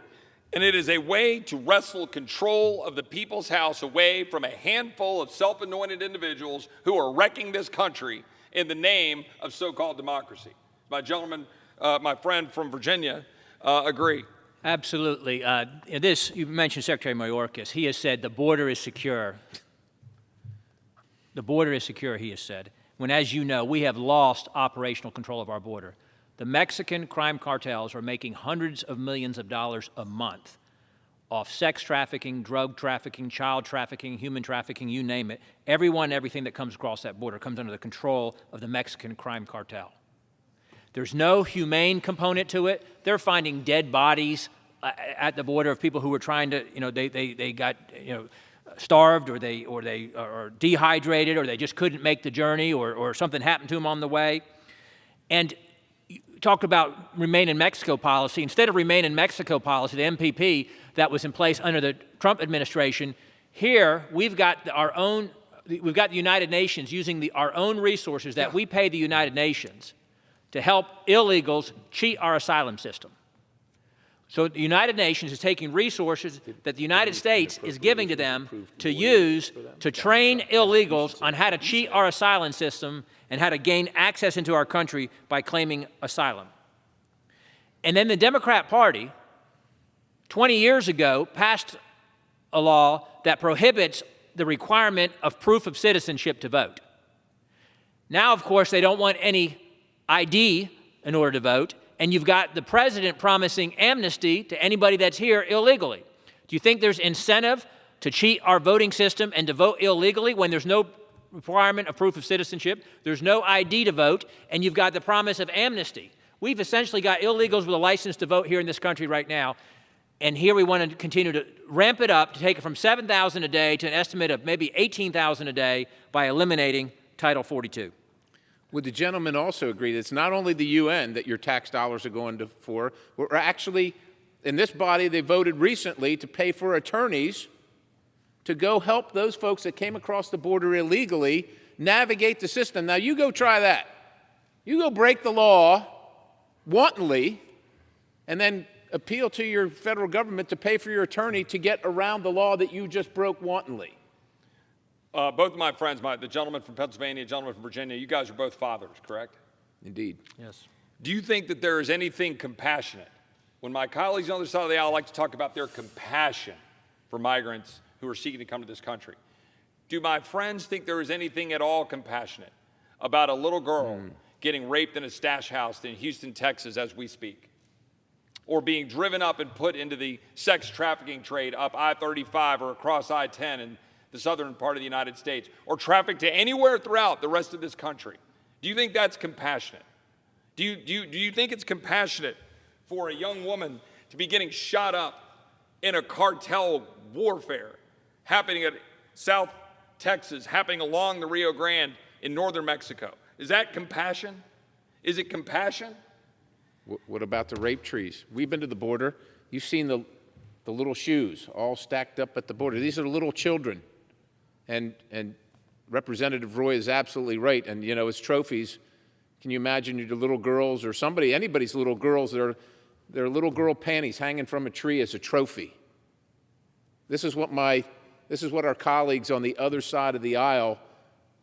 And it is a way to wrestle control of the People's House away from a handful of self-anointed individuals who are wrecking this country in the name of so-called democracy. My gentleman, my friend from Virginia, agree. Absolutely. You mentioned Secretary Mayorkas. He has said the border is secure. The border is secure, he has said, when, as you know, we have lost operational control of our border. The Mexican crime cartels are making hundreds of millions of dollars a month off sex trafficking, drug trafficking, child trafficking, human trafficking, you name it. Everything that comes across that border comes under the control of the Mexican crime cartel. There's no humane component to it. They're finding dead bodies at the border of people who were trying to, they got, starved or they are dehydrated or they just couldn't make the journey or something happened to them on the way. And you talked about Remain in Mexico policy. Instead of Remain in Mexico policy, the MPP that was in place under the Trump administration, here we've got the United Nations using our own resources that we pay the United Nations to help illegals cheat our asylum system. So the United Nations is taking resources that the United States is giving to them to use to train illegals on how to cheat our asylum system and how to gain access into our country by claiming asylum. And then the Democrat Party, 20 years ago, passed a law that prohibits the requirement of proof of citizenship to vote. Now, of course, they don't want any ID in order to vote, and you've got the president promising amnesty to anybody that's here illegally. Do you think there's incentive to cheat our voting system and to vote illegally when there's no requirement of proof of citizenship, there's no ID to vote, and you've got the promise of amnesty? We've essentially got illegals with a license to vote here in this country right now, and here we want to continue to ramp it up to take it from 7,000 a day to an estimate of maybe 18,000 a day by eliminating Title 42. Would the gentleman also agree that it's not only the UN that your tax dollars are going to for, we're actually, in this body, they voted recently to pay for attorneys to go help those folks that came across the border illegally navigate the system. Now, you go try that. You go break the law wantonly and then appeal to your federal government to pay for your attorney to get around the law that you just broke wantonly. Both of my friends, the gentleman from Pennsylvania, the gentleman from Virginia, you guys are both fathers, correct? Indeed. Yes. Do you think that there is anything compassionate? When my colleagues on the other side of the aisle like to talk about their compassion for migrants who are seeking to come to this country, do my friends think there is anything at all compassionate about a little girl getting raped in a stash house in Houston, Texas, as we speak? Or being driven up and put into the sex trafficking trade up I-35 or across I-10 in the southern part of the United States, or trafficked to anywhere throughout the rest of this country? Do you think that's compassionate? Do you think it's compassionate for a young woman to be getting shot up in a cartel warfare happening at South Texas, happening along the Rio Grande in northern Mexico? Is that compassion? Is it compassion? What about the rape trees? We've been to the border. You've seen the little shoes all stacked up at the border. These are little children. And Representative Roy is absolutely right. And, you know, as trophies, can you imagine your little girls or anybody's little girls, their little girl panties hanging from a tree as a trophy? This is what our colleagues on the other side of the aisle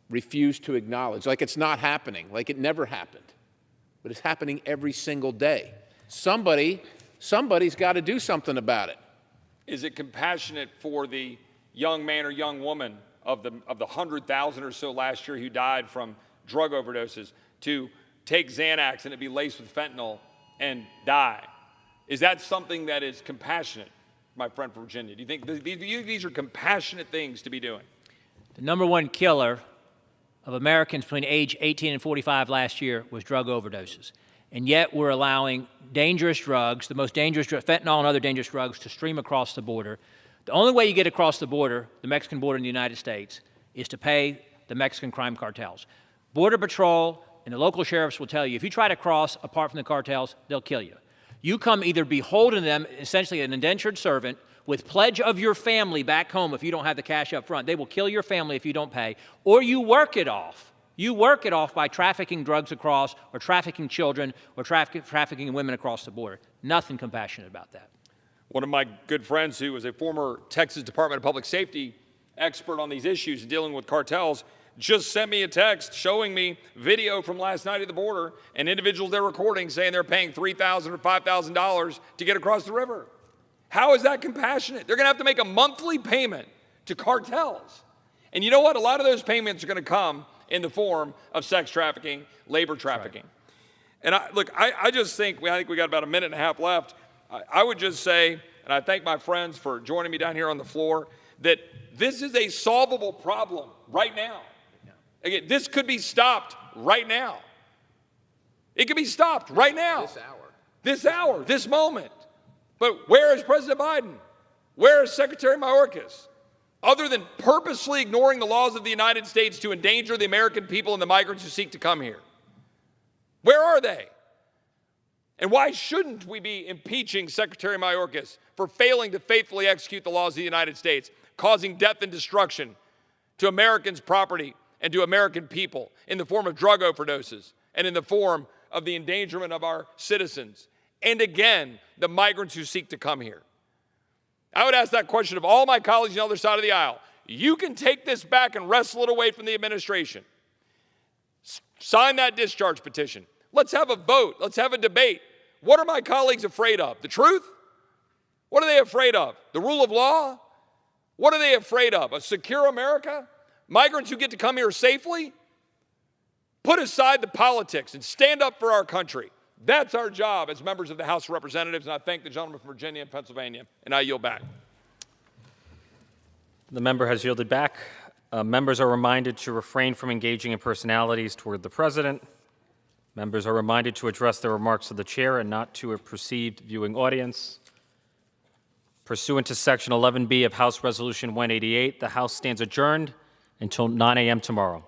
refuse to acknowledge, like it's not happening, like it never happened. But it's happening every single day. Somebody's got to do something about it. Is it compassionate for the young man or young woman of the 100,000 or so last year who died from drug overdoses to take Xanax and it be laced with fentanyl and die? Is that something that is compassionate, my friend from Virginia? Do you think these are compassionate things to be doing? The number one killer of Americans between age 18 and 45 last year was drug overdoses. And yet we're allowing dangerous drugs, the most dangerous fentanyl and other dangerous drugs, to stream across the border. The only way you get across the border, the Mexican border in the United States, is to pay the Mexican crime cartels. Border Patrol and the local sheriffs will tell you, if you try to cross apart from the cartels, they'll kill you. You come either beholden to them, essentially an indentured servant, with pledge of your family back home if you don't have the cash up front. They will kill your family if you don't pay. Or you work it off. You work it off by trafficking drugs across, or trafficking children, or trafficking women across the border. Nothing compassionate about that. One of my good friends who was a former Texas Department of Public Safety expert on these issues and dealing with cartels just sent me a text showing me video from last night at the border and individuals they're recording saying they're paying $3,000 or $5,000 to get across the river. How is that compassionate? They're going to have to make a monthly payment to cartels. And you know what? A lot of those payments are going to come in the form of sex trafficking, labor trafficking. Right. And I just think, I think we got about a minute and a half left. I would just say, and I thank my friends for joining me down here on the floor, that this is a solvable problem right now. Again, this could be stopped right now. It could be stopped right now. This hour, this moment. But where is President Biden? Where is Secretary Mayorkas? Other than purposely ignoring the laws of the United States to endanger the American people and the migrants who seek to come here. Where are they? And why shouldn't we be impeaching Secretary Mayorkas for failing to faithfully execute the laws of the United States, causing death and destruction to Americans' property and to American people in the form of drug overdoses and in the form of the endangerment of our citizens? And again, the migrants who seek to come here. I would ask that question of all my colleagues on the other side of the aisle. You can take this back and wrestle it away from the administration. Sign that discharge petition. Let's have a vote. Let's have a debate. What are my colleagues afraid of? The truth? What are they afraid of? The rule of law? What are they afraid of? A secure America? Migrants who get to come here safely? Put aside the politics and stand up for our country. That's our job as members of the House of Representatives, and I thank the gentleman from Virginia and Pennsylvania, and I yield back. The member has yielded back. Members are reminded to refrain from engaging in personalities toward the president. Members are reminded to address their remarks to the chair and not to a perceived viewing audience. Pursuant to Section 11B of House Resolution 188, the House stands adjourned until 9 a.m. tomorrow.